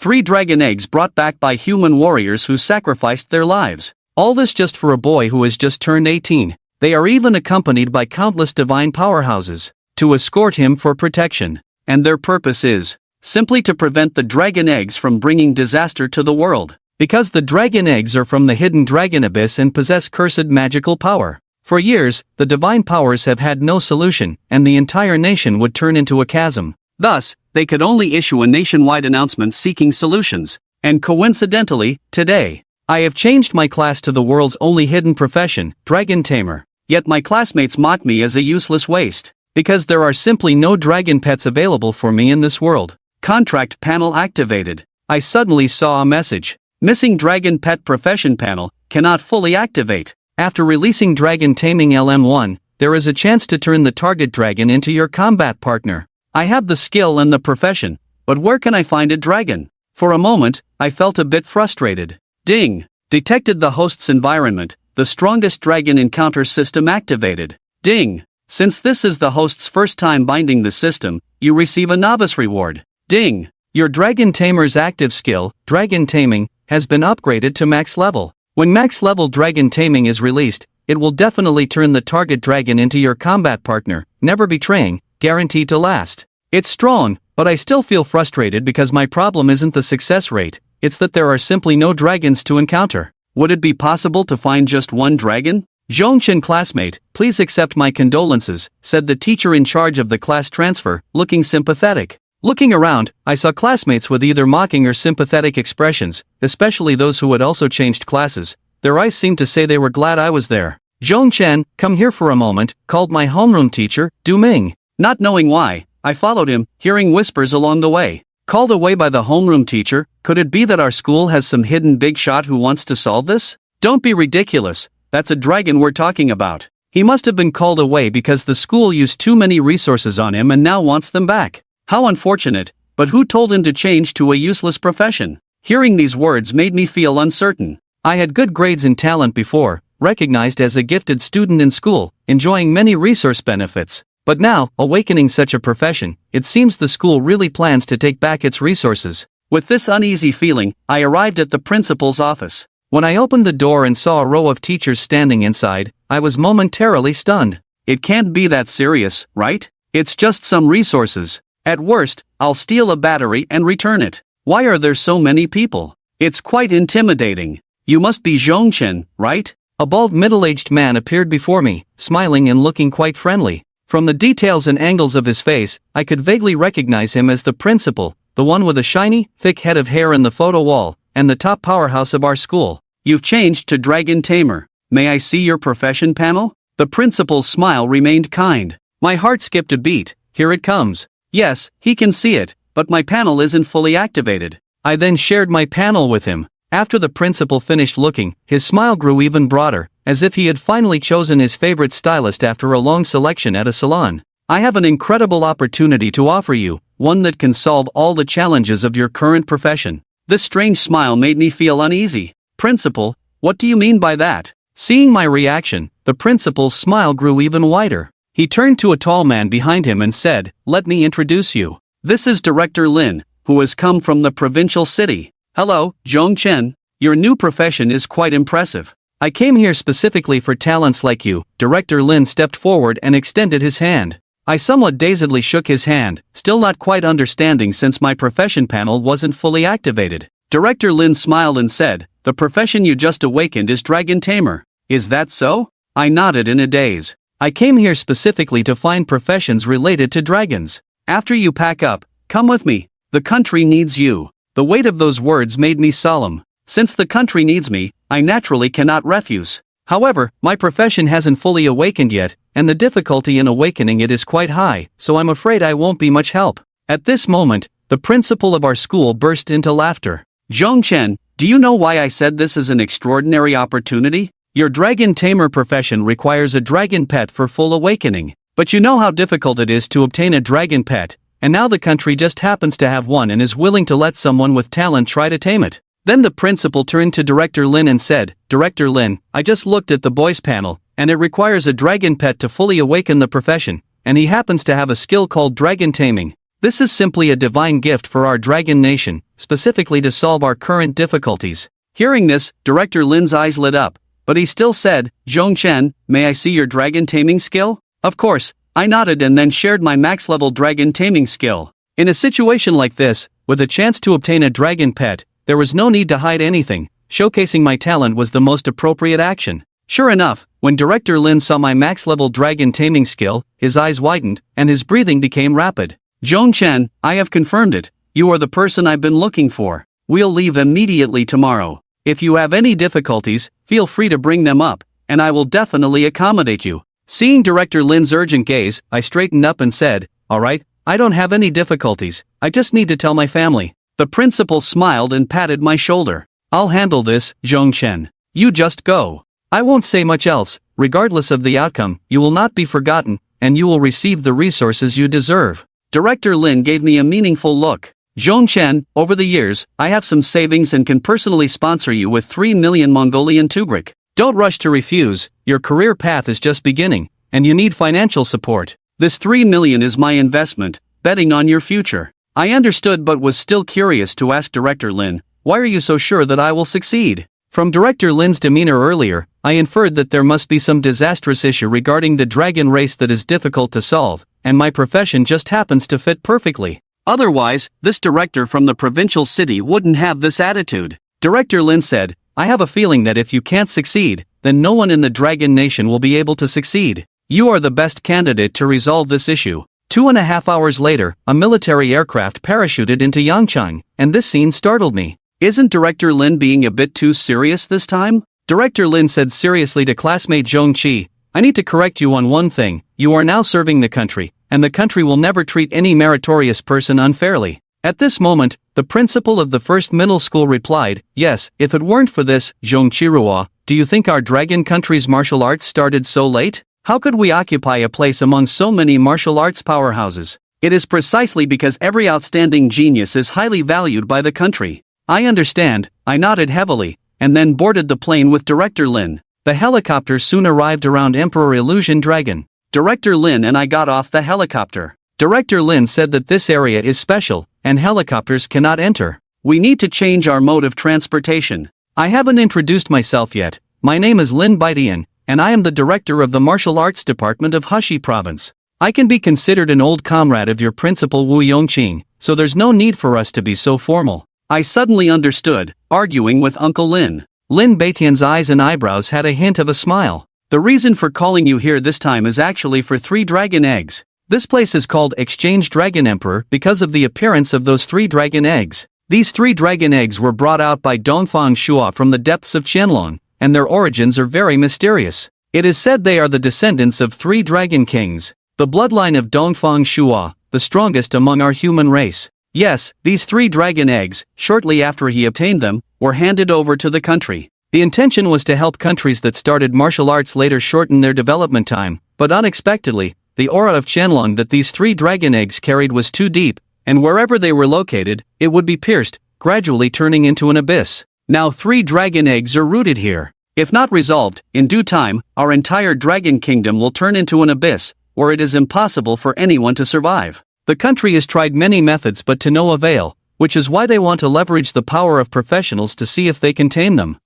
3 dragon eggs brought back by human warriors who sacrificed their lives. All this just for a boy who has just turned 18. They are even accompanied by countless divine powerhouses to escort him for protection. And their purpose is simply to prevent the dragon eggs from bringing disaster to the world. Because the dragon eggs are from the hidden dragon abyss and possess cursed magical power. For years, the divine powers have had no solution, and the entire nation would turn into a chasm. Thus, they could only issue a nationwide announcement seeking solutions. And coincidentally, today, I have changed my class to the world's only hidden profession, dragon tamer. Yet my classmates mock me as a useless waste, because there are simply no dragon pets available for me in this world. Contract panel activated. I suddenly saw a message. Missing dragon pet profession panel, cannot fully activate. After releasing dragon taming LM1, there is a chance to turn the target dragon into your combat partner. I have the skill and the profession, but where can I find a dragon? For a moment, I felt a bit frustrated. Ding! Detected the host's environment, the strongest dragon encounter system activated. Ding! Since this is the host's first time binding the system, you receive a novice reward. Ding! Your dragon tamer's active skill, dragon taming, has been upgraded to max level. When max level dragon taming is released, it will definitely turn the target dragon into your combat partner, never betraying, guaranteed to last. It's strong, but I still feel frustrated because my problem isn't the success rate, it's that there are simply no dragons to encounter. Would it be possible to find just one dragon? Zhongchen classmate, please accept my condolences, said the teacher in charge of the class transfer, looking sympathetic. Looking around, I saw classmates with either mocking or sympathetic expressions, especially those who had also changed classes. Their eyes seemed to say they were glad I was there. Zhongchen, come here for a moment, called my homeroom teacher, Du Ming. Not knowing why, I followed him, hearing whispers along the way. Called away by the homeroom teacher, could it be that our school has some hidden big shot who wants to solve this? Don't be ridiculous, that's a dragon we're talking about. He must have been called away because the school used too many resources on him and now wants them back. How unfortunate, but who told him to change to a useless profession? Hearing these words made me feel uncertain. I had good grades and talent before, recognized as a gifted student in school, enjoying many resource benefits. But now, awakening such a profession, it seems the school really plans to take back its resources. With this uneasy feeling, I arrived at the principal's office. When I opened the door and saw a row of teachers standing inside, I was momentarily stunned. It can't be that serious, right? It's just some resources. At worst, I'll steal a battery and return it. Why are there so many people? It's quite intimidating. You must be Zhongchen, right? A bald middle-aged man appeared before me, smiling and looking quite friendly. From the details and angles of his face, I could vaguely recognize him as the principal, the one with a shiny, thick head of hair in the photo wall, and the top powerhouse of our school. You've changed to Dragon Tamer. May I see your profession panel? The principal's smile remained kind. My heart skipped a beat. Here it comes. Yes, he can see it, but my panel isn't fully activated. I then shared my panel with him. After the principal finished looking, his smile grew even broader, as if he had finally chosen his favorite stylist after a long selection at a salon. I have an incredible opportunity to offer you, one that can solve all the challenges of your current profession. This strange smile made me feel uneasy. Principal, what do you mean by that? Seeing my reaction, the principal's smile grew even wider. He turned to a tall man behind him and said, "Let me introduce you. This is Director Lin, who has come from the provincial city. Hello, Zhongchen. Your new profession is quite impressive. I came here specifically for talents like you." Director Lin stepped forward and extended his hand. I somewhat dazedly shook his hand, still not quite understanding since my profession panel wasn't fully activated. Director Lin smiled and said, "The profession you just awakened is Dragon Tamer. Is that so?" I nodded in a daze. I came here specifically to find professions related to dragons. After you pack up, come with me. The country needs you. The weight of those words made me solemn. Since the country needs me, I naturally cannot refuse. However, my profession hasn't fully awakened yet, and the difficulty in awakening it is quite high, so I'm afraid I won't be much help. At this moment, the principal of our school burst into laughter. Zhongchen, do you know why I said this is an extraordinary opportunity? Your dragon tamer profession requires a dragon pet for full awakening. But you know how difficult it is to obtain a dragon pet, and now the country just happens to have one and is willing to let someone with talent try to tame it. Then the principal turned to Director Lin and said, "Director Lin, I just looked at the boys panel, and it requires a dragon pet to fully awaken the profession, and he happens to have a skill called dragon taming. This is simply a divine gift for our dragon nation, specifically to solve our current difficulties. Hearing this, Director Lin's eyes lit up, but he still said, Zhongchen, may I see your dragon taming skill? Of course, I nodded and then shared my max-level dragon taming skill. In a situation like this, with a chance to obtain a dragon pet, there was no need to hide anything. Showcasing my talent was the most appropriate action. Sure enough, when Director Lin saw my max-level dragon taming skill, his eyes widened, and his breathing became rapid. Zhongchen, I have confirmed it. You are the person I've been looking for. We'll leave immediately tomorrow. If you have any difficulties, feel free to bring them up, and I will definitely accommodate you. Seeing Director Lin's urgent gaze, I straightened up and said, alright, I don't have any difficulties, I just need to tell my family. The principal smiled and patted my shoulder. I'll handle this, Zhongchen. You just go. I won't say much else. Regardless of the outcome, you will not be forgotten, and you will receive the resources you deserve. Director Lin gave me a meaningful look. Zhongchen, over the years, I have some savings and can personally sponsor you with 3 million Mongolian tugrik. Don't rush to refuse, your career path is just beginning, and you need financial support. This 3 million is my investment, betting on your future. I understood but was still curious to ask Director Lin, why are you so sure that I will succeed? From Director Lin's demeanor earlier, I inferred that there must be some disastrous issue regarding the dragon race that is difficult to solve, and my profession just happens to fit perfectly. Otherwise, this director from the provincial city wouldn't have this attitude. Director Lin said, I have a feeling that if you can't succeed, then no one in the Dragon Nation will be able to succeed. You are the best candidate to resolve this issue. 2.5 hours later, a military aircraft parachuted into Yangchang, and this scene startled me. Isn't Director Lin being a bit too serious this time? Director Lin said seriously to classmate Zhong Qi, I need to correct you on one thing, you are now serving the country, and the country will never treat any meritorious person unfairly. At this moment, the principal of the first middle school replied, yes, if it weren't for this, Zhong Qiruo, do you think our dragon country's martial arts started so late? How could we occupy a place among so many martial arts powerhouses? It is precisely because every outstanding genius is highly valued by the country. I understand, I nodded heavily, and then boarded the plane with Director Lin. The helicopter soon arrived around Emperor Illusion Dragon. Director Lin and I got off the helicopter. Director Lin said that this area is special, and helicopters cannot enter. We need to change our mode of transportation. I haven't introduced myself yet. My name is Lin Baitian, and I am the director of the martial arts department of Hushi Province. I can be considered an old comrade of your principal Wu Yongqing, so there's no need for us to be so formal. I suddenly understood, arguing with Uncle Lin. Lin Baitian's eyes and eyebrows had a hint of a smile. The reason for calling you here this time is actually for 3 dragon eggs. This place is called Exchange Dragon Emperor because of the appearance of those 3 dragon eggs. These 3 dragon eggs were brought out by Dongfang Shua from the depths of Qianlong, and their origins are very mysterious. It is said they are the descendants of 3 dragon kings, the bloodline of Dongfang Shua, the strongest among our human race. Yes, these 3 dragon eggs, shortly after he obtained them, were handed over to the country. The intention was to help countries that started martial arts later shorten their development time, but unexpectedly, the aura of Qianlong that these 3 dragon eggs carried was too deep, and wherever they were located, it would be pierced, gradually turning into an abyss. Now 3 dragon eggs are rooted here. If not resolved, in due time, our entire dragon kingdom will turn into an abyss, where it is impossible for anyone to survive. The country has tried many methods but to no avail, which is why they want to leverage the power of professionals to see if they can tame them.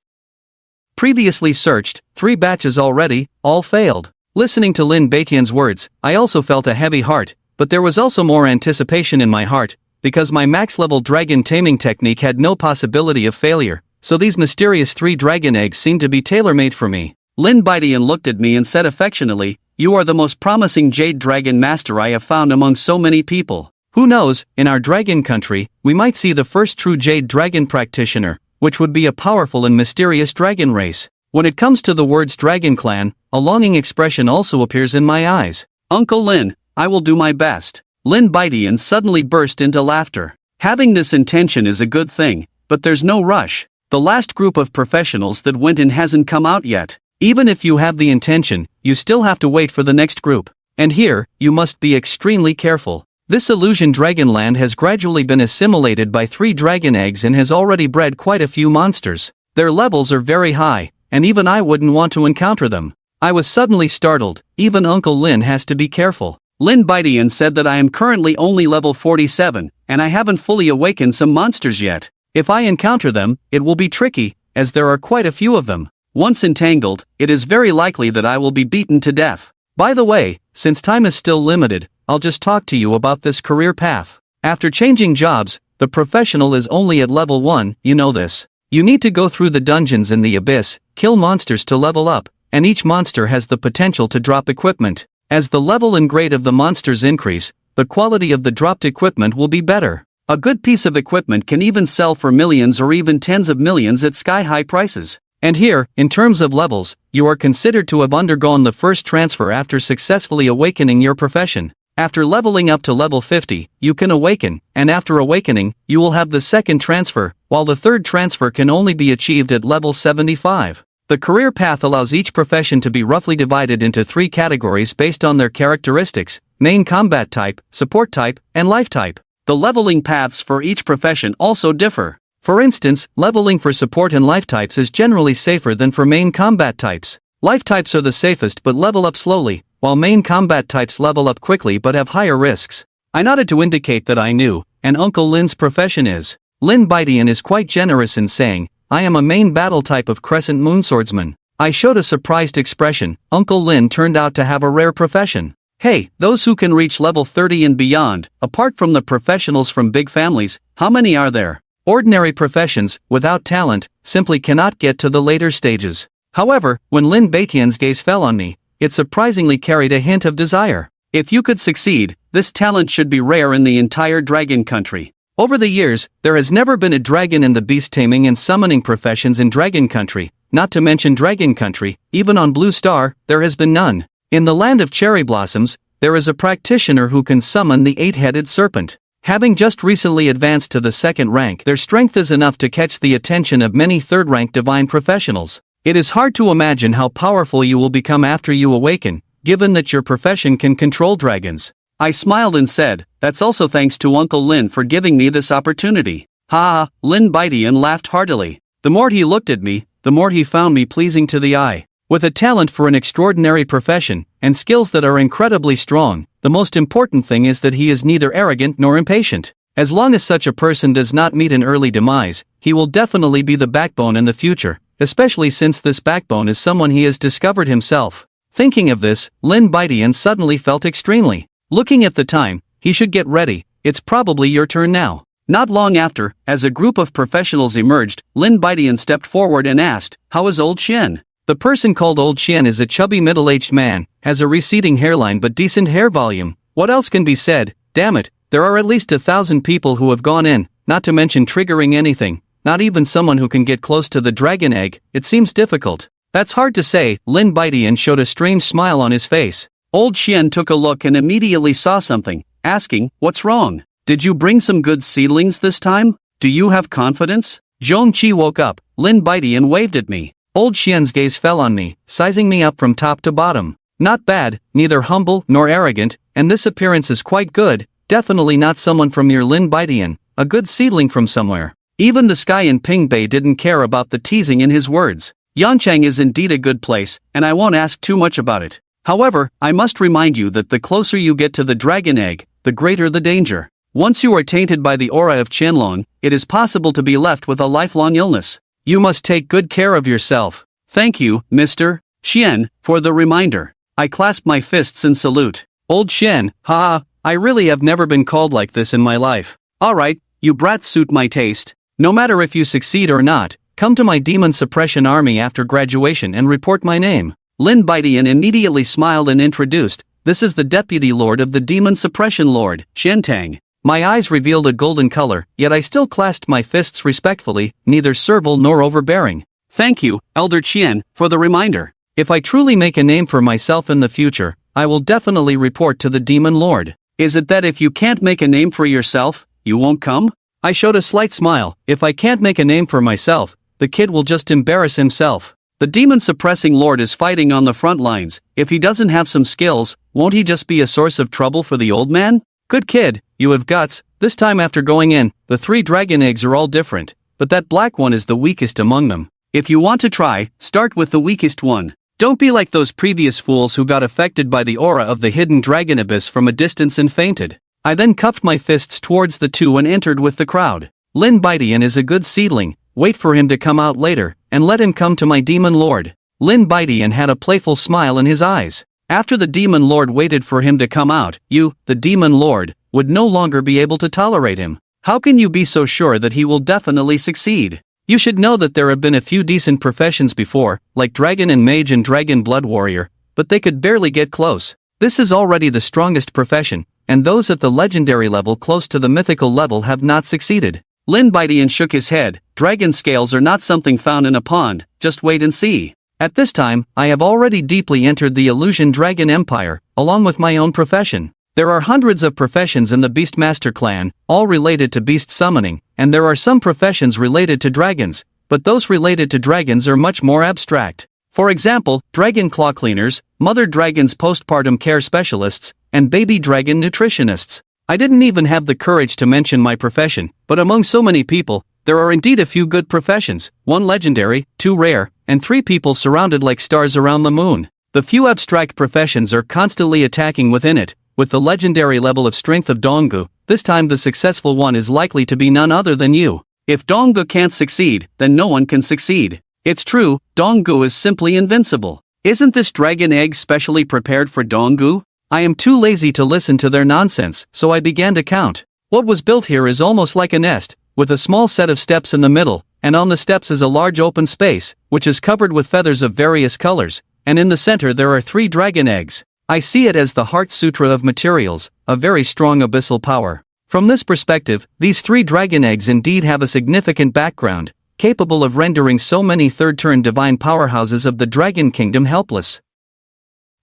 Previously searched, 3 batches already, all failed. Listening to Lin Baitian's words, I also felt a heavy heart, but there was also more anticipation in my heart, because my max-level dragon taming technique had no possibility of failure, so these mysterious 3 dragon eggs seemed to be tailor-made for me. Lin Baitian looked at me and said affectionately, you are the most promising jade dragon master I have found among so many people. Who knows, in our dragon country, we might see the first true jade dragon practitioner, which would be a powerful and mysterious dragon race. When it comes to the words dragon clan, a longing expression also appears in my eyes. Uncle Lin, I will do my best. Lin Baitian suddenly burst into laughter. Having this intention is a good thing, but there's no rush. The last group of professionals that went in hasn't come out yet. Even if you have the intention, you still have to wait for the next group. And here, you must be extremely careful. This illusion Dragonland has gradually been assimilated by 3 dragon eggs and has already bred quite a few monsters. Their levels are very high, and even I wouldn't want to encounter them. I was suddenly startled, even Uncle Lin has to be careful. Lin Baitian said that I am currently only level 47, and I haven't fully awakened some monsters yet. If I encounter them, it will be tricky, as there are quite a few of them. Once entangled, it is very likely that I will be beaten to death. By the way, since time is still limited, I'll just talk to you about this career path. After changing jobs, the professional is only at level 1, you know this. You need to go through the dungeons in the abyss, kill monsters to level up, and each monster has the potential to drop equipment. As the level and grade of the monsters increase, the quality of the dropped equipment will be better. A good piece of equipment can even sell for millions or even tens of millions at sky-high prices. And here, in terms of levels, you are considered to have undergone the first transfer after successfully awakening your profession. After leveling up to level 50, you can awaken, and after awakening, you will have the second transfer, while the third transfer can only be achieved at level 75. The career path allows each profession to be roughly divided into 3 categories based on their characteristics: main combat type, support type, and life type. The leveling paths for each profession also differ. For instance, leveling for support and life types is generally safer than for main combat types. Life types are the safest but level up slowly, while main combat types level up quickly but have higher risks. I nodded to indicate that I knew, and Uncle Lin's profession is. Lin Baitian is quite generous in saying, I am a main battle type of Crescent Moon Swordsman. I showed a surprised expression. Uncle Lin turned out to have a rare profession. Hey, those who can reach level 30 and beyond, apart from the professionals from big families, how many are there? Ordinary professions, without talent, simply cannot get to the later stages. However, when Lin Baitian's gaze fell on me, it surprisingly carried a hint of desire. If you could succeed, this talent should be rare in the entire dragon country. Over the years, there has never been a dragon in the beast taming and summoning professions in Dragon Country, not to mention Dragon Country, even on Blue Star, there has been none. In the land of cherry blossoms, there is a practitioner who can summon the 8-headed serpent. Having just recently advanced to the 2nd rank, their strength is enough to catch the attention of many 3rd-rank divine professionals. It is hard to imagine how powerful you will become after you awaken, given that your profession can control dragons. I smiled and said, that's also thanks to Uncle Lin for giving me this opportunity. Ha ha, Lin Baitian laughed heartily. The more he looked at me, the more he found me pleasing to the eye. With a talent for an extraordinary profession, and skills that are incredibly strong, the most important thing is that he is neither arrogant nor impatient. As long as such a person does not meet an early demise, he will definitely be the backbone in the future, especially since this backbone is someone he has discovered himself. Thinking of this, Lin Baitian suddenly felt extremely. Looking at the time, he should get ready, it's probably your turn now. Not long after, as a group of professionals emerged, Lin Baitian stepped forward and asked, how is Old Xian? The person called Old Xian is a chubby middle-aged man, has a receding hairline but decent hair volume. What else can be said? Damn it, there are at least 1,000 people who have gone in, not to mention triggering anything, not even someone who can get close to the dragon egg, it seems difficult. That's hard to say, Lin Baitian showed a strange smile on his face. Old Xian took a look and immediately saw something, asking, what's wrong? Did you bring some good seedlings this time? Do you have confidence? Zhongqi woke up, Lin Baitian waved at me. Old Xian's gaze fell on me, sizing me up from top to bottom. Not bad, neither humble nor arrogant, and this appearance is quite good, definitely not someone from your Lin Baitian, a good seedling from somewhere. Even the sky in Pingbei didn't care about the teasing in his words. Yanchang is indeed a good place, and I won't ask too much about it. However, I must remind you that the closer you get to the dragon egg, the greater the danger. Once you are tainted by the aura of Qianlong, it is possible to be left with a lifelong illness. You must take good care of yourself. Thank you, Mr. Xian, for the reminder. I clasp my fists in salute. Old Xian, haha, I really have never been called like this in my life. Alright, you brats suit my taste. No matter if you succeed or not, come to my demon suppression army after graduation and report my name. Lin Baitian immediately smiled and introduced, this is the deputy lord of the demon suppression lord, Shentang. My eyes revealed a golden color, yet I still clasped my fists respectfully, neither servile nor overbearing. Thank you, Elder Qian, for the reminder. If I truly make a name for myself in the future, I will definitely report to the demon lord. Is it that if you can't make a name for yourself, you won't come? I showed a slight smile. If I can't make a name for myself, the kid will just embarrass himself. The demon suppressing lord is fighting on the front lines. If he doesn't have some skills, won't he just be a source of trouble for the old man? Good kid, you have guts. This time after going in, the 3 dragon eggs are all different, but that black one is the weakest among them. If you want to try, start with the weakest one. Don't be like those previous fools who got affected by the aura of the hidden dragon abyss from a distance and fainted. I then cupped my fists towards the two and entered with the crowd. Lin Baitian is a good seedling, wait for him to come out later, and let him come to my demon lord. Lin Baitian had a playful smile in his eyes. After the demon lord waited for him to come out, you, the demon lord, would no longer be able to tolerate him. How can you be so sure that he will definitely succeed? You should know that there have been a few decent professions before, like dragon and mage and dragon blood warrior, but they could barely get close. This is already the strongest profession, and those at the legendary level close to the mythical level have not succeeded. Lin Baitian shook his head. Dragon scales are not something found in a pond, just wait and see. At this time, I have already deeply entered the illusion dragon empire, along with my own profession. There are hundreds of professions in the Beastmaster clan, all related to beast summoning, and there are some professions related to dragons, but those related to dragons are much more abstract. For example, dragon claw cleaners, mother dragon's postpartum care specialists, and baby dragon nutritionists. I didn't even have the courage to mention my profession, but among so many people, there are indeed a few good professions, 1 legendary, 2 rare, and 3 people surrounded like stars around the moon. The few abstract professions are constantly attacking within it. With the legendary level of strength of Donggu, this time the successful one is likely to be none other than you. If Donggu can't succeed, then no one can succeed. It's true, Donggu is simply invincible. Isn't this dragon egg specially prepared for Donggu? I am too lazy to listen to their nonsense, so I began to count. What was built here is almost like a nest, with a small set of steps in the middle, and on the steps is a large open space, which is covered with feathers of various colors, and in the center there are 3 dragon eggs. I see it as the Heart Sutra of materials, a very strong abyssal power. From this perspective, these 3 dragon eggs indeed have a significant background, capable of rendering so many third-turn divine powerhouses of the Dragon Kingdom helpless.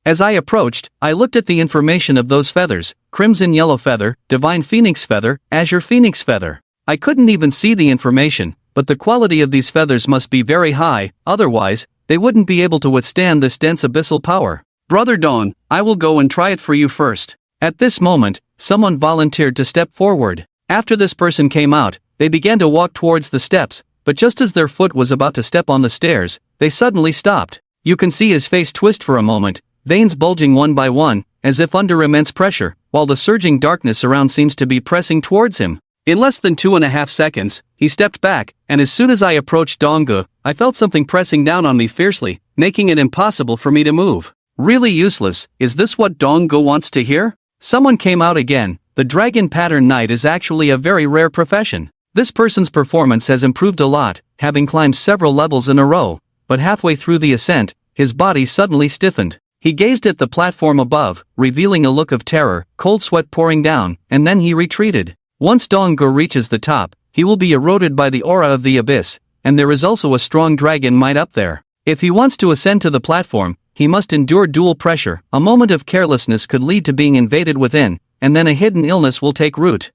As I approached, I looked at the information of those feathers: Crimson Yellow Feather, Divine Phoenix Feather, Azure Phoenix Feather. I couldn't even see the information, but the quality of these feathers must be very high, otherwise, they wouldn't be able to withstand this dense abyssal power. Brother Dawn, I will go and try it for you first. At this moment, someone volunteered to step forward. After this person came out, they began to walk towards the steps, but just as their foot was about to step on the stairs, they suddenly stopped. You can see his face twist for a moment, veins bulging one by one, as if under immense pressure, while the surging darkness around seems to be pressing towards him. In less than 2.5 seconds, he stepped back, and as soon as I approached Donggu, I felt something pressing down on me fiercely, making it impossible for me to move. Really useless, is this what Donggu wants to hear? Someone came out again. The Dragon Pattern Knight is actually a very rare profession. This person's performance has improved a lot, having climbed several levels in a row, but halfway through the ascent, his body suddenly stiffened. He gazed at the platform above, revealing a look of terror, cold sweat pouring down, and then he retreated. Once Donggu reaches the top, he will be eroded by the aura of the abyss, and there is also a strong dragon might up there. If he wants to ascend to the platform, he must endure dual pressure. A moment of carelessness could lead to being invaded within, and then a hidden illness will take root.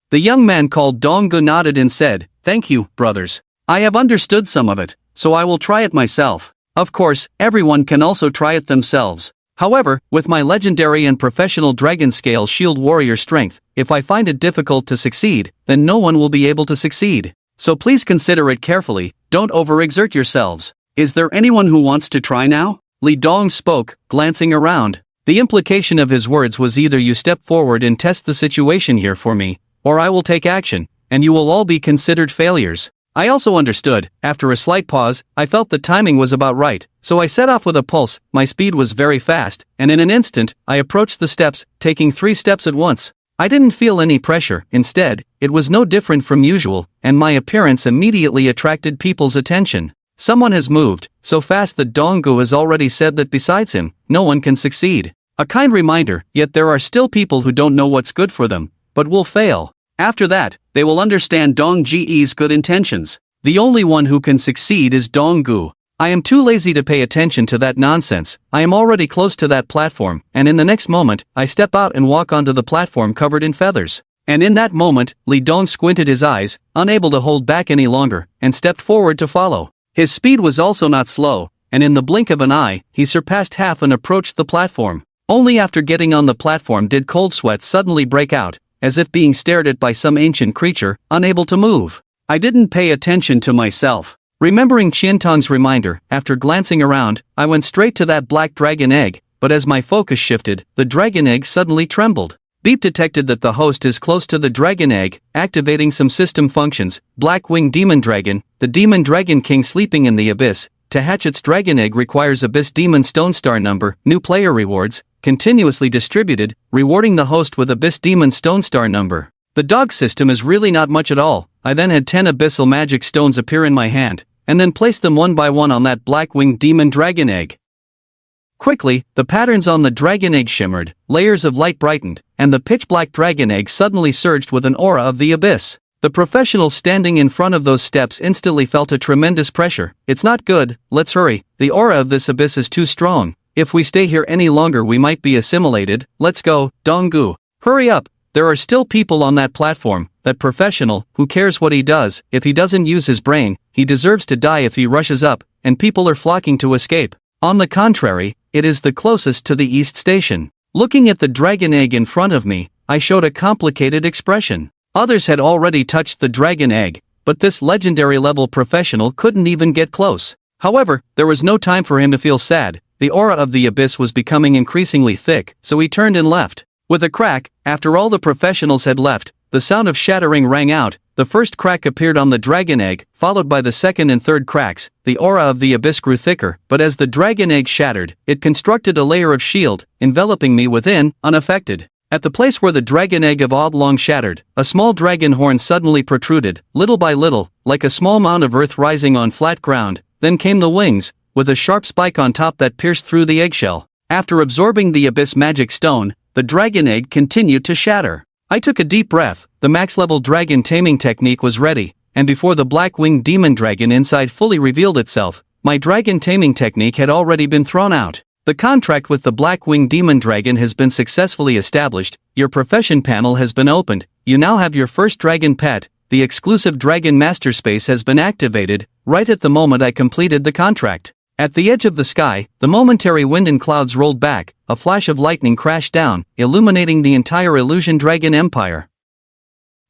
The young man called Donggu nodded and said, "Thank you, brothers. I have understood some of it, so I will try it myself. Of course, everyone can also try it themselves. However, with my legendary and professional dragon scale shield warrior strength, if I find it difficult to succeed, then no one will be able to succeed. So please consider it carefully, don't overexert yourselves. Is there anyone who wants to try now?" Li Dong spoke, glancing around. The implication of his words was either you step forward and test the situation here for me, or I will take action, and you will all be considered failures. I also understood. After a slight pause, I felt the timing was about right, so I set off with a pulse. My speed was very fast, and in an instant, I approached the steps, taking 3 steps at once. I didn't feel any pressure. Instead, it was no different from usual, and my appearance immediately attracted people's attention. Someone has moved, so fast that Donggu has already said that besides him, no one can succeed. A kind reminder, yet there are still people who don't know what's good for them, but will fail. After that, they will understand Dong Ge's good intentions. The only one who can succeed is Donggu. I am too lazy to pay attention to that nonsense. I am already close to that platform, and in the next moment, I step out and walk onto the platform covered in feathers. And in that moment, Li Dong squinted his eyes, unable to hold back any longer, and stepped forward to follow. His speed was also not slow, and in the blink of an eye, he surpassed half and approached the platform. Only after getting on the platform did cold sweat suddenly break out, as if being stared at by some ancient creature, unable to move. I didn't pay attention to myself. Remembering Qiantong's reminder, after glancing around, I went straight to that black dragon egg, but as my focus shifted, the dragon egg suddenly trembled. Beep detected that the host is close to the dragon egg, activating some system functions. Black-winged demon dragon, the demon dragon king sleeping in the abyss. To hatch its dragon egg requires abyss demon stone star number. New player rewards, continuously distributed, rewarding the host with abyss demon stone star number. The dog system is really not much at all. I then had 10 abyssal magic stones appear in my hand, and then placed them one by one on that black-winged demon dragon egg. Quickly, the patterns on the dragon egg shimmered, layers of light brightened, and the pitch-black dragon egg suddenly surged with an aura of the abyss. The professionals standing in front of those steps instantly felt a tremendous pressure. It's not good, let's hurry, the aura of this abyss is too strong. If we stay here any longer we might be assimilated. Let's go, Donggu. Hurry up, there are still people on that platform. That professional, who cares what he does, if he doesn't use his brain, he deserves to die if he rushes up, and people are flocking to escape. On the contrary, it is the closest to the east station. Looking at the dragon egg in front of me, I showed a complicated expression. Others had already touched the dragon egg, but this legendary level professional couldn't even get close. However, there was no time for him to feel sad. The aura of the abyss was becoming increasingly thick, so he turned and left. With a crack, after all the professionals had left, the sound of shattering rang out. The first crack appeared on the dragon egg, followed by the second and third cracks. The aura of the abyss grew thicker, but as the dragon egg shattered, it constructed a layer of shield, enveloping me within, unaffected. At the place where the dragon egg of oblong shattered, a small dragon horn suddenly protruded, little by little, like a small mound of earth rising on flat ground. Then came the wings, with a sharp spike on top that pierced through the eggshell. After absorbing the abyss magic stone, the dragon egg continued to shatter. I took a deep breath. The max-level dragon taming technique was ready, and before the black-winged demon dragon inside fully revealed itself, my dragon taming technique had already been thrown out. The contract with the black-winged demon dragon has been successfully established. Your profession panel has been opened. You now have your first dragon pet. The exclusive dragon master space has been activated, right at the moment I completed the contract. At the edge of the sky, the momentary wind and clouds rolled back, a flash of lightning crashed down, illuminating the entire Illusion Dragon Empire.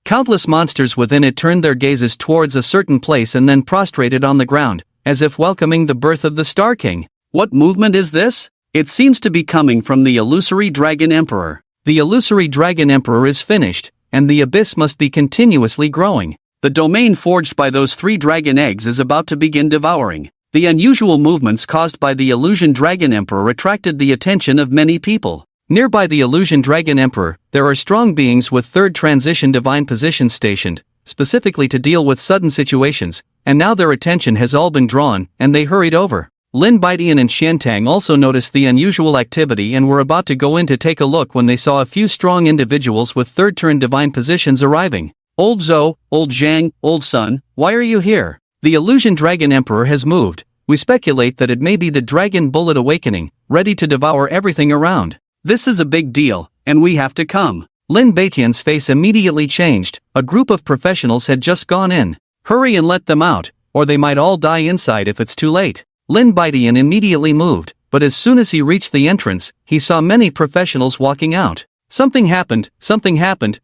Countless monsters within it turned their gazes towards a certain place and then prostrated on the ground, as if welcoming the birth of the Star King. What movement is this? It seems to be coming from the Illusory Dragon Emperor. The Illusory Dragon Emperor is finished, and the abyss must be continuously growing. The domain forged by those 3 dragon eggs is about to begin devouring. The unusual movements caused by the Illusion Dragon Emperor attracted the attention of many people. Nearby the Illusion Dragon Emperor, there are strong beings with 3rd transition divine positions stationed, specifically to deal with sudden situations, and now their attention has all been drawn, and they hurried over. Lin Baidian and Qiantang also noticed the unusual activity and were about to go in to take a look when they saw a few strong individuals with 3rd turn divine positions arriving. Old Zhou, Old Zhang, Old Sun, why are you here? The Illusion Dragon Emperor has moved. We speculate that it may be the Dragon Bullet awakening, ready to devour everything around. This is a big deal, and we have to come. Lin Baidian's face immediately changed. A group of professionals had just gone in. Hurry and let them out, or they might all die inside if it's too late. Lin Baidian immediately moved, but as soon as he reached the entrance, he saw many professionals walking out. Something happened,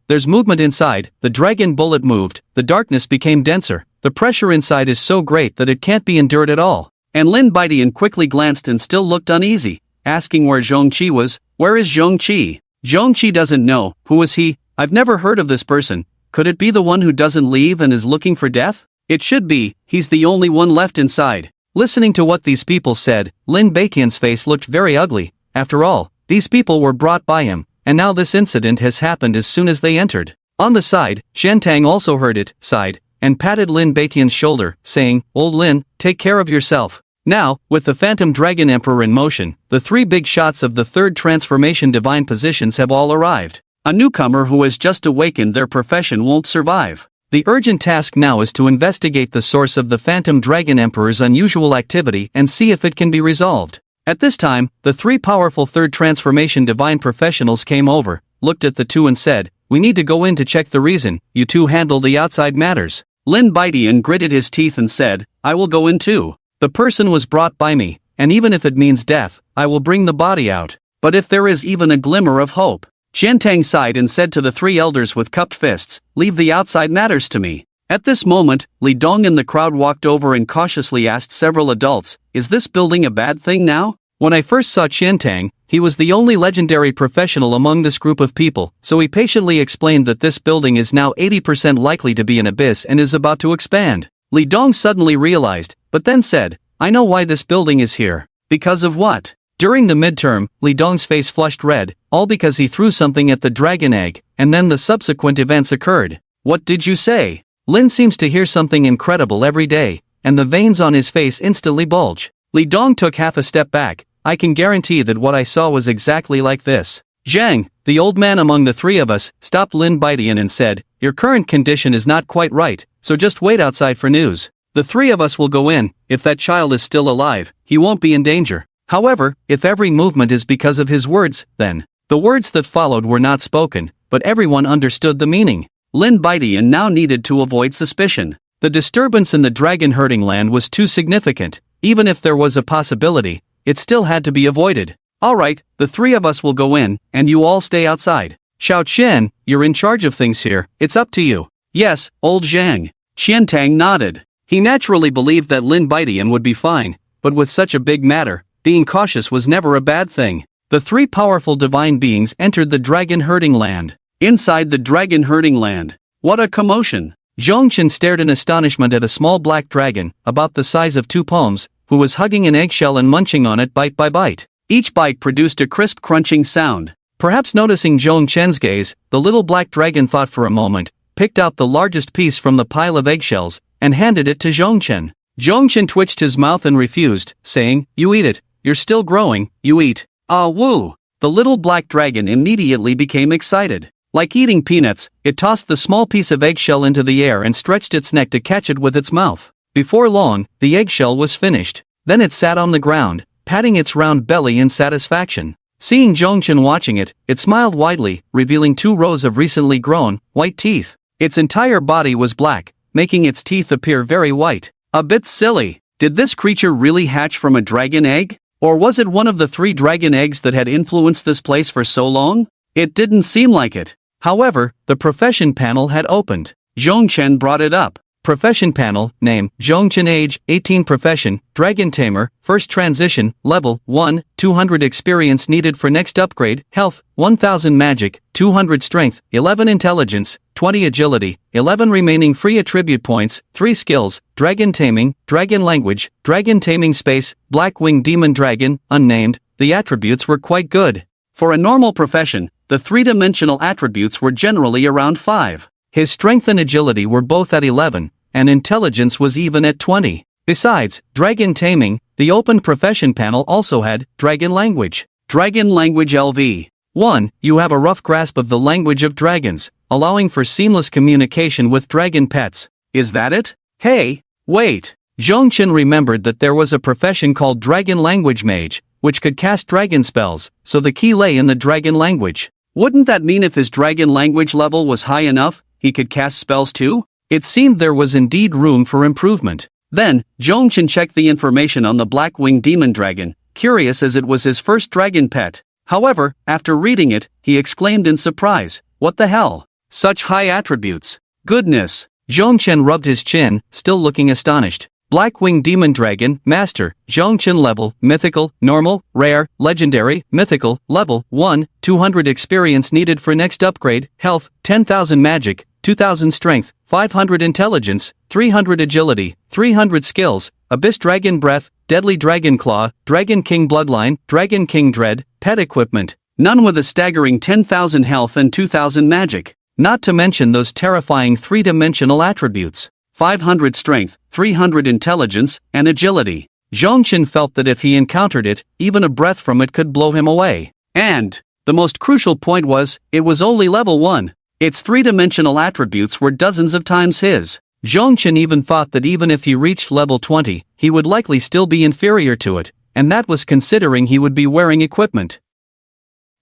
there's movement inside. The Dragon Bullet moved, the darkness became denser. The pressure inside is so great that it can't be endured at all. And Lin Baidian quickly glanced and still looked uneasy, asking where Zhongqi was. Where is Zhongqi? Zhongqi doesn't know. Who is he? I've never heard of this person. Could it be the one who doesn't leave and is looking for death? It should be. He's the only one left inside. Listening to what these people said, Lin Baidian's face looked very ugly. After all, these people were brought by him, and now this incident has happened as soon as they entered. On the side, Qiantang also heard it, sighed, and patted Lin Baidian's shoulder, saying, Old Lin, take care of yourself. Now, with the Phantom Dragon Emperor in motion, the 3 big shots of the 3rd transformation divine positions have all arrived. A newcomer who has just awakened their profession won't survive. The urgent task now is to investigate the source of the Phantom Dragon Emperor's unusual activity and see if it can be resolved. At this time, the 3 powerful 3rd transformation divine professionals came over, looked at the 2 and said, we need to go in to check the reason. You 2 handle the outside matters. Lin Baidian gritted his teeth and said, I will go in too. The person was brought by me, and even if it means death, I will bring the body out. But if there is even a glimmer of hope. Qiantang sighed and said to the 3 elders with cupped fists, leave the outside matters to me. At this moment, Li Dong in the crowd walked over and cautiously asked several adults, "Is this building a bad thing now?" When I first saw Qiantang, he was the only legendary professional among this group of people, so he patiently explained that this building is now 80% likely to be an abyss and is about to expand. Li Dong suddenly realized, but then said, "I know why this building is here." Because of what? During the midterm, Li Dong's face flushed red, all because he threw something at the dragon egg, and then the subsequent events occurred. "What did you say?" Lin seems to hear something incredible every day, and the veins on his face instantly bulge. Li Dong took half a step back. "I can guarantee that what I saw was exactly like this." Zhang, the old man among the three of us, stopped Lin Baidian and said, "Your current condition is not quite right, so just wait outside for news. The three of us will go in. If that child is still alive, he won't be in danger. However, if every movement is because of his words, then..." The words that followed were not spoken, but everyone understood the meaning. Lin Baidian now needed to avoid suspicion. The disturbance in the dragon herding land was too significant. Even if there was a possibility, it still had to be avoided. "Alright, the three of us will go in, and you all stay outside. Xiao Qian, you're in charge of things here, it's up to you." "Yes, old Zhang." Qiantang nodded. He naturally believed that Lin Baidian would be fine, but with such a big matter, being cautious was never a bad thing. The three powerful divine beings entered the dragon herding land. Inside the dragon herding land, what a commotion! Zhongchen stared in astonishment at a small black dragon, about the size of 2 palms, who was hugging an eggshell and munching on it bite by bite. Each bite produced a crisp crunching sound. Perhaps noticing Zhongchen's gaze, the little black dragon thought for a moment, picked out the largest piece from the pile of eggshells, and handed it to Zhongchen. Zhongchen twitched his mouth and refused, saying, "You eat it, you're still growing, you eat." "Ah woo!" The little black dragon immediately became excited. Like eating peanuts, it tossed the small piece of eggshell into the air and stretched its neck to catch it with its mouth. Before long, the eggshell was finished. Then it sat on the ground, patting its round belly in satisfaction. Seeing Zhongchen watching it, it smiled widely, revealing 2 rows of recently grown, white teeth. Its entire body was black, making its teeth appear very white. A bit silly. Did this creature really hatch from a dragon egg? Or was it one of the 3 dragon eggs that had influenced this place for so long? It didn't seem like it. However, the profession panel had opened. Zhongchen brought it up. Profession panel, name, Zhongchen age, 18 profession, Dragon Tamer, first transition, level, 1, 200 experience needed for next upgrade, health, 1000 magic, 200 strength, 11 intelligence, 20 agility, 11 remaining free attribute points, 3 skills, Dragon Taming, Dragon Language, Dragon Taming Space, Blackwing Demon Dragon, unnamed. The attributes were quite good. For a normal profession, the 3-dimensional attributes were generally around 5. His strength and agility were both at 11, and intelligence was even at 20. Besides, Dragon Taming, the open profession panel also had Dragon Language. Dragon Language LV. 1. You have a rough grasp of the language of dragons, allowing for seamless communication with dragon pets. Is that it? Hey, wait. Zhongchen remembered that there was a profession called Dragon Language Mage, which could cast dragon spells, so the key lay in the dragon language. Wouldn't that mean if his dragon language level was high enough, he could cast spells too? It seemed there was indeed room for improvement. Then, Zhongchen checked the information on the Blackwing Demon Dragon, curious as it was his first dragon pet. However, after reading it, he exclaimed in surprise, "What the hell? Such high attributes. Goodness." Zhongchen rubbed his chin, still looking astonished. Blackwing Demon Dragon, Master, Zhongchen level, Mythical, Normal, Rare, Legendary, Mythical, Level, 1, 200 experience needed for next upgrade, Health, 10,000 Magic, 2,000 Strength, 500 Intelligence, 300 Agility, 300 Skills, Abyss Dragon Breath, Deadly Dragon Claw, Dragon King Bloodline, Dragon King Dread, Pet Equipment, none with a staggering 10,000 Health and 2,000 Magic. Not to mention those terrifying 3-dimensional attributes. 500 strength, 300 intelligence, and agility. Zhongchen felt that if he encountered it, even a breath from it could blow him away. And the most crucial point was, it was only level 1. Its 3-dimensional attributes were dozens of times his. Zhongchen even thought that even if he reached level 20, he would likely still be inferior to it, and that was considering he would be wearing equipment.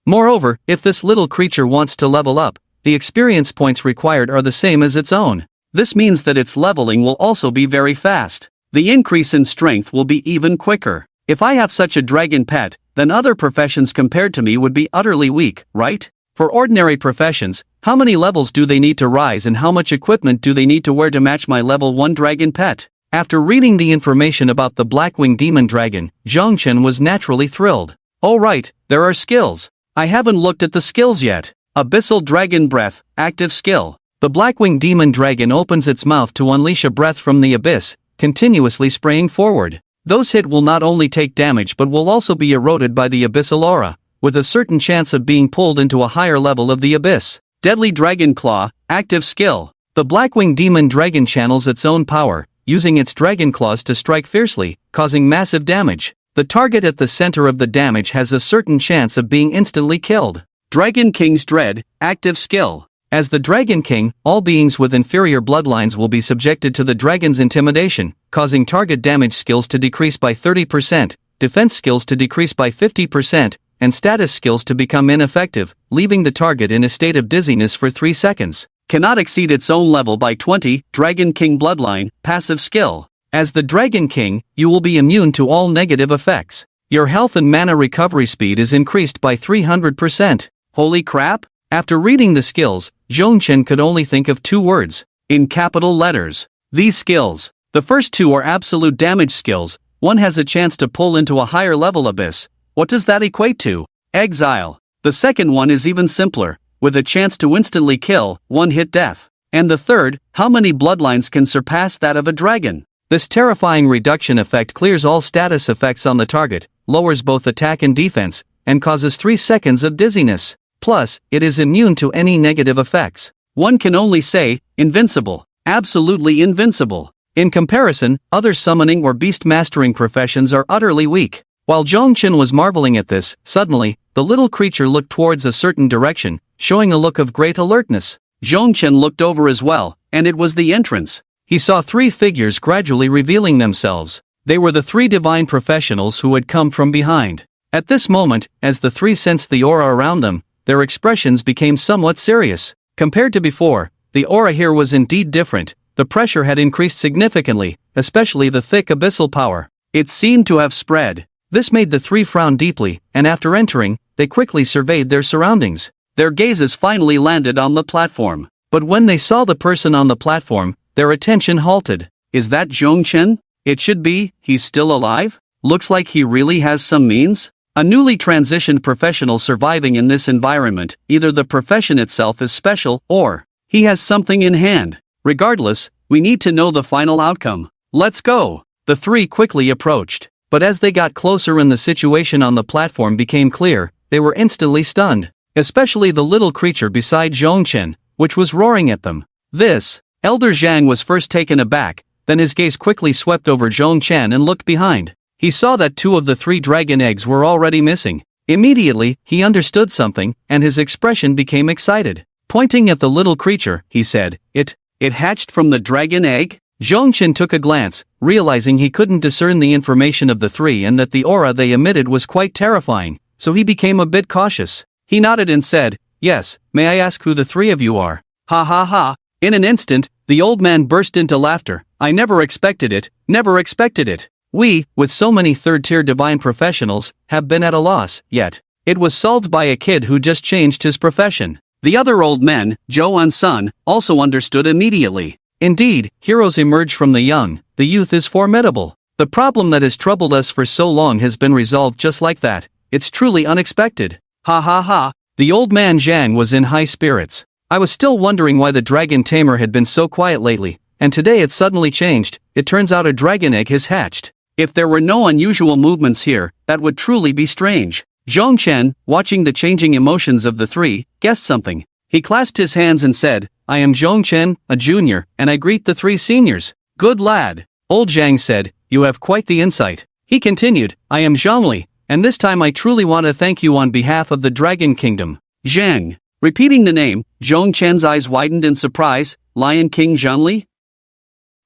Moreover, if this little creature wants to level up, the experience points required are the same as its own. This means that its leveling will also be very fast. The increase in strength will be even quicker. If I have such a dragon pet, then other professions compared to me would be utterly weak, right? For ordinary professions, how many levels do they need to rise and how much equipment do they need to wear to match my level 1 dragon pet? After reading the information about the Blackwing Demon Dragon, Zhongchen was naturally thrilled. Oh right, there are skills. I haven't looked at the skills yet. Abyssal Dragon Breath, active skill. The Blackwing Demon Dragon opens its mouth to unleash a breath from the abyss, continuously spraying forward. Those hit will not only take damage but will also be eroded by the abyssal aura, with a certain chance of being pulled into a higher level of the abyss. Deadly Dragon Claw, active skill. The Blackwing Demon Dragon channels its own power, using its dragon claws to strike fiercely, causing massive damage. The target at the center of the damage has a certain chance of being instantly killed. Dragon King's Dread, active skill. As the Dragon King, all beings with inferior bloodlines will be subjected to the dragon's intimidation, causing target damage skills to decrease by 30%, defense skills to decrease by 50%, and status skills to become ineffective, leaving the target in a state of dizziness for 3 seconds. Cannot exceed its own level by 20, Dragon King Bloodline, passive skill. As the Dragon King, you will be immune to all negative effects. Your health and mana recovery speed is increased by 300%. Holy crap! After reading the skills, Zhongchen could only think of 2 words, in capital letters. These skills. The first 2 are absolute damage skills. One has a chance to pull into a higher level abyss. What does that equate to? Exile. The second one is even simpler, with a chance to instantly kill, one-hit death. And the third, how many bloodlines can surpass that of a dragon? This terrifying reduction effect clears all status effects on the target, lowers both attack and defense, and causes 3 seconds of dizziness. Plus, it is immune to any negative effects. One can only say, invincible. Absolutely invincible. In comparison, other summoning or beast mastering professions are utterly weak. While Zhongchen was marveling at this, suddenly, the little creature looked towards a certain direction, showing a look of great alertness. Zhongchen looked over as well, and it was the entrance. He saw 3 figures gradually revealing themselves. They were the 3 divine professionals who had come from behind. At this moment, as the 3 sensed the aura around them, their expressions became somewhat serious. Compared to before, the aura here was indeed different. The pressure had increased significantly, especially the thick abyssal power. It seemed to have spread. This made the 3 frown deeply, and after entering, they quickly surveyed their surroundings. Their gazes finally landed on the platform. But when they saw the person on the platform, their attention halted. Is that Zhongchen? It should be. He's still alive? Looks like he really has some means? A newly transitioned professional surviving in this environment, either the profession itself is special, or he has something in hand. Regardless, we need to know the final outcome. Let's go. The 3 quickly approached. But as they got closer and the situation on the platform became clear, they were instantly stunned. Especially the little creature beside Zhongchen, which was roaring at them. This, Elder Zhang was first taken aback, then his gaze quickly swept over Zhongchen and looked behind. He saw that 2 of the 3 dragon eggs were already missing. Immediately, he understood something, and his expression became excited. Pointing at the little creature, he said, It hatched from the dragon egg? Zhongchen took a glance, realizing he couldn't discern the information of the 3 and that the aura they emitted was quite terrifying, so he became a bit cautious. He nodded and said, Yes, may I ask who the 3 of you are? Ha ha ha. In an instant, the old man burst into laughter. I never expected it, never expected it. We, with so many third-tier divine professionals, have been at a loss, yet it was solved by a kid who just changed his profession. The other old men, Zhou and Sun, also understood immediately. Indeed, heroes emerge from the young. The youth is formidable. The problem that has troubled us for so long has been resolved just like that. It's truly unexpected. Ha ha ha. The old man Zhang was in high spirits. I was still wondering why the dragon tamer had been so quiet lately, and today it suddenly changed. It turns out a dragon egg has hatched. If there were no unusual movements here, that would truly be strange. Zhongchen, watching the changing emotions of the 3, guessed something. He clasped his hands and said, I am Zhongchen, a junior, and I greet the 3 seniors. Good lad. Old Zhang said, You have quite the insight. He continued, I am Zhongli, and this time I truly want to thank you on behalf of the Dragon Kingdom. Zhang. Repeating the name, Zhongchen's eyes widened in surprise. Lion King Zhongli?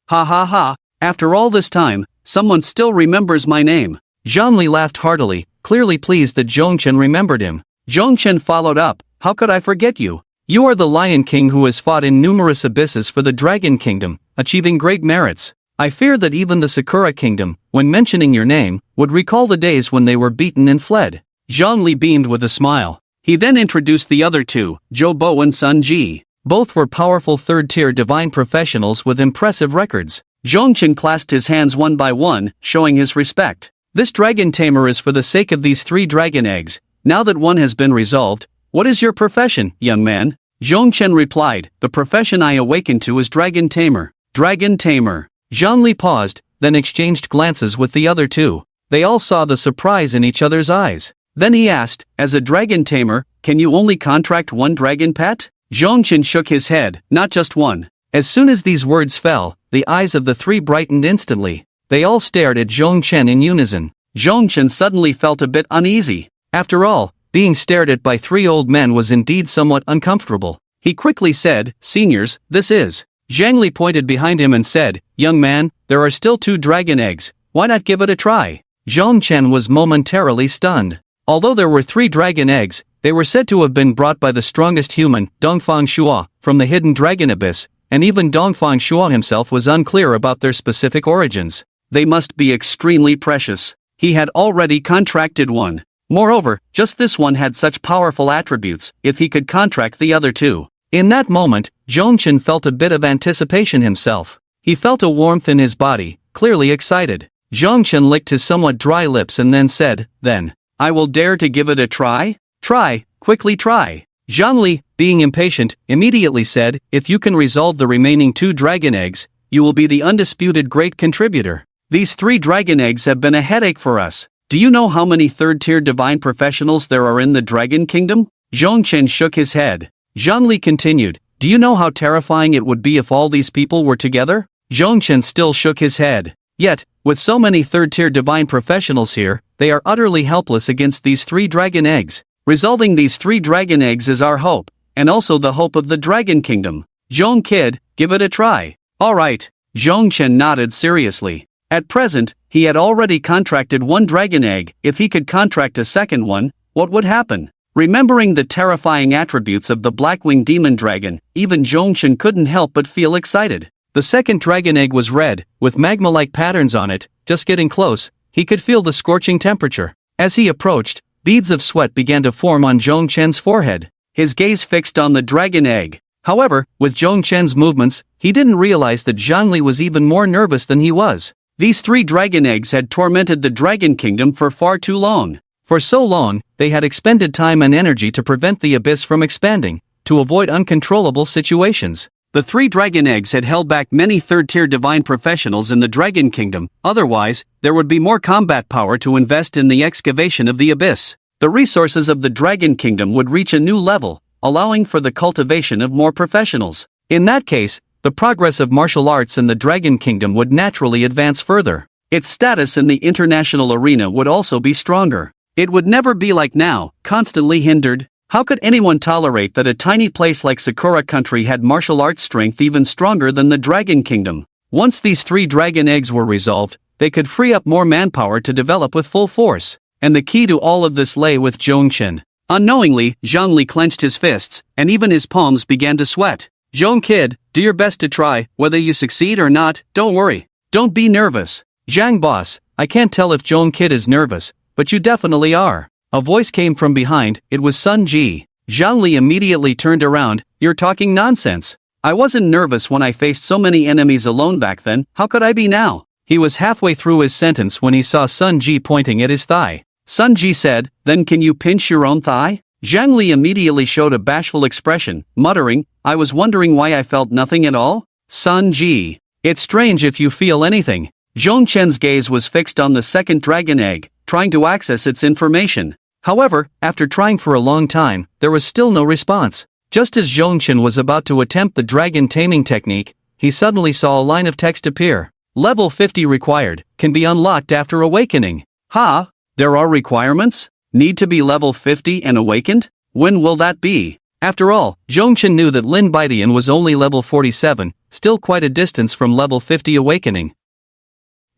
Ha ha ha. After all this time, someone still remembers my name. Zhongli laughed heartily, clearly pleased that Zhongchen remembered him. Zhongchen followed up, How could I forget you? You are the Lion King who has fought in numerous abysses for the Dragon Kingdom, achieving great merits. I fear that even the Sakura Kingdom, when mentioning your name, would recall the days when they were beaten and fled. Zhongli beamed with a smile. He then introduced the other two, Jo Bo and Sun Ji. Both were powerful third-tier divine professionals with impressive records. Zhongchen clasped his hands one by one, showing his respect. This dragon tamer is for the sake of these 3 dragon eggs. Now that one has been resolved, what is your profession, young man? Zhongchen replied, the profession I awakened to is dragon tamer. Dragon tamer. Zhongli paused, then exchanged glances with the other two. They all saw the surprise in each other's eyes. Then he asked, as a dragon tamer, can you only contract one dragon pet? Zhongchen shook his head, not just one. As soon as these words fell, the eyes of the 3 brightened instantly. They all stared at Zhongchen in unison. Zhongchen suddenly felt a bit uneasy. After all, being stared at by 3 old men was indeed somewhat uncomfortable. He quickly said, seniors, this is. Zhang Li pointed behind him and said, young man, there are still 2 dragon eggs, why not give it a try? Zhongchen was momentarily stunned. Although there were 3 dragon eggs, they were said to have been brought by the strongest human, Dongfang Shua, from the hidden dragon abyss, and even Dongfang Shua himself was unclear about their specific origins. They must be extremely precious. He had already contracted one. Moreover, just this one had such powerful attributes, if he could contract the other 2. In that moment, Zhongchen felt a bit of anticipation himself. He felt a warmth in his body, clearly excited. Zhongchen licked his somewhat dry lips and then said, then, I will dare to give it a try? Try, quickly try. Zhongli, being impatient, immediately said, if you can resolve the remaining 2 dragon eggs, you will be the undisputed great contributor. These 3 dragon eggs have been a headache for us. Do you know how many third-tier divine professionals there are in the Dragon Kingdom? Zhongchen shook his head. Zhongli continued, do you know how terrifying it would be if all these people were together? Zhongchen still shook his head. Yet, with so many third-tier divine professionals here, they are utterly helpless against these 3 dragon eggs. Resolving these 3 dragon eggs is our hope, and also the hope of the Dragon Kingdom. Zhong kid, give it a try. Alright. Zhongchen nodded seriously. At present, he had already contracted 1 dragon egg. If he could contract a second one, what would happen? Remembering the terrifying attributes of the Blackwing Demon Dragon, even Zhongchen couldn't help but feel excited. The second dragon egg was red, with magma-like patterns on it. Just getting close, he could feel the scorching temperature. As he approached, beads of sweat began to form on Zhongchen's forehead. His gaze fixed on the dragon egg. However, with Zhongchen's movements, he didn't realize that Zhongli was even more nervous than he was. These 3 dragon eggs had tormented the Dragon Kingdom for far too long. For so long, they had expended time and energy to prevent the abyss from expanding, to avoid uncontrollable situations. The 3 dragon eggs had held back many third-tier divine professionals in the Dragon Kingdom, otherwise, there would be more combat power to invest in the excavation of the abyss. The resources of the Dragon Kingdom would reach a new level, allowing for the cultivation of more professionals. In that case, the progress of martial arts in the Dragon Kingdom would naturally advance further. Its status in the international arena would also be stronger. It would never be like now, constantly hindered. How could anyone tolerate that a tiny place like Sakura Country had martial arts strength even stronger than the Dragon Kingdom? Once these 3 dragon eggs were resolved, they could free up more manpower to develop with full force. And the key to all of this lay with Zhongchen. Unknowingly, Zhongli clenched his fists, and even his palms began to sweat. Zhong kid, do your best to try, whether you succeed or not, don't worry. Don't be nervous. Zhang boss, I can't tell if Zhong kid is nervous, but you definitely are. A voice came from behind, it was Sun Ji. Zhongli immediately turned around, you're talking nonsense. I wasn't nervous when I faced so many enemies alone back then, how could I be now? He was halfway through his sentence when he saw Sun Ji pointing at his thigh. Sun Ji said, then can you pinch your own thigh? Zhang Li immediately showed a bashful expression, muttering, I was wondering why I felt nothing at all? Sun Ji. It's strange if you feel anything. Zhongchen's gaze was fixed on the second dragon egg, trying to access its information. However, after trying for a long time, there was still no response. Just as Zhongchen was about to attempt the dragon taming technique, he suddenly saw a line of text appear. Level 50 required, can be unlocked after awakening. Ha! There are requirements? Need to be level 50 and awakened? When will that be? After all, Zhongchen knew that Lin Baidian was only level 47, still quite a distance from level 50 awakening.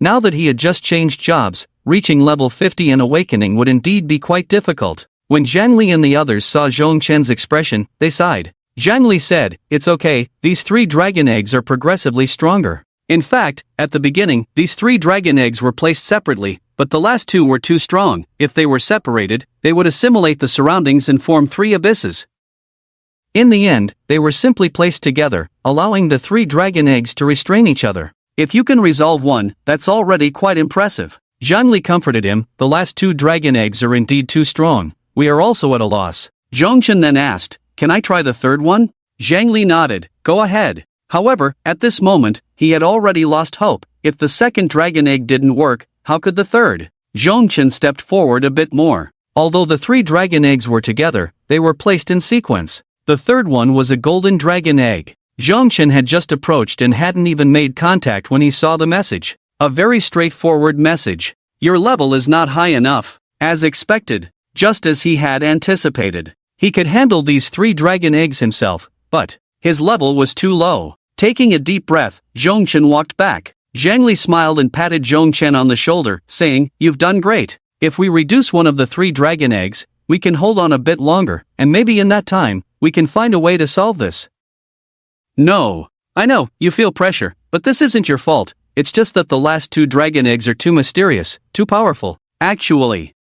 Now that he had just changed jobs, reaching level 50 and awakening would indeed be quite difficult. When Zhang Li and the others saw Zhongchen's expression, they sighed. Zhang Li said, it's okay, these 3 dragon eggs are progressively stronger. In fact, at the beginning, these 3 dragon eggs were placed separately, but the last two were too strong. If they were separated, they would assimilate the surroundings and form three abysses. In the end, they were simply placed together, allowing the three dragon eggs to restrain each other. If you can resolve one, that's already quite impressive. Zhang Li comforted him. The last two dragon eggs are indeed too strong. We are also at a loss. Zhongchen then asked, can I try the third one? Zhang Li nodded, go ahead. However, at this moment, he had already lost hope. If the second dragon egg didn't work, how could the third? Zhongchen stepped forward a bit more. Although the three dragon eggs were together, they were placed in sequence. The third one was a golden dragon egg. Zhongchen had just approached and hadn't even made contact when he saw the message. A very straightforward message. Your level is not high enough. As expected. Just as he had anticipated. He could handle these three dragon eggs himself, but his level was too low. Taking a deep breath, Zhongchen walked back. Zhang Li smiled and patted Zhongchen on the shoulder, saying, you've done great. If we reduce one of the three dragon eggs, we can hold on a bit longer, and maybe in that time, we can find a way to solve this. No. I know, you feel pressure, but this isn't your fault. It's just that the last two dragon eggs are too mysterious, too powerful. Actually,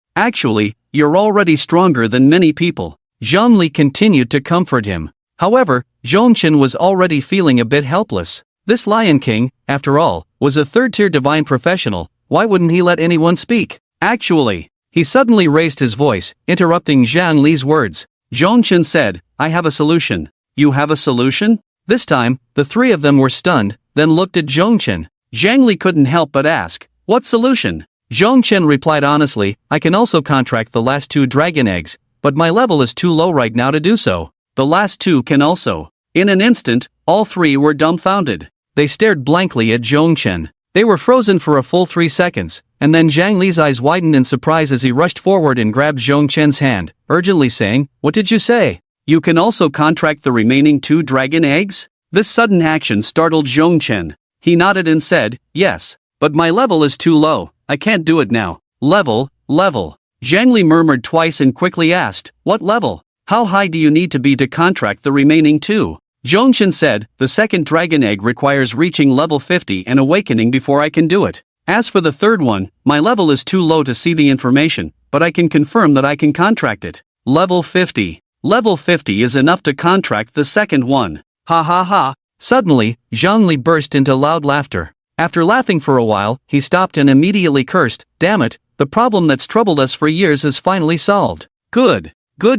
you're already stronger than many people. Zhang Li continued to comfort him. However, Zhongchen was already feeling a bit helpless. This Lion King, after all, was a third-tier divine professional. Why wouldn't he let anyone speak? Actually, he suddenly raised his voice, interrupting Zhang Li's words. Zhongchen said, I have a solution. You have a solution? This time, the three of them were stunned, then looked at Zhongchen. Zhang Li couldn't help but ask, what solution? Zhongchen replied honestly, I can also contract the last two dragon eggs, but my level is too low right now to do so. The last two can also. In an instant, all three were dumbfounded. They stared blankly at Zhongchen. They were frozen for a full 3 seconds, and then Zhang Li's eyes widened in surprise as he rushed forward and grabbed Zhongchen's hand, urgently saying, what did you say? You can also contract the remaining two dragon eggs? This sudden action startled Zhongchen. He nodded and said, yes, but my level is too low, I can't do it now. Level. Zhang Li murmured twice and quickly asked, what level? How high do you need to be to contract the remaining two? Zhongchen said, the second dragon egg requires reaching level 50 and awakening before I can do it. As for the third one, my level is too low to see the information, but I can confirm that I can contract it. Level 50. Level 50 is enough to contract the second one. Ha ha ha. Suddenly, Zhang Li burst into loud laughter. After laughing for a while, he stopped and immediately cursed, damn it, the problem that's troubled us for years is finally solved. Good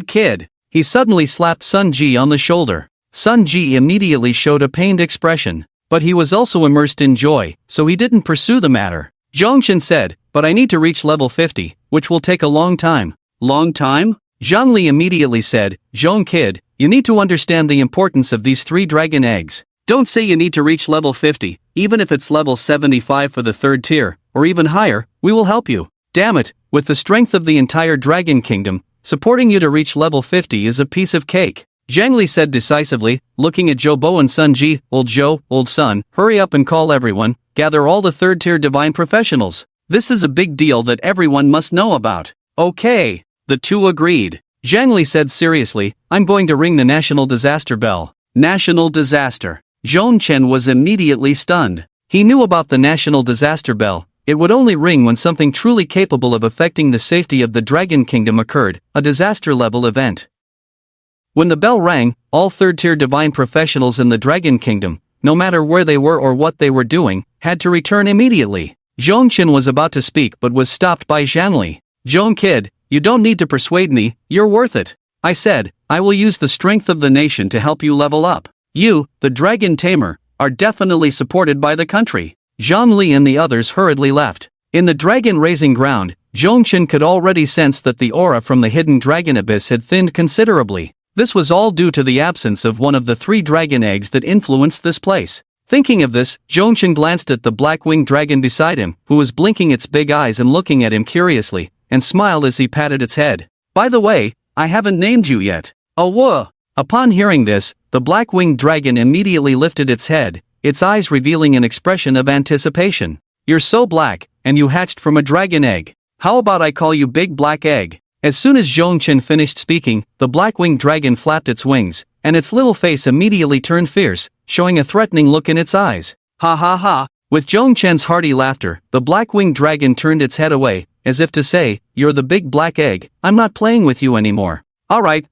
kid. He suddenly slapped Sun Ji on the shoulder. Sun Ji immediately showed a pained expression, but he was also immersed in joy, so he didn't pursue the matter. Zhongchen said, but I need to reach level 50, which will take a long time. Long time? Zhang Li immediately said, Zhong kid, you need to understand the importance of these three dragon eggs. Don't say you need to reach level 50, even if it's level 75 for the third tier, or even higher, we will help you. Damn it, with the strength of the entire Dragon Kingdom, supporting you to reach level 50 is a piece of cake. Zhang Li said decisively, looking at Zhou Bo and Sun Ji, old Zhou, old Sun, hurry up and call everyone, gather all the third-tier divine professionals. This is a big deal that everyone must know about. Okay. The two agreed. Zhang Li said seriously, I'm going to ring the national disaster bell. National disaster. Zhongchen was immediately stunned. He knew about the national disaster bell. It would only ring when something truly capable of affecting the safety of the Dragon Kingdom occurred, a disaster-level event. When the bell rang, all third-tier divine professionals in the Dragon Kingdom, no matter where they were or what they were doing, had to return immediately. Zhongchen was about to speak but was stopped by Zhang Li. Zhong kid, you don't need to persuade me, you're worth it. I said, I will use the strength of the nation to help you level up. You, the Dragon Tamer, are definitely supported by the country. Zhang Li and the others hurriedly left. In the dragon-raising ground, Zhongchen could already sense that the aura from the hidden dragon abyss had thinned considerably. This was all due to the absence of one of the three dragon eggs that influenced this place. Thinking of this, Zhongchen glanced at the black-winged dragon beside him, who was blinking its big eyes and looking at him curiously, and smiled as he patted its head. By the way, I haven't named you yet. Oh whoa! Upon hearing this, the black-winged dragon immediately lifted its head, its eyes revealing an expression of anticipation. You're so black, and you hatched from a dragon egg. How about I call you Big Black Egg? As soon as Zhongchen finished speaking, the black-winged dragon flapped its wings, and its little face immediately turned fierce, showing a threatening look in its eyes. Ha ha ha, With Zhongchen's hearty laughter, the black-winged dragon turned its head away, as if to say, "You're the big black egg, I'm not playing with you anymore." Alright,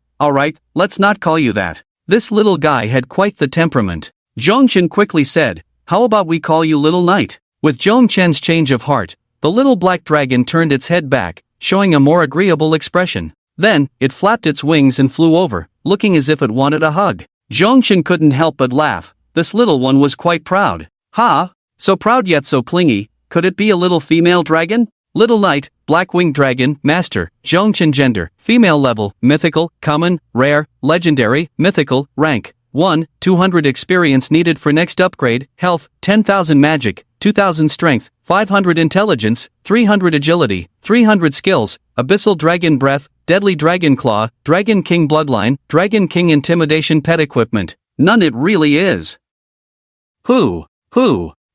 let's not call you that. This little guy had quite the temperament. Zhongchen quickly said, "How about we call you Little Knight?" With Zhongchen's change of heart, the little black dragon turned its head back, showing a more agreeable expression. Then, it flapped its wings and flew over, looking as if it wanted a hug. Zhongchen couldn't help but laugh. This little one was quite proud. Ha! So proud yet so clingy. Could it be a little female dragon? Little Knight, black-winged dragon, master, Zhongchen gender, female level, mythical, common, rare, legendary, mythical, rank 1, 200 experience needed for next upgrade, health, 10,000 magic, 2,000 strength, 500 intelligence, 300 agility, 300 skills, abyssal dragon breath, deadly dragon claw, dragon king bloodline, dragon king intimidation pet equipment. None it really is. Who?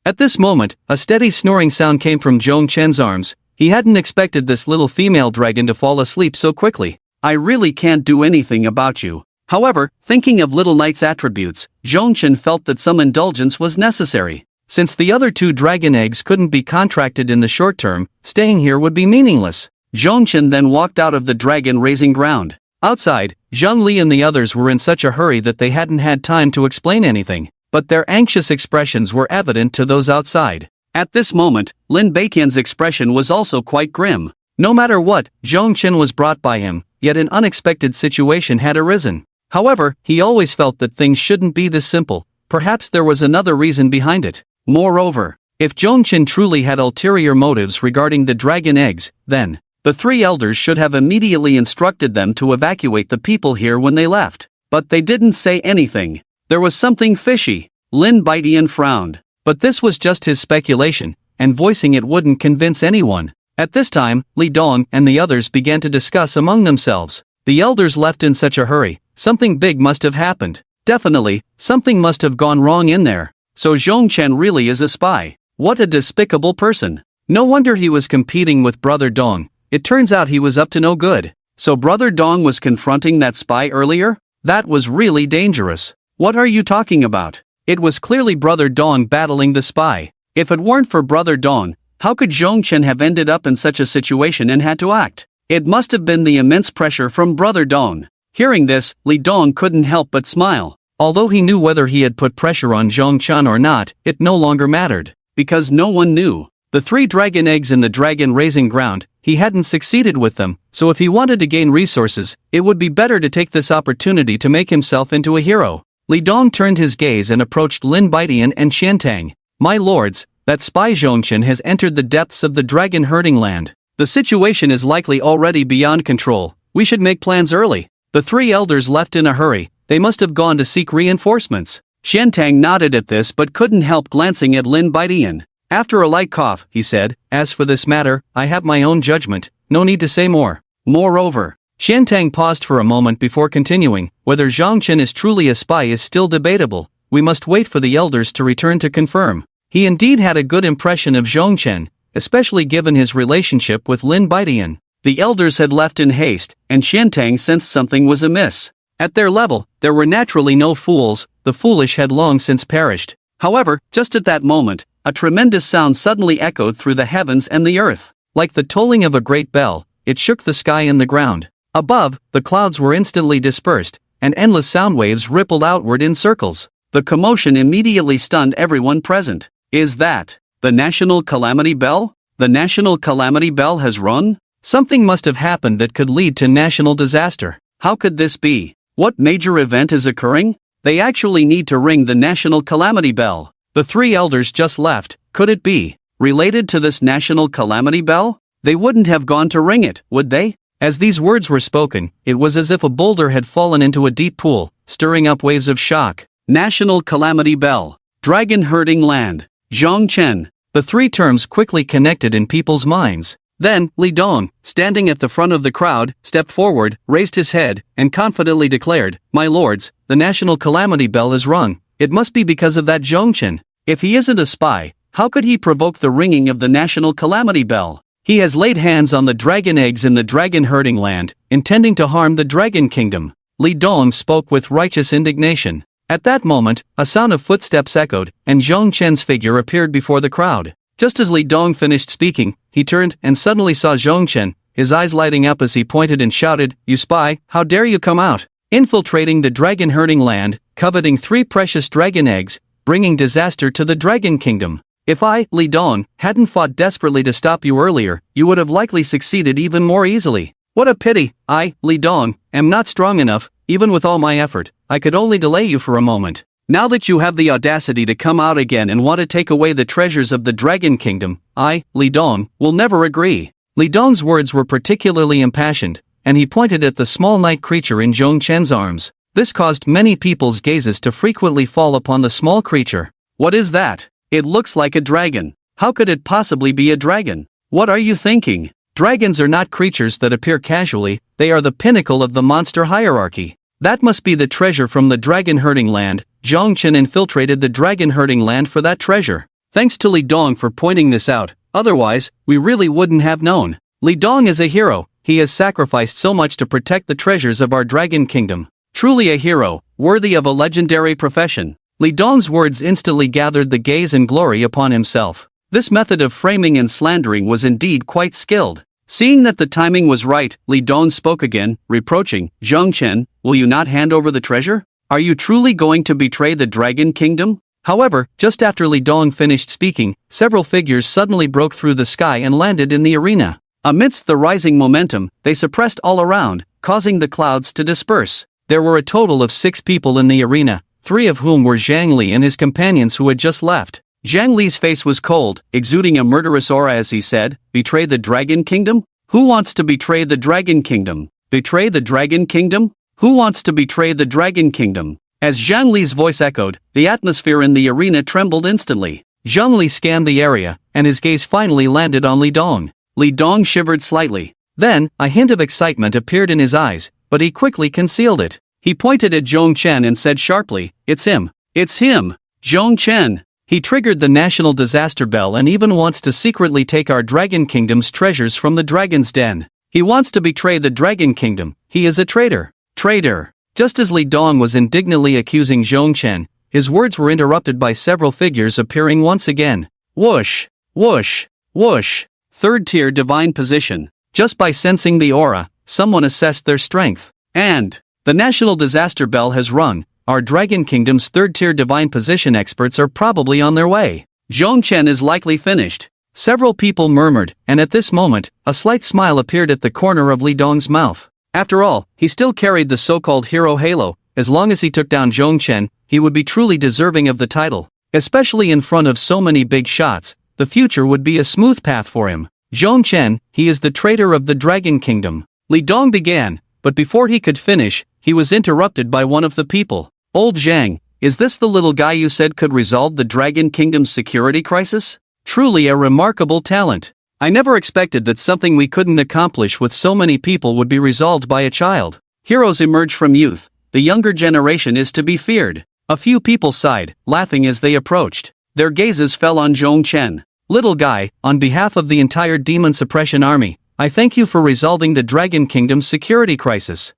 At this moment, a steady snoring sound came from Zhongchen's arms. He hadn't expected this little female dragon to fall asleep so quickly. I really can't do anything about you. However, thinking of Little Knight's attributes, Zhongchen felt that some indulgence was necessary. Since the other two dragon eggs couldn't be contracted in the short term, staying here would be meaningless. Zhongchen then walked out of the dragon raising ground. Outside, Zhang Li and the others were in such a hurry that they hadn't had time to explain anything, but their anxious expressions were evident to those outside. At this moment, Lin Beiqian's expression was also quite grim. No matter what, Zhongchen was brought by him, yet an unexpected situation had arisen. However, he always felt that things shouldn't be this simple. Perhaps there was another reason behind it. Moreover, if Zhongchen truly had ulterior motives regarding the dragon eggs, then the three elders should have immediately instructed them to evacuate the people here when they left. But they didn't say anything. There was something fishy. Lin Beiqian frowned. But this was just his speculation, and voicing it wouldn't convince anyone. At this time, Li Dong and the others began to discuss among themselves. The elders left in such a hurry. Something big must have happened. Definitely, something must have gone wrong in there. So Zhongchen really is a spy. What a despicable person. No wonder he was competing with Brother Dong. It turns out he was up to no good. So Brother Dong was confronting that spy earlier? That was really dangerous. What are you talking about? It was clearly Brother Dong battling the spy. If it weren't for Brother Dong, how could Zhongchen have ended up in such a situation and had to act? It must have been the immense pressure from Brother Dong. Hearing this, Li Dong couldn't help but smile. Although he knew whether he had put pressure on Zhongchen or not, it no longer mattered. Because no one knew. The three dragon eggs in the dragon raising ground, he hadn't succeeded with them, so if he wanted to gain resources, it would be better to take this opportunity to make himself into a hero. Li Dong turned his gaze and approached Lin Beiqian and Xiantang. My lords, that spy Zhongchen has entered the depths of the dragon herding land. The situation is likely already beyond control. We should make plans early. The three elders left in a hurry. They must have gone to seek reinforcements. Xiantang nodded at this but couldn't help glancing at Lin Beiqian. After a light cough, he said, as for this matter, I have my own judgment. No need to say more. Moreover, Xiantang paused for a moment before continuing. Whether Zhongchen is truly a spy is still debatable. We must wait for the elders to return to confirm. He indeed had a good impression of Zhongchen, especially given his relationship with Lin Beiqian. The elders had left in haste, and Xiantang sensed something was amiss. At their level, there were naturally no fools. The foolish had long since perished. However, just at that moment, a tremendous sound suddenly echoed through the heavens and the earth. Like the tolling of a great bell, it shook the sky and the ground. Above, the clouds were instantly dispersed, and endless sound waves rippled outward in circles. The commotion immediately stunned everyone present. Is that the national calamity bell? The national calamity bell has rung? Something must have happened that could lead to national disaster. How could this be? What major event is occurring? They actually need to ring the national calamity bell. The three elders just left. Could it be related to this national calamity bell? They wouldn't have gone to ring it, would they? As these words were spoken, it was as if a boulder had fallen into a deep pool, stirring up waves of shock. National calamity bell. Dragon herding land. Zhongchen. The three terms quickly connected in people's minds. Then, Li Dong, standing at the front of the crowd, stepped forward, raised his head, and confidently declared, My lords, the national calamity bell is rung. It must be because of that Zhongchen. If he isn't a spy, how could he provoke the ringing of the national calamity bell? He has laid hands on the dragon eggs in the dragon herding land, intending to harm the dragon kingdom. Li Dong spoke with righteous indignation. At that moment, a sound of footsteps echoed, and Zhong Chen's figure appeared before the crowd. Just as Li Dong finished speaking, he turned and suddenly saw Zhong Chen, his eyes lighting up as he pointed and shouted, "You spy, how dare you come out? Infiltrating the dragon-herding land, coveting 3 precious dragon eggs, bringing disaster to the Dragon Kingdom. If I, Li Dong, hadn't fought desperately to stop you earlier, you would have likely succeeded even more easily. What a pity, I, Li Dong, am not strong enough, even with all my effort, I could only delay you for a moment. Now that you have the audacity to come out again and want to take away the treasures of the Dragon Kingdom, I, Li Dong, will never agree." Li Dong's words were particularly impassioned, and he pointed at the small night creature in Zhong Chen's arms. This caused many people's gazes to frequently fall upon the small creature. "What is that? It looks like a dragon. How could it possibly be a dragon? What are you thinking? Dragons are not creatures that appear casually, they are the pinnacle of the monster hierarchy. That must be the treasure from the dragon-herding land. Zhong Chen infiltrated the dragon-herding land for that treasure. Thanks to Li Dong for pointing this out, otherwise, we really wouldn't have known. Li Dong is a hero, he has sacrificed so much to protect the treasures of our Dragon Kingdom. Truly a hero, worthy of a legendary profession." Li Dong's words instantly gathered the gaze and glory upon himself. This method of framing and slandering was indeed quite skilled. Seeing that the timing was right, Li Dong spoke again, reproaching, "Zhong Chen, will you not hand over the treasure? Are you truly going to betray the Dragon Kingdom?" However, just after Li Dong finished speaking, several figures suddenly broke through the sky and landed in the arena. Amidst the rising momentum, they suppressed all around, causing the clouds to disperse. There were a total of 6 people in the arena, 3 of whom were Zhang Li and his companions who had just left. Zhang Li's face was cold, exuding a murderous aura as he said, "Betray the Dragon Kingdom? Who wants to betray the Dragon Kingdom? Betray the Dragon Kingdom? Who wants to betray the Dragon Kingdom?" As Zhang Li's voice echoed, the atmosphere in the arena trembled instantly. Zhang Li scanned the area, and his gaze finally landed on Li Dong. Li Dong shivered slightly. Then, a hint of excitement appeared in his eyes, but he quickly concealed it. He pointed at Zhong Chen and said sharply, "It's him. It's him. Zhong Chen. He triggered the national disaster bell and even wants to secretly take our Dragon Kingdom's treasures from the Dragon's Den. He wants to betray the Dragon Kingdom. He is a traitor. Traitor." Just as Li Dong was indignantly accusing Zhong Chen, his words were interrupted by several figures appearing once again. Whoosh, whoosh, whoosh. 3rd tier divine position. Just by sensing the aura, someone assessed their strength. And the national disaster bell has rung. Our Dragon Kingdom's 3rd tier divine position experts are probably on their way. Zhong Chen is likely finished. Several people murmured, and at this moment, a slight smile appeared at the corner of Li Dong's mouth. After all, he still carried the so-called hero halo. As long as he took down Zhong Chen, he would be truly deserving of the title. Especially in front of so many big shots, the future would be a smooth path for him. Zhong Chen, he is the traitor of the Dragon Kingdom. Li Dong began, but before he could finish, he was interrupted by one of the people. "Old Zhang, is this the little guy you said could resolve the Dragon Kingdom's security crisis? Truly a remarkable talent. I never expected that something we couldn't accomplish with so many people would be resolved by a child. Heroes emerge from youth, the younger generation is to be feared." A few people sighed, laughing as they approached. Their gazes fell on Zhong Chen. "Little guy, on behalf of the entire Demon Suppression Army, I thank you for resolving the Dragon Kingdom's security crisis."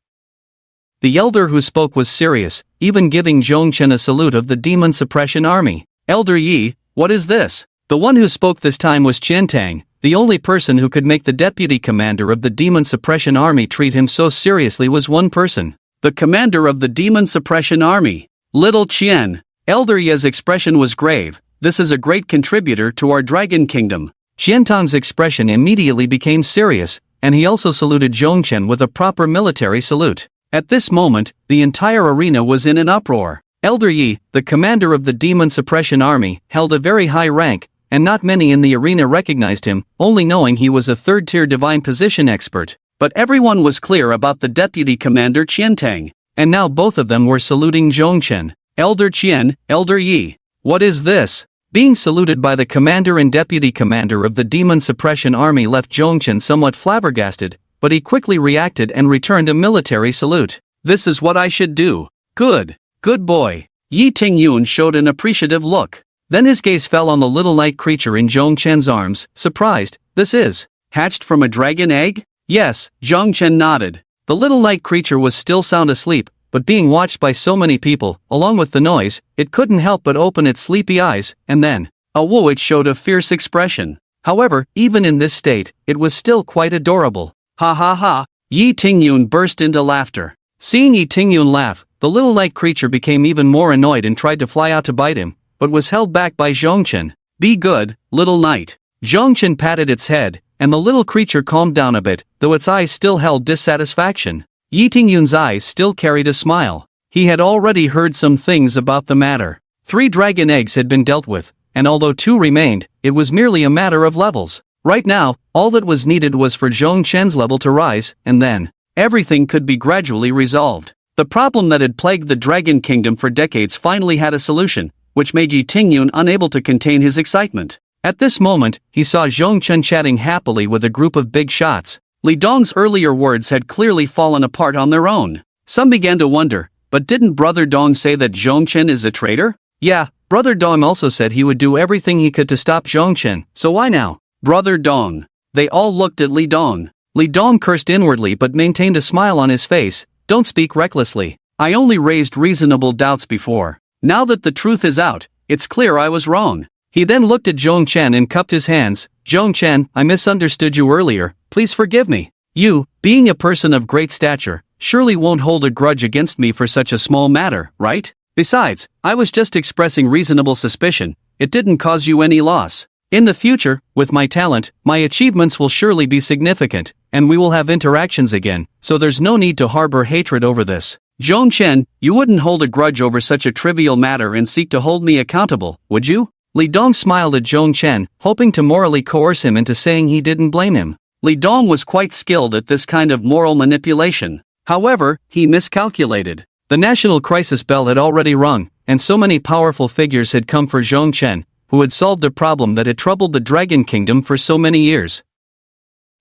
The elder who spoke was serious, even giving Zhong Chen a salute of the Demon Suppression Army. "Elder Yi, what is this?" The one who spoke this time was Qian Tang, the only person who could make the deputy commander of the Demon Suppression Army treat him so seriously was one person. The commander of the Demon Suppression Army. Little Qian. Elder Yi's expression was grave. "This is a great contributor to our Dragon Kingdom." Qian Tang's expression immediately became serious, and he also saluted Zhong Chen with a proper military salute. At this moment, the entire arena was in an uproar. Elder Yi, the commander of the Demon Suppression Army, held a very high rank, and not many in the arena recognized him, only knowing he was a 3rd tier divine position expert. But everyone was clear about the deputy commander Qian Tang, and now both of them were saluting Zhong Chen. "Elder Qian, Elder Yi. What is this?" Being saluted by the commander and deputy commander of the Demon Suppression Army left Zhong Chen somewhat flabbergasted, but he quickly reacted and returned a military salute. "This is what I should do. Good. Good boy." Yi Tingyun showed an appreciative look. Then his gaze fell on the little night creature in Zhong Chen's arms, surprised. "This is hatched from a dragon egg?" "Yes," Zhong Chen nodded. The little night creature was still sound asleep, but being watched by so many people, along with the noise, it couldn't help but open its sleepy eyes, and then, whoa, it showed a fierce expression. However, even in this state, it was still quite adorable. Ha ha ha! Yi Tingyun burst into laughter. Seeing Yi Tingyun laugh, the little night creature became even more annoyed and tried to fly out to bite him, but was held back by Zhongchen. Be good, little knight. Zhongchen patted its head, and the little creature calmed down a bit, though its eyes still held dissatisfaction. Yi Tingyun's eyes still carried a smile. He had already heard some things about the matter. 3 dragon eggs had been dealt with, and although 2 remained, it was merely a matter of levels. Right now, all that was needed was for Zhongchen's level to rise, and then, everything could be gradually resolved. The problem that had plagued the Dragon Kingdom for decades finally had a solution, which made Yi Tingyun unable to contain his excitement. At this moment, he saw Zhongchen chatting happily with a group of big shots. Li Dong's earlier words had clearly fallen apart on their own. Some began to wonder, but didn't Brother Dong say that Zhongchen is a traitor? Yeah, Brother Dong also said he would do everything he could to stop Zhongchen, so why now? Brother Dong. They all looked at Li Dong. Li Dong cursed inwardly but maintained a smile on his face. Don't speak recklessly. I only raised reasonable doubts before. Now that the truth is out, it's clear I was wrong. He then looked at Zhongchen and cupped his hands. Zhongchen, I misunderstood you earlier, please forgive me. You, being a person of great stature, surely won't hold a grudge against me for such a small matter, right? Besides, I was just expressing reasonable suspicion. It didn't cause you any loss. In the future, with my talent, my achievements will surely be significant, and we will have interactions again, so there's no need to harbor hatred over this. Zhongchen, you wouldn't hold a grudge over such a trivial matter and seek to hold me accountable, would you? Li Dong smiled at Zhongchen, hoping to morally coerce him into saying he didn't blame him. Li Dong was quite skilled at this kind of moral manipulation. However, he miscalculated. The national crisis bell had already rung, and so many powerful figures had come for Zhongchen, who had solved the problem that had troubled the Dragon Kingdom for so many years.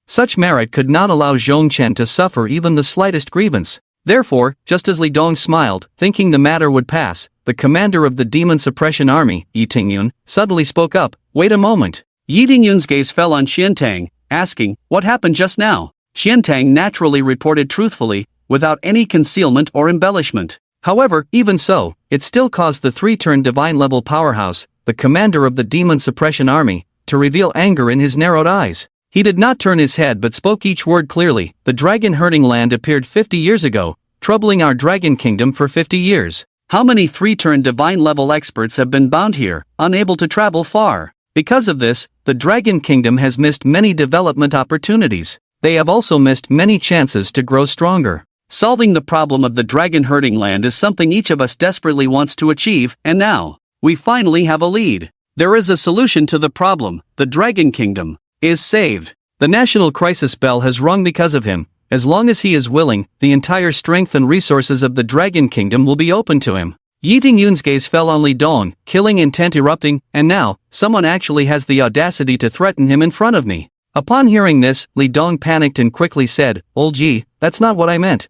Such merit could not allow Zhongchen to suffer even the slightest grievance. Therefore, just as Li Dong smiled, thinking the matter would pass, the commander of the Demon Suppression Army, Yi Tingyun, suddenly spoke up. Wait a moment. Yi Tingyun's gaze fell on Xiantang, asking, what happened just now? Xiantang naturally reported truthfully, without any concealment or embellishment. However, even so, it still caused the 3-turn divine-level powerhouse, the commander of the Demon Suppression Army, to reveal anger in his narrowed eyes. He did not turn his head but spoke each word clearly. The dragon herding land appeared 50 years ago, troubling our Dragon Kingdom for 50 years. How many 3-turn divine-level experts have been bound here, unable to travel far? Because of this, the Dragon Kingdom has missed many development opportunities. They have also missed many chances to grow stronger. Solving the problem of the dragon herding land is something each of us desperately wants to achieve, and now, we finally have a lead. There is a solution to the problem. The Dragon Kingdom is saved. The national crisis bell has rung because of him. As long as he is willing, the entire strength and resources of the Dragon Kingdom will be open to him. Yi Tingyun's gaze fell on Li Dong, killing intent erupting, and now, someone actually has the audacity to threaten him in front of me. Upon hearing this, Li Dong panicked and quickly said, Old Yi, that's not what I meant.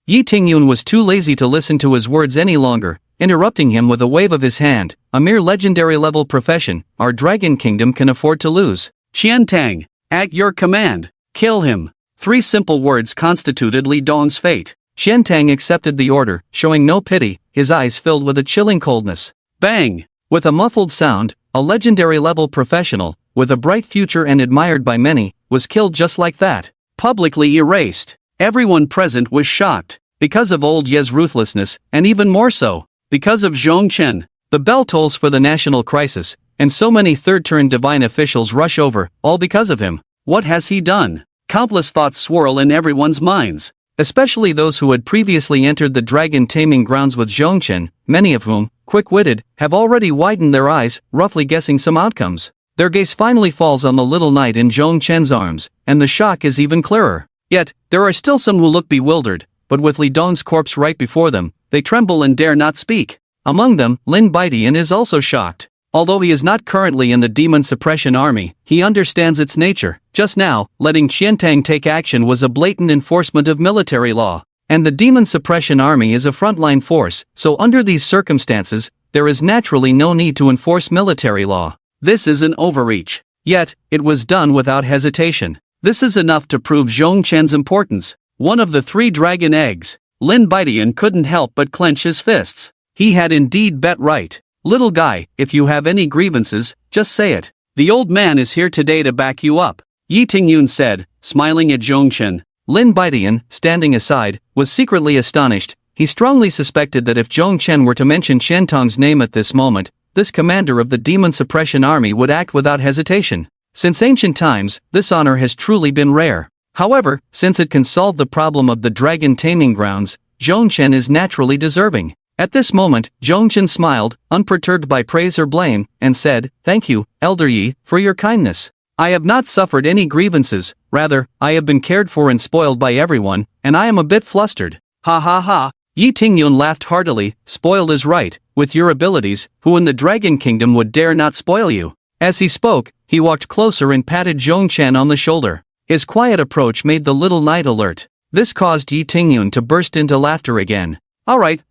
Yi Tingyun was too lazy to listen to his words any longer, interrupting him with a wave of his hand. A mere legendary level profession, our Dragon Kingdom can afford to lose. Xiantang, at your command, kill him. 3 simple words constituted Li Dong's fate. Xiantang accepted the order, showing no pity, his eyes filled with a chilling coldness. Bang! With a muffled sound, a legendary level professional, with a bright future and admired by many, was killed just like that. Publicly erased. Everyone present was shocked, because of old Ye's ruthlessness, and even more so, because of Zhongchen. The bell tolls for the national crisis, and so many 3rd-turn divine officials rush over, all because of him. What has he done? Countless thoughts swirl in everyone's minds, especially those who had previously entered the dragon taming grounds with Zhongchen, many of whom, quick-witted, have already widened their eyes, roughly guessing some outcomes. Their gaze finally falls on the little knight in Zhongchen's arms, and the shock is even clearer. Yet, there are still some who look bewildered, but with Li Dong's corpse right before them, they tremble and dare not speak. Among them, Lin Baitian is also shocked. Although he is not currently in the Demon Suppression Army, he understands its nature. Just now, letting Xiantang take action was a blatant enforcement of military law. And the Demon Suppression Army is a frontline force, so under these circumstances, there is naturally no need to enforce military law. This is an overreach. Yet, it was done without hesitation. This is enough to prove Zhongchen's importance. One of the 3 dragon eggs. Lin Baidian couldn't help but clench his fists. He had indeed bet right. Little guy, if you have any grievances, just say it. The old man is here today to back you up, Yi Tingyun said, smiling at Zhongchen. Lin Baidian, standing aside, was secretly astonished. He strongly suspected that if Zhongchen were to mention Shentong's name at this moment, this commander of the Demon Suppression Army would act without hesitation. Since ancient times, this honor has truly been rare. However, since it can solve the problem of the dragon taming grounds, Zhongchen is naturally deserving. At this moment, Zhongchen smiled, unperturbed by praise or blame, and said, "Thank you, Elder Yi, for your kindness. I have not suffered any grievances, rather, I have been cared for and spoiled by everyone, and I am a bit flustered." Ha ha ha. Yi Tingyun laughed heartily. Spoiled is right. With your abilities, who in the Dragon Kingdom would dare not spoil you? As he spoke, he walked closer and patted Zhongchen on the shoulder. His quiet approach made the little knight alert. This caused Yi Tingyun to burst into laughter again. All right,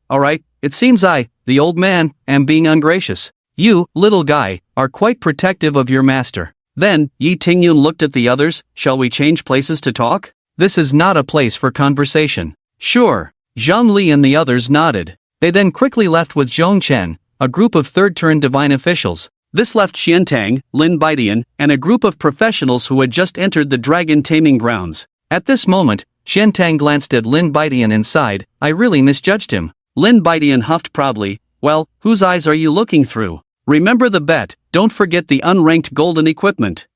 it seems I, the old man, am being ungracious. You, little guy, are quite protective of your master. Then, Yi Tingyun looked at the others. Shall we change places to talk? This is not a place for conversation. Sure. Zhang Li and the others nodded. They then quickly left with Zhongchen, a group of third-turn divine officials. This left Xiantang, Lin Baidian, and a group of professionals who had just entered the dragon taming grounds. At this moment, Xiantang glanced at Lin Baidian and sighed. I really misjudged him. Lin Baidian huffed proudly. Well, whose eyes are you looking through? Remember the bet, don't forget the unranked golden equipment.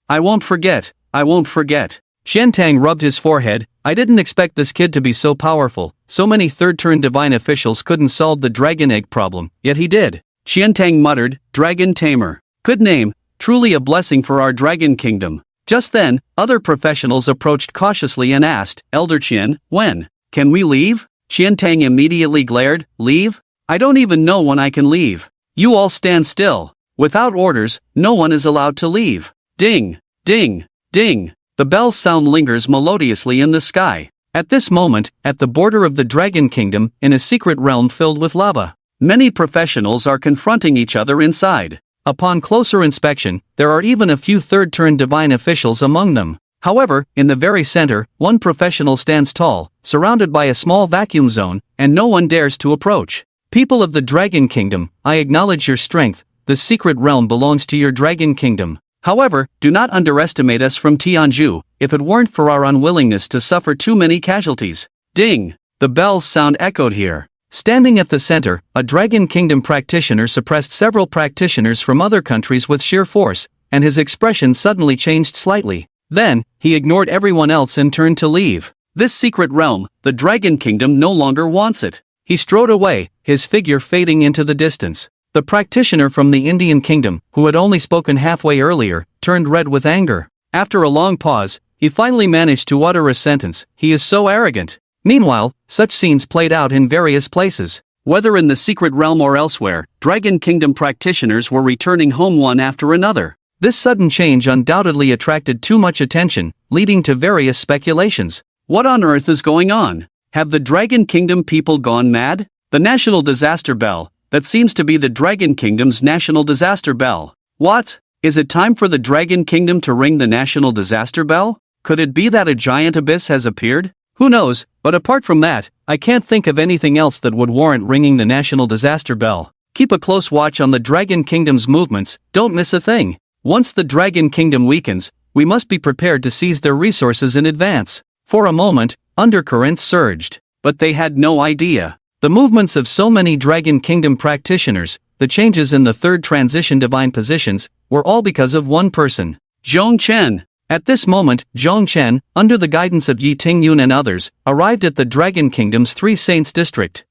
I won't forget. Xiantang rubbed his forehead. I didn't expect this kid to be so powerful. So many third-turn divine officials couldn't solve the dragon egg problem, yet he did. Xiantang muttered, Dragon Tamer. Good name, truly a blessing for our dragon kingdom. Just then, other professionals approached cautiously and asked, Elder Qian, when can we leave? Xiantang immediately glared, leave? I don't even know when I can leave. You all stand still. Without orders, no one is allowed to leave. Ding, ding, ding. The bell's sound lingers melodiously in the sky. At this moment, at the border of the Dragon Kingdom, in a secret realm filled with lava, many professionals are confronting each other inside. Upon closer inspection, there are even a few third-turn divine officials among them. However, in the very center, one professional stands tall, surrounded by a small vacuum zone, and no one dares to approach. People of the Dragon Kingdom, I acknowledge your strength. The secret realm belongs to your Dragon Kingdom. However, do not underestimate us from Tianzhu, if it weren't for our unwillingness to suffer too many casualties. Ding! The bell's sound echoed here. Standing at the center, a Dragon Kingdom practitioner suppressed several practitioners from other countries with sheer force, and his expression suddenly changed slightly. Then, he ignored everyone else and turned to leave. This secret realm, the Dragon Kingdom no longer wants it. He strode away, his figure fading into the distance. The practitioner from the Indian kingdom, who had only spoken halfway earlier, turned red with anger. After a long pause, he finally managed to utter a sentence, he is so arrogant. Meanwhile, such scenes played out in various places. Whether in the secret realm or elsewhere, Dragon Kingdom practitioners were returning home one after another. This sudden change undoubtedly attracted too much attention, leading to various speculations. What on earth is going on? Have the Dragon Kingdom people gone mad? The National Disaster Bell, that seems to be the Dragon Kingdom's National Disaster Bell. What? Is it time for the Dragon Kingdom to ring the National Disaster Bell? Could it be that a giant abyss has appeared? Who knows, but apart from that, I can't think of anything else that would warrant ringing the National Disaster Bell. Keep a close watch on the Dragon Kingdom's movements, don't miss a thing. Once the Dragon Kingdom weakens, we must be prepared to seize their resources in advance. For a moment, undercurrents surged, but they had no idea. The movements of so many Dragon Kingdom practitioners, the changes in the third transition divine positions, were all because of one person, Zhongchen. At this moment, Zhongchen, under the guidance of Yi Tingyun and others, arrived at the Dragon Kingdom's Three Saints district,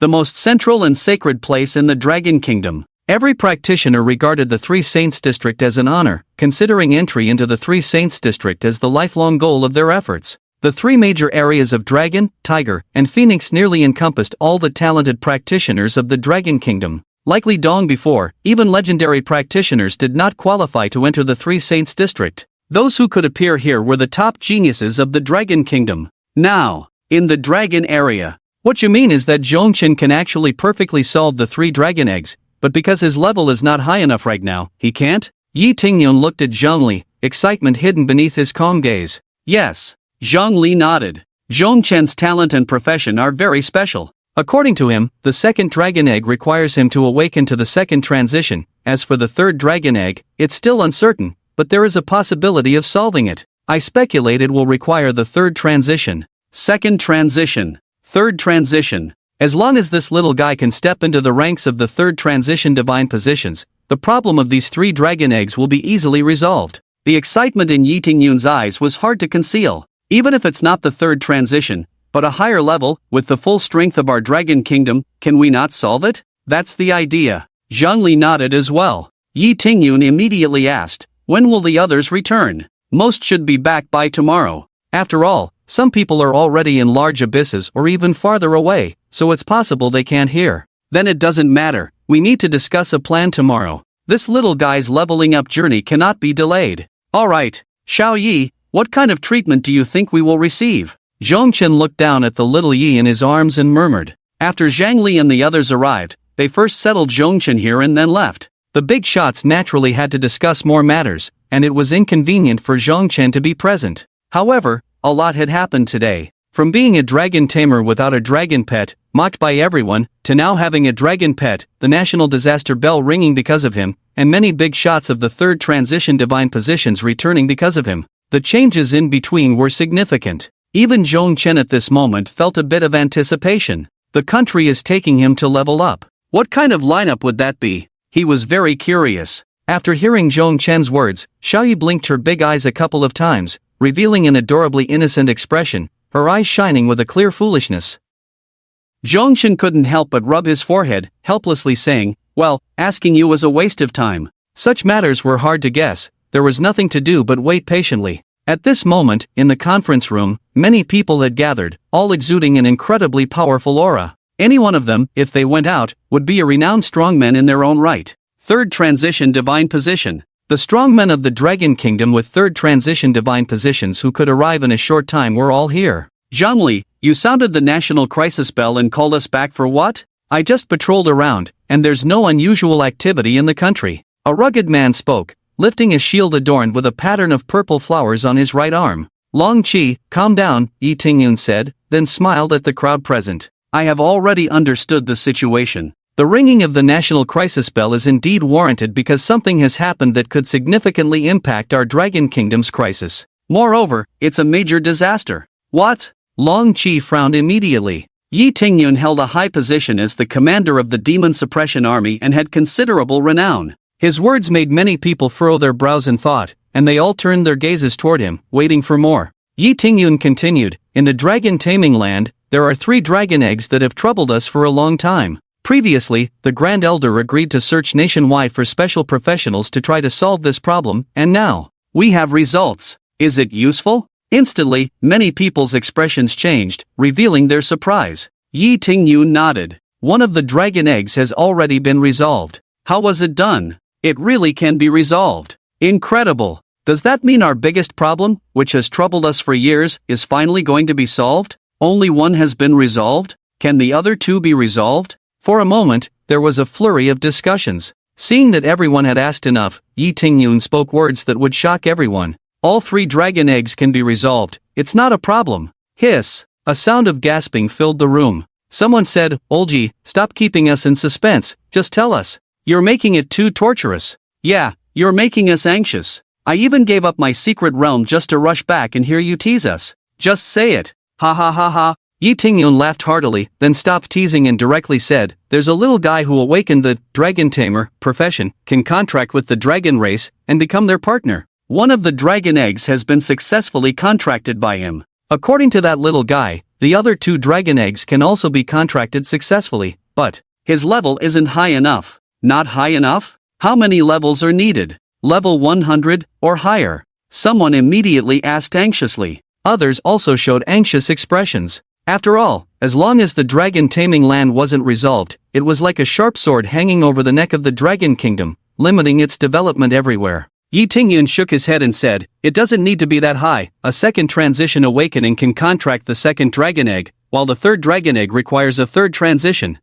the most central and sacred place in the Dragon Kingdom. Every practitioner regarded the Three Saints district as an honor, considering entry into the Three Saints district as the lifelong goal of their efforts. The three major areas of Dragon, Tiger, and Phoenix nearly encompassed all the talented practitioners of the Dragon Kingdom. Likely long before, even legendary practitioners did not qualify to enter the Three Saints district. Those who could appear here were the top geniuses of the Dragon Kingdom. Now, in the Dragon area, what you mean is that Zhongchen can actually perfectly solve the 3 dragon eggs, but because his level is not high enough right now, he can't? Yi Tingyun looked at Zhang Li, excitement hidden beneath his calm gaze. Yes. Zhang Li nodded. Zhongchen's talent and profession are very special. According to him, the second dragon egg requires him to awaken to the second transition. As for the third dragon egg, it's still uncertain, but there is a possibility of solving it. I speculate it will require the third transition. Second transition. Third transition. As long as this little guy can step into the ranks of the third transition divine positions, the problem of these 3 dragon eggs will be easily resolved. The excitement in Yi Tingyun's eyes was hard to conceal. Even if it's not the third transition, but a higher level, with the full strength of our dragon kingdom, can we not solve it? That's the idea. Zhang Li nodded as well. Yi Tingyun immediately asked, when will the others return? Most should be back by tomorrow. After all, some people are already in large abysses or even farther away, so it's possible they can't hear. Then it doesn't matter, we need to discuss a plan tomorrow. This little guy's leveling up journey cannot be delayed. Alright, Xiao Yi, what kind of treatment do you think we will receive? Zhongchen looked down at the little Yi in his arms and murmured. After Zhang Li and the others arrived, they first settled Zhongchen here and then left. The big shots naturally had to discuss more matters, and it was inconvenient for Zhongchen to be present. However, a lot had happened today. From being a dragon tamer without a dragon pet, mocked by everyone, to now having a dragon pet, the national disaster bell ringing because of him, and many big shots of the third transition divine positions returning because of him. The changes in between were significant. Even Zhongchen at this moment felt a bit of anticipation. The country is taking him to level up. What kind of lineup would that be? He was very curious. After hearing Zhongchen's words, Xiaoyi blinked her big eyes a couple of times, revealing an adorably innocent expression, her eyes shining with a clear foolishness. Zhongchen couldn't help but rub his forehead, helplessly saying, well, asking you was a waste of time. Such matters were hard to guess, there was nothing to do but wait patiently. At this moment, in the conference room, many people had gathered, all exuding an incredibly powerful aura. Any one of them, if they went out, would be a renowned strongman in their own right. Third transition divine position. The strongmen of the Dragon Kingdom with third transition divine positions who could arrive in a short time were all here. Zhang Li, you sounded the national crisis bell and called us back for what? I just patrolled around, and there's no unusual activity in the country. A rugged man spoke, lifting a shield adorned with a pattern of purple flowers on his right arm. Long Qi, calm down, Yi Tingyun said, then smiled at the crowd present. I have already understood the situation. The ringing of the national crisis bell is indeed warranted because something has happened that could significantly impact our Dragon Kingdom's crisis. Moreover, it's a major disaster. What? Long Qi frowned immediately. Yi Tingyun held a high position as the commander of the Demon Suppression Army and had considerable renown. His words made many people furrow their brows in thought, and they all turned their gazes toward him, waiting for more. Yi Tingyun continued, in the dragon taming land, there are 3 dragon eggs that have troubled us for a long time. Previously, the Grand Elder agreed to search nationwide for special professionals to try to solve this problem, and now, we have results. Is it useful? Instantly, many people's expressions changed, revealing their surprise. Yi Tingyun nodded. One of the dragon eggs has already been resolved. How was it done? It really can be resolved. Incredible. Does that mean our biggest problem, which has troubled us for years, is finally going to be solved? Only one has been resolved? Can the other 2 be resolved? For a moment, there was a flurry of discussions. Seeing that everyone had asked enough, Yi Tingyun spoke words that would shock everyone. All 3 dragon eggs can be resolved, it's not a problem. Hiss! A sound of gasping filled the room. Someone said, Olji, stop keeping us in suspense, just tell us. You're making it too torturous. Yeah, you're making us anxious. I even gave up my secret realm just to rush back and hear you tease us. Just say it. Ha ha ha ha. Yi Tingyun laughed heartily, then stopped teasing and directly said, there's a little guy who awakened the dragon tamer profession, can contract with the dragon race, and become their partner. One of the dragon eggs has been successfully contracted by him. According to that little guy, the other 2 dragon eggs can also be contracted successfully, but his level isn't high enough. Not high enough? How many levels are needed? Level 100, or higher? Someone immediately asked anxiously. Others also showed anxious expressions. After all, as long as the dragon taming land wasn't resolved, it was like a sharp sword hanging over the neck of the Dragon Kingdom, limiting its development everywhere. Yi Tingyun shook his head and said, it doesn't need to be that high, a second transition awakening can contract the second dragon egg, while the third dragon egg requires a third transition.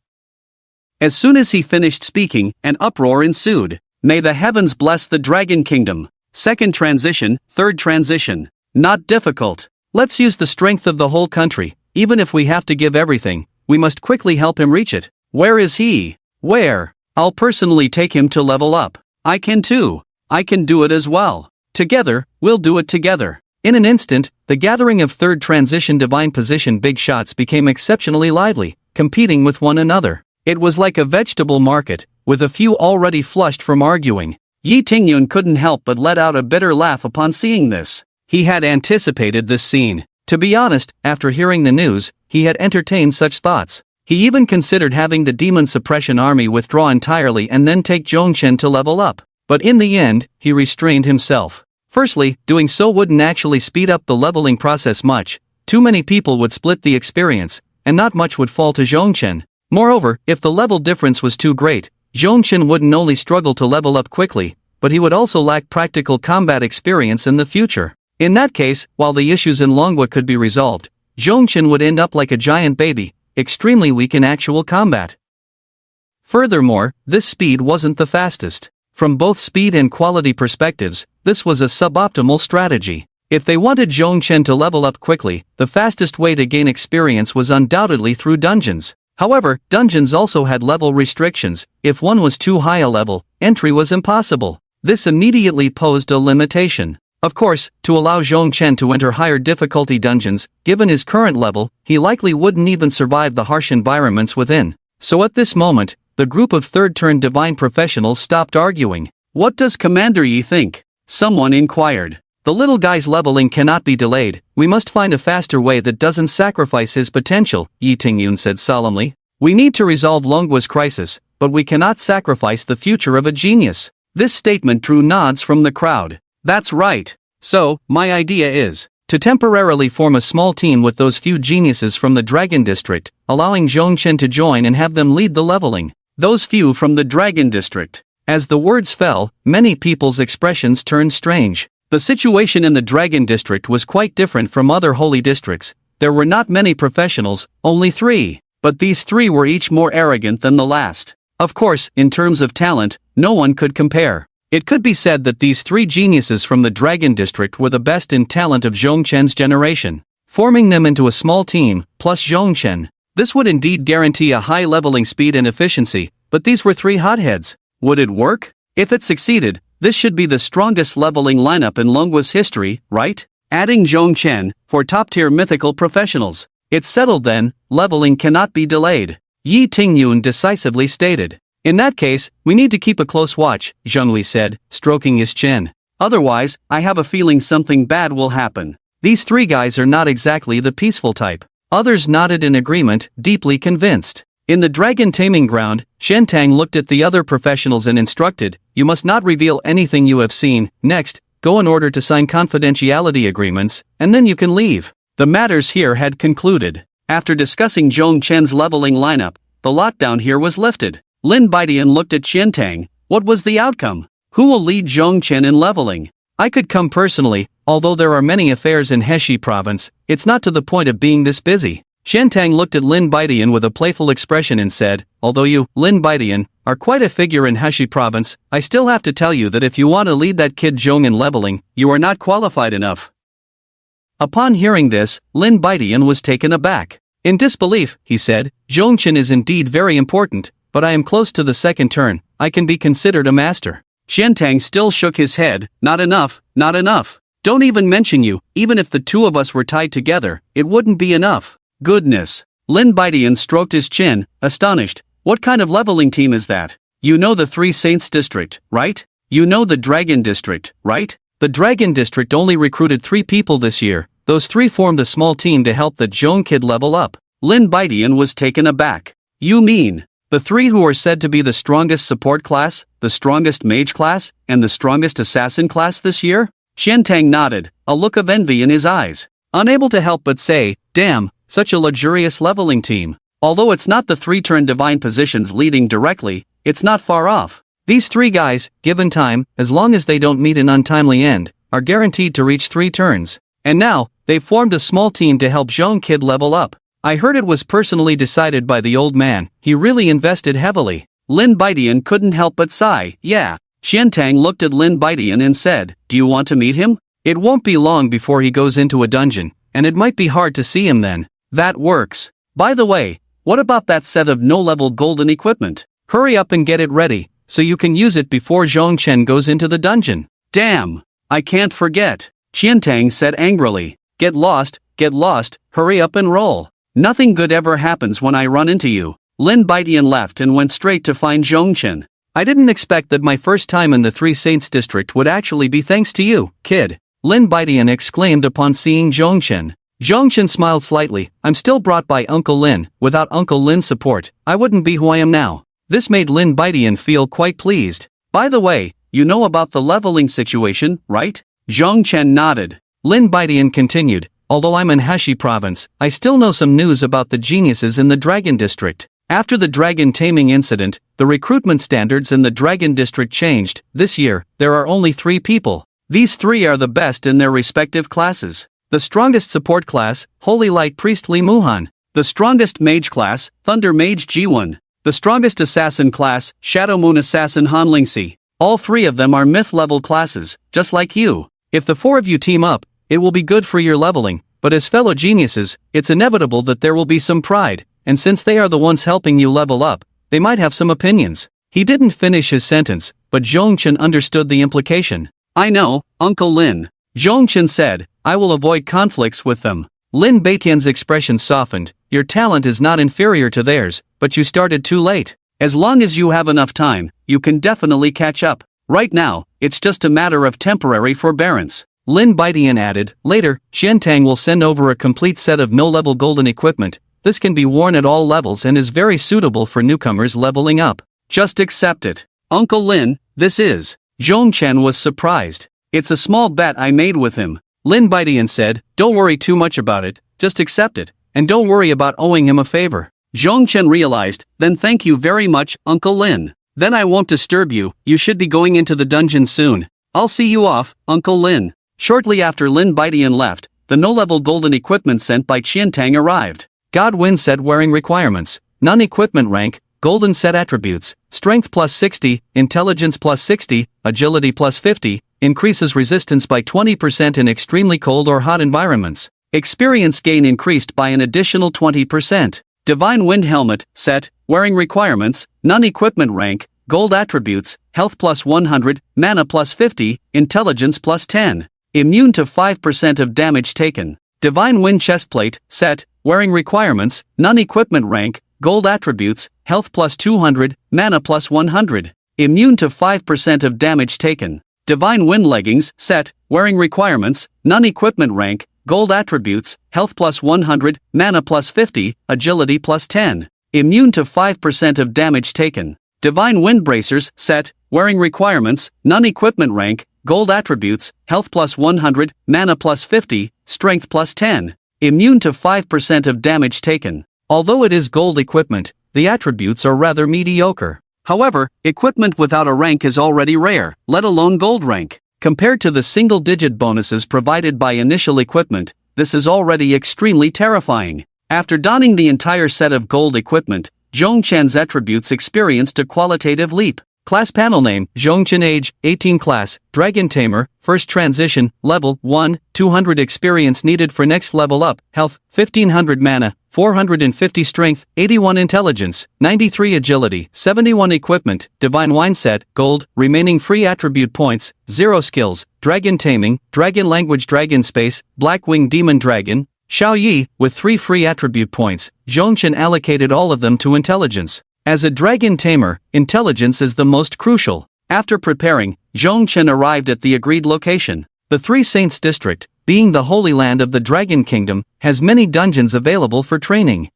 As soon as he finished speaking, an uproar ensued. May the heavens bless the Dragon Kingdom. Second transition, third transition. Not difficult. Let's use the strength of the whole country, even if we have to give everything, we must quickly help him reach it. Where is he? Where? I'll personally take him to level up. I can too. I can do it as well. Together, we'll do it together. In an instant, the gathering of third transition divine position big shots became exceptionally lively, competing with one another. It was like a vegetable market, with a few already flushed from arguing. Yi Tingyun couldn't help but let out a bitter laugh upon seeing this. He had anticipated this scene. To be honest, after hearing the news, he had entertained such thoughts. He even considered having the demon suppression army withdraw entirely and then take Zhongchen to level up. But in the end, he restrained himself. Firstly, doing so wouldn't actually speed up the leveling process much. Too many people would split the experience, and not much would fall to Zhongchen. Moreover, if the level difference was too great, Zhongchen wouldn't only struggle to level up quickly, but he would also lack practical combat experience in the future. In that case, while the issues in Longwa could be resolved, Zhongchen would end up like a giant baby, extremely weak in actual combat. Furthermore, this speed wasn't the fastest. From both speed and quality perspectives, this was a suboptimal strategy. If they wanted Zhongchen to level up quickly, the fastest way to gain experience was undoubtedly through dungeons. However, dungeons also had level restrictions. If one was too high a level, entry was impossible. This immediately posed a limitation. Of course, to allow Zhongchen to enter higher difficulty dungeons, given his current level, he likely wouldn't even survive the harsh environments within. So at this moment, the group of third-turn divine professionals stopped arguing. What does Commander Yi think? Someone inquired. The little guy's leveling cannot be delayed. We must find a faster way that doesn't sacrifice his potential, Yi Tingyun said solemnly. We need to resolve Longwa's crisis, but we cannot sacrifice the future of a genius. This statement drew nods from the crowd. That's right. So, my idea is to temporarily form a small team with those few geniuses from the Dragon District, allowing Zhongchen to join and have them lead the leveling. Those few from the Dragon District. As the words fell, many people's expressions turned strange. The situation in the Dragon District was quite different from other holy districts. There were not many professionals, only 3. But these 3 were each more arrogant than the last. Of course, in terms of talent, no one could compare. It could be said that these 3 geniuses from the Dragon District were the best in talent of Zhongchen's generation. Forming them into a small team, plus Zhongchen. This would indeed guarantee a high leveling speed and efficiency, but these were 3 hotheads. Would it work? If it succeeded, this should be the strongest leveling lineup in Longwa's history, right? Adding Zhongchen, for top-tier mythical professionals. It's settled then, leveling cannot be delayed. Yi Tingyun decisively stated. In that case, we need to keep a close watch, Zhongli said, stroking his chin. Otherwise, I have a feeling something bad will happen. These 3 guys are not exactly the peaceful type. Others nodded in agreement, deeply convinced. In the dragon taming ground, Shentang looked at the other professionals and instructed, you must not reveal anything you have seen. Next, go in order to sign confidentiality agreements, and then you can leave. The matters here had concluded. After discussing Zhongchen's leveling lineup, the lockdown here was lifted. Lin Baidian looked at Shentang. What was the outcome? Who will lead Zhongchen in leveling? I could come personally, although there are many affairs in Heshi province, it's not to the point of being this busy. Shentang looked at Lin Baidian with a playful expression and said, although you, Lin Baidian, are quite a figure in Heshi province, I still have to tell you that if you want to lead that kid Zhong in leveling, you are not qualified enough. Upon hearing this, Lin Baidian was taken aback. In disbelief, he said, Zhongchen is indeed very important, but I am close to the second turn, I can be considered a master. Shentang still shook his head, not enough, not enough. Don't even mention you, even if the 2 of us were tied together, it wouldn't be enough. Goodness. Lin Baidian stroked his chin, astonished. What kind of leveling team is that? You know the 3 Saints district, right? You know the Dragon district, right? The Dragon district only recruited 3 people this year. Those 3 formed a small team to help the Zhong kid level up. Lin Baidian was taken aback. You mean the 3 who are said to be the strongest support class, the strongest mage class, and the strongest assassin class this year? Shentang nodded, a look of envy in his eyes. Unable to help but say, damn, such a luxurious leveling team. Although it's not the 3-turn divine positions leading directly, it's not far off. These 3 guys, given time, as long as they don't meet an untimely end, are guaranteed to reach 3 turns. And now, they've formed a small team to help Zhong kid level up. I heard it was personally decided by the old man, he really invested heavily. Lin Baidian couldn't help but sigh, yeah. Shentang looked at Lin Baidian and said, do you want to meet him? It won't be long before he goes into a dungeon. and it might be hard to see him then. That works. By the way, what about that set of no-level golden equipment? Hurry up and get it ready, so you can use it before Zhongchen goes into the dungeon. Damn! I can't forget, Qiantang said angrily. Get lost, hurry up and roll. Nothing good ever happens when I run into you. Lin Baitian left and went straight to find Zhongchen. I didn't expect that my first time in the Three Saints district would actually be thanks to you, kid. Lin Baitian exclaimed upon seeing Zhongchen. Zhongchen smiled slightly. I'm still brought by Uncle Lin. Without Uncle Lin's support, I wouldn't be who I am now. This made Lin Baitian feel quite pleased. By the way, you know about the leveling situation, right? Zhongchen nodded. Lin Baitian continued, although I'm in Hashi province, I still know some news about the geniuses in the Dragon District. After the dragon taming incident, the recruitment standards in the Dragon District changed. This year, there are only 3 people. These 3 are the best in their respective classes. The strongest support class, Holy Light Priest Li Muhan. The strongest mage class, Thunder Mage Jiwon. The strongest assassin class, Shadow Moon Assassin Han Lingxi. All 3 of them are myth-level classes, just like you. If the 4 of you team up, it will be good for your leveling, but as fellow geniuses, it's inevitable that there will be some pride, and since they are the ones helping you level up, they might have some opinions. He didn't finish his sentence, but Zhongchen understood the implication. I know, Uncle Lin. Zhongchen said, I will avoid conflicts with them. Lin Baitian's expression softened. Your talent is not inferior to theirs, but you started too late. As long as you have enough time, you can definitely catch up. Right now, it's just a matter of temporary forbearance. Lin Baitian added, later, Qiantang will send over a complete set of no-level golden equipment. This can be worn at all levels and is very suitable for newcomers leveling up. Just accept it. Uncle Lin, this is. Zhongchen was surprised. It's a small bet I made with him. Lin Baitian said, don't worry too much about it, just accept it, and don't worry about owing him a favor. Zhongchen realized, then thank you very much, Uncle Lin. Then I won't disturb you, you should be going into the dungeon soon. I'll see you off, Uncle Lin. Shortly after Lin Baitian left, the no-level golden equipment sent by Qiantang arrived. Godwin set wearing requirements, non-equipment rank, golden set attributes, strength plus 60, intelligence plus 60, agility plus 50, increases resistance by 20% in extremely cold or hot environments. Experience gain increased by an additional 20%. Divine Wind Helmet, set, wearing requirements, non-equipment rank, gold attributes, health plus 100, mana plus 50, intelligence plus 10. Immune to 5% of damage taken. Divine Wind Chestplate, set, wearing requirements, non-equipment rank, gold attributes, health plus 200, mana plus 100. Immune to 5% of damage taken. Divine Wind Leggings, set, wearing requirements, non-equipment rank, gold attributes, health plus 100, mana plus 50, agility plus 10. Immune to 5% of damage taken. Divine Wind Bracers, set, wearing requirements, non-equipment rank, gold attributes, health plus 100, mana plus 50, strength plus 10. Immune to 5% of damage taken. Although it is gold equipment, the attributes are rather mediocre. However, equipment without a rank is already rare, let alone gold rank. Compared to the single-digit bonuses provided by initial equipment, this is already extremely terrifying. After donning the entire set of gold equipment, Zhongchen's attributes experienced a qualitative leap. Class panel name, Zhongchen age, 18 class, Dragon Tamer, first transition, level 1, 200 experience needed for next level up, health, 1500 mana, 450 strength, 81 intelligence, 93 agility, 71 equipment, Divine Wine Set, gold, remaining free attribute points, 0 skills, Dragon Taming, Dragon Language Dragon Space, Blackwing Demon Dragon, Xiao Yi, with 3 free attribute points, Zhongchen allocated all of them to intelligence. As a dragon tamer, intelligence is the most crucial. After preparing, Zhongchen arrived at the agreed location. The Three Saints District, being the Holy Land of the Dragon Kingdom, has many dungeons available for training.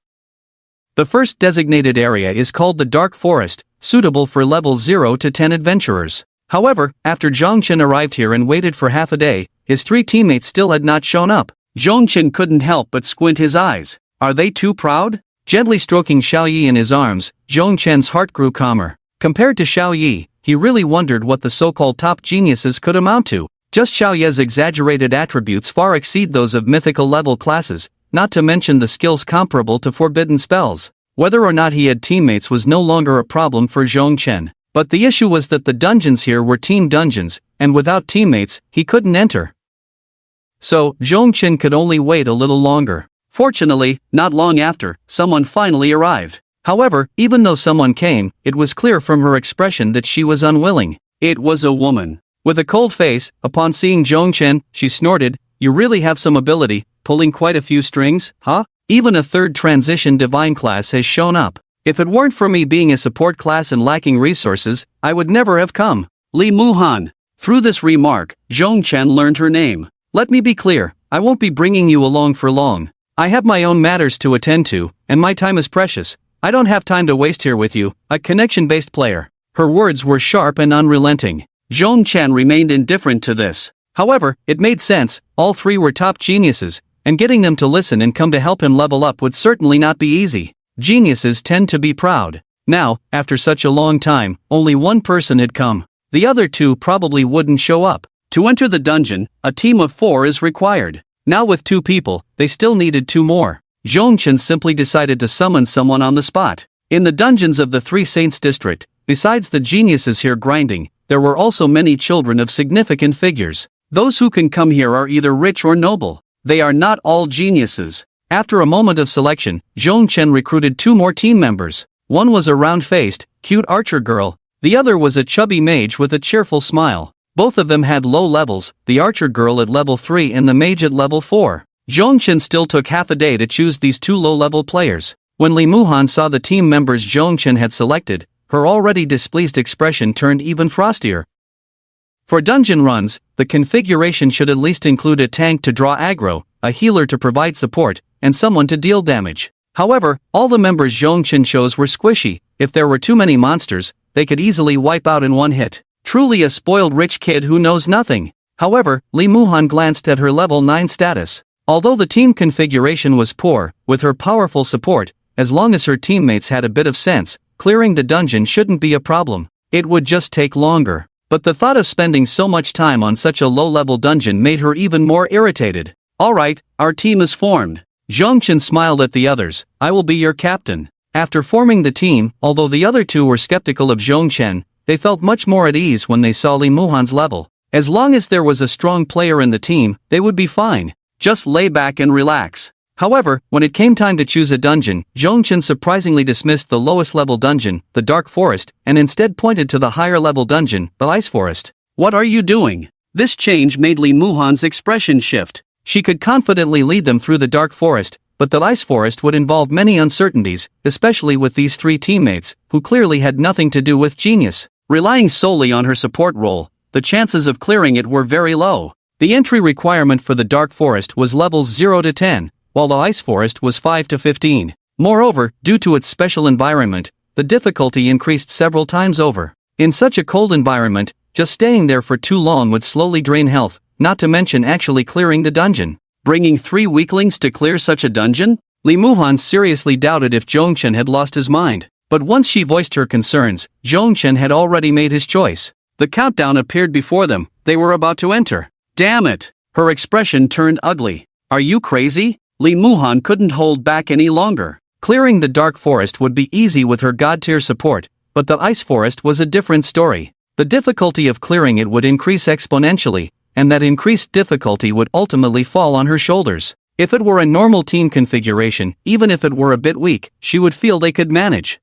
The first designated area is called the Dark Forest, suitable for level 0 to 10 adventurers. However, after Zhongchen arrived here and waited for half a day, his 3 teammates still had not shown up. Zhongchen couldn't help but squint his eyes. Are they too proud? Gently stroking Xiao Yi in his arms, Zhongchen's heart grew calmer. Compared to Xiao Yi, he really wondered what the so-called top geniuses could amount to. Just Xiao Yi's exaggerated attributes far exceed those of mythical level classes, not to mention the skills comparable to forbidden spells. Whether or not he had teammates was no longer a problem for Zhongchen. But the issue was that the dungeons here were team dungeons, and without teammates, he couldn't enter. so Zhongchen could only wait a little longer. Fortunately, not long after, someone finally arrived. However, even though someone came, it was clear from her expression that she was unwilling. It was a woman. With a cold face, upon seeing Zhongchen, she snorted, "You really have some ability, pulling quite a few strings, huh? Even a third transition divine class has shown up. If it weren't for me being a support class and lacking resources, I would never have come." Li Muhan. Through this remark, Zhongchen learned her name. "Let me be clear, I won't be bringing you along for long. I have my own matters to attend to, and my time is precious. I don't have time to waste here with you, a connection-based player." Her words were sharp and unrelenting. Zhongchen remained indifferent to this. However, it made sense, all three were top geniuses, and getting them to listen and come to help him level up would certainly not be easy. Geniuses tend to be proud. Now, after such a long time, only one person had come. The other two probably wouldn't show up. To enter the dungeon, a team of 4 is required. Now with 2 people, they still needed 2 more. Zhongchen simply decided to summon someone on the spot. In the dungeons of the Three Saints district, besides the geniuses here grinding, there were also many children of significant figures. Those who can come here are either rich or noble. They are not all geniuses. After a moment of selection, Zhongchen recruited 2 more team members. One was a round-faced, cute archer girl. The other was a chubby mage with a cheerful smile. Both of them had low levels, the archer girl at level 3 and the mage at level 4. Zhongchen still took half a day to choose these 2 low-level players. When Li Muhan saw the team members Zhongchen had selected, her already displeased expression turned even frostier. For dungeon runs, the configuration should at least include a tank to draw aggro, a healer to provide support, and someone to deal damage. However, all the members Zhongchen chose were squishy. If there were too many monsters, they could easily wipe out in one hit. Truly a spoiled rich kid who knows nothing. However, Li Muhan glanced at her level 9 status. Although the team configuration was poor, with her powerful support, as long as her teammates had a bit of sense, clearing the dungeon shouldn't be a problem. It would just take longer. But the thought of spending so much time on such a low-level dungeon made her even more irritated. "Alright, our team is formed." Zhongchen smiled at the others. "I will be your captain." After forming the team, although the other 2 were skeptical of Zhongchen, they felt much more at ease when they saw Li Muhan's level. As long as there was a strong player in the team, they would be fine. Just lay back and relax. However, when it came time to choose a dungeon, Zhongchen surprisingly dismissed the lowest level dungeon, the Dark Forest, and instead pointed to the higher level dungeon, the Ice Forest. "What are you doing?" This change made Li Muhan's expression shift. She could confidently lead them through the Dark Forest, but the Ice Forest would involve many uncertainties, especially with these 3 teammates, who clearly had nothing to do with genius. Relying solely on her support role, the chances of clearing it were very low. The entry requirement for the Dark Forest was levels 0 to 10, while the Ice Forest was 5 to 15. Moreover, due to its special environment, the difficulty increased several times over. In such a cold environment, just staying there for too long would slowly drain health, not to mention actually clearing the dungeon. Bringing 3 weaklings to clear such a dungeon? Li Muhan seriously doubted if Zhongchen had lost his mind. But once she voiced her concerns, Zhongchen had already made his choice. The countdown appeared before them. They were about to enter. Damn it! Her expression turned ugly. "Are you crazy?" Li Muhan couldn't hold back any longer. Clearing the Dark Forest would be easy with her god-tier support, but the Ice Forest was a different story. The difficulty of clearing it would increase exponentially, and that increased difficulty would ultimately fall on her shoulders. If it were a normal team configuration, even if it were a bit weak, she would feel they could manage.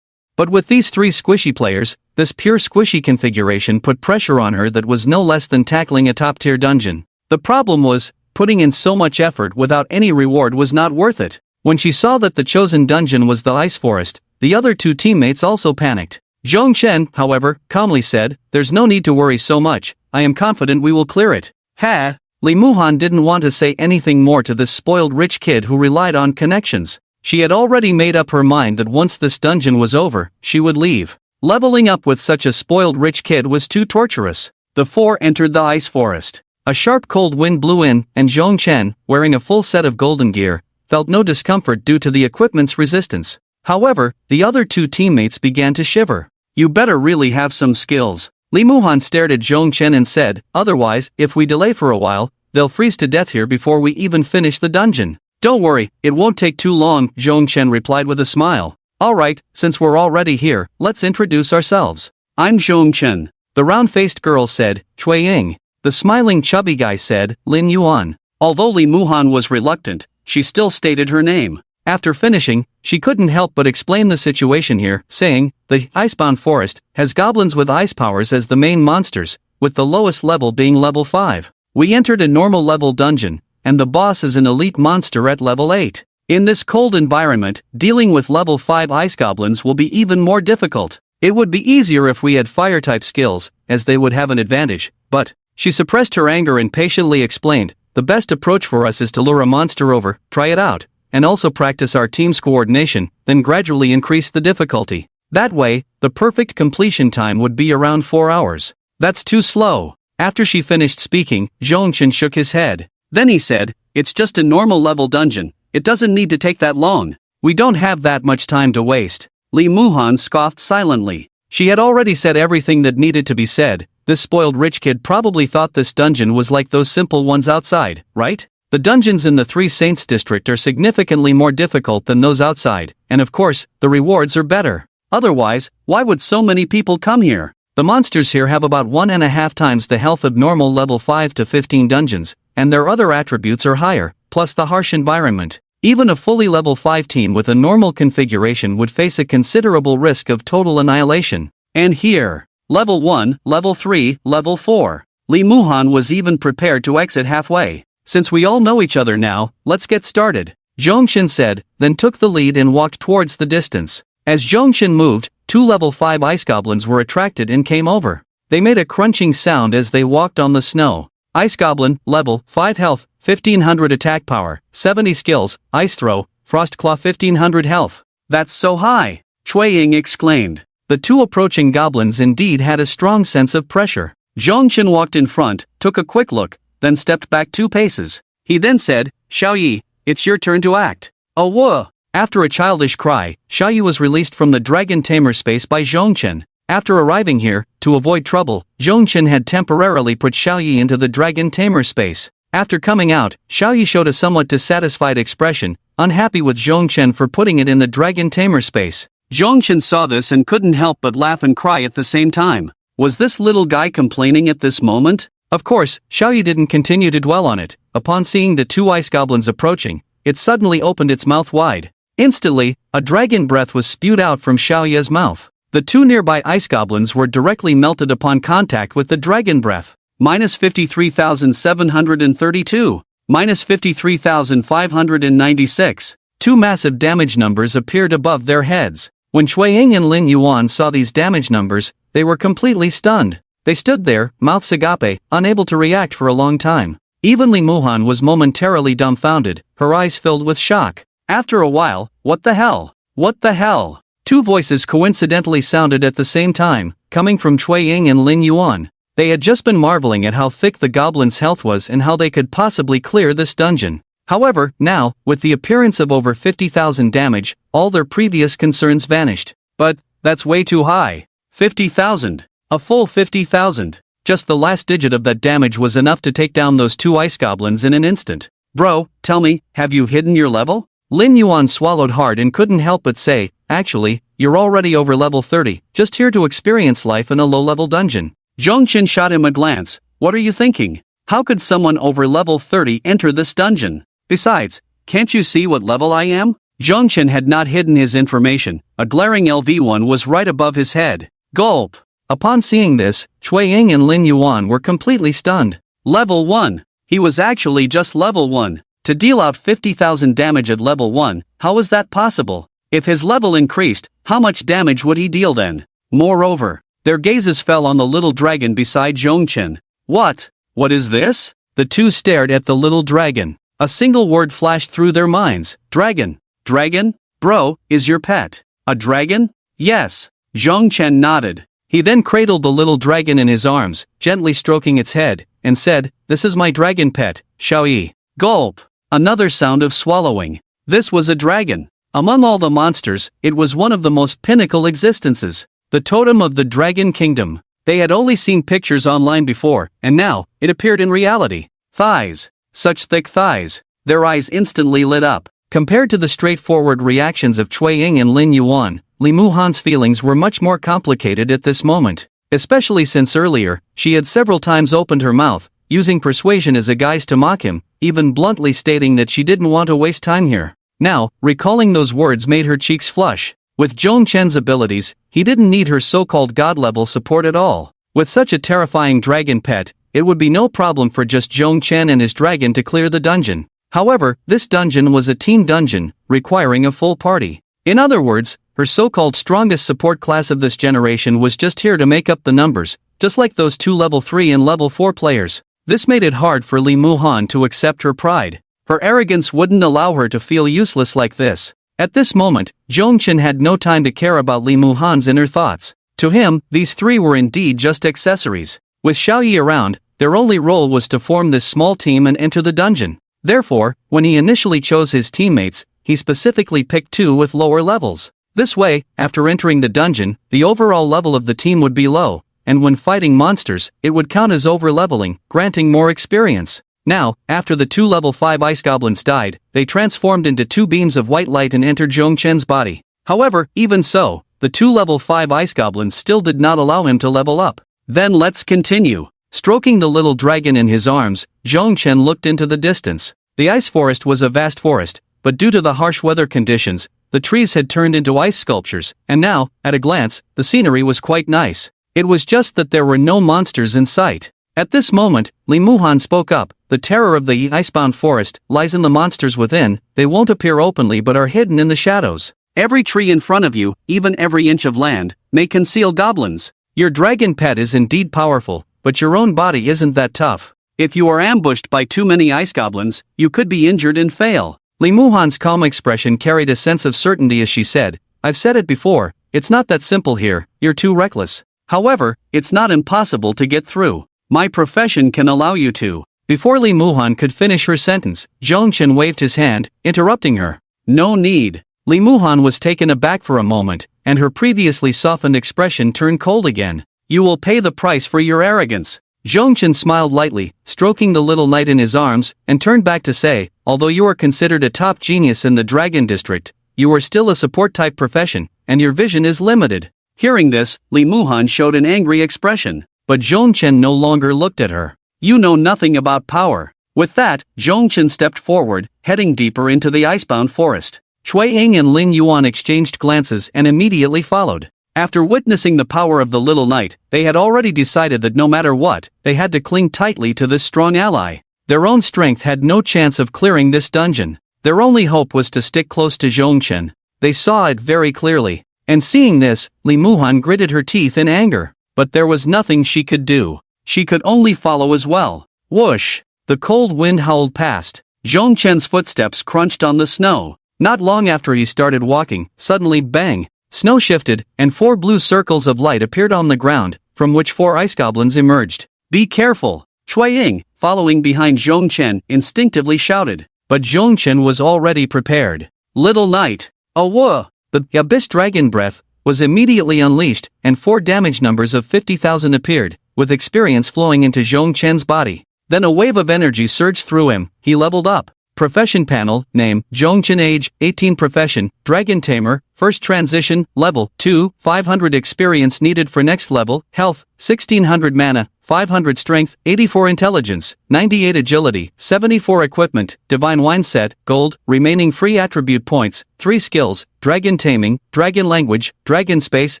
But with these 3 squishy players, this pure squishy configuration put pressure on her that was no less than tackling a top-tier dungeon. The problem was, putting in so much effort without any reward was not worth it. When she saw that the chosen dungeon was the Ice Forest, the other 2 teammates also panicked. Zhongchen, however, calmly said, "There's no need to worry so much, I am confident we will clear it." Ha! Li Muhan didn't want to say anything more to this spoiled rich kid who relied on connections. She had already made up her mind that once this dungeon was over, she would leave. Leveling up with such a spoiled rich kid was too torturous. The 4 entered the Ice Forest. A sharp cold wind blew in, and Zhongchen, wearing a full set of golden gear, felt no discomfort due to the equipment's resistance. However, the other 2 teammates began to shiver. "You better really have some skills." Li Muhan stared at Zhongchen and said, "Otherwise, if we delay for a while, they'll freeze to death here before we even finish the dungeon." "Don't worry, it won't take too long," Zhongchen replied with a smile. "Alright, since we're already here, let's introduce ourselves. I'm Zhongchen." The round-faced girl said, "Cui Ying." The smiling chubby guy said, Lin Yuan. Although Li Muhan was reluctant, she still stated her name. After finishing, she couldn't help but explain the situation here, saying, the Icebound Forest has goblins with ice powers as the main monsters, with the lowest level being level 5. We entered a normal level dungeon, and the boss is an elite monster at level 8. In this cold environment, dealing with level 5 ice goblins will be even more difficult. It would be easier if we had fire-type skills, as they would have an advantage, but she suppressed her anger and patiently explained, the best approach for us is to lure a monster over, try it out, and also practice our team's coordination, then gradually increase the difficulty. That way, the perfect completion time would be around 4 hours. That's too slow. After she finished speaking, Zhongchen shook his head. Then he said, it's just a normal level dungeon, it doesn't need to take that long. We don't have that much time to waste. Li Muhan scoffed silently. She had already said everything that needed to be said. This spoiled rich kid probably thought this dungeon was like those simple ones outside, right? The dungeons in the Three Saints district are significantly more difficult than those outside, and of course, the rewards are better. Otherwise, why would so many people come here? The monsters here have about 1.5 times the health of normal level 5 to 15 dungeons, and their other attributes are higher, plus the harsh environment. Even a fully level 5 team with a normal configuration would face a considerable risk of total annihilation. And here, level 1, level 3, level 4. Li Muhan was even prepared to exit halfway. Since we all know each other now, let's get started, Zhongchen said, then took the lead and walked towards the distance. As Zhongchen moved, 2 level 5 ice goblins were attracted and came over. They made a crunching sound as they walked on the snow. Ice Goblin, level 5 health, 1500 attack power, 70 skills, Ice Throw, Frost Claw 1500 health. That's so high, Cui Ying exclaimed. The 2 approaching goblins indeed had a strong sense of pressure. Zhongchen walked in front, took a quick look, then stepped back 2 paces. He then said, Xiaoyi, it's your turn to act. Oh whoa! After a childish cry, Xiaoyi was released from the Dragon Tamer space by Zhongchen. After arriving here, to avoid trouble, Zhongchen had temporarily put Xiaoyi into the Dragon Tamer space. After coming out, Xiaoyi showed a somewhat dissatisfied expression, unhappy with Zhongchen for putting it in the Dragon Tamer space. Zhongchen saw this and couldn't help but laugh and cry at the same time. Was this little guy complaining at this moment? Of course, Xiaoyi didn't continue to dwell on it. Upon seeing the 2 ice goblins approaching, it suddenly opened its mouth wide. Instantly, a dragon breath was spewed out from Xiaoyi's mouth. The 2 nearby ice goblins were directly melted upon contact with the dragon breath. Minus 53,732. Minus 53,596. 2 massive damage numbers appeared above their heads. When Cui Ying and Lin Yuan saw these damage numbers, they were completely stunned. They stood there, mouths agape, unable to react for a long time. Even Li Muhan was momentarily dumbfounded, her eyes filled with shock. After a while, what the hell? What the hell? 2 voices coincidentally sounded at the same time, coming from Cui Ying and Lin Yuan. They had just been marveling at how thick the goblin's health was and how they could possibly clear this dungeon. However, now, with the appearance of over 50,000 damage, all their previous concerns vanished. But, that's way too high. 50,000. A full 50,000. Just the last digit of that damage was enough to take down those 2 ice goblins in an instant. Bro, tell me, have you hidden your level? Lin Yuan swallowed hard and couldn't help but say, actually, you're already over level 30, just here to experience life in a low-level dungeon. Zhongchen shot him a glance. What are you thinking? How could someone over level 30 enter this dungeon? Besides, can't you see what level I am? Zhongchen had not hidden his information. A glaring LV1 was right above his head. Gulp! Upon seeing this, Cui Ying and Lin Yuan were completely stunned. Level 1. He was actually just level 1. To deal out 50,000 damage at level 1, how is that possible? If his level increased, how much damage would he deal then? Moreover, their gazes fell on the little dragon beside Zhongchen. What? What is this? The 2 stared at the little dragon. A single word flashed through their minds. Dragon. Dragon? Bro, is your pet a dragon? Yes. Zhongchen nodded. He then cradled the little dragon in his arms, gently stroking its head, and said, "This is my dragon pet, Xiaoyi." Gulp! Another sound of swallowing. This was a dragon. Among all the monsters, it was one of the most pinnacle existences. The totem of the Dragon Kingdom. They had only seen pictures online before, and now, it appeared in reality. Thighs. Such thick thighs. Their eyes instantly lit up. Compared to the straightforward reactions of Cui Ying and Lin Yuan, Li Muhan's feelings were much more complicated at this moment. especially since earlier, she had several times opened her mouth, using persuasion as a guise to mock him, even bluntly stating that she didn't want to waste time here. Now, recalling those words made her cheeks flush. With Zhong Chen's abilities, he didn't need her so-called god-level support at all. With such a terrifying dragon pet, it would be no problem for just Zhong Chen and his dragon to clear the dungeon. However, this dungeon was a team dungeon, requiring a full party. In other words, her so-called strongest support class of this generation was just here to make up the numbers, just like those two level 3 and level 4 players. This made it hard for Li Muhan to accept her pride. Her arrogance wouldn't allow her to feel useless like this. At this moment, Zhong Chen had no time to care about Li Muhan's inner thoughts. To him, these three were indeed just accessories. With Xiaoyi around, their only role was to form this small team and enter the dungeon. Therefore, when he initially chose his teammates, he specifically picked two with lower levels. This way, after entering the dungeon, the overall level of the team would be low, and when fighting monsters, it would count as over-leveling, granting more experience. Now, after the two level 5 ice goblins died, they transformed into two beams of white light and entered Zhong Chen's body. However, even so, the two level 5 ice goblins still did not allow him to level up. Then let's continue. Stroking the little dragon in his arms, Zhong Chen looked into the distance. The ice forest was a vast forest, but due to the harsh weather conditions, the trees had turned into ice sculptures, and now, at a glance, the scenery was quite nice. It was just that there were no monsters in sight. At this moment, Li Muhan spoke up. The terror of the icebound forest lies in the monsters within. They won't appear openly but are hidden in the shadows. Every tree in front of you, even every inch of land, may conceal goblins. Your dragon pet is indeed powerful, but your own body isn't that tough. If you are ambushed by too many ice goblins, you could be injured and fail. Li Muhan's calm expression carried a sense of certainty as she said, "I've said it before, it's not that simple here, you're too reckless. However, it's not impossible to get through. My profession can allow you to." Before Li Muhan could finish her sentence, Zhong Chen waved his hand, interrupting her. "No need." Li Muhan was taken aback for a moment, and her previously softened expression turned cold again. "You will pay the price for your arrogance." Zhong Chen smiled lightly, stroking the little knight in his arms, and turned back to say, "Although you are considered a top genius in the Dragon District, you are still a support-type profession, and your vision is limited." Hearing this, Li Muhan showed an angry expression, but Zhong Chen no longer looked at her. "You know nothing about power." With that, Zhong Chen stepped forward, heading deeper into the icebound forest. Cui Ying and Lin Yuan exchanged glances and immediately followed. After witnessing the power of the little knight, they had already decided that no matter what, they had to cling tightly to this strong ally. Their own strength had no chance of clearing this dungeon. Their only hope was to stick close to Zhong Chen. They saw it very clearly. And seeing this, Li Muhan gritted her teeth in anger. But there was nothing she could do. She could only follow as well. Whoosh! The cold wind howled past. Zhong Chen's footsteps crunched on the snow. Not long after he started walking, suddenly bang! Snow shifted, and 4 blue circles of light appeared on the ground, from which 4 ice goblins emerged. "Be careful!" Cui Ying, following behind Zhong Chen, instinctively shouted. But Zhong Chen was already prepared. "Little knight! Awah!" The Abyss Dragon Breath was immediately unleashed, and 4 damage numbers of 50,000 appeared, with experience flowing into Zhong Chen's body. Then a wave of energy surged through him. He leveled up. Profession panel, name, Zhong Chen, age, 18, profession, Dragon Tamer, first transition, level 2, 500 experience needed for next level, health, 1600 mana, 500 strength, 84 intelligence, 98 agility, 74 equipment, divine wine set, gold, remaining free attribute points, 3 skills, dragon taming, dragon language, dragon space,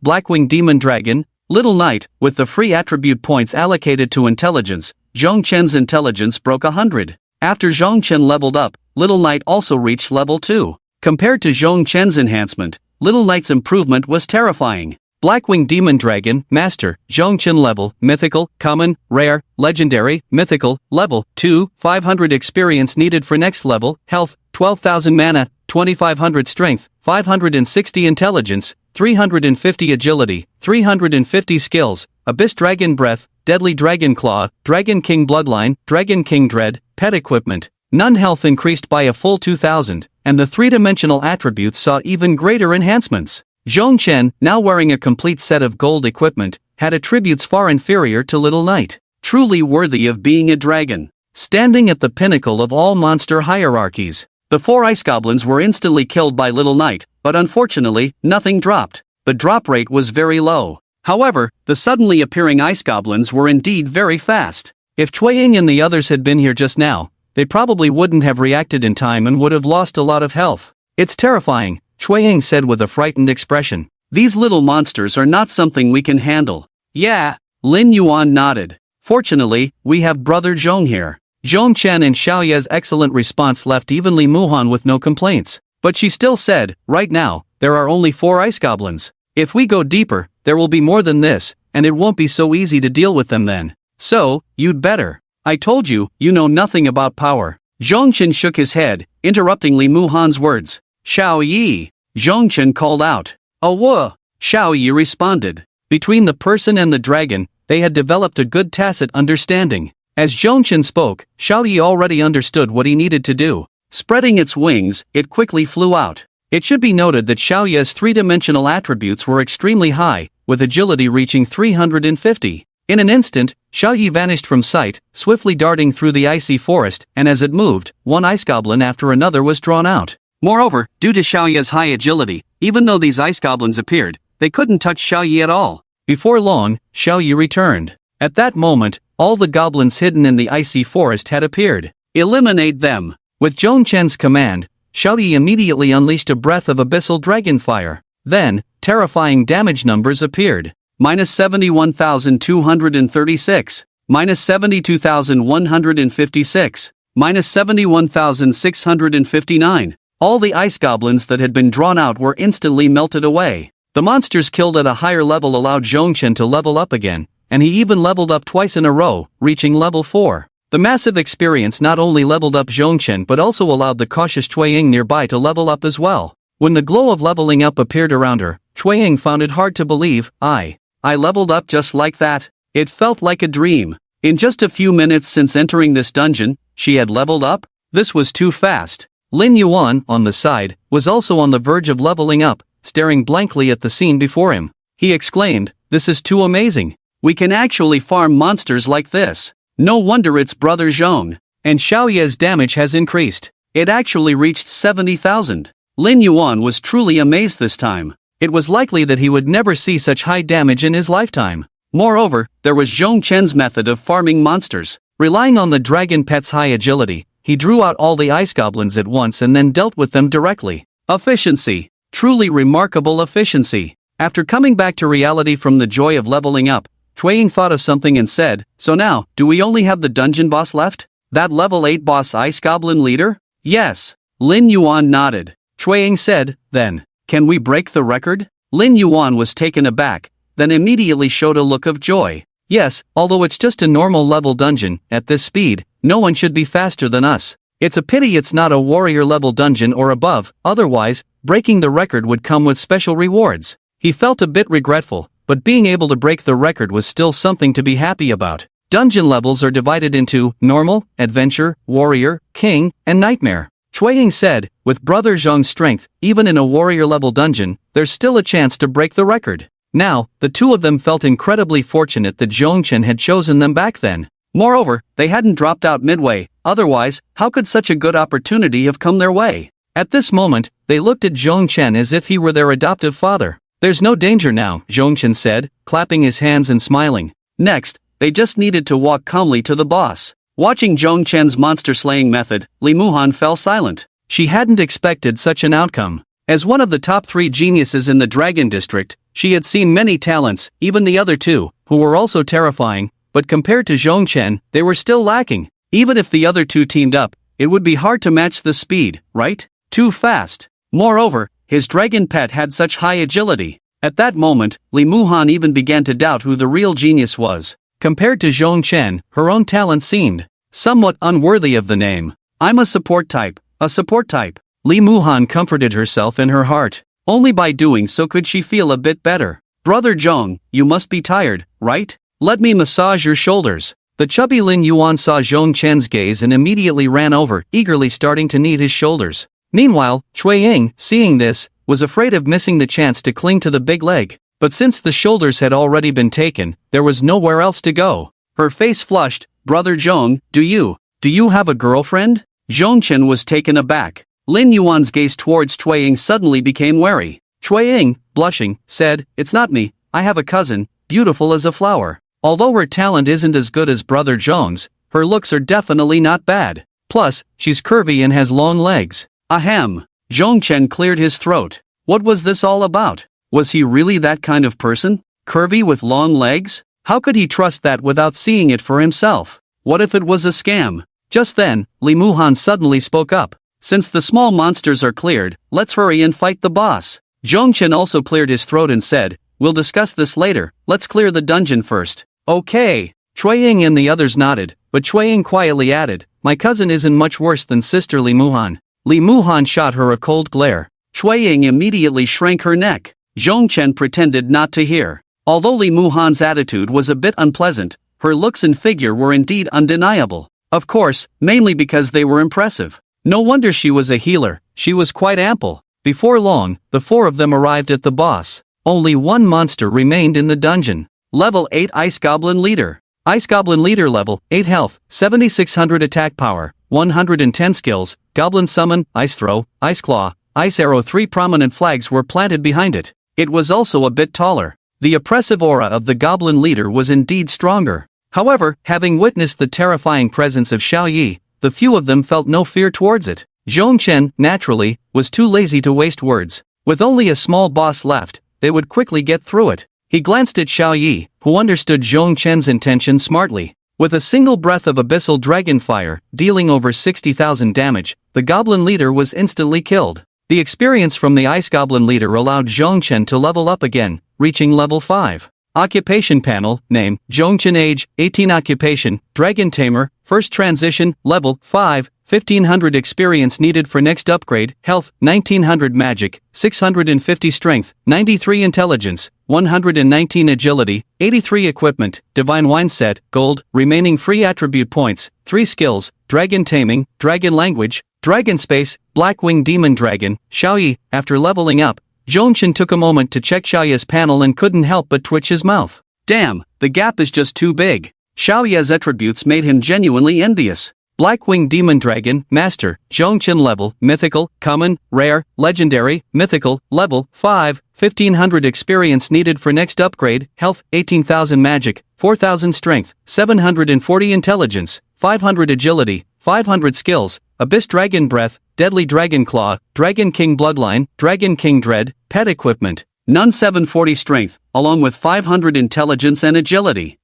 blackwing demon dragon, little knight. With the free attribute points allocated to intelligence, Zhong Chen's intelligence broke 100. After Zhong Chen leveled up, Little Knight also reached level 2. Compared to Zhong Chen's enhancement, Little Knight's improvement was terrifying. Blackwing Demon Dragon, Master, Zhong Chen level, Mythical, Common, Rare, Legendary, Mythical, level 2, 500 experience needed for next level, health, 12,000 mana, 2,500 strength, 560 intelligence, 350 agility, 350 skills, Abyss Dragon Breath, Deadly Dragon Claw, Dragon King Bloodline, Dragon King Dread, Pet Equipment. None health increased by a full 2,000, and the 3-dimensional attributes saw even greater enhancements. Zhong Chen, now wearing a complete set of gold equipment, had attributes far inferior to Little Knight. Truly worthy of being a dragon. Standing at the pinnacle of all monster hierarchies, the 4 ice goblins were instantly killed by Little Knight, but unfortunately, nothing dropped. The drop rate was very low. However, the suddenly appearing ice goblins were indeed very fast. If Cui Ying and the others had been here just now, they probably wouldn't have reacted in time and would have lost a lot of health. It's terrifying, Cui Ying said with a frightened expression. These little monsters are not something we can handle. Yeah, Lin Yuan nodded. Fortunately, we have Brother Zhong here. Zhong Chen and Xiaoye's excellent response left even Li Muhan with no complaints. But she still said, right now, there are only 4 ice goblins. If we go deeper, there will be more than this, and it won't be so easy to deal with them then. So, you'd better. I told you, you know nothing about power. Zhong Chen shook his head, interrupting Li Muhan's words. Xiao Yi, Zhong Chen called out. Oh, Xiao Yi responded. Between the person and the dragon, they had developed a good tacit understanding. As Zhong Chen spoke, Xiao Yi already understood what he needed to do. Spreading its wings, it quickly flew out. It should be noted that Xiao Yi's three-dimensional attributes were extremely high, with agility reaching 350. In an instant, Xiao Yi vanished from sight, swiftly darting through the icy forest, and as it moved, one ice goblin after another was drawn out. Moreover, due to Xiao Yi's high agility, even though these ice goblins appeared, they couldn't touch Xiao Yi at all. Before long, Xiao Yi returned. At that moment, all the goblins hidden in the icy forest had appeared. Eliminate them! With Zhong Chen's command, Xiao Yi immediately unleashed a breath of abyssal dragon fire. Then, terrifying damage numbers appeared. Minus 71,236. Minus 72,156. Minus 71,659. All the ice goblins that had been drawn out were instantly melted away. The monsters killed at a higher level allowed Zhong Chen to level up again, and he even leveled up twice in a row, reaching level 4. The massive experience not only leveled up Zhong Chen but also allowed the cautious Cui Ying nearby to level up as well. When the glow of leveling up appeared around her, Cui Ying found it hard to believe. I leveled up just like that. It felt like a dream. In just a few minutes since entering this dungeon, she had leveled up? This was too fast. Lin Yuan, on the side, was also on the verge of leveling up, staring blankly at the scene before him. He exclaimed, "This is too amazing. We can actually farm monsters like this. No wonder it's Brother Zhong." And Xiao Ye's damage has increased. It actually reached 70,000. Lin Yuan was truly amazed this time. It was likely that he would never see such high damage in his lifetime. Moreover, there was Zhong Chen's method of farming monsters. Relying on the dragon pet's high agility, he drew out all the ice goblins at once and then dealt with them directly. Efficiency. Truly remarkable efficiency. After coming back to reality from the joy of leveling up, Cui Ying thought of something and said, "So now, do we only have the dungeon boss left? That level 8 boss ice goblin leader?" "Yes." Lin Yuan nodded. Cui Ying said, "Then, can we break the record?" Lin Yuan was taken aback, then immediately showed a look of joy. "Yes, although it's just a normal level dungeon, at this speed, no one should be faster than us. It's a pity it's not a warrior level dungeon or above, otherwise, breaking the record would come with special rewards." He felt a bit regretful, but being able to break the record was still something to be happy about. Dungeon levels are divided into normal, adventure, warrior, king, and nightmare. Cui Ying said, with Brother Zhong's strength, even in a warrior level dungeon, there's still a chance to break the record. Now, the two of them felt incredibly fortunate that Zhong Chen had chosen them back then. Moreover, they hadn't dropped out midway, otherwise, how could such a good opportunity have come their way? At this moment, they looked at Zhong Chen as if he were their adoptive father. "There's no danger now," Zhong Chen said, clapping his hands and smiling. Next, they just needed to walk calmly to the boss. Watching Zhong Chen's monster-slaying method, Li Muhan fell silent. She hadn't expected such an outcome. As one of the top 3 geniuses in the Dragon District, she had seen many talents, even the other two, who were also terrifying, but compared to Zhong Chen, they were still lacking. Even if the other two teamed up, it would be hard to match the speed, right? Too fast. Moreover, his dragon pet had such high agility. At that moment, Li Muhan even began to doubt who the real genius was. Compared to Zhong Chen, her own talent seemed somewhat unworthy of the name. "I'm a support type, a support type." Li Muhan comforted herself in her heart. Only by doing so could she feel a bit better. "Brother Zhong, you must be tired, right? Let me massage your shoulders." The chubby Lin Yuan saw Zhong Chen's gaze and immediately ran over, eagerly starting to knead his shoulders. Meanwhile, Cui Ying, seeing this, was afraid of missing the chance to cling to the big leg. But since the shoulders had already been taken, there was nowhere else to go. Her face flushed. "Brother Zhong, do you have a girlfriend?" Zhong Chen was taken aback. Lin Yuan's gaze towards Cui Ying suddenly became wary. Cui Ying, blushing, said, "It's not me, I have a cousin, beautiful as a flower. Although her talent isn't as good as Brother Zhong's, her looks are definitely not bad. Plus, she's curvy and has long legs. Ahem. Zhongchen cleared his throat. What was this all about? Was he really that kind of person? Curvy with long legs? How could he trust that without seeing it for himself? What if it was a scam? Just then, Li Muhan suddenly spoke up. Since the small monsters are cleared, let's hurry and fight the boss. Zhongchen also cleared his throat and said, we'll discuss this later, let's clear the dungeon first. Okay. Chueying and the others nodded, but Chueying quietly added, my cousin isn't much worse than sister Li Muhan. Li Muhan shot her a cold glare. Chueying immediately shrank her neck. Zhongchen pretended not to hear. Although Li Muhan's attitude was a bit unpleasant, her looks and figure were indeed undeniable. Of course, mainly because they were impressive. No wonder she was a healer, she was quite ample. Before long, the four of them arrived at the boss. Only one monster remained in the dungeon. Level 8 Ice Goblin Leader. Ice Goblin Leader level, 8 health, 7600 attack power, 110 skills, Goblin Summon, Ice Throw, Ice Claw, Ice Arrow. 3 prominent flags were planted behind it. It was also a bit taller. The oppressive aura of the Goblin Leader was indeed stronger. However, having witnessed the terrifying presence of Xiao Yi, the few of them felt no fear towards it. Zhongchen, naturally, was too lazy to waste words. With only a small boss left, they would quickly get through it. He glanced at Xiao Yi, who understood Zhongchen's intention smartly. With a single breath of abyssal dragon fire, dealing over 60,000 damage, the Goblin Leader was instantly killed. The experience from the Ice Goblin Leader allowed Zhongchen to level up again, reaching level 5. Occupation panel, name, Zhongchen age, 18 occupation, Dragon Tamer, first transition, level 5, 1500 experience needed for next upgrade, health, 1900 magic, 650 strength, 93 intelligence, 119 agility, 83 equipment, divine wine set, gold, remaining free attribute points, 3 skills, dragon taming, dragon language, dragon space, blackwing demon dragon, Xiaoyi. After leveling up, Zhongchen took a moment to check Xiaoya's panel and couldn't help but twitch his mouth. Damn, the gap is just too big. Xiaoya's attributes made him genuinely envious. Blackwing Demon Dragon, Master, Zhongchen level, Mythical, Common, Rare, Legendary, Mythical, level 5, 1500 experience needed for next upgrade, health, 18,000 magic, 4,000 strength, 740 intelligence, 500 agility, 500 skills, Abyss Dragon Breath, Deadly Dragon Claw, Dragon King Bloodline, Dragon King Dread, Pet Equipment, none 740 strength, along with 500 intelligence and agility.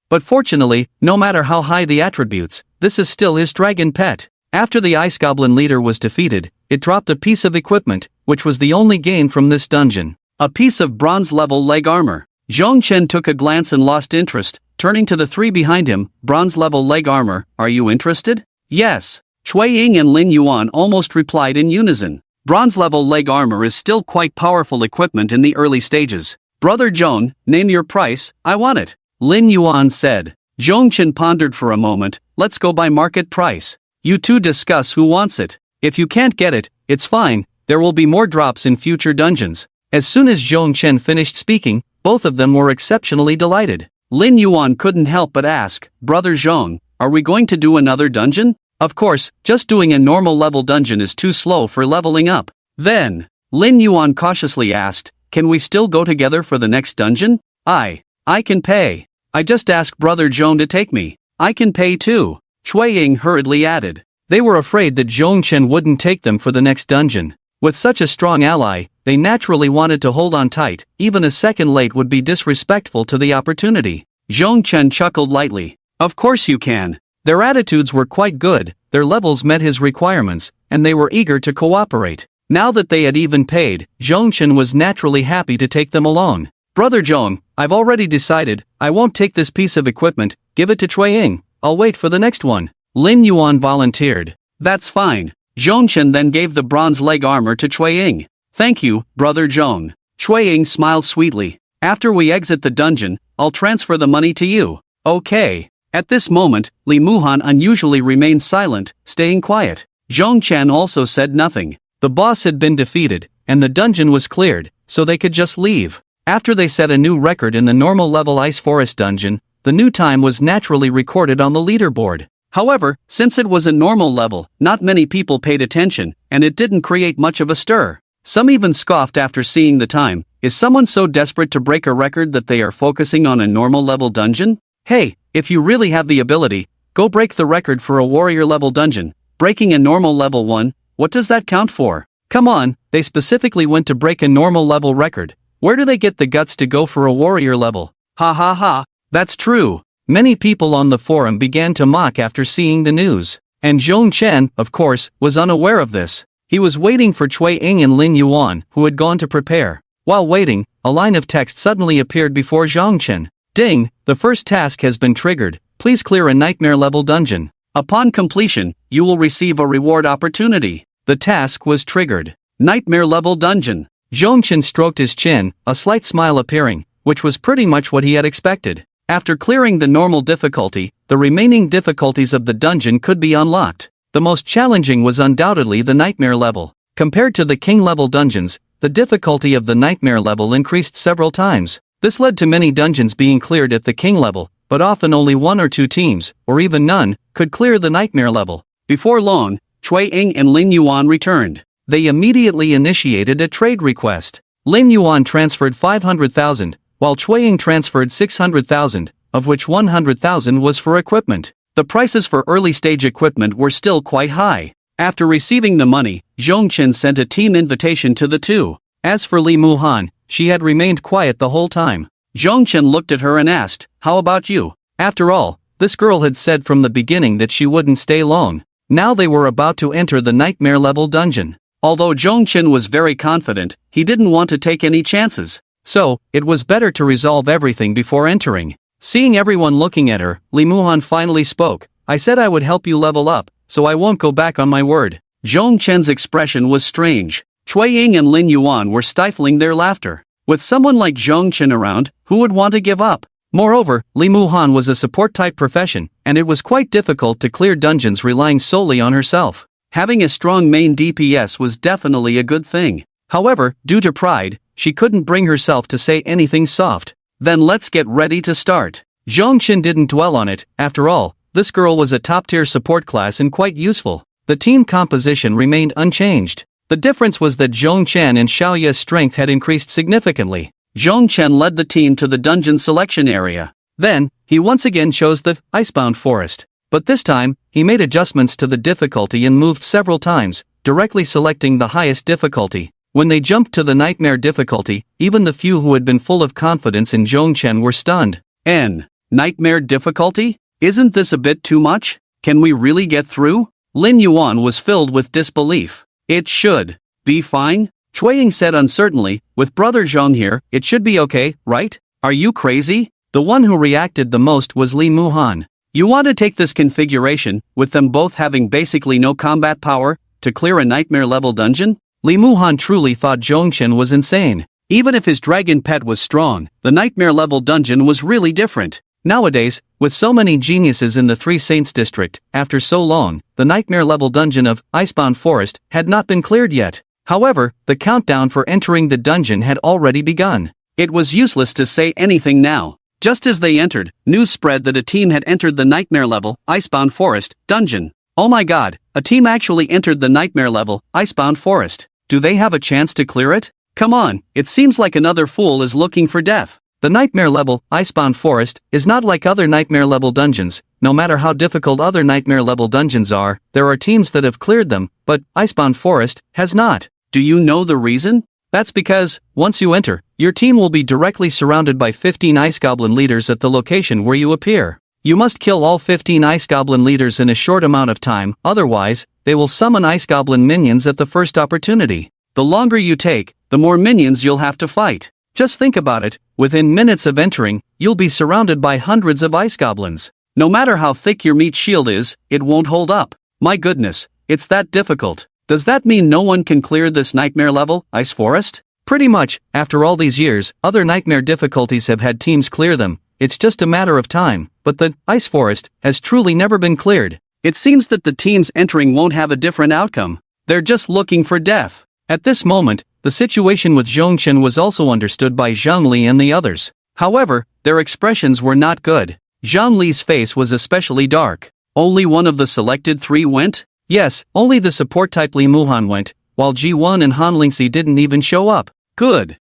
But fortunately, no matter how high the attributes, this is still his dragon pet. After the Ice Goblin Leader was defeated, it dropped a piece of equipment, which was the only gain from this dungeon. A piece of bronze-level leg armor. Zhongchen took a glance and lost interest, turning to the 3 behind him. Bronze-level leg armor, are you interested? Yes. Chueying and Lin Yuan almost replied in unison. Bronze-level leg armor is still quite powerful equipment in the early stages. Brother Zhong, name your price, I want it. Lin Yuan said. Zhongchen pondered for a moment, let's go by market price. You two discuss who wants it. If you can't get it, it's fine, there will be more drops in future dungeons. As soon as Zhongchen finished speaking, both of them were exceptionally delighted. Lin Yuan couldn't help but ask, Brother Zhong, are we going to do another dungeon? Of course, just doing a normal level dungeon is too slow for leveling up. Then, Lin Yuan cautiously asked, can we still go together for the next dungeon? I can pay. I just ask Brother Zhong to take me. I can pay too. Chueying hurriedly added. They were afraid that Zhongchen wouldn't take them for the next dungeon. With such a strong ally, they naturally wanted to hold on tight. Even a second late would be disrespectful to the opportunity. Zhongchen chuckled lightly. Of course you can. Their attitudes were quite good, their levels met his requirements, and they were eager to cooperate. Now that they had even paid, Zhongchen was naturally happy to take them along. Brother Zhong, I've already decided, I won't take this piece of equipment, give it to Chueying, I'll wait for the next one. Lin Yuan volunteered. That's fine. Zhongchen then gave the bronze leg armor to Chueying. Thank you, Brother Zhong. Chueying smiled sweetly. After we exit the dungeon, I'll transfer the money to you. Okay. At this moment, Li Muhan unusually remained silent, staying quiet. Zhongchen also said nothing. The boss had been defeated, and the dungeon was cleared, so they could just leave. After they set a new record in the normal level Ice Forest dungeon, the new time was naturally recorded on the leaderboard. However, since it was a normal level, not many people paid attention, and it didn't create much of a stir. Some even scoffed after seeing the time. Is someone so desperate to break a record that they are focusing on a normal level dungeon? Hey, if you really have the ability, go break the record for a warrior level dungeon. Breaking a normal level 1, what does that count for? Come on, they specifically went to break a normal level record. Where do they get the guts to go for a warrior level? Ha ha ha, that's true. Many people on the forum began to mock after seeing the news. And Zhong Chen, of course, was unaware of this. He was waiting for Cui Ying and Lin Yuan, who had gone to prepare. While waiting, a line of text suddenly appeared before Zhong Chen. Ding, the first task has been triggered. Please clear a nightmare level dungeon. Upon completion, you will receive a reward opportunity. The task was triggered. Nightmare level dungeon. Zhong Chen stroked his chin, a slight smile appearing, which was pretty much what he had expected. After clearing the normal difficulty, the remaining difficulties of the dungeon could be unlocked. The most challenging was undoubtedly the nightmare level. Compared to the king level dungeons, the difficulty of the nightmare level increased several times. This led to many dungeons being cleared at the king level, but often only 1 or 2 teams, or even none, could clear the nightmare level. Before long, Cui Ying and Lin Yuan returned. They immediately initiated a trade request. Lin Yuan transferred 500,000, while Cui Ying transferred 600,000, of which 100,000 was for equipment. The prices for early-stage equipment were still quite high. After receiving the money, Zhong Chen sent a team invitation to the two. As for Li Muhan, she had remained quiet the whole time. Zhong Chen looked at her and asked, "How about you?" After all, this girl had said from the beginning that she wouldn't stay long. Now they were about to enter the nightmare level dungeon. Although Zhong Chen was very confident, he didn't want to take any chances. So, it was better to resolve everything before entering. Seeing everyone looking at her, Li Muhan finally spoke. "I said I would help you level up, so I won't go back on my word." Zhong Chen's expression was strange. Cui Ying and Lin Yuan were stifling their laughter. With someone like Zhong Chen around, who would want to give up? Moreover, Li Muhan was a support-type profession, and it was quite difficult to clear dungeons relying solely on herself. Having a strong main DPS was definitely a good thing. However, due to pride, she couldn't bring herself to say anything soft. Then let's get ready to start. Zhong Chen didn't dwell on it. After all, this girl was a top-tier support class and quite useful. The team composition remained unchanged. The difference was that Zhong Chen and Xiaoya's strength had increased significantly. Zhong Chen led the team to the dungeon selection area. Then, he once again chose the Icebound Forest. But this time, he made adjustments to the difficulty and moved several times, directly selecting the highest difficulty. When they jumped to the nightmare difficulty, even the few who had been full of confidence in Zhong Chen were stunned. Nightmare difficulty? Isn't this a bit too much? Can we really get through? Lin Yuan was filled with disbelief. It should be fine, Cui Ying said uncertainly. With Brother Zhong here, it should be okay, right? Are you crazy? The one who reacted the most was Li Muhan. You want to take this configuration, with them both having basically no combat power, to clear a nightmare level dungeon? Li Muhan truly thought Zhong Chen was insane. Even if his dragon pet was strong, the nightmare level dungeon was really different. Nowadays, with so many geniuses in the Three Saints district, after so long, the nightmare level dungeon of Icebound Forest had not been cleared yet. However, the countdown for entering the dungeon had already begun. It was useless to say anything now. Just as they entered, news spread that a team had entered the nightmare level Icebound Forest dungeon. Oh my god, a team actually entered the nightmare level Icebound Forest. Do they have a chance to clear it? Come on, it seems like another fool is looking for death. The nightmare level, Icebound Forest, is not like other nightmare level dungeons. No matter how difficult other nightmare level dungeons are, there are teams that have cleared them, but Icebound Forest has not. Do you know the reason? That's because, once you enter, your team will be directly surrounded by 15 Ice Goblin leaders at the location where you appear. You must kill all 15 Ice Goblin leaders in a short amount of time, otherwise, they will summon Ice Goblin minions at the first opportunity. The longer you take, the more minions you'll have to fight. Just think about it, within minutes of entering, you'll be surrounded by hundreds of Ice Goblins. No matter how thick your meat shield is, it won't hold up. My goodness, it's that difficult. Does that mean no one can clear this nightmare level, Ice Forest? Pretty much, after all these years, other nightmare difficulties have had teams clear them. It's just a matter of time, but the Ice Forest has truly never been cleared. It seems that the teams entering won't have a different outcome. They're just looking for death. At this moment, the situation with Zhong Chen was also understood by Zhang Li and the others. However, their expressions were not good. Zhang Li's face was especially dark. Only one of the selected 3 went? Yes, only the support type Li Muhan went, while Ji1 and Han Lingxi didn't even show up. Good.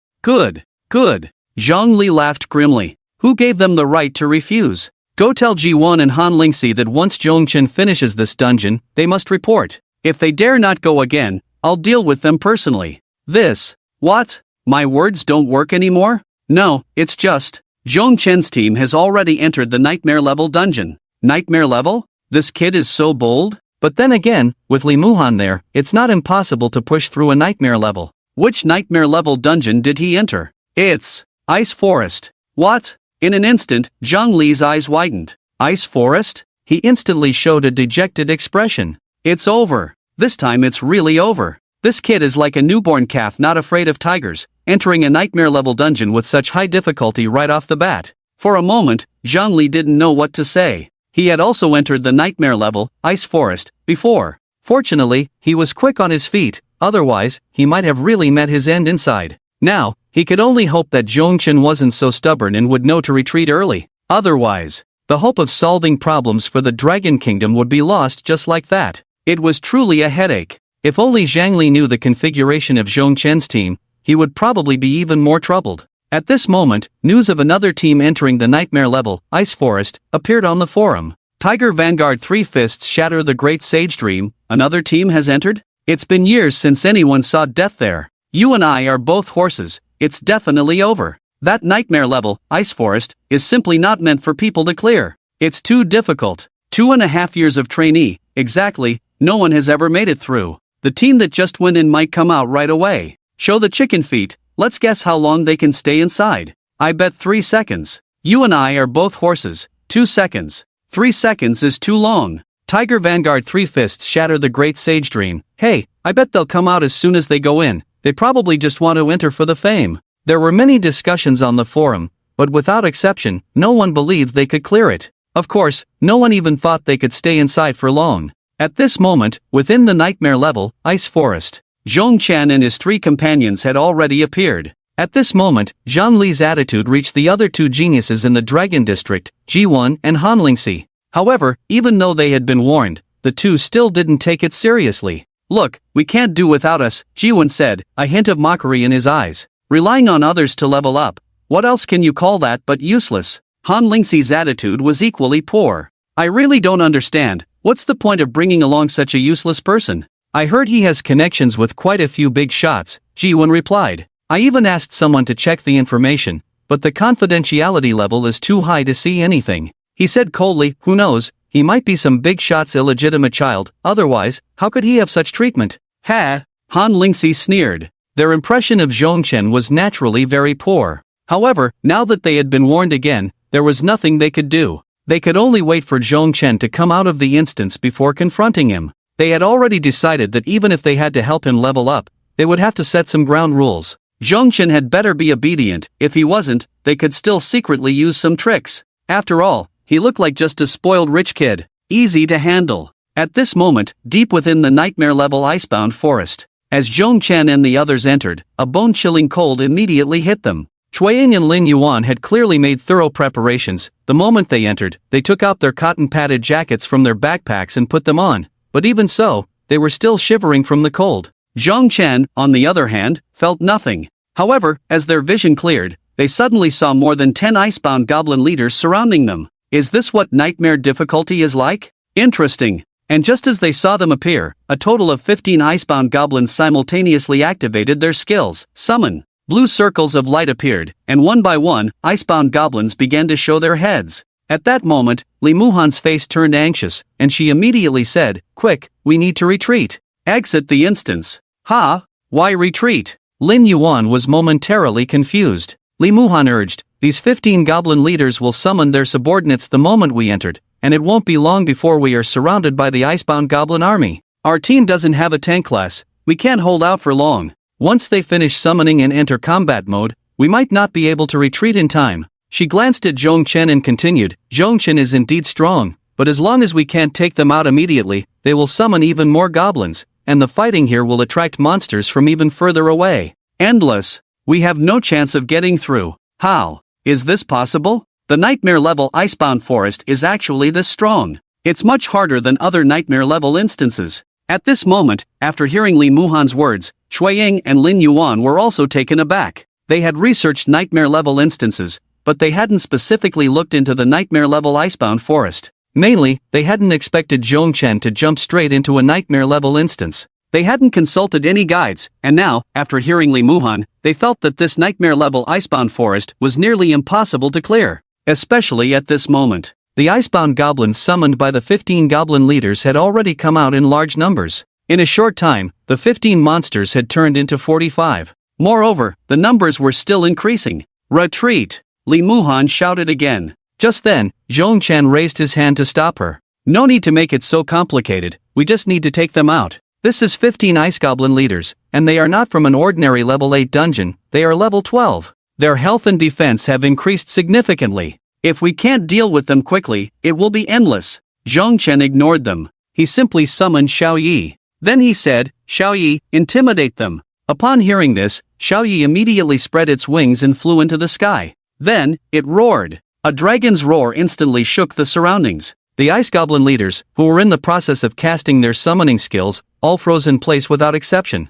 Good. Zhang Li laughed grimly. Who gave them the right to refuse? Go tell Ji-won and Han Lingxi that once Zhongchen finishes this dungeon, they must report. If they dare not go again, I'll deal with them personally. This. What? My words don't work anymore? No, it's just. Zhongchen's team has already entered the nightmare level dungeon. Nightmare level? This kid is so bold? But then again, with Li Muhan there, it's not impossible to push through a nightmare level. Which nightmare level dungeon did he enter? It's Ice Forest. What? In an instant, Zhang Li's eyes widened. Ice Forest? He instantly showed a dejected expression. It's over. This time it's really over. This kid is like a newborn calf not afraid of tigers, entering a nightmare level dungeon with such high difficulty right off the bat. For a moment, Zhang Li didn't know what to say. He had also entered the nightmare level, Ice Forest, before. Fortunately, he was quick on his feet, otherwise, he might have really met his end inside. Now, he could only hope that Zhongchen wasn't so stubborn and would know to retreat early. Otherwise, the hope of solving problems for the Dragon Kingdom would be lost just like that. It was truly a headache. If only Zhang Li knew the configuration of Zhongchen's team, he would probably be even more troubled. At this moment, news of another team entering the nightmare level, Ice Forest, appeared on the forum. Tiger Vanguard 3 Fists Shatter the Great Sage Dream, another team has entered? It's been years since anyone saw death there. You and I are both horses, it's definitely over. That nightmare level, Ice Forest, is simply not meant for people to clear. It's too difficult. 2.5 years of trainee, exactly, no one has ever made it through. The team that just went in might come out right away. Show the chicken feet, let's guess how long they can stay inside. I bet 3 seconds. You and I are both horses, 2 seconds. 3 seconds is too long. Tiger Vanguard 3 Fists Shatter the Great Sage Dream. Hey, I bet they'll come out as soon as they go in. They probably just want to enter for the fame. There were many discussions on the forum, but without exception, no one believed they could clear it. Of course, no one even thought they could stay inside for long. At this moment, within the nightmare level, Ice Forest, Zhongchen and his 3 companions had already appeared. At this moment, Zhang Li's attitude reached the other 2 geniuses in the Dragon District, Ji-won and Han Lingxi. However, even though they had been warned, the 2 still didn't take it seriously. Look, we can't do without us, Ji-won said, a hint of mockery in his eyes. Relying on others to level up. What else can you call that but useless? Han Lingxi's attitude was equally poor. I really don't understand, what's the point of bringing along such a useless person? I heard he has connections with quite a few big shots, Ji-won replied. I even asked someone to check the information, but the confidentiality level is too high to see anything. He said coldly, who knows, he might be some big shot's illegitimate child, otherwise, how could he have such treatment? Ha! Han Lingxi sneered. Their impression of Zhongchen was naturally very poor. However, now that they had been warned again, there was nothing they could do. They could only wait for Zhongchen to come out of the instance before confronting him. They had already decided that even if they had to help him level up, they would have to set some ground rules. Zhongchen had better be obedient, if he wasn't, they could still secretly use some tricks. After all, he looked like just a spoiled rich kid, easy to handle. At this moment, deep within the nightmare level icebound forest, as Zhongchen and the others entered, a bone-chilling cold immediately hit them. Chueying and Lin Yuan had clearly made thorough preparations. The moment they entered, they took out their cotton-padded jackets from their backpacks and put them on, but even so, they were still shivering from the cold. Zhongchen, on the other hand, felt nothing. However, as their vision cleared, they suddenly saw more than 10 icebound goblin leaders surrounding them. Is this what nightmare difficulty is like? Interesting. And just as they saw them appear, a total of 15 icebound goblins simultaneously activated their skills, summon. Blue circles of light appeared, and one by one, icebound goblins began to show their heads. At that moment, Li Muhan's face turned anxious, and she immediately said, quick, we need to retreat. Exit the instance. Ha? Why retreat? Lin Yuan was momentarily confused. Li Muhan urged, these 15 goblin leaders will summon their subordinates the moment we entered, and it won't be long before we are surrounded by the icebound goblin army. Our team doesn't have a tank class, we can't hold out for long. Once they finish summoning and enter combat mode, we might not be able to retreat in time. She glanced at Zhongchen and continued, Zhongchen is indeed strong, but as long as we can't take them out immediately, they will summon even more goblins, and the fighting here will attract monsters from even further away. Endless. We have no chance of getting through. How? Is this possible? The nightmare level icebound forest is actually this strong. It's much harder than other nightmare level instances. At this moment, after hearing Li Muhan's words, Shuiying and Lin Yuan were also taken aback. They had researched nightmare-level instances, but they hadn't specifically looked into the nightmare-level icebound forest. Mainly, they hadn't expected Zhongchen to jump straight into a nightmare-level instance. They hadn't consulted any guides, and now, after hearing Li Muhan, they felt that this nightmare-level icebound forest was nearly impossible to clear. Especially at this moment. The icebound goblins summoned by the 15 goblin leaders had already come out in large numbers. In a short time, the 15 monsters had turned into 45. Moreover, the numbers were still increasing. Retreat! Li Muhan shouted again. Just then, Zhongchen raised his hand to stop her. No need to make it so complicated, we just need to take them out. This is 15 ice goblin leaders, and they are not from an ordinary level 8 dungeon, they are level 12. Their health and defense have increased significantly. If we can't deal with them quickly, it will be endless. Zhongchen ignored them. He simply summoned Xiao Yi. Then he said, Xiao Yi, intimidate them. Upon hearing this, Xiao Yi immediately spread its wings and flew into the sky. Then, it roared. A dragon's roar instantly shook the surroundings. The ice goblin leaders, who were in the process of casting their summoning skills, all froze in place without exception.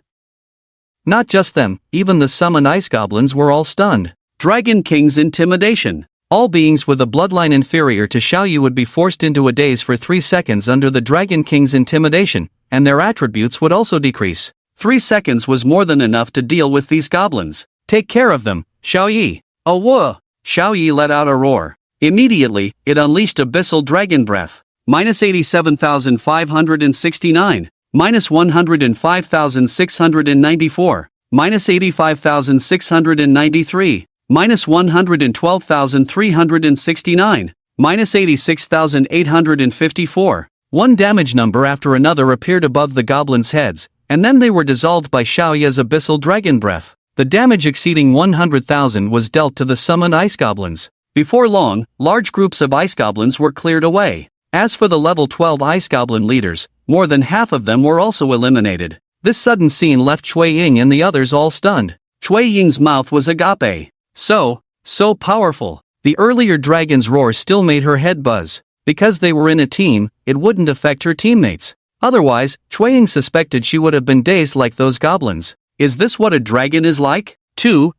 Not just them, even the summoned ice goblins were all stunned. Dragon King's intimidation. All beings with a bloodline inferior to Xiao Yi would be forced into a daze for 3 seconds under the Dragon King's intimidation, and their attributes would also decrease. 3 seconds was more than enough to deal with these goblins. Take care of them, Xiao Yi. Oh whoa! Xiao Yi let out a roar. Immediately, it unleashed abyssal dragon breath. Minus 87,569. Minus 105,694. Minus 85,693. Minus 112,369. Minus 86,854. One damage number after another appeared above the goblins' heads, and then they were dissolved by Xiao Yi's abyssal dragon breath. The damage exceeding 100,000 was dealt to the summoned ice goblins. Before long, large groups of ice goblins were cleared away. As for the level 12 ice goblin leaders, more than half of them were also eliminated. This sudden scene left Cui Ying and the others all stunned. Cui Ying's mouth was agape. So powerful. The earlier dragon's roar still made her head buzz. Because they were in a team, it wouldn't affect her teammates. Otherwise, Cui Ying suspected she would have been dazed like those goblins. Is this what a dragon is like? Too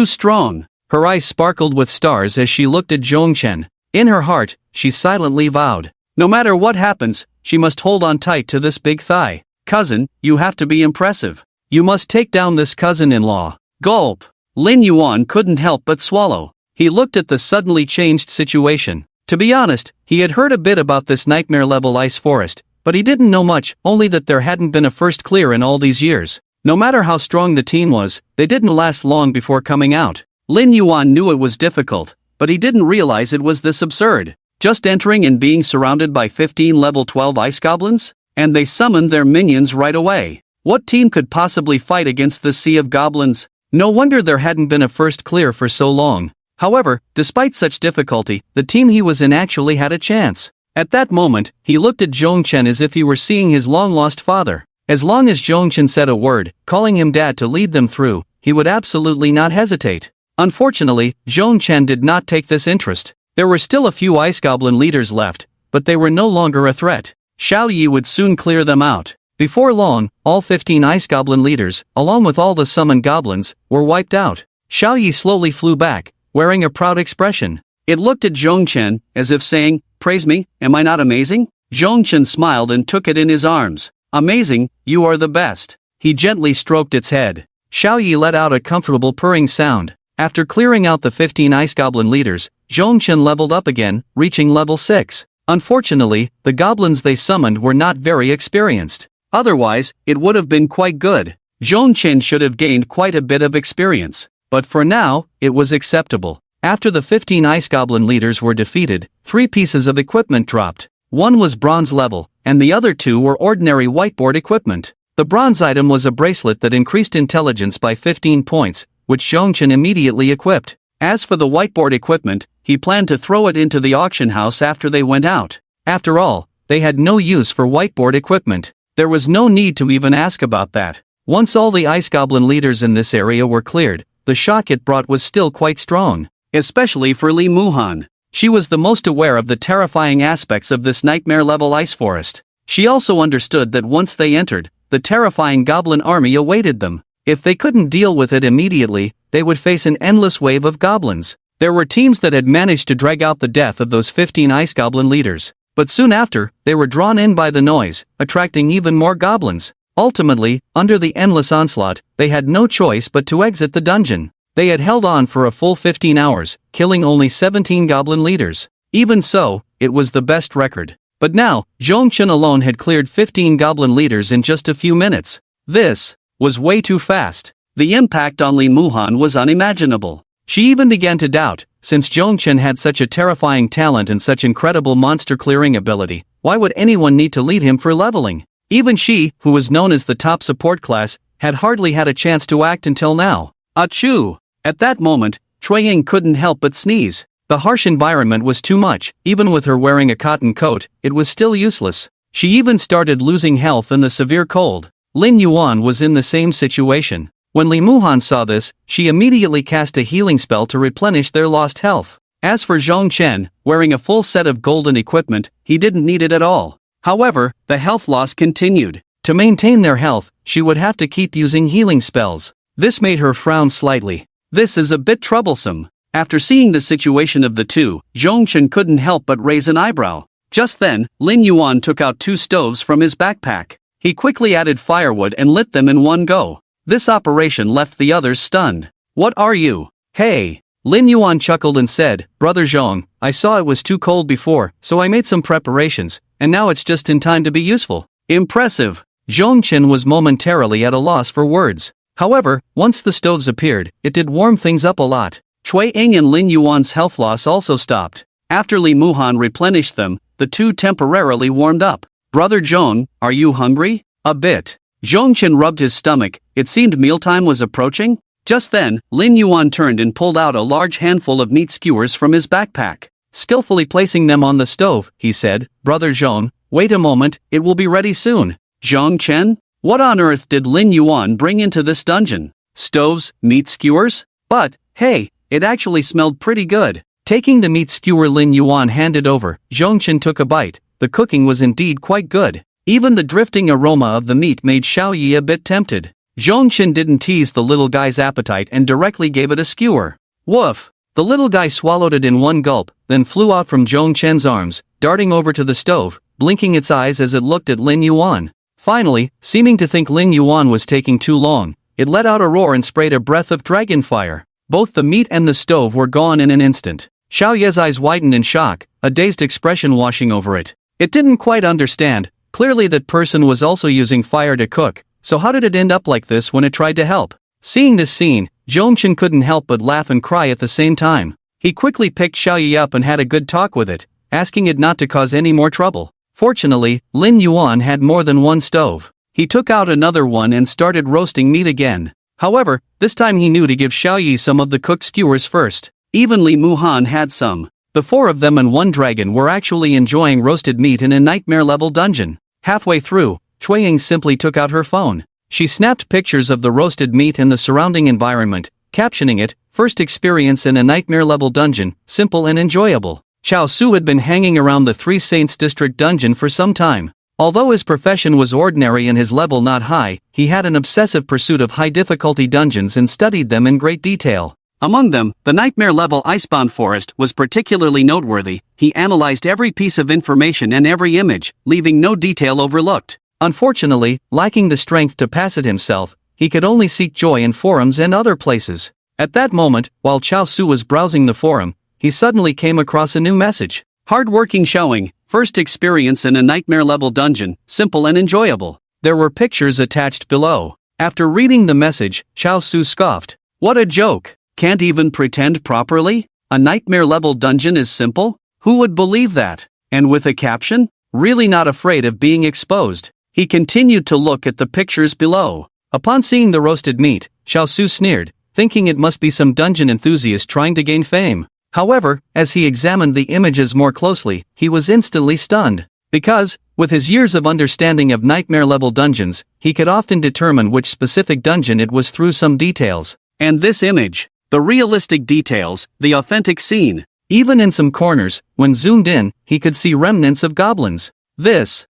strong. Her eyes sparkled with stars as she looked at Zhongchen. In her heart, she silently vowed. No matter what happens, she must hold on tight to this big thigh. Cousin, you have to be impressive. You must take down this cousin-in-law. Gulp. Lin Yuan couldn't help but swallow. He looked at the suddenly changed situation. To be honest, he had heard a bit about this nightmare-level ice forest, but he didn't know much, only that there hadn't been a first clear in all these years. No matter how strong the team was, they didn't last long before coming out. Lin Yuan knew it was difficult, but he didn't realize it was this absurd. Just entering and being surrounded by 15 level 12 ice goblins? And they summoned their minions right away. What team could possibly fight against this sea of goblins? No wonder there hadn't been a first clear for so long. However, despite such difficulty, the team he was in actually had a chance. At that moment, he looked at Zhongchen as if he were seeing his long-lost father. As long as Zhongchen said a word, calling him dad to lead them through, he would absolutely not hesitate. Unfortunately, Zhongchen did not take this interest. There were still a few ice goblin leaders left, but they were no longer a threat. Xiao Yi would soon clear them out. Before long, all 15 ice goblin leaders, along with all the summoned goblins, were wiped out. Xiao Yi slowly flew back, wearing a proud expression. It looked at Zhongchen, as if saying, "Praise me, am I not amazing?" Zhongchen smiled and took it in his arms. "Amazing, you are the best." He gently stroked its head. Xiao Yi let out a comfortable purring sound. After clearing out the 15 ice goblin leaders, Zhongchen leveled up again, reaching level 6. Unfortunately, the goblins they summoned were not very experienced. Otherwise, it would have been quite good. Zhongchen should have gained quite a bit of experience. But for now, it was acceptable. After the 15 ice goblin leaders were defeated, 3 pieces of equipment dropped. One was bronze level, and the other 2 were ordinary whiteboard equipment. The bronze item was a bracelet that increased intelligence by 15 points, which Zhongchen immediately equipped. As for the whiteboard equipment, he planned to throw it into the auction house after they went out. After all, they had no use for whiteboard equipment. There was no need to even ask about that. Once all the ice goblin leaders in this area were cleared, the shock it brought was still quite strong. Especially for Li Muhan. She was the most aware of the terrifying aspects of this nightmare-level ice forest. She also understood that once they entered, the terrifying goblin army awaited them. If they couldn't deal with it immediately, they would face an endless wave of goblins. There were teams that had managed to drag out the death of those 15 ice goblin leaders, but soon after, they were drawn in by the noise, attracting even more goblins. Ultimately, under the endless onslaught, they had no choice but to exit the dungeon. They had held on for a full 15 hours, killing only 17 goblin leaders. Even so, it was the best record. But now, Zhongchen alone had cleared 15 goblin leaders in just a few minutes. This was way too fast. The impact on Li Muhan was unimaginable. She even began to doubt, since Zhongchen had such a terrifying talent and such incredible monster-clearing ability, why would anyone need to lead him for leveling? Even she, who was known as the top support class, had hardly had a chance to act until now. Achoo! At that moment, Cui Ying couldn't help but sneeze. The harsh environment was too much. Even with her wearing a cotton coat, it was still useless. She even started losing health in the severe cold. Lin Yuan was in the same situation. When Li Muhan saw this, she immediately cast a healing spell to replenish their lost health. As for Zhongchen, wearing a full set of golden equipment, he didn't need it at all. However, the health loss continued. To maintain their health, she would have to keep using healing spells. This made her frown slightly. This is a bit troublesome. After seeing the situation of the two, Zhongchen couldn't help but raise an eyebrow. Just then, Lin Yuan took out 2 stoves from his backpack. He quickly added firewood and lit them in one go. This operation left the others stunned. What are you? Hey! Lin Yuan chuckled and said, Brother Zhong, I saw it was too cold before, so I made some preparations, and now it's just in time to be useful. Impressive! Zhongchen was momentarily at a loss for words. However, once the stoves appeared, it did warm things up a lot. Cui Ying and Lin Yuan's health loss also stopped. After Li Muhan replenished them, the two temporarily warmed up. Brother Zhong, are you hungry? A bit. Zhongchen rubbed his stomach. It seemed mealtime was approaching. Just then, Lin Yuan turned and pulled out a large handful of meat skewers from his backpack. Skillfully placing them on the stove, he said, Brother Zhong, wait a moment, it will be ready soon. Zhongchen? What on earth did Lin Yuan bring into this dungeon? Stoves, meat skewers? But, hey, it actually smelled pretty good. Taking the meat skewer Lin Yuan handed over, Zhongchen took a bite. The cooking was indeed quite good. Even the drifting aroma of the meat made Xiaoyi a bit tempted. Zhongchen didn't tease the little guy's appetite and directly gave it a skewer. Woof! The little guy swallowed it in one gulp, then flew out from Zhongchen's arms, darting over to the stove, blinking its eyes as it looked at Lin Yuan. Finally, seeming to think Lin Yuan was taking too long, it let out a roar and sprayed a breath of dragon fire. Both the meat and the stove were gone in an instant. Xiaoye's eyes widened in shock, a dazed expression washing over it. It didn't quite understand. Clearly that person was also using fire to cook, so how did it end up like this when it tried to help? Seeing this scene, Zhongchen couldn't help but laugh and cry at the same time. He quickly picked Xiaoyi up and had a good talk with it, asking it not to cause any more trouble. Fortunately, Lin Yuan had more than one stove. He took out another one and started roasting meat again. However, this time he knew to give Xiaoyi some of the cooked skewers first. Even Li Muhan had some. The 4 of them and 1 dragon were actually enjoying roasted meat in a nightmare-level dungeon. Halfway through, Cui Ying simply took out her phone. She snapped pictures of the roasted meat and the surrounding environment, captioning it, First experience in a nightmare-level dungeon, simple and enjoyable. Chao Su had been hanging around the Three Saints District dungeon for some time. Although his profession was ordinary and his level not high, he had an obsessive pursuit of high-difficulty dungeons and studied them in great detail. Among them, the nightmare-level Icebound Forest was particularly noteworthy. He analyzed every piece of information and every image, leaving no detail overlooked. Unfortunately, lacking the strength to pass it himself, he could only seek joy in forums and other places. At that moment, while Chao Su was browsing the forum, he suddenly came across a new message. Hard-working showing, first experience in a nightmare-level dungeon, simple and enjoyable. There were pictures attached below. After reading the message, Chao Su scoffed. What a joke! Can't even pretend properly? A nightmare-level dungeon is simple? Who would believe that? And with a caption? Really not afraid of being exposed. He continued to look at the pictures below. Upon seeing the roasted meat, Chao Su sneered, thinking it must be some dungeon enthusiast trying to gain fame. However, as he examined the images more closely, he was instantly stunned. Because, with his years of understanding of nightmare-level dungeons, he could often determine which specific dungeon it was through some details. And this image. The realistic details, the authentic scene. Even in some corners, when zoomed in, he could see remnants of goblins. This.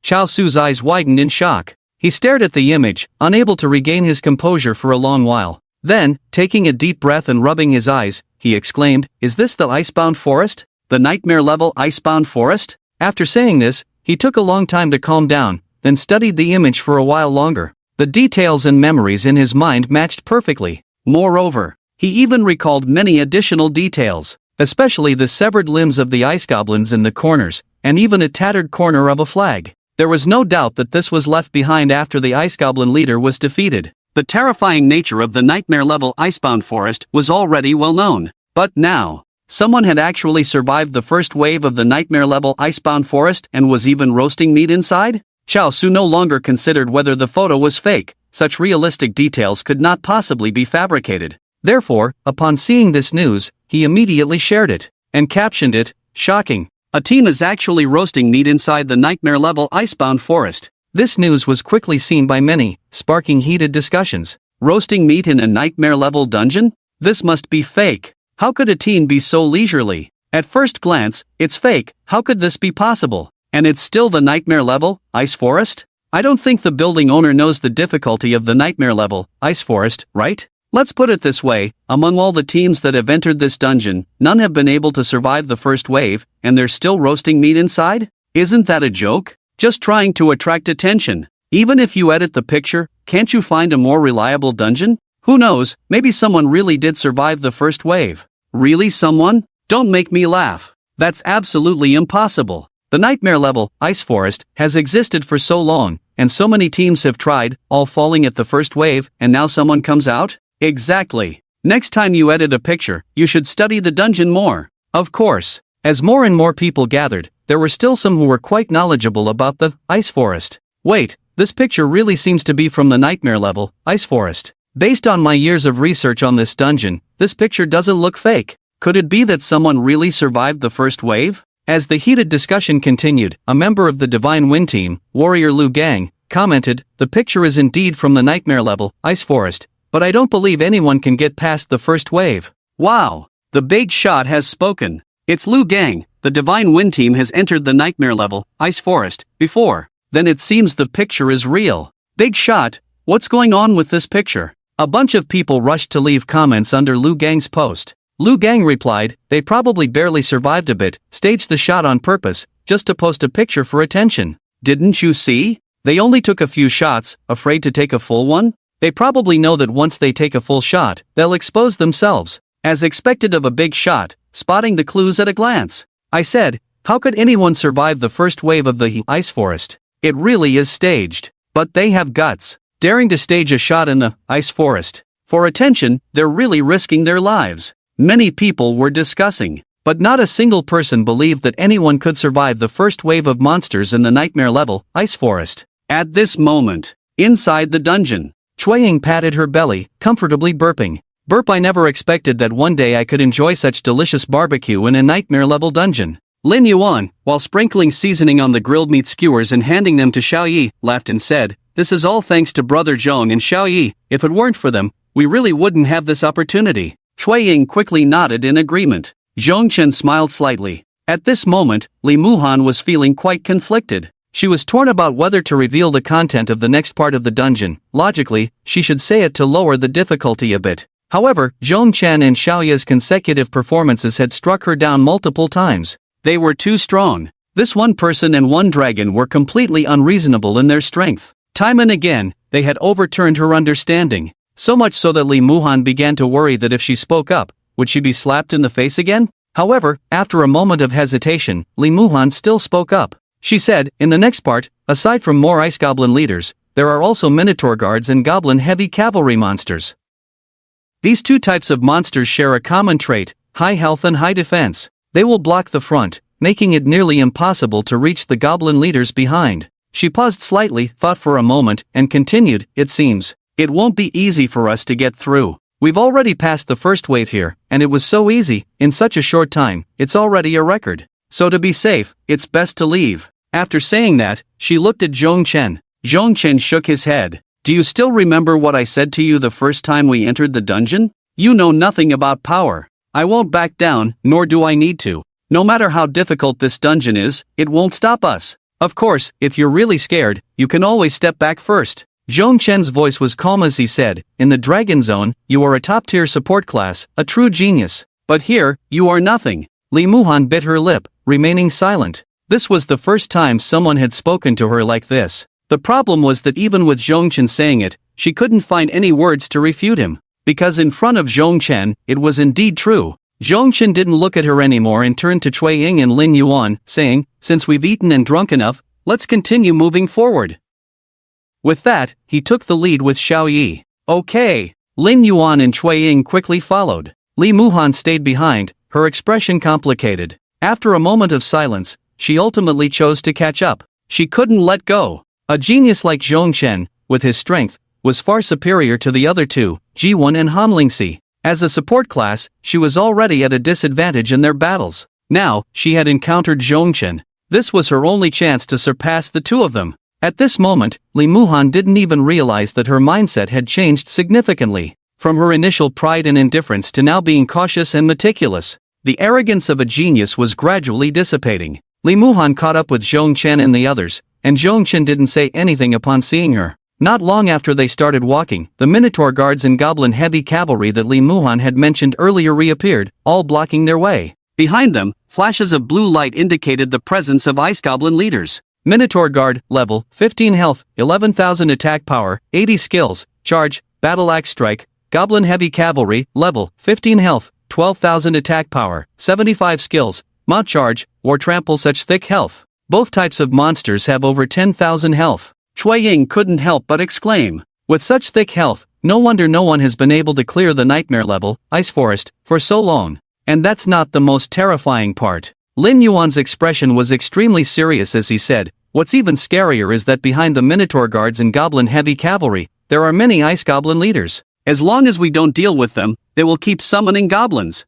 Chao Su's eyes widened in shock. He stared at the image, unable to regain his composure for a long while. Then, taking a deep breath and rubbing his eyes, he exclaimed, "Is this the icebound forest? The nightmare-level icebound forest?" After saying this, he took a long time to calm down, then studied the image for a while longer. The details and memories in his mind matched perfectly. Moreover, he even recalled many additional details, especially the severed limbs of the ice goblins in the corners, and even a tattered corner of a flag. There was no doubt that this was left behind after the ice goblin leader was defeated. The terrifying nature of the nightmare-level icebound forest was already well known. But now, someone had actually survived the first wave of the nightmare-level icebound forest and was even roasting meat inside? Xiao Su no longer considered whether the photo was fake. Such realistic details could not possibly be fabricated. Therefore, upon seeing this news, he immediately shared it, and captioned it, "Shocking. A team is actually roasting meat inside the nightmare-level icebound forest." This news was quickly seen by many, sparking heated discussions. Roasting meat in a nightmare-level dungeon? This must be fake. How could a teen be so leisurely? At first glance, it's fake. How could this be possible? And it's still the nightmare-level ice forest? I don't think the building owner knows the difficulty of the nightmare-level ice forest, right? Let's put it this way, among all the teams that have entered this dungeon, none have been able to survive the first wave, and they're still roasting meat inside? Isn't that a joke? Just trying to attract attention. Even if you edit the picture, can't you find a more reliable dungeon? Who knows, maybe someone really did survive the first wave. Really, someone? Don't make me laugh. That's absolutely impossible. The nightmare-level ice forest has existed for so long, and so many teams have tried, all falling at the first wave, and now someone comes out? Exactly. Next time you edit a picture, you should study the dungeon more. Of course. As more and more people gathered, there were still some who were quite knowledgeable about the ice forest. Wait, this picture really seems to be from the nightmare-level ice forest. Based on my years of research on this dungeon, this picture doesn't look fake. Could it be that someone really survived the first wave? As the heated discussion continued, a member of the Divine Wind team, Warrior Lu Gang, commented, "The picture is indeed from the nightmare-level ice forest, but I don't believe anyone can get past the first wave." Wow! The big shot has spoken. It's Lu Gang. The Divine Wind team has entered the nightmare-level ice forest before. Then it seems the picture is real. Big shot. What's going on with this picture? A bunch of people rushed to leave comments under Lu Gang's post. Lu Gang replied, "They probably barely survived a bit, staged the shot on purpose, just to post a picture for attention. Didn't you see? They only took a few shots, afraid to take a full one? They probably know that once they take a full shot, they'll expose themselves. As expected of a big shot, spotting the clues at a glance. I said, how could anyone survive the first wave of the ice forest? It really is staged. But they have guts, daring to stage a shot in the ice forest. For attention, they're really risking their lives." Many people were discussing, but not a single person believed that anyone could survive the first wave of monsters in the nightmare-level ice forest. At this moment, inside the dungeon, Cui Ying patted her belly, comfortably burping. "Burp, I never expected that one day I could enjoy such delicious barbecue in a nightmare-level dungeon." Lin Yuan, while sprinkling seasoning on the grilled meat skewers and handing them to Xiaoyi, laughed and said, "This is all thanks to Brother Zhong and Xiaoyi. If it weren't for them, we really wouldn't have this opportunity." Cui Ying quickly nodded in agreement. Zhong Chen smiled slightly. At this moment, Li Muhan was feeling quite conflicted. She was torn about whether to reveal the content of the next part of the dungeon. Logically, she should say it to lower the difficulty a bit. However, Zhong Chen and Xiaoya's consecutive performances had struck her down multiple times. They were too strong. This one person and one dragon were completely unreasonable in their strength. Time and again, they had overturned her understanding. So much so that Li Muhan began to worry that if she spoke up, would she be slapped in the face again? However, after a moment of hesitation, Li Muhan still spoke up. She said, "In the next part, aside from more ice goblin leaders, there are also minotaur guards and goblin heavy cavalry monsters. These two types of monsters share a common trait, high health and high defense. They will block the front, making it nearly impossible to reach the goblin leaders behind." She paused slightly, thought for a moment, and continued, "It seems it won't be easy for us to get through. We've already passed the first wave here, and it was so easy, in such a short time, it's already a record. So to be safe, it's best to leave." After saying that, she looked at Zhong Chen. Zhong Chen shook his head. "Do you still remember what I said to you the first time we entered the dungeon? You know nothing about power. I won't back down, nor do I need to. No matter how difficult this dungeon is, it won't stop us. Of course, if you're really scared, you can always step back first. Zhong Chen's voice was calm as he said, in the Dragon Zone, you are a top-tier support class, a true genius. But here, you are nothing. Li Muhan bit her lip, remaining silent. This was the first time someone had spoken to her like this. The problem was that even with Zhong Chen saying it, she couldn't find any words to refute him. Because in front of Zhong Chen, it was indeed true. Zhong Chen didn't look at her anymore and turned to Cui Ying and Lin Yuan, saying, since we've eaten and drunk enough, let's continue moving forward. With that, he took the lead with Xiao Yi. Okay. Lin Yuan and Cui Ying quickly followed. Li Muhan stayed behind, her expression complicated. After a moment of silence, she ultimately chose to catch up. She couldn't let go. A genius like Zhong Chen, with his strength, was far superior to the other two, Ji-won and Han Lingxi. As a support class, she was already at a disadvantage in their battles. Now, she had encountered Zhong Chen. This was her only chance to surpass the two of them. At this moment, Li Muhan didn't even realize that her mindset had changed significantly. From her initial pride and indifference to now being cautious and meticulous. The arrogance of a genius was gradually dissipating. Li Muhan caught up with Zhong Chen and the others, and Zhong Chen didn't say anything upon seeing her. Not long after they started walking, the Minotaur guards and goblin heavy cavalry that Li Muhan had mentioned earlier reappeared, all blocking their way. Behind them, flashes of blue light indicated the presence of ice goblin leaders. Minotaur guard, level, 15 health, 11,000 attack power, 80 skills, charge, battle axe strike. Goblin heavy cavalry, level, 15 health, 12,000 attack power, 75 skills, mount charge, war trample such thick health. Both types of monsters have over 10,000 health. Cui Ying couldn't help but exclaim. With such thick health, no wonder no one has been able to clear the nightmare level, ice forest, for so long. And that's not the most terrifying part. Lin Yuan's expression was extremely serious as he said, what's even scarier is that behind the Minotaur guards and goblin heavy cavalry, there are many ice goblin leaders. As long as we don't deal with them, they will keep summoning goblins.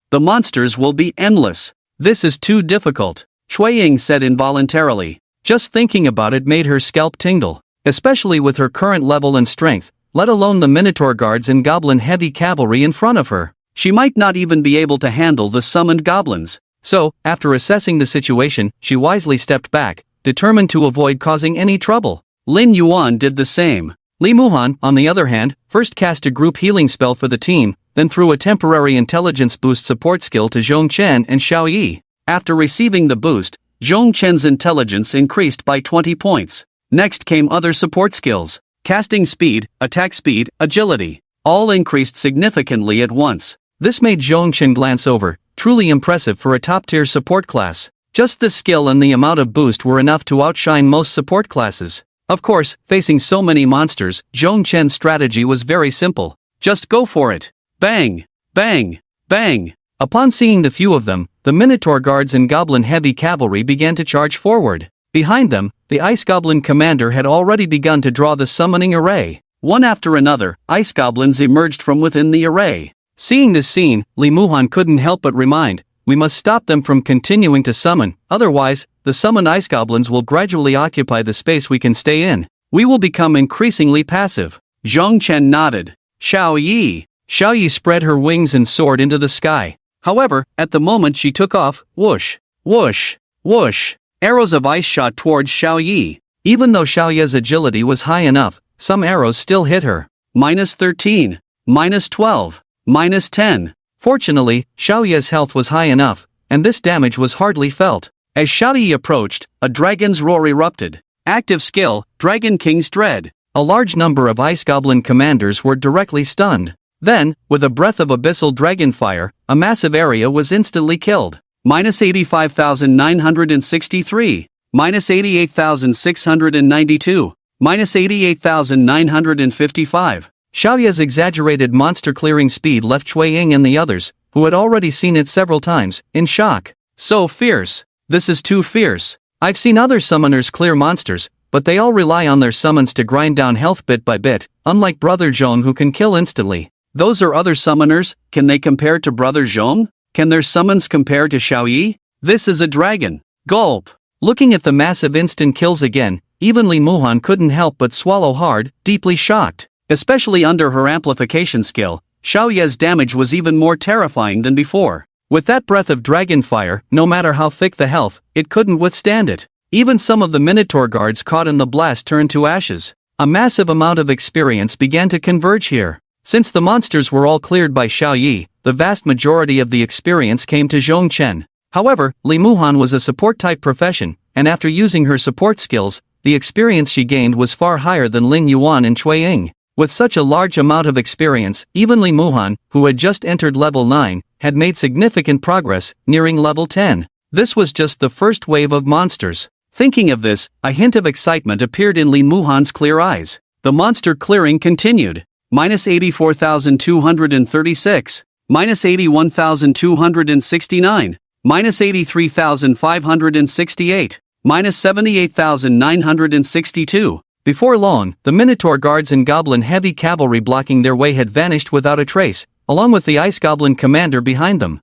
The monsters will be endless. This is too difficult, Cui Ying said involuntarily. Just thinking about it made her scalp tingle, especially with her current level and strength, let alone the Minotaur guards and goblin heavy cavalry in front of her. She might not even be able to handle the summoned goblins. So, after assessing the situation, she wisely stepped back, determined to avoid causing any trouble. Lin Yuan did the same. Li Muhan, on the other hand, first cast a group healing spell for the team, then threw a temporary intelligence boost support skill to Zhong Chen and Xiao Yi. After receiving the boost, Zhong Chen's intelligence increased by 20 points. Next came other support skills. Casting speed, attack speed, agility. All increased significantly at once. This made Zhong Chen glance over, truly impressive for a top-tier support class. Just the skill and the amount of boost were enough to outshine most support classes. Of course, facing so many monsters, Zhong Chen's strategy was very simple. Just go for it. Bang! Bang! Bang! Upon seeing the few of them, the Minotaur guards and goblin heavy cavalry began to charge forward. Behind them, the ice goblin commander had already begun to draw the summoning array. One after another, ice goblins emerged from within the array. Seeing this scene, Li Muhan couldn't help but remind, we must stop them from continuing to summon, otherwise, the summoned ice goblins will gradually occupy the space we can stay in. We will become increasingly passive. Zhong Chen nodded. Xiao Yi. Xiao Yi spread her wings and soared into the sky. However, at the moment she took off, whoosh, whoosh, whoosh, arrows of ice shot towards Xiao Yi. Even though Xiao Yi's agility was high enough, some arrows still hit her. -13, -12, -10. Fortunately, Xiao Yi's health was high enough, and this damage was hardly felt. As Xiao Yi approached, a dragon's roar erupted. Active skill, Dragon King's Dread. A large number of ice goblin commanders were directly stunned. Then, with a breath of abyssal dragon fire, a massive area was instantly killed. -85,963, -88,692, -88,955. Xiao Yi's exaggerated monster-clearing speed left Cui Ying and the others, who had already seen it several times, in shock. So fierce. This is too fierce. I've seen other summoners clear monsters, but they all rely on their summons to grind down health bit by bit, unlike Brother Zhong who can kill instantly. Those are other summoners, can they compare to Brother Zhong? Can their summons compare to Xiao Yi? This is a dragon. Gulp. Looking at the massive instant kills again, even Li Muhan couldn't help but swallow hard, deeply shocked. Especially under her amplification skill, Xiao Yi's damage was even more terrifying than before. With that breath of dragon fire, no matter how thick the health, it couldn't withstand it. Even some of the Minotaur guards caught in the blast turned to ashes. A massive amount of experience began to converge here. Since the monsters were all cleared by Xiao Yi, the vast majority of the experience came to Zhong Chen. However, Li Muhan was a support-type profession, and after using her support skills, the experience she gained was far higher than Lin Yuan and Cui Ying. With such a large amount of experience, even Li Muhan, who had just entered level 9, had made significant progress, nearing level 10. This was just the first wave of monsters. Thinking of this, a hint of excitement appeared in Li Muhan's clear eyes. The monster clearing continued. Minus 84,236. Minus 81,269. Minus 83,568. Minus 78,962. Before long, the Minotaur guards and Goblin heavy cavalry blocking their way had vanished without a trace, along with the Ice Goblin commander behind them.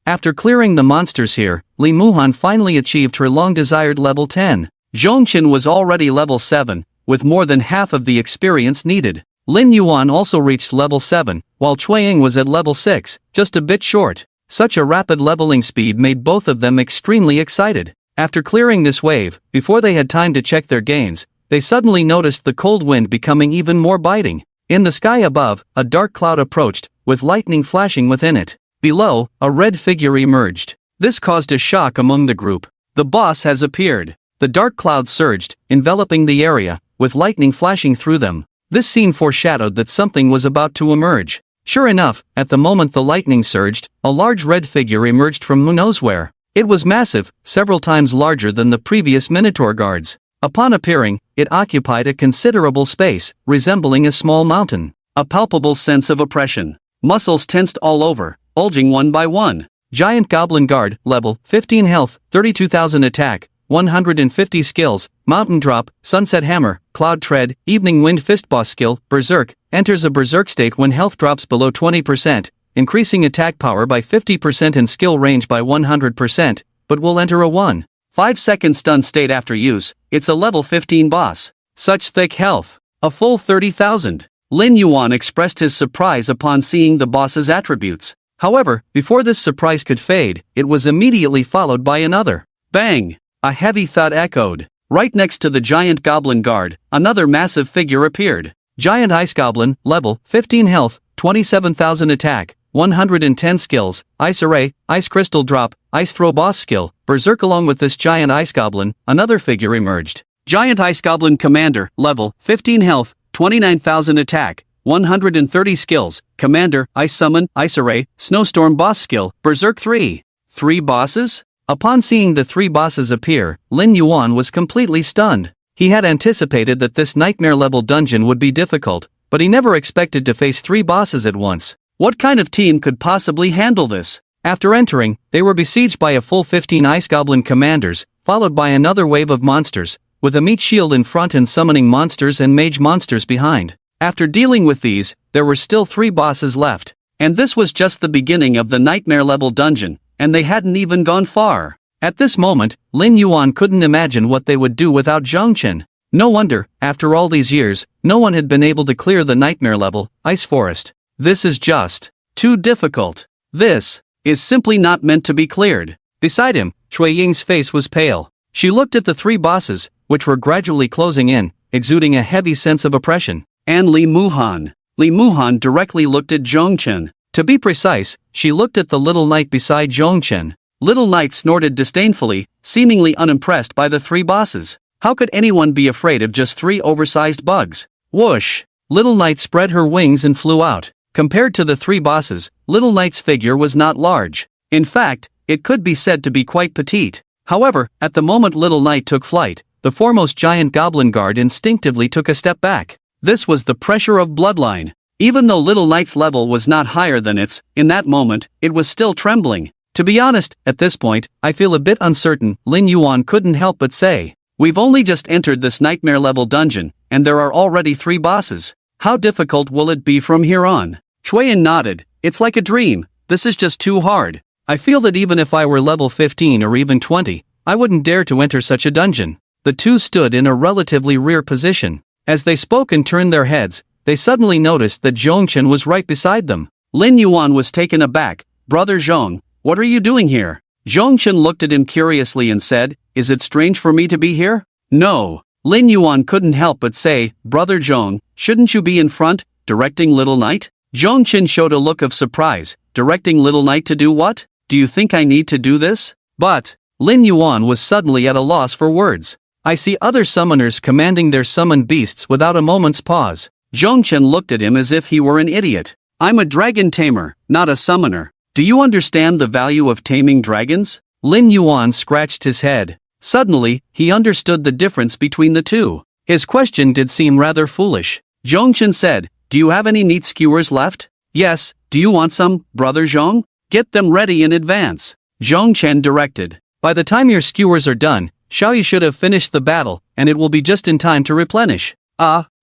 After clearing the monsters here, Li Muhan finally achieved her long-desired level 10. Zhongchen was already level 7, with more than half of the experience needed. Lin Yuan also reached level 7, while Cui Ying was at level 6, just a bit short. Such a rapid leveling speed made both of them extremely excited. After clearing this wave, before they had time to check their gains, they suddenly noticed the cold wind becoming even more biting. In the sky above, a dark cloud approached, with lightning flashing within it. Below, a red figure emerged. This caused a shock among the group. The boss has appeared. The dark clouds surged, enveloping the area, with lightning flashing through them. This scene foreshadowed that something was about to emerge. Sure enough, at the moment the lightning surged, a large red figure emerged from who knows where. It was massive, several times larger than the previous Minotaur guards. Upon appearing, it occupied a considerable space, resembling a small mountain. A palpable sense of oppression. Muscles tensed all over, bulging one by one. Giant Goblin Guard, level 15 health, 32,000 attack, 150 skills, Mountain Drop, Sunset Hammer, Cloud Tread, Evening Wind Fist Boss skill, Berserk, enters a berserk state when health drops below 20%, increasing attack power by 50% and skill range by 100%, but will enter a 1.5-second stun state after use. It's a level 15 boss. Such thick health. A full 30,000. Lin Yuan expressed his surprise upon seeing the boss's attributes. However, before this surprise could fade, it was immediately followed by another. Bang! A heavy thud echoed. Right next to the giant goblin guard, another massive figure appeared. Giant Ice Goblin, level 15 health, 27,000 attack, 110 skills, Ice Array, Ice Crystal Drop, Ice Throw Boss skill, Berserk. Along with this giant Ice Goblin, another figure emerged. Giant Ice Goblin Commander, level 15 health, 29,000 attack, 130 skills, Commander, Ice Summon, Ice Array, Snowstorm Boss skill, Berserk 3. 3 bosses? Upon seeing the 3 bosses appear, Lin Yuan was completely stunned. He had anticipated that this nightmare-level dungeon would be difficult, but he never expected to face 3 bosses at once. What kind of team could possibly handle this? After entering, they were besieged by a full 15 Ice Goblin commanders, followed by another wave of monsters, with a meat shield in front and summoning monsters and mage monsters behind. After dealing with these, there were still 3 bosses left. And this was just the beginning of the nightmare-level dungeon, and they hadn't even gone far. At this moment, Lin Yuan couldn't imagine what they would do without Zhongchen. No wonder, after all these years, no one had been able to clear the nightmare level, Ice Forest. This is just too difficult. This is simply not meant to be cleared. Beside him, Cui Ying's face was pale. She looked at the 3 bosses, which were gradually closing in, exuding a heavy sense of oppression. And Li Muhan. Li Muhan directly looked at Zhongchen. To be precise, she looked at the little knight beside Zhongchen. Little Knight snorted disdainfully, seemingly unimpressed by the 3 bosses. How could anyone be afraid of just 3 oversized bugs? Whoosh! Little Knight spread her wings and flew out. Compared to the 3 bosses, Little Knight's figure was not large. In fact, it could be said to be quite petite. However, at the moment Little Knight took flight, the foremost giant goblin guard instinctively took a step back. This was the pressure of bloodline. Even though Little Knight's level was not higher than its, in that moment, it was still trembling. To be honest, at this point, I feel a bit uncertain, Lin Yuan couldn't help but say. We've only just entered this nightmare level dungeon, and there are already 3 bosses. How difficult will it be from here on? Cui Ying nodded. It's like a dream. This is just too hard. I feel that even if I were level 15 or even 20, I wouldn't dare to enter such a dungeon. The 2 stood in a relatively rear position. As they spoke and turned their heads, they suddenly noticed that Zhongchen was right beside them. Lin Yuan was taken aback. Brother Zhong, what are you doing here? Zhongchen looked at him curiously and said, "Is it strange for me to be here?" "No." Lin Yuan couldn't help but say, "Brother Zhong, shouldn't you be in front, directing Little Knight?" Zhongchen showed a look of surprise. "Directing Little Knight to do what? Do you think I need to do this?" But Lin Yuan was suddenly at a loss for words. "I see other summoners commanding their summoned beasts without a moment's pause." Zhongchen looked at him as if he were an idiot. "I'm a dragon tamer, not a summoner. Do you understand the value of taming dragons?" Lin Yuan scratched his head. Suddenly, he understood the difference between the two. His question did seem rather foolish. Zhongchen said, "Do you have any meat skewers left?" "Yes, do you want some, Brother Zhong?" "Get them ready in advance," Zhongchen directed. "By the time your skewers are done, Xiaoyi should have finished the battle, and it will be just in time to replenish."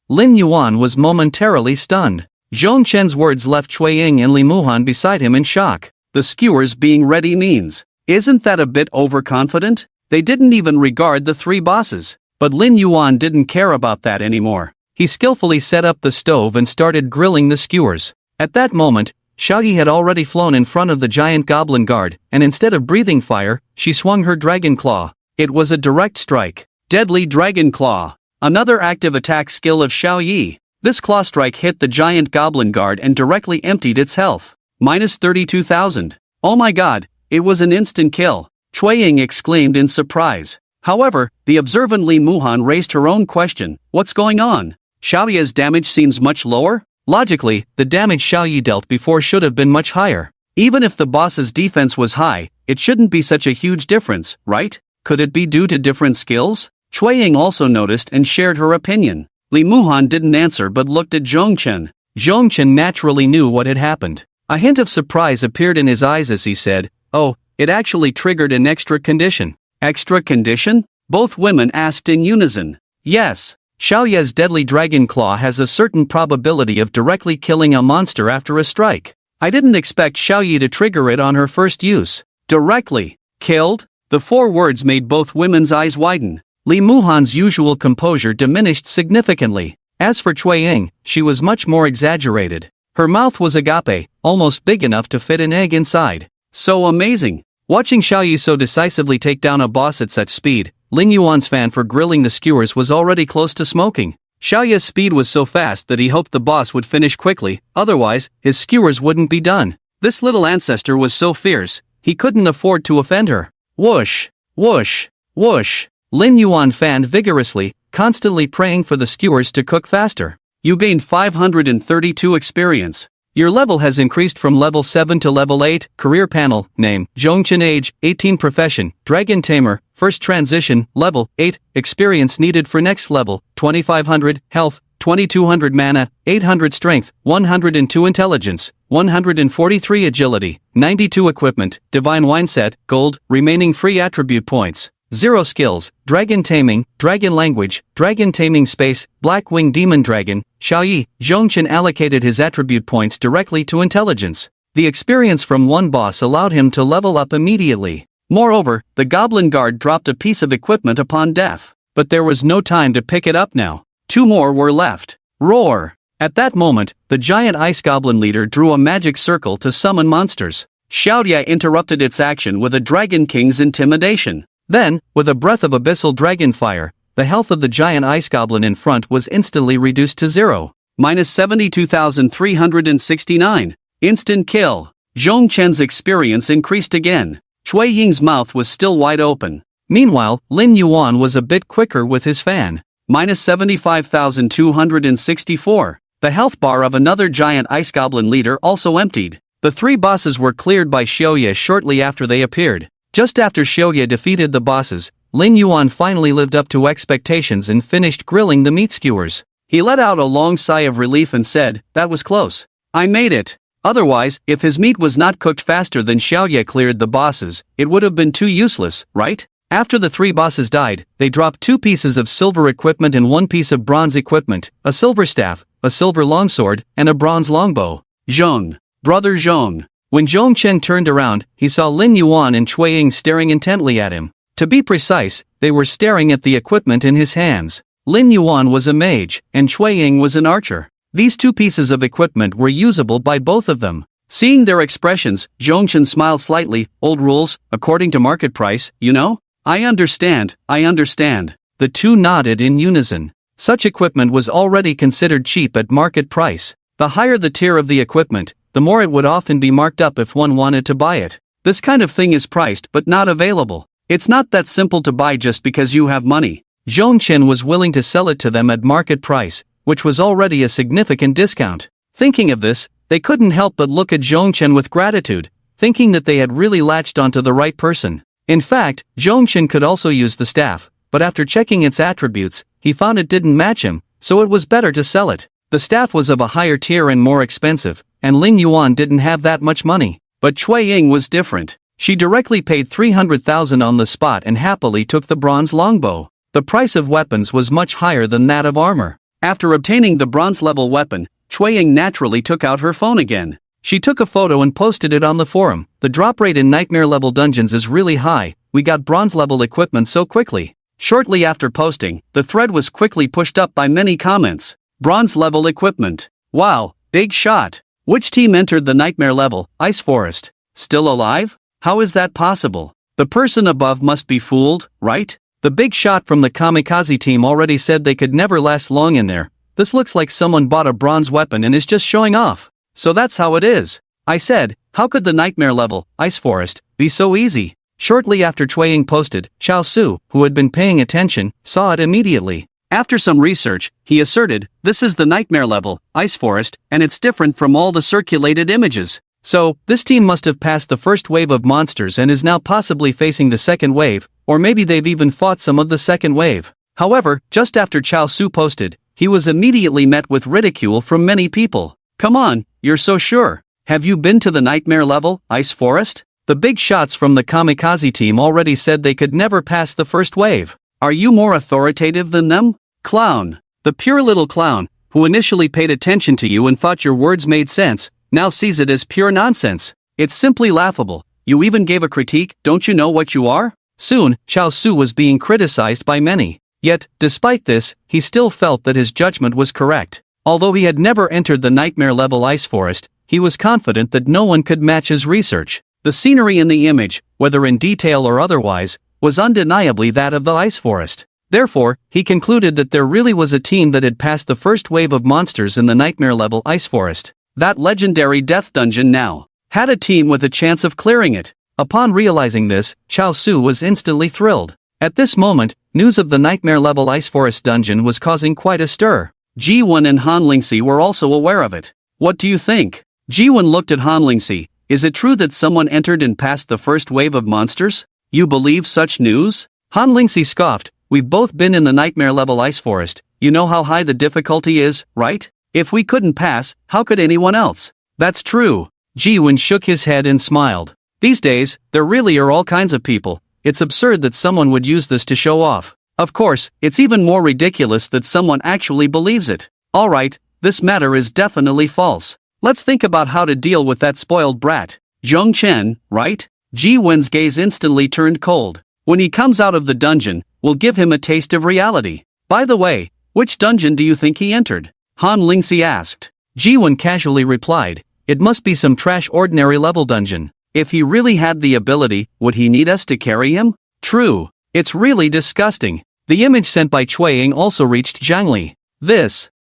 Lin Yuan was momentarily stunned. Zhongchen's words left Cui Ying and Li Muhan beside him in shock. The skewers being ready means, isn't that a bit overconfident? They didn't even regard the three bosses. But Lin Yuan didn't care about that anymore. He skillfully set up the stove and started grilling the skewers. At that moment, Xiaoyi had already flown in front of the giant goblin guard, and instead of breathing fire, she swung her dragon claw. It was a direct strike. Deadly Dragon Claw. Another active attack skill of Xiaoyi. This claw strike hit the giant goblin guard and directly emptied its health. Minus 32,000. Oh my god, it was an instant kill, Cui Ying exclaimed in surprise. However, the observant Li Muhan raised her own question. What's going on? Xiaoyi's damage seems much lower? Logically, the damage Xiaoyi dealt before should have been much higher. Even if the boss's defense was high, it shouldn't be such a huge difference, right? Could it be due to different skills? Cui Ying also noticed and shared her opinion. Li Muhan didn't answer but looked at Zhongchen. Zhongchen naturally knew what had happened. A hint of surprise appeared in his eyes as he said, "Oh, it actually triggered an extra condition." "Extra condition?" both women asked in unison. "Yes. Xiaoyi's deadly dragon claw has a certain probability of directly killing a monster after a strike. I didn't expect Xiaoyi to trigger it on her first use." "Directly killed?" The four words made both women's eyes widen. Li Muhan's usual composure diminished significantly. As for Cui Ying, she was much more exaggerated. Her mouth was agape, almost big enough to fit an egg inside. So amazing. Watching Xiaoyi so decisively take down a boss at such speed, Lin Yuan's fan for grilling the skewers was already close to smoking. Xiaoyi's speed was so fast that he hoped the boss would finish quickly, otherwise, his skewers wouldn't be done. This little ancestor was so fierce, he couldn't afford to offend her. Whoosh, whoosh, whoosh. Lin Yuan fanned vigorously, constantly praying for the skewers to cook faster. You gained 532 experience. Your level has increased from level 7 to level 8. Career panel, name, Zhongchen, age, 18, profession, Dragon Tamer, first transition, level 8, experience needed for next level, 2500, health, 2200 mana, 800 strength, 102 intelligence, 143 agility, 92 equipment, divine wine set, gold, remaining free attribute points. 0 skills, Dragon Taming, Dragon Language, Dragon Taming Space, Blackwing Demon Dragon, Xiaoyi. Zhongchen allocated his attribute points directly to intelligence. The experience from one boss allowed him to level up immediately. Moreover, the Goblin Guard dropped a piece of equipment upon death. But there was no time to pick it up now. 2 more were left. Roar! At that moment, the giant ice goblin leader drew a magic circle to summon monsters. Xiaoya interrupted its action with a Dragon King's intimidation. Then, with a breath of abyssal dragon fire, the health of the giant ice goblin in front was instantly reduced to 0. Minus 72,369. Instant kill. Zhongchen's experience increased again. Cui Ying's mouth was still wide open. Meanwhile, Lin Yuan was a bit quicker with his fan. Minus 75,264. The health bar of another giant ice goblin leader also emptied. The 3 bosses were cleared by Xiaoya shortly after they appeared. Just after Xiaoya defeated the bosses, Lin Yuan finally lived up to expectations and finished grilling the meat skewers. He let out a long sigh of relief and said, "That was close. I made it." Otherwise, if his meat was not cooked faster than Xiaoya cleared the bosses, it would have been too useless, right? After the 3 bosses died, they dropped 2 pieces of silver equipment and 1 piece of bronze equipment, a silver staff, a silver longsword, and a bronze longbow. Zhong. Brother Zhong. When Zhongchen turned around, he saw Lin Yuan and Cui Ying staring intently at him. To be precise, they were staring at the equipment in his hands. Lin Yuan was a mage, and Cui Ying was an archer. These 2 pieces of equipment were usable by both of them. Seeing their expressions, Zhongchen smiled slightly. Old rules, according to market price, you know? I understand. The two nodded in unison. Such equipment was already considered cheap at market price. The higher the tier of the equipment, the more it would often be marked up if one wanted to buy it. This kind of thing is priced but not available. It's not that simple to buy just because you have money. Zhongchen was willing to sell it to them at market price, which was already a significant discount. Thinking of this, they couldn't help but look at Zhongchen with gratitude, thinking that they had really latched onto the right person. In fact, Zhongchen could also use the staff, but after checking its attributes, he found it didn't match him, so it was better to sell it. The staff was of a higher tier and more expensive, and Ling Yuan didn't have that much money. But Cui Ying was different. She directly paid 300,000 on the spot and happily took the bronze longbow. The price of weapons was much higher than that of armor. After obtaining the bronze-level weapon, Cui Ying naturally took out her phone again. She took a photo and posted it on the forum. The drop rate in nightmare-level dungeons is really high. We got bronze-level equipment so quickly. Shortly after posting, the thread was quickly pushed up by many comments. Bronze-level equipment. Wow, big shot. Which team entered the nightmare level, Ice Forest? Still alive? How is that possible? The person above must be fooled, right? The big shot from the kamikaze team already said they could never last long in there. This looks like someone bought a bronze weapon and is just showing off. So that's how it is. I said, how could the nightmare level, Ice Forest, be so easy? Shortly after Cui Ying posted, Chao Su, who had been paying attention, saw it immediately. After some research, he asserted, this is the nightmare level, Ice Forest, and it's different from all the circulated images. So, this team must have passed the first wave of monsters and is now possibly facing the second wave, or maybe they've even fought some of the second wave. However, just after Chao Su posted, he was immediately met with ridicule from many people. Come on, you're so sure. Have you been to the nightmare level, Ice Forest? The big shots from the kamikaze team already said they could never pass the first wave. Are you more authoritative than them? Clown. The pure little clown, who initially paid attention to you and thought your words made sense, now sees it as pure nonsense. It's simply laughable. You even gave a critique, don't you know what you are? Soon, Chao Su was being criticized by many. Yet, despite this, he still felt that his judgment was correct. Although he had never entered the nightmare-level Ice Forest, he was confident that no one could match his research. The scenery in the image, whether in detail or otherwise, was undeniably that of the Ice Forest. Therefore, he concluded that there really was a team that had passed the first wave of monsters in the nightmare-level Ice Forest. That legendary death dungeon now had a team with a chance of clearing it. Upon realizing this, Chao Su was instantly thrilled. At this moment, news of the nightmare-level Ice Forest dungeon was causing quite a stir. Ji-Won and Han Lingxi were also aware of it. What do you think? Ji-Won looked at Han Lingxi. Is it true that someone entered and passed the first wave of monsters? You believe such news? Han Lingxi scoffed. We've both been in the nightmare-level Ice Forest. You know how high the difficulty is, right? If we couldn't pass, how could anyone else? That's true. Ji-Won shook his head and smiled. These days, there really are all kinds of people. It's absurd that someone would use this to show off. Of course, it's even more ridiculous that someone actually believes it. Alright, this matter is definitely false. Let's think about how to deal with that spoiled brat. Zhongchen, right? Ji-Wen's gaze instantly turned cold. When he comes out of the dungeon, we'll give him a taste of reality. By the way, which dungeon do you think he entered? Han Lingxi asked. Ji-Wen casually replied, it must be some trash ordinary level dungeon. If he really had the ability, would he need us to carry him? True. It's really disgusting. The image sent by Cui Ying also reached Zhang Li.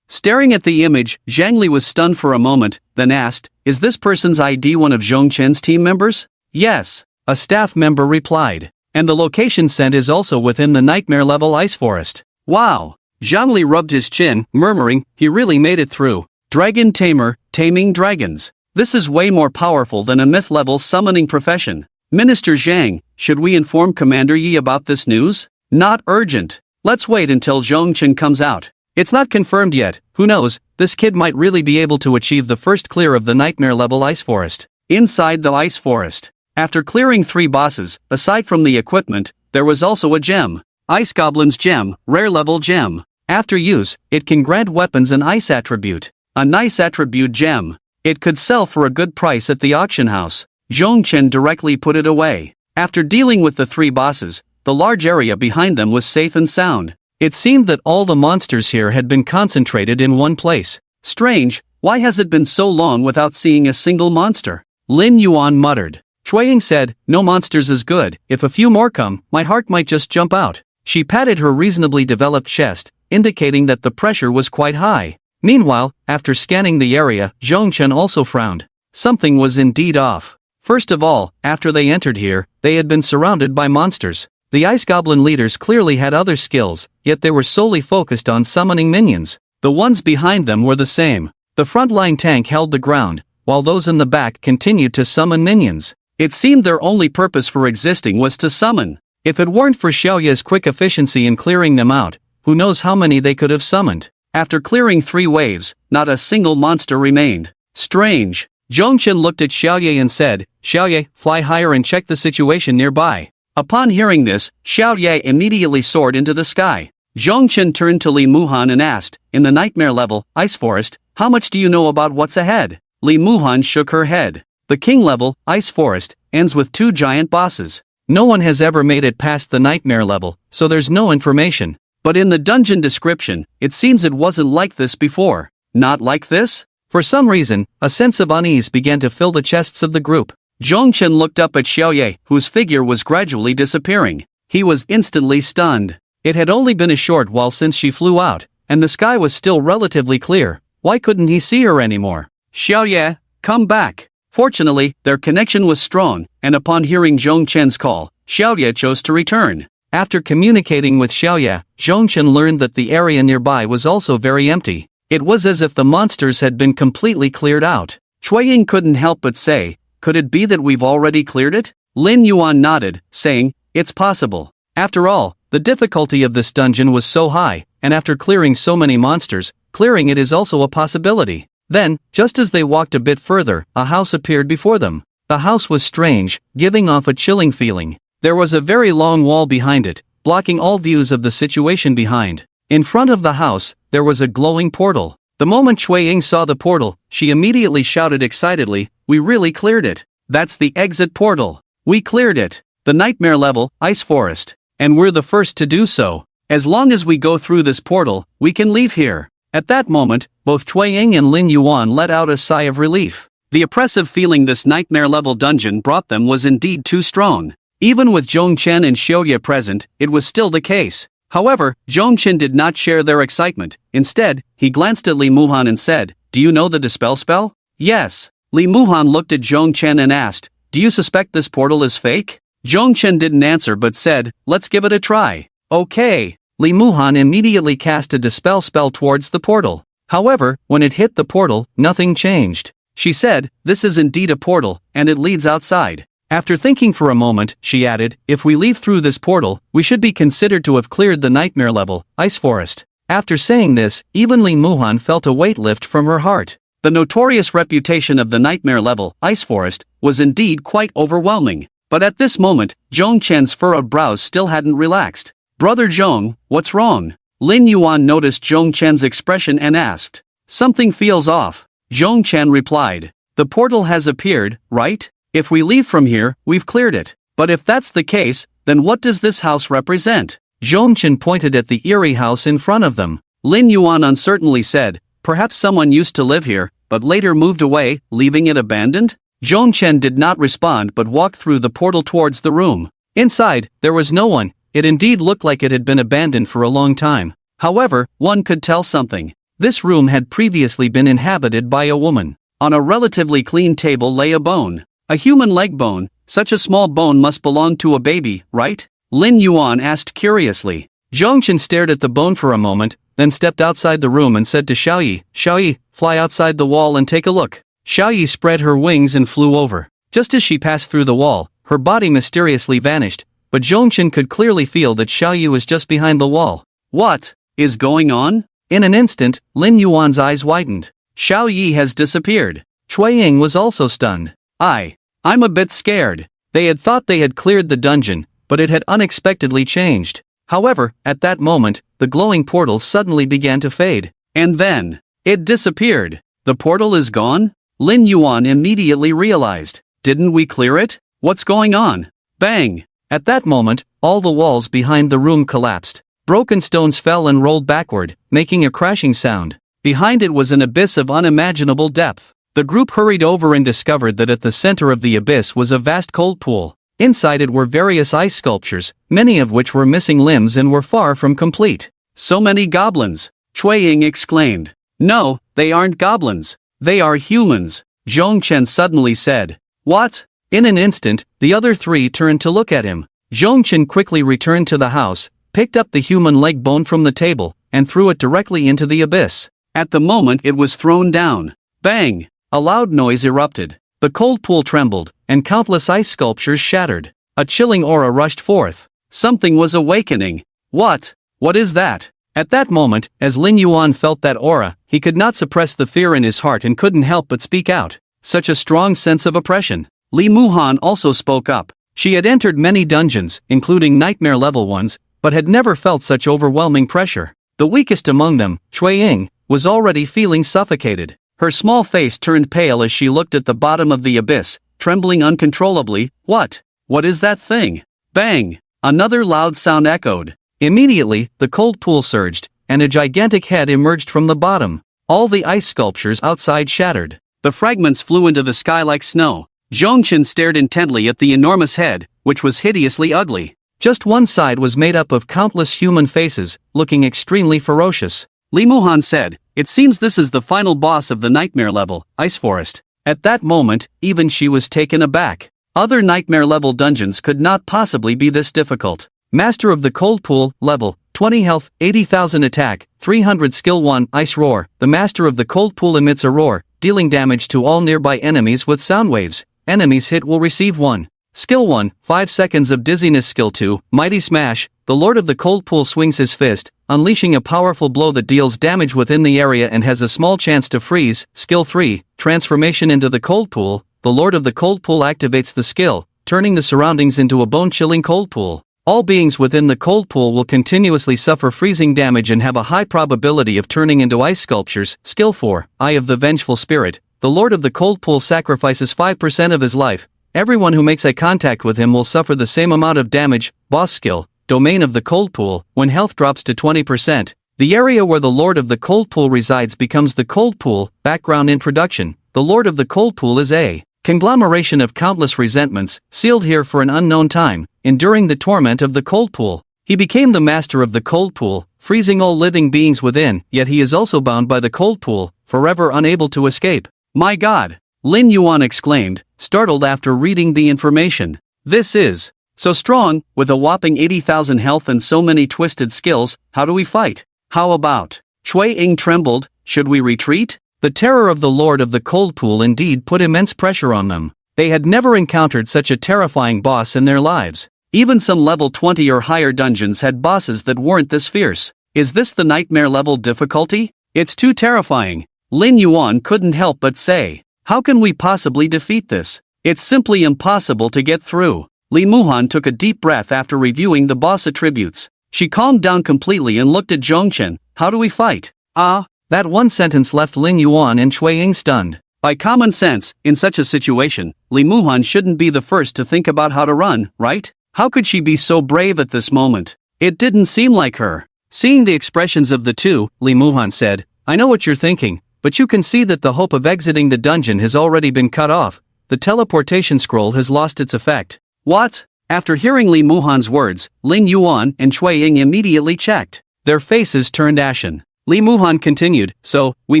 Staring at the image, Zhang Li was stunned for a moment, then asked, is this person's ID one of Zhongchen's team members? Yes, a staff member replied. And the location sent is also within the nightmare level Ice Forest. Wow. Zhang Li rubbed his chin, murmuring, he really made it through. Dragon Tamer, taming dragons. This is way more powerful than a myth-level summoning profession. Minister Zhang, should we inform Commander Yi about this news? Not urgent. Let's wait until Zhongchen comes out. It's not confirmed yet, who knows, this kid might really be able to achieve the first clear of the nightmare-level Ice Forest. Inside the Ice Forest. After clearing 3 bosses, aside from the equipment, there was also a gem. Ice Goblin's Gem, rare-level gem. After use, it can grant weapons an ice attribute. A nice attribute gem. It could sell for a good price at the auction house. Zhongchen directly put it away. After dealing with the 3 bosses, the large area behind them was safe and sound. It seemed that all the monsters here had been concentrated in one place. Strange, Why has it been so long without seeing a single monster? Lin Yuan muttered. Chueying said, no monsters is good, if a few more come, my heart might just jump out. She patted her reasonably developed chest, indicating that the pressure was quite high. Meanwhile, after scanning the area, Zhongchen also frowned. Something was indeed off. First of all, after they entered here, they had been surrounded by monsters. The Ice Goblin leaders clearly had other skills, yet they were solely focused on summoning minions. The ones behind them were the same. The frontline tank held the ground, while those in the back continued to summon minions. It seemed their only purpose for existing was to summon. If it weren't for Xiaoya's quick efficiency in clearing them out, who knows how many they could have summoned. After clearing 3 waves, not a single monster remained. Strange. Zhongchen looked at Xiaoye and said, Xiaoye, fly higher and check the situation nearby. Upon hearing this, Xiaoye immediately soared into the sky. Zhongchen turned to Li Muhan and asked, in the nightmare level, Ice Forest, how much do you know about what's ahead? Li Muhan shook her head. The king level, Ice Forest, ends with 2 giant bosses. No one has ever made it past the nightmare level, so there's no information. But in the dungeon description, it seems it wasn't like this before. Not like this? For some reason, a sense of unease began to fill the chests of the group. Zhongchen looked up at Xiaoye, whose figure was gradually disappearing. He was instantly stunned. It had only been a short while since she flew out, and the sky was still relatively clear. Why couldn't he see her anymore? Xiaoye, come back. Fortunately, their connection was strong, and upon hearing Zhongchen's call, Xiaoye chose to return. After communicating with Xiaoye, Zhongchen learned that the area nearby was also very empty. It was as if the monsters had been completely cleared out. Chueying couldn't help but say, could it be that we've already cleared it? Lin Yuan nodded, saying, it's possible. After all, the difficulty of this dungeon was so high, and after clearing so many monsters, clearing it is also a possibility. Then, just as they walked a bit further, a house appeared before them. The house was strange, giving off a chilling feeling. There was a very long wall behind it, blocking all views of the situation behind. In front of the house, there was a glowing portal. The moment Chueying saw the portal, she immediately shouted excitedly, we really cleared it. That's the exit portal. We cleared it. The nightmare level, Ice Forest. And we're the first to do so. As long as we go through this portal, we can leave here. At that moment, both Chueying and Lin Yuan let out a sigh of relief. The oppressive feeling this nightmare level dungeon brought them was indeed too strong. Even with Zhongchen and Xiaoye present, it was still the case. However, Zhongchen did not share their excitement. Instead, he glanced at Li Muhan and said, do you know the dispel spell? Yes. Li Muhan looked at Zhongchen and asked, do you suspect this portal is fake? Zhongchen didn't answer but said, let's give it a try. Okay. Li Muhan immediately cast a dispel spell towards the portal. However, when it hit the portal, nothing changed. She said, this is indeed a portal, and it leads outside. After thinking for a moment, she added, if we leave through this portal, we should be considered to have cleared the nightmare level, Ice Forest. After saying this, even Li Muhan felt a weight lift from her heart. The notorious reputation of the nightmare level, Ice Forest, was indeed quite overwhelming. But at this moment, Zhongchen's furrowed brows still hadn't relaxed. Brother Zhong, what's wrong? Lin Yuan noticed Zhongchen's expression and asked. Something feels off. Zhongchen replied. The portal has appeared, right? If we leave from here, we've cleared it. But if that's the case, then what does this house represent? Zhongchen pointed at the eerie house in front of them. Lin Yuan uncertainly said, perhaps someone used to live here, but later moved away, leaving it abandoned? Zhongchen did not respond but walked through the portal towards the room. Inside, there was no one. It indeed looked like it had been abandoned for a long time. However, one could tell something. This room had previously been inhabited by a woman. On a relatively clean table lay a bone. A human leg bone. Such a small bone must belong to a baby, right? Lin Yuan asked curiously. Zhongchen stared at the bone for a moment, then stepped outside the room and said to Xiaoyi, Xiaoyi, fly outside the wall and take a look. Xiaoyi spread her wings and flew over. Just as she passed through the wall, her body mysteriously vanished, but Zhongchen could clearly feel that Xiaoyi was just behind the wall. What is going on? In an instant, Lin Yuan's eyes widened. Xiaoyi has disappeared. Chueying was also stunned. I'm a bit scared. They had thought they had cleared the dungeon, but it had unexpectedly changed. However, at that moment, the glowing portal suddenly began to fade. And then, it disappeared. The portal is gone? Lin Yuan immediately realized. Didn't we clear it? What's going on? Bang! At that moment, all the walls behind the room collapsed. Broken stones fell and rolled backward, making a crashing sound. Behind it was an abyss of unimaginable depth. The group hurried over and discovered that at the center of the abyss was a vast cold pool. Inside it were various ice sculptures, many of which were missing limbs and were far from complete. So many goblins! Cui Ying exclaimed. No, they aren't goblins. They are humans, Zhong Chen suddenly said. What? In an instant, the other three turned to look at him. Zhong Chen quickly returned to the house, picked up the human leg bone from the table, and threw it directly into the abyss. At the moment it was thrown down. Bang! A loud noise erupted. The cold pool trembled, and countless ice sculptures shattered. A chilling aura rushed forth. Something was awakening. What? What is that? At that moment, as Lin Yuan felt that aura, he could not suppress the fear in his heart and couldn't help but speak out. Such a strong sense of oppression. Li Muhan also spoke up. She had entered many dungeons, including nightmare-level ones, but had never felt such overwhelming pressure. The weakest among them, Cui Ying, was already feeling suffocated. Her small face turned pale as she looked at the bottom of the abyss, trembling uncontrollably. What? What is that thing? Bang! Another loud sound echoed. Immediately, the cold pool surged, and a gigantic head emerged from the bottom. All the ice sculptures outside shattered. The fragments flew into the sky like snow. Zhongchen stared intently at the enormous head, which was hideously ugly. Just one side was made up of countless human faces, looking extremely ferocious. Li Muhan said, "It seems this is the final boss of the nightmare level, Ice Forest." At that moment, even she was taken aback. Other nightmare level dungeons could not possibly be this difficult. Master of the Cold Pool, level 20 health, 80,000 attack, 300 skill 1, Ice Roar. The Master of the Cold Pool emits a roar, dealing damage to all nearby enemies with sound waves. Enemies hit will receive 1. Skill 1, 5 seconds of dizziness. Skill 2, Mighty Smash. The Lord of the Cold Pool swings his fist, unleashing a powerful blow that deals damage within the area and has a small chance to freeze. Skill 3, Transformation into the Cold Pool. The Lord of the Cold Pool activates the skill, turning the surroundings into a bone-chilling cold pool. All beings within the cold pool will continuously suffer freezing damage and have a high probability of turning into ice sculptures. Skill 4, Eye of the Vengeful Spirit. The Lord of the Cold Pool sacrifices 5% of his life. Everyone who makes eye contact with him will suffer the same amount of damage. Boss skill, Domain of the Cold Pool. When health drops to 20%, the area where the Lord of the Cold Pool resides becomes the Cold Pool. Background introduction. The Lord of the Cold Pool is a conglomeration of countless resentments, sealed here for an unknown time, enduring the torment of the Cold Pool. He became the master of the Cold Pool, freezing all living beings within, yet he is also bound by the Cold Pool, forever unable to escape. My God! Lin Yuan exclaimed, startled after reading the information. This is so strong, with a whopping 80,000 health and so many twisted skills. How do we fight? How about? Cui Ying trembled. Should we retreat? The terror of the Lord of the Cold Pool indeed put immense pressure on them. They had never encountered such a terrifying boss in their lives. Even some level 20 or higher dungeons had bosses that weren't this fierce. Is this the nightmare level difficulty? It's too terrifying. Lin Yuan couldn't help but say, how can we possibly defeat this? It's simply impossible to get through. Li Muhan took a deep breath after reviewing the boss attributes. She calmed down completely and looked at Zhongchen. How do we fight? That one sentence left Lin Yuan and Cui Ying stunned. By common sense, in such a situation, Li Muhan shouldn't be the first to think about how to run, right? How could she be so brave at this moment? It didn't seem like her. Seeing the expressions of the two, Li Muhan said, I know what you're thinking, but you can see that the hope of exiting the dungeon has already been cut off. The teleportation scroll has lost its effect. What? After hearing Li Muhan's words, Lin Yuan and Cui Ying immediately checked. Their faces turned ashen. Li Muhan continued, so, we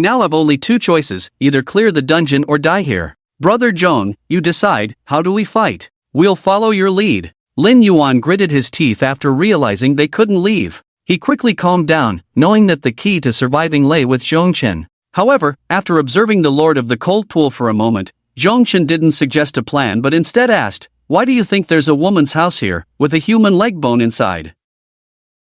now have only two choices, either clear the dungeon or die here. Brother Zhong, you decide, how do we fight? We'll follow your lead. Lin Yuan gritted his teeth after realizing they couldn't leave. He quickly calmed down, knowing that the key to surviving lay with Zhongchen. However, after observing the Lord of the Cold Pool for a moment, Zhongchen didn't suggest a plan but instead asked, why do you think there's a woman's house here, with a human leg bone inside?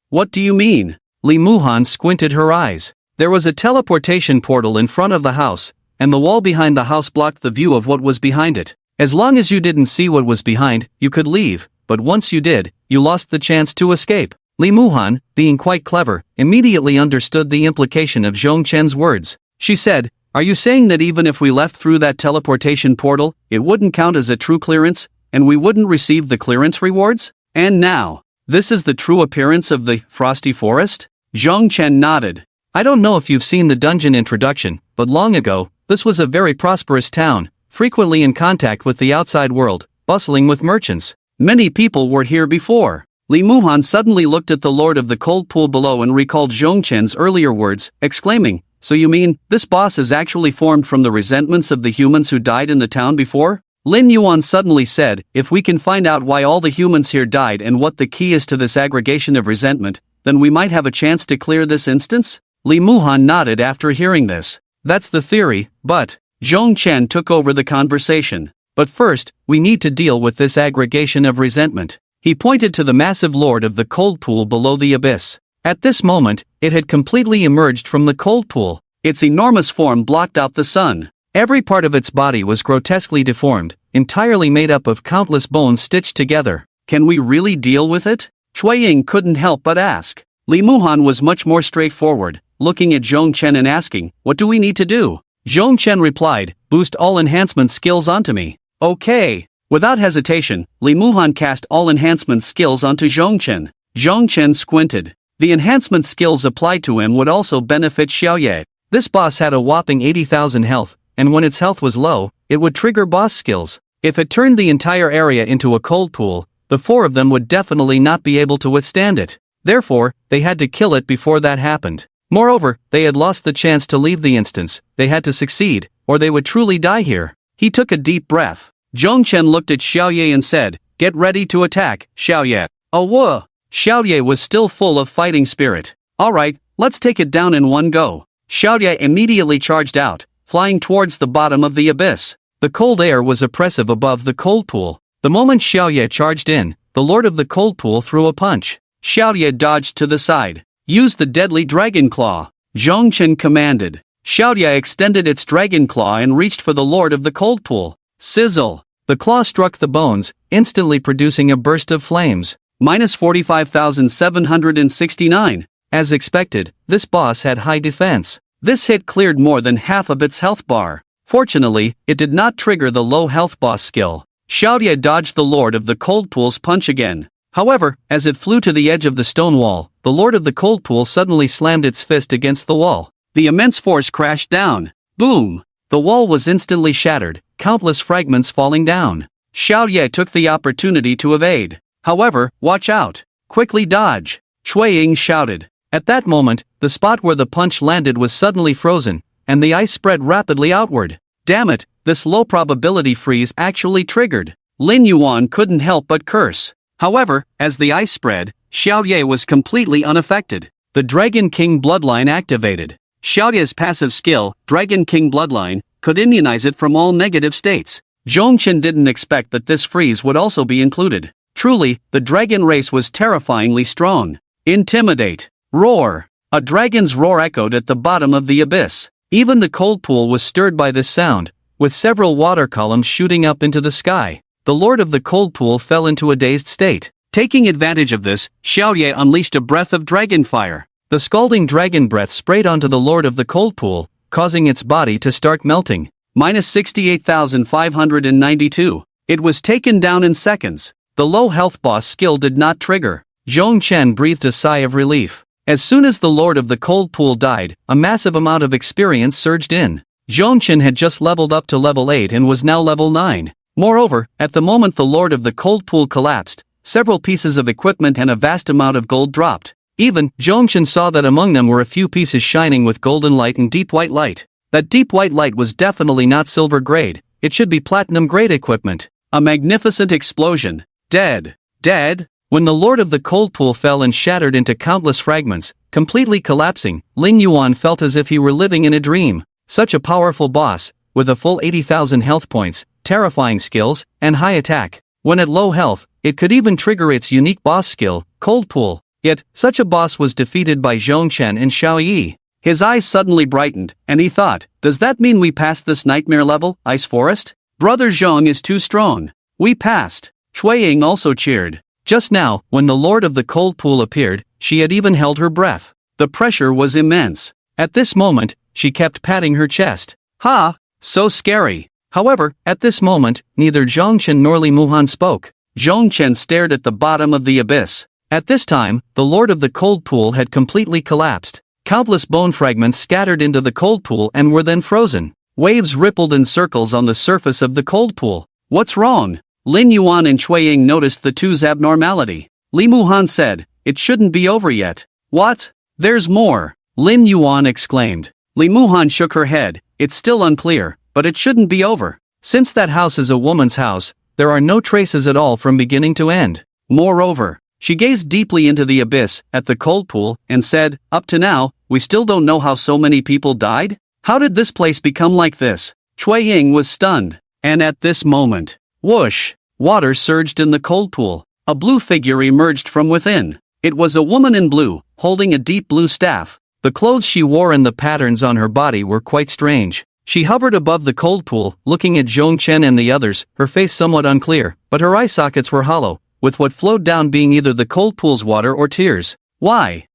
What do you mean? Li Muhan squinted her eyes. There was a teleportation portal in front of the house, and the wall behind the house blocked the view of what was behind it. As long as you didn't see what was behind, you could leave, but once you did, you lost the chance to escape. Li Muhan, being quite clever, immediately understood the implication of Zhongchen's words. She said, are you saying that even if we left through that teleportation portal, it wouldn't count as a true clearance, and we wouldn't receive the clearance rewards? And now, this is the true appearance of the Frosty Forest? Zhongchen nodded. I don't know if you've seen the dungeon introduction, but long ago, this was a very prosperous town, frequently in contact with the outside world, bustling with merchants. Many people were here before. Li Muhan suddenly looked at the lord of the cold pool below and recalled Zhongchen's earlier words, exclaiming, "So you mean, this boss is actually formed from the resentments of the humans who died in the town before?" Lin Yuan suddenly said, "If we can find out why all the humans here died and what the key is to this aggregation of resentment, then we might have a chance to clear this instance?" Li Muhan nodded after hearing this. "That's the theory, but..." Zhongchen took over the conversation. "But first, we need to deal with this aggregation of resentment." He pointed to the massive lord of the cold pool below the abyss. At this moment, it had completely emerged from the cold pool. Its enormous form blocked out the sun. Every part of its body was grotesquely deformed, entirely made up of countless bones stitched together. "Can we really deal with it?" Cui Ying couldn't help but ask. Li Muhan was much more straightforward, looking at Zhongchen and asking, "What do we need to do?" Zhongchen replied, "Boost all enhancement skills onto me." "Okay." Without hesitation, Li Muhan cast all enhancement skills onto Zhongchen. Zhongchen squinted. The enhancement skills applied to him would also benefit Xiaoye. This boss had a whopping 80,000 health, and when its health was low, it would trigger boss skills. If it turned the entire area into a cold pool, the four of them would definitely not be able to withstand it. Therefore, they had to kill it before that happened. Moreover, they had lost the chance to leave the instance. They had to succeed, or they would truly die here. He took a deep breath. Zhongchen looked at Xiaoye and said, "Get ready to attack, Xiaoye." "Oh whoa!" Xiaoye was still full of fighting spirit. "Alright, let's take it down in one go." Xiaoye immediately charged out, flying towards the bottom of the abyss. The cold air was oppressive above the cold pool. The moment Xiaoye charged in, the lord of the cold pool threw a punch. Xiaoye dodged to the side. "Use the deadly dragon claw," Zhongchen commanded. Xiaoye extended its dragon claw and reached for the lord of the cold pool. Sizzle! The claw struck the bones, instantly producing a burst of flames. Minus 45,769. As expected, this boss had high defense. This hit cleared more than half of its health bar. Fortunately, it did not trigger the low health boss skill. Xiaoye dodged the lord of the cold pool's punch again. However, as it flew to the edge of the stone wall, the lord of the cold pool suddenly slammed its fist against the wall. The immense force crashed down. Boom! The wall was instantly shattered, countless fragments falling down. Xiaoye took the opportunity to evade. "However, watch out! Quickly dodge!" Cui Ying shouted. At that moment, the spot where the punch landed was suddenly frozen, and the ice spread rapidly outward. Damn it, this low probability freeze actually triggered. Lin Yuan couldn't help but curse. However, as the ice spread, Xiaoye was completely unaffected. The Dragon King bloodline activated. Xiaoye's passive skill, Dragon King Bloodline, could immunize it from all negative states. Zhongchen didn't expect that this freeze would also be included. Truly, the dragon race was terrifyingly strong. Intimidate. Roar. A dragon's roar echoed at the bottom of the abyss. Even the cold pool was stirred by this sound, with several water columns shooting up into the sky. The lord of the cold pool fell into a dazed state. Taking advantage of this, Xiaoye unleashed a breath of dragon fire. The scalding dragon breath sprayed onto the lord of the cold pool, causing its body to start melting. Minus 68,592. It was taken down in seconds. The low health boss skill did not trigger. Zhongchen breathed a sigh of relief. As soon as the lord of the cold pool died, a massive amount of experience surged in. Zhongchen had just leveled up to level 8 and was now level 9. Moreover, at the moment the lord of the cold pool collapsed, several pieces of equipment and a vast amount of gold dropped. Even, Zhongchen saw that among them were a few pieces shining with golden light and deep white light. That deep white light was definitely not silver grade, it should be platinum grade equipment. A magnificent explosion. Dead. Dead? When the lord of the cold pool fell and shattered into countless fragments, completely collapsing, Lin Yuan felt as if he were living in a dream. Such a powerful boss, with a full 80,000 health points, terrifying skills, and high attack. When at low health, it could even trigger its unique boss skill, Cold Pool. Yet, such a boss was defeated by Zhongchen and Xiao Yi. His eyes suddenly brightened, and he thought, does that mean we passed this nightmare level, Ice Forest? Brother Zhong is too strong. We passed. Cui Ying also cheered. Just now, when the Lord of the Cold Pool appeared, she had even held her breath. The pressure was immense. At this moment, she kept patting her chest. Ha! So scary. However, at this moment, neither Zhongchen nor Li Muhan spoke. Zhongchen stared at the bottom of the abyss. At this time, the Lord of the Cold Pool had completely collapsed. Countless bone fragments scattered into the cold pool and were then frozen. Waves rippled in circles on the surface of the cold pool. What's wrong? Lin Yuan and Cui Ying noticed the two's abnormality. Li Muhan said, "It shouldn't be over yet." "What? There's more!" Lin Yuan exclaimed. Li Muhan shook her head. "It's still unclear, but it shouldn't be over. Since that house is a woman's house, there are no traces at all from beginning to end. Moreover," she gazed deeply into the abyss, at the cold pool, and said, "Up to now, we still don't know how so many people died? How did this place become like this?" Cui Ying was stunned. And at this moment, whoosh, water surged in the cold pool. A blue figure emerged from within. It was a woman in blue, holding a deep blue staff. The clothes she wore and the patterns on her body were quite strange. She hovered above the cold pool, looking at Zhong Chen and the others, her face somewhat unclear, but her eye sockets were hollow, with what flowed down being either the cold pool's water or tears. Why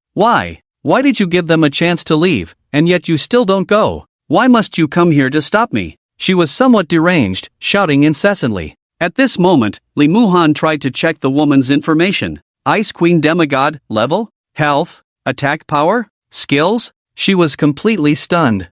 did you give them a chance to leave, and yet you still don't go? Why must you come here to stop me?" She was somewhat deranged, shouting incessantly. At this moment, Li Muhan tried to check the woman's information. Ice Queen Demigod, level, health, attack power, skills? She was completely stunned.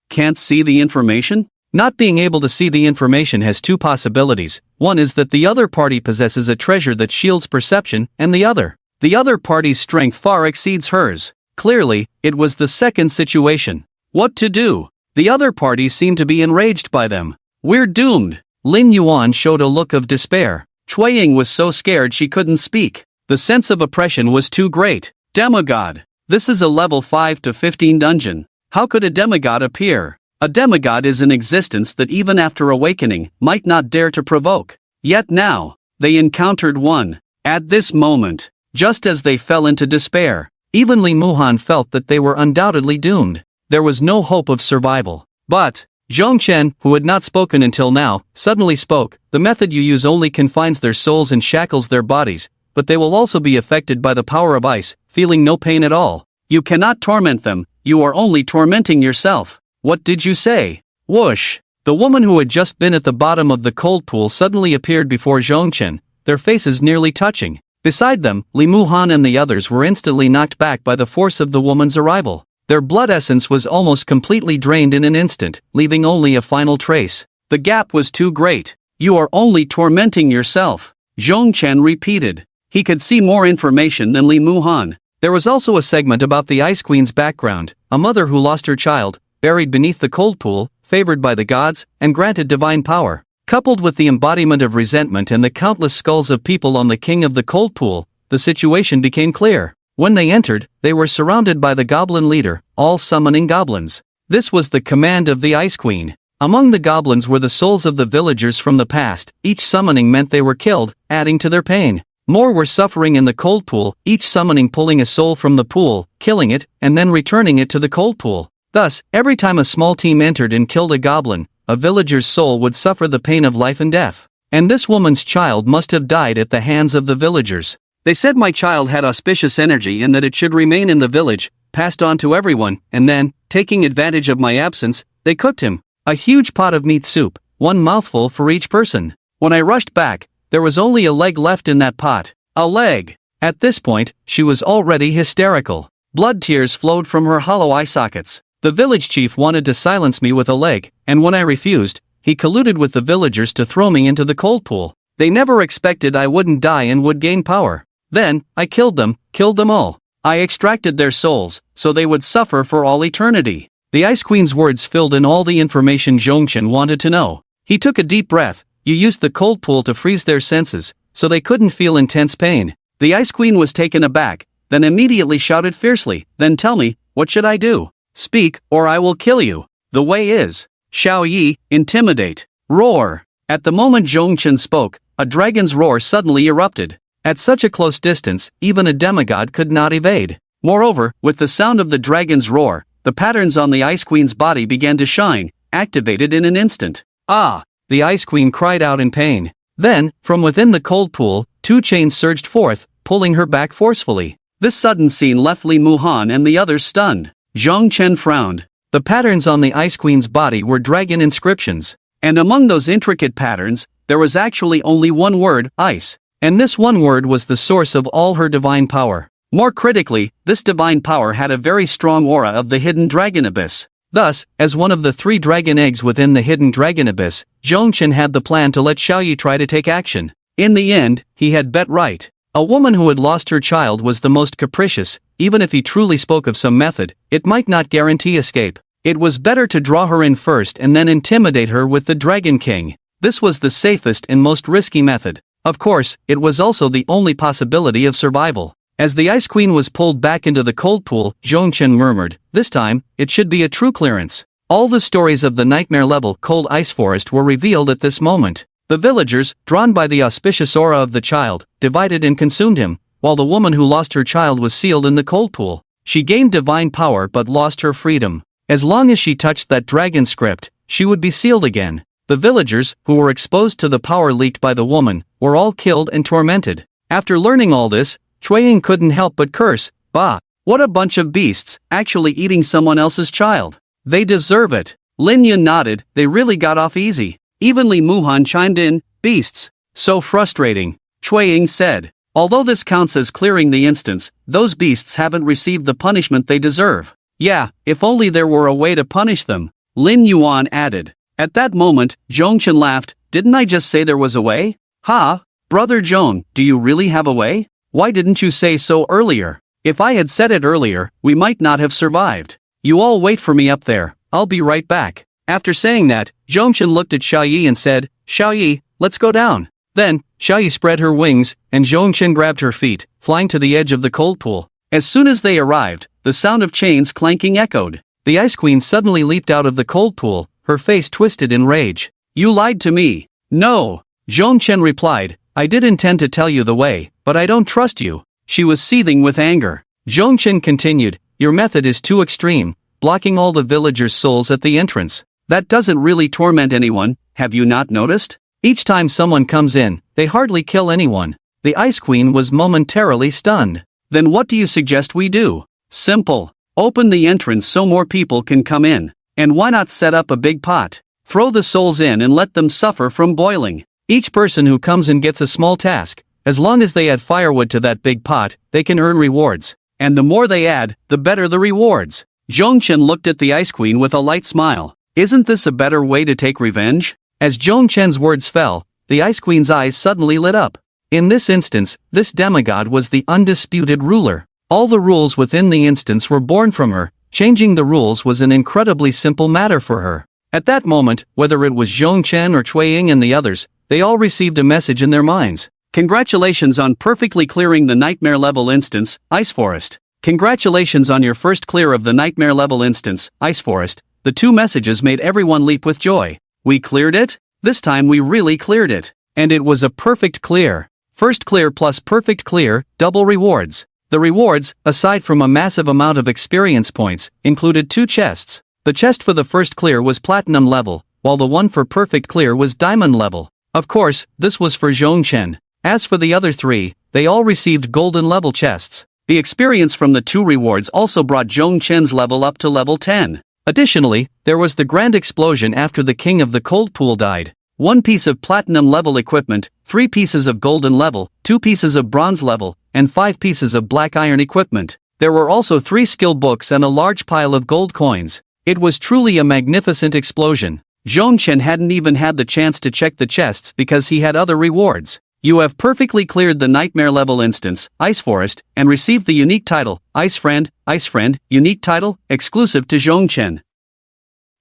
Can't see the information? Not being able to see the information has two possibilities. One is that the other party possesses a treasure that shields perception, and the other party's strength far exceeds hers. Clearly, it was the second situation. What to do? The other party seemed to be enraged by them. "We're doomed." Lin Yuan showed a look of despair. Cui Ying was so scared she couldn't speak. The sense of oppression was too great. Demigod. This is a level 5 to 15 dungeon. How could a demigod appear? A demigod is an existence that even after awakening, might not dare to provoke. Yet now, they encountered one. At this moment, just as they fell into despair, even Li Muhan felt that they were undoubtedly doomed. There was no hope of survival. But Zhong Chen, who had not spoken until now, suddenly spoke. "The method you use only confines their souls and shackles their bodies, but they will also be affected by the power of ice, feeling no pain at all. You cannot torment them, you are only tormenting yourself." "What did you say?" Whoosh! The woman who had just been at the bottom of the cold pool suddenly appeared before Zhong Chen, their faces nearly touching. Beside them, Li Muhan and the others were instantly knocked back by the force of the woman's arrival. Their blood essence was almost completely drained in an instant, leaving only a final trace. The gap was too great. "You are only tormenting yourself," Zhong Chen repeated. He could see more information than Li Muhan. There was also a segment about the Ice Queen's background, a mother who lost her child, buried beneath the cold pool, favored by the gods, and granted divine power. Coupled with the embodiment of resentment and the countless skulls of people on the king of the cold pool, the situation became clear. When they entered, they were surrounded by the goblin leader, all summoning goblins. This was the command of the Ice Queen. Among the goblins were the souls of the villagers from the past. Each summoning meant they were killed, adding to their pain. More were suffering in the cold pool, each summoning pulling a soul from the pool, killing it, and then returning it to the cold pool. Thus, every time a small team entered and killed a goblin, a villager's soul would suffer the pain of life and death. And this woman's child must have died at the hands of the villagers. They said my child had auspicious energy and that it should remain in the village, passed on to everyone, and then, taking advantage of my absence, they cooked him. A huge pot of meat soup, one mouthful for each person. When I rushed back, there was only a leg left in that pot. A leg! At this point, she was already hysterical. Blood tears flowed from her hollow eye sockets. The village chief wanted to silence me with a leg, and when I refused, he colluded with the villagers to throw me into the cold pool. They never expected I wouldn't die and would gain power. Then, I killed them all. I extracted their souls, so they would suffer for all eternity. The Ice Queen's words filled in all the information Zhong Chen wanted to know. He took a deep breath. "You used the cold pool to freeze their senses, so they couldn't feel intense pain." The Ice Queen was taken aback, then immediately shouted fiercely, "Then tell me, what should I do? Speak, or I will kill you. The way is, Xiao Yi, intimidate, roar." At the moment Zhong Chen spoke, a dragon's roar suddenly erupted. At such a close distance, even a demigod could not evade. Moreover, with the sound of the dragon's roar, the patterns on the Ice Queen's body began to shine, activated in an instant. "Ah!" The Ice Queen cried out in pain. Then, from within the cold pool, two chains surged forth, pulling her back forcefully. This sudden scene left Li Muhan and the others stunned. Zhong Chen frowned. The patterns on the Ice Queen's body were dragon inscriptions. And among those intricate patterns, there was actually only one word, ice. And this one word was the source of all her divine power. More critically, this divine power had a very strong aura of the hidden dragon abyss. Thus, as one of the 3 dragon eggs within the hidden dragon abyss, Zhongchen had the plan to let Xiaoyi try to take action. In the end, he had bet right. A woman who had lost her child was the most capricious. Even if he truly spoke of some method, it might not guarantee escape. It was better to draw her in first and then intimidate her with the Dragon King. This was the safest and most risky method. Of course, it was also the only possibility of survival. As the Ice Queen was pulled back into the cold pool, Zhongchen murmured, "This time, it should be a true clearance." All the stories of the nightmare-level cold ice forest were revealed at this moment. The villagers, drawn by the auspicious aura of the child, divided and consumed him, while the woman who lost her child was sealed in the cold pool. She gained divine power but lost her freedom. As long as she touched that dragon script, she would be sealed again. The villagers, who were exposed to the power leaked by the woman, were all killed and tormented. After learning all this, Chuiying couldn't help but curse, "Bah! What a bunch of beasts, actually eating someone else's child. They deserve it." Lin Yun nodded, "They really got off easy." Even Li Muhan chimed in, "Beasts. So frustrating." Chuiying said, "Although this counts as clearing the instance, those beasts haven't received the punishment they deserve." "Yeah, if only there were a way to punish them," Lin Yuan added. At that moment, Zhongchen laughed, "Didn't I just say there was a way? Ha! Brother Zhong, do you really have a way? Why didn't you say so earlier? If I had said it earlier, we might not have survived. You all wait for me up there, I'll be right back." After saying that, Zhongchen looked at Xiaoyi and said, "Xiaoyi, let's go down." Then, Xiaoyi spread her wings, and Zhongchen grabbed her feet, flying to the edge of the cold pool. As soon as they arrived, the sound of chains clanking echoed. The Ice Queen suddenly leaped out of the cold pool, her face twisted in rage. "You lied to me." "No," Zhongchen replied, "I did intend to tell you the way, but I don't trust you." She was seething with anger. Zhongchen continued, "Your method is too extreme, blocking all the villagers' souls at the entrance. That doesn't really torment anyone, have you not noticed? Each time someone comes in, they hardly kill anyone." The Ice Queen was momentarily stunned. "Then what do you suggest we do?" "Simple. Open the entrance so more people can come in. And why not set up a big pot? Throw the souls in and let them suffer from boiling. Each person who comes in gets a small task. As long as they add firewood to that big pot, they can earn rewards. And the more they add, the better the rewards." Zhongchen looked at the Ice Queen with a light smile. "Isn't this a better way to take revenge?" As Zhongchen's words fell, the Ice Queen's eyes suddenly lit up. In this instance, this demigod was the undisputed ruler. All the rules within the instance were born from her. Changing the rules was an incredibly simple matter for her. At that moment, whether it was Zhongchen or Chuiying and the others, they all received a message in their minds. "Congratulations on perfectly clearing the nightmare level instance, Ice Forest. Congratulations on your first clear of the nightmare level instance, Ice Forest." The two messages made everyone leap with joy. "We cleared it? This time we really cleared it. And it was a perfect clear. First clear plus perfect clear, double rewards." The rewards, aside from a massive amount of experience points, included 2 chests. The chest for the first clear was platinum level, while the one for perfect clear was diamond level. Of course, this was for Zhongchen. As for the other 3, they all received golden level chests. The experience from the 2 rewards also brought Zhongchen's level up to level 10. Additionally, there was the grand explosion after the king of the cold pool died. 1 piece of platinum level equipment, 3 pieces of golden level, 2 pieces of bronze level, and 5 pieces of black iron equipment. There were also 3 skill books and a large pile of gold coins. It was truly a magnificent explosion. Zhongchen hadn't even had the chance to check the chests because he had other rewards. "You have perfectly cleared the nightmare level instance, Ice Forest, and received the unique title, Ice Friend, unique title, exclusive to Zhongchen.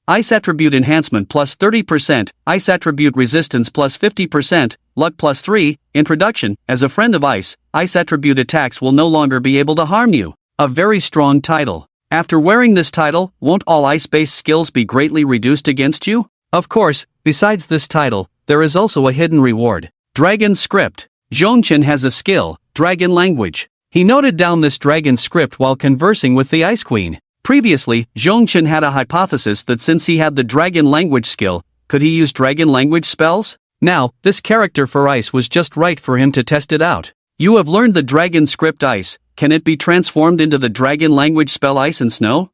Ice Attribute Enhancement plus 30%, Ice Attribute Resistance plus 50%, Luck plus 3, Introduction, as a friend of Ice, Ice Attribute attacks will no longer be able to harm you." A very strong title. After wearing this title, won't all ice-based skills be greatly reduced against you? Of course, besides this title, there is also a hidden reward. Dragon Script. Zhongchen has a skill, Dragon Language. He noted down this dragon script while conversing with the Ice Queen. Previously, Zhongchen had a hypothesis that since he had the dragon language skill, could he use dragon language spells? Now, this character for Ice was just right for him to test it out. "You have learned the dragon script Ice, can it be transformed into the dragon language spell Ice and Snow?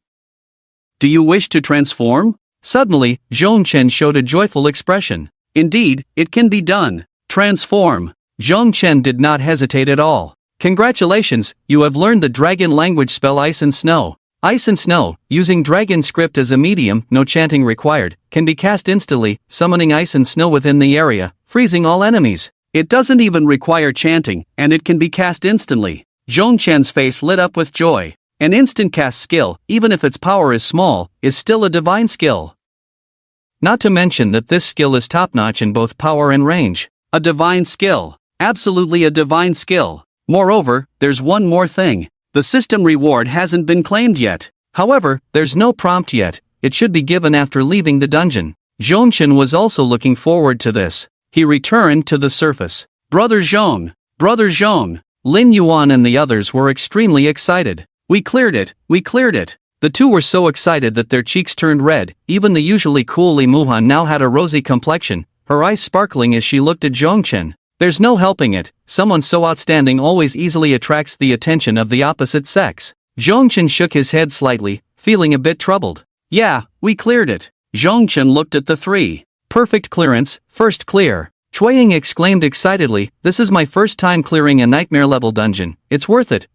Do you wish to transform?" Suddenly, Zhongchen showed a joyful expression. "Indeed, it can be done. Transform." Zhongchen did not hesitate at all. Congratulations, you have learned the dragon language spell Ice and Snow. Ice and Snow, using dragon script as a medium, no chanting required, can be cast instantly, summoning ice and snow within the area, freezing all enemies. It doesn't even require chanting, and it can be cast instantly. Zhongchen's face lit up with joy. An instant cast skill, even if its power is small, is still a divine skill. Not to mention that this skill is top-notch in both power and range. A divine skill. Absolutely a divine skill. Moreover, there's one more thing. The system reward hasn't been claimed yet. However, there's no prompt yet. It should be given after leaving the dungeon. Zhongchen was also looking forward to this. He returned to the surface. Brother Zhong! Brother Zhong! Lin Yuan and the others were extremely excited. We cleared it! We cleared it! The two were so excited that their cheeks turned red. Even the usually cool Li Muhan now had a rosy complexion, her eyes sparkling as she looked at Zhongchen. There's no helping it, someone so outstanding always easily attracts the attention of the opposite sex. Zhongchen shook his head slightly, feeling a bit troubled. Yeah, we cleared it. Zhongchen looked at the three. Perfect clearance, first clear. Chueying exclaimed excitedly, this is my first time clearing a nightmare-level dungeon. It's worth it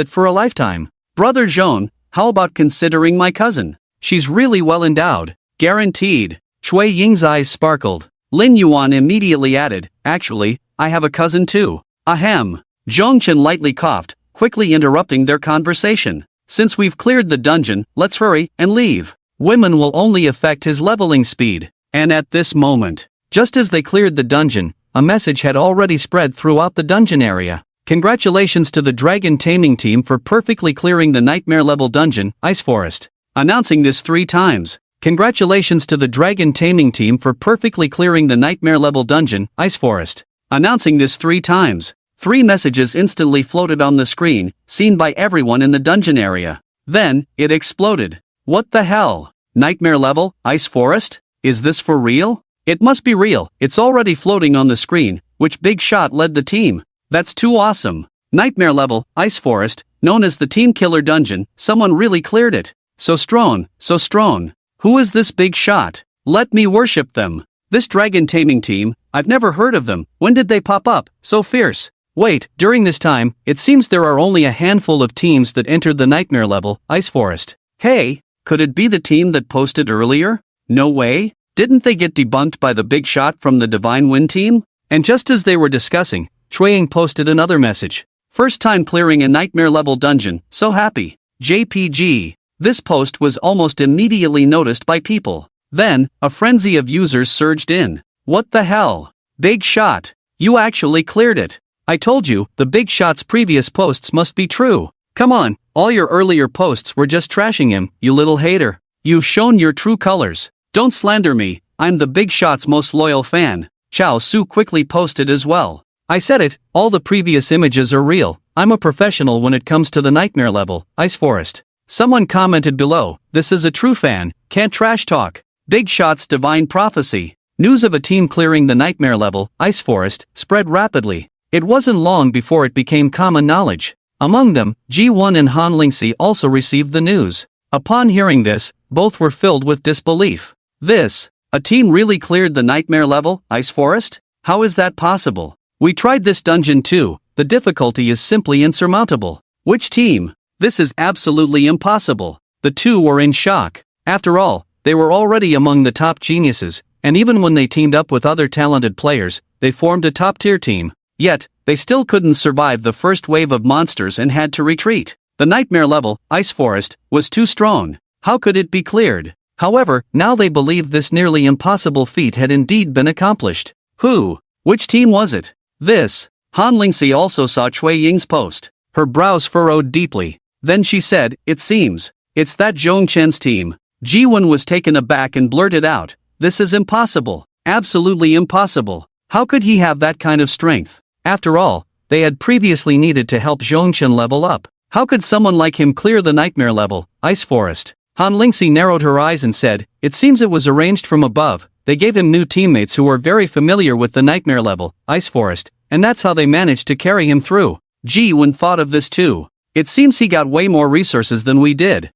for a lifetime. Brother Zhong, how about considering my cousin? She's really well endowed. Guaranteed. Cui Ying's eyes sparkled. Lin Yuan immediately added, actually, I have a cousin too. Ahem. Zhongchen lightly coughed, quickly interrupting their conversation. Since we've cleared the dungeon, let's hurry and leave. Women will only affect his leveling speed. And at this moment, just as they cleared the dungeon, a message had already spread throughout the dungeon area. Congratulations to the dragon taming team for perfectly clearing the nightmare level dungeon, Ice Forest. Announcing this 3 times. Congratulations to the dragon taming team for perfectly clearing the nightmare level dungeon, Ice Forest. Announcing this 3 times. 3 messages instantly floated on the screen, seen by everyone in the dungeon area. Then, it exploded. What the hell? Nightmare level, Ice Forest? Is this for real? It must be real, it's already floating on the screen. Which big shot led the team? That's too awesome. Nightmare level, Ice Forest, known as the Team Killer Dungeon, someone really cleared it. So strong, so strong. Who is this big shot? Let me worship them. This dragon taming team, I've never heard of them. When did they pop up? So fierce. Wait, during this time, it seems there are only a handful of teams that entered the nightmare level, Ice Forest. Hey, could it be the team that posted earlier? No way. Didn't they get debunked by the big shot from the Divine Wind team? And just as they were discussing, Chueying posted another message. First time clearing a nightmare level dungeon, so happy. JPG. This post was almost immediately noticed by people. Then, a frenzy of users surged in. What the hell? Big shot. You actually cleared it. I told you, the big shot's previous posts must be true. Come on, all your earlier posts were just trashing him, you little hater. You've shown your true colors. Don't slander me, I'm the big shot's most loyal fan. Chao Su quickly posted as well. I said it, all the previous images are real. I'm a professional when it comes to the nightmare level, Ice Forest. Someone commented below, this is a true fan, can't trash talk. Big Shot's divine prophecy. News of a team clearing the nightmare level, Ice Forest, spread rapidly. It wasn't long before it became common knowledge. Among them, Ji-won and Han Lingxi also received the news. Upon hearing this, both were filled with disbelief. A team really cleared the nightmare level, Ice Forest? How is that possible? We tried this dungeon too, the difficulty is simply insurmountable. Which team? This is absolutely impossible. The two were in shock. After all, they were already among the top geniuses, and even when they teamed up with other talented players, they formed a top-tier team. Yet, they still couldn't survive the first wave of monsters and had to retreat. The nightmare level, Ice Forest, was too strong. How could it be cleared? However, now they believed this nearly impossible feat had indeed been accomplished. Who? Which team was it? Han Lingxi also saw Cui Ying's post. Her brows furrowed deeply. Then she said, it seems. It's that Zhongchen's team. Ji-won was taken aback and blurted out, this is impossible. Absolutely impossible. How could he have that kind of strength? After all, they had previously needed to help Zhongchen level up. How could someone like him clear the nightmare level, Ice Forest? Han Lingxi narrowed her eyes and said, it seems it was arranged from above. They gave him new teammates who were very familiar with the nightmare level, Ice Forest, and that's how they managed to carry him through. Ji-won thought of this too. It seems he got way more resources than we did.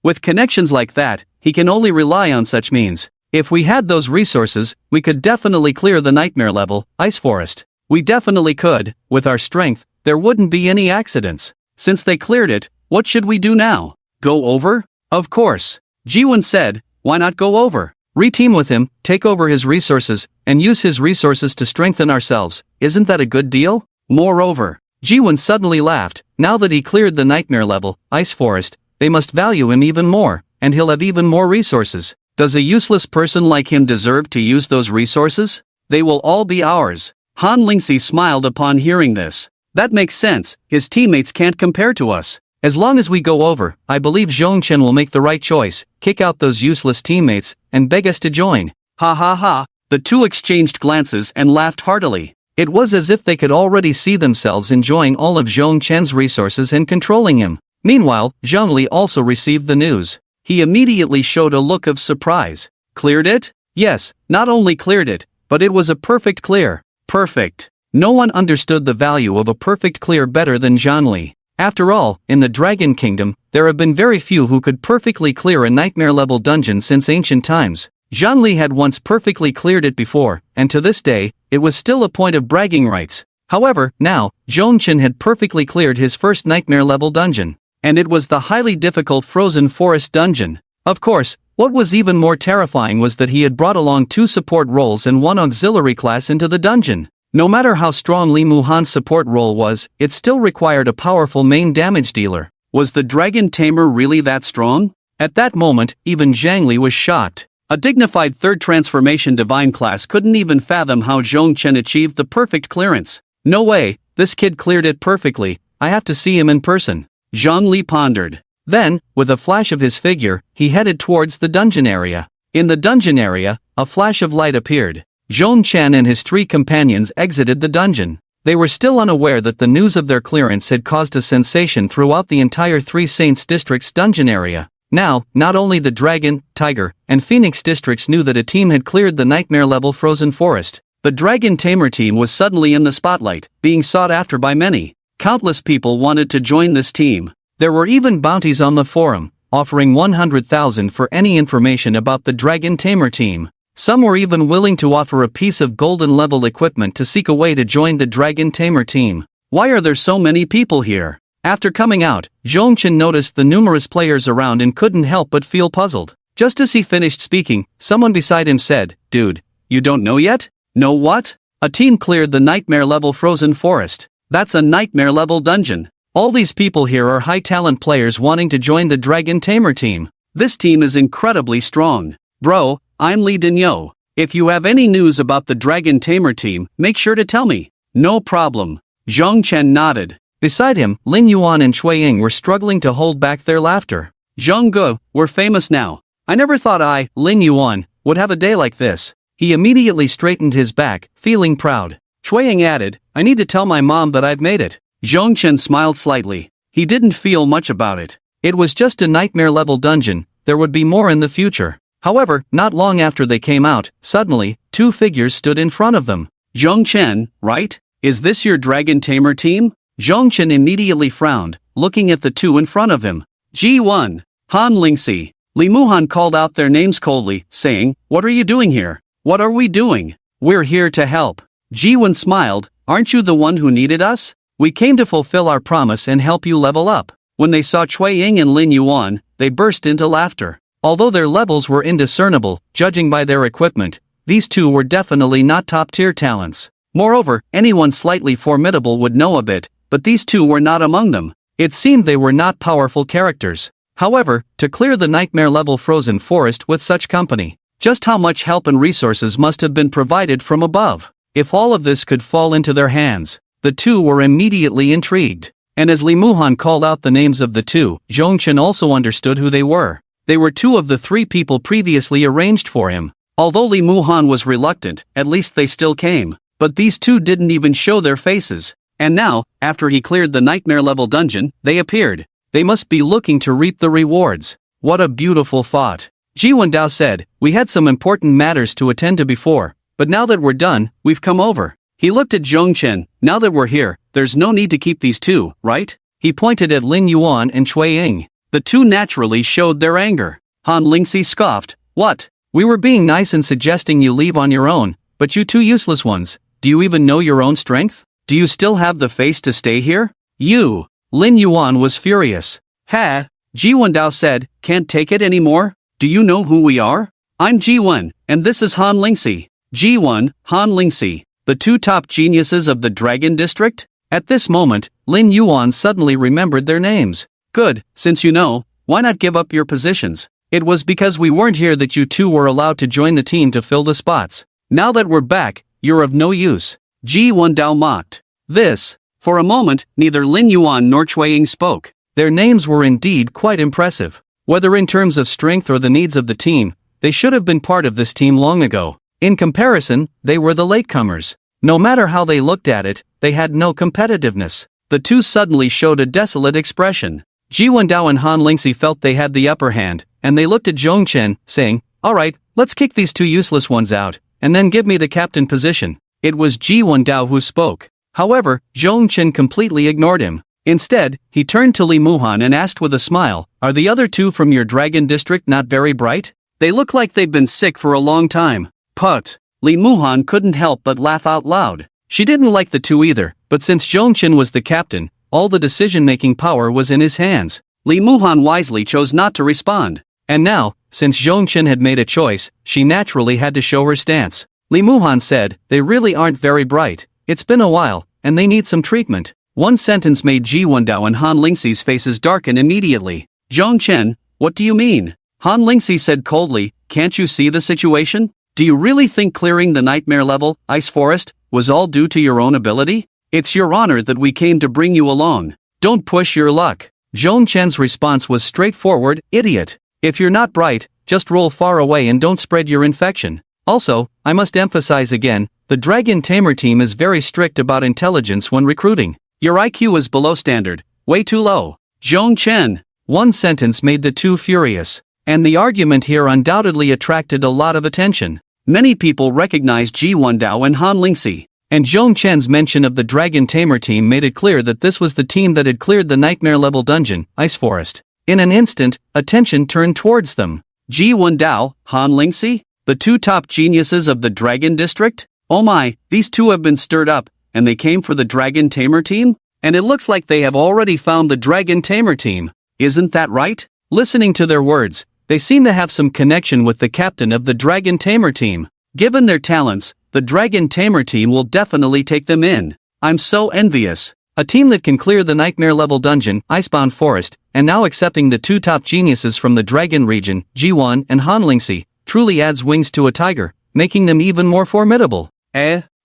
With connections like that, he can only rely on such means. If we had those resources, we could definitely clear the nightmare level, Ice Forest. We definitely could, with our strength, there wouldn't be any accidents. Since they cleared it, what should we do now? Go over? Of course. Jiwon said, why not go over? Re-team with him, take over his resources, and use his resources to strengthen ourselves. Isn't that a good deal? Moreover, Jiwon suddenly laughed. Now that he cleared the nightmare level, Ice Forest, they must value him even more, and he'll have even more resources. Does a useless person like him deserve to use those resources? They will all be ours. Han Lingxi smiled upon hearing this. That makes sense, his teammates can't compare to us. As long as we go over, I believe Zhongchen will make the right choice, kick out those useless teammates, and beg us to join. Ha ha ha, the two exchanged glances and laughed heartily. It was as if they could already see themselves enjoying all of Zhongchen's resources and controlling him. Meanwhile, Zhongli also received the news. He immediately showed a look of surprise. Cleared it? Yes, not only cleared it, but it was a perfect clear. Perfect. No one understood the value of a perfect clear better than Zhongli. After all, in the Dragon Kingdom, there have been very few who could perfectly clear a nightmare-level dungeon since ancient times. Zhongli had once perfectly cleared it before, and to this day, it was still a point of bragging rights. However, now, Zhongchen had perfectly cleared his first nightmare-level dungeon. And it was the highly difficult Frozen Forest dungeon. Of course, what was even more terrifying was that he had brought along 2 support roles and 1 auxiliary class into the dungeon. No matter how strong Li Muhan's support role was, it still required a powerful main damage dealer. Was the Dragon Tamer really that strong? At that moment, even Zhang Li was shocked. A dignified 3rd transformation divine class couldn't even fathom how Zhongchen achieved the perfect clearance. No way, this kid cleared it perfectly, I have to see him in person. Zhang Li pondered. Then, with a flash of his figure, he headed towards the dungeon area. In the dungeon area, a flash of light appeared. Zhongchen and his 3 companions exited the dungeon. They were still unaware that the news of their clearance had caused a sensation throughout the entire 3 Saints District's dungeon area. Now, not only the Dragon, Tiger, and Phoenix districts knew that a team had cleared the nightmare-level Frozen Forest. The Dragon Tamer team was suddenly in the spotlight, being sought after by many. Countless people wanted to join this team. There were even bounties on the forum, offering 100,000 for any information about the Dragon Tamer team. Some were even willing to offer a piece of golden-level equipment to seek a way to join the Dragon Tamer team. Why are there so many people here? After coming out, Zhongchen noticed the numerous players around and couldn't help but feel puzzled. Just as he finished speaking, someone beside him said, "Dude, you don't know yet?" "Know what?" "A team cleared the nightmare-level Frozen Forest. That's a nightmare-level dungeon. All these people here are high-talent players wanting to join the Dragon Tamer team. This team is incredibly strong. Bro, I'm Li Dinyo. If you have any news about the Dragon Tamer team, make sure to tell me." "No problem." Zhongchen nodded. Beside him, Lin Yuan and Cui Ying were struggling to hold back their laughter. "Zhongge, we're famous now. I never thought I, Lin Yuan, would have a day like this." He immediately straightened his back, feeling proud. Cui Ying added, "I need to tell my mom that I've made it." Zhongchen smiled slightly. He didn't feel much about it. It was just a nightmare-level dungeon, there would be more in the future. However, not long after they came out, suddenly, 2 figures stood in front of them. "Zhongchen, right? Is this your Dragon Tamer team?" Zhongchen immediately frowned, looking at the 2 in front of him. G1, Han Lingxi. Li Muhan called out their names coldly, saying, "What are you doing here?" "What are we doing? We're here to help." Ji-won smiled, "Aren't you the one who needed us? We came to fulfill our promise and help you level up." When they saw Cui Ying and Lin Yuan, they burst into laughter. Although their levels were indiscernible, judging by their equipment, these 2 were definitely not top-tier talents. Moreover, anyone slightly formidable would know a bit, but these 2 were not among them. It seemed they were not powerful characters. However, to clear the nightmare-level Frozen Forest with such company, just how much help and resources must have been provided from above? If all of this could fall into their hands, the 2 were immediately intrigued. And as Li Muhan called out the names of the 2, Zhongchen also understood who they were. They were 2 of the 3 people previously arranged for him. Although Li Muhan was reluctant, at least they still came. But these 2 didn't even show their faces. And now, after he cleared the nightmare-level dungeon, they appeared. They must be looking to reap the rewards. What a beautiful thought. Ji Wendao said, "We had some important matters to attend to before, but now that we're done, we've come over." He looked at Zhongchen. "Now that we're here, there's no need to keep these 2, right?" He pointed at Lin Yuan and Cui Ying. The 2 naturally showed their anger. Han Lingxi scoffed, "What? We were being nice and suggesting you leave on your own, but you 2 useless ones, do you even know your own strength? Do you still have the face to stay here? You! Lin Yuan was furious. Ha! Ji-won Dao said, can't take it anymore? Do you know who we are? I'm Ji-won, and this is Han Lingxi. Ji-won, Han Lingxi, the two top geniuses of the Dragon District? At this moment, Lin Yuan suddenly remembered their names. Good, since you know, why not give up your positions? It was because we weren't here that you two were allowed to join the team to fill the spots. Now that we're back, you're of no use. Ji-won Dao mocked. This. For a moment, neither Lin Yuan nor Cui Ying spoke. Their names were indeed quite impressive. Whether in terms of strength or the needs of the team, they should have been part of this team long ago. In comparison, they were the latecomers. No matter how they looked at it, they had no competitiveness. The two suddenly showed a desolate expression. Ji-won Dao and Han Lingxi felt they had the upper hand, and they looked at Zhong Chen, saying, alright, let's kick these two useless ones out, and then give me the captain position. It was Ji-won Dao who spoke. However, Zhong Chen completely ignored him. Instead, he turned to Li Muhan and asked with a smile, are the other two from your Dragon District not very bright? They look like they've been sick for a long time. Put. Li Muhan couldn't help but laugh out loud. She didn't like the two either, but since Zhong Chen was the captain, all the decision-making power was in his hands. Li Muhan wisely chose not to respond. And now, since Zhong Chen had made a choice, she naturally had to show her stance. Li Muhan said, they really aren't very bright. It's been a while, and they need some treatment. One sentence made Ji-won Dao and Han Lingxi's faces darken immediately. Zhong Chen, what do you mean? Han Lingxi said coldly, can't you see the situation? Do you really think clearing the nightmare level, Ice Forest, was all due to your own ability? It's your honor that we came to bring you along. Don't push your luck. Zhong Chen's response was straightforward, idiot. If you're not bright, just roll far away and don't spread your infection. Also, I must emphasize again, the Dragon Tamer team is very strict about intelligence when recruiting. Your IQ is below standard, way too low. Zhong Chen. One sentence made the two furious. And the argument here undoubtedly attracted a lot of attention. Many people recognized Ji-won Dao and Han Lingxi. And Zhong Chen's mention of the Dragon Tamer team made it clear that this was the team that had cleared the nightmare level dungeon, Ice Forest. In an instant, attention turned towards them. Ji-won Dao, Han Lingxi? The two top geniuses of the Dragon District? Oh my, these two have been stirred up, and they came for the Dragon Tamer team? And it looks like they have already found the Dragon Tamer team. Isn't that right? Listening to their words, they seem to have some connection with the captain of the Dragon Tamer team. Given their talents, the Dragon Tamer team will definitely take them in. I'm so envious. A team that can clear the nightmare level dungeon, Icebound Forest, and now accepting the two top geniuses from the Dragon region, Ji-won and Han Lingxi, truly adds wings to a tiger, making them even more formidable.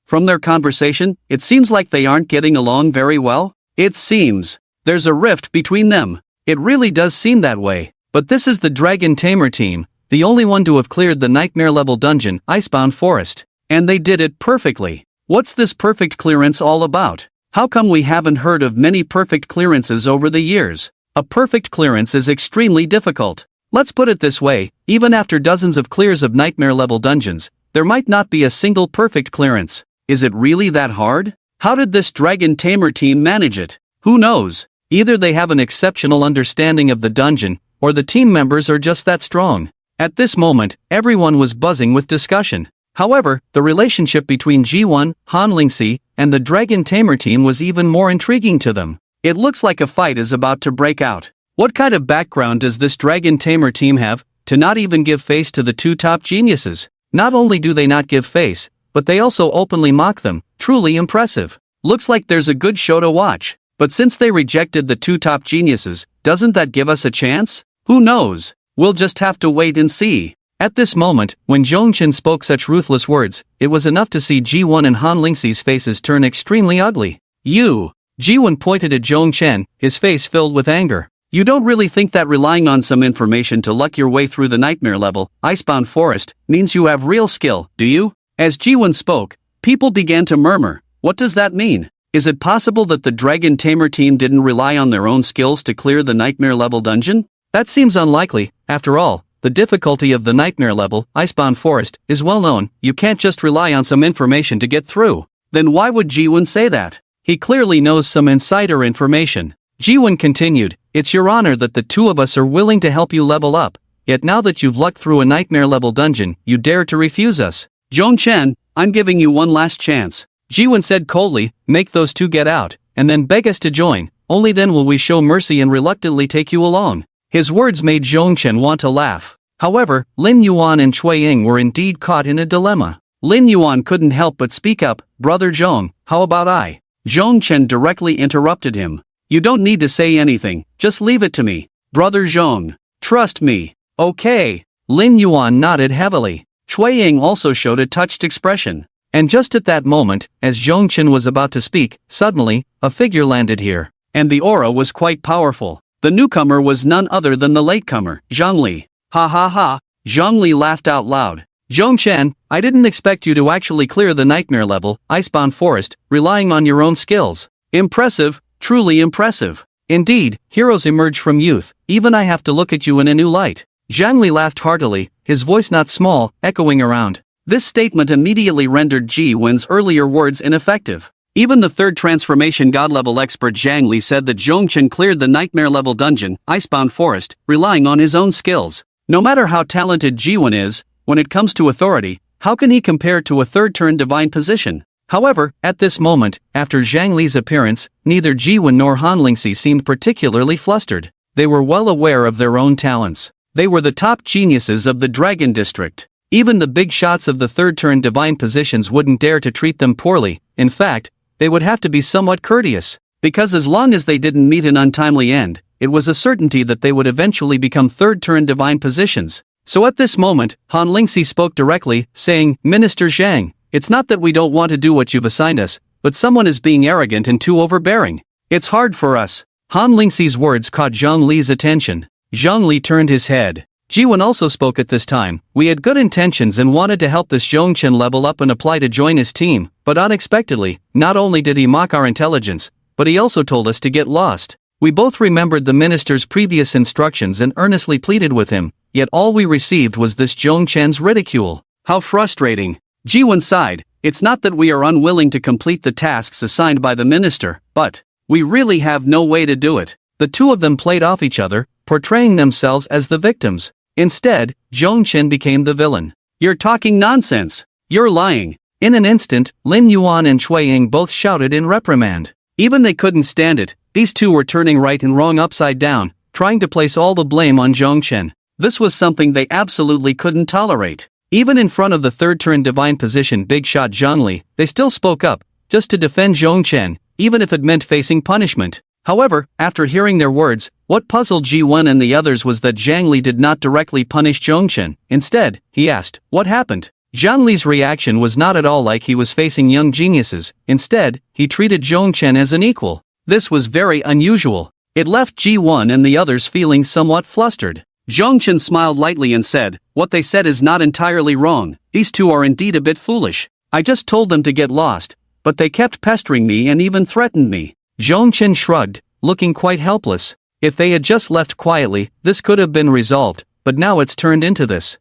From their conversation, it seems like they aren't getting along very well. It seems there's a rift between them. It really does seem that way. But this is the Dragon Tamer team, the only one to have cleared the nightmare level dungeon, Icebound Forest. And they did it perfectly. What's this perfect clearance all about? How come we haven't heard of many perfect clearances over the years? A perfect clearance is extremely difficult. Let's put it this way, even after dozens of clears of nightmare level dungeons, there might not be a single perfect clearance. Is it really that hard? How did this Dragon Tamer team manage it? Who knows? Either they have an exceptional understanding of the dungeon, or the team members are just that strong. At this moment, everyone was buzzing with discussion. However, the relationship between Ji-won, Han Lingxi, and the Dragon Tamer team was even more intriguing to them. It looks like a fight is about to break out. What kind of background does this Dragon Tamer team have, to not even give face to the two top geniuses? Not only do they not give face, but they also openly mock them. Truly impressive. Looks like there's a good show to watch. But since they rejected the two top geniuses, doesn't that give us a chance? Who knows? We'll just have to wait and see. At this moment, when Zhong Chen spoke such ruthless words, it was enough to see Ji-won and Han Lingxi's faces turn extremely ugly. You! Ji-won pointed at Zhong Chen, his face filled with anger. You don't really think that relying on some information to luck your way through the nightmare level, Icebound Forest, means you have real skill, do you? As Ji-won spoke, people began to murmur. What does that mean? Is it possible that the Dragon Tamer team didn't rely on their own skills to clear the nightmare level dungeon? That seems unlikely. After all, the difficulty of the nightmare level, Icebound Forest, is well known. You can't just rely on some information to get through. Then why would Ji-won say that? He clearly knows some insider information. Ji-won continued, it's your honor that the two of us are willing to help you level up, yet now that you've lucked through a nightmare level dungeon, you dare to refuse us. Zhong Chen, I'm giving you one last chance. Jiwon said coldly, make those two get out, and then beg us to join, only then will we show mercy and reluctantly take you along. His words made Zhongchen want to laugh. However, Lin Yuan and Cui Ying were indeed caught in a dilemma. Lin Yuan couldn't help but speak up, Brother Zhong, how about I? Zhongchen directly interrupted him. You don't need to say anything, just leave it to me. Brother Zhong. Trust me. Okay. Lin Yuan nodded heavily. Cui Ying also showed a touched expression. And just at that moment, as Zhongchen was about to speak, suddenly, a figure landed here. And the aura was quite powerful. The newcomer was none other than the latecomer, Zhongli. Ha ha ha. Zhongli laughed out loud. Zhongchen, I didn't expect you to actually clear the nightmare level, Icebound Forest, relying on your own skills. Impressive, truly impressive. Indeed, heroes emerge from youth, even I have to look at you in a new light. Zhongli laughed heartily, his voice not small, echoing around. This statement immediately rendered Ji Wen's earlier words ineffective. Even the third transformation god-level expert Zhang Li said that Zhongchen cleared the nightmare-level dungeon, Icebound Forest, relying on his own skills. No matter how talented Ji Wen is, when it comes to authority, how can he compare to a third-turn divine position? However, at this moment, after Zhang Li's appearance, neither Ji Wen nor Han Lingxi seemed particularly flustered. They were well aware of their own talents. They were the top geniuses of the Dragon District. Even the big shots of the third-turn divine positions wouldn't dare to treat them poorly. In fact, they would have to be somewhat courteous, because as long as they didn't meet an untimely end, it was a certainty that they would eventually become third-turn divine positions. So at this moment, Han Lingxi spoke directly, saying, Minister Zhang, it's not that we don't want to do what you've assigned us, but someone is being arrogant and too overbearing. It's hard for us. Han Lingxi's words caught Zhang Li's attention. Zhang Li turned his head. Ji Wen also spoke at this time. We had good intentions and wanted to help this Zhongchen level up and apply to join his team, but unexpectedly, not only did he mock our intelligence, but he also told us to get lost. We both remembered the minister's previous instructions and earnestly pleaded with him, yet all we received was this Zhongchen's ridicule. How frustrating. Ji Wen sighed. It's not that we are unwilling to complete the tasks assigned by the minister, but we really have no way to do it. The two of them played off each other, portraying themselves as the victims. Instead, Zhongchen became the villain. You're talking nonsense. You're lying. In an instant, Lin Yuan and Cui Ying both shouted in reprimand. Even they couldn't stand it. These two were turning right and wrong upside down, trying to place all the blame on Zhongchen. This was something they absolutely couldn't tolerate. Even in front of the third-turn divine position big shot Zhang Li, they still spoke up, just to defend Zhongchen, even if it meant facing punishment. However, after hearing their words, what puzzled Ji Wen and the others was that Zhang Li did not directly punish Zhongchen. Instead, he asked, what happened? Zhang Li's reaction was not at all like he was facing young geniuses. Instead, he treated Zhongchen as an equal. This was very unusual. It left Ji Wen and the others feeling somewhat flustered. Zhongchen smiled lightly and said, what they said is not entirely wrong. These two are indeed a bit foolish. I just told them to get lost, but they kept pestering me and even threatened me. Zhongchen shrugged, looking quite helpless. If they had just left quietly, this could have been resolved, but now it's turned into this.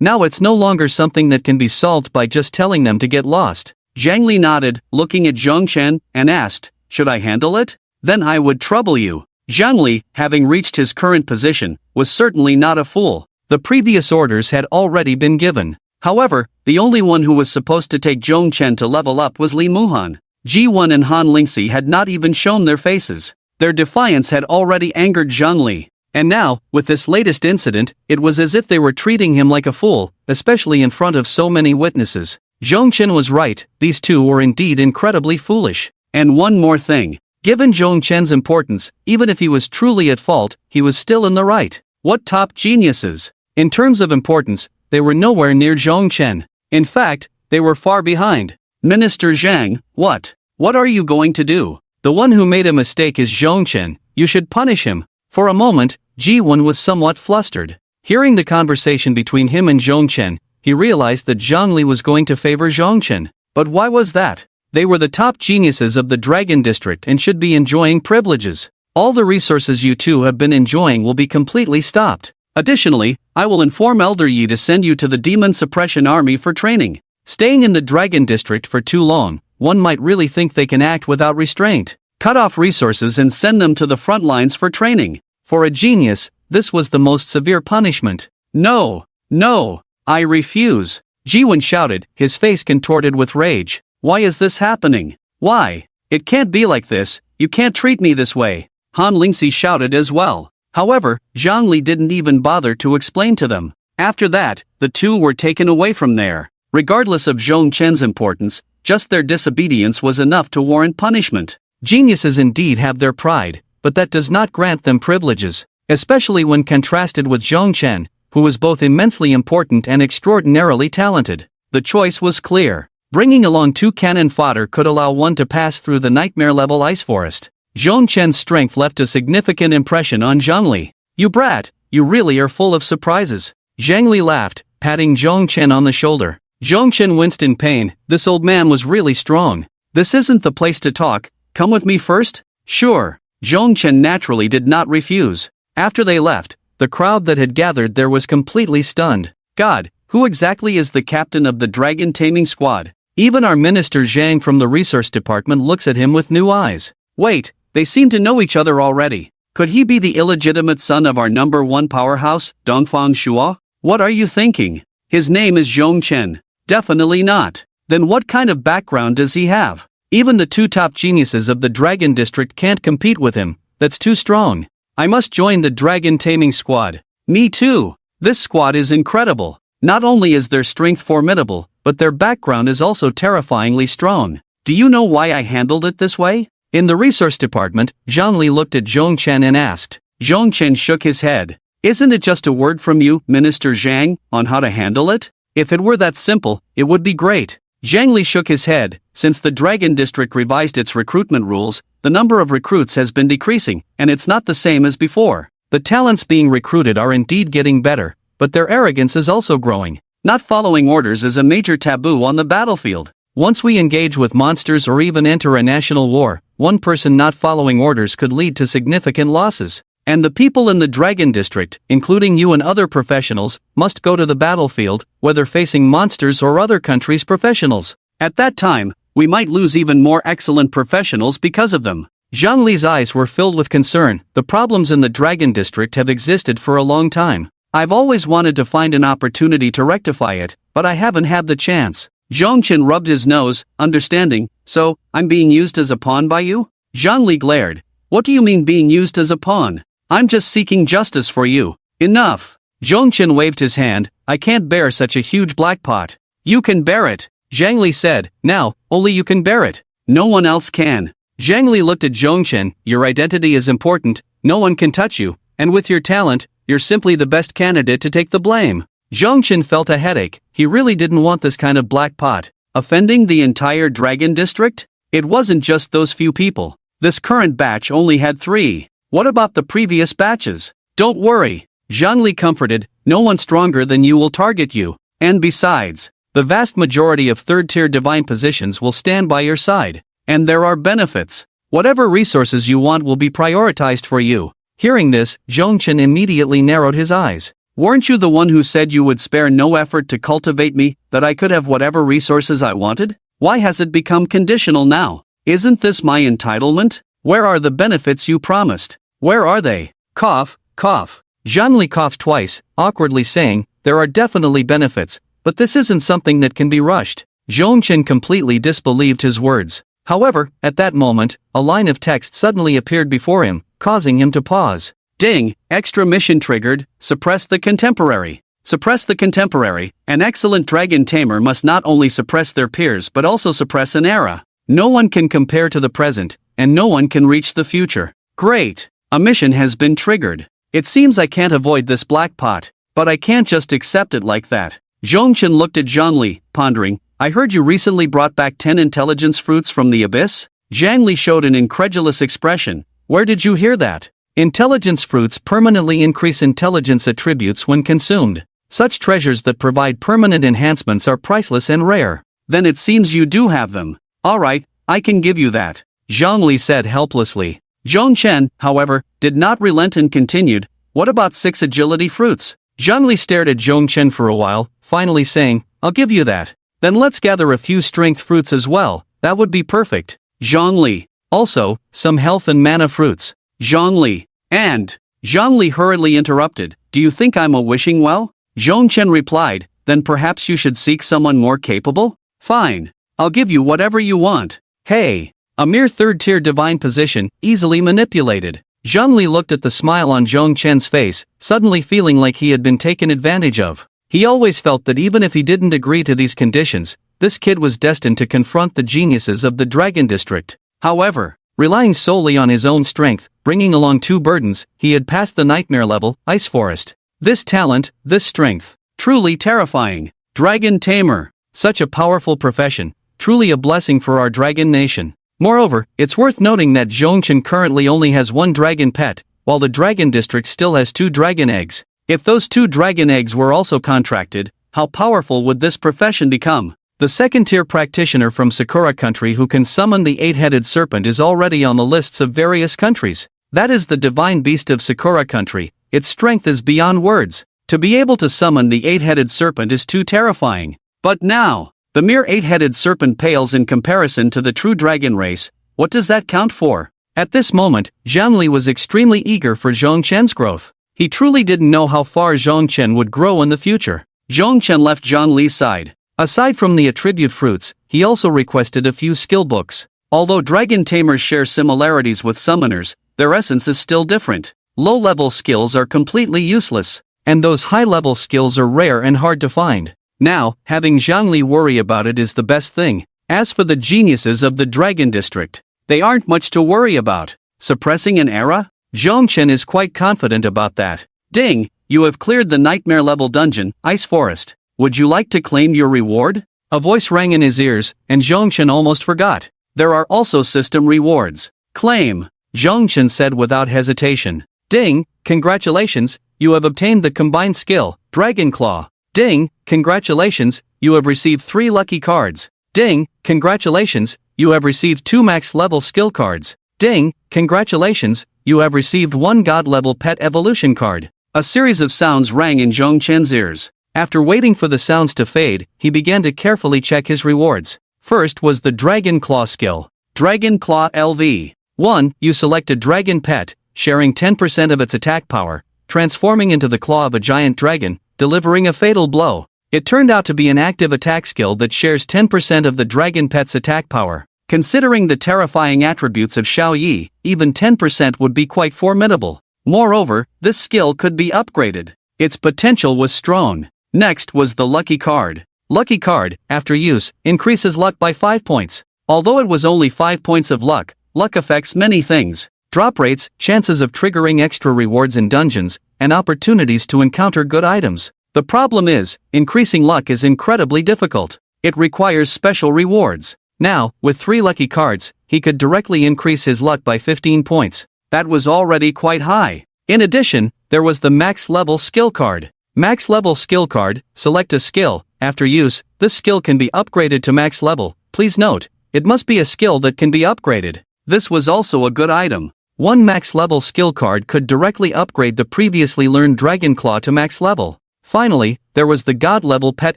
Now it's no longer something that can be solved by just telling them to get lost. Zhang Li nodded, looking at Zhongchen, and asked, should I handle it? Then I would trouble you. Zhang Li, having reached his current position, was certainly not a fool. The previous orders had already been given. However, the only one who was supposed to take Zhongchen to level up was Li Muhan. Ji Wen and Han Lingxi had not even shown their faces. Their defiance had already angered Zhang Li. And now, with this latest incident, it was as if they were treating him like a fool, especially in front of so many witnesses. Zhongchen was right, these two were indeed incredibly foolish. And one more thing. Given Zhongchen's importance, even if he was truly at fault, he was still in the right. What top geniuses! In terms of importance, they were nowhere near Zhongchen. In fact, they were far behind. Minister Zhang, what? What are you going to do? The one who made a mistake is Zhongchen, you should punish him. For a moment, Ji Wen was somewhat flustered. Hearing the conversation between him and Zhongchen, he realized that Zhang Li was going to favor Zhongchen. But why was that? They were the top geniuses of the Dragon District and should be enjoying privileges. All the resources you two have been enjoying will be completely stopped. Additionally, I will inform Elder Yi to send you to the Demon Suppression Army for training. Staying in the Dragon District for too long, one might really think they can act without restraint. Cut off resources and send them to the front lines for training. For a genius, this was the most severe punishment. No, no, I refuse. Ji Wen shouted, his face contorted with rage. Why is this happening? Why? It can't be like this, you can't treat me this way. Han Lingxi shouted as well. However, Zhang Li didn't even bother to explain to them. After that, the two were taken away from there. Regardless of Zhong Chen's importance, just their disobedience was enough to warrant punishment. Geniuses indeed have their pride, but that does not grant them privileges, especially when contrasted with Zhong Chen, who was both immensely important and extraordinarily talented. The choice was clear. Bringing along 2 cannon fodder could allow one to pass through the nightmare-level ice forest. Zhong Chen's strength left a significant impression on Zhang Li. You brat, you really are full of surprises. Zhang Li laughed, patting Zhong Chen on the shoulder. Zhong Chen winced in pain. This old man was really strong. This isn't the place to talk, come with me first? Sure. Zhong Chen naturally did not refuse. After they left, the crowd that had gathered there was completely stunned. God, who exactly is the captain of the dragon taming squad? Even our minister Zhang from the resource department looks at him with new eyes. Wait, they seem to know each other already. Could he be the illegitimate son of our number 1 powerhouse, Dongfang Shuo? What are you thinking? His name is Zhong Chen. Definitely not. Then what kind of background does he have? Even the 2 top geniuses of the Dragon District can't compete with him. That's too strong. I must join the dragon taming squad. Me too. This squad is incredible. Not only is their strength formidable, but their background is also terrifyingly strong. Do you know why I handled it this way? In the resource department, Zhang Li looked at Zhong Chen and asked. Zhong Chen shook his head. Isn't it just a word from you, Minister Zhang, on how to handle it? If it were that simple, it would be great. Zhang Li shook his head. Since the Dragon District revised its recruitment rules, the number of recruits has been decreasing, and it's not the same as before. The talents being recruited are indeed getting better, but their arrogance is also growing. Not following orders is a major taboo on the battlefield. Once we engage with monsters or even enter a national war, one person not following orders could lead to significant losses. And the people in the Dragon District, including you and other professionals, must go to the battlefield, whether facing monsters or other countries' professionals. At that time, we might lose even more excellent professionals because of them. Zhang Li's eyes were filled with concern. The problems in the Dragon District have existed for a long time. I've always wanted to find an opportunity to rectify it, but I haven't had the chance. Zhong Chen rubbed his nose, understanding. So, I'm being used as a pawn by you? Zhang Li glared. What do you mean being used as a pawn? I'm just seeking justice for you. Enough. Zhong Chen waved his hand. I can't bear such a huge black pot. You can bear it, Zhang Li said. Now, only you can bear it. No one else can. Zhang Li looked at Zhong Chen. Your identity is important. No one can touch you. And with your talent, you're simply the best candidate to take the blame. Zhong Chen felt a headache. He really didn't want this kind of black pot. Offending the entire Dragon District? It wasn't just those few people. This current batch only had 3. What about the previous batches? Don't worry. Zhang Li comforted. No one stronger than you will target you. And besides, the vast majority of third-tier divine positions will stand by your side. And there are benefits. Whatever resources you want will be prioritized for you. Hearing this, Zhong Chen immediately narrowed his eyes. Weren't you the one who said you would spare no effort to cultivate me, that I could have whatever resources I wanted? Why has it become conditional now? Isn't this my entitlement? Where are the benefits you promised? Where are they? Cough, cough. Zhang Li coughed twice, awkwardly saying, there are definitely benefits, but this isn't something that can be rushed. Zhong Chen completely disbelieved his words. However, at that moment, a line of text suddenly appeared before him, causing him to pause. Ding, extra mission triggered, suppress the contemporary. Suppress the contemporary. An excellent dragon tamer must not only suppress their peers but also suppress an era. No one can compare to the present, and no one can reach the future. Great. A mission has been triggered. It seems I can't avoid this black pot, but I can't just accept it like that. Zhong Chen looked at Zhang Li, pondering. I heard you recently brought back 10 intelligence fruits from the abyss? Zhang Li showed an incredulous expression. Where did you hear that? Intelligence fruits permanently increase intelligence attributes when consumed. Such treasures that provide permanent enhancements are priceless and rare. Then it seems you do have them. Alright, I can give you that, Zhang Li said helplessly. Zhong Chen, however, did not relent and continued. What about 6 agility fruits? Zhang Li stared at Zhong Chen for a while, finally saying, I'll give you that. Then let's gather a few strength fruits as well, that would be perfect. Zhang Li. Also, some health and mana fruits. Zhang Li. And, Zhang Li hurriedly interrupted, do you think I'm a wishing well? Zhong Chen replied, then perhaps you should seek someone more capable? Fine. I'll give you whatever you want. Hey! A mere third-tier divine position, easily manipulated. Zhongli looked at the smile on Zhong Chen's face, suddenly feeling like he had been taken advantage of. He always felt that even if he didn't agree to these conditions, this kid was destined to confront the geniuses of the Dragon District. However, relying solely on his own strength, bringing along two burdens, he had passed the nightmare level, Ice Forest. This talent, this strength, truly terrifying. Dragon Tamer. Such a powerful profession, truly a blessing for our dragon nation. Moreover, it's worth noting that Zhongchen currently only has one dragon pet, while the Dragon District still has 2 dragon eggs. If those 2 dragon eggs were also contracted, how powerful would this profession become? The second-tier practitioner from Sakura country who can summon the 8-headed serpent is already on the lists of various countries. That is the divine beast of Sakura country. Its strength is beyond words. To be able to summon the 8-headed serpent is too terrifying. But now, the mere 8-headed serpent pales in comparison to the true dragon race. What does that count for? At this moment, Zhongli was extremely eager for Zhongchen's growth. He truly didn't know how far Zhongchen would grow in the future. Zhongchen left Zhongli's side. Aside from the attribute fruits, he also requested a few skill books. Although dragon tamers share similarities with summoners, their essence is still different. Low-level skills are completely useless, and those high-level skills are rare and hard to find. Now, having Zhongli worry about it is the best thing. As for the geniuses of the Dragon District, they aren't much to worry about. Suppressing an era? Zhongchen is quite confident about that. Ding! You have cleared the nightmare-level dungeon, Ice Forest. Would you like to claim your reward? A voice rang in his ears, and Zhongchen almost forgot. There are also system rewards. Claim! Zhongchen said without hesitation. Ding! Congratulations, you have obtained the combined skill, Dragon Claw. Ding! Congratulations, you have received 3 lucky cards. Ding! Congratulations, you have received 2 max-level skill cards. Ding! Congratulations, you have received 1 God-level pet evolution card. A series of sounds rang in Zhongchen's ears. After waiting for the sounds to fade, he began to carefully check his rewards. First was the Dragon Claw skill. Dragon Claw LV. 1. You select a dragon pet, sharing 10% of its attack power, transforming into the claw of a giant dragon, delivering a fatal blow. It turned out to be an active attack skill that shares 10% of the dragon pet's attack power. Considering the terrifying attributes of Xiao Yi, even 10% would be quite formidable. Moreover, this skill could be upgraded. Its potential was strong. Next was the Lucky Card. Lucky Card, after use, increases luck by 5 points. Although it was only 5 points of luck, luck affects many things. Drop rates, chances of triggering extra rewards in dungeons, and opportunities to encounter good items. The problem is, increasing luck is incredibly difficult. It requires special rewards. Now, with 3 lucky cards, he could directly increase his luck by 15 points. That was already quite high. In addition, there was the max level skill card. Max level skill card, select a skill. After use, this skill can be upgraded to max level. Please note, it must be a skill that can be upgraded. This was also a good item. 1 max level skill card could directly upgrade the previously learned Dragon Claw to max level. Finally, there was the God level pet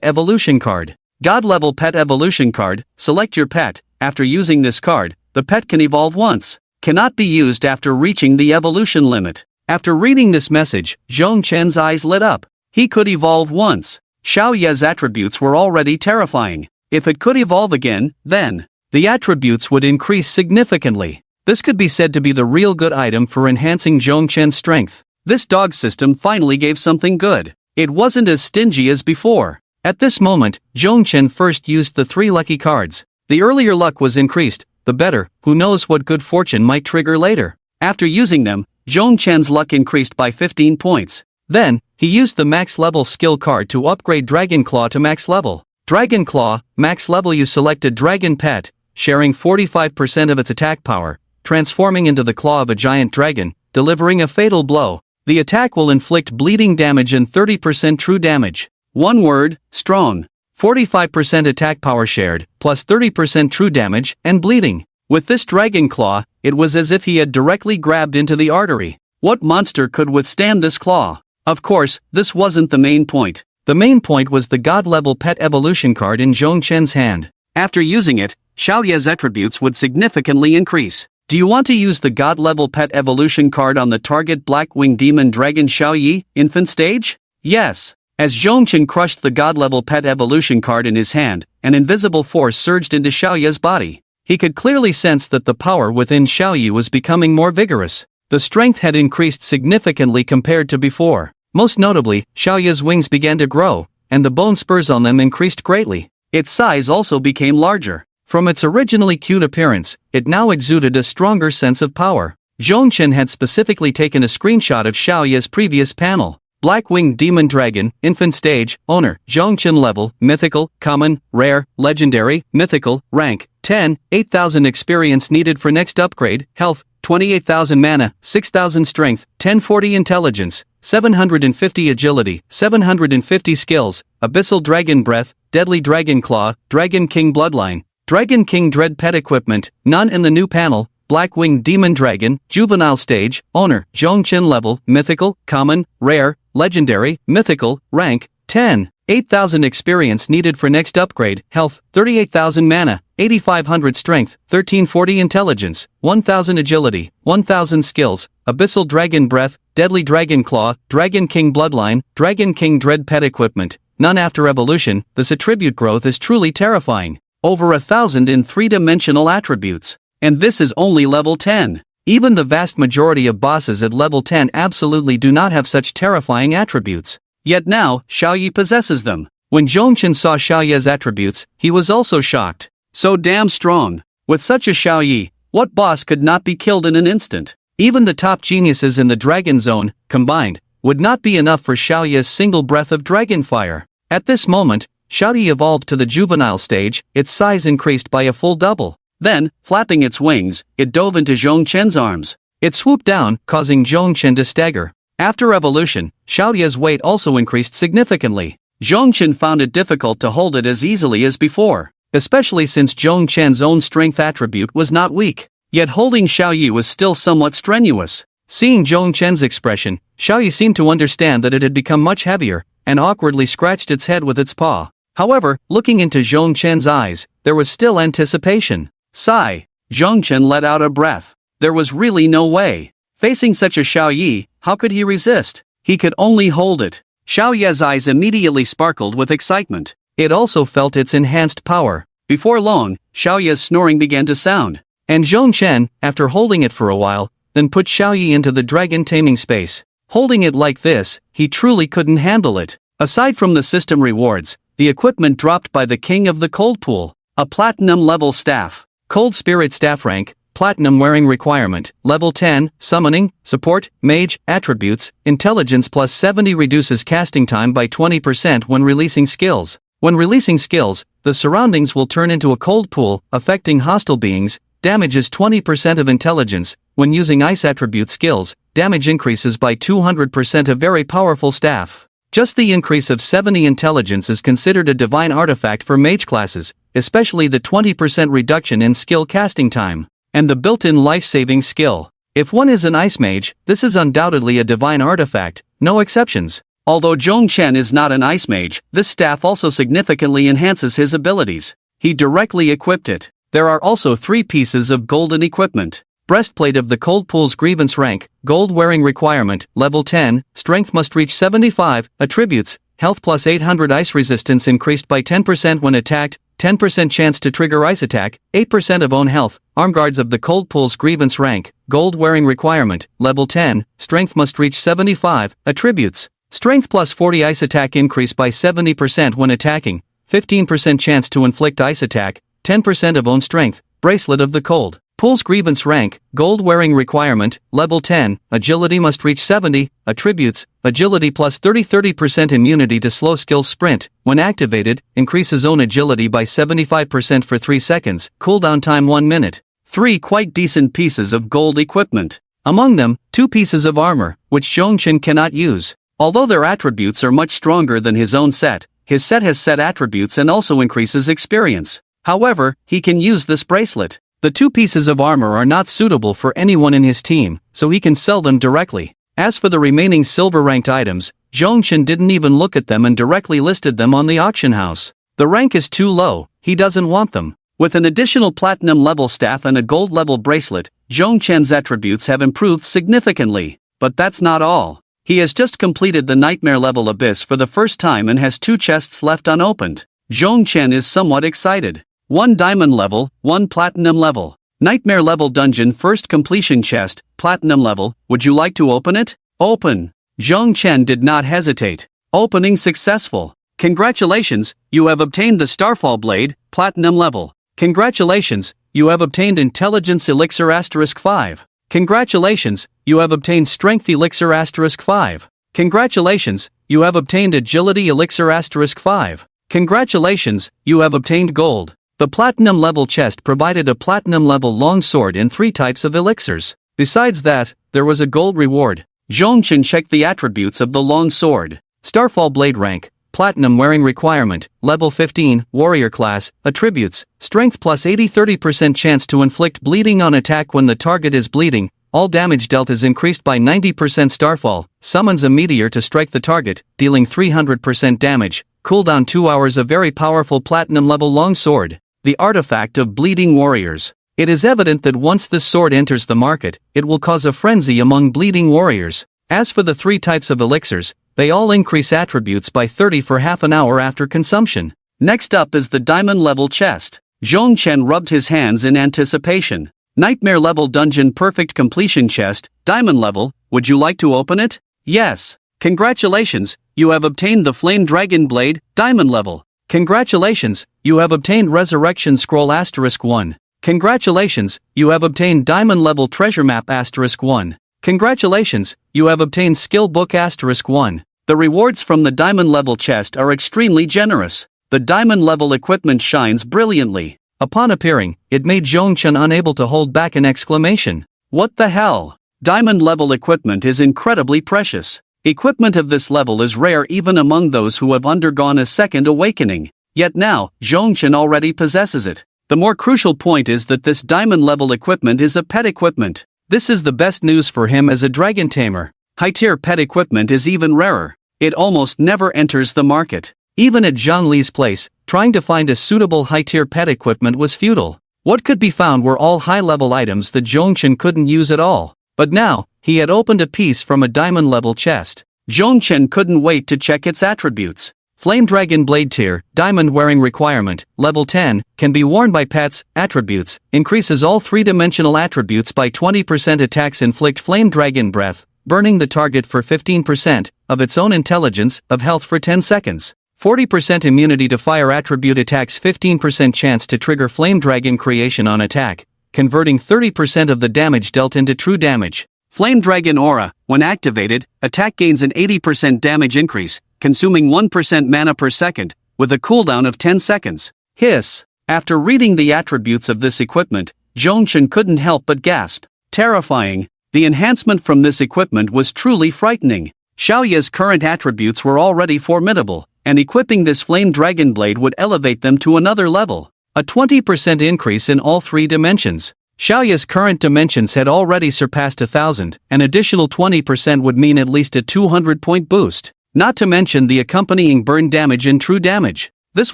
evolution card. God level pet evolution card, select your pet. After using this card, the pet can evolve once. Cannot be used after reaching the evolution limit. After reading this message, Zhongchen's eyes lit up. He could evolve once. Xiao Ye's attributes were already terrifying. If it could evolve again, then the attributes would increase significantly. This could be said to be the real good item for enhancing Zhongchen's strength. This dog system finally gave something good. It wasn't as stingy as before. At this moment, Zhongchen first used the 3 lucky cards. The earlier luck was increased, the better. Who knows what good fortune might trigger later. After using them, Zhongchen's luck increased by 15 points. Then, he used the max level skill card to upgrade Dragon Claw to max level. Dragon Claw, max level. You select a dragon pet, sharing 45% of its attack power, transforming into the claw of a giant dragon, delivering a fatal blow. The attack will inflict bleeding damage and 30% true damage. One word, strong. 45% attack power shared, plus 30% true damage, and bleeding. With this Dragon Claw, it was as if he had directly grabbed into the artery. What monster could withstand this claw? Of course, this wasn't the main point. The main point was the God-level pet evolution card in Zhongchen's hand. After using it, Xiao Ye's attributes would significantly increase. Do you want to use the God-level pet evolution card on the target Black-Winged Demon Dragon Xiao Yi, infant stage? Yes. As Zhongchen crushed the god-level pet evolution card in his hand, an invisible force surged into Xiaoye's body. He could clearly sense that the power within Xiaoye was becoming more vigorous. The strength had increased significantly compared to before. Most notably, Xiaoye's wings began to grow, and the bone spurs on them increased greatly. Its size also became larger. From its originally cute appearance, it now exuded a stronger sense of power. Zhongchen had specifically taken a screenshot of Xiaoye's previous panel. Black-winged demon dragon, infant stage, owner, Zhongchen level, mythical, common, rare, legendary, mythical, rank, 10, 8,000 experience needed for next upgrade, health, 28,000 mana, 6,000 strength, 1040 intelligence, 750 agility, 750 skills, abyssal dragon breath, deadly dragon claw, dragon king bloodline, dragon king dread pet equipment, none in the new panel. Black-winged demon dragon, juvenile stage, owner, Zhongchen level, mythical, common, rare, legendary, mythical, rank, 10, 8,000 experience needed for next upgrade, health, 38,000 mana, 8,500 strength, 1340 intelligence, 1,000 agility, 1,000 skills, abyssal dragon breath, deadly dragon claw, dragon king bloodline, dragon king dread pet equipment, none after evolution. This attribute growth is truly terrifying. Over 1,000 in three-dimensional attributes. And this is only level 10. Even the vast majority of bosses at level 10 absolutely do not have such terrifying attributes. Yet now, Xiaoye possesses them. When Zhongchen saw Xiaoye's attributes, he was also shocked. So damn strong. With such a Xiaoye, what boss could not be killed in an instant? Even the top geniuses in the Dragon Zone, combined, would not be enough for Xiaoye's single breath of dragon fire. At this moment, Xiaoye evolved to the juvenile stage, its size increased by a full double. Then, flapping its wings, it dove into Zhongchen's arms. It swooped down, causing Zhongchen to stagger. After evolution, Xiaoye's weight also increased significantly. Zhongchen found it difficult to hold it as easily as before, especially since Zhongchen's own strength attribute was not weak. Yet holding Xiaoye was still somewhat strenuous. Seeing Zhongchen's expression, Xiaoye seemed to understand that it had become much heavier, and awkwardly scratched its head with its paw. However, looking into Zhongchen's eyes, there was still anticipation. Sigh. Zhongchen let out a breath. There was really no way. Facing such a Xiaoye, how could he resist? He could only hold it. Xiaoye's eyes immediately sparkled with excitement. It also felt its enhanced power. Before long, Xiaoye's snoring began to sound. And Zhongchen, after holding it for a while, then put Xiaoye into the dragon taming space. Holding it like this, he truly couldn't handle it. Aside from the system rewards, the equipment dropped by the king of the cold pool. A platinum-level staff. Cold Spirit Staff rank, Platinum wearing requirement, level 10, summoning, support, mage, attributes, intelligence plus 70 reduces casting time by 20% when releasing skills. When releasing skills, the surroundings will turn into a cold pool, affecting hostile beings, damages 20% of intelligence. When using ice attribute skills, damage increases by 200%. A very powerful staff. Just the increase of 70 intelligence is considered a divine artifact for mage classes, especially the 20% reduction in skill casting time, and the built-in life-saving skill. If one is an ice mage, this is undoubtedly a divine artifact, no exceptions. Although Zhongchen is not an ice mage, this staff also significantly enhances his abilities. He directly equipped it. There are also 3 pieces of golden equipment. Breastplate of the Cold Pool's grievance rank, gold wearing requirement, level 10, strength must reach 75, attributes, health plus 800 ice resistance increased by 10% when attacked, 10% chance to trigger ice attack, 8% of own health. Arm guards of the Cold Pool's grievance rank, gold wearing requirement, level 10, strength must reach 75, attributes, strength plus 40 ice attack increase by 70% when attacking, 15% chance to inflict ice attack, 10% of own strength. Bracelet of the Cold Pool's grievance rank, gold wearing requirement, level 10, agility must reach 70, attributes, agility plus 30% immunity to slow skill sprint, when activated, increases own agility by 75% for 3 seconds, cooldown time 1 minute. 3 quite decent pieces of gold equipment. Among them, 2 pieces of armor, which Zhongchen cannot use. Although their attributes are much stronger than his own set, his set has set attributes and also increases experience. However, he can use this bracelet. The 2 pieces of armor are not suitable for anyone in his team, so he can sell them directly. As for the remaining silver-ranked items, Zhongchen didn't even look at them and directly listed them on the auction house. The rank is too low, he doesn't want them. With an additional platinum-level staff and a gold-level bracelet, Zhongchen's attributes have improved significantly. But that's not all. He has just completed the nightmare level abyss for the first time and has 2 chests left unopened. Zhongchen is somewhat excited. 1 diamond level, 1 platinum level. Nightmare level dungeon first completion chest, platinum level, would you like to open it? Open. Zhongchen did not hesitate. Opening successful. Congratulations, you have obtained the Starfall Blade, platinum level. Congratulations, you have obtained Intelligence Elixir *5. Congratulations, you have obtained Strength Elixir *5. Congratulations, you have obtained Agility Elixir *5. Congratulations, you have obtained Gold. The platinum level chest provided a platinum level longsword and 3 types of elixirs. Besides that, there was a gold reward. Zhongchen checked the attributes of the longsword. Starfall Blade rank, platinum wearing requirement, level 15, warrior class, attributes, strength plus 80-30% chance to inflict bleeding on attack when the target is bleeding, all damage dealt is increased by 90%. Starfall, summons a meteor to strike the target, dealing 300% damage, cooldown 2 hours. A very powerful platinum level longsword. The artifact of bleeding warriors. It is evident that once this sword enters the market, it will cause a frenzy among bleeding warriors. As for the 3 types of elixirs, they all increase attributes by 30 for half an hour after consumption. Next up is the diamond level chest. Zhongchen rubbed his hands in anticipation. Nightmare level dungeon perfect completion chest, diamond level, would you like to open it? Yes. Congratulations, you have obtained the Flame Dragon Blade, diamond level. Congratulations, you have obtained Resurrection Scroll *1. Congratulations, you have obtained Diamond Level Treasure Map *1. Congratulations, you have obtained Skill Book *1. The rewards from the Diamond Level chest are extremely generous. The Diamond Level equipment shines brilliantly. Upon appearing, it made Zhongchen unable to hold back an exclamation. What the hell? Diamond Level equipment is incredibly precious. Equipment of this level is rare even among those who have undergone a second awakening. Yet now, Zhongchen already possesses it. The more crucial point is that this diamond level equipment is a pet equipment. This is the best news for him as a dragon tamer. High-tier pet equipment is even rarer. It almost never enters the market. Even at Zhang Li's place, trying to find a suitable high-tier pet equipment was futile. What could be found were all high-level items that Zhongchen couldn't use at all. But now, he had opened a piece from a diamond level chest. Zhongchen couldn't wait to check its attributes. Flame Dragon Blade tier, diamond wearing requirement, level 10, can be worn by pets. Attributes, increases all 3-dimensional attributes by 20%. Attacks inflict Flame Dragon Breath, burning the target for 15% of its own intelligence, of health for 10 seconds. 40% immunity to fire attribute attacks, 15% chance to trigger Flame Dragon creation on attack, converting 30% of the damage dealt into true damage. Flame Dragon Aura, when activated, attack gains an 80% damage increase, consuming 1% mana per second, with a cooldown of 10 seconds. Hiss. After reading the attributes of this equipment, Zhongchen couldn't help but gasp. Terrifying. The enhancement from this equipment was truly frightening. Xiaoya's current attributes were already formidable, and equipping this Flame Dragon Blade would elevate them to another level. A 20% increase in all 3 dimensions. Xiaoya's current dimensions had already surpassed 1,000, an additional 20% would mean at least a 200-point boost. Not to mention the accompanying burn damage and true damage. This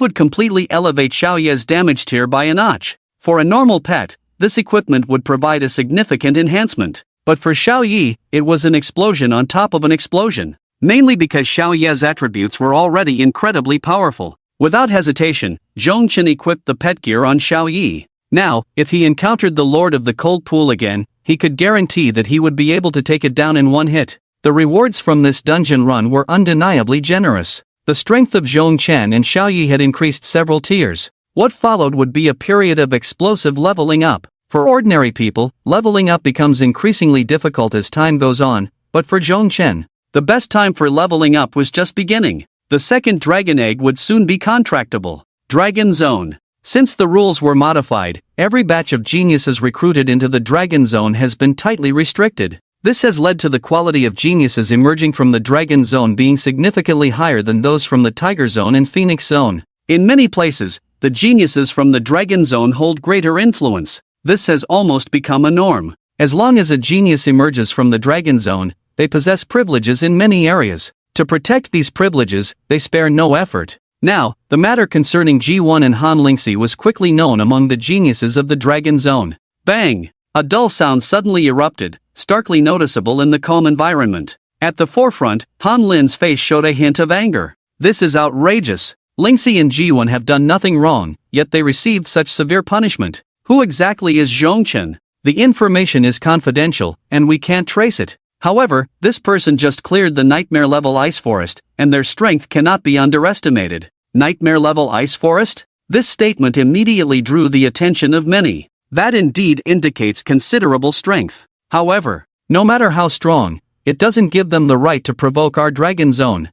would completely elevate Xiaoya's damage tier by a notch. For a normal pet, this equipment would provide a significant enhancement. But for Xiaoyi, it was an explosion on top of an explosion. Mainly because Xiaoya's attributes were already incredibly powerful. Without hesitation, Zhongchen equipped the pet gear on Xiaoyi. Now, if he encountered the Lord of the Cold Pool again, he could guarantee that he would be able to take it down in one hit. The rewards from this dungeon run were undeniably generous. The strength of Zhongchen and Xiaoyi had increased several tiers. What followed would be a period of explosive leveling up. For ordinary people, leveling up becomes increasingly difficult as time goes on, but for Zhongchen, the best time for leveling up was just beginning. The second dragon egg would soon be contractable. Dragon Zone. Since the rules were modified, every batch of geniuses recruited into the Dragon Zone has been tightly restricted. This has led to the quality of geniuses emerging from the Dragon Zone being significantly higher than those from the Tiger Zone and Phoenix Zone. In many places, the geniuses from the Dragon Zone hold greater influence. This has almost become a norm. As long as a genius emerges from the Dragon Zone, they possess privileges in many areas. To protect these privileges, they spare no effort. Now, the matter concerning G1 and Han Lingxi was quickly known among the geniuses of the Dragon Zone. Bang! A dull sound suddenly erupted, starkly noticeable in the calm environment. At the forefront, Han Lin's face showed a hint of anger. This is outrageous. Lingxi and Jiwon have done nothing wrong, yet they received such severe punishment. Who exactly is Zhongchen? The information is confidential, and we can't trace it. However, this person just cleared the nightmare-level ice forest, and their strength cannot be underestimated. Nightmare-level ice forest? This statement immediately drew the attention of many. That indeed indicates considerable strength. However, no matter how strong, it doesn't give them the right to provoke our Dragon Zone.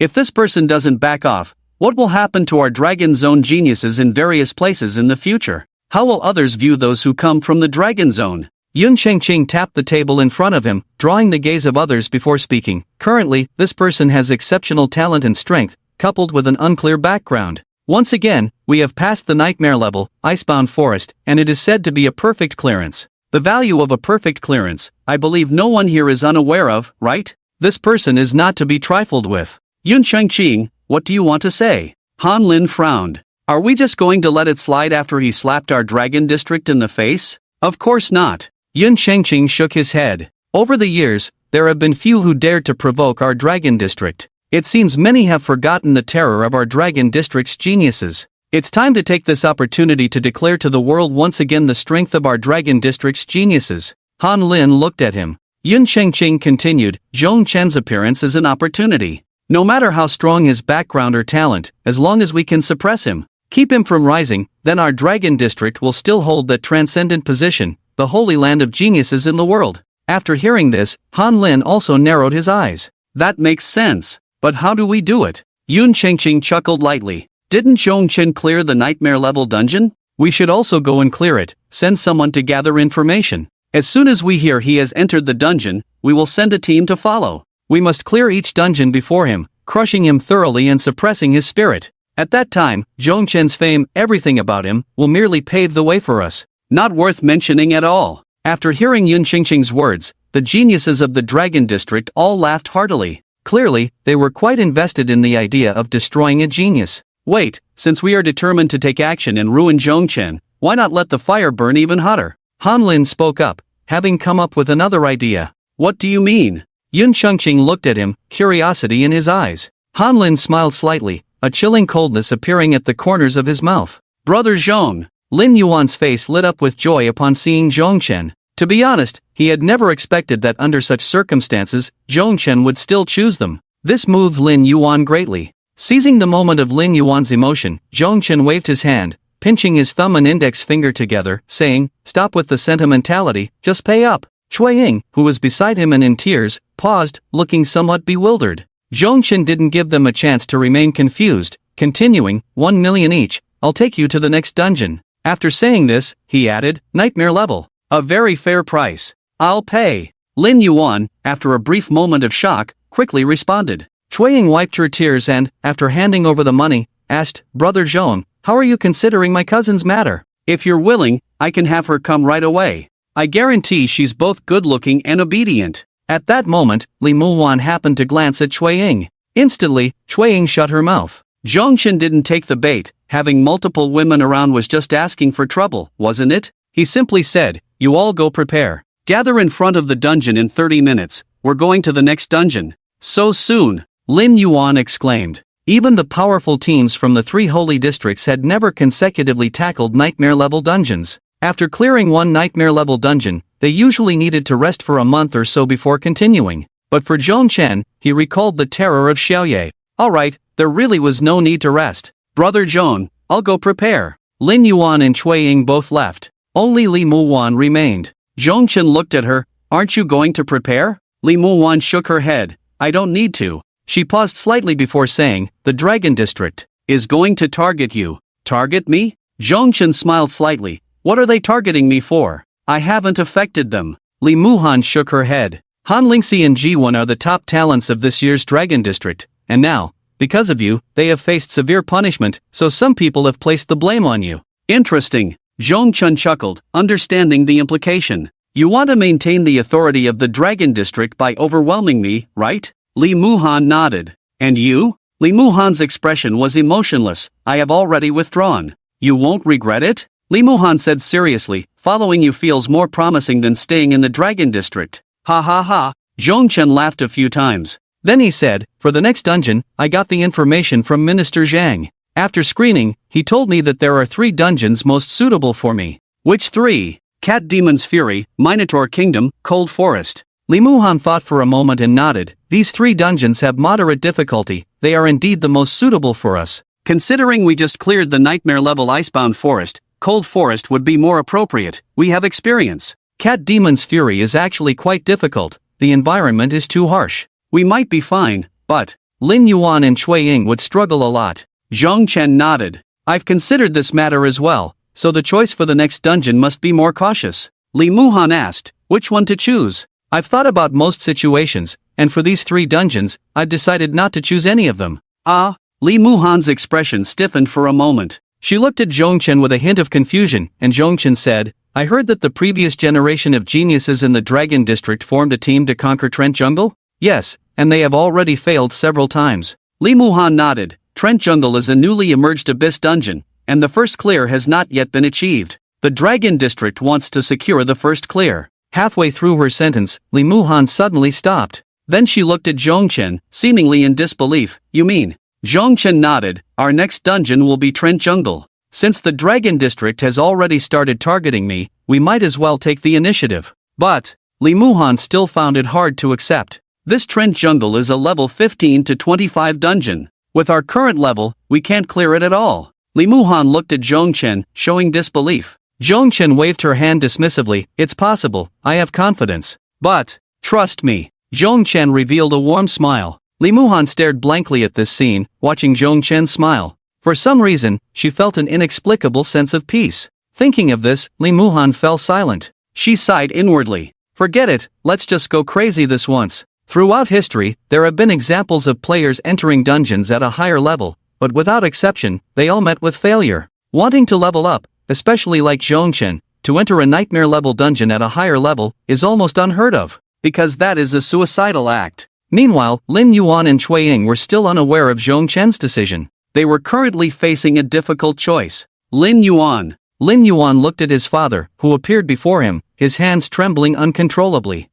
If this person doesn't back off, what will happen to our Dragon Zone geniuses in various places in the future? How will others view those who come from the Dragon Zone? Yun Chengqing tapped the table in front of him, drawing the gaze of others before speaking. Currently, this person has exceptional talent and strength, coupled with an unclear background. Once again, we have passed the nightmare level, Icebound Forest, and it is said to be a perfect clearance. The value of a perfect clearance, I believe no one here is unaware of, right? This person is not to be trifled with. Yun Chengqing, what do you want to say? Han Lin frowned. Are we just going to let it slide after he slapped our Dragon District in the face? Of course not. Yun Chengqing shook his head. Over the years, there have been few who dared to provoke our Dragon District. It seems many have forgotten the terror of our Dragon District's geniuses. It's time to take this opportunity to declare to the world once again the strength of our Dragon District's geniuses. Han Lin looked at him. Yun Chengqing continued, Zhongchen's appearance is an opportunity. No matter how strong his background or talent, as long as we can suppress him, keep him from rising, then our Dragon District will still hold that transcendent position, the holy land of geniuses in the world. After hearing this, Han Lin also narrowed his eyes. That makes sense. But how do we do it? Yun Chengqing chuckled lightly. Didn't Zhongchen clear the nightmare-level dungeon? We should also go and clear it, send someone to gather information. As soon as we hear he has entered the dungeon, we will send a team to follow. We must clear each dungeon before him, crushing him thoroughly and suppressing his spirit. At that time, Zhongchen's fame, everything about him, will merely pave the way for us. Not worth mentioning at all. After hearing Yun Chengqing's words, the geniuses of the Dragon District all laughed heartily. Clearly, they were quite invested in the idea of destroying a genius. Wait, since we are determined to take action and ruin Zhongchen, why not let the fire burn even hotter? Han Lin spoke up, having come up with another idea. What do you mean? Yun Chengqing looked at him, curiosity in his eyes. Han Lin smiled slightly, a chilling coldness appearing at the corners of his mouth. Brother Zhong. Lin Yuan's face lit up with joy upon seeing Zhongchen. To be honest, he had never expected that under such circumstances, Zhongchen would still choose them. This moved Lin Yuan greatly. Seizing the moment of Lin Yuan's emotion, Zhongchen waved his hand, pinching his thumb and index finger together, saying, "Stop with the sentimentality, just pay up." Cui Ying, who was beside him and in tears, paused, looking somewhat bewildered. Zhongchen didn't give them a chance to remain confused, continuing, 1 million each, I'll take you to the next dungeon. After saying this, he added, nightmare level. A very fair price. I'll pay. Lin Yuan, after a brief moment of shock, quickly responded. Cui Ying wiped her tears and, after handing over the money, asked, Brother Zhong, how are you considering my cousin's matter? If you're willing, I can have her come right away. I guarantee she's both good-looking and obedient. At that moment, Li Muwan happened to glance at Cui Ying. Instantly, Cui Ying shut her mouth. Zhongchen didn't take the bait. Having multiple women around was just asking for trouble, wasn't it? He simply said, you all go prepare. Gather in front of the dungeon in 30 minutes. We're going to the next dungeon. So soon? Lin Yuan exclaimed. Even the powerful teams from the 3 holy districts had never consecutively tackled nightmare-level dungeons. After clearing one nightmare-level dungeon, they usually needed to rest for a month or so before continuing. But for Zhongchen, he recalled the terror of Xiaoye. Alright, there really was no need to rest. Brother Zhong, I'll go prepare. Lin Yuan and Cui Ying both left. Only Li Muwan remained. Zhongchen looked at her. Aren't you going to prepare? Li Muwan shook her head. I don't need to. She paused slightly before saying, the Dragon District is going to target you. Target me? Zhongchen smiled slightly. What are they targeting me for? I haven't affected them. Li Muhan shook her head. Han Lingxi and Jiwon are the top talents of this year's Dragon District, and now, because of you, they have faced severe punishment, so some people have placed the blame on you. Interesting. Zhongchen chuckled, understanding the implication. You want to maintain the authority of the Dragon District by overwhelming me, right? Li Muhan nodded. And you? Li Muhan's expression was emotionless. I have already withdrawn. You won't regret it? Li Muhan said seriously, following you feels more promising than staying in the Dragon District. Ha ha ha. Zhongchen laughed a few times. Then he said, for the next dungeon, I got the information from Minister Zhang. After screening, he told me that there are 3 dungeons most suitable for me. Which 3? Cat Demon's Fury, Minotaur Kingdom, Cold Forest. Li Muhan thought for a moment and nodded. These 3 dungeons have moderate difficulty, they are indeed the most suitable for us. Considering we just cleared the nightmare level Icebound Forest, Cold Forest would be more appropriate, we have experience. Cat Demon's Fury is actually quite difficult, the environment is too harsh. We might be fine, but Lin Yuan and Cui Ying would struggle a lot. Zhongchen nodded. I've considered this matter as well, so the choice for the next dungeon must be more cautious. Li Muhan asked, which one to choose? I've thought about most situations, and for these 3 dungeons, I've decided not to choose any of them. Ah? Li Muhan's expression stiffened for a moment. She looked at Zhongchen with a hint of confusion, and Zhongchen said, I heard that the previous generation of geniuses in the Dragon District formed a team to conquer Trent Jungle? Yes, and they have already failed several times. Li Muhan nodded. Trent Jungle is a newly emerged abyss dungeon, and the first clear has not yet been achieved. The Dragon District wants to secure the first clear. Halfway through her sentence, Li Muhan suddenly stopped. Then she looked at Zhongchen, seemingly in disbelief. You mean? Zhongchen nodded. Our next dungeon will be Trent Jungle. Since the Dragon District has already started targeting me, we might as well take the initiative. But Li Muhan still found it hard to accept. This Trent Jungle is a level 15 to 25 dungeon. With our current level, we can't clear it at all. Li Muhan looked at Zhongchen, showing disbelief. Zhongchen waved her hand dismissively. It's possible, I have confidence. But trust me. Zhongchen revealed a warm smile. Li Muhan stared blankly at this scene, watching Zhongchen smile. For some reason, she felt an inexplicable sense of peace. Thinking of this, Li Muhan fell silent. She sighed inwardly. Forget it, let's just go crazy this once. Throughout history, there have been examples of players entering dungeons at a higher level, but without exception, they all met with failure. Wanting to level up, especially like Zhongchen, to enter a nightmare-level dungeon at a higher level, is almost unheard of, because that is a suicidal act. Meanwhile, Lin Yuan and Cui Ying were still unaware of Zhongchen's decision. They were currently facing a difficult choice. Lin Yuan looked at his father, who appeared before him, his hands trembling uncontrollably.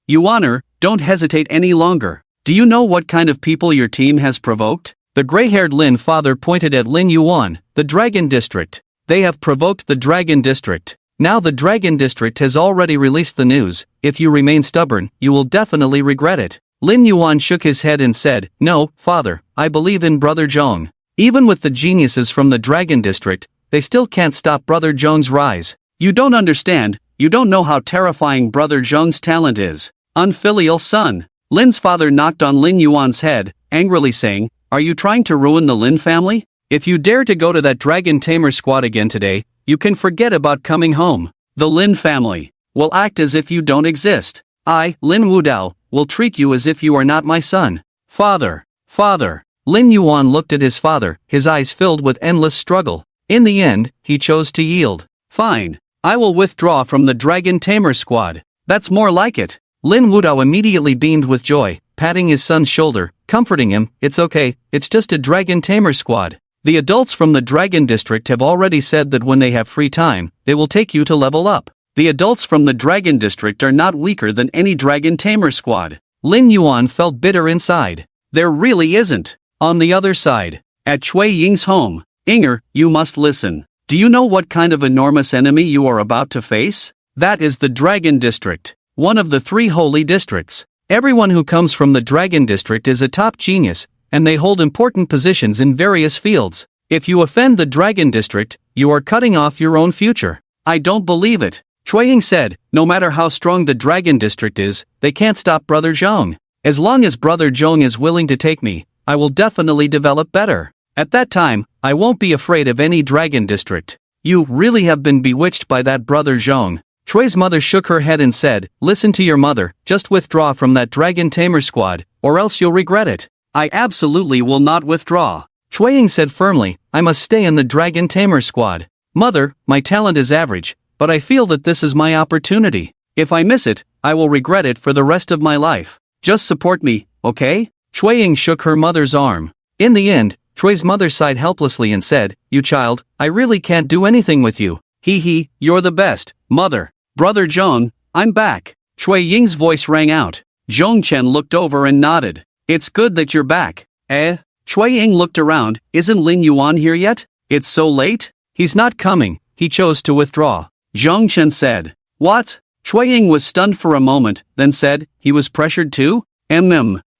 Yuaner, don't hesitate any longer. Do you know what kind of people your team has provoked? The gray-haired Lin father pointed at Lin Yuan. The Dragon District. They have provoked the Dragon District. Now the Dragon District has already released the news. If you remain stubborn, you will definitely regret it. Lin Yuan shook his head and said, No, father, I believe in Brother Zhong. Even with the geniuses from the Dragon District, they still can't stop Brother Zhong's rise. You don't understand, you don't know how terrifying Brother Zhong's talent is. Unfilial son. Lin's father knocked on Lin Yuan's head, angrily saying, Are you trying to ruin the Lin family? If you dare to go to that Dragon Tamer squad again today, you can forget about coming home. The Lin family will act as if you don't exist. I, Lin Wudao, will treat you as if you are not my son. Father. Lin Yuan looked at his father, his eyes filled with endless struggle. In the end, he chose to yield. Fine. I will withdraw from the Dragon Tamer squad. That's more like it. Lin Wudao immediately beamed with joy, patting his son's shoulder, comforting him. It's okay, it's just a Dragon Tamer squad. The adults from the Dragon District have already said that when they have free time, they will take you to level up. The adults from the Dragon District are not weaker than any Dragon Tamer squad. Lin Yuan felt bitter inside. There really isn't. On the other side, at Cui Ying's home, Inger, you must listen. Do you know what kind of enormous enemy you are about to face? That is the Dragon District, one of the 3 holy districts. Everyone who comes from the Dragon District is a top genius, and they hold important positions in various fields. If you offend the Dragon District, you are cutting off your own future. I don't believe it. Cui Ying said, no matter how strong the Dragon District is, they can't stop Brother Zhong. As long as Brother Zhong is willing to take me, I will definitely develop better. At that time, I won't be afraid of any Dragon District. You really have been bewitched by that Brother Zhong. Cui's mother shook her head and said, Listen to your mother, just withdraw from that Dragon Tamer squad, or else you'll regret it. I absolutely will not withdraw. Cui Ying said firmly, I must stay in the Dragon Tamer squad. Mother, my talent is average, but I feel that this is my opportunity. If I miss it, I will regret it for the rest of my life. Just support me, okay? Cui Ying shook her mother's arm. In the end, Cui's mother sighed helplessly and said, You child, I really can't do anything with you. You're the best, mother. Brother Zhong, I'm back. Chui Ying's voice rang out. Zhongchen looked over and nodded. It's good that you're back. Chui Ying looked around. Isn't Lin Yuan here yet? It's so late? He's not coming. He chose to withdraw. Zhongchen said. What? Chui Ying was stunned for a moment, then said, he was pressured too?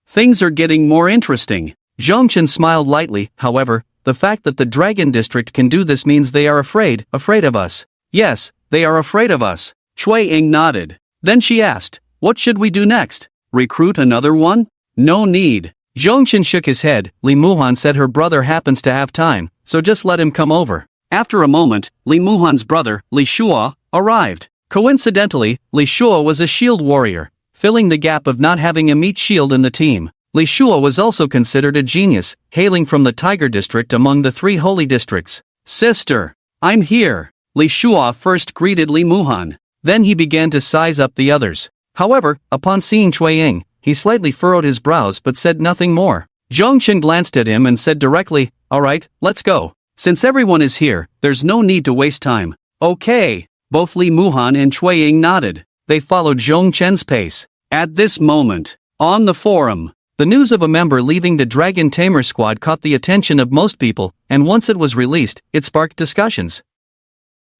Things are getting more interesting. Zhongchen smiled lightly. However, the fact that the Dragon District can do this means they are afraid of us. Yes, they are afraid of us. Chui Ying nodded. Then she asked, what should we do next? Recruit another one? No need. Zhongchen shook his head. Li Muhan said her brother happens to have time, so just let him come over. After a moment, Li Muhan's brother, Li Shua, arrived. Coincidentally, Li Shua was a shield warrior, filling the gap of not having a meat shield in the team. Li Shua was also considered a genius, hailing from the Tiger District among the 3 holy districts. Sister, I'm here. Li Shua first greeted Li Muhan. Then he began to size up the others. However, upon seeing Chui Ying, he slightly furrowed his brows but said nothing more. Zhongchen glanced at him and said directly, alright, let's go. Since everyone is here, there's no need to waste time. Okay. Both Li Muhan and Chui Ying nodded. They followed Zhongchen's pace. At this moment, on the forum, the news of a member leaving the Dragon Tamer squad caught the attention of most people, and once it was released, it sparked discussions.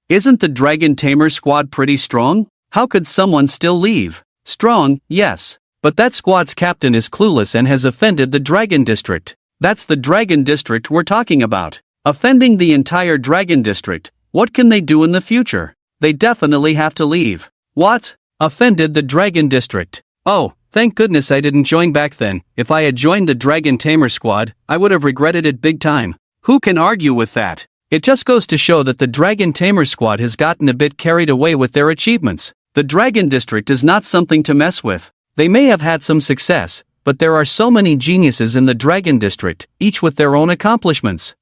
Isn't the Dragon Tamer squad pretty strong? How could someone still leave? Strong, yes. But that squad's captain is clueless and has offended the Dragon District. That's the Dragon District we're talking about. Offending the entire Dragon District. What can they do in the future? They definitely have to leave. What? Offended the Dragon District. Oh, thank goodness I didn't join back then. If I had joined the Dragon Tamer squad, I would have regretted it big time. Who can argue with that? It just goes to show that the Dragon Tamer squad has gotten a bit carried away with their achievements. The Dragon District is not something to mess with. They may have had some success, but there are so many geniuses in the Dragon District, each with their own accomplishments.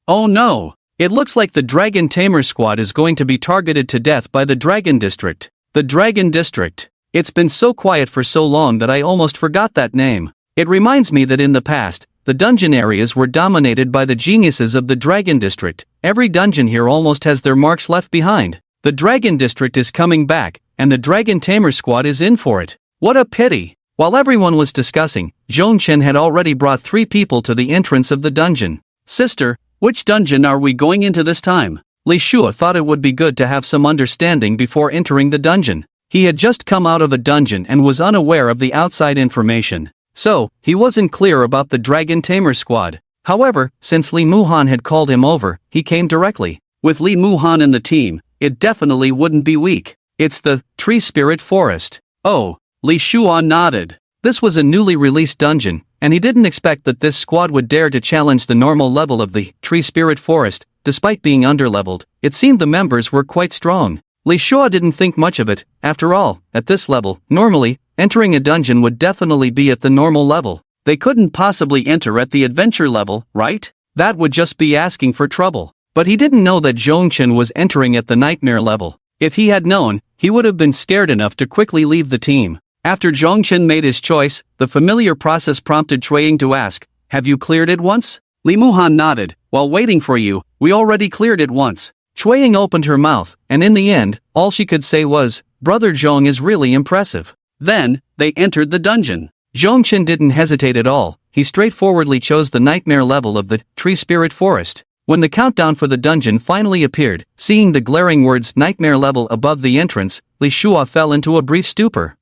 Oh no! It looks like the Dragon Tamer squad is going to be targeted to death by the Dragon District. The Dragon District. It's been so quiet for so long that I almost forgot that name. It reminds me that in the past, the dungeon areas were dominated by the geniuses of the Dragon District. Every dungeon here almost has their marks left behind. The Dragon District is coming back, and the Dragon Tamer squad is in for it. What a pity! While everyone was discussing, Zhongchen had already brought 3 people to the entrance of the dungeon. Sister, which dungeon are we going into this time? Li Shua thought it would be good to have some understanding before entering the dungeon. He had just come out of a dungeon and was unaware of the outside information. So, he wasn't clear about the Dragon Tamer squad. However, since Li Muhan had called him over, he came directly. With Li Muhan in the team, it definitely wouldn't be weak. It's the Tree Spirit Forest. Oh. Li Shua nodded. This was a newly released dungeon, and he didn't expect that this squad would dare to challenge the normal level of the Tree Spirit Forest. Despite being underleveled, it seemed the members were quite strong. Li Shua didn't think much of it. After all, at this level, normally, entering a dungeon would definitely be at the normal level. They couldn't possibly enter at the adventure level, right? That would just be asking for trouble. But he didn't know that Zhongchen was entering at the nightmare level. If he had known, he would have been scared enough to quickly leave the team. After Zhongchen made his choice, the familiar process prompted Chui Ying to ask, have you cleared it once? Li Muhan nodded. While waiting for you, we already cleared it once. Chui Ying opened her mouth, and in the end, all she could say was, Brother Zhong is really impressive. Then, they entered the dungeon. Zhongchen didn't hesitate at all. He straightforwardly chose the nightmare level of the Tree Spirit Forest. When the countdown for the dungeon finally appeared, seeing the glaring words nightmare level above the entrance, Li Shua fell into a brief stupor.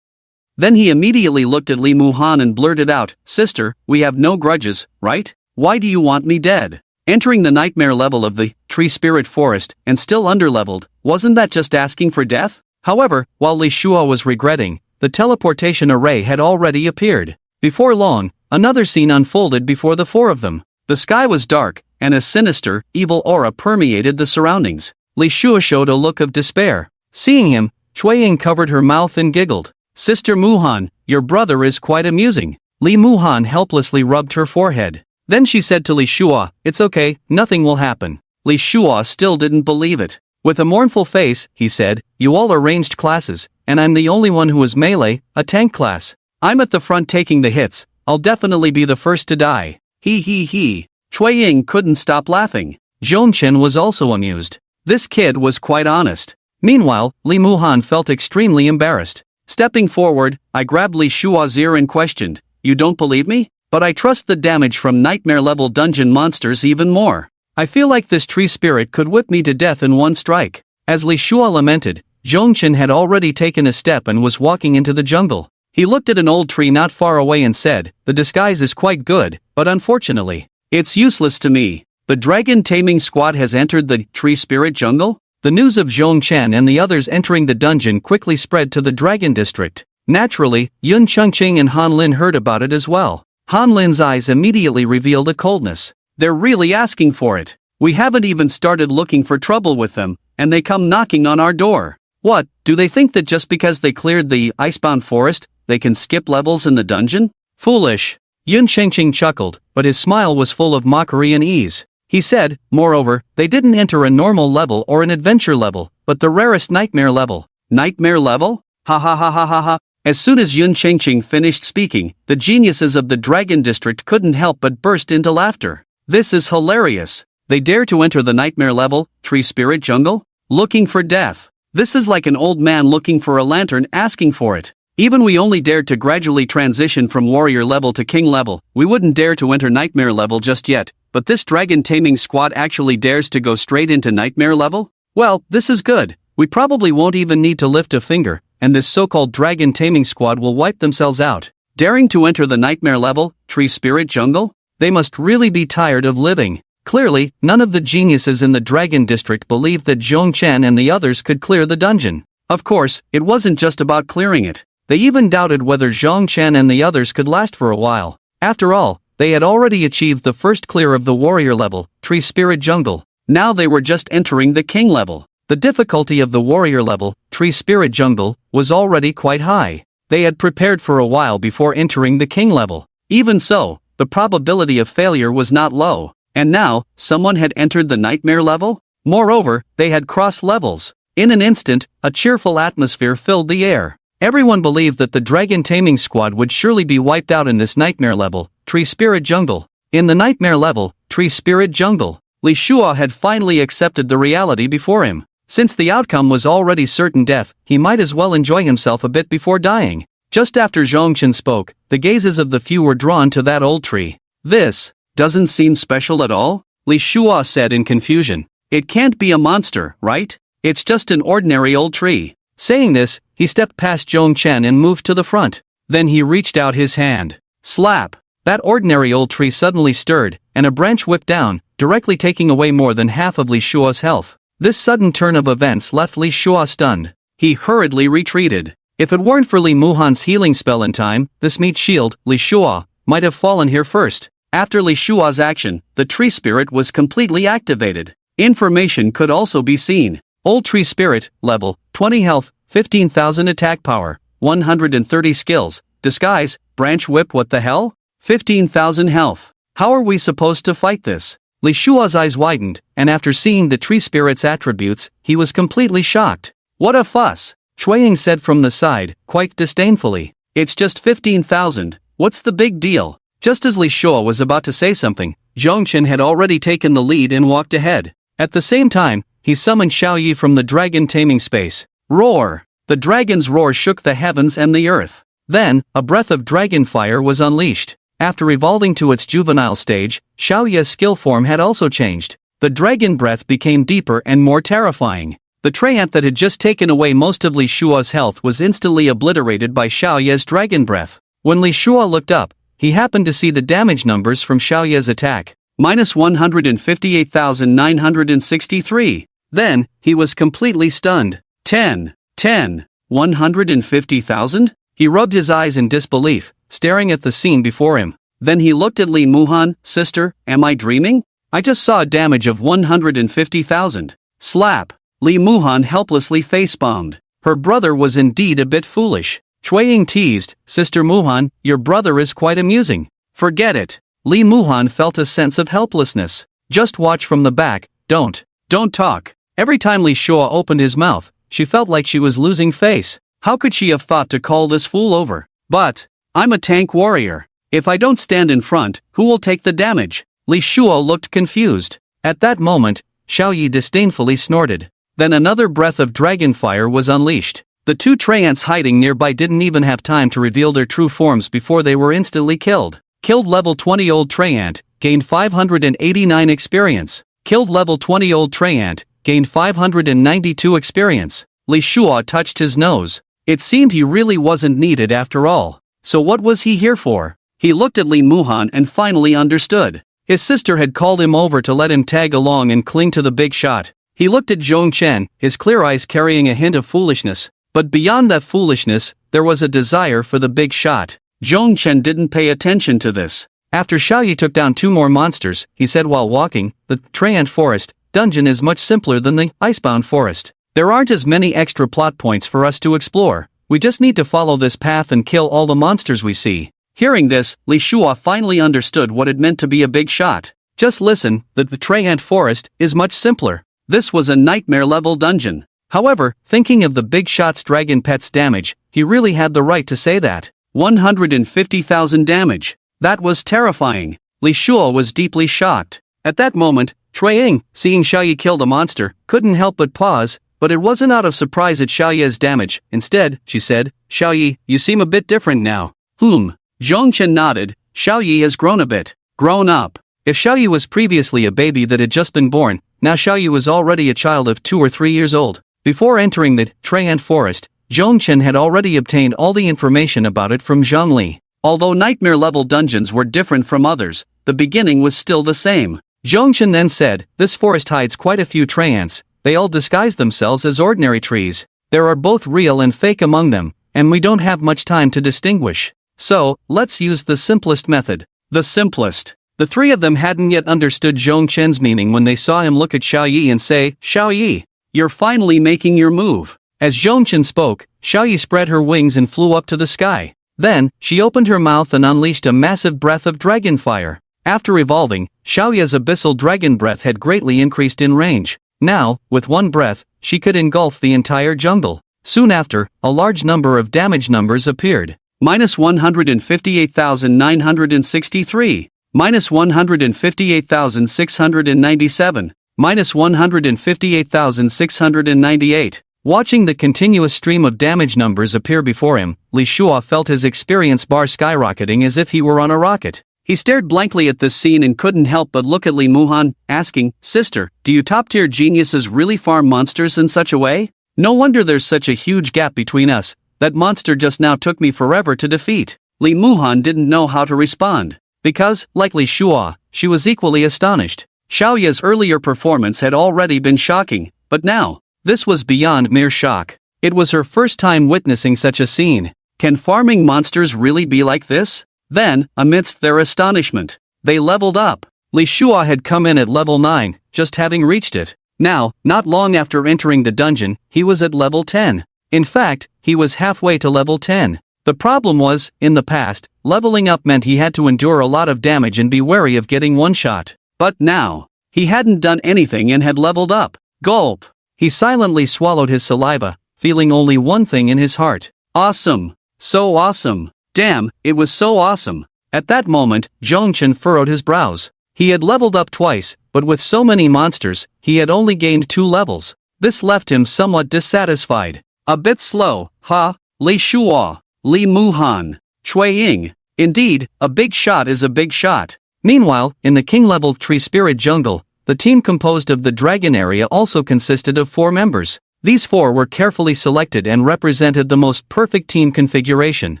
Then he immediately looked at Li Muhan and blurted out, Sister, we have no grudges, right? Why do you want me dead? Entering the nightmare level of the Tree Spirit Forest, and still underleveled, wasn't that just asking for death? However, while Li Shua was regretting, the teleportation array had already appeared. Before long, another scene unfolded before the 4 of them. The sky was dark, and a sinister, evil aura permeated the surroundings. Li Shua showed a look of despair. Seeing him, Chui Ying covered her mouth and giggled. Sister Muhan, your brother is quite amusing. Li Muhan helplessly rubbed her forehead. Then she said to Li Shua, it's okay, nothing will happen. Li Shua still didn't believe it. With a mournful face, he said, you all are ranged classes, and I'm the only one who is melee, a tank class. I'm at the front taking the hits, I'll definitely be the first to die. He. Chui Ying couldn't stop laughing. Zhongchen was also amused. This kid was quite honest. Meanwhile, Li Muhan felt extremely embarrassed. Stepping forward, I grabbed Li Shua's ear and questioned, "You don't believe me? But I trust the damage from nightmare-level dungeon monsters even more. I feel like this tree spirit could whip me to death in one strike." As Li Shua lamented, Zhongchen had already taken a step and was walking into the jungle. He looked at an old tree not far away and said, "The disguise is quite good, but unfortunately, it's useless to me. The dragon taming squad has entered the tree spirit jungle?" The news of Zhongchen and the others entering the dungeon quickly spread to the dragon district. Naturally, Yun Chengqing and Han Lin heard about it as well. Han Lin's eyes immediately revealed a coldness. "They're really asking for it. We haven't even started looking for trouble with them, and they come knocking on our door. What, do they think that just because they cleared the icebound forest, they can skip levels in the dungeon? Foolish." Yun Chengqing chuckled, but his smile was full of mockery and ease. He said, "Moreover, they didn't enter a normal level or an adventure level, but the rarest nightmare level." "Nightmare level? Ha ha ha ha ha ha." As soon as Yun Chengqing finished speaking, the geniuses of the Dragon District couldn't help but burst into laughter. "This is hilarious. They dare to enter the nightmare level, tree spirit jungle? Looking for death. This is like an old man looking for a lantern asking for it. Even we only dared to gradually transition from warrior level to king level, we wouldn't dare to enter nightmare level just yet, but this dragon taming squad actually dares to go straight into nightmare level? Well, this is good. We probably won't even need to lift a finger, and this so-called dragon taming squad will wipe themselves out. Daring to enter the nightmare level, tree spirit jungle? They must really be tired of living." Clearly, none of the geniuses in the Dragon District believed that Zhongchen and the others could clear the dungeon. Of course, it wasn't just about clearing it. They even doubted whether Zhongchen and the others could last for a while. After all, they had already achieved the first clear of the warrior level, tree spirit jungle. Now they were just entering the king level. The difficulty of the warrior level, tree spirit jungle, was already quite high. They had prepared for a while before entering the king level. Even so, the probability of failure was not low. And now, someone had entered the nightmare level? Moreover, they had crossed levels. In an instant, a cheerful atmosphere filled the air. Everyone believed that the dragon taming squad would surely be wiped out in this nightmare level, tree spirit jungle. In the nightmare level, tree spirit jungle, Li Shua had finally accepted the reality before him. Since the outcome was already certain death, he might as well enjoy himself a bit before dying. Just after Zhongchen spoke, the gazes of the few were drawn to that old tree. "This doesn't seem special at all," Li Shua said in confusion. "It can't be a monster, right? It's just an ordinary old tree." Saying this, he stepped past Zhongchen and moved to the front. Then he reached out his hand. Slap! That ordinary old tree suddenly stirred, and a branch whipped down, directly taking away more than half of Li Shua's health. This sudden turn of events left Li Shua stunned. He hurriedly retreated. If it weren't for Li Muhan's healing spell in time, this meat shield, Li Shua, might have fallen here first. After Li Shua's action, the tree spirit was completely activated. Information could also be seen. Old tree spirit, level, 20 health, 15,000 attack power, 130 skills, disguise, branch whip. What the hell? 15,000 health. How are we supposed to fight this? Li Shua's eyes widened, and after seeing the tree spirit's attributes, he was completely shocked. "What a fuss," Chueying said from the side, quite disdainfully. "It's just 15,000, what's the big deal?" Just as Li Shua was about to say something, Zhongchen had already taken the lead and walked ahead. At the same time, he summoned Xiaoyi from the dragon taming space. Roar! The dragon's roar shook the heavens and the earth. Then, a breath of dragon fire was unleashed. After evolving to its juvenile stage, Xiaoyi's skill form had also changed. The dragon breath became deeper and more terrifying. The treant that had just taken away most of Li Shua's health was instantly obliterated by Xiaoyi's dragon breath. When Li Shua looked up, he happened to see the damage numbers from Xiaoyi's attack. Minus 158,963. Then, he was completely stunned. 150,000? He rubbed his eyes in disbelief, staring at the scene before him. Then he looked at Li Muhan. "Sister, am I dreaming? I just saw a damage of 150,000. Slap! Li Muhan helplessly facepalmed. Her brother was indeed a bit foolish. Chueying teased, "Sister Muhan, your brother is quite amusing." "Forget it." Li Muhan felt a sense of helplessness. "Just watch from the back, don't talk." Every time Li Shua opened his mouth, she felt like she was losing face. How could she have thought to call this fool over? "But I'm a tank warrior. If I don't stand in front, who will take the damage?" Li Shua looked confused. At that moment, Xiaoyi disdainfully snorted. Then another breath of dragon fire was unleashed. The two treants hiding nearby didn't even have time to reveal their true forms before they were instantly killed. Killed level 20 old treant, gained 589 experience. Killed level 20 old treant, gained 592 experience. Li Shua touched his nose. It seemed he really wasn't needed after all. So what was he here for? He looked at Li Muhan and finally understood. His sister had called him over to let him tag along and cling to the big shot. He looked at Zhong Chen, his clear eyes carrying a hint of foolishness. But beyond that foolishness, there was a desire for the big shot. Zhong Chen didn't pay attention to this. After Xiaoyi took down two more monsters, he said while walking, the Treant Forest dungeon is much simpler than the Icebound Forest. There aren't as many extra plot points for us to explore. We just need to follow this path and kill all the monsters we see. Hearing this, Li Shua finally understood what it meant to be a big shot. Just listen, the Treant Forest is much simpler. This was a nightmare-level dungeon. However, thinking of the big shot's dragon pet's damage, he really had the right to say that. 150,000 damage. That was terrifying. Li Shua was deeply shocked. At that moment, Cui Ying, seeing Xiaoyi kill the monster, couldn't help but pause, but it wasn't out of surprise at Xiaoyi's damage. Instead, she said, "Xiaoyi, you seem a bit different now." Zhong Chen nodded. Xiaoyi has grown a bit. Grown up. If Xiaoyi was previously a baby that had just been born, now Xiaoyi was already a child of 2 or 3 years old. Before entering the Treant Forest, Zhong Chen had already obtained all the information about it from Zhang Li. Although nightmare-level dungeons were different from others, the beginning was still the same. Zhong Chen then said, "This forest hides quite a few treants. They all disguise themselves as ordinary trees. There are both real and fake among them, and we don't have much time to distinguish. So, let's use the simplest method." The simplest. The three of them hadn't yet understood Zhong Chen's meaning when they saw him look at Xiaoyi and say, "Xiaoyi, you're finally making your move." As Zhong Chen spoke, Xiaoyi spread her wings and flew up to the sky. Then, she opened her mouth and unleashed a massive breath of dragon fire. After evolving, Xiaoyi's abyssal dragon breath had greatly increased in range. Now, with one breath, she could engulf the entire jungle. Soon after, a large number of damage numbers appeared. -158,963. -158,697. -158,698. Watching the continuous stream of damage numbers appear before him, Li Shua felt his experience bar skyrocketing as if he were on a rocket. He stared blankly at this scene and couldn't help but look at Li Muhan, asking, "Sister, do you top-tier geniuses really farm monsters in such a way? No wonder there's such a huge gap between us. That monster just now took me forever to defeat." Li Muhan didn't know how to respond. Because, like Li Shua, she was equally astonished. Xiaoyi's earlier performance had already been shocking, but now, this was beyond mere shock. It was her first time witnessing such a scene. Can farming monsters really be like this? Then, amidst their astonishment, they leveled up. Li Shua had come in at level 9, just having reached it. Now, not long after entering the dungeon, he was at level 10. In fact, he was halfway to level 10. The problem was, in the past, leveling up meant he had to endure a lot of damage and be wary of getting one-shot. But now, he hadn't done anything and had leveled up. Gulp! He silently swallowed his saliva, feeling only one thing in his heart. Awesome! So awesome! Damn, it was so awesome! At that moment, Zhong Chen furrowed his brows. He had leveled up twice, but with so many monsters, he had only gained 2 levels. This left him somewhat dissatisfied. A bit slow, huh? Li Shua, Li Muhan, Cui Ying. Indeed, a big shot is a big shot. Meanwhile, in the king-level tree spirit jungle, the team composed of the dragon area also consisted of 4 members. These 4 were carefully selected and represented the most perfect team configuration.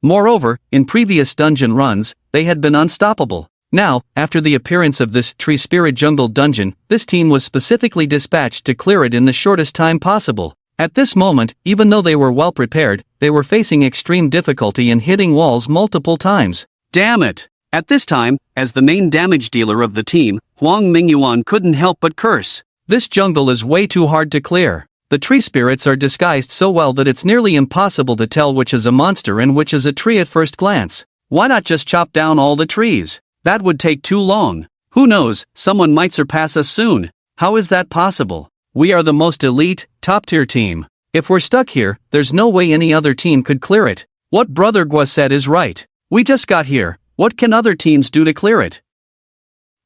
Moreover, in previous dungeon runs, they had been unstoppable. Now, after the appearance of this tree spirit jungle dungeon, this team was specifically dispatched to clear it in the shortest time possible. At this moment, even though they were well prepared, they were facing extreme difficulty and hitting walls multiple times. Damn it! At this time, as the main damage dealer of the team, Huang Mingyuan couldn't help but curse. This jungle is way too hard to clear. The tree spirits are disguised so well that it's nearly impossible to tell which is a monster and which is a tree at first glance. Why not just chop down all the trees? That would take too long. Who knows, someone might surpass us soon. How is that possible? We are the most elite, top-tier team. If we're stuck here, there's no way any other team could clear it. What Brother Gua said is right. We just got here. What can other teams do to clear it?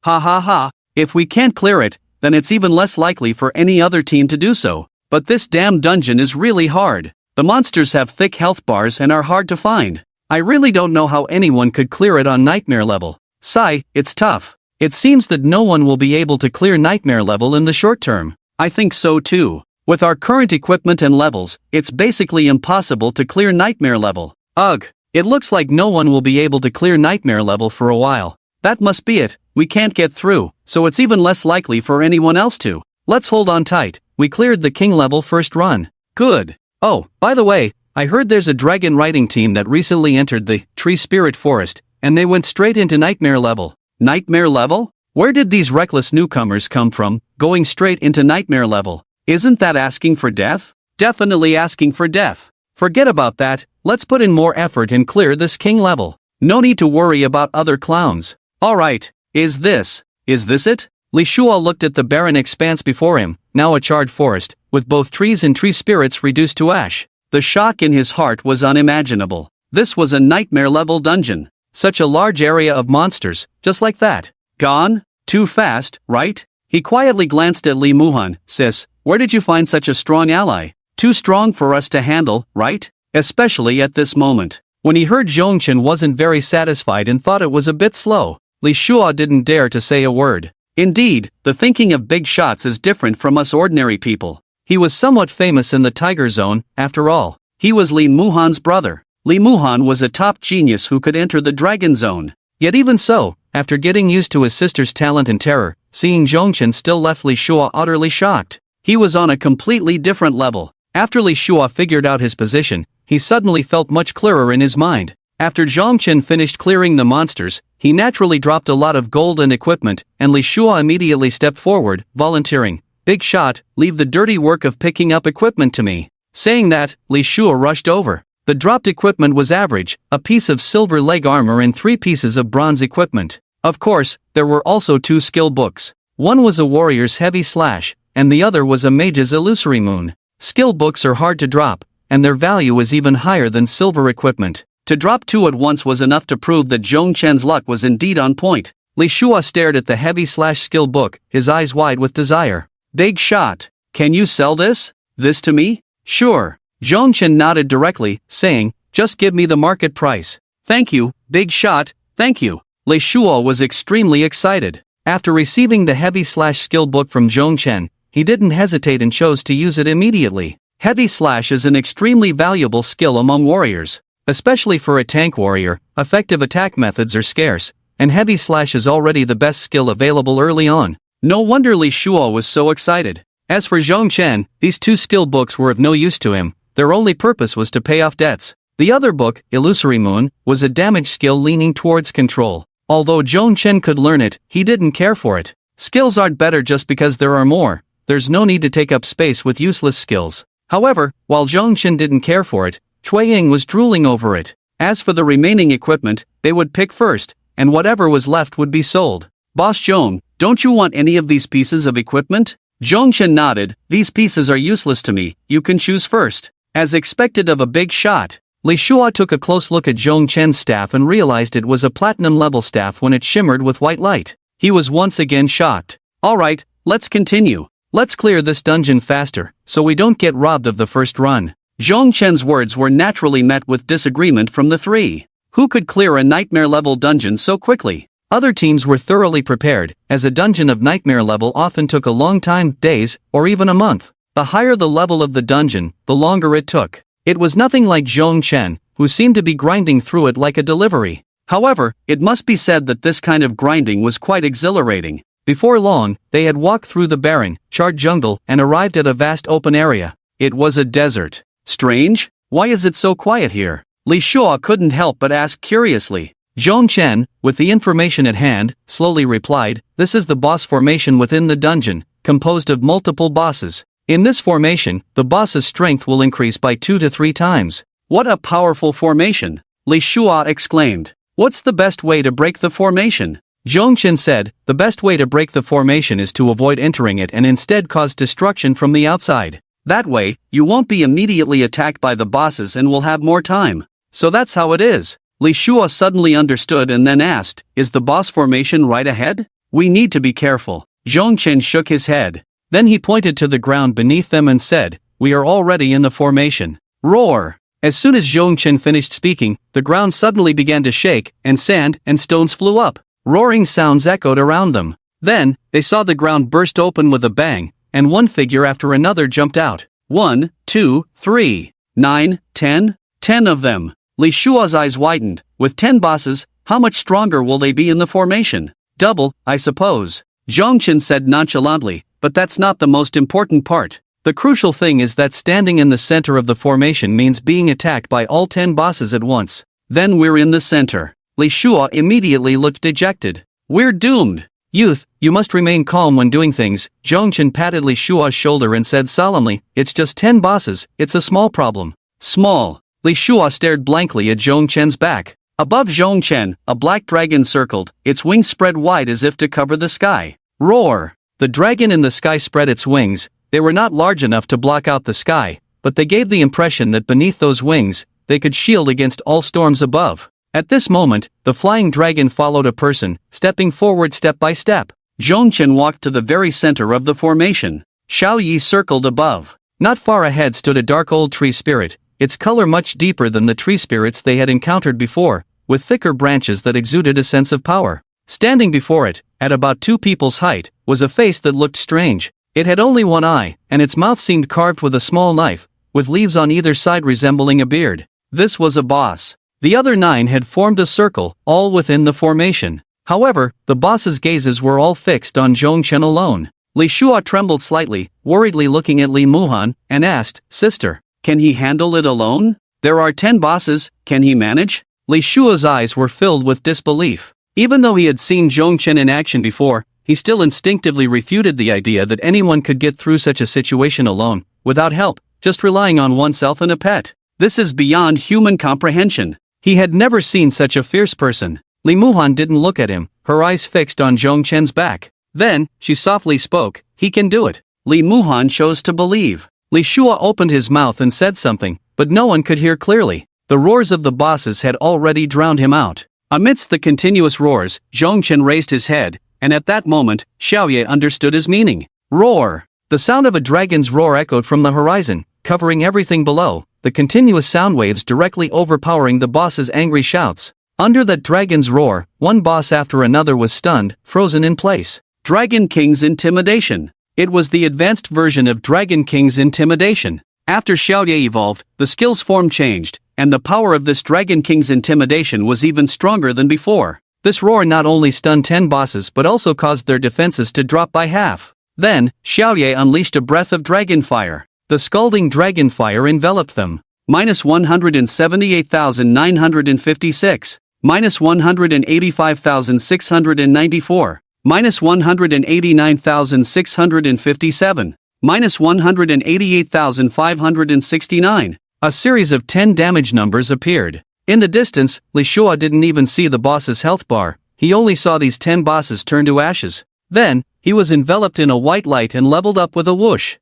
Ha ha ha, if we can't clear it, then it's even less likely for any other team to do so. but this damn dungeon is really hard. The monsters have thick health bars and are hard to find. I really don't know how anyone could clear it on nightmare level. Sigh, it's tough. It seems that no one will be able to clear nightmare level in the short term. I think so too. With our current equipment and levels, it's basically impossible to clear nightmare level. Ugh, it looks like no one will be able to clear nightmare level for a while. That must be it, we can't get through, so it's even less likely for anyone else to. Let's hold on tight, we cleared the king level first run. Good. Oh, by the way, I heard there's a dragon riding team that recently entered the Tree Spirit Forest, and they went straight into nightmare level. Nightmare level? Where did these reckless newcomers come from, going straight into nightmare level? Isn't that asking for death? Definitely asking for death. Forget about that, let's put in more effort and clear this king level. No need to worry about other clowns. Alright, is this it? Li Shua looked at the barren expanse before him, now a charred forest, with both trees and tree spirits reduced to ash. The shock in his heart was unimaginable. This was a nightmare level dungeon. Such a large area of monsters, just like that. Gone? Too fast, right? He quietly glanced at Li Muhan. Sis, where did you find such a strong ally? Too strong for us to handle, right? Especially at this moment. When he heard Zhongchen wasn't very satisfied and thought it was a bit slow, Li Shua didn't dare to say a word. Indeed, the thinking of big shots is different from us ordinary people. He was somewhat famous in the Tiger Zone, after all. He was Li Muhan's brother. Li Muhan was a top genius who could enter the Dragon Zone. Yet even so, after getting used to his sister's talent and terror, seeing Zhongchen still left Li Shua utterly shocked. He was on a completely different level. After Li Shua figured out his position, he suddenly felt much clearer in his mind. After Zhongchen finished clearing the monsters, he naturally dropped a lot of gold and equipment, and Li Shua immediately stepped forward, volunteering. Big shot, leave the dirty work of picking up equipment to me. Saying that, Li Shua rushed over. The dropped equipment was average, a piece of silver leg armor and 3 pieces of bronze equipment. Of course, there were also 2 skill books. One was a warrior's heavy slash, and the other was a mage's illusory moon. Skill books are hard to drop, and their value is even higher than silver equipment. To drop 2 at once was enough to prove that Zhongchen's luck was indeed on point. Li Shua stared at the heavy slash skill book, his eyes wide with desire. Big shot. Can you sell this? This to me? Sure. Zhongchen nodded directly, saying, just give me the market price. Thank you, big shot, thank you. Li Shua was extremely excited. After receiving the heavy slash skill book from Zhongchen, he didn't hesitate and chose to use it immediately. Heavy slash is an extremely valuable skill among warriors. Especially for a tank warrior, effective attack methods are scarce, and heavy slash is already the best skill available early on. No wonder Li Shua was so excited. As for Zhongchen, these 2 skill books were of no use to him. Their only purpose was to pay off debts. The other book, Illusory Moon, was a damage skill leaning towards control. Although Zhongchen could learn it, he didn't care for it. Skills aren't better just because there are more. There's no need to take up space with useless skills. However, while Zhongchen didn't care for it, Cui Ying was drooling over it. As for the remaining equipment, they would pick first, and whatever was left would be sold. Boss Zhong, don't you want any of these pieces of equipment? Zhongchen nodded. These pieces are useless to me, you can choose first. As expected of a big shot, Li Shua took a close look at Zhongchen's staff and realized it was a platinum-level staff when it shimmered with white light. He was once again shocked. Alright, let's continue. Let's clear this dungeon faster, so we don't get robbed of the first run. Zhongchen's words were naturally met with disagreement from the 3. Who could clear a nightmare-level dungeon so quickly? Other teams were thoroughly prepared, as a dungeon of nightmare level often took a long time, days, or even a month. The higher the level of the dungeon, the longer it took. It was nothing like Zhongchen, who seemed to be grinding through it like a delivery. However, it must be said that this kind of grinding was quite exhilarating. Before long, they had walked through the barren, charred jungle and arrived at a vast open area. It was a desert. Strange? Why is it so quiet here? Li Shua couldn't help but ask curiously. Zhongchen, with the information at hand, slowly replied, this is the boss formation within the dungeon, composed of multiple bosses. In this formation, the boss's strength will increase by 2 to 3 times. What a powerful formation! Li Shua exclaimed. What's the best way to break the formation? Zhongchen said, the best way to break the formation is to avoid entering it and instead cause destruction from the outside. That way, you won't be immediately attacked by the bosses and will have more time. So that's how it is. Li Shua suddenly understood and then asked, is the boss formation right ahead? We need to be careful. Zhongchen shook his head. Then he pointed to the ground beneath them and said, "We are already in the formation." Roar! As soon as Zhongchen finished speaking, the ground suddenly began to shake, and sand and stones flew up. Roaring sounds echoed around them. Then, they saw the ground burst open with a bang, and one figure after another jumped out. 1, 2, 3, 9, 10. 10 of them. Li Shua's eyes widened. With 10 bosses, how much stronger will they be in the formation? Double, I suppose. Zhongchen said nonchalantly, but that's not the most important part. The crucial thing is that standing in the center of the formation means being attacked by all 10 bosses at once. Then we're in the center. Li Shua immediately looked dejected. We're doomed. Youth, you must remain calm when doing things. Zhongchen patted Li Shua's shoulder and said solemnly, it's just 10 bosses, it's a small problem. Small. Li Shua stared blankly at Zhongchen's back. Above Zhongchen, a black dragon circled, its wings spread wide as if to cover the sky. Roar! The dragon in the sky spread its wings. They were not large enough to block out the sky, but they gave the impression that beneath those wings, they could shield against all storms above. At this moment, the flying dragon followed a person, stepping forward step by step. Zhongchen walked to the very center of the formation. Xiao Yi circled above. Not far ahead stood a dark old tree spirit, its color much deeper than the tree spirits they had encountered before, with thicker branches that exuded a sense of power. Standing before it, at about 2 people's height, was a face that looked strange. It had only one eye, and its mouth seemed carved with a small knife, with leaves on either side resembling a beard. This was a boss. The other 9 had formed a circle, all within the formation. However, the boss's gazes were all fixed on Zhongchen alone. Li Shua trembled slightly, worriedly looking at Li Muhan, and asked, "Sister, can he handle it alone? There are 10 bosses, can he manage?" Li Shua's eyes were filled with disbelief. Even though he had seen Zhongchen in action before, he still instinctively refuted the idea that anyone could get through such a situation alone, without help, just relying on oneself and a pet. This is beyond human comprehension. He had never seen such a fierce person. Li Muhan didn't look at him, her eyes fixed on Zhongchen's back. Then, she softly spoke, "He can do it." Li Muhan chose to believe. Li Shua opened his mouth and said something, but no one could hear clearly. The roars of the bosses had already drowned him out. Amidst the continuous roars, Zhongchen raised his head, and at that moment, Xiaoye understood his meaning. Roar! The sound of a dragon's roar echoed from the horizon, covering everything below, the continuous sound waves directly overpowering the boss's angry shouts. Under that dragon's roar, one boss after another was stunned, frozen in place. Dragon King's Intimidation. It was the advanced version of Dragon King's Intimidation. After Xiaoye evolved, the skill's form changed, and the power of this Dragon King's Intimidation was even stronger than before. This roar not only stunned 10 bosses but also caused their defenses to drop by half. Then, Xiaoye unleashed a breath of dragon fire. The scalding dragon fire enveloped them. -178,956. -185,694. -189,657. -188,569. A series of 10 damage numbers appeared. In the distance, Li Shua didn't even see the boss's health bar, he only saw these 10 bosses turn to ashes. Then, he was enveloped in a white light and leveled up with a whoosh.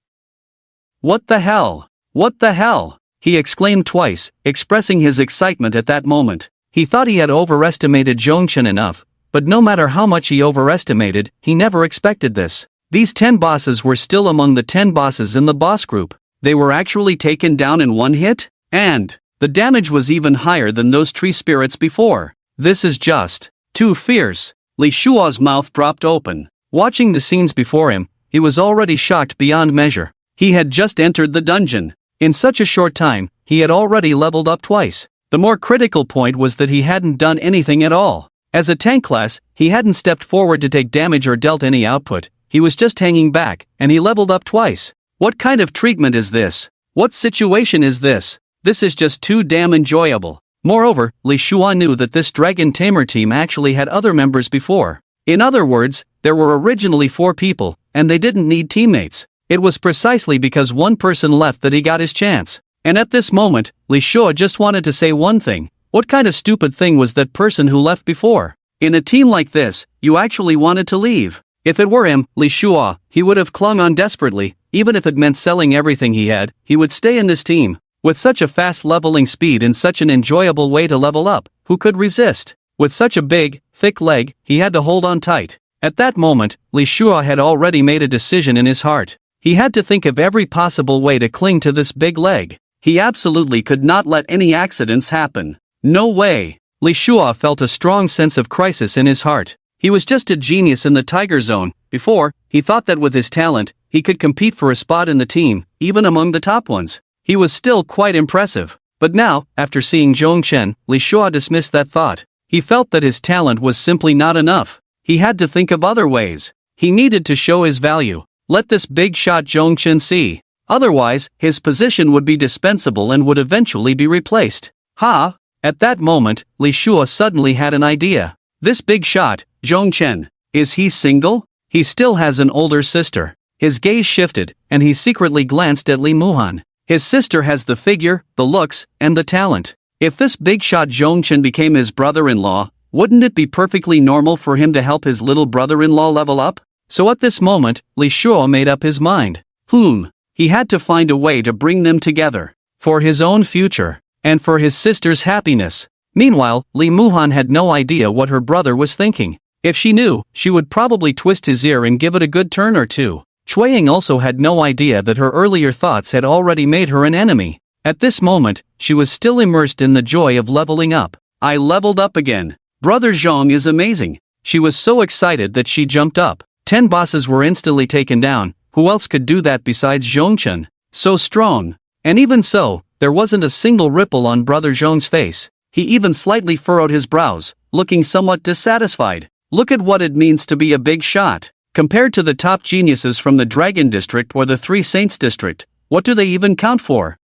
"What the hell? What the hell?" he exclaimed twice, expressing his excitement at that moment. He thought he had overestimated Zhongchen enough, but no matter how much he overestimated, he never expected this. These 10 bosses were still among the 10 bosses in the boss group. They were actually taken down in one hit? And the damage was even higher than those tree spirits before. This is just too fierce. Li Shua's mouth dropped open. Watching the scenes before him, he was already shocked beyond measure. He had just entered the dungeon. In such a short time, he had already leveled up twice. The more critical point was that he hadn't done anything at all. As a tank class, he hadn't stepped forward to take damage or dealt any output, he was just hanging back, and he leveled up twice. What kind of treatment is this? What situation is this? This is just too damn enjoyable. Moreover, Li Shua knew that this Dragon Tamer team actually had other members before. In other words, there were originally 4 people, and they didn't need teammates. It was precisely because one person left that he got his chance. And at this moment, Li Shua just wanted to say one thing. What kind of stupid thing was that person who left before? In a team like this, you actually wanted to leave. If it were him, Li Shua, he would have clung on desperately. Even if it meant selling everything he had, he would stay in this team. With such a fast leveling speed and such an enjoyable way to level up, who could resist? With such a big, thick leg, he had to hold on tight. At that moment, Li Shua had already made a decision in his heart. He had to think of every possible way to cling to this big leg. He absolutely could not let any accidents happen. No way. Li Shua felt a strong sense of crisis in his heart. He was just a genius in the Tiger Zone. Before, he thought that with his talent, he could compete for a spot in the team, even among the top ones. He was still quite impressive. But now, after seeing Zhong Chen, Li Shua dismissed that thought. He felt that his talent was simply not enough. He had to think of other ways. He needed to show his value. Let this big shot Zhong Chen see. Otherwise, his position would be dispensable and would eventually be replaced. Ha! At that moment, Li Shua suddenly had an idea. This big shot, Zhong Chen, is he single? He still has an older sister. His gaze shifted, and he secretly glanced at Li Muhan. His sister has the figure, the looks, and the talent. If this big shot Zhong Chen became his brother-in-law, wouldn't it be perfectly normal for him to help his little brother-in-law level up? So at this moment, Li Shua made up his mind. He had to find a way to bring them together. For his own future. And for his sister's happiness. Meanwhile, Li Muhan had no idea what her brother was thinking. If she knew, she would probably twist his ear and give it a good turn or two. Cui Ying also had no idea that her earlier thoughts had already made her an enemy. At this moment, she was still immersed in the joy of leveling up. I leveled up again. Brother Zhong is amazing. She was so excited that she jumped up. 10 bosses were instantly taken down. Who else could do that besides Zhong Chen? So strong. And even so, there wasn't a single ripple on Brother Zhong's face. He even slightly furrowed his brows, looking somewhat dissatisfied. Look at what it means to be a big shot. Compared to the top geniuses from the Dragon District or the Three Saints District, what do they even count for?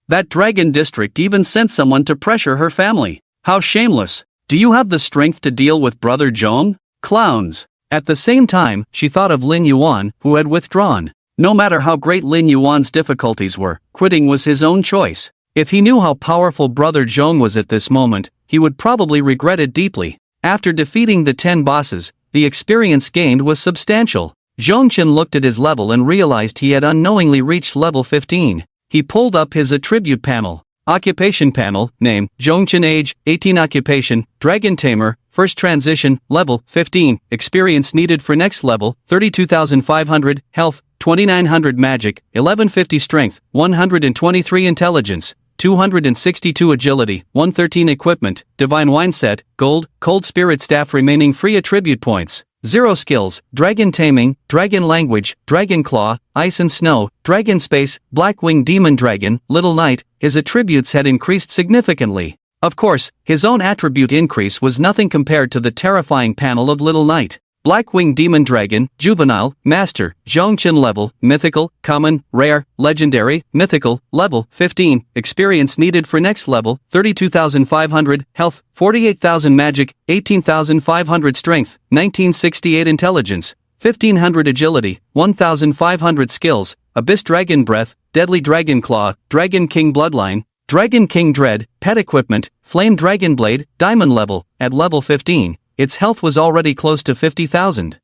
That Dragon District even sent someone to pressure her family. How shameless. Do you have the strength to deal with Brother Zhong? Clowns. At the same time, she thought of Lin Yuan, who had withdrawn. No matter how great Lin Yuan's difficulties were, quitting was his own choice. If he knew how powerful Brother Zhong was at this moment, he would probably regret it deeply. After defeating the 10 bosses, the experience gained was substantial. Zhong Chen looked at his level and realized he had unknowingly reached level 15. He pulled up his attribute panel. Occupation panel, name, Zhong Chen age, 18 occupation, Dragon Tamer, first transition, level, 15, experience needed for next level, 32,500, health, 2,900 magic, 1150 strength, 123 intelligence, 262 agility, 113 equipment, divine wine set, gold, cold spirit staff remaining free attribute points. 0 skills, Dragon Taming, Dragon Language, Dragon Claw, Ice and Snow, Dragon Space, Blackwing Demon Dragon, Little Knight. His attributes had increased significantly. Of course, his own attribute increase was nothing compared to the terrifying panel of Little Knight. Blackwing Demon Dragon, Juvenile, Master, Zhong Chen level, Mythical, Common, Rare, Legendary, Mythical, level, 15, experience needed for next level, 32,500, health, 48,000 magic, 18,500 strength, 1968 intelligence, 1,500 agility, 1,500 skills, Abyss Dragon Breath, Deadly Dragon Claw, Dragon King Bloodline, Dragon King Dread, Pet Equipment, Flame Dragon Blade, Diamond level, at level 15. Its health was already close to 50,000.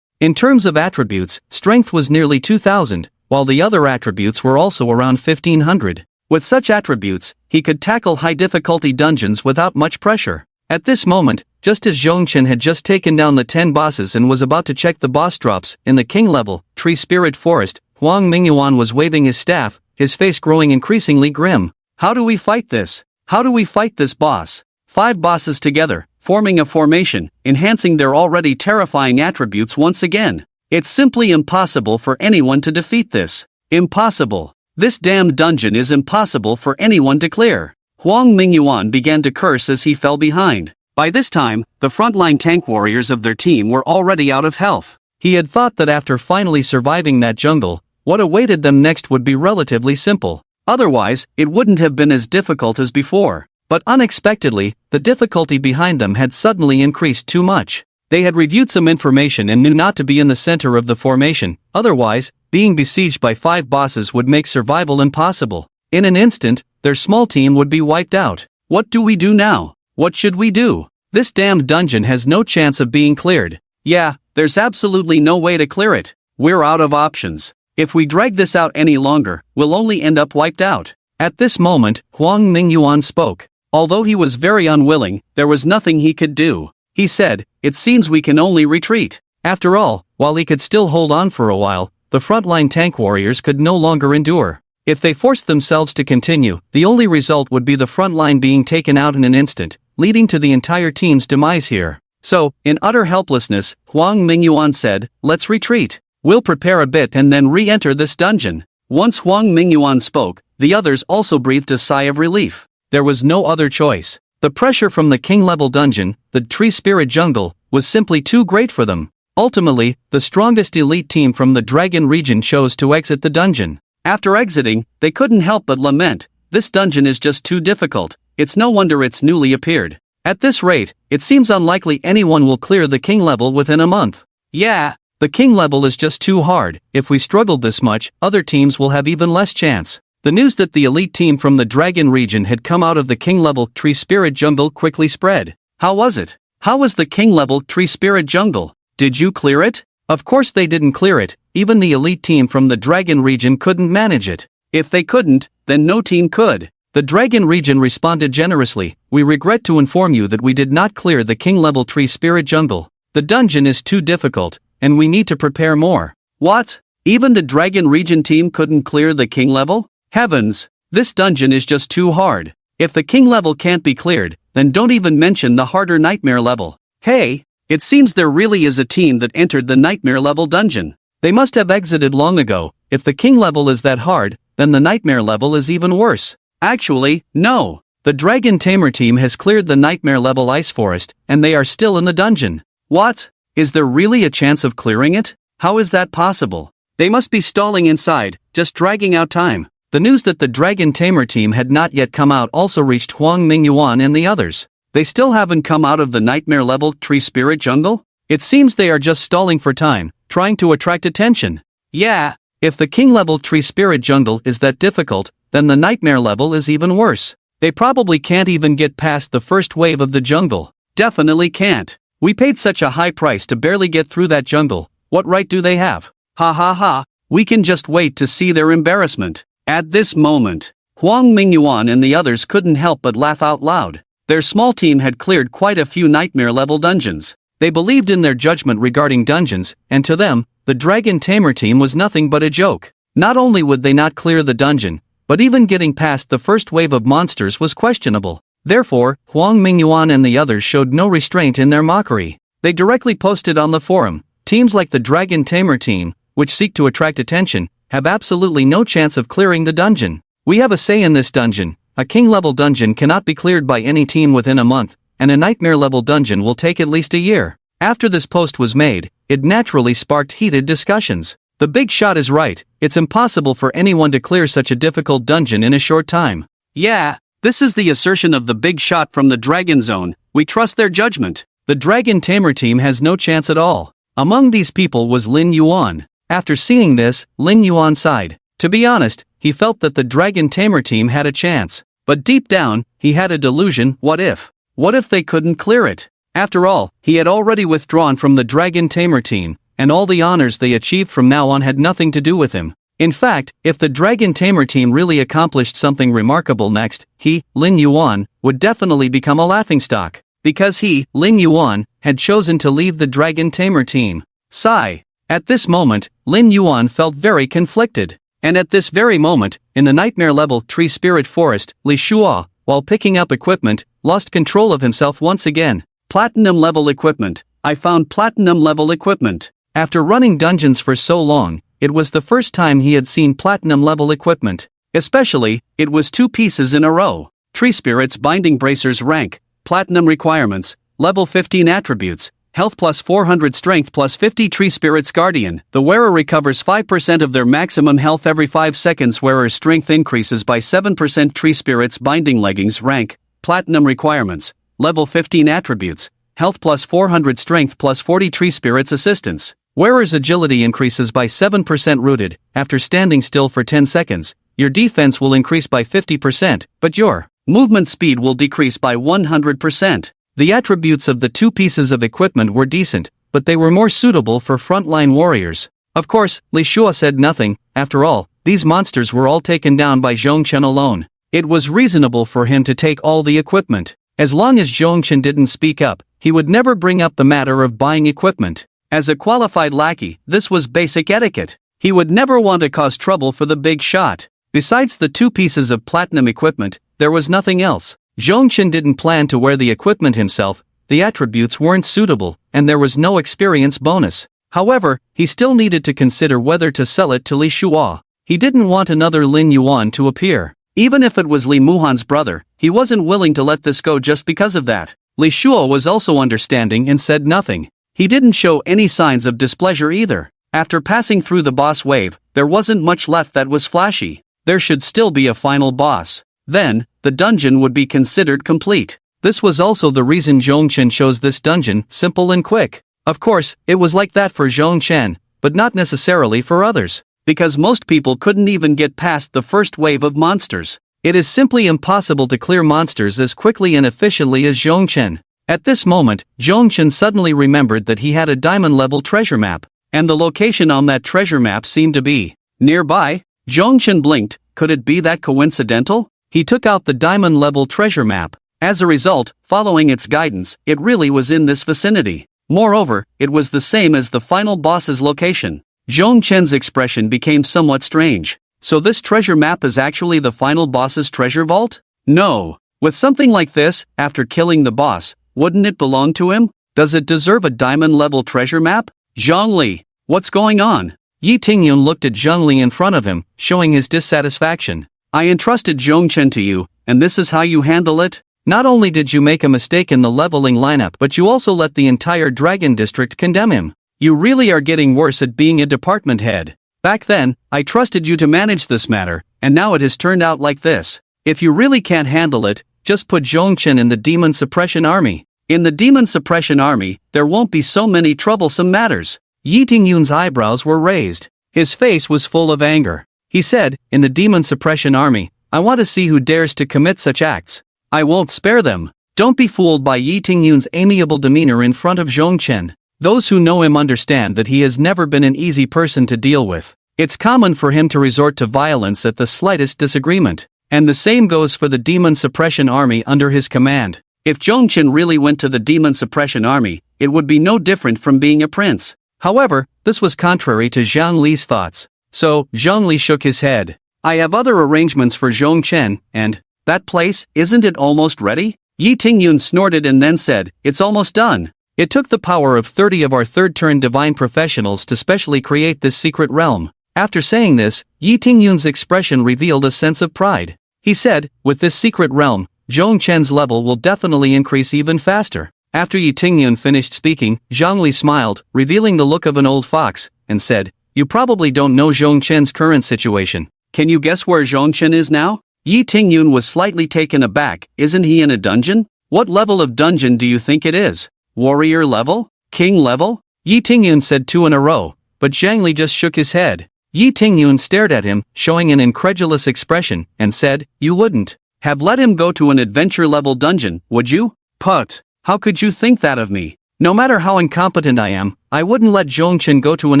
In terms of attributes, strength was nearly 2,000, while the other attributes were also around 1,500. With such attributes, he could tackle high-difficulty dungeons without much pressure. At this moment, just as Zhong Chen had just taken down the 10 bosses and was about to check the boss drops in the king level, Tree Spirit Forest, Huang Mingyuan was waving his staff, his face growing increasingly grim. How do we fight this? How do we fight this boss? 5 bosses together, forming a formation, enhancing their already terrifying attributes once again. It's simply impossible for anyone to defeat this. Impossible. This damned dungeon is impossible for anyone to clear. Huang Mingyuan began to curse as he fell behind. By this time, the frontline tank warriors of their team were already out of health. He had thought that after finally surviving that jungle, what awaited them next would be relatively simple. Otherwise, it wouldn't have been as difficult as before. But unexpectedly, the difficulty behind them had suddenly increased too much. They had reviewed some information and knew not to be in the center of the formation, otherwise, being besieged by 5 bosses would make survival impossible. In an instant, their small team would be wiped out. What do we do now? What should we do? This damned dungeon has no chance of being cleared. Yeah, there's absolutely no way to clear it. We're out of options. If we drag this out any longer, we'll only end up wiped out. At this moment, Huang Mingyuan spoke. Although he was very unwilling, there was nothing he could do. He said, it seems we can only retreat. After all, while he could still hold on for a while, the frontline tank warriors could no longer endure. If they forced themselves to continue, the only result would be the front line being taken out in an instant, leading to the entire team's demise here. So, in utter helplessness, Huang Mingyuan said, "Let's retreat. We'll prepare a bit and then re-enter this dungeon." Once Huang Mingyuan spoke, the others also breathed a sigh of relief. There was no other choice. The pressure from the king-level dungeon, the Tree Spirit Jungle, was simply too great for them. Ultimately, the strongest elite team from the Dragon region chose to exit the dungeon. After exiting, they couldn't help but lament, "This dungeon is just too difficult. It's no wonder it's newly appeared. At this rate, it seems unlikely anyone will clear the king level within a month. Yeah, the king level is just too hard. If we struggled this much, other teams will have even less chance." The news that the elite team from the Dragon region had come out of the king level Tree Spirit Jungle quickly spread. How was it? How was the king level Tree Spirit Jungle? Did you clear it? Of course they didn't clear it. Even the elite team from the Dragon region couldn't manage it. If they couldn't, then no team could. The Dragon region responded generously, "We regret to inform you that we did not clear the king-level Tree Spirit Jungle. The dungeon is too difficult, and we need to prepare more." What? Even the Dragon region team couldn't clear the king level? Heavens! This dungeon is just too hard. If the king level can't be cleared, then don't even mention the harder nightmare level. Hey! It seems there really is a team that entered the nightmare level dungeon. They must have exited long ago. If the king level is that hard, then the nightmare level is even worse. Actually, no. The Dragon Tamer team has cleared the nightmare level ice forest, and they are still in the dungeon. What? Is there really a chance of clearing it? How is that possible? They must be stalling inside, just dragging out time. The news that the Dragon Tamer team had not yet come out also reached Huang Mingyuan and the others. They still haven't come out of the nightmare level Tree Spirit Jungle? It seems they are just stalling for time, trying to attract attention. Yeah, if the king level Tree Spirit Jungle is that difficult, then the nightmare level is even worse. They probably can't even get past the first wave of the jungle. Definitely can't. We paid such a high price to barely get through that jungle. What right do they have? Ha ha ha. We can just wait to see their embarrassment. At this moment, Huang Mingyuan and the others couldn't help but laugh out loud. Their small team had cleared quite a few nightmare-level dungeons. They believed in their judgment regarding dungeons, and to them, the Dragon Tamer team was nothing but a joke. Not only would they not clear the dungeon, but even getting past the first wave of monsters was questionable. Therefore, Huang Mingyuan and the others showed no restraint in their mockery. They directly posted on the forum, "Teams like the Dragon Tamer team, which seek to attract attention, have absolutely no chance of clearing the dungeon. We have a say in this dungeon. A king-level dungeon cannot be cleared by any team within a month, and a nightmare-level dungeon will take at least a year." After this post was made, it naturally sparked heated discussions. The big shot is right, it's impossible for anyone to clear such a difficult dungeon in a short time. Yeah, this is the assertion of the big shot from the Dragon Zone. We trust their judgment. The Dragon Tamer team has no chance at all. Among these people was Lin Yuan. After seeing this, Lin Yuan sighed. To be honest, he felt that the Dragon Tamer team had a chance. But deep down, he had a delusion. What if? What if they couldn't clear it? After all, he had already withdrawn from the Dragon Tamer team, and all the honors they achieved from now on had nothing to do with him. In fact, if the Dragon Tamer team really accomplished something remarkable next, he, Lin Yuan, would definitely become a laughingstock. Because he, Lin Yuan, had chosen to leave the Dragon Tamer team. Sigh. At this moment, Lin Yuan felt very conflicted. And at this very moment, in the nightmare-level Tree Spirit Forest, Li Shua, while picking up equipment, lost control of himself once again. Platinum-level equipment. I found platinum-level equipment. After running dungeons for so long, it was the first time he had seen platinum-level equipment. Especially, it was 2 pieces in a row. Tree Spirit's Binding Bracers rank, Platinum requirements, level 15 attributes, health plus 400 strength plus 50 Tree Spirit's Guardian. The wearer recovers 5% of their maximum health every 5 seconds. Wearer's strength increases by 7%. Tree Spirit's Binding Leggings rank, Platinum requirements, level 15 attributes, health plus 400 strength plus 40 Tree Spirit's Assistance. Wearer's agility increases by 7%. Rooted, after standing still for 10 seconds, your defense will increase by 50%, but your movement speed will decrease by 100%. The attributes of the 2 pieces of equipment were decent, but they were more suitable for frontline warriors. Of course, Li Shua said nothing. After all, these monsters were all taken down by Zhong Chen alone. It was reasonable for him to take all the equipment. As long as Zhongchen didn't speak up, he would never bring up the matter of buying equipment. As a qualified lackey, this was basic etiquette. He would never want to cause trouble for the big shot. Besides the 2 pieces of platinum equipment, there was nothing else. Zhongchen didn't plan to wear the equipment himself, the attributes weren't suitable, and there was no experience bonus. However, he still needed to consider whether to sell it to Li Shuo. He didn't want another Lin Yuan to appear. Even if it was Li Muhan's brother, he wasn't willing to let this go just because of that. Li Shuo was also understanding and said nothing. He didn't show any signs of displeasure either. After passing through the boss wave, there wasn't much left that was flashy. There should still be a final boss. Then, the dungeon would be considered complete. This was also the reason Zhongchen chose this dungeon, simple and quick. Of course, it was like that for Zhongchen, but not necessarily for others. Because most people couldn't even get past the first wave of monsters. It is simply impossible to clear monsters as quickly and efficiently as Zhongchen. At this moment, Zhongchen suddenly remembered that he had a diamond-level treasure map, and the location on that treasure map seemed to be nearby. Zhongchen blinked. Could it be that coincidental? He took out the diamond-level treasure map. As a result, following its guidance, it really was in this vicinity. Moreover, it was the same as the final boss's location. Zhongchen's expression became somewhat strange. So this treasure map is actually the final boss's treasure vault? No. With something like this, after killing the boss, wouldn't it belong to him? Does it deserve a diamond-level treasure map? Zhongli, what's going on? Yi Tingyun looked at Zhongli in front of him, showing his dissatisfaction. I entrusted Zhongchen to you, and this is how you handle it? Not only did you make a mistake in the leveling lineup, but you also let the entire Dragon District condemn him. You really are getting worse at being a department head. Back then, I trusted you to manage this matter, and now it has turned out like this. If you really can't handle it, just put Zhongchen in the Demon Suppression Army. In the Demon Suppression Army, there won't be so many troublesome matters. Yi Tingyun's eyebrows were raised. His face was full of anger. He said, in the Demon Suppression Army, I want to see who dares to commit such acts. I won't spare them. Don't be fooled by Yi Tingyun's amiable demeanor in front of Zhongchen. Those who know him understand that he has never been an easy person to deal with. It's common for him to resort to violence at the slightest disagreement. And the same goes for the Demon Suppression Army under his command. If Zhongchen really went to the Demon Suppression Army, it would be no different from being a prince. However, this was contrary to Zhang Li's thoughts. So, Zhang Li shook his head. I have other arrangements for Zhongchen, and that place, isn't it almost ready? Yi Tingyun snorted and then said, it's almost done. It took the power of 30 of our third-turn divine professionals to specially create this secret realm. After saying this, Yi Tingyun's expression revealed a sense of pride. He said, with this secret realm, Zhongchen's level will definitely increase even faster. After Yi Tingyun finished speaking, Zhang Li smiled, revealing the look of an old fox, and said, you probably don't know Zhongchen's current situation. Can you guess where Zhongchen is now? Yi Tingyun was slightly taken aback. Isn't he in a dungeon? What level of dungeon do you think it is? Warrior level? King level? Yi Tingyun said 2 in a row, but Zhang Li just shook his head. Yi Tingyun stared at him, showing an incredulous expression, and said, you wouldn't have let him go to an adventure-level dungeon, would you? Put, how could you think that of me? No matter how incompetent I am, I wouldn't let Zhongchen go to an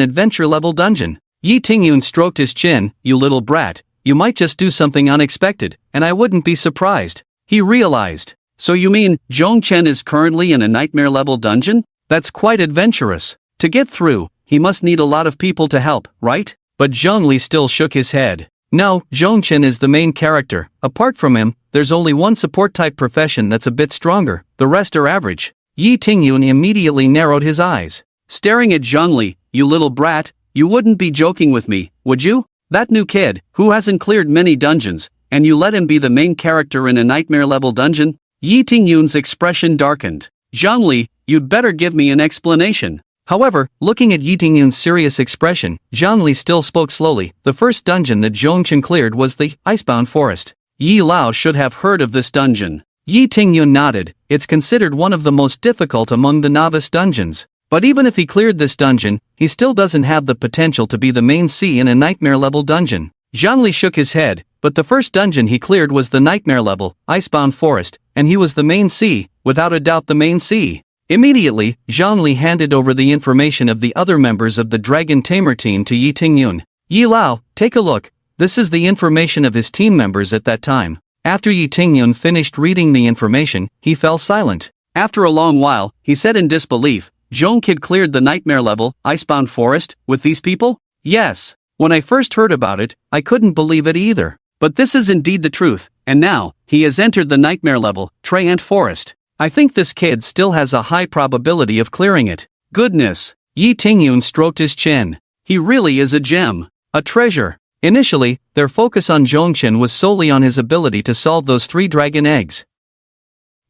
adventure-level dungeon. Yi Tingyun stroked his chin, you little brat, you might just do something unexpected, and I wouldn't be surprised. He realized. So you mean, Zhongchen is currently in a nightmare-level dungeon? That's quite adventurous. To get through, he must need a lot of people to help, right? But Zhang Li still shook his head. No, Zhongchen is the main character. Apart from him, there's only one support-type profession that's a bit stronger, the rest are average. Yi Tingyun immediately narrowed his eyes. Staring at Zhang Li, you little brat, you wouldn't be joking with me, would you? That new kid, who hasn't cleared many dungeons, and you let him be the main character in a nightmare-level dungeon? Yi Tingyun's expression darkened. Zhang Li, you'd better give me an explanation. However, looking at Yi Tingyun's serious expression, Zhang Li still spoke slowly. The first dungeon that Zhongchen cleared was the Icebound Forest. Yi Lao should have heard of this dungeon. Yi Tingyun nodded. It's considered one of the most difficult among the novice dungeons. But even if he cleared this dungeon, he still doesn't have the potential to be the main C in a nightmare-level dungeon. Zhang Li shook his head, but the first dungeon he cleared was the nightmare level, Icebound Forest, and he was the main C, without a doubt the main C. Immediately, Zhang Li handed over the information of the other members of the Dragon Tamer team to Yi Tingyun. Yi Lao, take a look. This is the information of his team members at that time. After Yi Tingyun finished reading the information, he fell silent. After a long while, he said in disbelief, "Zhong Kid cleared the nightmare level, Icebound Forest, with these people?" "Yes. When I first heard about it, I couldn't believe it either. But this is indeed the truth, and now, he has entered the nightmare level, Traiant Forest. I think this kid still has a high probability of clearing it." Goodness. Yi Tingyun stroked his chin. He really is a gem. A treasure. Initially, their focus on Zhongchen was solely on his ability to solve those 3 dragon eggs.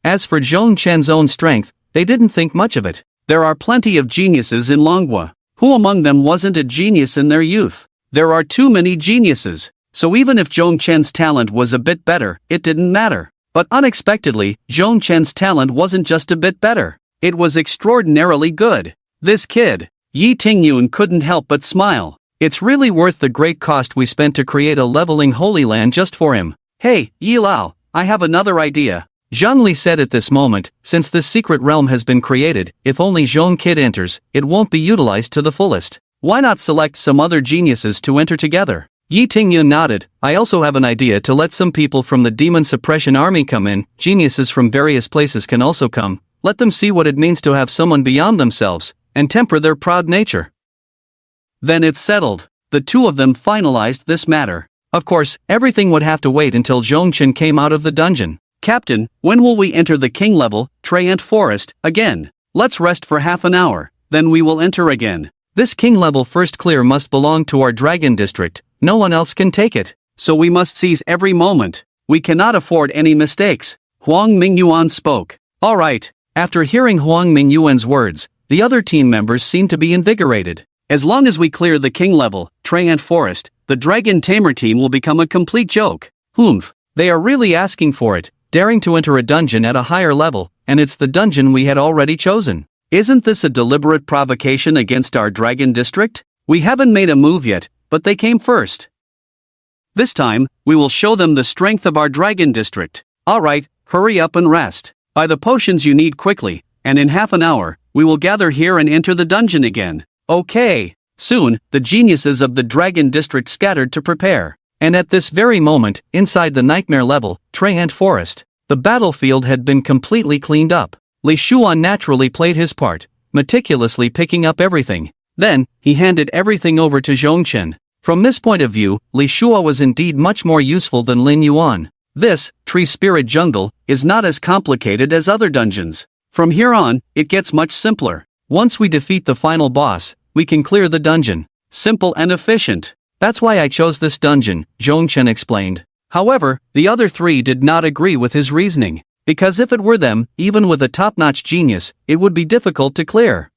As for Zhongchen's own strength, they didn't think much of it. There are plenty of geniuses in Manhwa. Who among them wasn't a genius in their youth? There are too many geniuses. So even if Zhongchen's talent was a bit better, it didn't matter. But unexpectedly, Zhongchen's talent wasn't just a bit better. It was extraordinarily good. This kid. Yi Tingyun couldn't help but smile. It's really worth the great cost we spent to create a leveling Holy Land just for him. "Hey, Yi Lao, I have another idea," Zhang Li said at this moment. "Since this secret realm has been created, if only Zhong Kid enters, it won't be utilized to the fullest. Why not select some other geniuses to enter together?" Yi Tingyun nodded. "I also have an idea to let some people from the Demon Suppression Army come in. Geniuses from various places can also come. Let them see what it means to have someone beyond themselves, and temper their proud nature." Then it's settled. The two of them finalized this matter. Of course, everything would have to wait until Zhongchen came out of the dungeon. "Captain, when will we enter the king level, Traiant Forest, again?" "Let's rest for half an hour, then we will enter again. This king level first clear must belong to our dragon district. No one else can take it. So we must seize every moment. We cannot afford any mistakes." Huang Mingyuan spoke. Alright. After hearing Huang Mingyuan's words, the other team members seemed to be invigorated. As long as we clear the king level, Traiant Forest, the Dragon Tamer team will become a complete joke. Humph. They are really asking for it, daring to enter a dungeon at a higher level, and it's the dungeon we had already chosen. Isn't this a deliberate provocation against our dragon district? We haven't made a move yet, but they came first. This time, we will show them the strength of our dragon district. Alright, hurry up and rest. Buy the potions you need quickly, and in half an hour, we will gather here and enter the dungeon again. Okay. Soon, the geniuses of the Dragon District scattered to prepare. And at this very moment, inside the nightmare level, Traiant Forest, the battlefield had been completely cleaned up. Li Shuan naturally played his part, meticulously picking up everything. Then, he handed everything over to Zhongchen. From this point of view, Li Shua was indeed much more useful than Lin Yuan. This, Tree Spirit Jungle, is not as complicated as other dungeons. From here on, it gets much simpler. Once we defeat the final boss, we can clear the dungeon. Simple and efficient. That's why I chose this dungeon, Zhongchen explained. However, the other 3 did not agree with his reasoning. Because if it were them, even with a top-notch genius, it would be difficult to clear.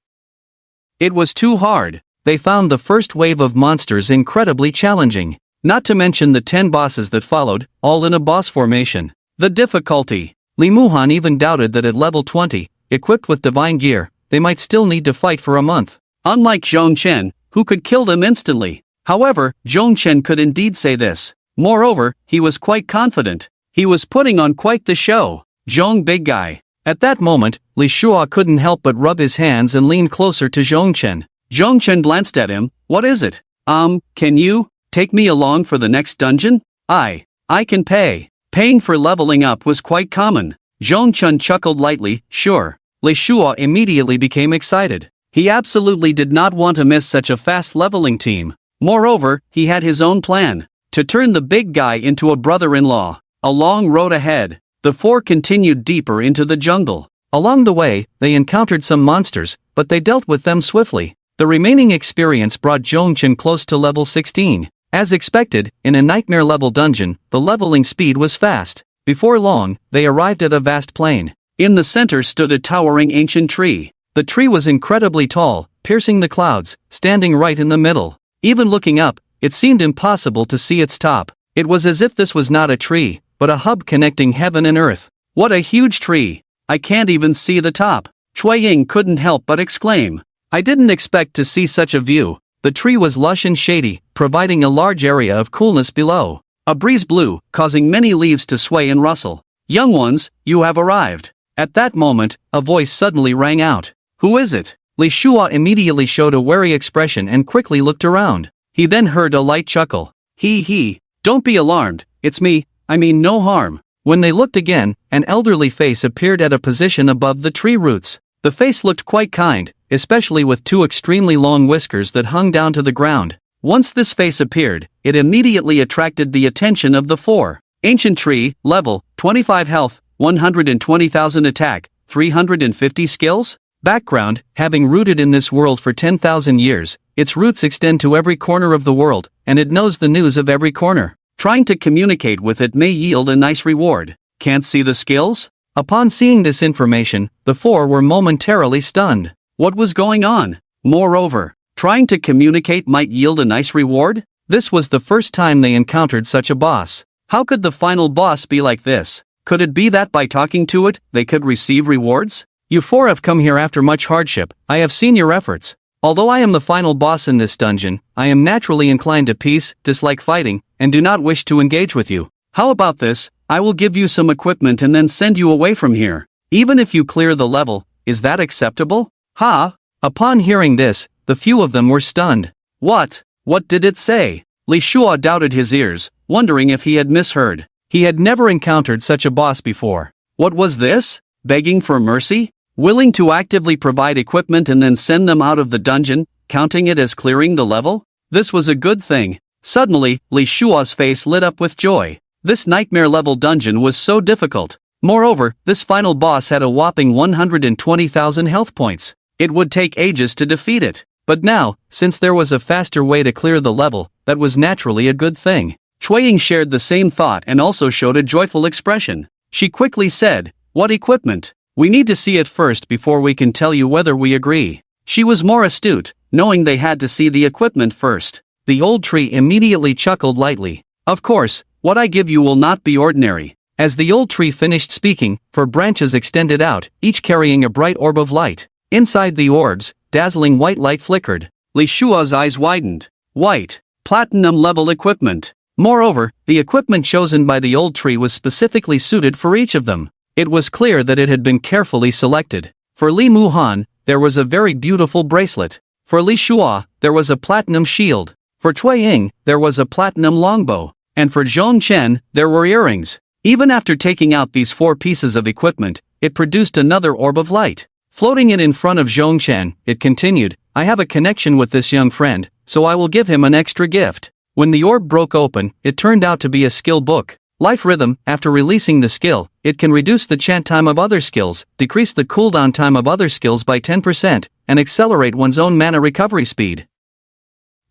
It was too hard. They found the first wave of monsters incredibly challenging. Not to mention the 10 bosses that followed, all in a boss formation. The difficulty. Li Muhan even doubted that at level 20, equipped with divine gear, they might still need to fight for a month. Unlike Zhongchen, who could kill them instantly. However, Zhongchen could indeed say this. Moreover, he was quite confident. He was putting on quite the show. Zhong big guy. At that moment, Li Shua couldn't help but rub his hands and lean closer to Zhongchen. Zhongchen glanced at him. "What is it? Can you take me along for the next dungeon?" I can pay." Paying for leveling up was quite common. Zhongchen chuckled lightly. "Sure." Li Shua immediately became excited. He absolutely did not want to miss such a fast leveling team. Moreover, he had his own plan. To turn the big guy into a brother-in-law. A long road ahead. The 4 continued deeper into the jungle. Along the way, they encountered some monsters, but they dealt with them swiftly. The remaining experience brought Zhongchen close to level 16. As expected, in a nightmare-level dungeon, the leveling speed was fast. Before long, they arrived at a vast plain. In the center stood a towering ancient tree. The tree was incredibly tall, piercing the clouds, standing right in the middle. Even looking up, it seemed impossible to see its top. It was as if this was not a tree, but a hub connecting heaven and earth. What a huge tree! I can't even see the top. Cui Ying couldn't help but exclaim. I didn't expect to see such a view. The tree was lush and shady, providing a large area of coolness below. A breeze blew, causing many leaves to sway and rustle. "Young ones, you have arrived." At that moment, a voice suddenly rang out. "Who is it?" Li Shua immediately showed a wary expression and quickly looked around. He then heard a light chuckle. He, don't be alarmed, it's me, I mean no harm. When they looked again, an elderly face appeared at a position above the tree roots. The face looked quite kind, especially with two extremely long whiskers that hung down to the ground. Once this face appeared, it immediately attracted the attention of the four. Ancient tree, level, 25 health, 120,000 attack, 350 skills? Background, having rooted in this world for 10,000 years, its roots extend to every corner of the world, and it knows the news of every corner. Trying to communicate with it may yield a nice reward. Can't see the skills? Upon seeing this information, the four were momentarily stunned. What was going on? Moreover, trying to communicate might yield a nice reward? This was the first time they encountered such a boss. How could the final boss be like this? Could it be that by talking to it, they could receive rewards? You four have come here after much hardship. I have seen your efforts. Although I am the final boss in this dungeon, I am naturally inclined to peace, dislike fighting, and do not wish to engage with you. How about this? I will give you some equipment and then send you away from here. Even if you clear the level, is that acceptable? Ha! Upon hearing this, the few of them were stunned. What? What did it say? Li Shua doubted his ears, wondering if he had misheard. He had never encountered such a boss before. What was this? Begging for mercy? Willing to actively provide equipment and then send them out of the dungeon, counting it as clearing the level? This was a good thing. Suddenly, Li Shua's face lit up with joy. This nightmare-level dungeon was so difficult. Moreover, this final boss had a whopping 120,000 health points. It would take ages to defeat it. But now, since there was a faster way to clear the level, that was naturally a good thing. Cui Ying shared the same thought and also showed a joyful expression. She quickly said, "What equipment? We need to see it first before we can tell you whether we agree." She was more astute, knowing they had to see the equipment first. The old tree immediately chuckled lightly. "Of course, what I give you will not be ordinary." As the old tree finished speaking, 4 branches extended out, each carrying a bright orb of light. Inside the orbs, dazzling white light flickered. Li Shua's eyes widened. White, platinum-level equipment. Moreover, the equipment chosen by the old tree was specifically suited for each of them. It was clear that it had been carefully selected. For Li Muhan, there was a very beautiful bracelet. For Li Shua, there was a platinum shield. For Cui Ying, there was a platinum longbow. And for Zhong Chen, there were earrings. Even after taking out these 4 pieces of equipment, it produced another orb of light. Floating it in front of Zhong Chen, it continued, "I have a connection with this young friend, so I will give him an extra gift." When the orb broke open, it turned out to be a skill book. Life Rhythm. After releasing the skill, it can reduce the chant time of other skills, decrease the cooldown time of other skills by 10%, and accelerate one's own mana recovery speed.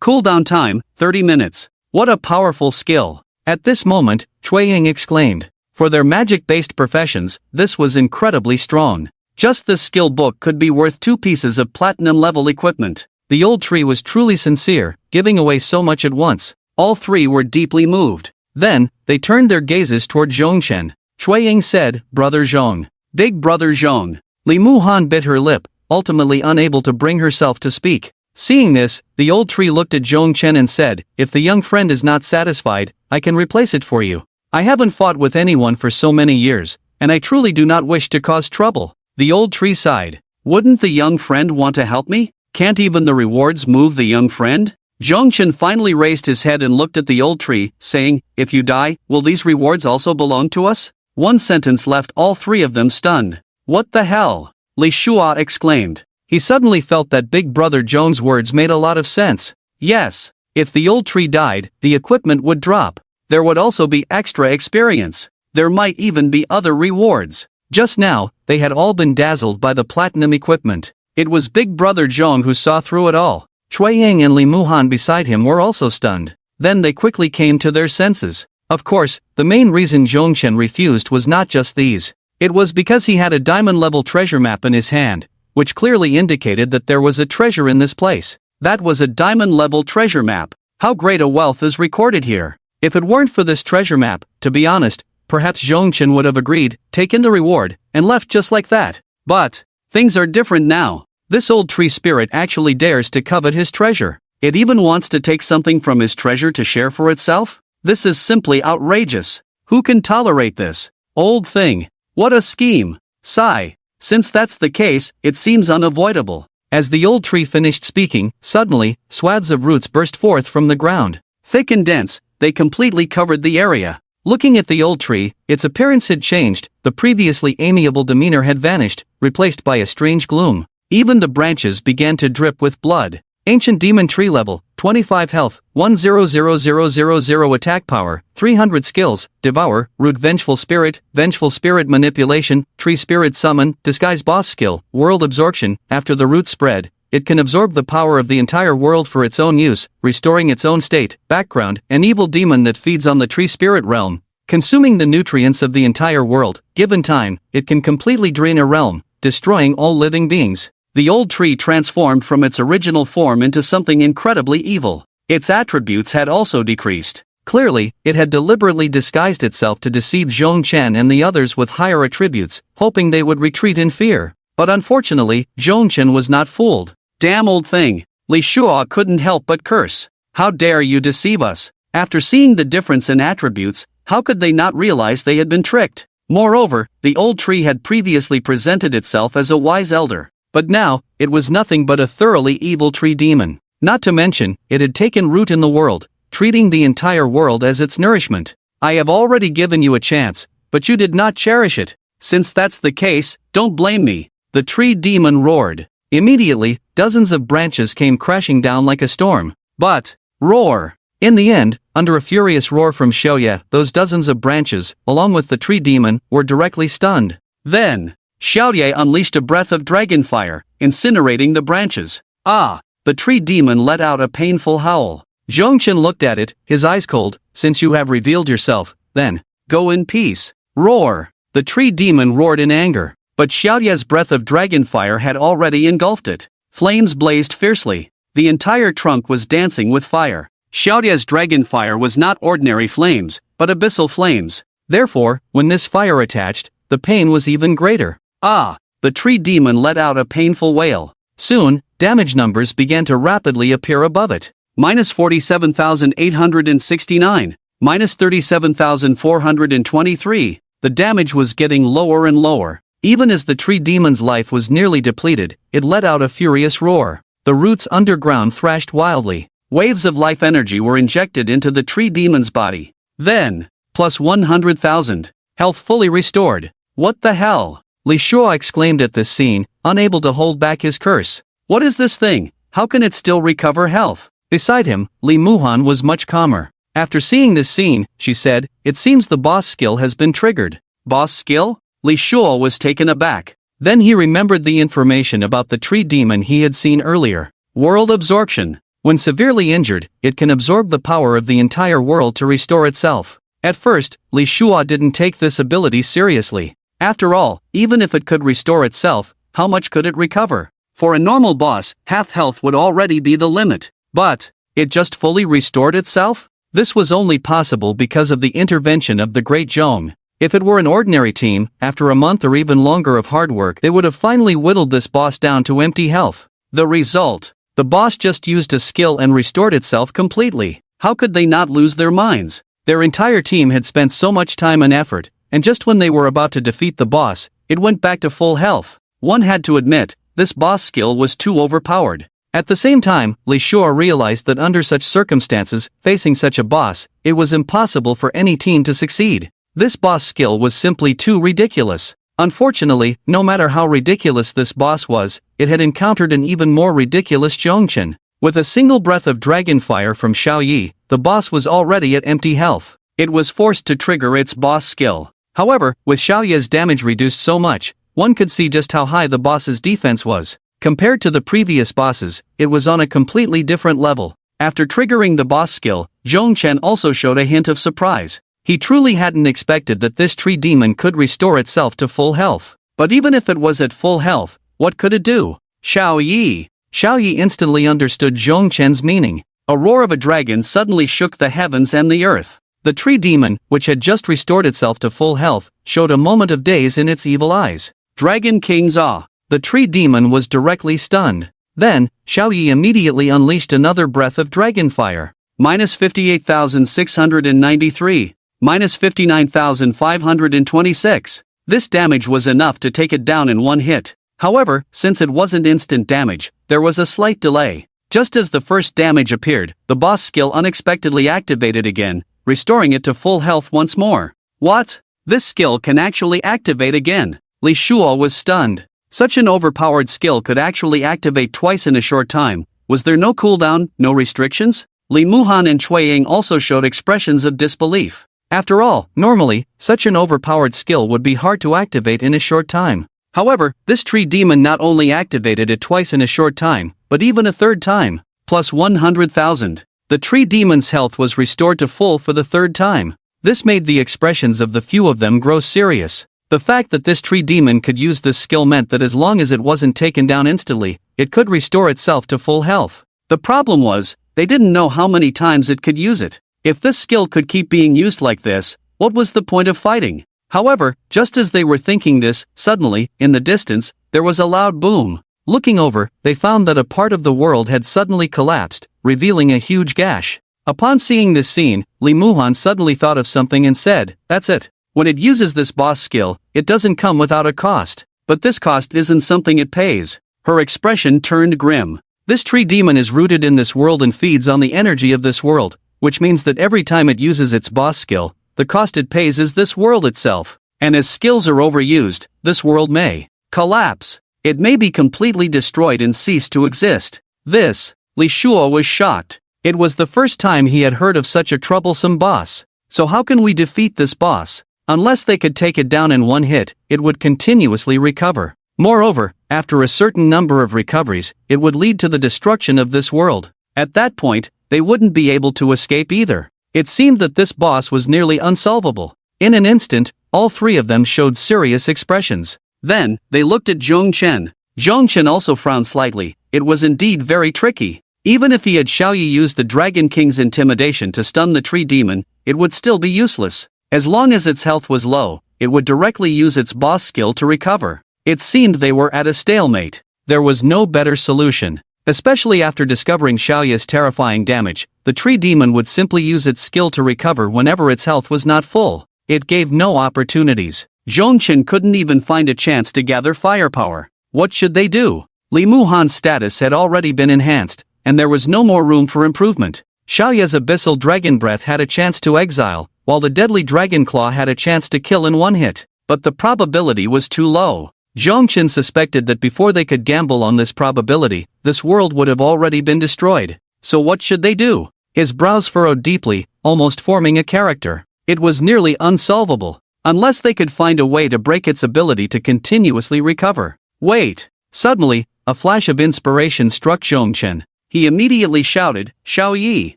Cooldown time, 30 minutes. What a powerful skill. At this moment, Cui Ying exclaimed. For their magic-based professions, this was incredibly strong. Just this skill book could be worth 2 pieces of platinum-level equipment. The old tree was truly sincere, giving away so much at once. All 3 were deeply moved. Then, they turned their gazes toward Zhongchen. Cui Ying said, "Brother Zhong." "Big brother Zhong." Li Muhan bit her lip, ultimately unable to bring herself to speak. Seeing this, the old tree looked at Zhongchen and said, "If the young friend is not satisfied, I can replace it for you. I haven't fought with anyone for so many years, and I truly do not wish to cause trouble." The old tree sighed. "Wouldn't the young friend want to help me? Can't even the rewards move the young friend?" Zhongchen finally raised his head and looked at the old tree, saying, "If you die, will these rewards also belong to us?" One sentence left all 3 of them stunned. "What the hell?" Li Shua exclaimed. He suddenly felt that Big Brother Zhong's words made a lot of sense. Yes, if the old tree died, the equipment would drop. There would also be extra experience. There might even be other rewards. Just now, they had all been dazzled by the platinum equipment. It was Big Brother Zhong who saw through it all. Cui Ying and Li Muhan beside him were also stunned. Then they quickly came to their senses. Of course, the main reason Zhongchen refused was not just these. It was because he had a diamond-level treasure map in his hand, which clearly indicated that there was a treasure in this place. That was a diamond-level treasure map. How great a wealth is recorded here. If it weren't for this treasure map, to be honest, perhaps Zhongchen would have agreed, taken the reward, and left just like that. But things are different now. This old tree spirit actually dares to covet his treasure. It even wants to take something from his treasure to share for itself? This is simply outrageous. Who can tolerate this? Old thing. What a scheme. Sigh. Since that's the case, it seems unavoidable. As the old tree finished speaking, suddenly, swaths of roots burst forth from the ground. Thick and dense, they completely covered the area. Looking at the old tree, its appearance had changed, the previously amiable demeanor had vanished, replaced by a strange gloom. Even the branches began to drip with blood. Ancient demon tree level, 25 health, 100,000 attack power, 300 skills, devour, root vengeful spirit manipulation, tree spirit summon, disguise boss skill, world absorption. After the root spread, it can absorb the power of the entire world for its own use, restoring its own state. Background, an evil demon that feeds on the tree spirit realm, consuming the nutrients of the entire world. Given time, it can completely drain a realm, destroying all living beings. The old tree transformed from its original form into something incredibly evil. Its attributes had also decreased. Clearly, it had deliberately disguised itself to deceive Zhong Chen and the others with higher attributes, hoping they would retreat in fear. But unfortunately, Zhong Chen was not fooled. Damn old thing! Li Shuo couldn't help but curse. How dare you deceive us? After seeing the difference in attributes, how could they not realize they had been tricked? Moreover, the old tree had previously presented itself as a wise elder. But now, it was nothing but a thoroughly evil tree demon. Not to mention, it had taken root in the world, treating the entire world as its nourishment. I have already given you a chance, but you did not cherish it. Since that's the case, don't blame me. The tree demon roared. Immediately, dozens of branches came crashing down like a storm. But, roar! In the end, under a furious roar from Xiaoye, those dozens of branches, along with the tree demon, were directly stunned. Then, Xiaoye unleashed a breath of dragon fire, incinerating the branches. Ah! The tree demon let out a painful howl. Zhongchen looked at it, his eyes cold. Since you have revealed yourself, then, go in peace. Roar! The tree demon roared in anger. But Xiaoye's breath of dragon fire had already engulfed it. Flames blazed fiercely. The entire trunk was dancing with fire. Xiaoye's dragon fire was not ordinary flames, but abyssal flames. Therefore, when this fire attached, the pain was even greater. Ah! The tree demon let out a painful wail. Soon, damage numbers began to rapidly appear above it. Minus 47,869. Minus 37,423. The damage was getting lower and lower. Even as the tree demon's life was nearly depleted, it let out a furious roar. The roots underground thrashed wildly. Waves of life energy were injected into the tree demon's body. Then, plus 100,000. Health fully restored. What the hell? Li Shuo exclaimed at this scene, unable to hold back his curse. What is this thing? How can it still recover health? Beside him, Li Muhan was much calmer. After seeing this scene, she said, it seems the boss skill has been triggered. Boss skill? Li Shuo was taken aback. Then he remembered the information about the tree demon he had seen earlier. World absorption. When severely injured, it can absorb the power of the entire world to restore itself. At first, Li Shuo didn't take this ability seriously. After all, even if it could restore itself, how much could it recover? For a normal boss, half health would already be the limit. But, it just fully restored itself? This was only possible because of the intervention of the Great Zhong. If it were an ordinary team, after a month or even longer of hard work, they would have finally whittled this boss down to empty health. The result? The boss just used a skill and restored itself completely. How could they not lose their minds? Their entire team had spent so much time and effort, and just when they were about to defeat the boss, it went back to full health. One had to admit, this boss skill was too overpowered. At the same time, Li Shuo realized that under such circumstances, facing such a boss, it was impossible for any team to succeed. This boss skill was simply too ridiculous. Unfortunately, no matter how ridiculous this boss was, it had encountered an even more ridiculous Zhongchen. With a single breath of dragon fire from Xiao Yi, the boss was already at empty health. It was forced to trigger its boss skill. However, with Xiao Yi's damage reduced so much, one could see just how high the boss's defense was. Compared to the previous bosses, it was on a completely different level. After triggering the boss skill, Zhongchen also showed a hint of surprise. He truly hadn't expected that this tree demon could restore itself to full health. But even if it was at full health, what could it do? Xiao Yi! Xiao Yi instantly understood Zhongchen's meaning. A roar of a dragon suddenly shook the heavens and the earth. The tree demon, which had just restored itself to full health, showed a moment of daze in its evil eyes. Dragon King's awe. The tree demon was directly stunned. Then, Xiao Yi immediately unleashed another breath of dragon fire. Minus 58,693. Minus 59,526. This damage was enough to take it down in one hit. However, since it wasn't instant damage, there was a slight delay. Just as the first damage appeared, the boss skill unexpectedly activated again, restoring it to full health once more. What? This skill can actually activate again. Li Shuo was stunned. Such an overpowered skill could actually activate twice in a short time. Was there no cooldown, no restrictions? Li Muhan and Cui Ying also showed expressions of disbelief. After all, normally, such an overpowered skill would be hard to activate in a short time. However, this tree demon not only activated it twice in a short time, but even a third time. Plus 100,000. The tree demon's health was restored to full for the third time. This made the expressions of the few of them grow serious. The fact that this tree demon could use this skill meant that as long as it wasn't taken down instantly, it could restore itself to full health. The problem was, they didn't know how many times it could use it. If this skill could keep being used like this, what was the point of fighting? However, just as they were thinking this, suddenly, in the distance, there was a loud boom. Looking over, they found that a part of the world had suddenly collapsed, revealing a huge gash. Upon seeing this scene, Li Muhan suddenly thought of something and said, "That's it. When it uses this boss skill, it doesn't come without a cost. But this cost isn't something it pays." Her expression turned grim. This tree demon is rooted in this world and feeds on the energy of this world, which means that every time it uses its boss skill, the cost it pays is this world itself. And as skills are overused, this world may collapse. It may be completely destroyed and cease to exist. This, Li Shuo was shocked. It was the first time he had heard of such a troublesome boss. So how can we defeat this boss? Unless they could take it down in one hit, it would continuously recover. Moreover, after a certain number of recoveries, it would lead to the destruction of this world. At that point, they wouldn't be able to escape either. It seemed that this boss was nearly unsolvable. In an instant, all three of them showed serious expressions. Then, they looked at Zhong Chen. Zhong Chen also frowned slightly. It was indeed very tricky. Even if he had Xiaoyi use the Dragon King's intimidation to stun the tree demon, it would still be useless. As long as its health was low, it would directly use its boss skill to recover. It seemed they were at a stalemate. There was no better solution. Especially after discovering Xiaoya's terrifying damage, the tree demon would simply use its skill to recover whenever its health was not full. It gave no opportunities. Zhongchen couldn't even find a chance to gather firepower. What should they do? Li Muhan's status had already been enhanced, and there was no more room for improvement. Xiaoya's abyssal dragon breath had a chance to exile, while the deadly dragon claw had a chance to kill in one hit. But the probability was too low. Zhongchen suspected that before they could gamble on this probability, this world would have already been destroyed. So what should they do? His brows furrowed deeply, almost forming a character. It was nearly unsolvable. Unless they could find a way to break its ability to continuously recover. Wait! Suddenly, a flash of inspiration struck Zhongchen. He immediately shouted, "Xiaoyi!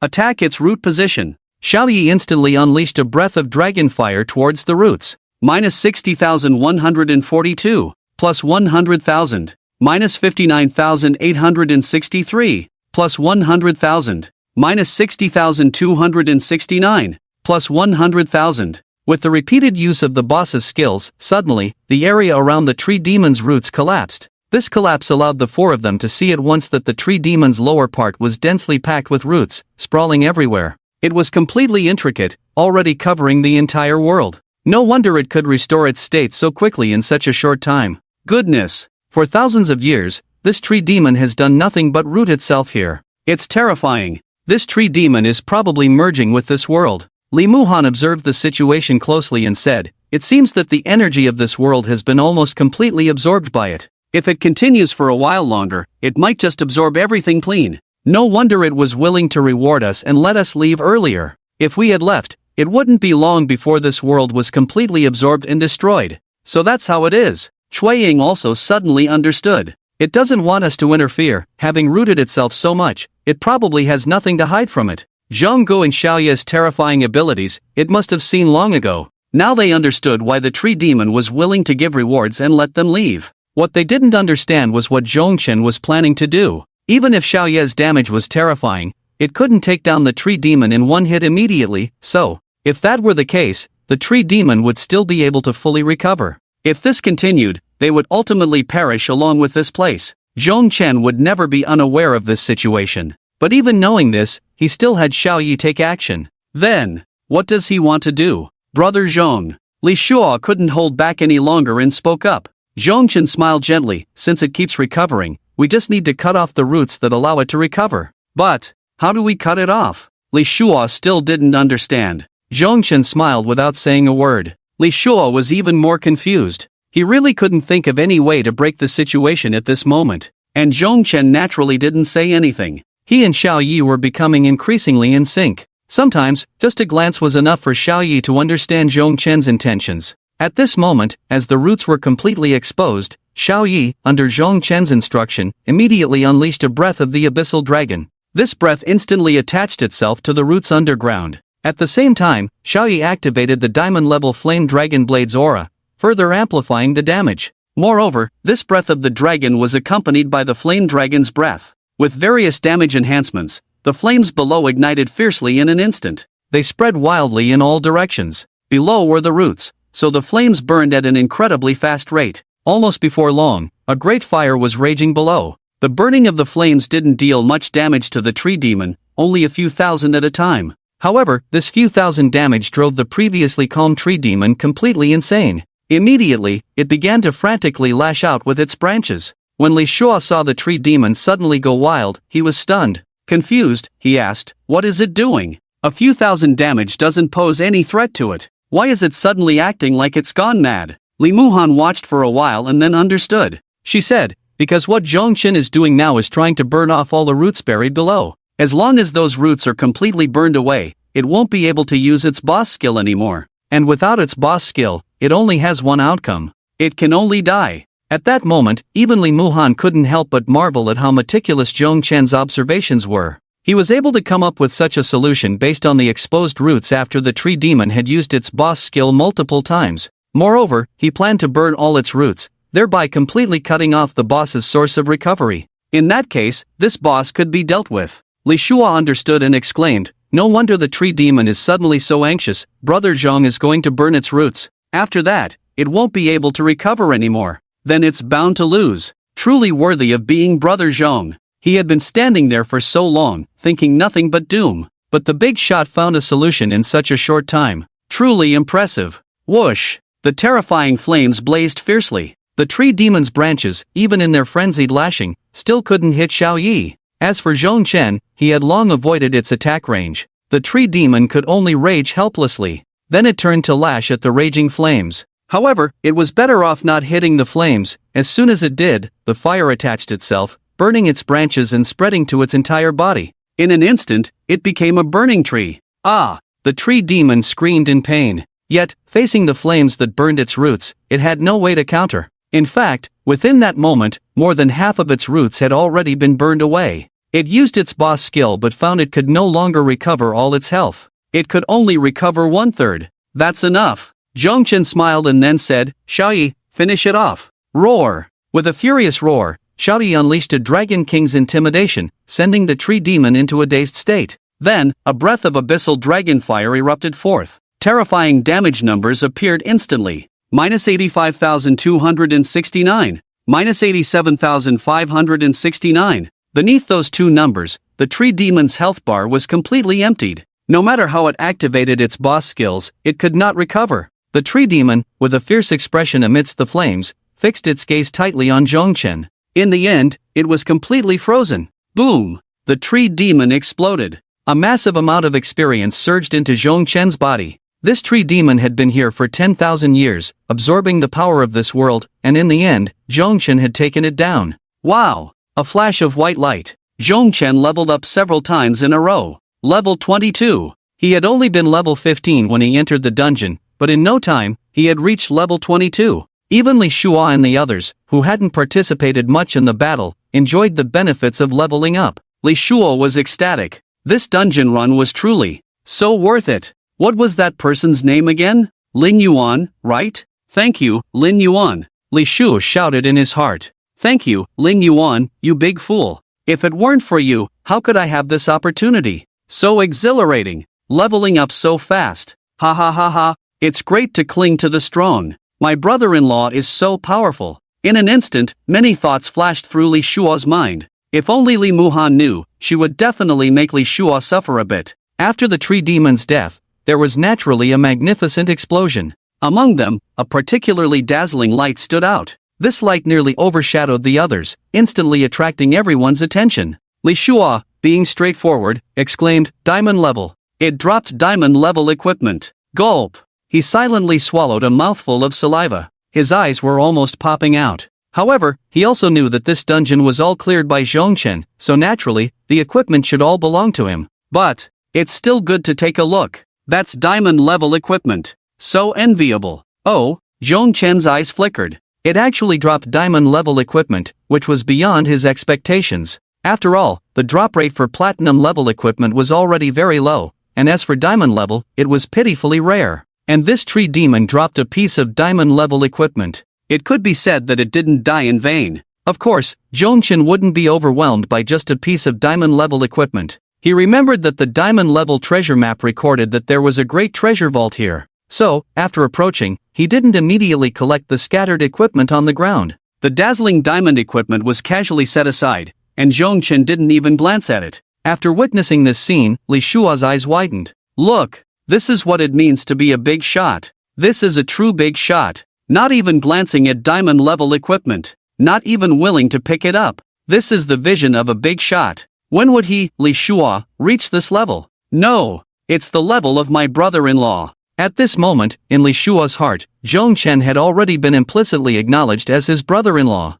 Attack its root position!" Xiaoyi instantly unleashed a breath of dragon fire towards the roots. Minus 60,142, plus 100,000, minus 59,863, plus 100,000, minus 60,269, plus 100,000. With the repeated use of the boss's skills, suddenly, the area around the tree demon's roots collapsed. This collapse allowed the four of them to see at once that the tree demon's lower part was densely packed with roots, sprawling everywhere. It was completely intricate, already covering the entire world. No wonder it could restore its state so quickly in such a short time. Goodness! For thousands of years, this tree demon has done nothing but root itself here. It's terrifying. This tree demon is probably merging with this world. Li Muhan observed the situation closely and said, "It seems that the energy of this world has been almost completely absorbed by it. If it continues for a while longer, it might just absorb everything clean. No wonder it was willing to reward us and let us leave earlier. If we had left, it wouldn't be long before this world was completely absorbed and destroyed. So that's how it is." Cui Ying also suddenly understood. It doesn't want us to interfere, having rooted itself so much, it probably has nothing to hide from it. Zhang Gu and Xiaoya's terrifying abilities, it must have seen long ago. Now they understood why the tree demon was willing to give rewards and let them leave. What they didn't understand was what Zhongchen was planning to do. Even if Xiaoya's damage was terrifying, it couldn't take down the tree demon in one hit immediately, so, if that were the case, the tree demon would still be able to fully recover. If this continued, they would ultimately perish along with this place. Zhongchen would never be unaware of this situation. But even knowing this, he still had Xiaoyi take action. Then, what does he want to do? "Brother Zhong." Li Shuo couldn't hold back any longer and spoke up. Zhongchen smiled gently, since it keeps recovering, we just need to cut off the roots that allow it to recover. But, how do we cut it off? Li Shua still didn't understand. Zhongchen smiled without saying a word. Li Shua was even more confused. He really couldn't think of any way to break the situation at this moment. And Zhongchen naturally didn't say anything. He and Xiao Yi were becoming increasingly in sync. Sometimes, just a glance was enough for Xiao Yi to understand Zhongchen's intentions. At this moment, as the roots were completely exposed, Xiao Yi, under Zhongchen's instruction, immediately unleashed a breath of the abyssal dragon. This breath instantly attached itself to the roots underground. At the same time, Xiao Yi activated the diamond-level flame dragon blade's aura, further amplifying the damage. Moreover, this breath of the dragon was accompanied by the flame dragon's breath. With various damage enhancements, the flames below ignited fiercely in an instant. They spread wildly in all directions. Below were the roots, so the flames burned at an incredibly fast rate. Almost before long, a great fire was raging below. The burning of the flames didn't deal much damage to the tree demon, only a few thousand at a time. However, this few thousand damage drove the previously calm tree demon completely insane. Immediately, it began to frantically lash out with its branches. When Li Shua saw the tree demon suddenly go wild, he was stunned. Confused, he asked, "What is it doing? A few thousand damage doesn't pose any threat to it. Why is it suddenly acting like it's gone mad?" Li Muhan watched for a while and then understood. She said, "Because what Zhongchen is doing now is trying to burn off all the roots buried below. As long as those roots are completely burned away, it won't be able to use its boss skill anymore. And without its boss skill, it only has one outcome. It can only die." At that moment, even Li Muhan couldn't help but marvel at how meticulous Zhongchen's observations were. He was able to come up with such a solution based on the exposed roots after the tree demon had used its boss skill multiple times. Moreover, he planned to burn all its roots, thereby completely cutting off the boss's source of recovery. In that case, this boss could be dealt with. Li Shua understood and exclaimed, "No wonder the tree demon is suddenly so anxious. Brother Zhong is going to burn its roots. After that, it won't be able to recover anymore. Then it's bound to lose. Truly worthy of being Brother Zhong." He had been standing there for so long, thinking nothing but doom. But the big shot found a solution in such a short time. Truly impressive. Whoosh! The terrifying flames blazed fiercely. The tree demon's branches, even in their frenzied lashing, still couldn't hit Xiao Yi. As for Zhongchen, he had long avoided its attack range. The tree demon could only rage helplessly. Then it turned to lash at the raging flames. However, it was better off not hitting the flames. As soon as it did, the fire attached itself, burning its branches and spreading to its entire body. In an instant, it became a burning tree. Ah! The tree demon screamed in pain. Yet, facing the flames that burned its roots, it had no way to counter. In fact, within that moment, more than half of its roots had already been burned away. It used its boss skill but found it could no longer recover all its health. It could only recover 1/3. "That's enough." Zhongchen smiled and then said, "Xiao Yi, finish it off." Roar! With a furious roar, Xiao Yi unleashed a Dragon King's intimidation, sending the tree demon into a dazed state. Then, a breath of abyssal dragon fire erupted forth. Terrifying damage numbers appeared instantly. -85,269. -87,569. Beneath those two numbers, the tree demon's health bar was completely emptied. No matter how it activated its boss skills, it could not recover. The tree demon, with a fierce expression amidst the flames, fixed its gaze tightly on Zhongchen. In the end, it was completely frozen. Boom! The tree demon exploded. A massive amount of experience surged into Zhongchen's body. This tree demon had been here for 10,000 years, absorbing the power of this world, and in the end, Zhongchen had taken it down. Wow! A flash of white light. Zhongchen leveled up several times in a row. Level 22. He had only been level 15 when he entered the dungeon, but in no time, he had reached level 22. Even Li Shua and the others, who hadn't participated much in the battle, enjoyed the benefits of leveling up. Li Shua was ecstatic. This dungeon run was truly so worth it. What was that person's name again? Lin Yuan, right? "Thank you, Lin Yuan," Li Shu shouted in his heart. "Thank you, Lin Yuan, you big fool. If it weren't for you, how could I have this opportunity? So exhilarating. Leveling up so fast. Ha ha ha ha. It's great to cling to the strong. My brother-in-law is so powerful." In an instant, many thoughts flashed through Li Shua's mind. If only Li Muhan knew, she would definitely make Li Shua suffer a bit. After the tree demon's death, there was naturally a magnificent explosion. Among them, a particularly dazzling light stood out. This light nearly overshadowed the others, instantly attracting everyone's attention. Li Shua, being straightforward, exclaimed, "Diamond level." It dropped diamond level equipment. Gulp. He silently swallowed a mouthful of saliva. His eyes were almost popping out. However, he also knew that this dungeon was all cleared by Zhongchen, so naturally, the equipment should all belong to him. But it's still good to take a look. That's diamond level equipment. So enviable. Oh, Zhongchen's eyes flickered. It actually dropped diamond level equipment, which was beyond his expectations. After all, the drop rate for platinum level equipment was already very low, and as for diamond level, it was pitifully rare. And this tree demon dropped a piece of diamond level equipment. It could be said that it didn't die in vain. Of course, Zhongchen wouldn't be overwhelmed by just a piece of diamond level equipment. He remembered that the diamond level treasure map recorded that there was a great treasure vault here. So, after approaching, he didn't immediately collect the scattered equipment on the ground. The dazzling diamond equipment was casually set aside, and Zhongchen didn't even glance at it. After witnessing this scene, Li Shua's eyes widened. Look, this is what it means to be a big shot. This is a true big shot. Not even glancing at diamond level equipment. Not even willing to pick it up. This is the vision of a big shot. When would he, Li Shua, reach this level? No, it's the level of my brother-in-law. At this moment, in Li Shua's heart, Zhongchen had already been implicitly acknowledged as his brother-in-law.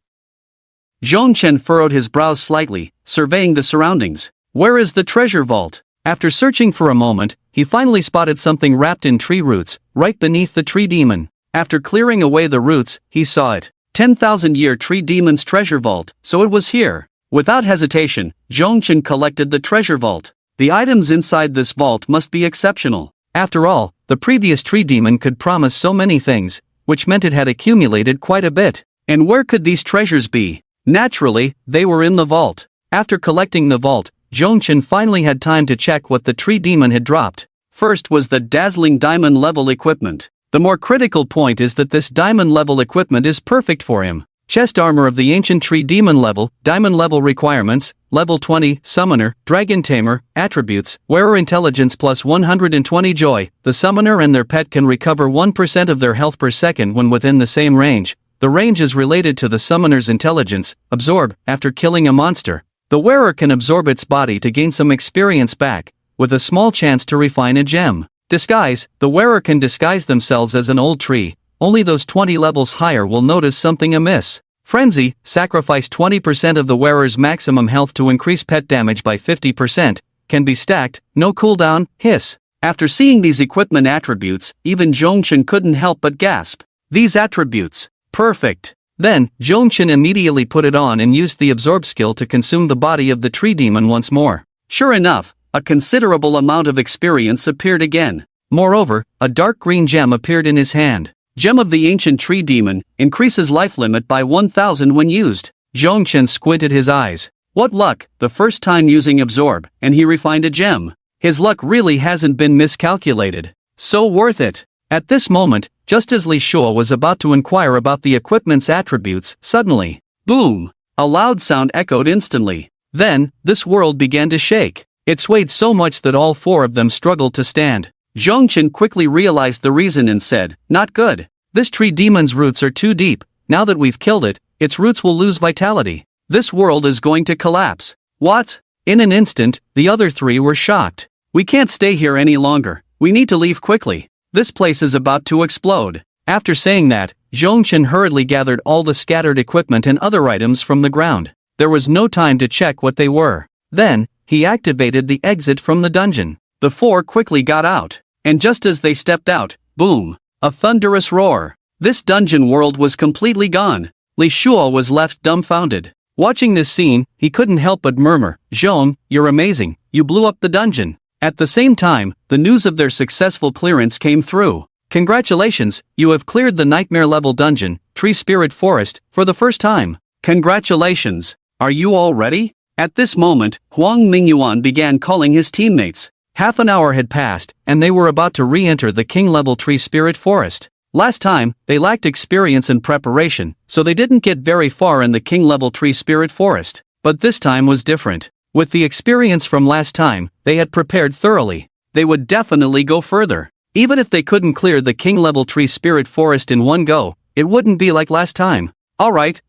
Zhongchen furrowed his brows slightly, surveying the surroundings. Where is the treasure vault? After searching for a moment, he finally spotted something wrapped in tree roots, right beneath the tree demon. After clearing away the roots, he saw it. 10,000-year tree demon's treasure vault, so it was here. Without hesitation, Zhongchen collected the treasure vault. The items inside this vault must be exceptional. After all, the previous tree demon could promise so many things, which meant it had accumulated quite a bit. And where could these treasures be? Naturally, they were in the vault. After collecting the vault, Zhongchen finally had time to check what the tree demon had dropped. First was the dazzling diamond level equipment. The more critical point is that this diamond level equipment is perfect for him. Chest armor of the ancient tree demon level, diamond level requirements, level 20, summoner, dragon tamer, attributes, wearer intelligence plus 120 joy. The summoner and their pet can recover 1% of their health per second when within the same range. The range is related to the summoner's intelligence. Absorb, after killing a monster. The wearer can absorb its body to gain some experience back, with a small chance to refine a gem. Disguise, the wearer can disguise themselves as an old tree. Only those 20 levels higher will notice something amiss. Frenzy, sacrifice 20% of the wearer's maximum health to increase pet damage by 50%, can be stacked, no cooldown. Hiss. After seeing these equipment attributes, even Zhongchen couldn't help but gasp. These attributes. Perfect. Then, Zhongchen immediately put it on and used the absorb skill to consume the body of the tree demon once more. Sure enough, a considerable amount of experience appeared again. Moreover, a dark green gem appeared in his hand. Gem of the ancient tree demon, increases life limit by 1000 when used. Zhongchen squinted his eyes. What luck, the first time using absorb, and he refined a gem. His luck really hasn't been miscalculated. So worth it. At this moment, just as Li Shua was about to inquire about the equipment's attributes, suddenly, boom! A loud sound echoed instantly. Then, this world began to shake. It swayed so much that all four of them struggled to stand. Zhongchen quickly realized the reason and said, "Not good. This tree demon's roots are too deep. Now that we've killed it, its roots will lose vitality. This world is going to collapse." What? In an instant, the other three were shocked. "We can't stay here any longer. We need to leave quickly. This place is about to explode." After saying that, Zhongchen hurriedly gathered all the scattered equipment and other items from the ground. There was no time to check what they were. Then, he activated the exit from the dungeon. The four quickly got out. And just as they stepped out, boom! A thunderous roar. This dungeon world was completely gone. Li Shua was left dumbfounded. Watching this scene, he couldn't help but murmur, "Zhong, you're amazing, you blew up the dungeon." At the same time, the news of their successful clearance came through. "Congratulations, you have cleared the nightmare level dungeon, Tree Spirit Forest, for the first time. Congratulations. Are you all ready?" At this moment, Huang Mingyuan began calling his teammates. Half an hour had passed, and they were about to re-enter the king-level Tree Spirit Forest. Last time, they lacked experience and preparation, so they didn't get very far in the king-level Tree Spirit Forest. But this time was different. With the experience from last time, they had prepared thoroughly. They would definitely go further. Even if they couldn't clear the king-level Tree Spirit Forest in one go, it wouldn't be like last time. Alright,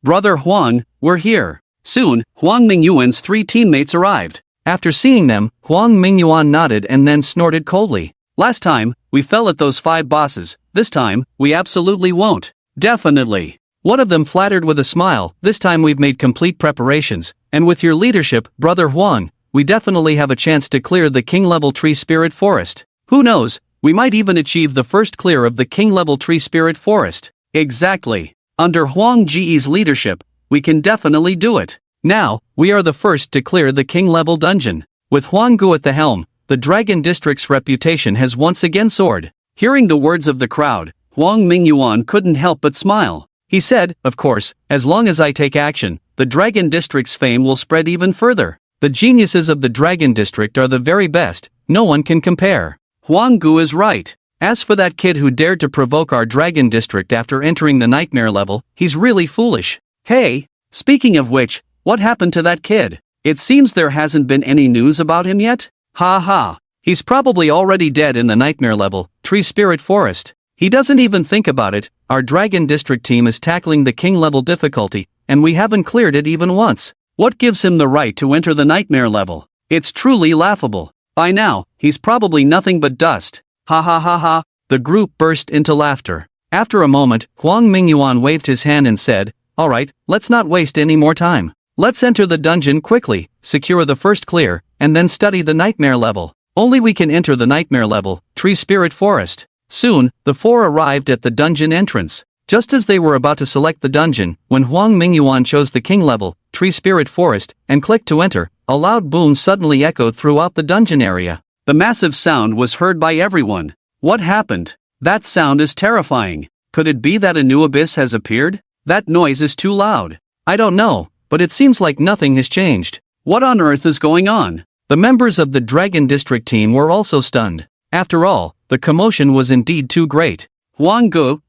Brother Huang, we're here. Soon, Huang Mingyuan's 3 teammates arrived. After seeing them, Huang Mingyuan nodded and then snorted coldly. Last time, we fell at those 5 bosses, this time, we absolutely won't. Definitely. One of them flattered with a smile, this time we've made complete preparations, and with your leadership, Brother Huang, we definitely have a chance to clear the king-level tree spirit forest. Who knows, we might even achieve the first clear of the king-level tree spirit forest. Exactly. Under Huang Ji's leadership, we can definitely do it. Now, we are the first to clear the king-level dungeon. With Huang Gu at the helm, the Dragon District's reputation has once again soared. Hearing the words of the crowd, Huang Mingyuan couldn't help but smile. He said, of course, as long as I take action, the Dragon District's fame will spread even further. The geniuses of the Dragon District are the very best, no one can compare. Huang Gu is right. As for that kid who dared to provoke our Dragon District after entering the nightmare level, he's really foolish. Hey, speaking of which, what happened to that kid? It seems there hasn't been any news about him yet? Ha ha. He's probably already dead in the nightmare level, Tree Spirit Forest. He doesn't even think about it. Our Dragon District team is tackling the king level difficulty, and we haven't cleared it even once. What gives him the right to enter the nightmare level? It's truly laughable. By now, he's probably nothing but dust. Ha ha ha ha. The group burst into laughter. After a moment, Huang Mingyuan waved his hand and said, alright, let's not waste any more time. Let's enter the dungeon quickly, secure the first clear, and then study the nightmare level. Only we can enter the nightmare level, Tree Spirit Forest. Soon, the 4 arrived at the dungeon entrance. Just as they were about to select the dungeon, when Huang Mingyuan chose the king level, Tree Spirit Forest, and clicked to enter, a loud boom suddenly echoed throughout the dungeon area. The massive sound was heard by everyone. What happened? That sound is terrifying. Could it be that a new abyss has appeared? That noise is too loud. I don't know, but it seems like nothing has changed. What on earth is going on? The members of the Dragon District team were also stunned. After all, the commotion was indeed too great. Huang Gu,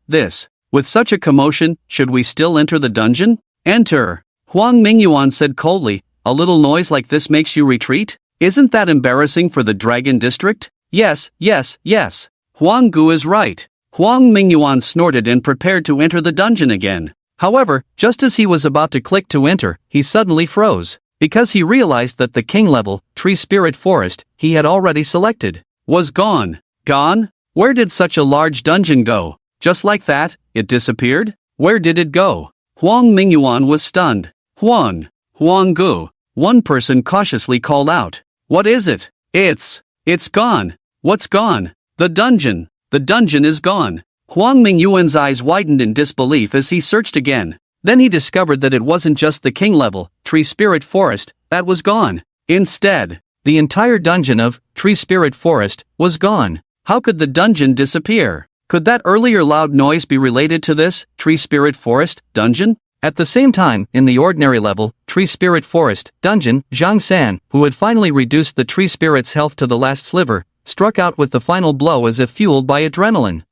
with such a commotion, should we still enter the dungeon? Enter. Huang Mingyuan said coldly, a little noise like this makes you retreat? Isn't that embarrassing for the Dragon District? Yes. Huang Gu is right. Huang Mingyuan snorted and prepared to enter the dungeon again. However, just as he was about to click to enter, he suddenly froze. Because he realized that the king level, Tree Spirit Forest, he had already selected, was gone. Gone? Where did such a large dungeon go? Just like that, it disappeared? Where did it go? Huang Mingyuan was stunned. Huang Gu. One person cautiously called out. What is it? It's gone. What's gone? The dungeon. The dungeon is gone. Huang Mingyuan's eyes widened in disbelief as he searched again. Then he discovered that it wasn't just the king level, Tree Spirit Forest, that was gone. Instead, the entire dungeon of Tree Spirit Forest was gone. How could the dungeon disappear? Could that earlier loud noise be related to this Tree Spirit Forest dungeon? At the same time, in the ordinary level, Tree Spirit Forest dungeon, Zhang San, who had finally reduced the tree spirit's health to the last sliver, struck out with the final blow as if fueled by adrenaline.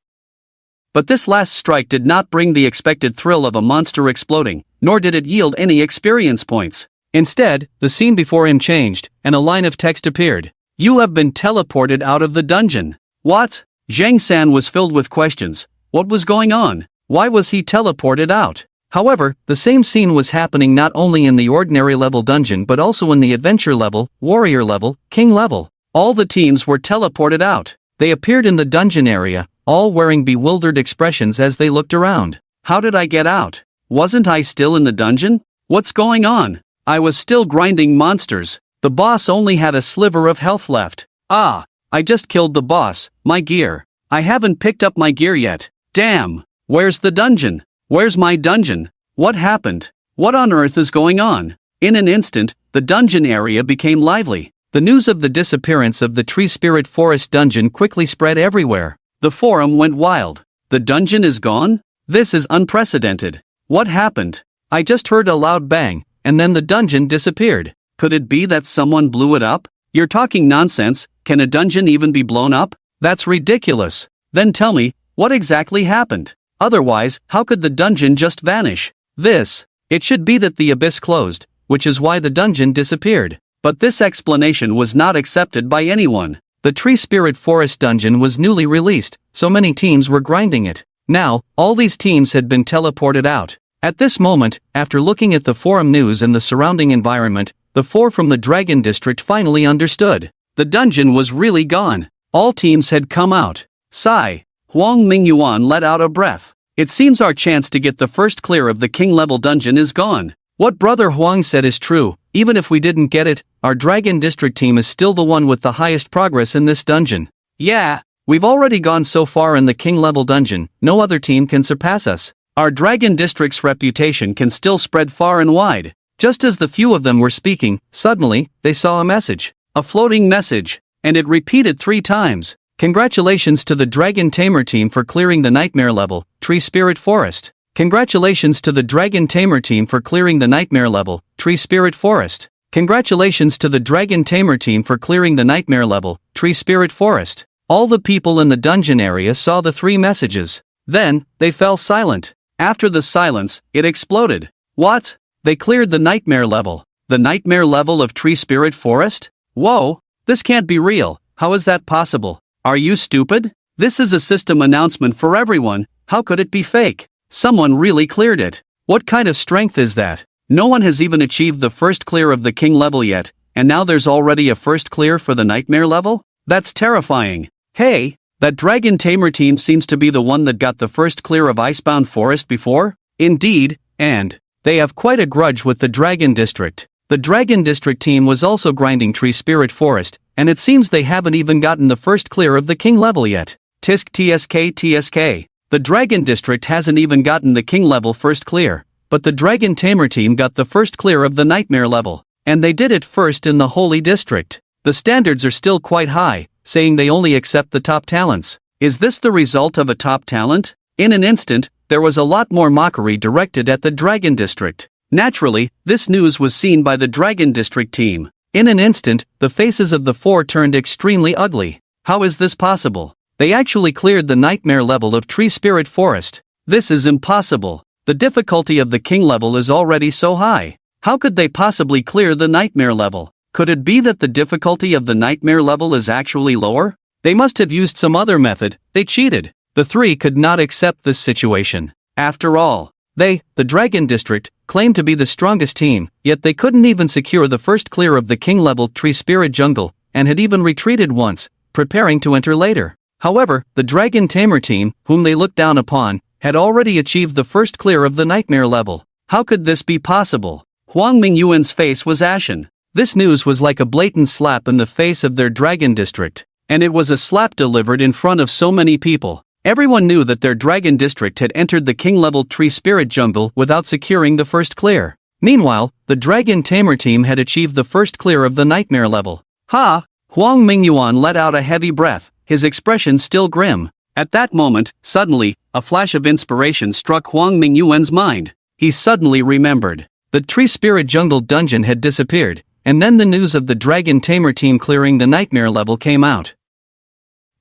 But this last strike did not bring the expected thrill of a monster exploding, nor did it yield any experience points. Instead, the scene before him changed, and a line of text appeared. You have been teleported out of the dungeon. What? Zhang San was filled with questions. What was going on? Why was he teleported out? However, the same scene was happening not only in the ordinary level dungeon but also in the adventure level, warrior level, king level. All the teams were teleported out. They appeared in the dungeon area, all wearing bewildered expressions as they looked around. How did I get out? Wasn't I still in the dungeon? What's going on? I was still grinding monsters. The boss only had a sliver of health left. Ah, I just killed the boss. My gear. I haven't picked up my gear yet. Damn. Where's the dungeon? Where's my dungeon? What happened? What on earth is going on? In an instant, the dungeon area became lively. The news of the disappearance of the Tree Spirit Forest dungeon quickly spread everywhere. The forum went wild. The dungeon is gone? This is unprecedented. What happened? I just heard a loud bang, and then the dungeon disappeared. Could it be that someone blew it up? You're talking nonsense. Can a dungeon even be blown up? That's ridiculous. Then tell me, what exactly happened? Otherwise, how could the dungeon just vanish? It should be that the abyss closed, which is why the dungeon disappeared. But this explanation was not accepted by anyone. The Tree Spirit Forest dungeon was newly released, so many teams were grinding it. Now, all these teams had been teleported out. At this moment, after looking at the forum news and the surrounding environment, the 4 from the Dragon District finally understood. The dungeon was really gone. All teams had come out. Sigh. Huang Mingyuan let out a breath. It seems our chance to get the first clear of the king-level dungeon is gone. What Brother Huang said is true. Even if we didn't get it, our Dragon District team is still the one with the highest progress in this dungeon. Yeah, we've already gone so far in the king-level dungeon, no other team can surpass us. Our Dragon District's reputation can still spread far and wide. Just as the few of them were speaking, suddenly, they saw a message. A floating message. And it repeated 3 times. Congratulations to the Dragon Tamer team for clearing the Nightmare level, Tree Spirit Forest. Congratulations to the Dragon Tamer team for clearing the Nightmare level, Tree Spirit Forest. Congratulations to the Dragon Tamer team for clearing the Nightmare level, Tree Spirit Forest. All the people in the dungeon area saw the 3 messages. Then, they fell silent. After the silence, it exploded. What? They cleared the Nightmare level. The Nightmare level of Tree Spirit Forest? Whoa! This can't be real. How is that possible? Are you stupid? This is a system announcement for everyone. How could it be fake? Someone really cleared it. What kind of strength is that? No one has even achieved the first clear of the king level yet, and now there's already a first clear for the nightmare level? That's terrifying. Hey, that Dragon Tamer team seems to be the one that got the first clear of Icebound Forest before? Indeed, and they have quite a grudge with the Dragon District. The Dragon District team was also grinding Tree Spirit Forest, and it seems they haven't even gotten the first clear of the king level yet. Tisk TSK. The Dragon District hasn't even gotten the king level first clear, but the Dragon Tamer team got the first clear of the nightmare level, and they did it first in the Holy District. The standards are still quite high, saying they only accept the top talents. Is this the result of a top talent? In an instant, there was a lot more mockery directed at the Dragon District. Naturally, this news was seen by the Dragon District team. In an instant, the faces of the 4 turned extremely ugly. How is this possible? They actually cleared the nightmare level of Tree Spirit Forest. This is impossible. The difficulty of the king level is already so high. How could they possibly clear the nightmare level? Could it be that the difficulty of the nightmare level is actually lower? They must have used some other method. They cheated. The 3 could not accept this situation. After all, they, the Dragon District, claimed to be the strongest team, yet they couldn't even secure the first clear of the king-level Tree Spirit Jungle, and had even retreated once, preparing to enter later. However, the Dragon Tamer team, whom they looked down upon, had already achieved the first clear of the nightmare level. How could this be possible? Huang Mingyuan's face was ashen. This news was like a blatant slap in the face of their Dragon District, and it was a slap delivered in front of so many people. Everyone knew that their Dragon District had entered the king-level Tree Spirit Jungle without securing the first clear. Meanwhile, the Dragon Tamer team had achieved the first clear of the nightmare level. Ha! Huang Mingyuan let out a heavy breath, his expression still grim. At that moment, suddenly, a flash of inspiration struck Huang Mingyuan's mind. He suddenly remembered. The Tree Spirit Jungle dungeon had disappeared, and then the news of the Dragon Tamer team clearing the nightmare level came out.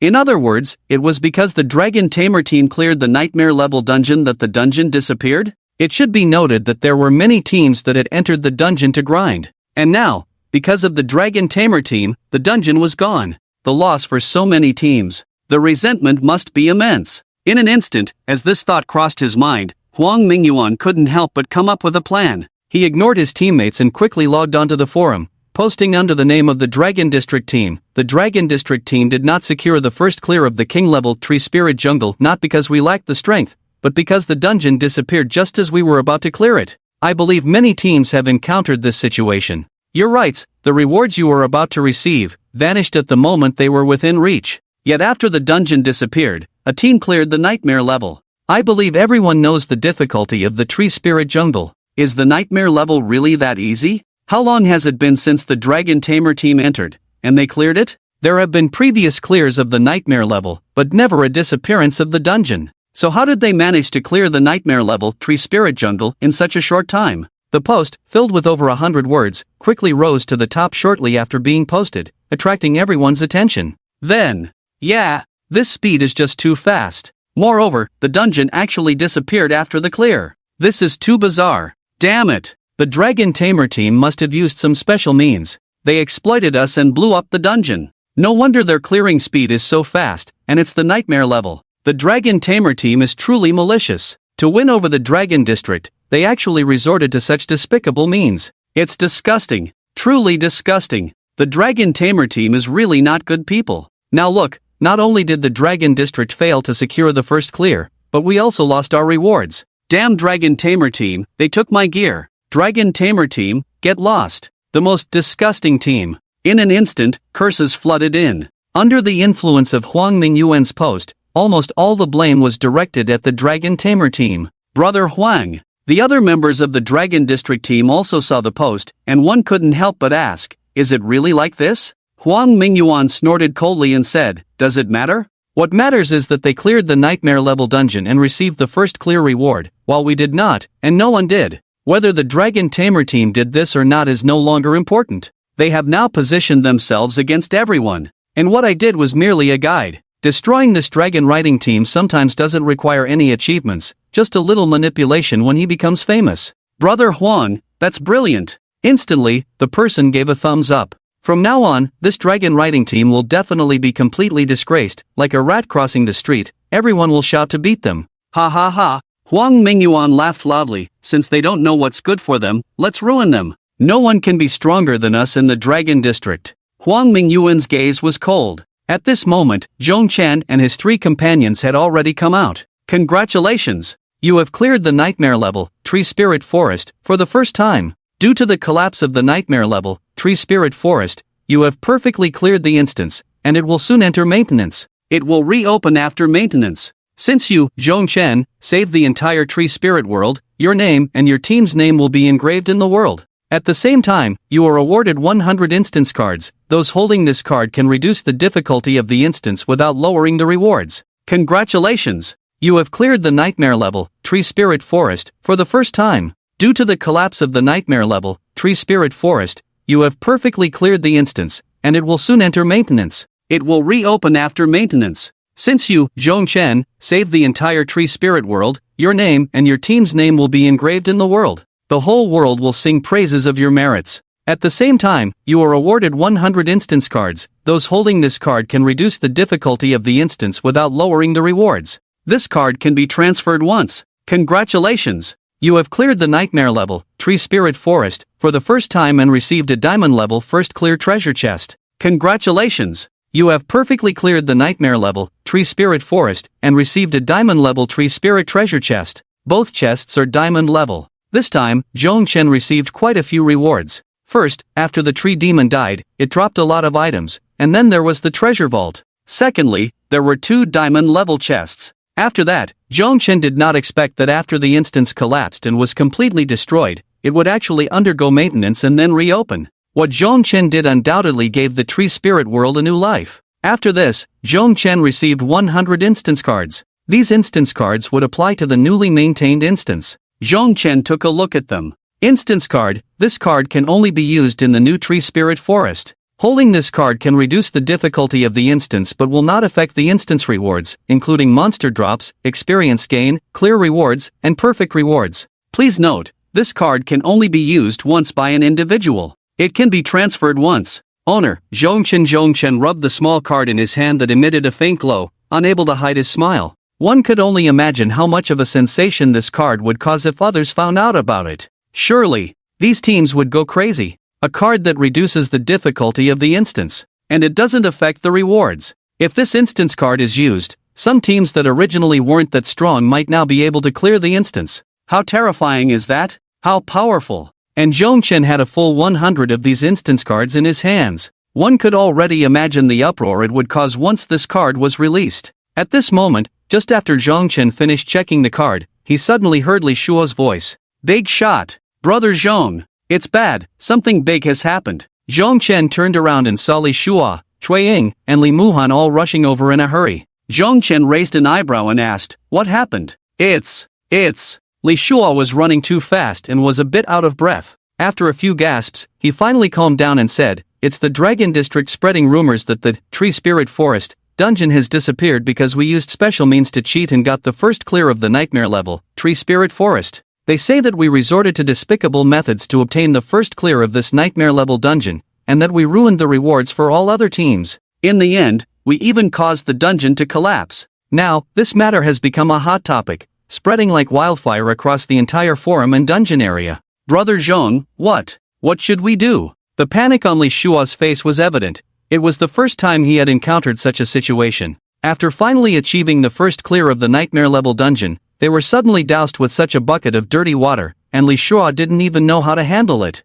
In other words, it was because the Dragon Tamer team cleared the nightmare level dungeon that the dungeon disappeared? It should be noted that there were many teams that had entered the dungeon to grind. And now, because of the Dragon Tamer team, the dungeon was gone. The loss for so many teams. The resentment must be immense. In an instant, as this thought crossed his mind, Huang Mingyuan couldn't help but come up with a plan. He ignored his teammates and quickly logged onto the forum, posting under the name of the Dragon District team. The Dragon District team did not secure the first clear of the king-level Tree Spirit Jungle not because we lacked the strength, but because the dungeon disappeared just as we were about to clear it. I believe many teams have encountered this situation. You're right, the rewards you were about to receive vanished at the moment they were within reach. Yet after the dungeon disappeared, a team cleared the nightmare level. I believe everyone knows the difficulty of the Tree Spirit Jungle. Is the nightmare level really that easy? How long has it been since the Dragon Tamer team entered, and they cleared it? There have been previous clears of the nightmare level, but never a disappearance of the dungeon. So how did they manage to clear the nightmare level Tree Spirit Jungle in such a short time? The post, filled with over 100 words, quickly rose to the top shortly after being posted, attracting everyone's attention. Then, yeah, this speed is just too fast. Moreover, the dungeon actually disappeared after the clear. This is too bizarre. Damn it! The Dragon Tamer team must have used some special means. They exploited us and blew up the dungeon. No wonder their clearing speed is so fast, and it's the nightmare level. The Dragon Tamer team is truly malicious. To win over the Dragon District, they actually resorted to such despicable means. It's disgusting. Truly disgusting. The Dragon Tamer team is really not good people. Now look, not only did the Dragon District fail to secure the first clear, but we also lost our rewards. Damn Dragon Tamer team, they took my gear. Dragon Tamer team, get lost. The most disgusting team. In an instant, curses flooded in. Under the influence of Huang Mingyuan's post, almost all the blame was directed at the Dragon Tamer team. Brother Huang. The other members of the Dragon District team also saw the post, and one couldn't help but ask, is it really like this? Huang Mingyuan snorted coldly and said, does it matter? What matters is that they cleared the nightmare level dungeon and received the first clear reward, while we did not, and no one did. Whether the Dragon Tamer team did this or not is no longer important. They have now positioned themselves against everyone. And what I did was merely a guide. Destroying this dragon riding team sometimes doesn't require any achievements, just a little manipulation when he becomes famous. Brother Huang, that's brilliant. Instantly, the person gave a thumbs up. From now on, this dragon riding team will definitely be completely disgraced, like a rat crossing the street, everyone will shout to beat them. Ha ha ha. Huang Mingyuan laughed loudly, since they don't know what's good for them, let's ruin them. No one can be stronger than us in the Dragon District. Huang Mingyuan's gaze was cold. At this moment, Zhongchen and his 3 companions had already come out. Congratulations! You have cleared the nightmare level, Tree Spirit Forest, for the first time. Due to the collapse of the nightmare level, Tree Spirit Forest, you have perfectly cleared the instance, and it will soon enter maintenance. It will reopen after maintenance. Since you, Zhongchen, saved the entire Tree Spirit world, your name and your team's name will be engraved in the world. At the same time, you are awarded 100 instance cards. Those holding this card can reduce the difficulty of the instance without lowering the rewards. Congratulations! You have cleared the nightmare level, Tree Spirit Forest, for the first time. Due to the collapse of the nightmare level, Tree Spirit Forest, you have perfectly cleared the instance, and it will soon enter maintenance. It will reopen after maintenance. Since you, Zhongchen, saved the entire Tree Spirit world, your name and your team's name will be engraved in the world. The whole world will sing praises of your merits. At the same time, you are awarded 100 instance cards. Those holding this card can reduce the difficulty of the instance without lowering the rewards. This card can be transferred once. Congratulations! You have cleared the nightmare level, Tree Spirit Forest, for the first time and received a diamond level first clear treasure chest. Congratulations! You have perfectly cleared the nightmare level, Tree Spirit Forest, and received a diamond level Tree Spirit treasure chest. Both chests are diamond level. This time, Zhongchen received quite a few rewards. First, after the tree demon died, it dropped a lot of items, and then there was the treasure vault. Secondly, there were 2 diamond level chests. After that, Zhongchen did not expect that after the instance collapsed and was completely destroyed, it would actually undergo maintenance and then reopen. What Zhongchen did undoubtedly gave the Tree Spirit world a new life. After this, Zhongchen received 100 instance cards. These instance cards would apply to the newly maintained instance. Zhongchen took a look at them. Instance card, this card can only be used in the new Tree Spirit Forest. Holding this card can reduce the difficulty of the instance but will not affect the instance rewards, including monster drops, experience gain, clear rewards, and perfect rewards. Please note, this card can only be used once by an individual. It can be transferred once. Owner, Zhongchen rubbed the small card in his hand that emitted a faint glow, unable to hide his smile. One could only imagine how much of a sensation this card would cause if others found out about it. Surely, these teams would go crazy. A card that reduces the difficulty of the instance, and it doesn't affect the rewards. If this instance card is used, some teams that originally weren't that strong might now be able to clear the instance. How terrifying is that? How powerful! And Zhongchen had a full 100 of these instance cards in his hands. One could already imagine the uproar it would cause once this card was released. At this moment, just after Zhongchen finished checking the card, he suddenly heard Li Shuo's voice. Big shot! Brother Zhong! It's bad, something big has happened. Zhongchen turned around and saw Li Shuo, Cui Ying, and Li Muhan all rushing over in a hurry. Zhongchen raised an eyebrow and asked, what happened? It's. Li Shuo was running too fast and was a bit out of breath. After a few gasps, he finally calmed down and said, it's the Dragon District spreading rumors that the Tree Spirit Forest dungeon has disappeared because we used special means to cheat and got the first clear of the nightmare level, Tree Spirit Forest. They say that we resorted to despicable methods to obtain the first clear of this nightmare level dungeon, and that we ruined the rewards for all other teams. In the end, we even caused the dungeon to collapse. Now, this matter has become a hot topic, spreading like wildfire across the entire forum and dungeon area. Brother Zhong, what? What should we do? The panic on Li Shua's face was evident. It was the first time he had encountered such a situation. After finally achieving the first clear of the nightmare-level dungeon, they were suddenly doused with such a bucket of dirty water, and Li Shua didn't even know how to handle it.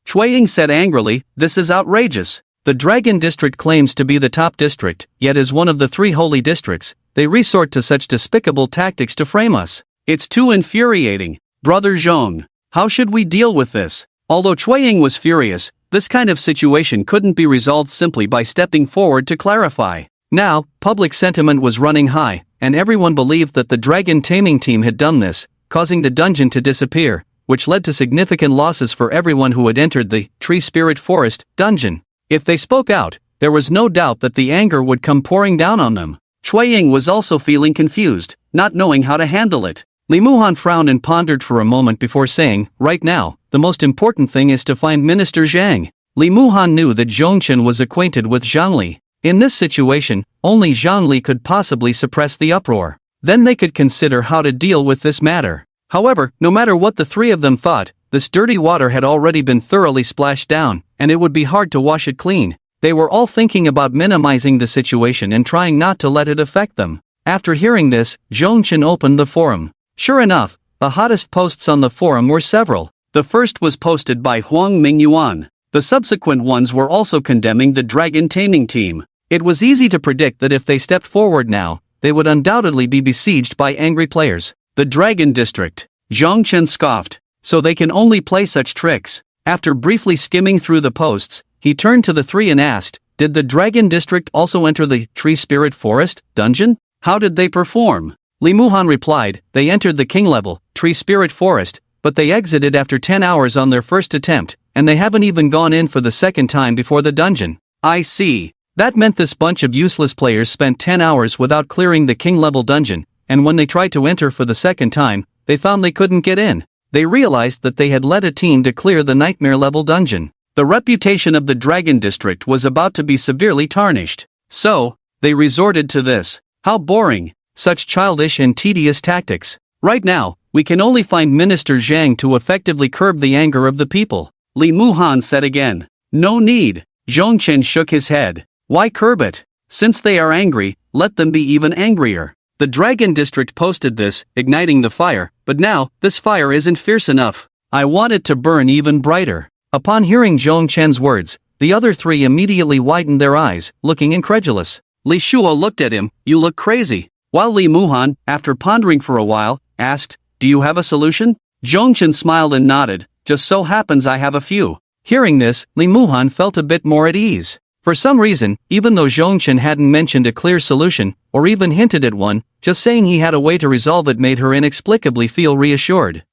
Cui Ying said angrily, "This is outrageous. The Dragon District claims to be the top district, yet as one of the 3 holy districts, they resort to such despicable tactics to frame us. It's too infuriating. Brother Zhong, how should we deal with this?" Although Cui Ying was furious, this kind of situation couldn't be resolved simply by stepping forward to clarify. Now, public sentiment was running high, and everyone believed that the dragon taming team had done this, causing the dungeon to disappear, which led to significant losses for everyone who had entered the Tree Spirit Forest dungeon. If they spoke out, there was no doubt that the anger would come pouring down on them. Cui Ying was also feeling confused, not knowing how to handle it. Li Muhan frowned and pondered for a moment before saying, "Right now, the most important thing is to find Minister Zhang." Li Muhan knew that Zhongchen was acquainted with Zhang Li. In this situation, only Zhang Li could possibly suppress the uproar. Then they could consider how to deal with this matter. However, no matter what the 3 of them thought, this dirty water had already been thoroughly splashed down, and it would be hard to wash it clean. They were all thinking about minimizing the situation and trying not to let it affect them. After hearing this, Zhongchen opened the forum. Sure enough, the hottest posts on the forum were several. The first was posted by Huang Mingyuan. The subsequent ones were also condemning the dragon taming team. It was easy to predict that if they stepped forward now, they would undoubtedly be besieged by angry players. The Dragon District. Zhongchen scoffed. So they can only play such tricks. After briefly skimming through the posts, he turned to the 3 and asked, "Did the Dragon District also enter the Tree Spirit Forest dungeon? How did they perform?" Li Muhan replied, "They entered the king-level, Tree Spirit Forest, but they exited after 10 hours on their first attempt, and they haven't even gone in for the second time before the dungeon." "I see. That meant this bunch of useless players spent 10 hours without clearing the king-level dungeon, and when they tried to enter for the second time, they found they couldn't get in. They realized that they had led a team to clear the nightmare-level dungeon. The reputation of the Dragon District was about to be severely tarnished. So, they resorted to this. How boring. Such childish and tedious tactics. Right now, we can only find Minister Zhang to effectively curb the anger of the people." Li Muhan said again. "No need." Zhongchen shook his head. "Why curb it? Since they are angry, let them be even angrier." The Dragon District posted this, igniting the fire, but now, this fire isn't fierce enough. I want it to burn even brighter. Upon hearing Zhongchen's words, the other 3 immediately widened their eyes, looking incredulous. Li Shua looked at him, "You look crazy." While Li Muhan, after pondering for a while, asked, "Do you have a solution?" Zhongchen smiled and nodded, "Just so happens I have a few." Hearing this, Li Muhan felt a bit more at ease. For some reason, even though Zhongchen hadn't mentioned a clear solution, or even hinted at one, just saying he had a way to resolve it made her inexplicably feel reassured.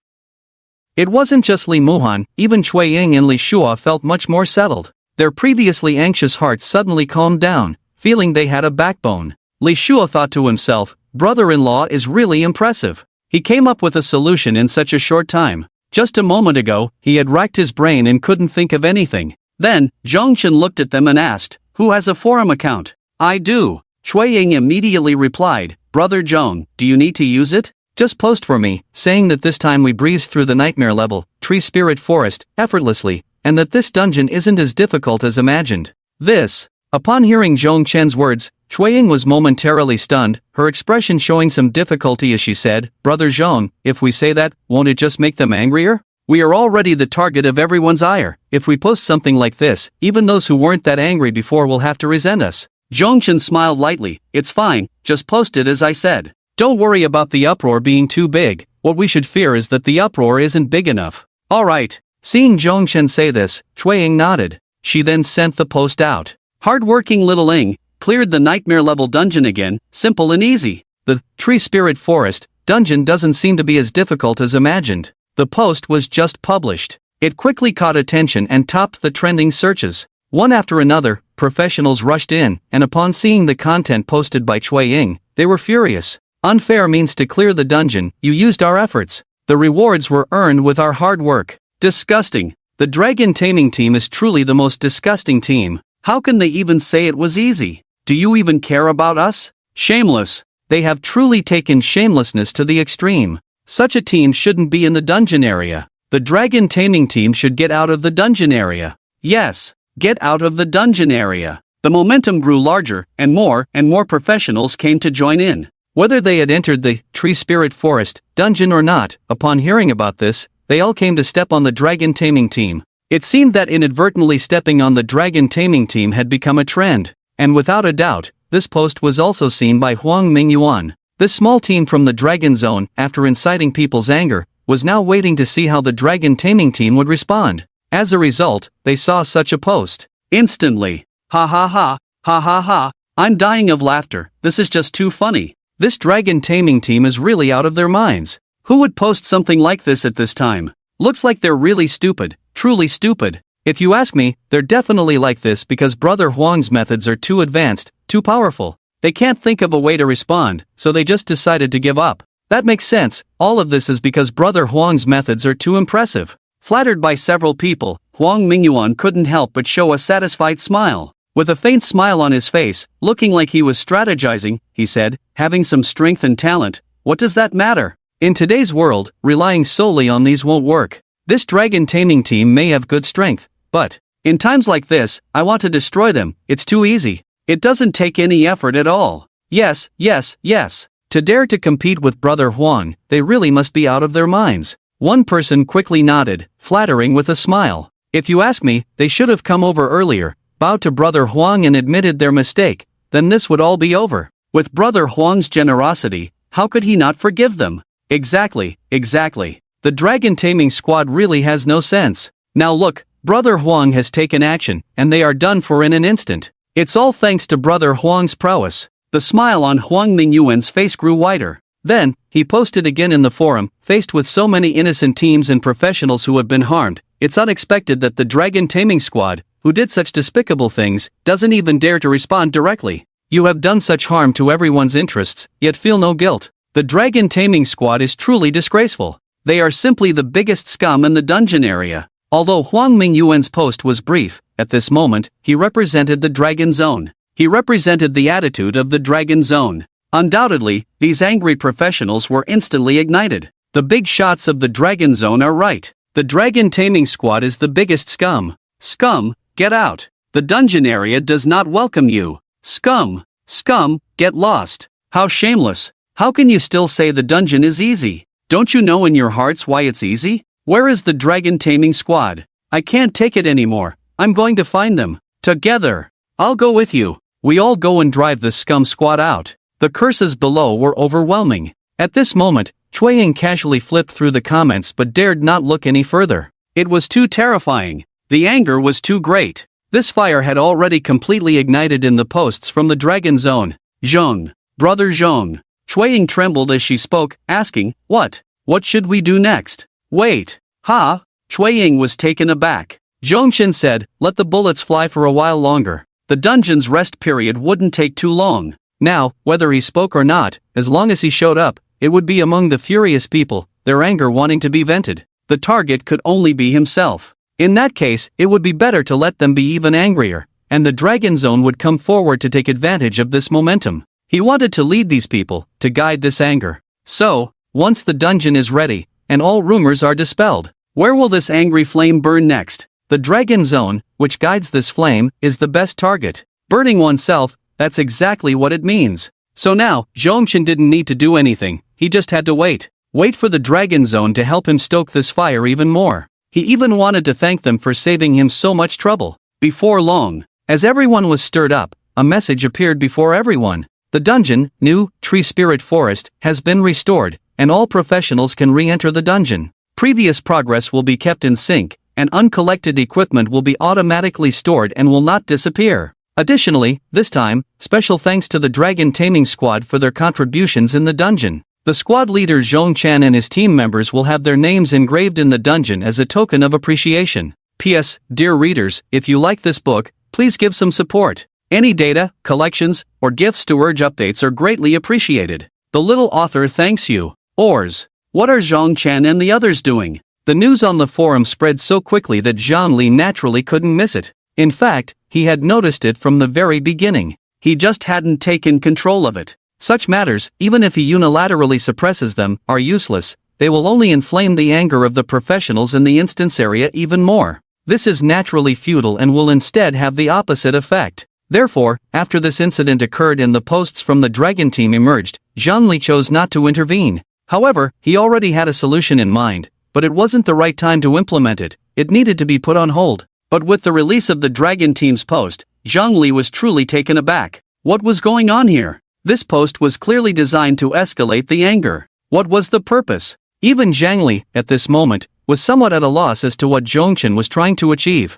It wasn't just Li Muhan, even Cui Ying and Li Shua felt much more settled. Their previously anxious hearts suddenly calmed down, feeling they had a backbone. Li Shua thought to himself, "Brother-in-law is really impressive. He came up with a solution in such a short time. Just a moment ago, he had racked his brain and couldn't think of anything." Then, Zhongchen looked at them and asked, "Who has a forum account?" "I do." Cui Ying immediately replied, "Brother Zhong, do you need to use it? Just post for me, saying that this time we breezed through the nightmare level, Tree Spirit Forest, effortlessly, and that this dungeon isn't as difficult as imagined." This. Upon hearing Zhongchen's words, Cui Ying was momentarily stunned, her expression showing some difficulty as she said, "Brother Zhong, if we say that, won't it just make them angrier? We are already the target of everyone's ire. If we post something like this, even those who weren't that angry before will have to resent us." Zhongchen smiled lightly, "It's fine, just post it as I said. Don't worry about the uproar being too big, what we should fear is that the uproar isn't big enough." "Alright." Seeing Zhongchen say this, Cui Ying nodded. She then sent the post out. Hard-working little Ying cleared the nightmare-level dungeon again, simple and easy. The Tree Spirit Forest dungeon doesn't seem to be as difficult as imagined. The post was just published. It quickly caught attention and topped the trending searches. One after another, professionals rushed in, and upon seeing the content posted by Cui Ying, they were furious. "Unfair means to clear the dungeon, you used our efforts. The rewards were earned with our hard work. Disgusting. The dragon taming team is truly the most disgusting team. How can they even say it was easy? Do you even care about us?" Shameless. They have truly taken shamelessness to the extreme. Such a team shouldn't be in the dungeon area. The dragon taming team should get out of the dungeon area. Yes, get out of the dungeon area. The momentum grew larger, and more professionals came to join in. Whether they had entered the Tree Spirit Forest dungeon or not, upon hearing about this, they all came to step on the dragon taming team. It seemed that inadvertently stepping on the dragon taming team had become a trend, and without a doubt, this post was also seen by Huang Mingyuan. This small team from the Dragon Zone, after inciting people's anger, was now waiting to see how the dragon taming team would respond. As a result, they saw such a post. Instantly. Ha ha ha, ha ha ha, I'm dying of laughter, this is just too funny. This dragon taming team is really out of their minds. Who would post something like this at this time? Looks like they're really stupid, truly stupid. If you ask me, they're definitely like this because Brother Huang's methods are too advanced, too powerful. They can't think of a way to respond, so they just decided to give up. That makes sense, all of this is because Brother Huang's methods are too impressive. Flattered by several people, Huang Mingyuan couldn't help but show a satisfied smile. With a faint smile on his face, looking like he was strategizing, he said, having some strength and talent, what does that matter? In today's world, relying solely on these won't work. This dragon taming team may have good strength, but in times like this, I want to destroy them, it's too easy. It doesn't take any effort at all. Yes, yes, yes. To dare to compete with Brother Huang, they really must be out of their minds. One person quickly nodded, flattering with a smile. If you ask me, they should have come over earlier, bowed to Brother Huang and admitted their mistake, then this would all be over. With Brother Huang's generosity, how could he not forgive them? Exactly, exactly. The dragon taming squad really has no sense. Now look, Brother Huang has taken action, and they are done for in an instant. It's all thanks to Brother Huang's prowess. The smile on Huang Mingyuan's face grew wider. Then, he posted again in the forum, faced with so many innocent teams and professionals who have been harmed, it's unexpected that the dragon taming squad, who did such despicable things, doesn't even dare to respond directly. You have done such harm to everyone's interests, yet feel no guilt. The dragon taming squad is truly disgraceful. They are simply the biggest scum in the dungeon area. Although Huang Mingyuan's post was brief, at this moment, he represented the Dragon Zone. He represented the attitude of the Dragon Zone. Undoubtedly, these angry professionals were instantly ignited. The big shots of the Dragon Zone are right. The dragon taming squad is the biggest scum. Scum, get out. The dungeon area does not welcome you. Scum, scum, get lost. How shameless. How can you still say the dungeon is easy? Don't you know in your hearts why it's easy? Where is the dragon taming squad? I can't take it anymore. I'm going to find them. Together. I'll go with you. We all go and drive this scum squad out. The curses below were overwhelming. At this moment, Cui Ying casually flipped through the comments but dared not look any further. It was too terrifying. The anger was too great. This fire had already completely ignited in the posts from the Dragon Zone. Zhong. Brother Zhong. Cui Ying trembled as she spoke, asking, What? What should we do next? Wait. Ha? Cui Ying was taken aback. Zhongchen said, let the bullets fly for a while longer. The dungeon's rest period wouldn't take too long. Now, whether he spoke or not, as long as he showed up, it would be among the furious people, their anger wanting to be vented. The target could only be himself. In that case, it would be better to let them be even angrier, and the Dragon Zone would come forward to take advantage of this momentum. He wanted to lead these people, to guide this anger. So, once the dungeon is ready, and all rumors are dispelled, where will this angry flame burn next? The Dragon Zone, which guides this flame, is the best target. Burning oneself, that's exactly what it means. So now, Zhongchen didn't need to do anything, he just had to wait. Wait for the Dragon Zone to help him stoke this fire even more. He even wanted to thank them for saving him so much trouble. Before long, as everyone was stirred up, a message appeared before everyone. The dungeon, new, Tree Spirit Forest, has been restored, and all professionals can re-enter the dungeon. Previous progress will be kept in sync, and uncollected equipment will be automatically stored and will not disappear. Additionally, this time, special thanks to the Dragon Taming Squad for their contributions in the dungeon. The squad leader Zhong Chan and his team members will have their names engraved in the dungeon as a token of appreciation. P.S. Dear readers, if you like this book, please give some support. Any data, collections, or gifts to urge updates are greatly appreciated. The little author thanks you. Ors. What are Zhong Chan and the others doing? The news on the forum spread so quickly that Zhang Li naturally couldn't miss it. In fact, he had noticed it from the very beginning. He just hadn't taken control of it. Such matters, even if he unilaterally suppresses them, are useless. They will only inflame the anger of the professionals in the instance area even more. This is naturally futile and will instead have the opposite effect. Therefore, after this incident occurred and the posts from the Dragon team emerged, Zhongli chose not to intervene. However, he already had a solution in mind, but it wasn't the right time to implement it. It needed to be put on hold. But with the release of the Dragon team's post, Zhongli was truly taken aback. What was going on here? This post was clearly designed to escalate the anger. What was the purpose? Even Zhang Li, at this moment, was somewhat at a loss as to what Zhongchen was trying to achieve.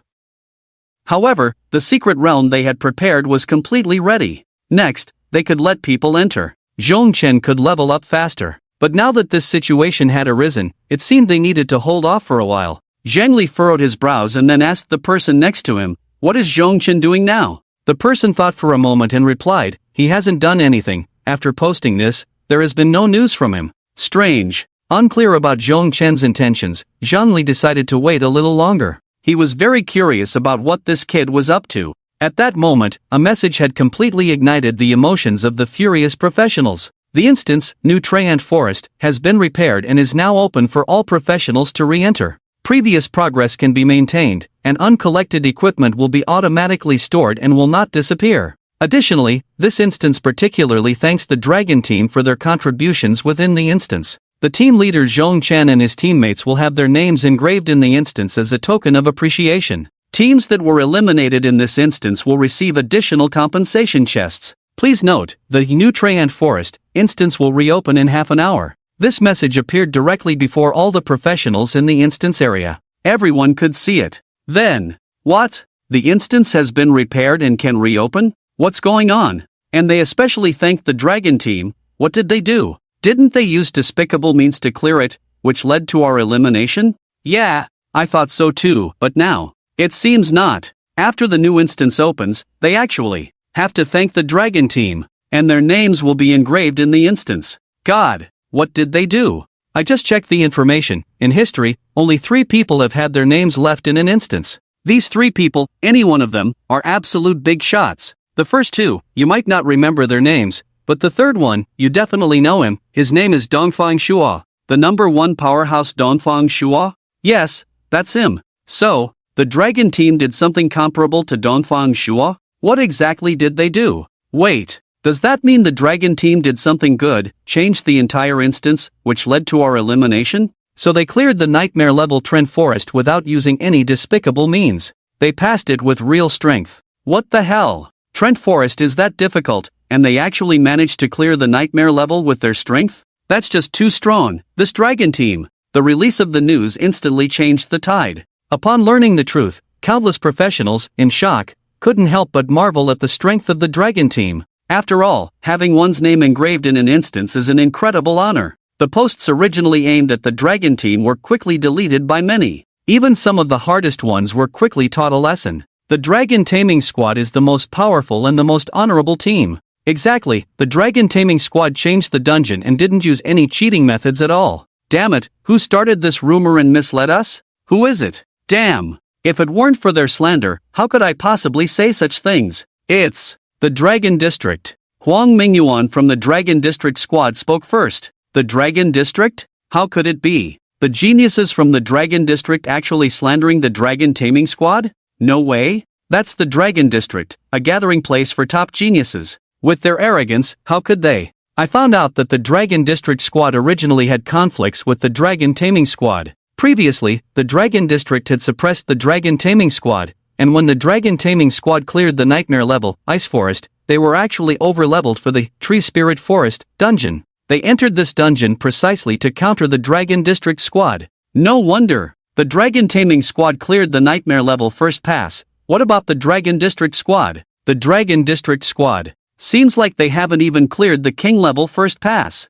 However, the secret realm they had prepared was completely ready. Next, they could let people enter. Zhongchen could level up faster. But now that this situation had arisen, it seemed they needed to hold off for a while. Zhang Li furrowed his brows and then asked the person next to him, "What is Zhongchen doing now?" The person thought for a moment and replied, "He hasn't done anything. After posting this, there has been no news from him." Strange. Unclear about Zhongchen's intentions, Zhang Li decided to wait a little longer. He was very curious about what this kid was up to. At that moment, a message had completely ignited the emotions of the furious professionals. The instance, New Traiant Forest, has been repaired and is now open for all professionals to re-enter. Previous progress can be maintained, and uncollected equipment will be automatically stored and will not disappear. Additionally, this instance particularly thanks the Dragon team for their contributions within the instance. The team leader Zhong Chen and his teammates will have their names engraved in the instance as a token of appreciation. Teams that were eliminated in this instance will receive additional compensation chests. Please note, the New Traiant Forest instance will reopen in half an hour. This message appeared directly before all the professionals in the instance area. Everyone could see it. Then, what? The instance has been repaired and can reopen? What's going on? And they especially thanked the Dragon team. What did they do? Didn't they use despicable means to clear it, which led to our elimination? Yeah, I thought so too, but now, it seems not. After the new instance opens, they actually have to thank the Dragon team, and their names will be engraved in the instance. God, what did they do? I just checked the information. In history, only 3 people have had their names left in an instance. These 3 people, any one of them, are absolute big shots. The first 2, you might not remember their names, but the third one, you definitely know him. His name is Dongfang Shua. The number 1 powerhouse Dongfang Shua? Yes, that's him. So, the Dragon team did something comparable to Dongfang Shua? What exactly did they do? Wait, does that mean the Dragon team did something good, changed the entire instance, which led to our elimination? So they cleared the nightmare level Trent Forest without using any despicable means. They passed it with real strength. What the hell? Trent Forest is that difficult, and they actually managed to clear the nightmare level with their strength? That's just too strong. This Dragon team. The release of the news instantly changed the tide. Upon learning the truth, countless professionals, in shock, couldn't help but marvel at the strength of the Dragon team. After all, having one's name engraved in an instance is an incredible honor. The posts originally aimed at the Dragon team were quickly deleted by many. Even some of the hardest ones were quickly taught a lesson. The Dragon Taming Squad is the most powerful and the most honorable team. Exactly, the Dragon Taming Squad changed the dungeon and didn't use any cheating methods at all. Damn it, who started this rumor and misled us? Who is it? Damn. If it weren't for their slander, how could I possibly say such things? It's the Dragon District. Huang Mingyuan from the Dragon District Squad spoke first. The Dragon District? How could it be? The geniuses from the Dragon District actually slandering the Dragon Taming Squad? No way. That's the Dragon District, a gathering place for top geniuses. With their arrogance, how could they? I found out that the Dragon District Squad originally had conflicts with the Dragon Taming Squad. Previously, the Dragon District had suppressed the Dragon Taming Squad, and when the Dragon Taming Squad cleared the Nightmare level, Ice Forest, they were actually overleveled for the Tree Spirit Forest dungeon. They entered this dungeon precisely to counter the Dragon District Squad. No wonder. The Dragon Taming Squad cleared the Nightmare level first pass. What about the Dragon District Squad? The Dragon District Squad. Seems like they haven't even cleared the King level first pass.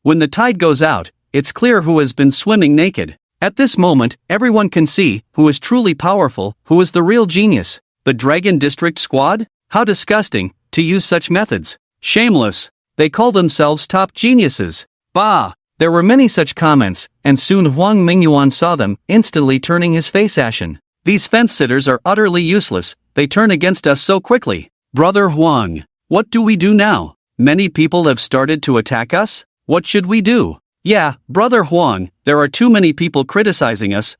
When the tide goes out, it's clear who has been swimming naked. At this moment, everyone can see who is truly powerful, who is the real genius. The Dragon District Squad? How disgusting, to use such methods. Shameless. They call themselves top geniuses. Bah! There were many such comments, and soon Huang Mingyuan saw them, instantly turning his face ashen. These fence-sitters are utterly useless, they turn against us so quickly. Brother Huang, what do we do now? Many people have started to attack us? What should we do? Yeah, Brother Huang, there are too many people criticizing us.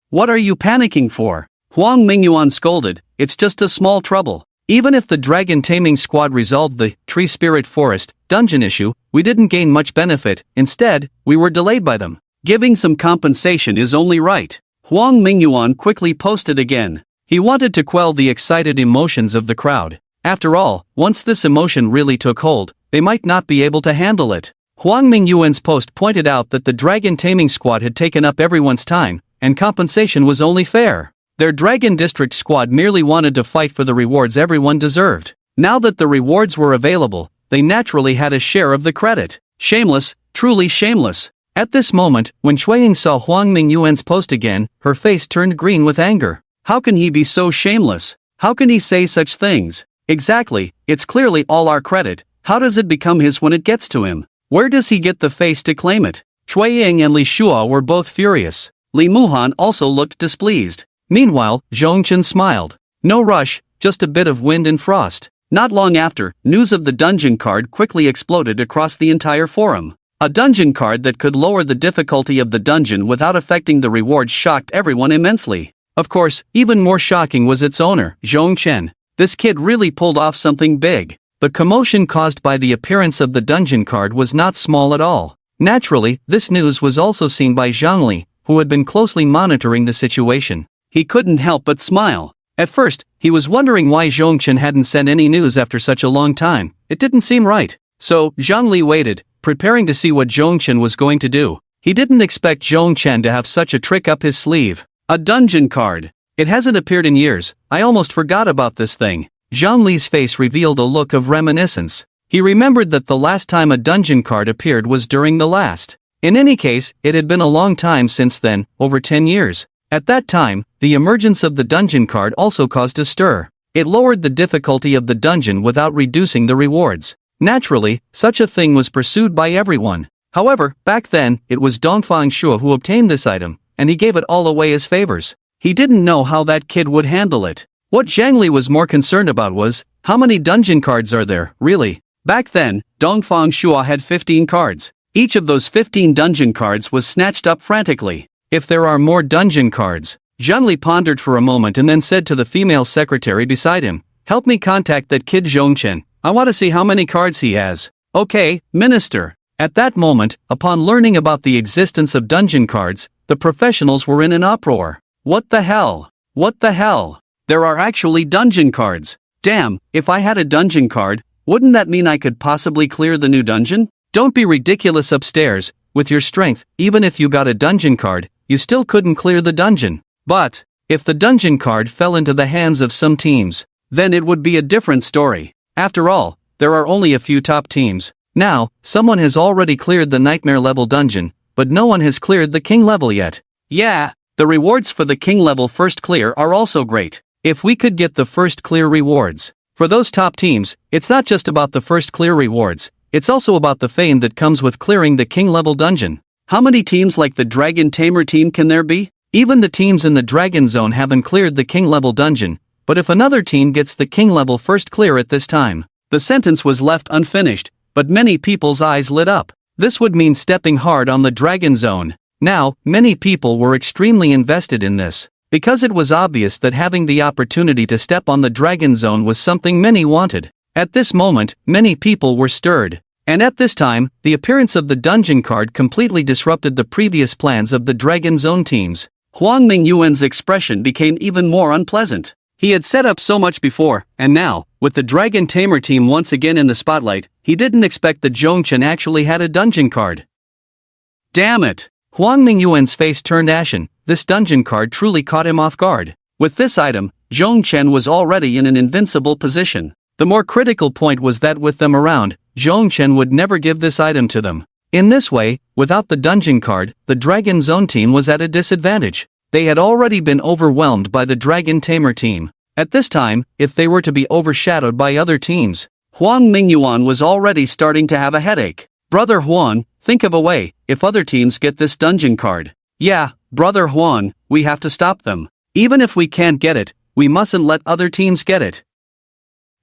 What are you panicking for? Huang Mingyuan scolded, it's just a small trouble. Even if the dragon taming squad resolved the Tree Spirit Forest dungeon issue, we didn't gain much benefit. Instead, we were delayed by them. Giving some compensation is only right. Huang Mingyuan quickly posted again. He wanted to quell the excited emotions of the crowd. After all, once this emotion really took hold, they might not be able to handle it. Huang Mingyuan's post pointed out that the dragon taming squad had taken up everyone's time, and compensation was only fair. Their Dragon District squad merely wanted to fight for the rewards everyone deserved. Now that the rewards were available, they naturally had a share of the credit. Shameless, truly shameless. At this moment, when Shuiying saw Huang Mingyuan's post again, her face turned green with anger. How can he be so shameless? How can he say such things? Exactly, it's clearly all our credit. How does it become his when it gets to him? Where does he get the face to claim it? Shuiying and Li Shua were both furious. Li Muhan also looked displeased. Meanwhile, Zhongchen smiled. No rush, just a bit of wind and frost. Not long after, news of the dungeon card quickly exploded across the entire forum. A dungeon card that could lower the difficulty of the dungeon without affecting the rewards shocked everyone immensely. Of course, even more shocking was its owner, Zhongchen. This kid really pulled off something big. The commotion caused by the appearance of the dungeon card was not small at all. Naturally, this news was also seen by Zhangli, who had been closely monitoring the situation. He couldn't help but smile. At first, he was wondering why Zhongchen hadn't sent any news after such a long time. It didn't seem right. So, Zhangli waited, preparing to see what Zhongchen was going to do. He didn't expect Zhongchen to have such a trick up his sleeve. A dungeon card. It hasn't appeared in years. I almost forgot about this thing. Zhang Li's face revealed a look of reminiscence. He remembered that the last time a dungeon card appeared was during the last. In any case, it had been a long time since then, over 10 years. At that time, the emergence of the dungeon card also caused a stir. It lowered the difficulty of the dungeon without reducing the rewards. Naturally, such a thing was pursued by everyone. However, back then, it was Dongfang Shuo who obtained this item, and he gave it all away as favors. He didn't know how that kid would handle it. What Zhang Li was more concerned about was, how many dungeon cards are there, really? Back then, Dongfang Shuo had 15 cards. Each of those 15 dungeon cards was snatched up frantically. If there are more dungeon cards, Zhang Li pondered for a moment and then said to the female secretary beside him, help me contact that kid Zhongchen. I want to see how many cards he has. Okay, minister. At that moment, upon learning about the existence of dungeon cards, the professionals were in an uproar. What the hell? What the hell? There are actually dungeon cards. Damn, if I had a dungeon card, wouldn't that mean I could possibly clear the new dungeon? Don't be ridiculous upstairs. With your strength, even if you got a dungeon card, you still couldn't clear the dungeon. But, if the dungeon card fell into the hands of some teams, then it would be a different story. After all, there are only a few top teams. Now, someone has already cleared the nightmare level dungeon, but no one has cleared the king level yet. Yeah, the rewards for the king level first clear are also great. If we could get the first clear rewards. For those top teams, it's not just about the first clear rewards, it's also about the fame that comes with clearing the king level dungeon. How many teams like the Dragon Tamer team can there be? Even the teams in the Dragon Zone haven't cleared the king level dungeon, but if another team gets the king level first clear at this time, the sentence was left unfinished, but many people's eyes lit up. This would mean stepping hard on the Dragon Zone. Now, many people were extremely invested in this, because it was obvious that having the opportunity to step on the Dragon Zone was something many wanted. At this moment, many people were stirred. And at this time, the appearance of the dungeon card completely disrupted the previous plans of the Dragon Zone teams. Huang Mingyuan's expression became even more unpleasant. He had set up so much before, and now, with the Dragon Tamer team once again in the spotlight, he didn't expect that Zhongchen actually had a dungeon card. Damn it! Huang Mingyuan's face turned ashen. This dungeon card truly caught him off guard. With this item, Zhongchen was already in an invincible position. The more critical point was that with them around, Zhongchen would never give this item to them. In this way, without the dungeon card, the Dragon Zone team was at a disadvantage. They had already been overwhelmed by the Dragon Tamer team. At this time, if they were to be overshadowed by other teams, Huang Mingyuan was already starting to have a headache. Brother Huang, think of a way, if other teams get this dungeon card. Yeah, Brother Huang, we have to stop them. Even if we can't get it, we mustn't let other teams get it.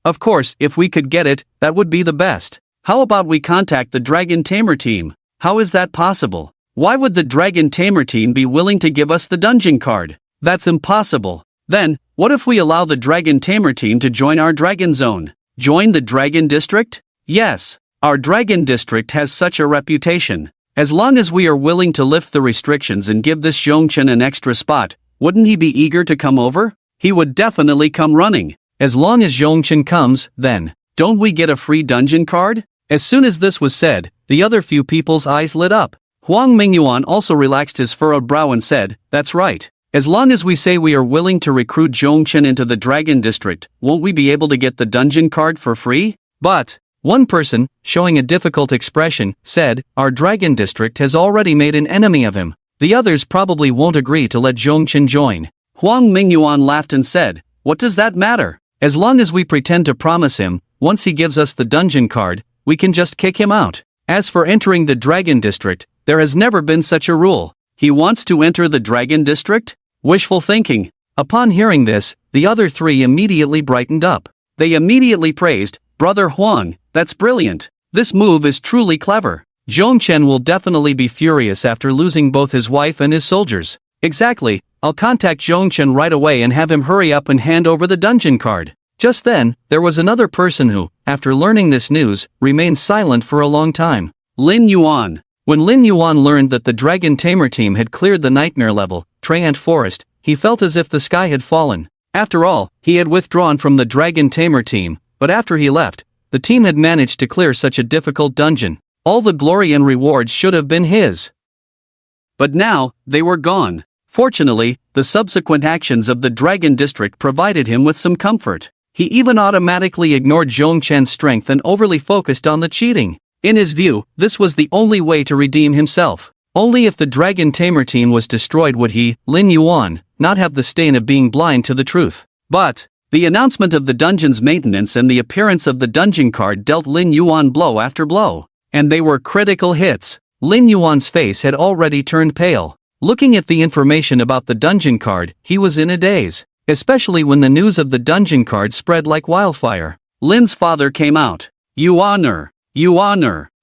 Of course, if we could get it, that would be the best. How about we contact the Dragon Tamer team? How is that possible? Why would the Dragon Tamer team be willing to give us the dungeon card? That's impossible. Then, what if we allow the Dragon Tamer team to join our Dragon Zone? Join the Dragon District? Yes, our Dragon District has such a reputation. As long as we are willing to lift the restrictions and give this Zhongchen an extra spot, wouldn't he be eager to come over? He would definitely come running. As long as Zhongchen comes, then, don't we get a free dungeon card? As soon as this was said, the other few people's eyes lit up. Huang Mingyuan also relaxed his furrowed brow and said, that's right. As long as we say we are willing to recruit Zhongchen into the Dragon District, won't we be able to get the dungeon card for free? But, one person, showing a difficult expression, said, our Dragon District has already made an enemy of him. The others probably won't agree to let Zhongchen join. Huang Mingyuan laughed and said, what does that matter? As long as we pretend to promise him, once he gives us the dungeon card, we can just kick him out. As for entering the Dragon District, there has never been such a rule. He wants to enter the Dragon District? Wishful thinking. Upon hearing this, the other three immediately brightened up. They immediately praised, Brother Huang, that's brilliant. This move is truly clever. Zhongchen will definitely be furious after losing both his wife and his soldiers. Exactly, I'll contact Zhongchen right away and have him hurry up and hand over the dungeon card. Just then, there was another person who, after learning this news, remained silent for a long time. Lin Yuan. When Lin Yuan learned that the Dragon Tamer team had cleared the nightmare level, Treant Forest, he felt as if the sky had fallen. After all, he had withdrawn from the Dragon Tamer team, but after he left, the team had managed to clear such a difficult dungeon. All the glory and rewards should have been his. But now, they were gone. Fortunately, the subsequent actions of the Dragon District provided him with some comfort. He even automatically ignored Zhongchen's strength and overly focused on the cheating. In his view, this was the only way to redeem himself. Only if the Dragon Tamer team was destroyed would he, Lin Yuan, not have the stain of being blind to the truth. But, the announcement of the dungeon's maintenance and the appearance of the dungeon card dealt Lin Yuan blow after blow. And they were critical hits. Lin Yuan's face had already turned pale. Looking at the information about the dungeon card, he was in a daze. Especially when the news of the dungeon card spread like wildfire. Lin's father came out. Yuan,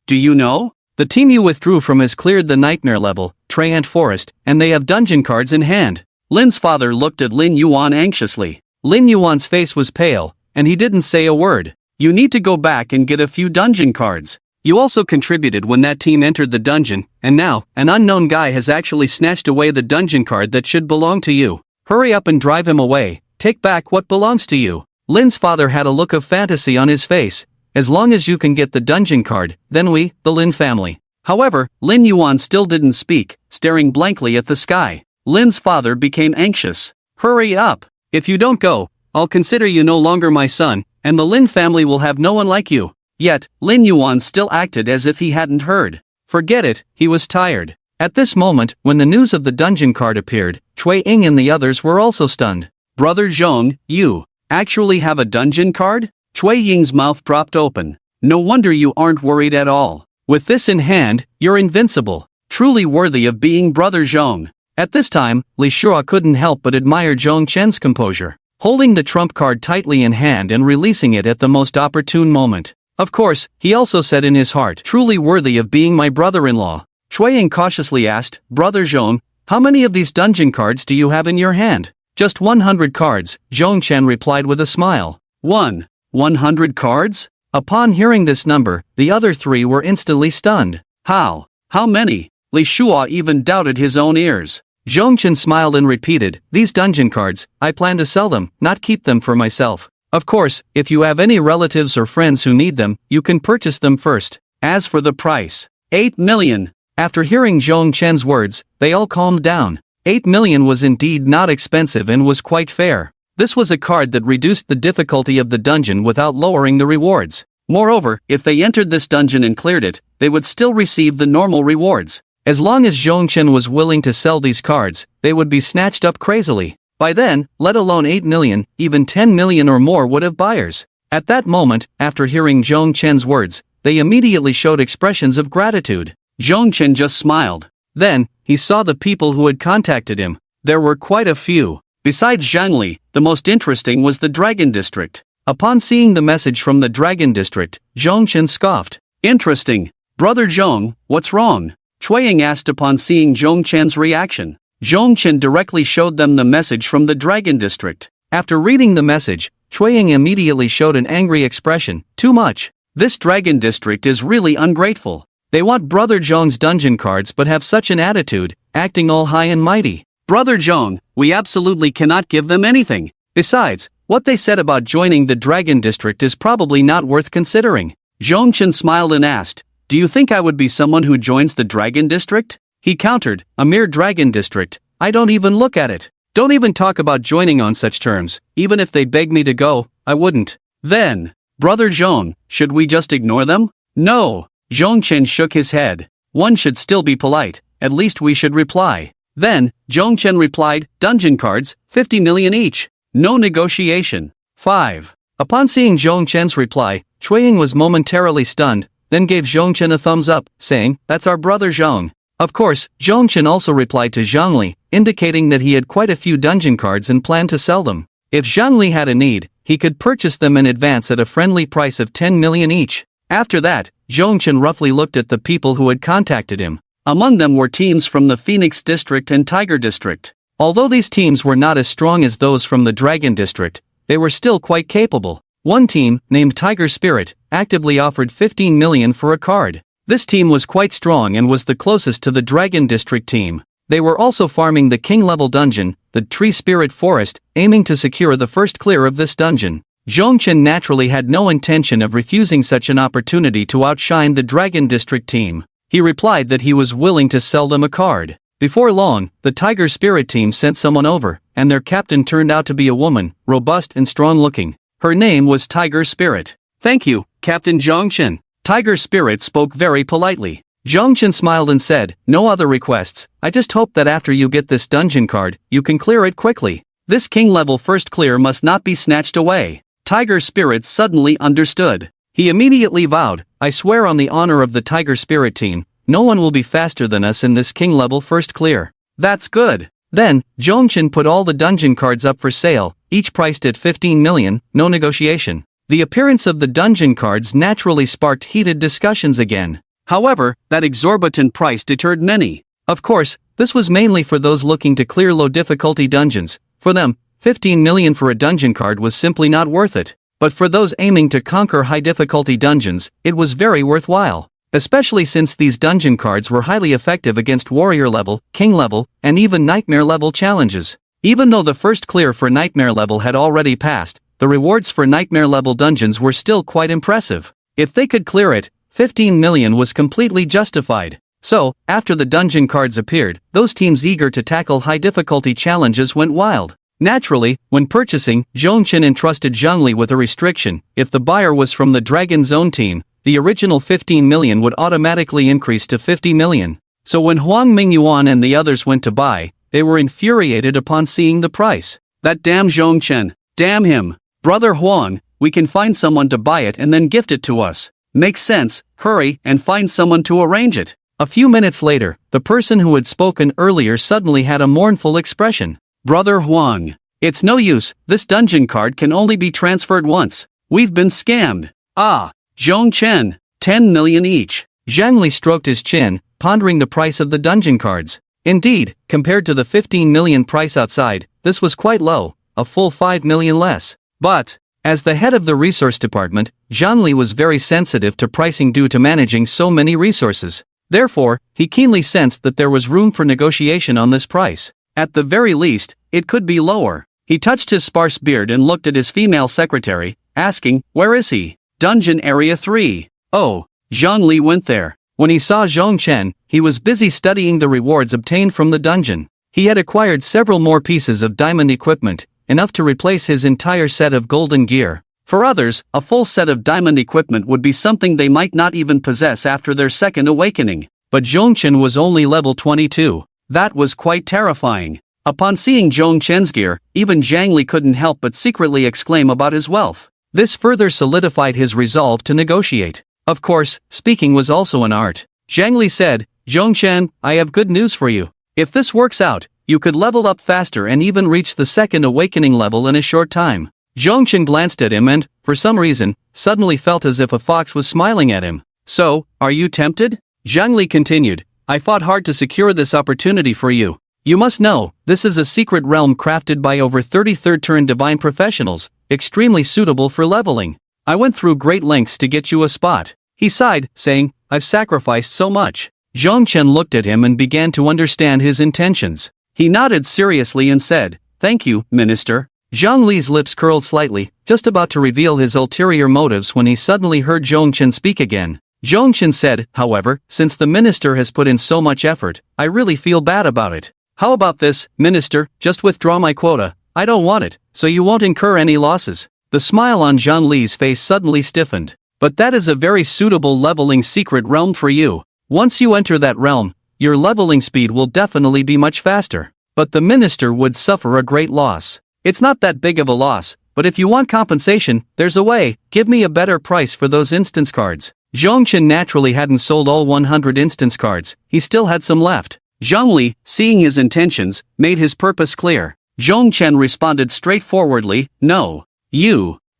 do you know? The team you withdrew from has cleared the nightmare level, Treant Forest, and they have dungeon cards in hand. Lin's father looked at Lin Yuan anxiously. Lin Yuan's face was pale, and he didn't say a word. You need to go back and get a few dungeon cards. You also contributed when that team entered the dungeon, and now, an unknown guy has actually snatched away the dungeon card that should belong to you. Hurry up and drive him away. Take back what belongs to you. Lin's father had a look of fantasy on his face. As long as you can get the dungeon card, then we, the Lin family. However, Lin Yuan still didn't speak, staring blankly at the sky. Lin's father became anxious. Hurry up. If you don't go, I'll consider you no longer my son, and the Lin family will have no one like you. Yet, Lin Yuan still acted as if he hadn't heard. Forget it, he was tired. At this moment, when the news of the dungeon card appeared, Cui Ying and the others were also stunned. Brother Zhong, you actually have a dungeon card? Cui Ying's mouth dropped open. No wonder you aren't worried at all. With this in hand, you're invincible. Truly worthy of being Brother Zhong. At this time, Li Shua couldn't help but admire Zhongchen's composure. Holding the trump card tightly in hand and releasing it at the most opportune moment. Of course, he also said in his heart, truly worthy of being my brother-in-law. Cui Ying cautiously asked, Brother Zhong, how many of these dungeon cards do you have in your hand? Just 100 cards, Zhongchen replied with a smile. 100 cards? Upon hearing this number, the other three were instantly stunned. How? How many? Li Shua even doubted his own ears. Zhongchen smiled and repeated, these dungeon cards, I plan to sell them, not keep them for myself. Of course, if you have any relatives or friends who need them, you can purchase them first. As for the price, 8 million. After hearing Zhongchen's words, they all calmed down. 8 million was indeed not expensive and was quite fair. This was a card that reduced the difficulty of the dungeon without lowering the rewards. Moreover, if they entered this dungeon and cleared it, they would still receive the normal rewards. As long as Zhongchen was willing to sell these cards, they would be snatched up crazily. By then, let alone 8 million, even 10 million or more would have buyers. At that moment, after hearing Zhongchen's words, they immediately showed expressions of gratitude. Zhongchen just smiled. Then, he saw the people who had contacted him. There were quite a few. Besides Zhangli, the most interesting was the Dragon District. Upon seeing the message from the Dragon District, Zhongchen scoffed. Interesting. Brother Zhong, what's wrong? Chueying asked upon seeing Zhong Chen's reaction. Zhong Chen directly showed them the message from the Dragon District. After reading the message, Chueying immediately showed an angry expression. Too much. This Dragon District is really ungrateful. They want Brother Zhong's dungeon cards but have such an attitude, acting all high and mighty. Brother Zhong, we absolutely cannot give them anything. Besides, what they said about joining the Dragon District is probably not worth considering. Zhong Chen smiled and asked, do you think I would be someone who joins the Dragon District? He countered, a mere Dragon District. I don't even look at it. Don't even talk about joining on such terms. Even if they begged me to go, I wouldn't. Then, Brother Zhong, should we just ignore them? No. Zhong Chen shook his head. One should still be polite. At least we should reply. Then, Zhong Chen replied, dungeon cards, 50 million each. No negotiation. 5. Upon seeing Zhong Chen's reply, Chueying was momentarily stunned, then gave Zhong Chen a thumbs up, saying, that's our brother Zhong. Of course, Zhong Chen also replied to Zhang Li, indicating that he had quite a few dungeon cards and planned to sell them. If Zhang Li had a need, he could purchase them in advance at a friendly price of 10 million each. After that, Zhong Chen roughly looked at the people who had contacted him. Among them were teams from the Phoenix District and Tiger District. Although these teams were not as strong as those from the Dragon District, they were still quite capable. One team, named Tiger Spirit, actively offered 15 million for a card. This team was quite strong and was the closest to the Dragon District team. They were also farming the king-level dungeon, the Tree Spirit Forest, aiming to secure the first clear of this dungeon. Zhong Chen naturally had no intention of refusing such an opportunity to outshine the Dragon District team. He replied that he was willing to sell them a card. Before long, the Tiger Spirit team sent someone over, and their captain turned out to be a woman, robust and strong-looking. Her name was Tiger Spirit. Thank you, Captain Zhong Chen. Tiger Spirit spoke very politely. Zhong Chen smiled and said, no other requests, I just hope that after you get this dungeon card, you can clear it quickly. This king-level first clear must not be snatched away. Tiger Spirit suddenly understood. He immediately vowed, I swear on the honor of the Tiger Spirit team, no one will be faster than us in this king-level first clear. That's good. Then, Zhong Chen put all the dungeon cards up for sale, each priced at 15 million, no negotiation. The appearance of the dungeon cards naturally sparked heated discussions again. However, that exorbitant price deterred many. Of course, this was mainly for those looking to clear low-difficulty dungeons. For them, 15 million for a dungeon card was simply not worth it. But for those aiming to conquer high-difficulty dungeons, it was very worthwhile. Especially since these dungeon cards were highly effective against warrior level, king level, and even nightmare level challenges. Even though the first clear for nightmare level had already passed, the rewards for nightmare level dungeons were still quite impressive. If they could clear it, 15 million was completely justified. So, after the dungeon cards appeared, those teams eager to tackle high difficulty challenges went wild. Naturally, when purchasing, Zhong Chen entrusted Zhang Li with a restriction. If the buyer was from the Dragon Zone team, the original 15 million would automatically increase to 50 million. So when Huang Mingyuan and the others went to buy, they were infuriated upon seeing the price. That damn Zhong Chen. Damn him. Brother Huang, we can find someone to buy it and then gift it to us. Makes sense, hurry and find someone to arrange it. A few minutes later, the person who had spoken earlier suddenly had a mournful expression. Brother Huang. It's no use, this dungeon card can only be transferred once. We've been scammed. Ah, Zhong Chen, 10 million each. Zhang Li stroked his chin, pondering the price of the dungeon cards. Indeed, compared to the 15 million price outside, this was quite low, a full 5 million less. But, as the head of the resource department, Zhang Li was very sensitive to pricing due to managing so many resources. Therefore, he keenly sensed that there was room for negotiation on this price. At the very least, it could be lower. He touched his sparse beard and looked at his female secretary, asking, where is he? Dungeon Area 3. Oh, Zhang Li went there. When he saw Zhong Chen, he was busy studying the rewards obtained from the dungeon. He had acquired several more pieces of diamond equipment, enough to replace his entire set of golden gear. For others, a full set of diamond equipment would be something they might not even possess after their second awakening. But Zhong Chen was only level 22. That was quite terrifying. Upon seeing Zhong Chen's gear, even Zhang Li couldn't help but secretly exclaim about his wealth. This further solidified his resolve to negotiate. Of course, speaking was also an art. Zhang Li said, Zhong Chen, I have good news for you. If this works out, you could level up faster and even reach the second awakening level in a short time. Zhong Chen glanced at him and, for some reason, suddenly felt as if a fox was smiling at him. So, are you tempted? Zhang Li continued. I fought hard to secure this opportunity for you. You must know, this is a secret realm crafted by over 30 third-turn divine professionals, extremely suitable for leveling. I went through great lengths to get you a spot. He sighed, saying, I've sacrificed so much. Zhang Chen looked at him and began to understand his intentions. He nodded seriously and said, Thank you, Minister. Zhang Li's lips curled slightly, just about to reveal his ulterior motives when he suddenly heard Zhang Chen speak again. Zhang Chen said, however, since the minister has put in so much effort, I really feel bad about it. How about this, Minister, just withdraw my quota, I don't want it, so you won't incur any losses. The smile on Zhang Li's face suddenly stiffened. But that is a very suitable leveling secret realm for you. Once you enter that realm, your leveling speed will definitely be much faster. But the minister would suffer a great loss. It's not that big of a loss, but if you want compensation, there's a way. Give me a better price for those instance cards. Zhang Chen naturally hadn't sold all 100 instance cards, he still had some left. Zhang Li, seeing his intentions, made his purpose clear. Zhang Chen responded straightforwardly, No.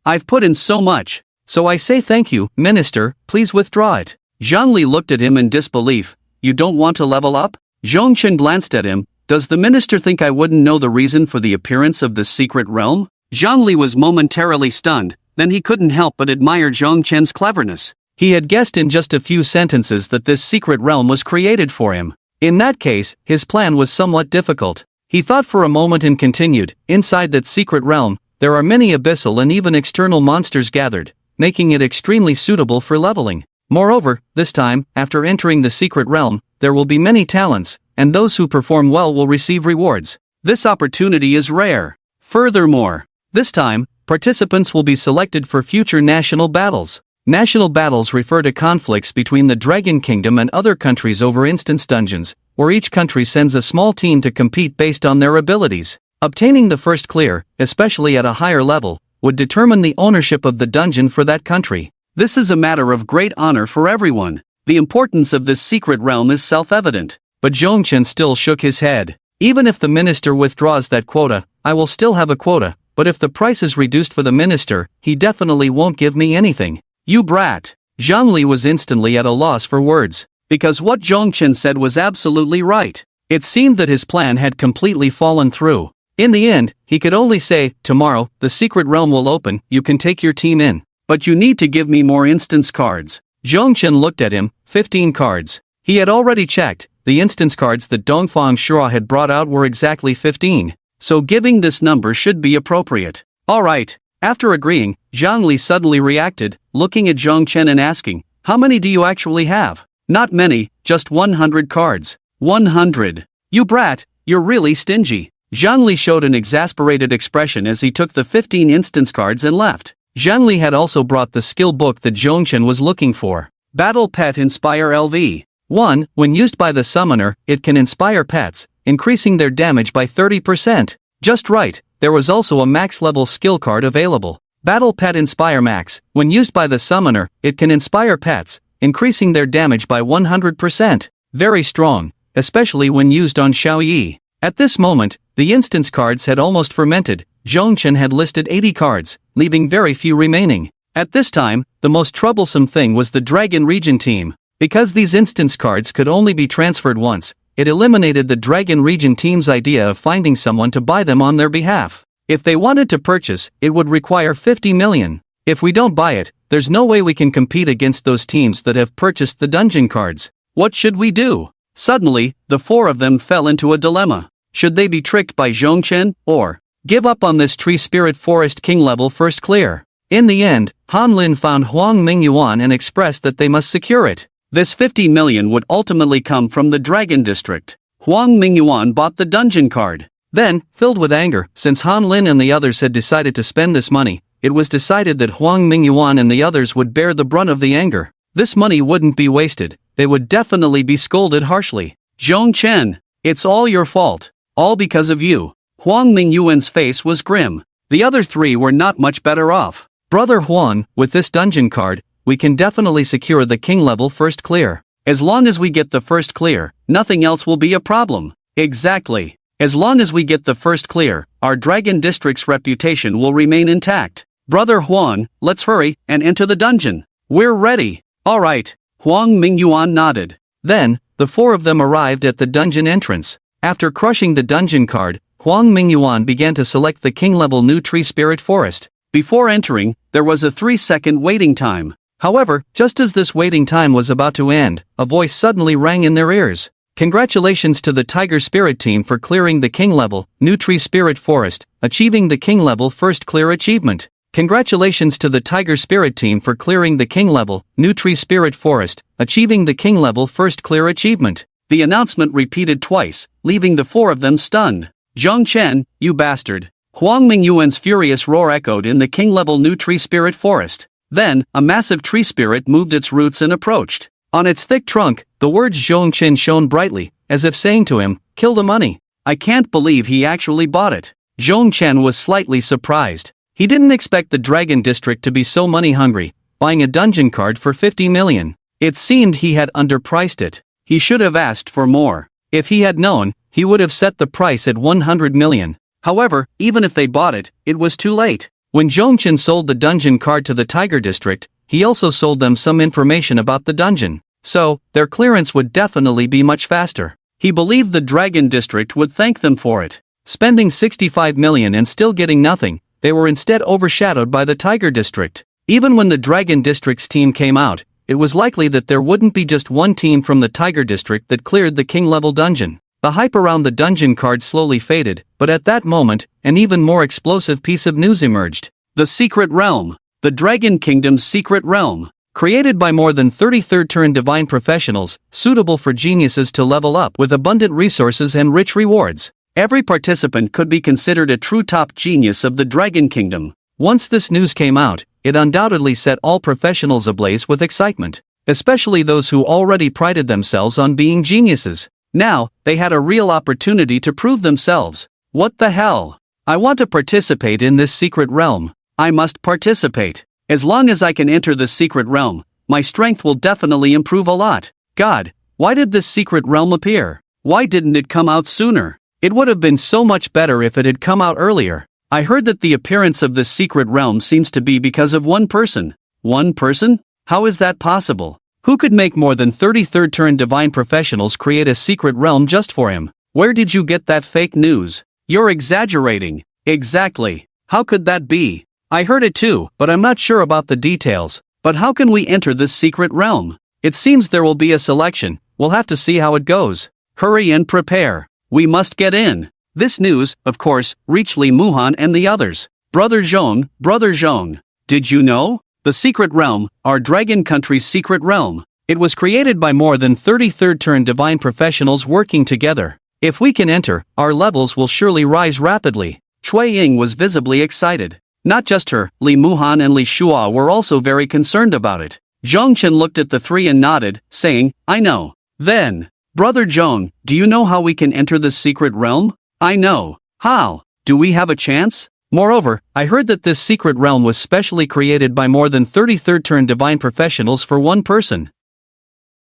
I've put in so much. So I say thank you, Minister, please withdraw it. Zhang Li looked at him in disbelief. You don't want to level up? Zhang Chen glanced at him. Does the minister think I wouldn't know the reason for the appearance of this secret realm? Zhang Li was momentarily stunned, then he couldn't help but admire Zhang Chen's cleverness. He had guessed in just a few sentences that this secret realm was created for him. In that case, his plan was somewhat difficult. He thought for a moment and continued, inside that secret realm, there are many abyssal and even external monsters gathered, making it extremely suitable for leveling. Moreover, this time, after entering the secret realm, there will be many talents, and those who perform well will receive rewards. This opportunity is rare. Furthermore, this time, participants will be selected for future national battles. National battles refer to conflicts between the Dragon Kingdom and other countries over instance dungeons, where each country sends a small team to compete based on their abilities. Obtaining the first clear, especially at a higher level, would determine the ownership of the dungeon for that country. This is a matter of great honor for everyone. The importance of this secret realm is self-evident. But Zhang Chen still shook his head. Even if the minister withdraws that quota, I will still have a quota, but if the price is reduced for the minister, he definitely won't give me anything. You brat! Zhang Li was instantly at a loss for words, because what Zhang Chen said was absolutely right. It seemed that his plan had completely fallen through. In the end, he could only say, tomorrow, the secret realm will open, you can take your team in. But you need to give me more instance cards. Zhang Chen looked at him, 15 cards. He had already checked, the instance cards that Dongfang Shura had brought out were exactly 15. So giving this number should be appropriate. Alright. After agreeing, Zhang Li suddenly reacted, looking at Zhang Chen and asking, how many do you actually have? Not many, just 100 cards. 100. You brat, you're really stingy. Zhang Li showed an exasperated expression as he took the 15 instance cards and left. Zhang Li had also brought the skill book that Zhang Chen was looking for. Battle Pet Inspire LV. 1. When used by the summoner, it can inspire pets, increasing their damage by 30%. Just right, there was also a max-level skill card available. Battle Pet Inspire Max. When used by the summoner, it can inspire pets, increasing their damage by 100%. Very strong, especially when used on Xiaoyi. At this moment, the instance cards had almost fermented. Zhang Chen had listed 80 cards, leaving very few remaining. At this time, the most troublesome thing was the Dragon Region team. Because these instance cards could only be transferred once, it eliminated the Dragon Region team's idea of finding someone to buy them on their behalf. If they wanted to purchase, it would require 50 million. If we don't buy it, there's no way we can compete against those teams that have purchased the dungeon cards. What should we do? Suddenly, the four of them fell into a dilemma. Should they be tricked by Zhang Chen, or give up on this Tree Spirit Forest King level first clear? In the end, Han Lin found Huang Mingyuan and expressed that they must secure it. This 50 million would ultimately come from the Dragon District. Huang Mingyuan bought the dungeon card. Then, filled with anger, since Han Lin and the others had decided to spend this money, it was decided that Huang Mingyuan and the others would bear the brunt of the anger. This money wouldn't be wasted, they would definitely be scolded harshly. Zhang Chen, it's all your fault. All because of you. Huang Mingyuan's face was grim. The other three were not much better off. Brother Huang, with this dungeon card, we can definitely secure the king level first clear. As long as we get the first clear, nothing else will be a problem. Exactly. As long as we get the first clear, our Dragon District's reputation will remain intact. Brother Huang, let's hurry and enter the dungeon. We're ready. Alright. Huang Mingyuan nodded. Then, the four of them arrived at the dungeon entrance. After crushing the dungeon card, Huang Mingyuan began to select the king-level new tree spirit forest. Before entering, there was a 3-second waiting time. However, just as this waiting time was about to end, a voice suddenly rang in their ears. Congratulations to the Tiger Spirit team for clearing the king-level new tree spirit forest, achieving the king-level first clear achievement. Congratulations to the Tiger Spirit team for clearing the king-level new tree spirit forest, achieving the king-level first clear achievement. The announcement repeated twice, leaving the four of them stunned. Zhang Chen, you bastard. Huang Mingyuan's furious roar echoed in the king-level new tree spirit forest. Then, a massive tree spirit moved its roots and approached. On its thick trunk, the words Zhang Chen shone brightly, as if saying to him, kill the money. I can't believe he actually bought it. Zhang Chen was slightly surprised. He didn't expect the Dragon District to be so money-hungry, buying a dungeon card for 50 million. It seemed he had underpriced it. He should have asked for more. If he had known, he would have set the price at 100 million. However, even if they bought it, it was too late. When Zhang Chen sold the dungeon card to the Tiger District, he also sold them some information about the dungeon. So, their clearance would definitely be much faster. He believed the Dragon District would thank them for it. Spending 65 million and still getting nothing, they were instead overshadowed by the Tiger District. Even when the Dragon District's team came out, it was likely that there wouldn't be just one team from the Tiger District that cleared the king-level dungeon. The hype around the dungeon card slowly faded, but at that moment, an even more explosive piece of news emerged. The Secret Realm. The Dragon Kingdom's Secret Realm. Created by more than 33rd turn divine professionals, suitable for geniuses to level up with abundant resources and rich rewards. Every participant could be considered a true top genius of the Dragon Kingdom. Once this news came out, it undoubtedly set all professionals ablaze with excitement, especially those who already prided themselves on being geniuses. Now, they had a real opportunity to prove themselves. What the hell? I want to participate in this secret realm. I must participate. As long as I can enter this secret realm, my strength will definitely improve a lot. God, why did this secret realm appear? Why didn't it come out sooner? It would have been so much better if it had come out earlier. I heard that the appearance of this secret realm seems to be because of one person. One person? How is that possible? Who could make more than 33rd turn divine professionals create a secret realm just for him? Where did you get that fake news? You're exaggerating. Exactly. How could that be? I heard it too, but I'm not sure about the details. But how can we enter this secret realm? It seems there will be a selection. We'll have to see how it goes. Hurry and prepare. We must get in. This news, of course, reached Li Muhan and the others. Brother Zhong, did you know? The Secret Realm, our Dragon Country's secret realm. It was created by more than 33rd turn divine professionals working together. If we can enter, our levels will surely rise rapidly. Cui Ying was visibly excited. Not just her, Li Muhan and Li Shua were also very concerned about it. Zhang Chen looked at the three and nodded, saying, I know. Then, Brother Zhong, do you know how we can enter this secret realm? I know. How? Do we have a chance? Moreover, I heard that this secret realm was specially created by more than 33rd turn divine professionals for one person.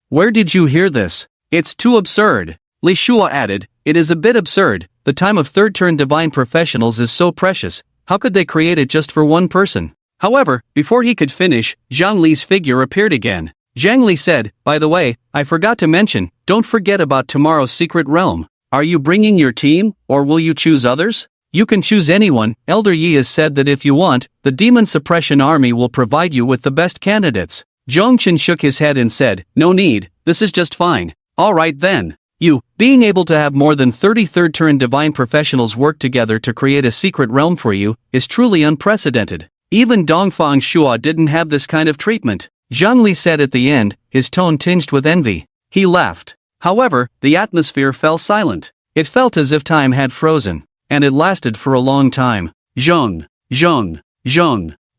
Where did you hear this? It's too absurd. Li Shua added, it is a bit absurd. The time of third turn divine professionals is so precious. How could they create it just for one person? However, before he could finish, Zhang Li's figure appeared again. Zhang Li said, by the way, I forgot to mention, don't forget about tomorrow's secret realm. Are you bringing your team, or will you choose others? You can choose anyone. Elder Yi has said that if you want, the Demon Suppression Army will provide you with the best candidates. Zhong Chen shook his head and said, no need, this is just fine. Alright then. You, being able to have more than 33rd turn divine professionals work together to create a secret realm for you, is truly unprecedented. Even Dongfang Shua didn't have this kind of treatment. Zhang Li said at the end, his tone tinged with envy. He left. However, the atmosphere fell silent. It felt as if time had frozen. And it lasted for a long time. Zhong,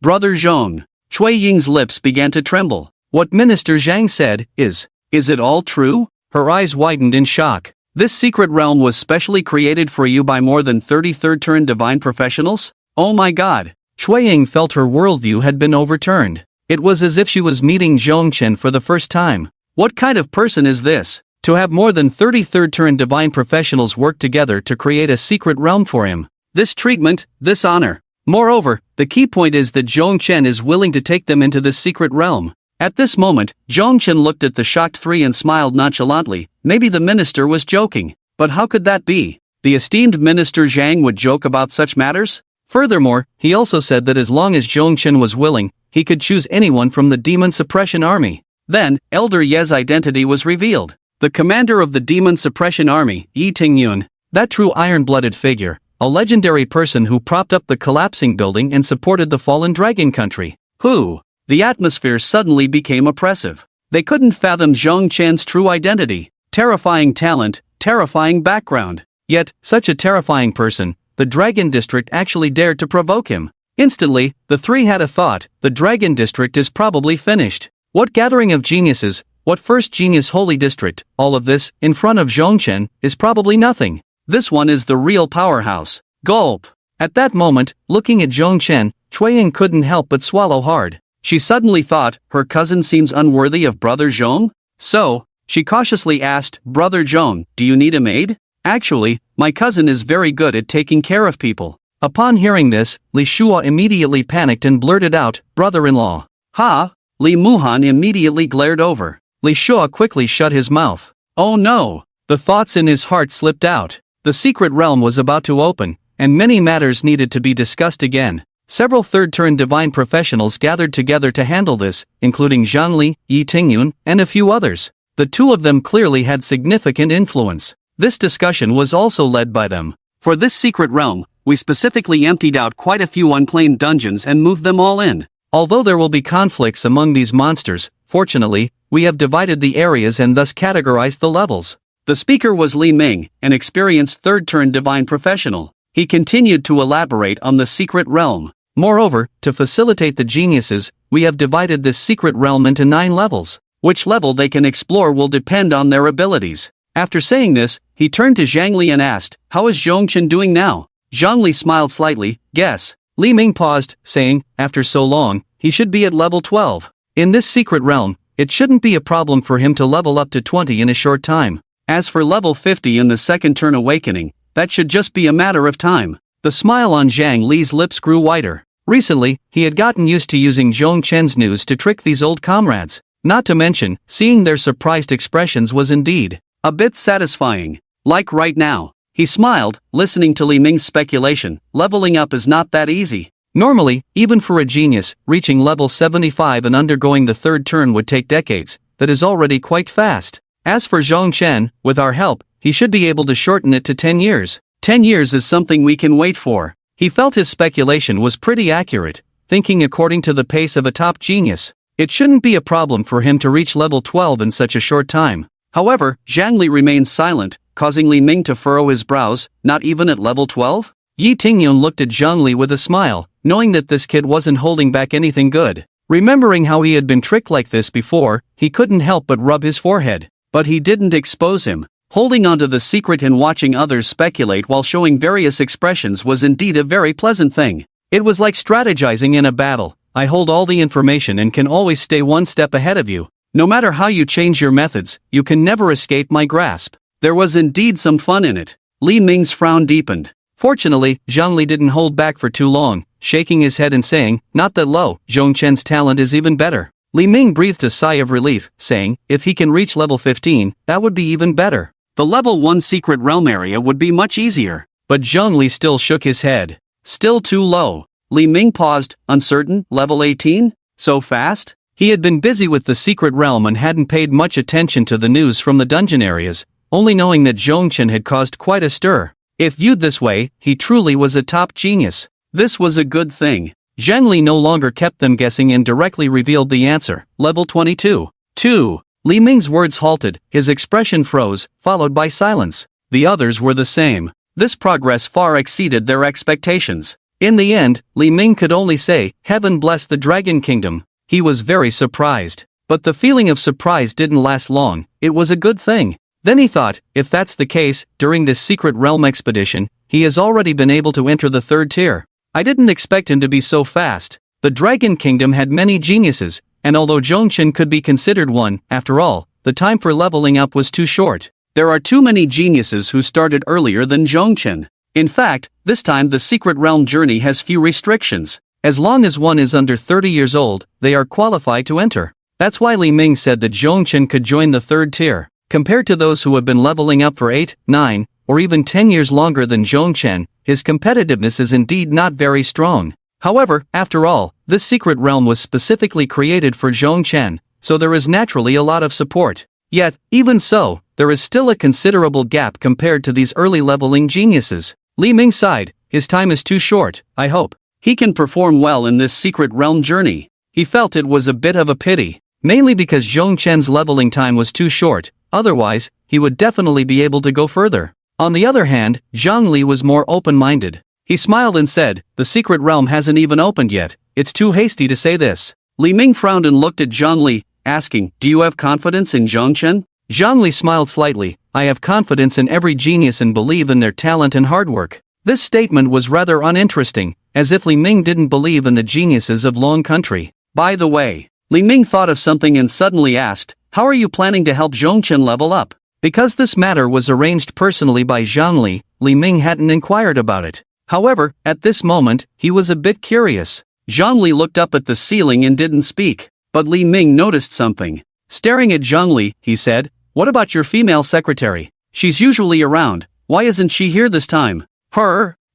Brother Zhong. Cui Ying's lips began to tremble. What Minister Zhang said is it all true? Her eyes widened in shock. This secret realm was specially created for you by more than 33rd turn divine professionals? Oh my god. Cui Ying felt her worldview had been overturned. It was as if she was meeting Zhong Chen for the first time. What kind of person is this? To have more than 33rd turn divine professionals work together to create a secret realm for him. This treatment, this honor. Moreover, the key point is that Zhong Chen is willing to take them into this secret realm. At this moment, Zhongchen looked at the shocked three and smiled nonchalantly. Maybe the minister was joking. But how could that be? The esteemed Minister Zhang would joke about such matters? Furthermore, he also said that as long as Zhongchen was willing, he could choose anyone from the Demon Suppression Army. Then, Elder Ye's identity was revealed. The commander of the Demon Suppression Army, Yi Tingyun, that true iron-blooded figure, a legendary person who propped up the collapsing building and supported the fallen dragon country. Who? The atmosphere suddenly became oppressive. They couldn't fathom Zhongchen's true identity. Terrifying talent, terrifying background. Yet, such a terrifying person, the Dragon District actually dared to provoke him. Instantly, the three had a thought: the Dragon District is probably finished. What gathering of geniuses, what first genius holy district, all of this, in front of Zhongchen, is probably nothing. This one is the real powerhouse. Gulp. At that moment, looking at Zhongchen, Chuiying couldn't help but swallow hard. She suddenly thought, her cousin seems unworthy of Brother Zhong? So, she cautiously asked, Brother Zhong, do you need a maid? Actually, my cousin is very good at taking care of people. Upon hearing this, Li Shua immediately panicked and blurted out, brother-in-law. Ha! Li Muhan immediately glared over. Li Shua quickly shut his mouth. Oh no! The thoughts in his heart slipped out. The secret realm was about to open, and many matters needed to be discussed again. Several third-turn divine professionals gathered together to handle this, including Zhangli, Yi Tingyun, and a few others. The two of them clearly had significant influence. This discussion was also led by them. For this secret realm, we specifically emptied out quite a few unclaimed dungeons and moved them all in. Although there will be conflicts among these monsters, fortunately, we have divided the areas and thus categorized the levels. The speaker was Li Ming, an experienced third-turn divine professional. He continued to elaborate on the secret realm. Moreover, to facilitate the geniuses, we have divided this secret realm into 9 levels. Which level they can explore will depend on their abilities. After saying this, he turned to Zhangli and asked, how is Zhongchen doing now? Zhangli smiled slightly, guess. Li Ming paused, saying, after so long, he should be at level 12. In this secret realm, it shouldn't be a problem for him to level up to 20 in a short time. As for level 50 in the second turn awakening, that should just be a matter of time. The smile on Zhang Li's lips grew wider. Recently, he had gotten used to using Zhongchen's news to trick these old comrades. Not to mention, seeing their surprised expressions was indeed a bit satisfying. Like right now. He smiled, listening to Li Ming's speculation. Leveling up is not that easy. Normally, even for a genius, reaching level 75 and undergoing the third turn would take decades. That is already quite fast. As for Zhongchen, with our help, he should be able to shorten it to 10 years. 10 years is something we can wait for. He felt his speculation was pretty accurate, thinking according to the pace of a top genius. It shouldn't be a problem for him to reach level 12 in such a short time. However, Zhangli remained silent, causing Li Ming to furrow his brows. Not even at level 12? Yi Tingyun looked at Zhangli with a smile, knowing that this kid wasn't holding back anything good. Remembering how he had been tricked like this before, he couldn't help but rub his forehead. But he didn't expose him. Holding onto the secret and watching others speculate while showing various expressions was indeed a very pleasant thing. It was like strategizing in a battle. I hold all the information and can always stay one step ahead of you. No matter how you change your methods, you can never escape my grasp. There was indeed some fun in it. Li Ming's frown deepened. Fortunately, Zhangli didn't hold back for too long, shaking his head and saying, not that low, Zhongchen's talent is even better. Li Ming breathed a sigh of relief, saying, if he can reach level 15, that would be even better. The level 1 secret realm area would be much easier. But Zhangli still shook his head. Still too low. Li Ming paused, uncertain. Level 18? So fast? He had been busy with the secret realm and hadn't paid much attention to the news from the dungeon areas, only knowing that Zhongchen had caused quite a stir. If viewed this way, he truly was a top genius. This was a good thing. Zhangli no longer kept them guessing and directly revealed the answer. Level 22. 2. Li Ming's words halted, his expression froze, followed by silence. The others were the same. This progress far exceeded their expectations. In the end, Li Ming could only say, heaven bless the Dragon Kingdom. He was very surprised. But the feeling of surprise didn't last long. It was a good thing. Then he thought, if that's the case, during this secret realm expedition, he has already been able to enter the 3rd tier. I didn't expect him to be so fast. The Dragon Kingdom had many geniuses, and although Zhongchen could be considered one, after all, the time for leveling up was too short. There are too many geniuses who started earlier than Zhongchen. In fact, this time the secret realm journey has few restrictions. As long as one is under 30 years old, they are qualified to enter. That's why Li Ming said that Zhongchen could join the third tier. Compared to those who have been leveling up for 8, 9, or even 10 years longer than Zhongchen, his competitiveness is indeed not very strong. However, after all, this secret realm was specifically created for Zhongchen, so there is naturally a lot of support. Yet, even so, there is still a considerable gap compared to these early leveling geniuses. Li Ming sighed, his time is too short. I hope he can perform well in this secret realm journey. He felt it was a bit of a pity, mainly because Zhongchen's leveling time was too short, otherwise, he would definitely be able to go further. On the other hand, Zhang Li was more open-minded. He smiled and said, the secret realm hasn't even opened yet, it's too hasty to say this. Li Ming frowned and looked at Zhang Li, asking, do you have confidence in Zhongchen? Zhang Li smiled slightly, I have confidence in every genius and believe in their talent and hard work. This statement was rather uninteresting, as if Li Ming didn't believe in the geniuses of Long Country. By the way, Li Ming thought of something and suddenly asked, how are you planning to help Zhongchen level up? Because this matter was arranged personally by Zhang Li, Li Ming hadn't inquired about it. However, at this moment, he was a bit curious. Zhang Li looked up at the ceiling and didn't speak, but Li Ming noticed something. Staring at Zhang Li, he said, what about your female secretary? She's usually around, why isn't she here this time?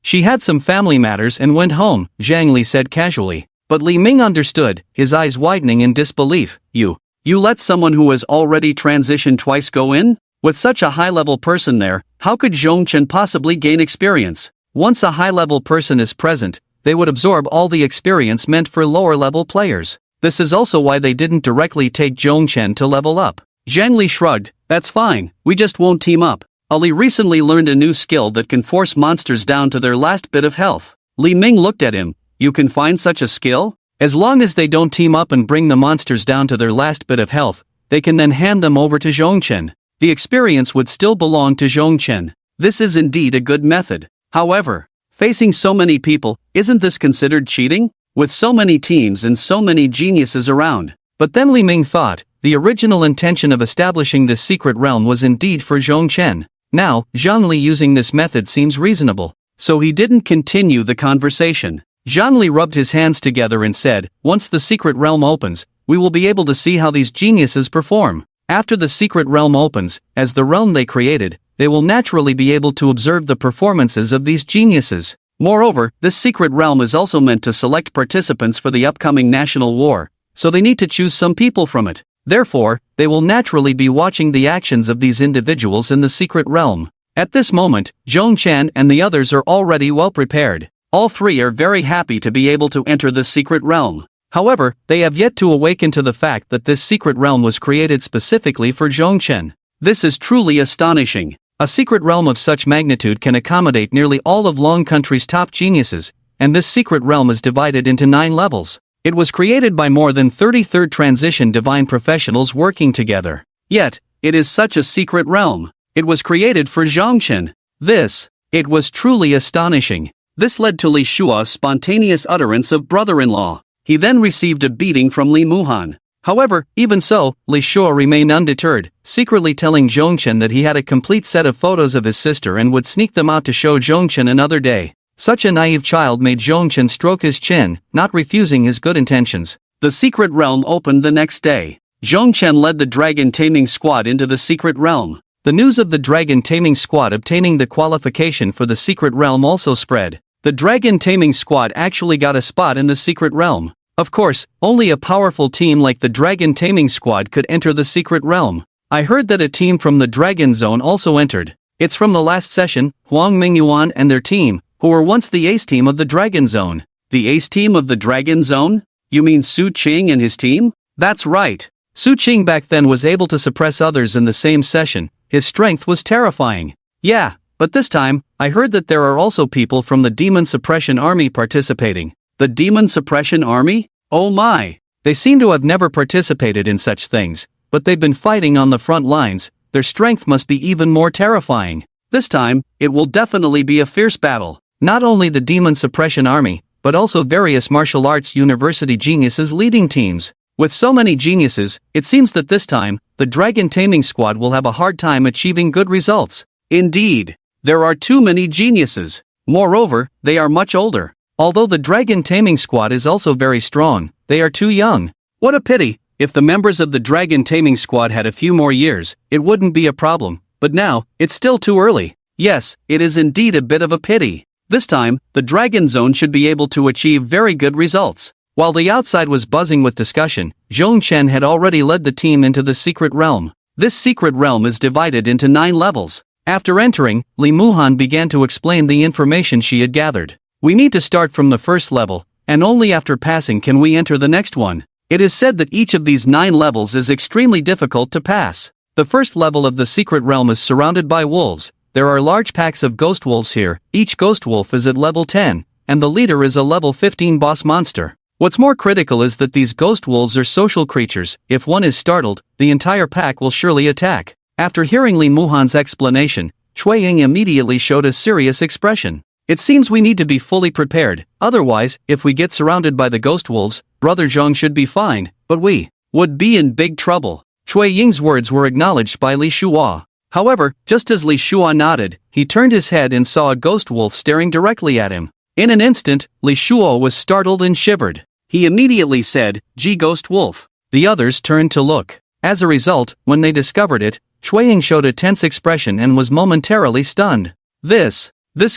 She had some family matters and went home, Zhang Li said casually. But Li Ming understood, his eyes widening in disbelief. You let someone who has already transitioned twice go in? With such a high-level person there, how could Zhongchen possibly gain experience? Once a high-level person is present, they would absorb all the experience meant for lower-level players. This is also why they didn't directly take Zhongchen to level up. Zhang Li shrugged, that's fine, we just won't team up. Ali recently learned a new skill that can force monsters down to their last bit of health. Li Ming looked at him, you can find such a skill? As long as they don't team up and bring the monsters down to their last bit of health, they can then hand them over to Zhongchen. The experience would still belong to Zhongchen. This is indeed a good method. However, facing so many people, isn't this considered cheating? With so many teams and so many geniuses around. But then Li Ming thought, the original intention of establishing this secret realm was indeed for Zhongchen. Now, Zhang Li using this method seems reasonable. So he didn't continue the conversation. Zhang Li rubbed his hands together and said, once the secret realm opens, we will be able to see how these geniuses perform. After the secret realm opens, as the realm they created, they will naturally be able to observe the performances of these geniuses. Moreover, this secret realm is also meant to select participants for the upcoming national war, so they need to choose some people from it. Therefore, they will naturally be watching the actions of these individuals in the secret realm. At this moment, Zhongchen and the others are already well prepared. All three are very happy to be able to enter this secret realm. However, they have yet to awaken to the fact that this secret realm was created specifically for Zhongchen. This is truly astonishing. A secret realm of such magnitude can accommodate nearly all of Long Country's top geniuses, and this secret realm is divided into 9 levels. It was created by more than 33rd transition divine professionals working together. Yet, it is such a secret realm. It was created for Zhongchen. It was truly astonishing. This led to Li Shua's spontaneous utterance of brother-in-law. He then received a beating from Li Muhan. However, even so, Li Shua remained undeterred, secretly telling Zhongchen that he had a complete set of photos of his sister and would sneak them out to show Zhongchen another day. Such a naive child made Zhongchen stroke his chin, not refusing his good intentions. The secret realm opened the next day. Zhongchen led the dragon taming squad into the secret realm. The news of the dragon taming squad obtaining the qualification for the secret realm also spread. The dragon taming squad actually got a spot in the secret realm. Of course, only a powerful team like the dragon taming squad could enter the secret realm. I heard that a team from the dragon zone also entered. It's from the last session, Huang Mingyuan and their team, who were once the ace team of the dragon zone. The ace team of the dragon zone? You mean Su Qing and his team? That's right. Su Qing back then was able to suppress others in the same session. His strength was terrifying. Yeah, but this time, I heard that there are also people from the Demon Suppression Army participating. The Demon Suppression Army? Oh my! They seem to have never participated in such things, but they've been fighting on the front lines. Their strength must be even more terrifying. This time, it will definitely be a fierce battle. Not only the Demon Suppression Army, but also various martial arts university geniuses leading teams. With so many geniuses, it seems that this time, the Dragon Taming Squad will have a hard time achieving good results. Indeed, there are too many geniuses. Moreover, they are much older. Although the Dragon Taming Squad is also very strong, they are too young. What a pity, If the members of the dragon taming squad had a few more years, it wouldn't be a problem, but now, it's still too early. Yes, it is indeed a bit of a pity. This time, the Dragon Zone should be able to achieve very good results. While the outside was buzzing with discussion, Zhong Chen had already led the team into the secret realm. This secret realm is divided into 9 levels. After entering, Li Muhan began to explain the information she had gathered. We need to start from the first level, and only after passing can we enter the next one. It is said that each of these 9 levels is extremely difficult to pass. The first level of the secret realm is surrounded by wolves. There are large packs of ghost wolves here. Each ghost wolf is at level 10, and the leader is a level 15 boss monster. What's more critical is that these ghost wolves are social creatures. If one is startled, the entire pack will surely attack. After hearing Li Muhan's explanation, Cui Ying immediately showed a serious expression. It seems we need to be fully prepared, otherwise, if we get surrounded by the ghost wolves, Brother Zhang should be fine, but we would be in big trouble. Cui Ying's words were acknowledged by Li Shua. However, just as Li Shua nodded, he turned his head and saw a ghost wolf staring directly at him. In an instant, Li Shua was startled and shivered. He immediately said, "Gee, ghost wolf." The others turned to look. As a result, when they discovered it, Cui Ying showed a tense expression and was momentarily stunned. This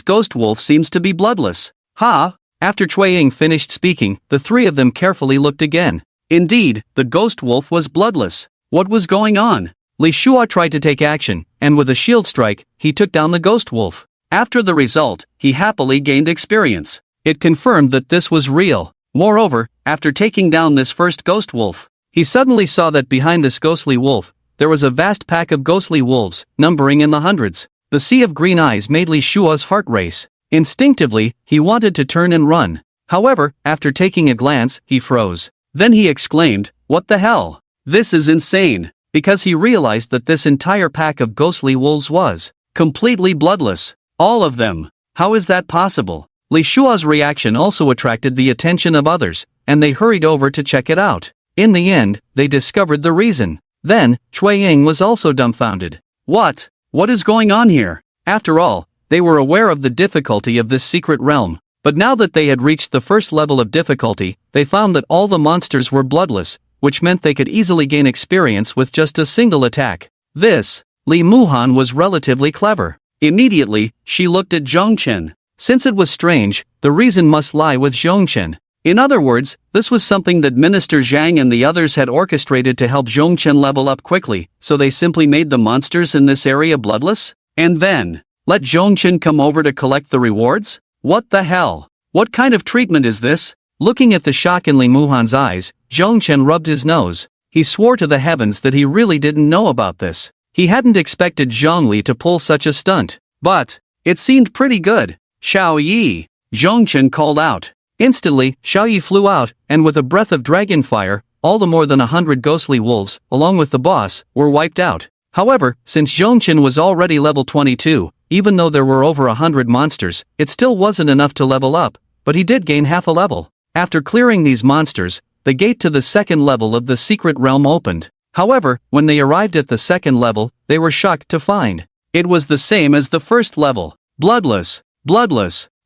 ghost wolf seems to be bloodless. Ha! After Cui Ying finished speaking, the 3 of them carefully looked again. Indeed, the ghost wolf was bloodless. What was going on? Li Shua tried to take action, and with a shield strike, he took down the ghost wolf. After the result, he happily gained experience. It confirmed that this was real. Moreover, after taking down this first ghost wolf, he suddenly saw that behind this ghostly wolf, there was a vast pack of ghostly wolves, numbering in the hundreds. The sea of green eyes made Li Shua's heart race. Instinctively, he wanted to turn and run. However, after taking a glance, he froze. Then he exclaimed, "What the hell? This is insane!" Because he realized that this entire pack of ghostly wolves was completely bloodless. All of them. How is that possible? Li Shua's reaction also attracted the attention of others, and they hurried over to check it out. In the end, they discovered the reason. Then, Cui Ying was also dumbfounded. What is going on here? After all, they were aware of the difficulty of this secret realm. But now that they had reached the first level of difficulty, they found that all the monsters were bloodless, which meant they could easily gain experience with just a single attack. Li Muhan was relatively clever. Immediately, she looked at Zhong Chen. Since it was strange, the reason must lie with Zhong Chen. In other words, this was something that Minister Zhang and the others had orchestrated to help Zhong Chen level up quickly, so they simply made the monsters in this area bloodless? And then, let Zhong Chen come over to collect the rewards? What the hell? What kind of treatment is this? Looking at the shock in Li Muhan's eyes, Zhong Chen rubbed his nose. He swore to the heavens that he really didn't know about this. He hadn't expected Zhang Li to pull such a stunt. But it seemed pretty good. "Xiao Yi!" Zhong Chen called out. Instantly, Xiao Yi flew out, and with a breath of dragon fire, all the more than 100 ghostly wolves, along with the boss, were wiped out. However, since Zhong Chen was already level 22, even though there were over 100 monsters, it still wasn't enough to level up, but he did gain half a level. After clearing these monsters, the gate to the second level of the secret realm opened. However, when they arrived at the second level, they were shocked to find it was the same as the first level. Bloodless.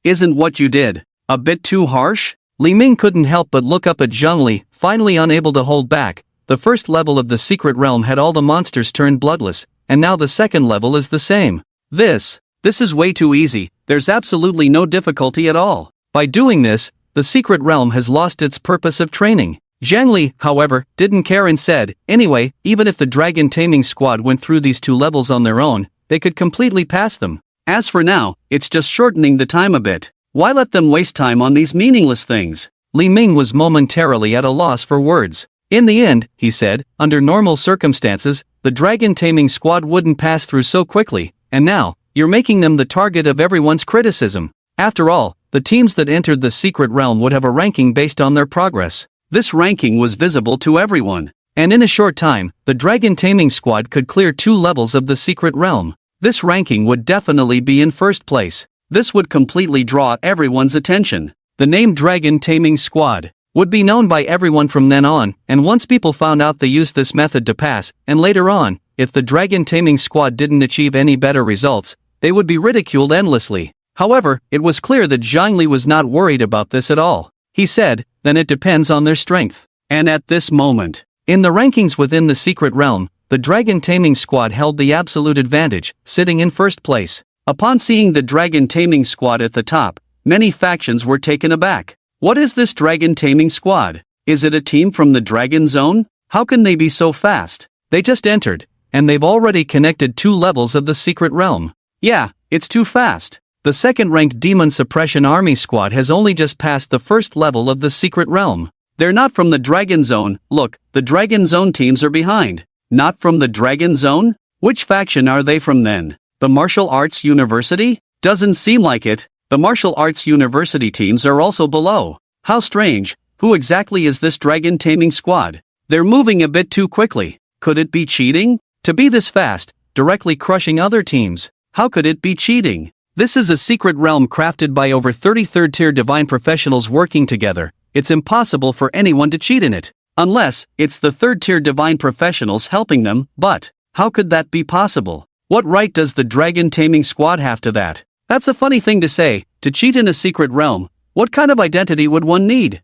Isn't what you did a bit too harsh? Li Ming couldn't help but look up at Zhang Li, finally unable to hold back. The first level of the secret realm had all the monsters turned bloodless, and now the second level is the same. This is way too easy. There's absolutely no difficulty at all. By doing this, the secret realm has lost its purpose of training. Zhang Li, however, didn't care and said, anyway, even if the dragon taming squad went through these 2 levels on their own, they could completely pass them. As for now, it's just shortening the time a bit. Why let them waste time on these meaningless things? Li Ming was momentarily at a loss for words. In the end, he said, under normal circumstances, the dragon taming squad wouldn't pass through so quickly, and now, you're making them the target of everyone's criticism. After all, the teams that entered the secret realm would have a ranking based on their progress. This ranking was visible to everyone. And in a short time, the dragon taming squad could clear 2 levels of the secret realm. This ranking would definitely be in first place. This would completely draw everyone's attention. The name Dragon Taming Squad would be known by everyone from then on, and once people found out they used this method to pass, and later on, if the Dragon Taming Squad didn't achieve any better results, they would be ridiculed endlessly. However, it was clear that Zhang Li was not worried about this at all. He said, then it depends on their strength. And at this moment, In the rankings within the secret realm, the Dragon Taming Squad held the absolute advantage, sitting in first place. Upon seeing the Dragon Taming Squad at the top, many factions were taken aback. What is this Dragon Taming Squad? Is it a team from the Dragon Zone? How can they be so fast? They just entered, and they've already connected 2 levels of the secret realm. Yeah, it's too fast. The second-ranked Demon Suppression Army Squad has only just passed the first level of the secret realm. They're not from the Dragon Zone. Look, the Dragon Zone teams are behind. Not from the Dragon Zone? Which faction are they from then? The Martial Arts University? Doesn't seem like it. The Martial Arts University teams are also below. How strange. Who exactly is this Dragon Taming Squad? They're moving a bit too quickly. Could it be cheating? To be this fast, directly crushing other teams. How could it be cheating? This is a secret realm crafted by over 30 third-tier divine professionals working together. It's impossible for anyone to cheat in it. Unless, it's the third-tier divine professionals helping them, but how could that be possible? What right does the Dragon Taming Squad have to that? That's a funny thing to say, to cheat in a secret realm. What kind of identity would one need?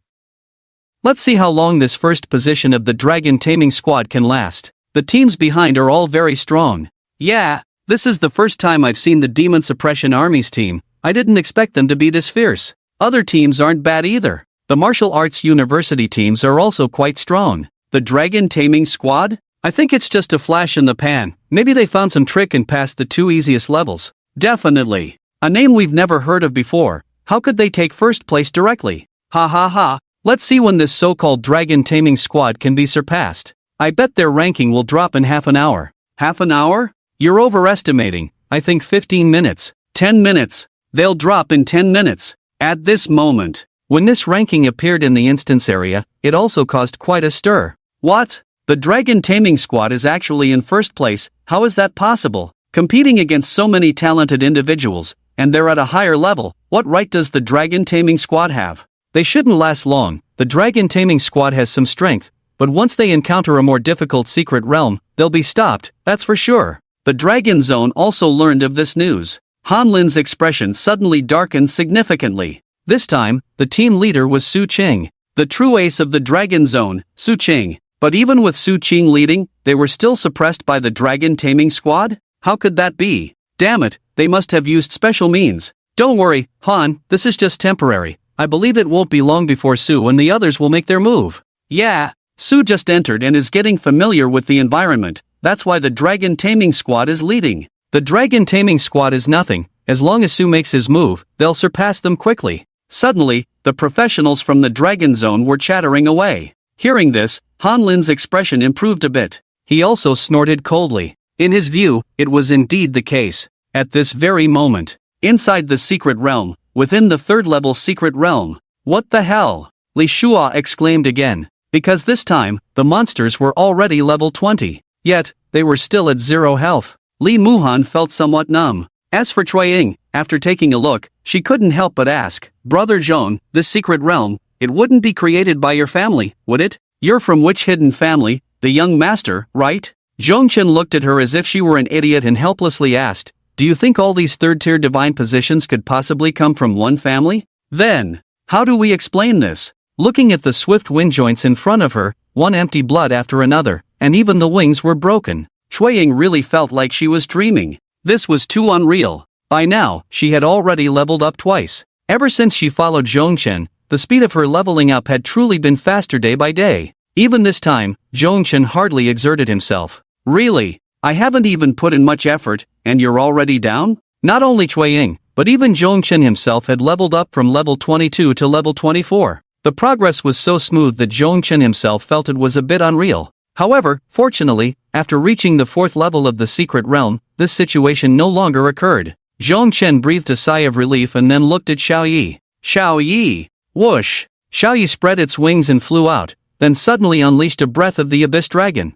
Let's see how long this first position of the Dragon Taming Squad can last. The teams behind are all very strong. Yeah, this is the first time I've seen the Demon Suppression Army's team. I didn't expect them to be this fierce. Other teams aren't bad either. The Martial Arts University teams are also quite strong. The Dragon Taming Squad? I think it's just a flash in the pan. Maybe they found some trick and passed the 2 easiest levels. Definitely. A name we've never heard of before. How could they take first place directly? Ha ha ha. Let's see when this so-called Dragon Taming Squad can be surpassed. I bet their ranking will drop in half an hour. Half an hour? You're overestimating. I think 15 minutes. 10 minutes. They'll drop in 10 minutes. At this moment. When this ranking appeared in the instance area, it also caused quite a stir. What? The Dragon Taming Squad is actually in first place. How is that possible? Competing against so many talented individuals, and they're at a higher level. What right does the Dragon Taming Squad have? They shouldn't last long. The Dragon Taming Squad has some strength, but once they encounter a more difficult secret realm, they'll be stopped, that's for sure. The Dragon Zone also learned of this news. Han Lin's expression suddenly darkened significantly. This time, the team leader was Su Qing, the true ace of the Dragon Zone, Su Qing. But even with Su Qing leading, they were still suppressed by the Dragon Taming Squad? How could that be? Damn it, they must have used special means. Don't worry, Han, this is just temporary. I believe it won't be long before Su and the others will make their move. Yeah, Su just entered and is getting familiar with the environment. That's why the Dragon Taming Squad is leading. The Dragon Taming Squad is nothing. As long as Su makes his move, they'll surpass them quickly. Suddenly, the professionals from the Dragon Zone were chattering away. Hearing this, Han Lin's expression improved a bit. He also snorted coldly. In his view, it was indeed the case. At this very moment, inside the secret realm, within the third-level secret realm. What the hell? Li Shua exclaimed again. Because this time, the monsters were already level 20. Yet, they were still at 0 health. Li Muhan felt somewhat numb. As for Cui Ying, after taking a look, she couldn't help but ask, Brother Zhong, this secret realm, it wouldn't be created by your family, would it? You're from which hidden family? The young master, right? Zhongchen looked at her as if she were an idiot and helplessly asked, do you think all these third-tier divine positions could possibly come from one family? Then, how do we explain this? Looking at the swift wind joints in front of her, one empty blood after another, and even the wings were broken. Cui Ying really felt like she was dreaming. This was too unreal. By now, she had already leveled up twice. Ever since she followed Zhongchen, the speed of her leveling up had truly been faster day by day. Even this time, Zhongchen hardly exerted himself. Really? I haven't even put in much effort, and you're already down? Not only Cui Ying, but even Zhongchen himself had leveled up from level 22 to level 24. The progress was so smooth that Zhongchen himself felt it was a bit unreal. However, fortunately, after reaching the 4th level of the secret realm, this situation no longer occurred. Zhongchen breathed a sigh of relief and then looked at Xiao Yi. Xiao Yi! Whoosh! Xiao Yi spread its wings and flew out, then suddenly unleashed a breath of the Abyss Dragon.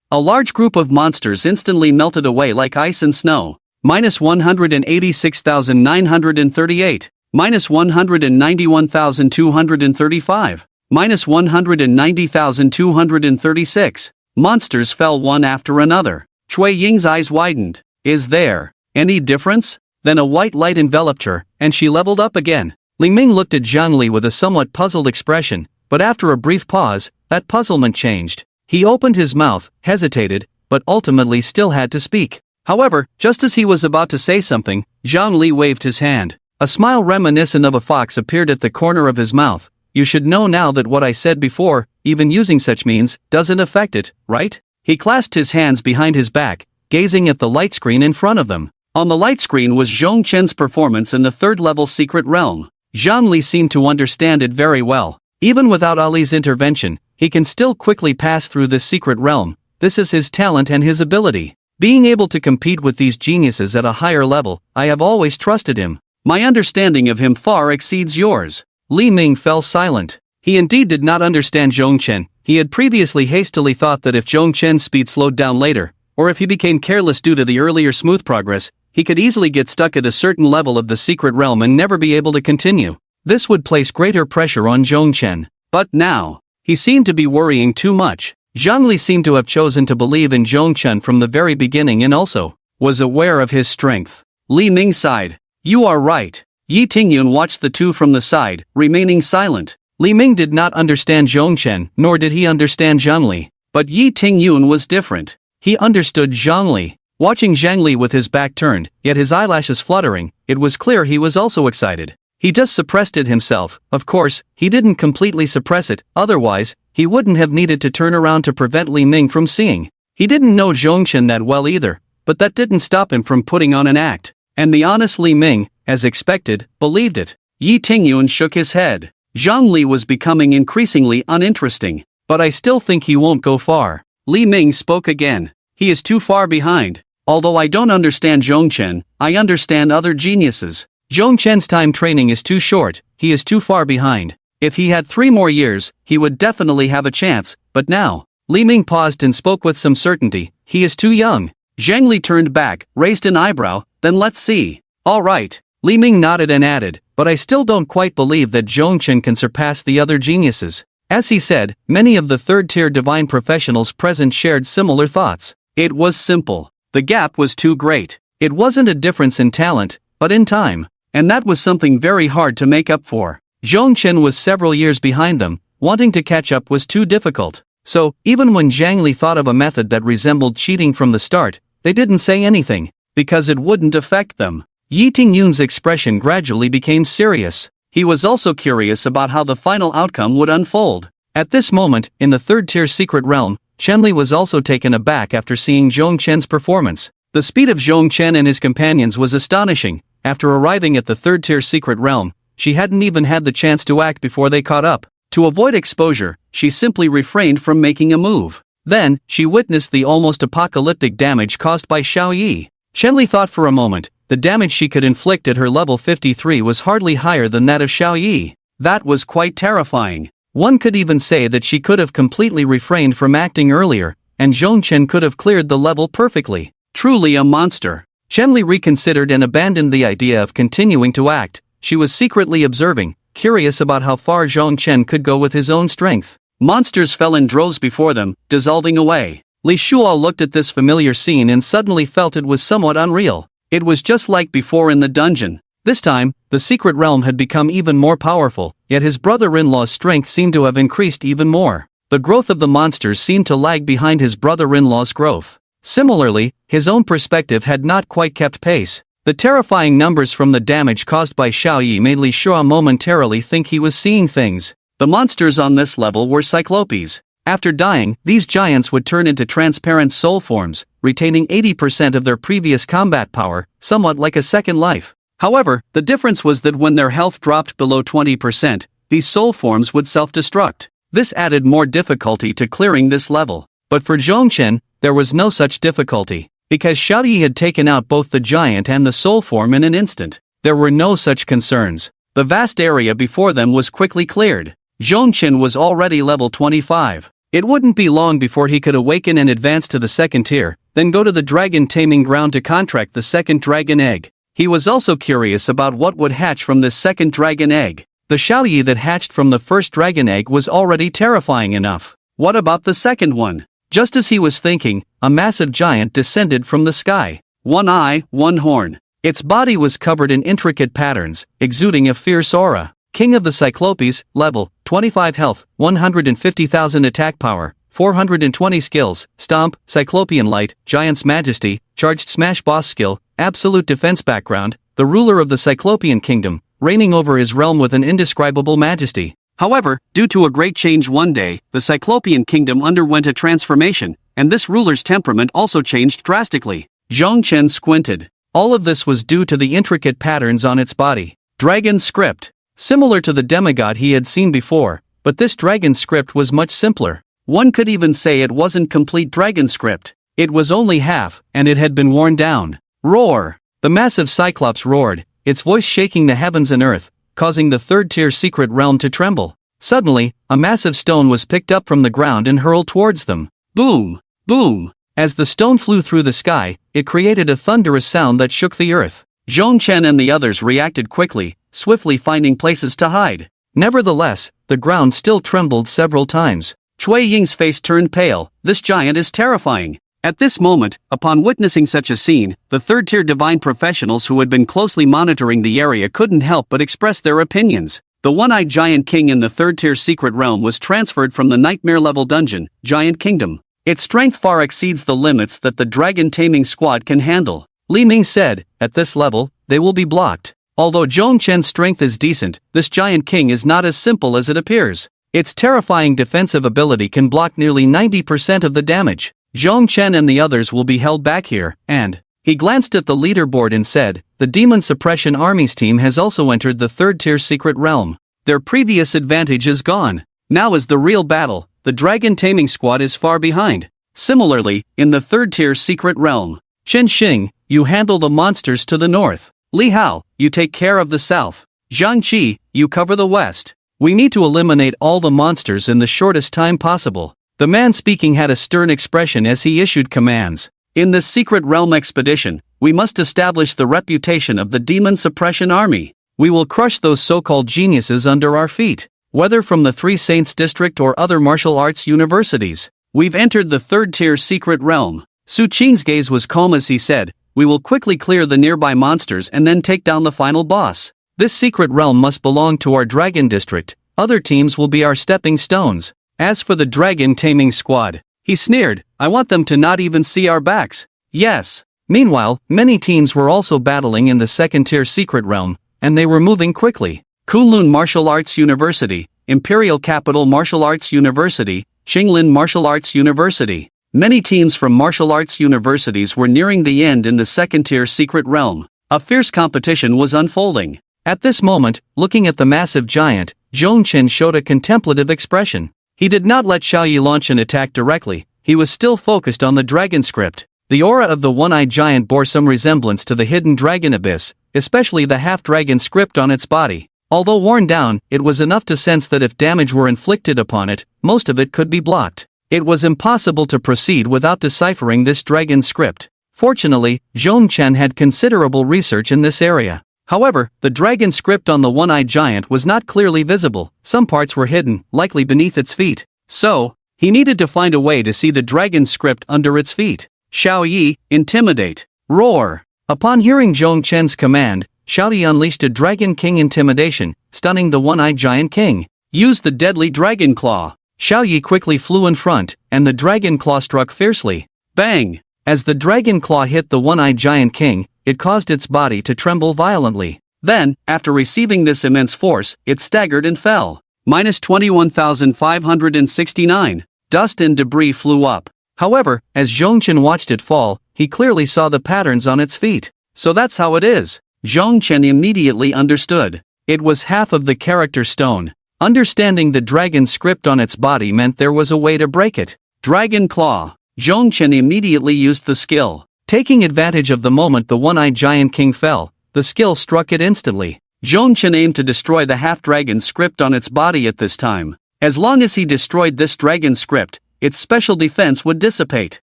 A large group of monsters instantly melted away like ice and snow. Minus 186,938. Minus 191,235. Minus 190,236. Monsters fell one after another. Cui Ying's eyes widened. Is there any difference? Then a white light enveloped her, and she leveled up again. Ling Ming looked at Zhang Li with a somewhat puzzled expression. but after a brief pause, that puzzlement changed. He opened his mouth, hesitated, but ultimately still had to speak. However, just as he was about to say something, Zhang Li waved his hand. A smile reminiscent of a fox appeared at the corner of his mouth. You should know now that what I said before, even using such means, doesn't affect it, right? He clasped his hands behind his back, gazing at the light screen in front of them. On the light screen was Zhong Chen's performance in the third-level secret realm. Zhang Li seemed to understand it very well. Even without Ali's intervention, he can still quickly pass through this secret realm. This is his talent and his ability. Being able to compete with these geniuses at a higher level, I have always trusted him. My understanding of him far exceeds yours. Li Ming fell silent. He indeed did not understand Zhong Chen. He had previously hastily thought that if Zhong Chen's speed slowed down later, or if he became careless due to the earlier smooth progress, he could easily get stuck at a certain level of the secret realm and never be able to continue. This would place greater pressure on Zhong Chen. But now, he seemed to be worrying too much. Zhang Li seemed to have chosen to believe in Zhong Chen from the very beginning and also was aware of his strength. Li Ming sighed. You are right. Yi Tingyun watched the two from the side, remaining silent. Li Ming did not understand Zhong Chen, nor did he understand Zhang Li. But Yi Tingyun was different. He understood Zhang Li. Watching Zhang Li with his back turned, yet his eyelashes fluttering, it was clear he was also excited. He just suppressed it himself. Of course, he didn't completely suppress it, otherwise, he wouldn't have needed to turn around to prevent Li Ming from seeing. He didn't know Zhong Chen that well either, but that didn't stop him from putting on an act. And the honest Li Ming, as expected, believed it. Yi Tingyun shook his head. Zhang Li was becoming increasingly uninteresting, but I still think he won't go far. Li Ming spoke again. He is too far behind. Although I don't understand Zhong Chen, I understand other geniuses. Zhong Chen's time training is too short, he is too far behind. If he had 3 more years, he would definitely have a chance, but now. Li Ming paused and spoke with some certainty. He is too young. Zhang Li turned back, raised an eyebrow. Then let's see. All right. Li Ming nodded and added, but I still don't quite believe that Zhong Chen can surpass the other geniuses. As he said, many of the third-tier divine professionals present shared similar thoughts. It was simple. The gap was too great. It wasn't a difference in talent, but in time. And that was something very hard to make up for. Zhong Chen was several years behind them. Wanting to catch up was too difficult. So, even when Zhang Li thought of a method that resembled cheating from the start, they didn't say anything, because it wouldn't affect them. Yi Tingyun's expression gradually became serious. He was also curious about how the final outcome would unfold. At this moment, in the third-tier secret realm, Chen Li was also taken aback after seeing Zhong Chen's performance. The speed of Zhong Chen and his companions was astonishing. After arriving at the third-tier secret realm, she hadn't even had the chance to act before they caught up. To avoid exposure, she simply refrained from making a move. Then, she witnessed the almost apocalyptic damage caused by Xiao Yi. Chen Li thought for a moment. The damage she could inflict at her level 53 was hardly higher than that of Xiao Yi. That was quite terrifying. One could even say that she could have completely refrained from acting earlier, and Zhong Chen could have cleared the level perfectly. Truly a monster. Chen Li reconsidered and abandoned the idea of continuing to act. She was secretly observing, curious about how far Zhong Chen could go with his own strength. Monsters fell in droves before them, dissolving away. Li Shuo looked at this familiar scene and suddenly felt it was somewhat unreal. It was just like before in the dungeon. This time, the secret realm had become even more powerful, yet his brother-in-law's strength seemed to have increased even more. The growth of the monsters seemed to lag behind his brother-in-law's growth. Similarly, his own perspective had not quite kept pace. The terrifying numbers from the damage caused by Xiao Yi made Li Shuo momentarily think he was seeing things. The monsters on this level were cyclopes. After dying, these giants would turn into transparent soul forms, retaining 80% of their previous combat power, somewhat like a second life. However, the difference was that when their health dropped below 20%, these soul forms would self-destruct. This added more difficulty to clearing this level. But for Zhong Chen, there was no such difficulty. Because Xiao Yi had taken out both the giant and the soul form in an instant, there were no such concerns. The vast area before them was quickly cleared. Zhong Chen was already level 25. It wouldn't be long before he could awaken and advance to the second tier, then go to the dragon taming ground to contract the second dragon egg. He was also curious about what would hatch from this second dragon egg. The Xiao Yi that hatched from the first dragon egg was already terrifying enough. What about the second one? Just as he was thinking, a massive giant descended from the sky. One eye, one horn. Its body was covered in intricate patterns, exuding a fierce aura. King of the Cyclopes, level, 25 health, 150,000 attack power, 420 skills, Stomp, Cyclopean Light, Giant's Majesty, Charged Smash Boss skill, Absolute Defense background, the ruler of the Cyclopean Kingdom, reigning over his realm with an indescribable majesty. However, due to a great change one day, the Cyclopean Kingdom underwent a transformation, and this ruler's temperament also changed drastically. Zhong Chen squinted. All of this was due to the intricate patterns on its body. Dragon script. Similar to the demigod he had seen before, but this dragon script was much simpler. One could even say it wasn't complete dragon script. It was only half, and it had been worn down. Roar! The massive Cyclops roared, its voice shaking the heavens and earth, causing the third-tier secret realm to tremble. Suddenly, a massive stone was picked up from the ground and hurled towards them. Boom! Boom! As the stone flew through the sky, it created a thunderous sound that shook the earth. Zhong Chen and the others reacted quickly, swiftly finding places to hide. Nevertheless, the ground still trembled several times. Cui Ying's face turned pale. This giant is terrifying. At this moment, upon witnessing such a scene, the third-tier divine professionals who had been closely monitoring the area couldn't help but express their opinions. The one-eyed giant king in the third-tier secret realm was transferred from the nightmare-level dungeon, Giant Kingdom. Its strength far exceeds the limits that the dragon taming squad can handle. Li Ming said, at this level, they will be blocked. Although Zhong Chen's strength is decent, this giant king is not as simple as it appears. Its terrifying defensive ability can block nearly 90% of the damage. Zhong Chen and the others will be held back here, and he glanced at the leaderboard and said, the Demon Suppression Army's team has also entered the third-tier secret realm. Their previous advantage is gone. Now is the real battle. The dragon taming squad is far behind. Similarly, in the third-tier secret realm, Chen Xing, you handle the monsters to the north. Li Hao, you take care of the south. Zhang Qi, you cover the west. We need to eliminate all the monsters in the shortest time possible. The man speaking had a stern expression as he issued commands. In this secret realm expedition, we must establish the reputation of the Demon Suppression Army. We will crush those so-called geniuses under our feet. Whether from the Three Saints District or other martial arts universities, we've entered the third-tier secret realm. Su Qing's gaze was calm as he said, we will quickly clear the nearby monsters and then take down the final boss. This secret realm must belong to our dragon district. Other teams will be our stepping stones. As for the dragon taming squad, he sneered, I want them to not even see our backs. Yes. Meanwhile, many teams were also battling in the second-tier secret realm, and they were moving quickly. Kunlun Martial Arts University, Imperial Capital Martial Arts University, Qinglin Martial Arts University. Many teams from martial arts universities were nearing the end in the second-tier secret realm. A fierce competition was unfolding. At this moment, looking at the massive giant, Zhong Chen showed a contemplative expression. He did not let Xiaoyi launch an attack directly. He was still focused on the dragon script. The aura of the one-eyed giant bore some resemblance to the hidden dragon abyss, especially the half-dragon script on its body. Although worn down, it was enough to sense that if damage were inflicted upon it, most of it could be blocked. It was impossible to proceed without deciphering this dragon script. Fortunately, Zhong Chen had considerable research in this area. However, the dragon script on the one-eyed giant was not clearly visible. Some parts were hidden, likely beneath its feet. So, he needed to find a way to see the dragon script under its feet. Xiaoyi, intimidate. Roar. Upon hearing Zhong Chen's command, Xiaoyi unleashed a Dragon King intimidation, stunning the one-eyed giant king. Use the deadly dragon claw. Xiaoyi quickly flew in front, and the dragon claw struck fiercely. Bang! As the dragon claw hit the one-eyed giant king, it caused its body to tremble violently. Then, after receiving this immense force, it staggered and fell. Minus 21,569. Dust and debris flew up. However, as Zhong Chen watched it fall, he clearly saw the patterns on its feet. So that's how it is. Zhong Chen immediately understood. It was half of the character stone. Understanding the dragon script on its body meant there was a way to break it. Dragon Claw. Zhong Chen immediately used the skill. Taking advantage of the moment the one-eyed giant king fell, the skill struck it instantly. Zhong Chen aimed to destroy the half-dragon script on its body at this time. As long as he destroyed this dragon script, its special defense would dissipate.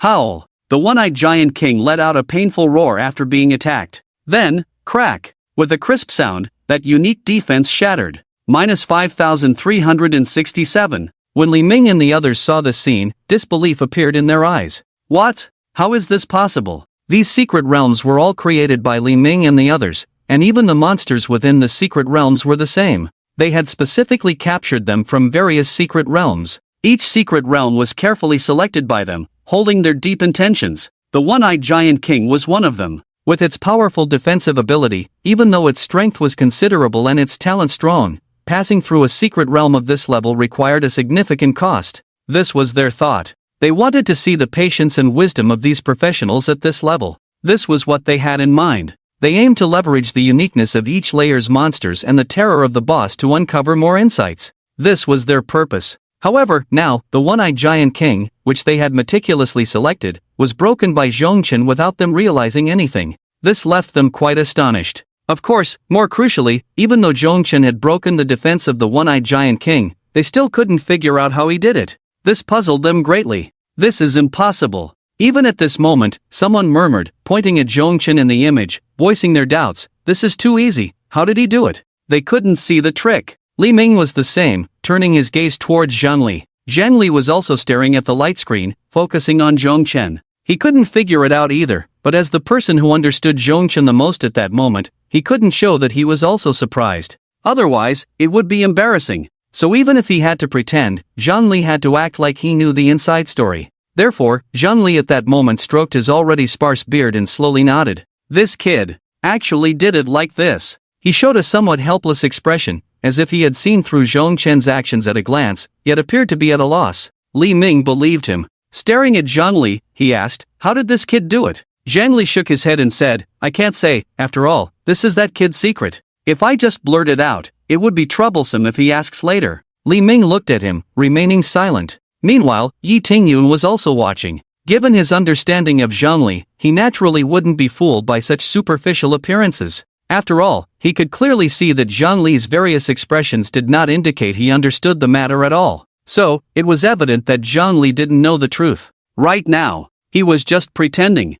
Howl! The one-eyed giant king let out a painful roar after being attacked. Then, crack! With a crisp sound, that unique defense shattered. Minus 5,367. When Li Ming and the others saw the scene, disbelief appeared in their eyes. What? How is this possible? These secret realms were all created by Li Ming and the others, and even the monsters within the secret realms were the same. They had specifically captured them from various secret realms. Each secret realm was carefully selected by them, holding their deep intentions. The One-Eyed Giant King was one of them. With its powerful defensive ability, even though its strength was considerable and its talent strong, passing through a secret realm of this level required a significant cost. This was their thought. They wanted to see the patience and wisdom of these professionals at this level. This was what they had in mind. They aimed to leverage the uniqueness of each layer's monsters and the terror of the boss to uncover more insights. This was their purpose. However, now, the One-Eyed Giant King, which they had meticulously selected, was broken by Zhongchen without them realizing anything. This left them quite astonished. Of course, more crucially, even though Zhongchen had broken the defense of the One-Eyed Giant King, they still couldn't figure out how he did it. This puzzled them greatly. This is impossible. Even at this moment, someone murmured, pointing at Zhongchen in the image, voicing their doubts. This is too easy. How did he do it? They couldn't see the trick. Li Ming was the same, turning his gaze towards Zhangli. Zhangli was also staring at the light screen, focusing on Zhongchen. He couldn't figure it out either, but as the person who understood Zhongchen the most at that moment, he couldn't show that he was also surprised. Otherwise, it would be embarrassing. So even if he had to pretend, Zhangli had to act like he knew the inside story. Therefore, Zhangli at that moment stroked his already sparse beard and slowly nodded. This kid actually did it like this. He showed a somewhat helpless expression, as if he had seen through Zhongchen's actions at a glance, yet appeared to be at a loss. Li Ming believed him. Staring at Zhangli, he asked, "How did this kid do it?" Zhangli shook his head and said, "I can't say. After all, this is that kid's secret. If I just blurt it out, it would be troublesome if he asks later." Li Ming looked at him, remaining silent. Meanwhile, Yi Tingyun was also watching. Given his understanding of Zhangli, he naturally wouldn't be fooled by such superficial appearances. After all, he could clearly see that Zhangli's various expressions did not indicate he understood the matter at all. So, it was evident that Zhangli didn't know the truth. Right now, he was just pretending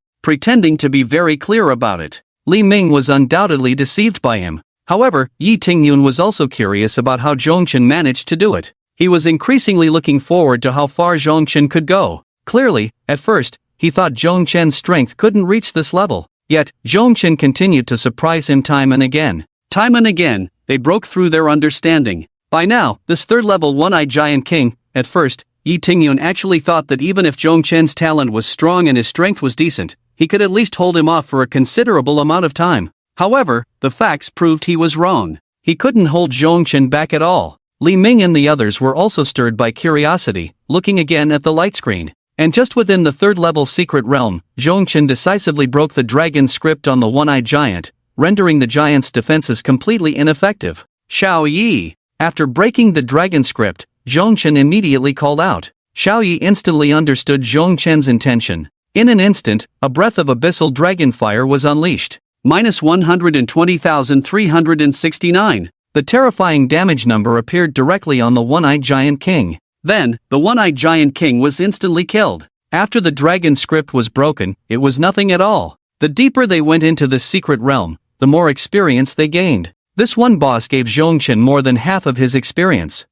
to be very clear about it. Li Ming was undoubtedly deceived by him. However, Yi Tingyun was also curious about how Zhongchen managed to do it. He was increasingly looking forward to how far Zhongchen could go. Clearly, at first, he thought Zhongchen's strength couldn't reach this level. Yet, Zhongchen continued to surprise him time and again. Time and again, they broke through their understanding. By now, this third-level One-Eyed Giant King, at first, Yi Tingyun actually thought that even if Zhongchen's talent was strong and his strength was decent, he could at least hold him off for a considerable amount of time. However, the facts proved he was wrong. He couldn't hold Zhongchen back at all. Li Ming and the others were also stirred by curiosity, looking again at the light screen. And just within the third-level secret realm, Zhongchen decisively broke the dragon script on the One-Eyed Giant, rendering the giant's defenses completely ineffective. Xiao Yi! After breaking the dragon script, Zhongchen immediately called out. Xiao Yi instantly understood Zhongchen's intention. In an instant, a breath of abyssal dragon fire was unleashed. -120,369. The terrifying damage number appeared directly on the One-Eyed Giant King. Then, the One-Eyed Giant King was instantly killed. After the dragon script was broken, it was nothing at all. The deeper they went into this secret realm, the more experience they gained. This one boss gave Zhongchen more than half of his experience.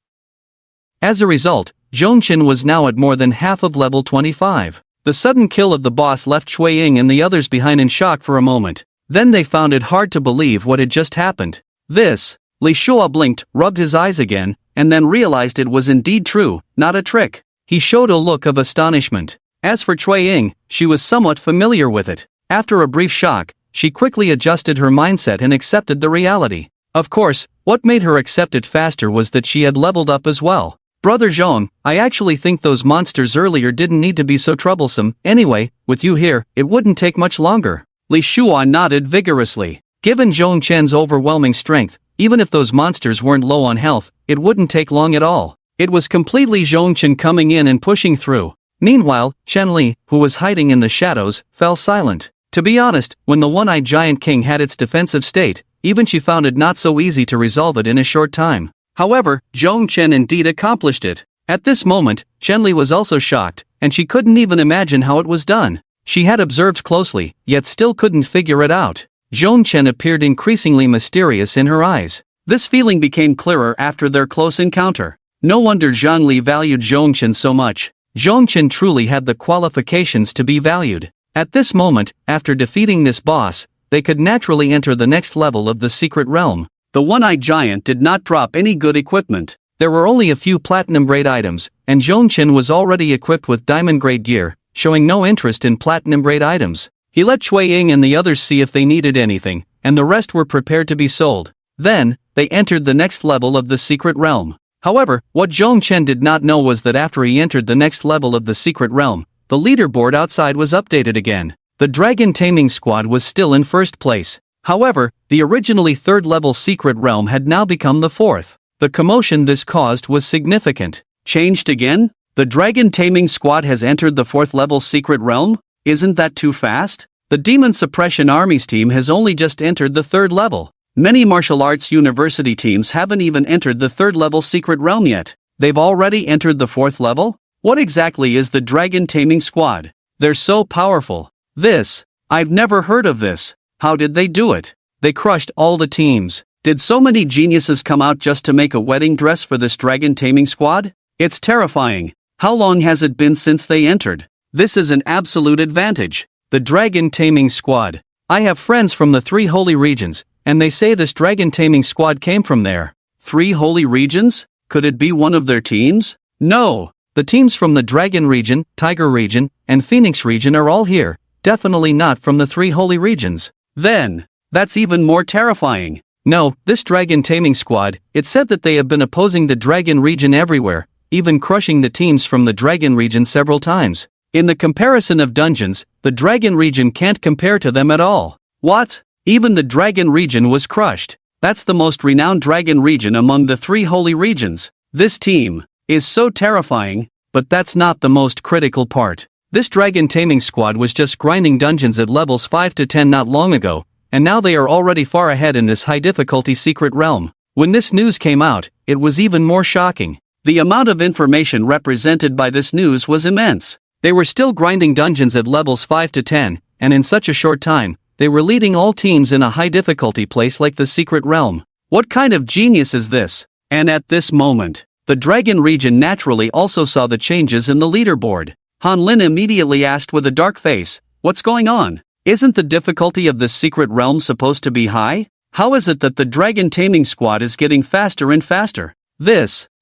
As a result, Zhongchen was now at more than half of level 25. The sudden kill of the boss left Shui Ying and the others behind in shock for a moment. Then they found it hard to believe what had just happened. Li Shua blinked, rubbed his eyes again, and then realized it was indeed true, not a trick. He showed a look of astonishment. As for Shui Ying, she was somewhat familiar with it. After a brief shock, she quickly adjusted her mindset and accepted the reality. Of course, what made her accept it faster was that she had leveled up as well. Brother Zhong, I actually think those monsters earlier didn't need to be so troublesome. Anyway, with you here, it wouldn't take much longer. Li Shua nodded vigorously. Given Zhongchen's overwhelming strength, even if those monsters weren't low on health, it wouldn't take long at all. It was completely Zhongchen coming in and pushing through. Meanwhile, Chen Li, who was hiding in the shadows, fell silent. To be honest, when the One-Eyed Giant King had its defensive state, even she found it not so easy to resolve it in a short time. However, Zhongchen indeed accomplished it. At this moment, Chen Li was also shocked, and she couldn't even imagine how it was done. She had observed closely, yet still couldn't figure it out. Zhongchen appeared increasingly mysterious in her eyes. This feeling became clearer after their close encounter. No wonder Zhangli valued Zhongchen so much. Zhongchen truly had the qualifications to be valued. At this moment, after defeating this boss, they could naturally enter the next level of the secret realm. The one-eyed giant did not drop any good equipment. There were only a few platinum-grade items, and Zhongchen was already equipped with diamond-grade gear, showing no interest in platinum-grade items. He let Cui Ying and the others see if they needed anything, and the rest were prepared to be sold. Then, they entered the next level of the secret realm. However, what Zhongchen did not know was that after he entered the next level of the secret realm, the leaderboard outside was updated again. The Dragon Taming Squad was still in first place. However, the originally third-level secret realm had now become the fourth. The commotion this caused was significant. Changed again? The Dragon Taming Squad has entered the fourth-level secret realm? Isn't that too fast? The Demon Suppression Army's team has only just entered the third level. Many martial arts university teams haven't even entered the third-level secret realm yet. They've already entered the fourth level? What exactly is the Dragon Taming Squad? They're so powerful. I've never heard of this. How did they do it? They crushed all the teams. Did so many geniuses come out just to make a wedding dress for this Dragon Taming Squad? It's terrifying. How long has it been since they entered? This is an absolute advantage. The Dragon Taming Squad. I have friends from the 3 holy regions, and they say this Dragon Taming Squad came from there. 3 holy regions? Could it be one of their teams? No. The teams from the Dragon region, Tiger region, and Phoenix region are all here. Definitely not from the 3 holy regions. Then, that's even more terrifying. No, this Dragon Taming Squad, it said that they have been opposing the Dragon region everywhere, even crushing the teams from the Dragon region several times. In the comparison of dungeons, the Dragon region can't compare to them at all. What? Even the Dragon region was crushed. That's the most renowned Dragon region among the 3 holy regions. This team is so terrifying, but that's not the most critical part. This Dragon Taming Squad was just grinding dungeons at levels 5 to 10 not long ago, and now they are already far ahead in this high difficulty secret realm. When this news came out, it was even more shocking. The amount of information represented by this news was immense. They were still grinding dungeons at levels 5 to 10, and in such a short time, they were leading all teams in a high difficulty place like the secret realm. What kind of genius is this? And at this moment, the Dragon region naturally also saw the changes in the leaderboard. Han Lin immediately asked with a dark face, "What's going on? Isn't the difficulty of this secret realm supposed to be high? How is it that the Dragon Taming Squad is getting faster and faster?"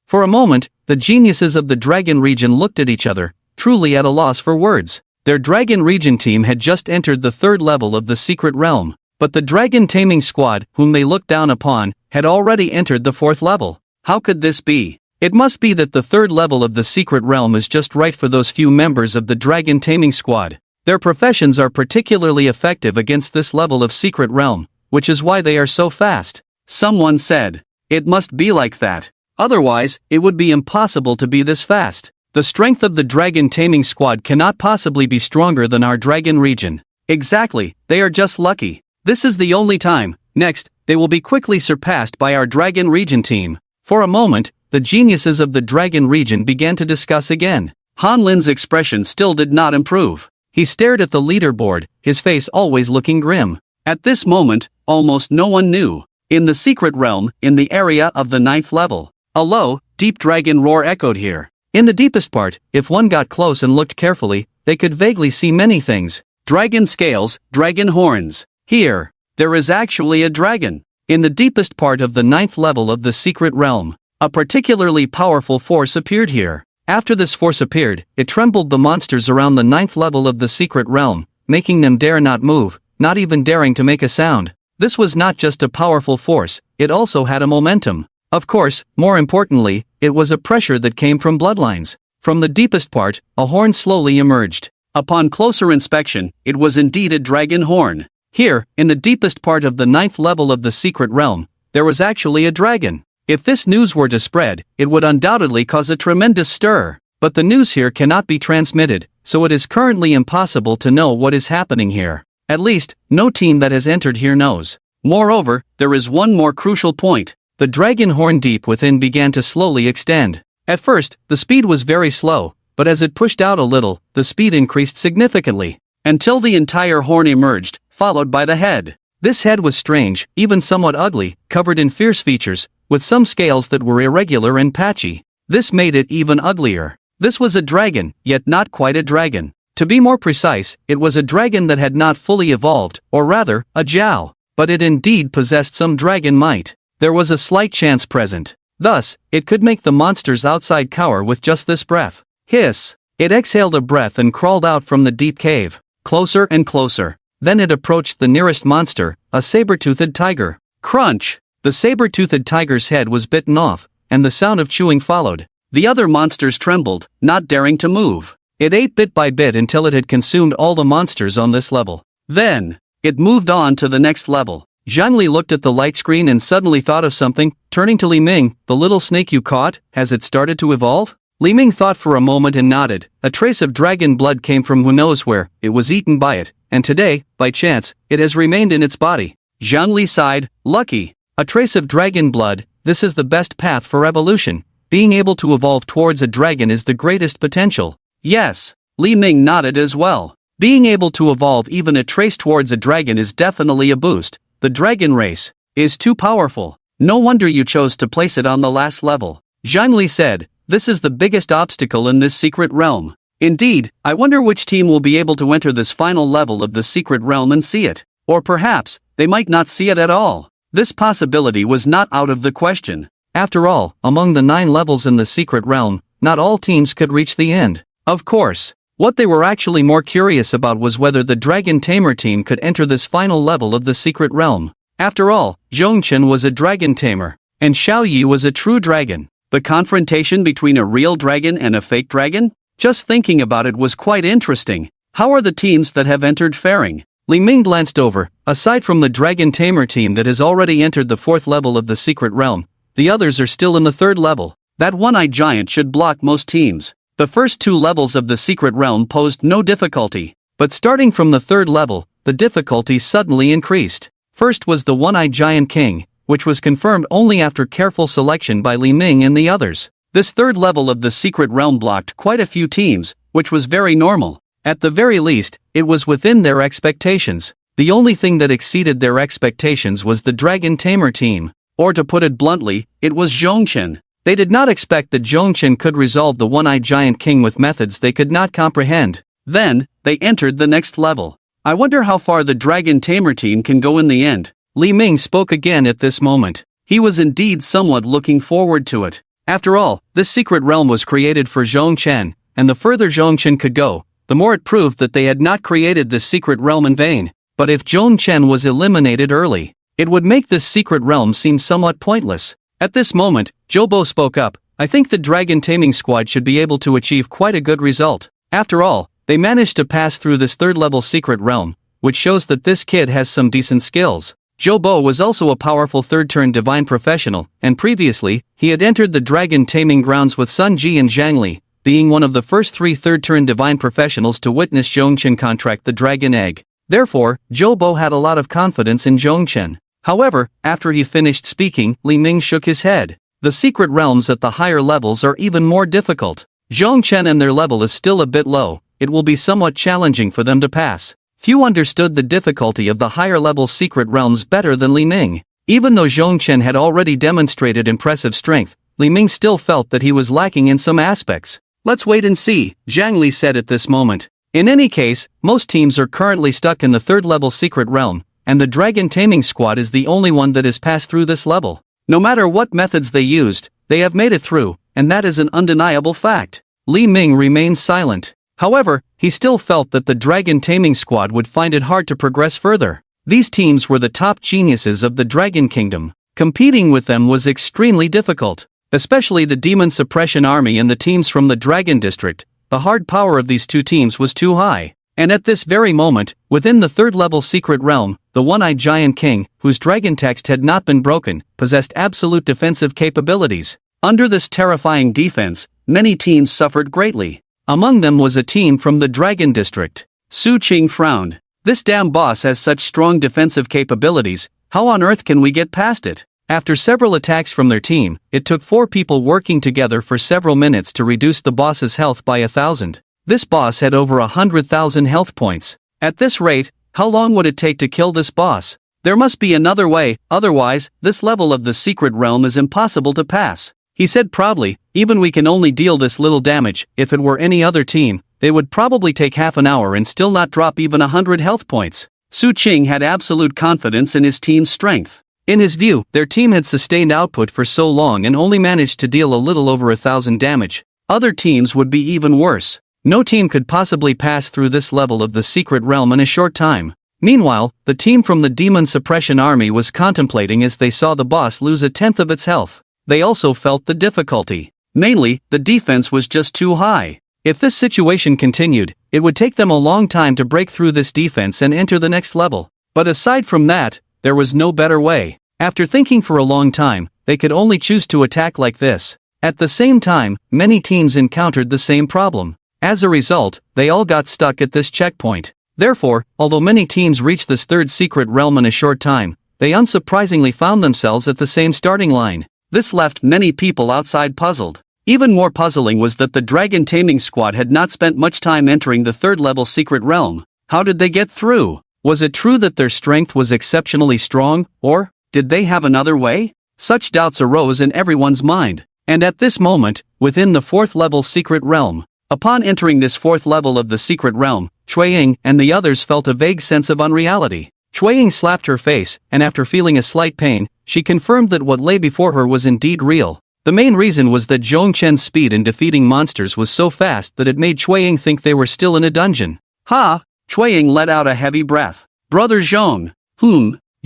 For a moment, the geniuses of the Dragon region looked at each other, truly at a loss for words. Their Dragon region team had just entered the third level of the secret realm, but the Dragon Taming Squad, whom they looked down upon, had already entered the fourth level. How could this be? It must be that the third level of the secret realm is just right for those few members of the Dragon Taming Squad. Their professions are particularly effective against this level of secret realm, which is why they are so fast. Someone said, "It must be like that. Otherwise, it would be impossible to be this fast. The strength of the Dragon Taming Squad cannot possibly be stronger than our Dragon region." Exactly, they are just lucky. This is the only time. Next, they will be quickly surpassed by our Dragon region team. For a moment, the geniuses of the Dragon region began to discuss again. Han Lin's expression still did not improve. He stared at the leaderboard, his face always looking grim. At this moment, almost no one knew. In the secret realm, in the area of the 9th level, a low, deep dragon roar echoed here. In the deepest part, if one got close and looked carefully, they could vaguely see many things. Dragon scales, dragon horns. Here, there is actually a dragon. In the deepest part of the 9th level of the secret realm, a particularly powerful force appeared here. After this force appeared, it trembled the monsters around the 9th level of the secret realm, making them dare not move, not even daring to make a sound. This was not just a powerful force, it also had a momentum. Of course, more importantly, it was a pressure that came from bloodlines. From the deepest part, a horn slowly emerged. Upon closer inspection, it was indeed a dragon horn. Here, in the deepest part of the 9th level of the secret realm, there was actually a dragon. If this news were to spread, it would undoubtedly cause a tremendous stir. But the news here cannot be transmitted, so it is currently impossible to know what is happening here. At least, no team that has entered here knows. Moreover, there is one more crucial point. The dragon horn deep within began to slowly extend. At first, the speed was very slow, but as it pushed out a little, the speed increased significantly, until the entire horn emerged, followed by the head. This head was strange, even somewhat ugly, covered in fierce features, with some scales that were irregular and patchy. This made it even uglier. This was a dragon, yet not quite a dragon. To be more precise, it was a dragon that had not fully evolved, or rather, a Jiao. But it indeed possessed some dragon might. there was a slight chance present. Thus, it could make the monsters outside cower with just this breath. Hiss! It exhaled a breath and crawled out from the deep cave. Closer and closer. Then it approached the nearest monster, a saber-toothed tiger. Crunch! The saber-toothed tiger's head was bitten off, and the sound of chewing followed. The other monsters trembled, not daring to move. It ate bit by bit until it had consumed all the monsters on this level. Then, it moved on to the next level. Zhangli looked at the light screen and suddenly thought of something, turning to Li Ming. The little snake you caught, has it started to evolve? Li Ming thought for a moment and nodded. A trace of dragon blood came from who knows where. It was eaten by it, and today, by chance, it has remained in its body. Zhangli sighed. Lucky. A trace of dragon blood, this is the best path for evolution. Being able to evolve towards a dragon is the greatest potential. Yes. Li Ming nodded as well. Being able to evolve even a trace towards a dragon is definitely a boost. The dragon race is too powerful. No wonder you chose to place it on the last level. Zhangli said, this is the biggest obstacle in this secret realm. Indeed, I wonder which team will be able to enter this final level of the secret realm and see it. Or perhaps, they might not see it at all. This possibility was not out of the question. After all, among the 9 levels in the secret realm, not all teams could reach the end. Of course, what they were actually more curious about was whether the Dragon Tamer team could enter this final level of the secret realm. After all, Zhongchen was a dragon tamer, and Xiao Yi was a true dragon. The confrontation between a real dragon and a fake dragon? Just thinking about it was quite interesting. How are the teams that have entered faring? Li Ming glanced over. Aside from the Dragon Tamer team that has already entered the 4th level of the secret realm, the others are still in the 3rd level. That one-eyed giant should block most teams. The first 2 levels of the secret realm posed no difficulty, but starting from the 3rd level, the difficulty suddenly increased. First was the one-eyed giant king, which was confirmed only after careful selection by Li Ming and the others. This 3rd level of the secret realm blocked quite a few teams, which was very normal. At the very least, it was within their expectations. The only thing that exceeded their expectations was the Dragon Tamer team. Or to put it bluntly, it was Zhongchen. They did not expect that Zhongchen could resolve the one-eyed giant king with methods they could not comprehend. Then, they entered the next level. I wonder how far the Dragon Tamer team can go in the end. Li Ming spoke again at this moment. He was indeed somewhat looking forward to it. After all, this secret realm was created for Zhongchen, and the further Zhongchen could go, the more it proved that they had not created this secret realm in vain. But if Zhongchen was eliminated early, it would make this secret realm seem somewhat pointless. At this moment, Jobo spoke up. I think the dragon taming squad should be able to achieve quite a good result. After all, they managed to pass through this 3rd level secret realm, which shows that this kid has some decent skills. Jobo was also a powerful 3rd turn divine professional, and previously, he had entered the dragon taming grounds with Sun Ji and Zhang Li, being one of the first 3 3rd turn divine professionals to witness Zhongchen contract the dragon egg. Therefore, Jobo had a lot of confidence in Zhongchen. However, after he finished speaking, Li Ming shook his head. The secret realms at the higher levels are even more difficult. Zhongchen and their level is still a bit low. It will be somewhat challenging for them to pass. Few understood the difficulty of the higher level secret realms better than Li Ming. Even though Zhongchen had already demonstrated impressive strength, Li Ming still felt that he was lacking in some aspects. Let's wait and see, Zhang Li said at this moment. In any case, most teams are currently stuck in the 3rd level secret realm, and the Dragon Taming Squad is the only one that has passed through this level. No matter what methods they used, they have made it through, and that is an undeniable fact. Li Ming remained silent. However, he still felt that the Dragon Taming Squad would find it hard to progress further. These teams were the top geniuses of the Dragon Kingdom. Competing with them was extremely difficult, especially the Demon Suppression Army and the teams from the Dragon District. The hard power of these 2 teams was too high. And at this very moment, within the 3rd level secret realm, the one-eyed giant king, whose dragon text had not been broken, possessed absolute defensive capabilities. Under this terrifying defense, many teams suffered greatly. Among them was a team from the Dragon District. Su Qing frowned. This damn boss has such strong defensive capabilities, how on earth can we get past it? After several attacks from their team, it took 4 people working together for several minutes to reduce the boss's health by 1,000. This boss had over 100,000 health points. At this rate, how long would it take to kill this boss? There must be another way, otherwise, this level of the secret realm is impossible to pass. He said proudly, even we can only deal this little damage. If it were any other team, they would probably take half an hour and still not drop even 100 health points. Su Qing had absolute confidence in his team's strength. In his view, their team had sustained output for so long and only managed to deal a little over 1,000 damage. Other teams would be even worse. No team could possibly pass through this level of the secret realm in a short time. Meanwhile, the team from the Demon Suppression Army was contemplating as they saw the boss lose a tenth of its health. They also felt the difficulty. Mainly, the defense was just too high. If this situation continued, it would take them a long time to break through this defense and enter the next level. But aside from that, there was no better way. After thinking for a long time, they could only choose to attack like this. At the same time, many teams encountered the same problem. As a result, they all got stuck at this checkpoint. Therefore, although many teams reached this third secret realm in a short time, they unsurprisingly found themselves at the same starting line. This left many people outside puzzled. Even more puzzling was that the Dragon Taming Squad had not spent much time entering the third-level secret realm. How did they get through? Was it true that their strength was exceptionally strong, or did they have another way? Such doubts arose in everyone's mind. And at this moment, within the fourth-level secret realm, upon entering this fourth level of the secret realm, Chueying and the others felt a vague sense of unreality. Chueying slapped her face, and after feeling a slight pain, she confirmed that what lay before her was indeed real. The main reason was that Zhong Chen's speed in defeating monsters was so fast that it made Chueying think they were still in a dungeon. Ha! Chueying let out a heavy breath. Brother Zhong.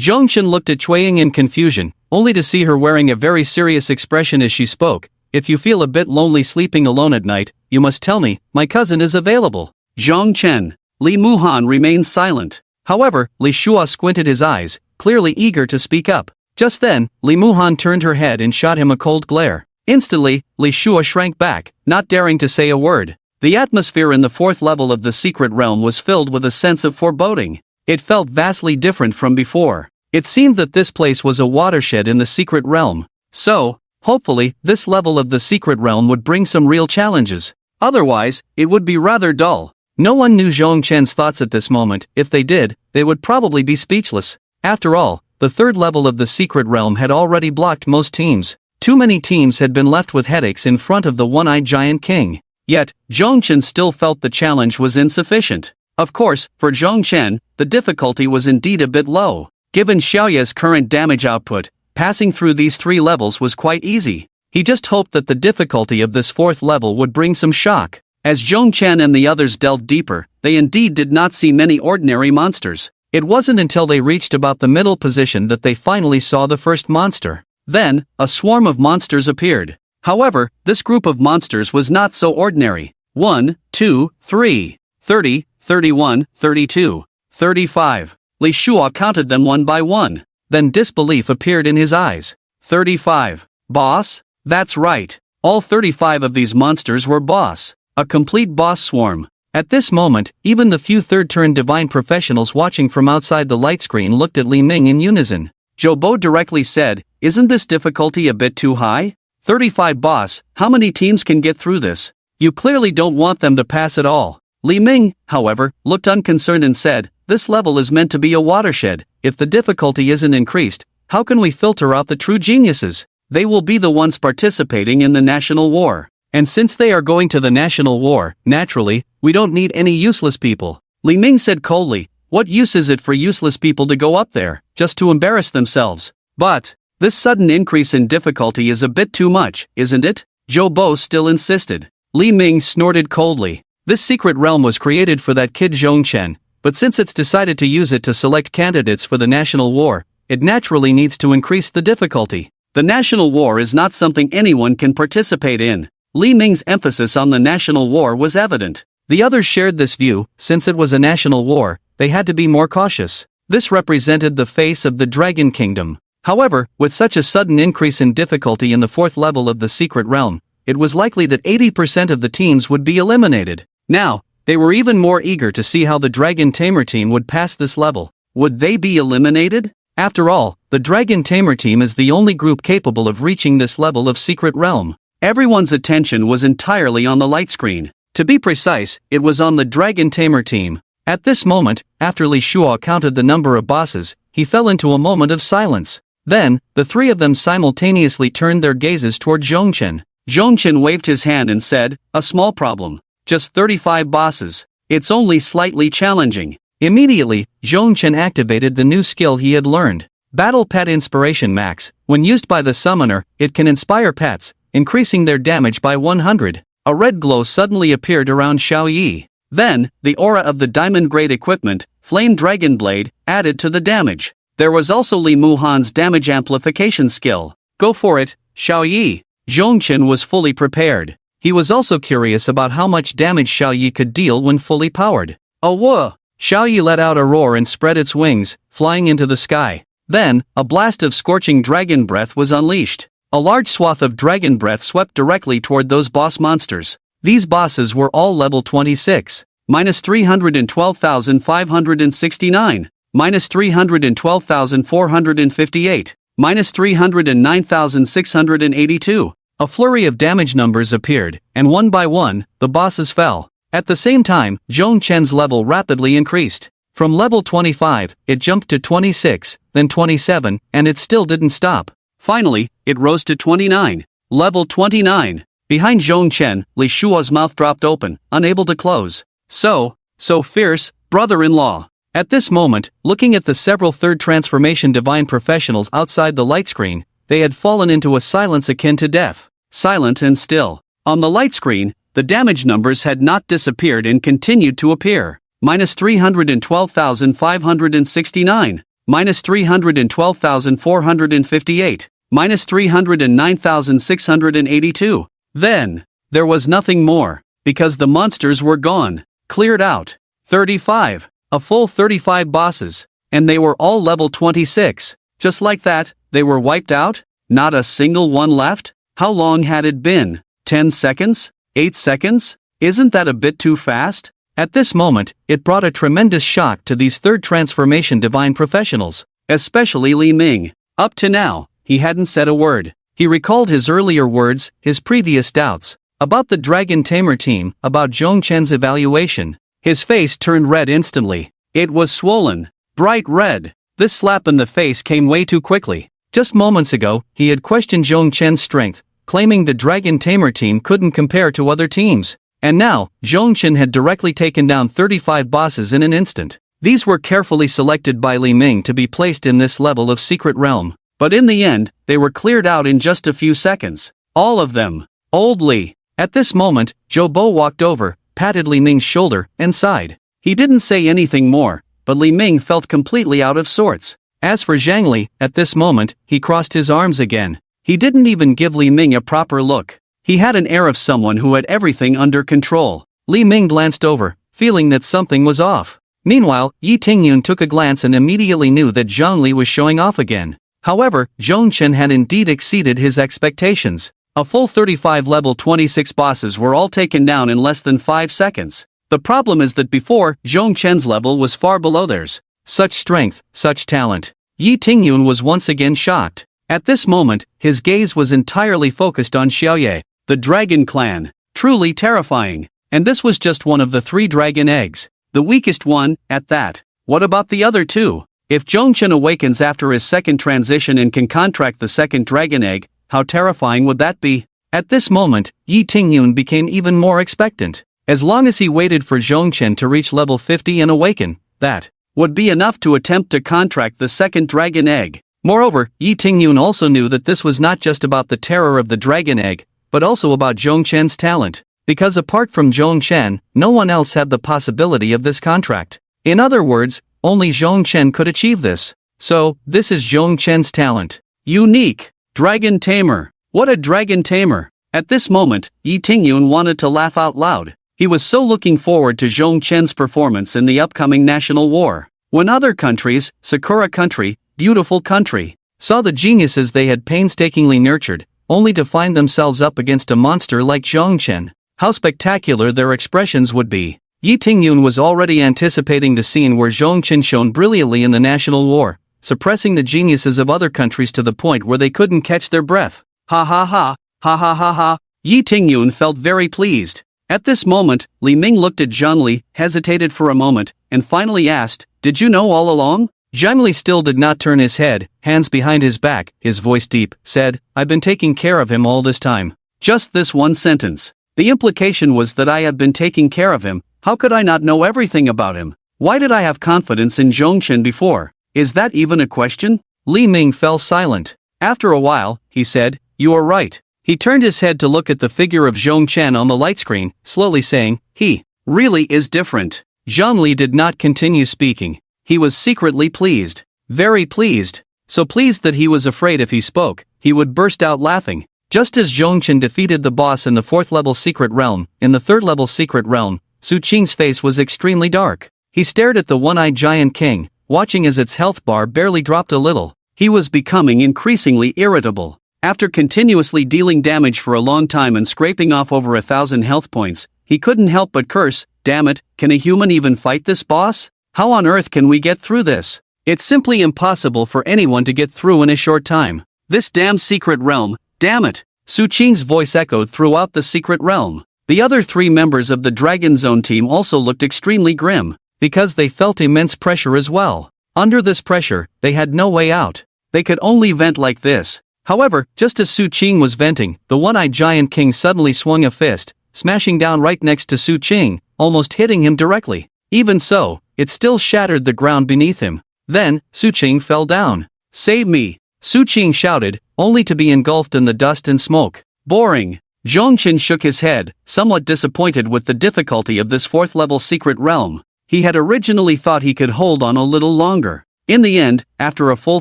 Zhong Chen looked at Chueying in confusion, only to see her wearing a very serious expression as she spoke. If you feel a bit lonely sleeping alone at night, you must tell me, my cousin is available. Zhong Chen. Li Muhan remained silent. However, Li Shua squinted his eyes, clearly eager to speak up. Just then, Li Muhan turned her head and shot him a cold glare. Instantly, Li Shua shrank back, not daring to say a word. The atmosphere in the fourth level of the secret realm was filled with a sense of foreboding. It felt vastly different from before. It seemed that this place was a watershed in the secret realm. So, hopefully, this level of the secret realm would bring some real challenges. Otherwise, it would be rather dull. No one knew Zhong Chen's thoughts at this moment. If they did, they would probably be speechless. After all, the third level of the secret realm had already blocked most teams. Too many teams had been left with headaches in front of the one-eyed giant king. Yet, Zhong Chen still felt the challenge was insufficient. Of course, for Zhong Chen, the difficulty was indeed a bit low. Given Xiaoya's current damage output, passing through these three levels was quite easy. He just hoped that the difficulty of this fourth level would bring some shock. As Zhong Chen and the others delved deeper, they indeed did not see many ordinary monsters. It wasn't until they reached about the middle position that they finally saw the first monster. Then, a swarm of monsters appeared. However, this group of monsters was not so ordinary. 1, 2, 3, 30, 31, 32, 35. Li Shua counted them one by one. Then disbelief appeared in his eyes. 35. Boss? That's right. All 35 of these monsters were boss. A complete boss swarm. At this moment, even the few third-turn divine professionals watching from outside the light screen looked at Li Ming in unison. Zhou Bo directly said, "Isn't this difficulty a bit too high? 35 boss, how many teams can get through this? You clearly don't want them to pass at all." Li Ming, however, looked unconcerned and said, "This level is meant to be a watershed. If the difficulty isn't increased, how can we filter out the true geniuses? They will be the ones participating in the national war. And since they are going to the national war, naturally, we don't need any useless people." Li Ming said coldly, "What use is it for useless people to go up there, just to embarrass themselves? But this sudden increase in difficulty is a bit too much, isn't it?" Zhou Bo still insisted. Li Ming snorted coldly. This secret realm was created for that kid Zhong Chen, but since it's decided to use it to select candidates for the national war, it naturally needs to increase the difficulty. The national war is not something anyone can participate in. Li Ming's emphasis on the national war was evident. The others shared this view. Since it was a national war, they had to be more cautious. This represented the face of the Dragon Kingdom. However, with such a sudden increase in difficulty in the fourth level of the secret realm, it was likely that 80% of the teams would be eliminated. Now, they were even more eager to see how the Dragon Tamer team would pass this level. Would they be eliminated? After all, the Dragon Tamer team is the only group capable of reaching this level of secret realm. Everyone's attention was entirely on the light screen. To be precise, it was on the Dragon Tamer team. At this moment, after Li Shua counted the number of bosses, he fell into a moment of silence. Then, the three of them simultaneously turned their gazes toward Zhong Chen. Zhong Chen waved his hand and said, "A small problem. Just 35 bosses. It's only slightly challenging." Immediately, Zhong Chen activated the new skill he had learned. Battle Pet Inspiration Max. When used by the summoner, it can inspire pets, increasing their damage by 100. A red glow suddenly appeared around Xiaoyi. Then, the aura of the diamond-grade equipment, Flame Dragon Blade, added to the damage. There was also Li Muhan's damage amplification skill. Go for it, Xiaoyi. Zhongchen was fully prepared. He was also curious about how much damage Xiaoyi could deal when fully powered. Oh whoa! Xiaoyi let out a roar and spread its wings, flying into the sky. Then, a blast of scorching dragon breath was unleashed. A large swath of dragon breath swept directly toward those boss monsters. These bosses were all level 26. Minus 312,569. Minus 312,458. Minus 309,682. A flurry of damage numbers appeared, and one by one, the bosses fell. At the same time, Zhongchen's level rapidly increased. From level 25, it jumped to 26, then 27, and it still didn't stop. Finally, it rose to 29. Level 29. Behind Zhongchen, Li Shuo's mouth dropped open, unable to close. So fierce, brother-in-law. At this moment, looking at the several third transformation divine professionals outside the light screen, they had fallen into a silence akin to death. Silent and still. On the light screen, the damage numbers had not disappeared and continued to appear. Minus 312,569. Minus 312,458. Minus 309,682. Then, there was nothing more, because the monsters were gone. Cleared out. 35. A full 35 bosses. And they were all level 26. Just like that, they were wiped out? Not a single one left? How long had it been? 10 seconds? 8 seconds? Isn't that a bit too fast? At this moment, it brought a tremendous shock to these third transformation divine professionals, especially Li Ming. Up to now, he hadn't said a word. He recalled his earlier words, his previous doubts, about the Dragon Tamer team, about Zhongchen's evaluation. His face turned red instantly. It was swollen, bright red. This slap in the face came way too quickly. Just moments ago, he had questioned Zhongchen's strength, claiming the Dragon Tamer team couldn't compare to other teams. And now, Zhongchen had directly taken down 35 bosses in an instant. These were carefully selected by Li Ming to be placed in this level of secret realm. But in the end, they were cleared out in just a few seconds. All of them. Old Li. At this moment, Zhou Bo walked over, patted Li Ming's shoulder, and sighed. He didn't say anything more, but Li Ming felt completely out of sorts. As for Zhang Li, at this moment, he crossed his arms again. He didn't even give Li Ming a proper look. He had an air of someone who had everything under control. Li Ming glanced over, feeling that something was off. Meanwhile, Yi Tingyun took a glance and immediately knew that Zhang Li was showing off again. However, Zhongchen had indeed exceeded his expectations. A full 35 level 26 bosses were all taken down in less than 5 seconds. The problem is that before, Zhongchen's level was far below theirs. Such strength, such talent. Yi Tingyun was once again shocked. At this moment, his gaze was entirely focused on Xiaoye, the Dragon Clan. Truly terrifying. And this was just one of the 3 dragon eggs. The weakest one, at that. What about the other 2? If Zhongchen awakens after his second transition and can contract the second dragon egg, how terrifying would that be? At this moment, Yi Tingyun became even more expectant. As long as he waited for Zhongchen to reach level 50 and awaken, that would be enough to attempt to contract the second dragon egg. Moreover, Yi Tingyun also knew that this was not just about the terror of the dragon egg, but also about Zhongchen's talent. Because apart from Zhongchen, no one else had the possibility of this contract. In other words, only Zhongchen could achieve this. So, this is Zhongchen's talent. Unique. Dragon Tamer. What a Dragon Tamer. At this moment, Yi Tingyun wanted to laugh out loud. He was so looking forward to Zhongchen's performance in the upcoming national war. When other countries, Sakura country, beautiful country, saw the geniuses they had painstakingly nurtured, only to find themselves up against a monster like Zhongchen, how spectacular their expressions would be. Yi Tingyun was already anticipating the scene where Zhongchen shone brilliantly in the national war, suppressing the geniuses of other countries to the point where they couldn't catch their breath. Ha ha ha, ha ha ha ha. Yi Tingyun felt very pleased. At this moment, Li Ming looked at Zhang Li, hesitated for a moment, and finally asked, "Did you know all along?" Zhang Li still did not turn his head, hands behind his back, his voice deep, said, "I've been taking care of him all this time." Just this one sentence. The implication was that I had been taking care of him. How could I not know everything about him? Why did I have confidence in Zhongchen before? Is that even a question? Li Ming fell silent. After a while, he said, "You are right." He turned his head to look at the figure of Zhong Chen on the light screen, slowly saying, "He really is different." Zhang Li did not continue speaking. He was secretly pleased. Very pleased. So pleased that he was afraid if he spoke, he would burst out laughing. Just as Zhong Chen defeated the boss in the 4th level secret realm, in the 3rd level secret realm, Su Qing's face was extremely dark. He stared at the one-eyed giant king, watching as its health bar barely dropped a little. He was becoming increasingly irritable. After continuously dealing damage for a long time and scraping off over 1,000 health points, he couldn't help but curse, "Damn it, can a human even fight this boss? How on earth can we get through this? It's simply impossible for anyone to get through in a short time. This damn secret realm, damn it!" Su Qing's voice echoed throughout the secret realm. The other 3 members of the Dragon Zone team also looked extremely grim, because they felt immense pressure as well. Under this pressure, they had no way out. They could only vent like this. However, just as Su Qing was venting, the one-eyed giant king suddenly swung a fist, smashing down right next to Su Qing, almost hitting him directly. Even so, it still shattered the ground beneath him. Then, Su Qing fell down. "Save me!" Su Qing shouted, only to be engulfed in the dust and smoke. Boring. Zhong Chen shook his head, somewhat disappointed with the difficulty of this 4th level secret realm. He had originally thought he could hold on a little longer. In the end, after a full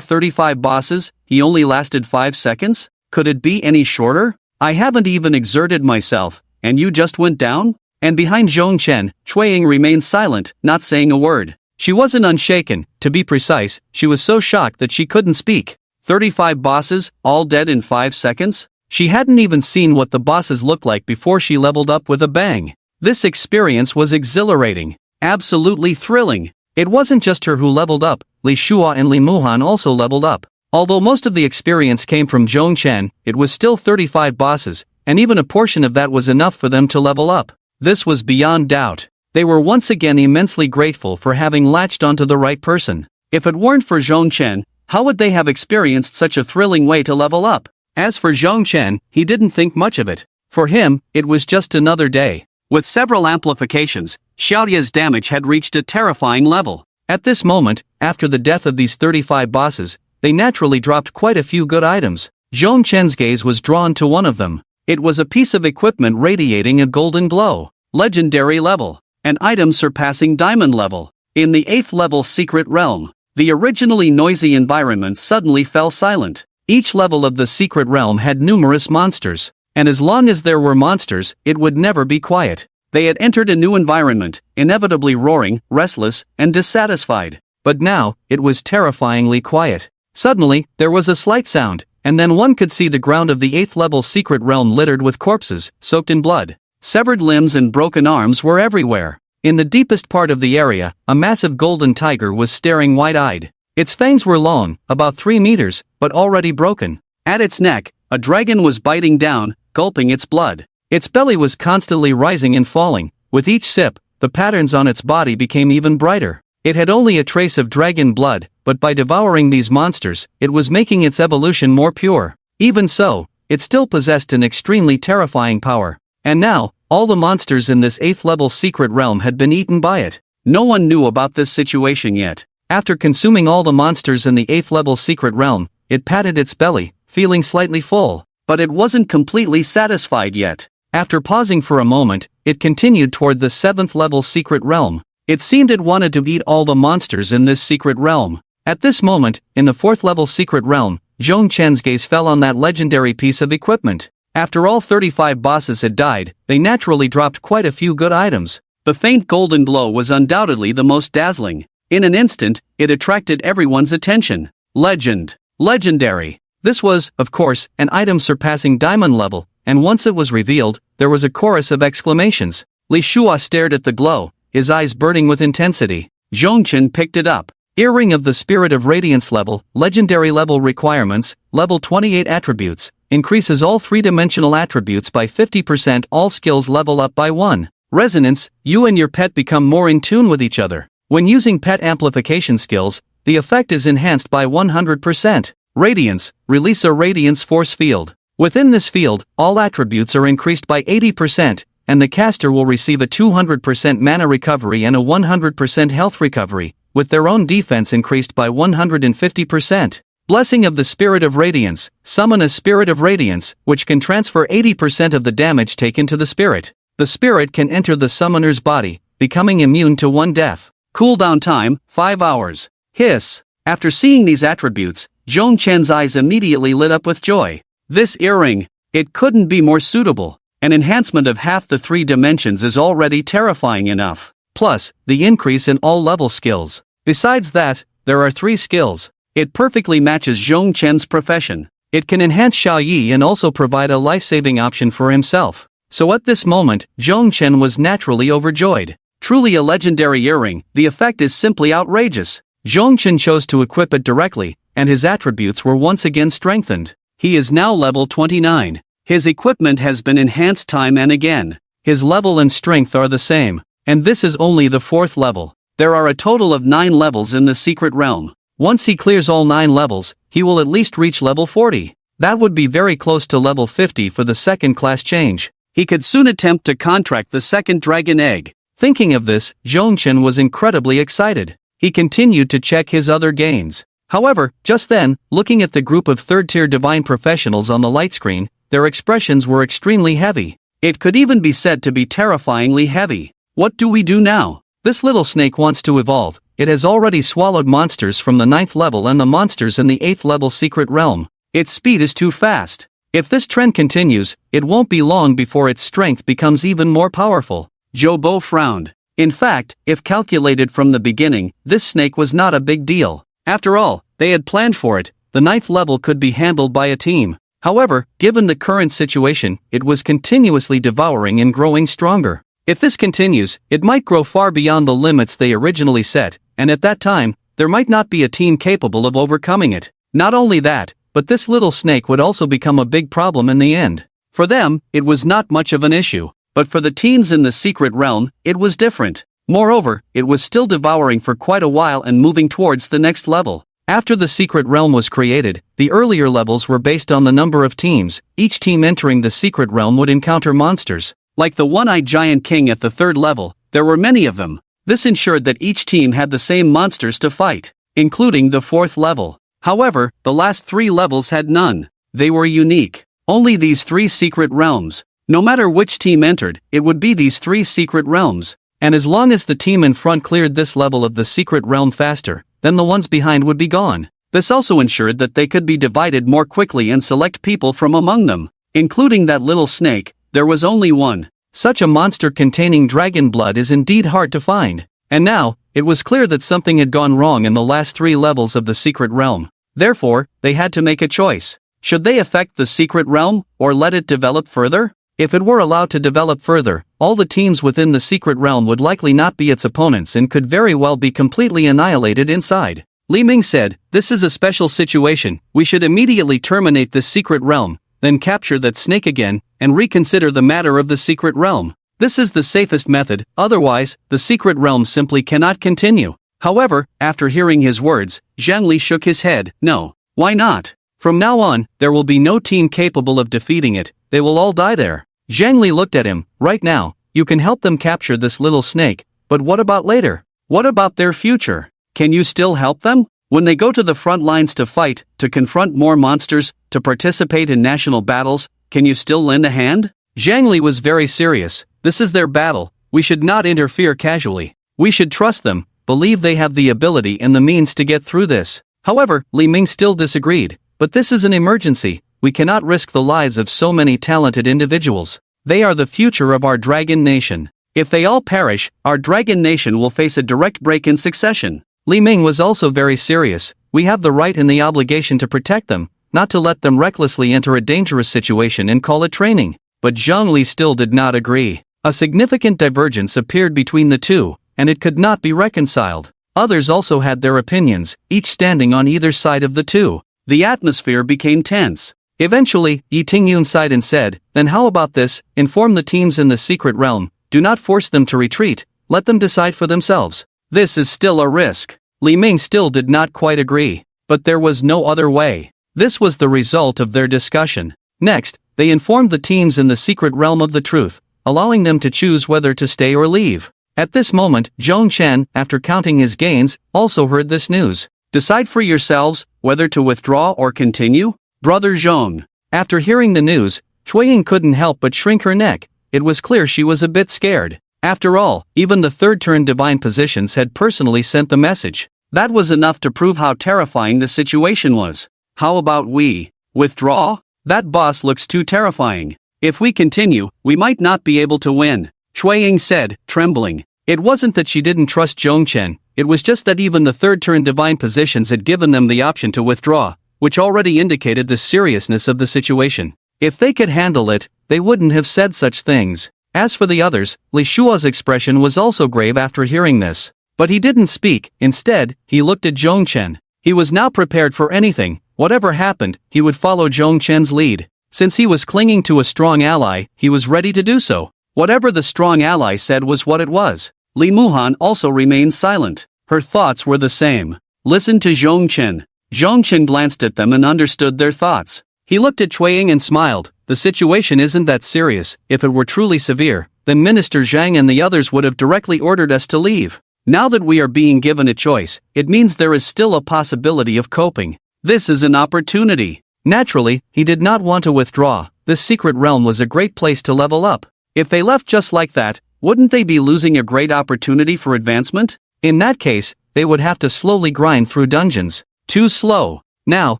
35 bosses, he only lasted 5 seconds? Could it be any shorter? I haven't even exerted myself, and you just went down? And behind Zhong Chen, Chuiying remained silent, not saying a word. She wasn't unshaken, to be precise, she was so shocked that she couldn't speak. 35 bosses, all dead in 5 seconds? She hadn't even seen what the bosses looked like before she leveled up with a bang. This experience was exhilarating. Absolutely thrilling. It wasn't just her who leveled up, Li Shua and Li Muhan also leveled up. Although most of the experience came from Zhong Chen, it was still 35 bosses, and even a portion of that was enough for them to level up. This was beyond doubt. They were once again immensely grateful for having latched onto the right person. If it weren't for Zhong Chen, how would they have experienced such a thrilling way to level up? As for Zhong Chen, he didn't think much of it. For him, it was just another day. With several amplifications, Xiaoya's damage had reached a terrifying level. At this moment, after the death of these 35 bosses, they naturally dropped quite a few good items. Zhong Chen's gaze was drawn to one of them. It was a piece of equipment radiating a golden glow. Legendary level. An item surpassing diamond level. In the 8th level secret realm, the originally noisy environment suddenly fell silent. Each level of the secret realm had numerous monsters. And as long as there were monsters, it would never be quiet. They had entered a new environment, inevitably roaring, restless, and dissatisfied. But now, it was terrifyingly quiet. Suddenly, there was a slight sound, and then one could see the ground of the 8th level secret realm littered with corpses, soaked in blood. Severed limbs and broken arms were everywhere. In the deepest part of the area, a massive golden tiger was staring wide-eyed. Its fangs were long, about 3 meters, but already broken. At its neck, a dragon was biting down, gulping its blood. Its belly was constantly rising and falling. With each sip, the patterns on its body became even brighter. It had only a trace of dragon blood, but by devouring these monsters, it was making its evolution more pure. Even so, it still possessed an extremely terrifying power. And now, all the monsters in this 8th level secret realm had been eaten by it. No one knew about this situation yet. After consuming all the monsters in the 8th level secret realm, it patted its belly, feeling slightly full. But it wasn't completely satisfied yet. After pausing for a moment, it continued toward the 7th level secret realm. It seemed it wanted to eat all the monsters in this secret realm. At this moment, in the 4th level secret realm, Zhong Chen's gaze fell on that legendary piece of equipment. After all 35 bosses had died, they naturally dropped quite a few good items. The faint golden glow was undoubtedly the most dazzling. In an instant, it attracted everyone's attention. Legendary. This was, of course, an item surpassing diamond level, and once it was revealed, there was a chorus of exclamations. Li Shua stared at the glow, his eyes burning with intensity. Zhong Chen picked it up. Earring of the Spirit of Radiance level, legendary level requirements, level 28 attributes, increases all 3-dimensional attributes by 50%, all skills level up by 1. Resonance, you and your pet become more in tune with each other. When using pet amplification skills, the effect is enhanced by 100%. Radiance, release a radiance force field. Within this field, all attributes are increased by 80%, and the caster will receive a 200% mana recovery and a 100% health recovery, with their own defense increased by 150%. Blessing of the Spirit of Radiance. Summon a Spirit of Radiance, which can transfer 80% of the damage taken to the spirit. The spirit can enter the summoner's body, becoming immune to one death. Cooldown time, 5 hours. Hiss. After seeing these attributes, Zhong Chen's eyes immediately lit up with joy. This earring, it couldn't be more suitable. An enhancement of half the 3 dimensions is already terrifying enough. Plus, the increase in all level skills. Besides that, there are 3 skills. It perfectly matches Zhong Chen's profession. It can enhance Xiao Yi and also provide a life-saving option for himself. So at this moment, Zhong Chen was naturally overjoyed. Truly a legendary earring, the effect is simply outrageous. Zhong Chen chose to equip it directly, and his attributes were once again strengthened. He is now level 29. His equipment has been enhanced time and again. His level and strength are the same. And this is only the 4th level. There are a total of 9 levels in the secret realm. Once he clears all 9 levels, he will at least reach level 40. That would be very close to level 50 for the second class change. He could soon attempt to contract the second dragon egg. Thinking of this, Zhong Chen was incredibly excited. He continued to check his other gains. However, just then, looking at the group of third-tier divine professionals on the light screen, their expressions were extremely heavy. It could even be said to be terrifyingly heavy. What do we do now? This little snake wants to evolve. It has already swallowed monsters from the 9th level and the monsters in the 8th level secret realm. Its speed is too fast. If this trend continues, it won't be long before its strength becomes even more powerful. Zhou Bo frowned. In fact, if calculated from the beginning, this snake was not a big deal. After all, they had planned for it. The 9th level could be handled by a team. However, given the current situation, it was continuously devouring and growing stronger. If this continues, it might grow far beyond the limits they originally set, and at that time, there might not be a team capable of overcoming it. Not only that, but this little snake would also become a big problem in the end. For them, it was not much of an issue, but for the teams in the secret realm, it was different. Moreover, it was still devouring for quite a while and moving towards the next level. After the secret realm was created, the earlier levels were based on the number of teams. Each team entering the secret realm would encounter monsters. Like the one-eyed giant king at the 3rd level, there were many of them. This ensured that each team had the same monsters to fight, including the 4th level. However, the last 3 levels had none. They were unique. Only these 3 secret realms. No matter which team entered, it would be these 3 secret realms. And as long as the team in front cleared this level of the secret realm faster, then the ones behind would be gone. This also ensured that they could be divided more quickly and select people from among them. Including that little snake, there was only one. Such a monster containing dragon blood is indeed hard to find. And now, it was clear that something had gone wrong in the last 3 levels of the secret realm. Therefore, they had to make a choice. Should they affect the secret realm, or let it develop further? If it were allowed to develop further, all the teams within the secret realm would likely not be its opponents and could very well be completely annihilated inside. Li Ming said, "This is a special situation. We should immediately terminate this secret realm, then capture that snake again, and reconsider the matter of the secret realm. This is the safest method, otherwise, the secret realm simply cannot continue." However, after hearing his words, Zhang Li shook his head. "No. Why not? From now on, there will be no team capable of defeating it. They will all die there." Zhang Li looked at him. "Right now, you can help them capture this little snake, but what about later? What about their future? Can you still help them? When they go to the front lines to fight, to confront more monsters, to participate in national battles, can you still lend a hand?" Zhang Li was very serious. "This is their battle. We should not interfere casually. We should trust them, believe they have the ability and the means to get through this." However, Li Ming still disagreed. "But this is an emergency. We cannot risk the lives of so many talented individuals. They are the future of our dragon nation. If they all perish, our dragon nation will face a direct break in succession." Li Ming was also very serious. "We have the right and the obligation to protect them, not to let them recklessly enter a dangerous situation and call it training." But Zhang Li still did not agree. A significant divergence appeared between the two, and it could not be reconciled. Others also had their opinions, each standing on either side of the two. The atmosphere became tense. Eventually, Yi Tingyun sighed and said, "Then how about this? Inform the teams in the secret realm. Do not force them to retreat. Let them decide for themselves. This is still a risk." Li Ming still did not quite agree. But there was no other way. This was the result of their discussion. Next, they informed the teams in the secret realm of the truth, allowing them to choose whether to stay or leave. At this moment, Zhong Chen, after counting his gains, also heard this news. Decide for yourselves whether to withdraw or continue? Brother Zhong. After hearing the news, Chueying couldn't help but shrink her neck. It was clear she was a bit scared. After all, even the third-turn divine positions had personally sent the message. That was enough to prove how terrifying the situation was. How about we withdraw? That boss looks too terrifying. If we continue, we might not be able to win, Chueying said, trembling. It wasn't that she didn't trust Zhongchen, it was just that even the third-turn divine positions had given them the option to withdraw, which already indicated the seriousness of the situation. If they could handle it, they wouldn't have said such things. As for the others, Li Shua's expression was also grave after hearing this. But he didn't speak, instead, he looked at Zhongchen. He was now prepared for anything. Whatever happened, he would follow Zhongchen's lead. Since he was clinging to a strong ally, he was ready to do so. Whatever the strong ally said was what it was. Li Muhan also remained silent. Her thoughts were the same. Listen to Zhongchen. Zhongchen glanced at them and understood their thoughts. He looked at Chueying and smiled. The situation isn't that serious. If it were truly severe, then Minister Zhang and the others would have directly ordered us to leave. Now that we are being given a choice, it means there is still a possibility of coping. This is an opportunity. Naturally, he did not want to withdraw. This secret realm was a great place to level up. If they left just like that, wouldn't they be losing a great opportunity for advancement? In that case, they would have to slowly grind through dungeons. Too slow. Now,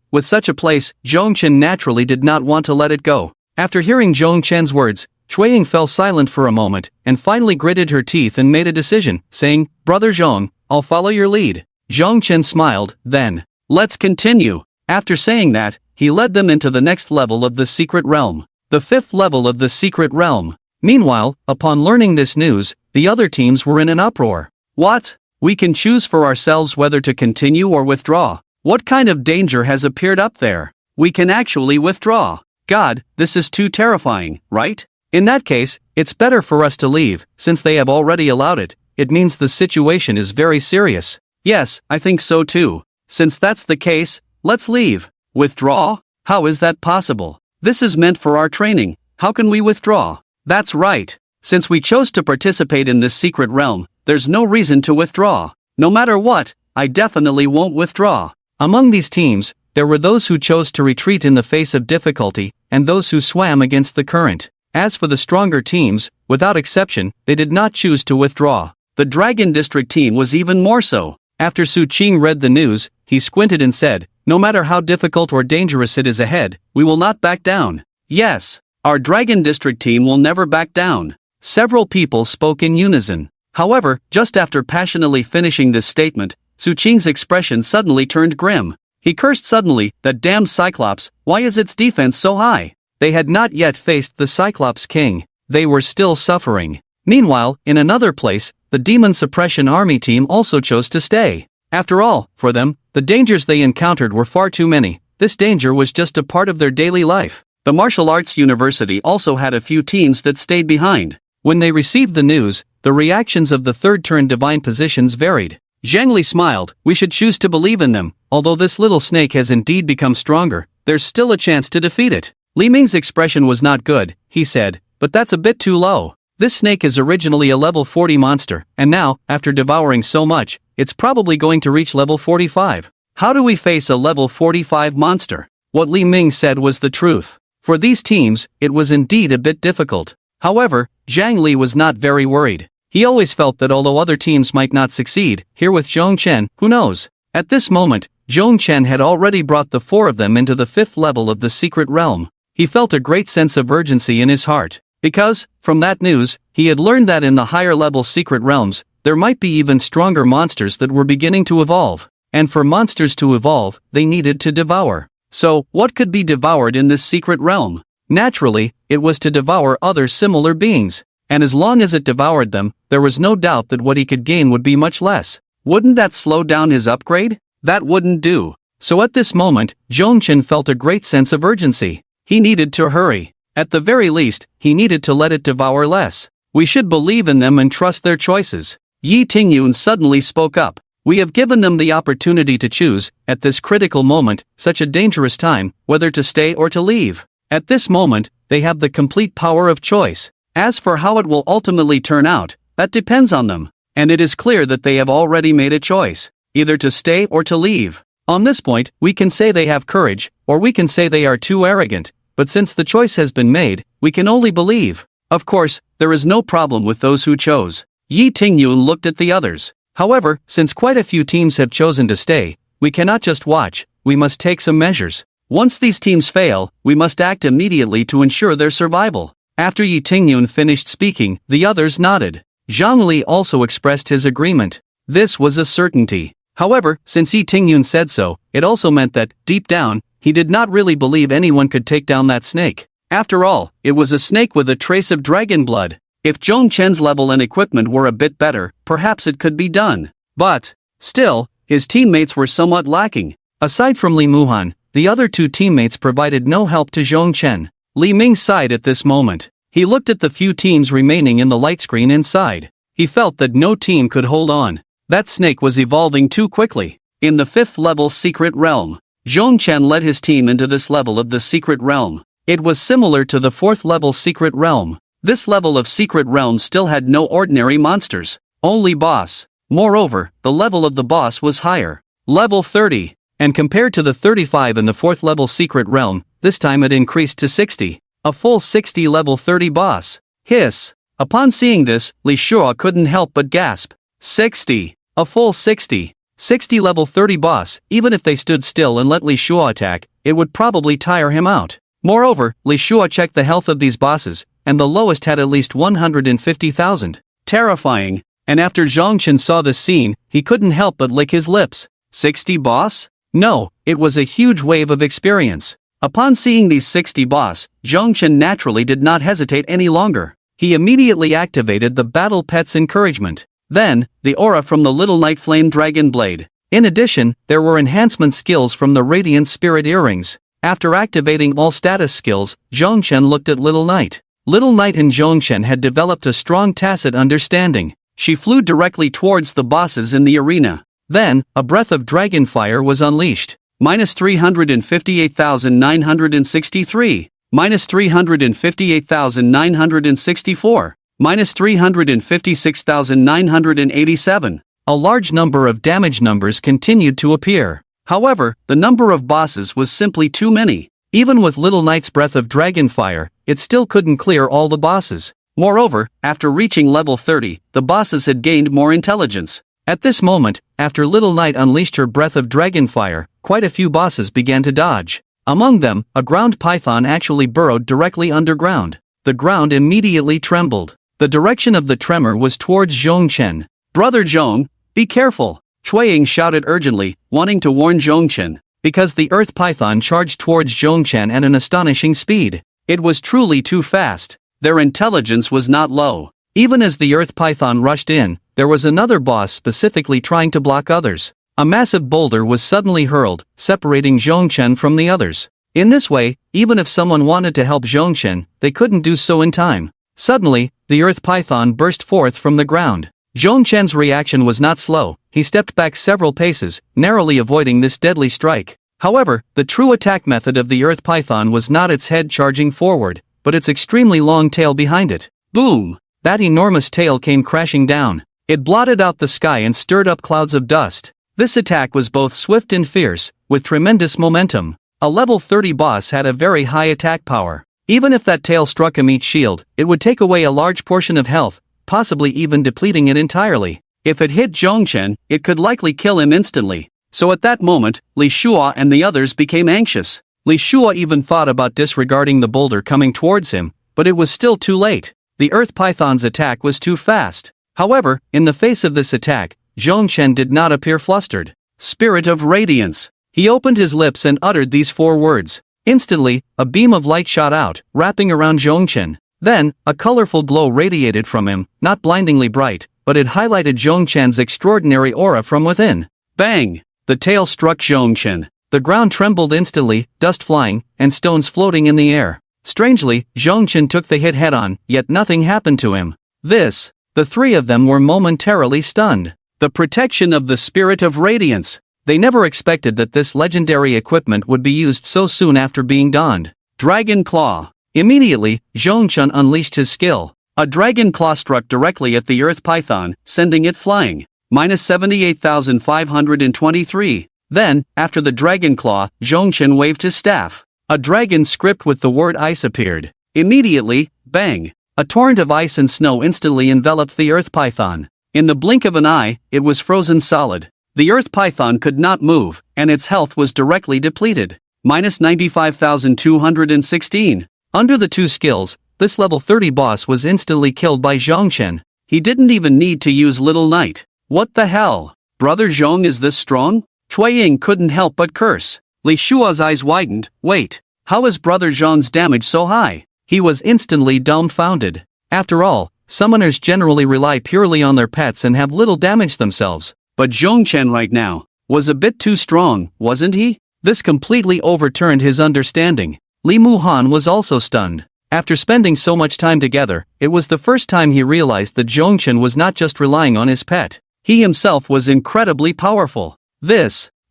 with such a place, Zhongchen naturally did not want to let it go. After hearing Zhongchen's words, Chueying fell silent for a moment, and finally gritted her teeth and made a decision, saying, Brother Zhong, I'll follow your lead. Zhongchen smiled, then, let's continue. After saying that, he led them into the next level of the secret realm. The fifth level of the secret realm. Meanwhile, upon learning this news, the other teams were in an uproar. What? We can choose for ourselves whether to continue or withdraw. What kind of danger has appeared up there? We can actually withdraw. God, this is too terrifying, right? In that case, it's better for us to leave, since they have already allowed it. It means the situation is very serious. Yes, I think so too. Since that's the case, let's leave. Withdraw? How is that possible? This is meant for our training. How can we withdraw? That's right. Since we chose to participate in this secret realm, there's no reason to withdraw. No matter what, I definitely won't withdraw. Among these teams, there were those who chose to retreat in the face of difficulty, and those who swam against the current. As for the stronger teams, without exception, they did not choose to withdraw. The Dragon District team was even more so. After Su Qing read the news, he squinted and said, no matter how difficult or dangerous it is ahead, we will not back down. Yes, our Dragon District team will never back down. Several people spoke in unison. However, just after passionately finishing this statement, Su Qing's expression suddenly turned grim. He cursed suddenly, that damned Cyclops, why is its defense so high? They had not yet faced the Cyclops King. They were still suffering. Meanwhile, in another place, the Demon Suppression Army team also chose to stay. After all, for them, the dangers they encountered were far too many. This danger was just a part of their daily life. The Martial Arts University also had a few teams that stayed behind. When they received the news, the reactions of the third-turn divine positions varied. Zhang Li smiled, we should choose to believe in them. Although this little snake has indeed become stronger, there's still a chance to defeat it. Li Ming's expression was not good, he said, but that's a bit too low. This snake is originally a level 40 monster, and now, after devouring so much, it's probably going to reach level 45. How do we face a level 45 monster? What Li Ming said was the truth. For these teams, it was indeed a bit difficult. However, Zhang Li was not very worried. He always felt that although other teams might not succeed, here with Zhongchen, who knows? At this moment, Zhongchen had already brought the four of them into the fifth level of the secret realm. He felt a great sense of urgency in his heart. Because, from that news, he had learned that in the higher level secret realms, there might be even stronger monsters that were beginning to evolve. And for monsters to evolve, they needed to devour. So, what could be devoured in this secret realm? Naturally, it was to devour other similar beings. And as long as it devoured them, there was no doubt that what he could gain would be much less. Wouldn't that slow down his upgrade? That wouldn't do. So at this moment, Zhongchen felt a great sense of urgency. He needed to hurry. At the very least, he needed to let it devour less. We should believe in them and trust their choices. Yi Tingyun suddenly spoke up. We have given them the opportunity to choose, at this critical moment, such a dangerous time, whether to stay or to leave. At this moment, they have the complete power of choice. As for how it will ultimately turn out, that depends on them. And it is clear that they have already made a choice. either to stay or to leave. On this point, we can say they have courage, or we can say they are too arrogant, but since the choice has been made, we can only believe. Of course, there is no problem with those who chose. Yi Tingyun looked at the others. However, since quite a few teams have chosen to stay, we cannot just watch, we must take some measures. Once these teams fail, we must act immediately to ensure their survival. After Yi Tingyun finished speaking, the others nodded. Zhang Li also expressed his agreement. This was a certainty. However, since Yi Tingyun said so, it also meant that, deep down, he did not really believe anyone could take down that snake. After all, it was a snake with a trace of dragon blood. If Zhong Chen's level and equipment were a bit better, perhaps it could be done. But, still, his teammates were somewhat lacking. Aside from Li Muhan, the other two teammates provided no help to Zhong Chen. Li Ming sighed at this moment. He looked at the few teams remaining in the light screen inside. He felt that no team could hold on. That snake was evolving too quickly. In the 5th level secret realm, Zhong Chen led his team into this level of the secret realm. It was similar to the 4th level secret realm. This level of secret realm still had no ordinary monsters, only boss. Moreover, the level of the boss was higher. Level 30. And compared to the 35 in the 4th level secret realm, this time it increased to 60. A full 60 level 30 boss. Hiss. Upon seeing this, Li Shua couldn't help but gasp. 60. A full 60. 60 level 30 boss, even if they stood still and let Li Shua attack, it would probably tire him out. Moreover, Li Shua checked the health of these bosses, and the lowest had at least 150,000. Terrifying. And after Zhong Chen saw this scene, he couldn't help but lick his lips. 60 boss? No, it was a huge wave of experience. Upon seeing these 60 boss, Zhong Chen naturally did not hesitate any longer. He immediately activated the Battle Pet's encouragement. Then, the aura from the Little Night Flame Dragon Blade. In addition, there were enhancement skills from the Radiant Spirit Earrings. After activating all status skills, Zhong Chen looked at Little Night. Little Night and Zhong Chen had developed a strong tacit understanding. She flew directly towards the bosses in the arena. Then, a breath of dragon fire was unleashed. Minus 358,963. Minus 358,964. Minus 356,987. A large number of damage numbers continued to appear. However, the number of bosses was simply too many. Even with Little Knight's breath of dragon fire, it still couldn't clear all the bosses. Moreover, after reaching level 30, the bosses had gained more intelligence. At this moment, after Little Knight unleashed her breath of dragon fire, quite a few bosses began to dodge. Among them, a ground python actually burrowed directly underground. The ground immediately trembled. The direction of the tremor was towards Zhong Chen. "Brother Zhong, be careful," Cui Ying shouted urgently, wanting to warn Zhong Chen. Because the earth python charged towards Zhong Chen at an astonishing speed. It was truly too fast. Their intelligence was not low. Even as the earth python rushed in, there was another boss specifically trying to block others. A massive boulder was suddenly hurled, separating Zhong Chen from the others. In this way, even if someone wanted to help Zhong Chen, they couldn't do so in time. Suddenly, the earth python burst forth from the ground. Zhong Chen's reaction was not slow. He stepped back several paces, narrowly avoiding this deadly strike. However, the true attack method of the earth python was not its head charging forward, but its extremely long tail behind it. Boom! That enormous tail came crashing down. It blotted out the sky and stirred up clouds of dust. This attack was both swift and fierce, with tremendous momentum. A level 30 boss had a very high attack power. Even if that tail struck a meat shield, it would take away a large portion of health, possibly even depleting it entirely. If it hit Zhong Chen, it could likely kill him instantly. So at that moment, Li Shua and the others became anxious. Li Shua even thought about disregarding the boulder coming towards him, but it was still too late. The earth python's attack was too fast. However, in the face of this attack, Zhong Chen did not appear flustered. Spirit of Radiance. He opened his lips and uttered these 4 words. Instantly, a beam of light shot out, wrapping around Zhong Chen. Then, a colorful glow radiated from him, not blindingly bright, but it highlighted Zhong Chen's extraordinary aura from within. Bang! The tail struck Zhong Chen. The ground trembled instantly, dust flying, and stones floating in the air. Strangely, Zhong Chen took the hit head-on, yet nothing happened to him. The 3 of them were momentarily stunned. The protection of the Spirit of Radiance. They never expected that this legendary equipment would be used so soon after being donned. Dragon Claw. Immediately, Zhong Chen unleashed his skill. A dragon claw struck directly at the earth python, sending it flying. minus 78,523. Then, after the dragon claw, Zhongchen waved his staff. A dragon script with the word ice appeared. Immediately, bang! A torrent of ice and snow instantly enveloped the earth python. In the blink of an eye, it was frozen solid. The earth python could not move, and its health was directly depleted. Minus 95,216. Under the two skills, this level 30 boss was instantly killed by Zhongchen. He didn't even need to use Little Knight. What the hell? Brother Zhong is this strong? Cui Ying couldn't help but curse. Li Shua's eyes widened. Wait, how is Brother Zhong's damage so high? He was instantly dumbfounded. After all, summoners generally rely purely on their pets and have little damage themselves. But Zhongchen right now was a bit too strong, wasn't he? This completely overturned his understanding. Li Muhan was also stunned. After spending so much time together, it was the first time he realized that Zhongchen was not just relying on his pet. He himself was incredibly powerful.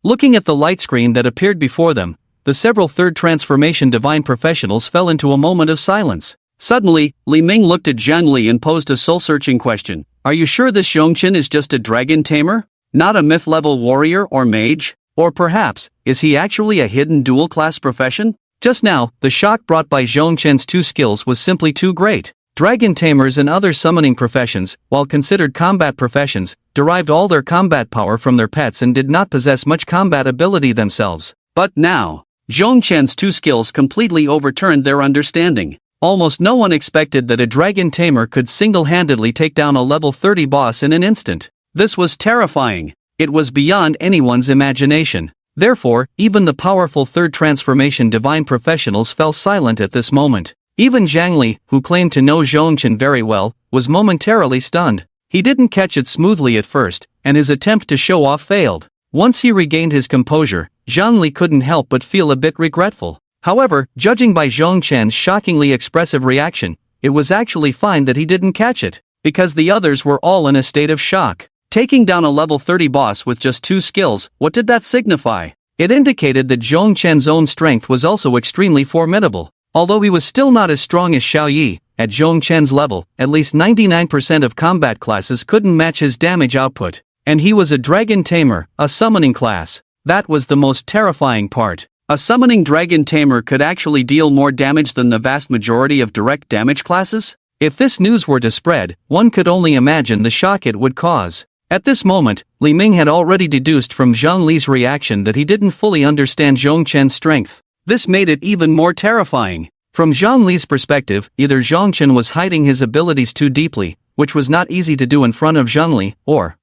Looking at the light screen that appeared before them, the several third transformation divine professionals fell into a moment of silence. Suddenly, Li Ming looked at Zhang Li and posed a soul-searching question. Are you sure this Zhongchen is just a dragon tamer? Not a myth-level warrior or mage? Or perhaps, is he actually a hidden dual-class profession? Just now, the shock brought by Zhongchen's two skills was simply too great. Dragon tamers and other summoning professions, while considered combat professions, derived all their combat power from their pets and did not possess much combat ability themselves. But now, Zhongchen's two skills completely overturned their understanding. Almost no one expected that a dragon tamer could single-handedly take down a level 30 boss in an instant. This was terrifying. It was beyond anyone's imagination. Therefore, even the powerful third transformation divine professionals fell silent at this moment. Even Zhang Li, who claimed to know Zhongchen very well, was momentarily stunned. He didn't catch it smoothly at first, and his attempt to show off failed. Once he regained his composure, Zhang Li couldn't help but feel a bit regretful. However, judging by Zhongchen's shockingly expressive reaction, it was actually fine that he didn't catch it, because the others were all in a state of shock. Taking down a level 30 boss with just two skills, what did that signify? It indicated that Zhongchen's own strength was also extremely formidable. Although he was still not as strong as Xiao Yi, at Zhongchen's level, at least 99% of combat classes couldn't match his damage output. And he was a dragon tamer, a summoning class. That was the most terrifying part. A summoning dragon tamer could actually deal more damage than the vast majority of direct damage classes? If this news were to spread, one could only imagine the shock it would cause. At this moment, Li Ming had already deduced from Zhang Li's reaction that he didn't fully understand Zhongchen's strength. This made it even more terrifying. From Zhang Li's perspective, either Zhongchen was hiding his abilities too deeply, which was not easy to do in front of Zhang Li, or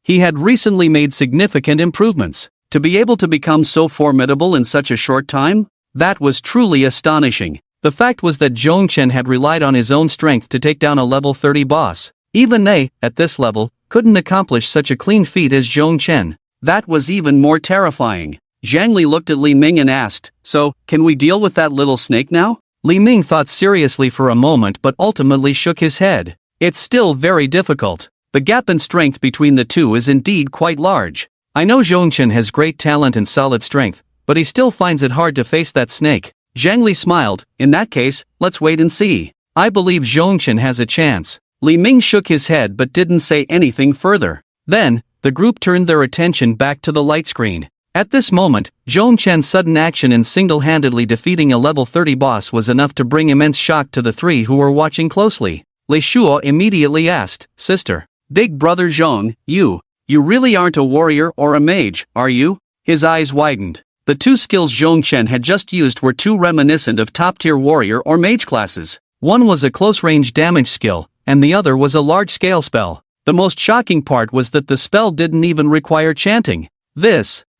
he had recently made significant improvements. To be able to become so formidable in such a short time? That was truly astonishing. The fact was that Zhongchen had relied on his own strength to take down a level 30 boss. Even they, at this level, couldn't accomplish such a clean feat as Zhongchen. That was even more terrifying. Zhang Li looked at Li Ming and asked, so, can we deal with that little snake now? Li Ming thought seriously for a moment but ultimately shook his head. It's still very difficult. The gap in strength between the two is indeed quite large. I know Zhongchen has great talent and solid strength, but he still finds it hard to face that snake. Zhang Li smiled. In that case, let's wait and see. I believe Zhongchen has a chance. Li Ming shook his head but didn't say anything further. Then, the group turned their attention back to the light screen. At this moment, Zhongchen's sudden action in single-handedly defeating a level 30 boss was enough to bring immense shock to the three who were watching closely. Li Shuo immediately asked, Sister, Big Brother Zhong, you really aren't a warrior or a mage, are you? His eyes widened. The two skills Zhongchen had just used were too reminiscent of top-tier warrior or mage classes. One was a close-range damage skill, and the other was a large-scale spell. The most shocking part was that the spell didn't even require chanting.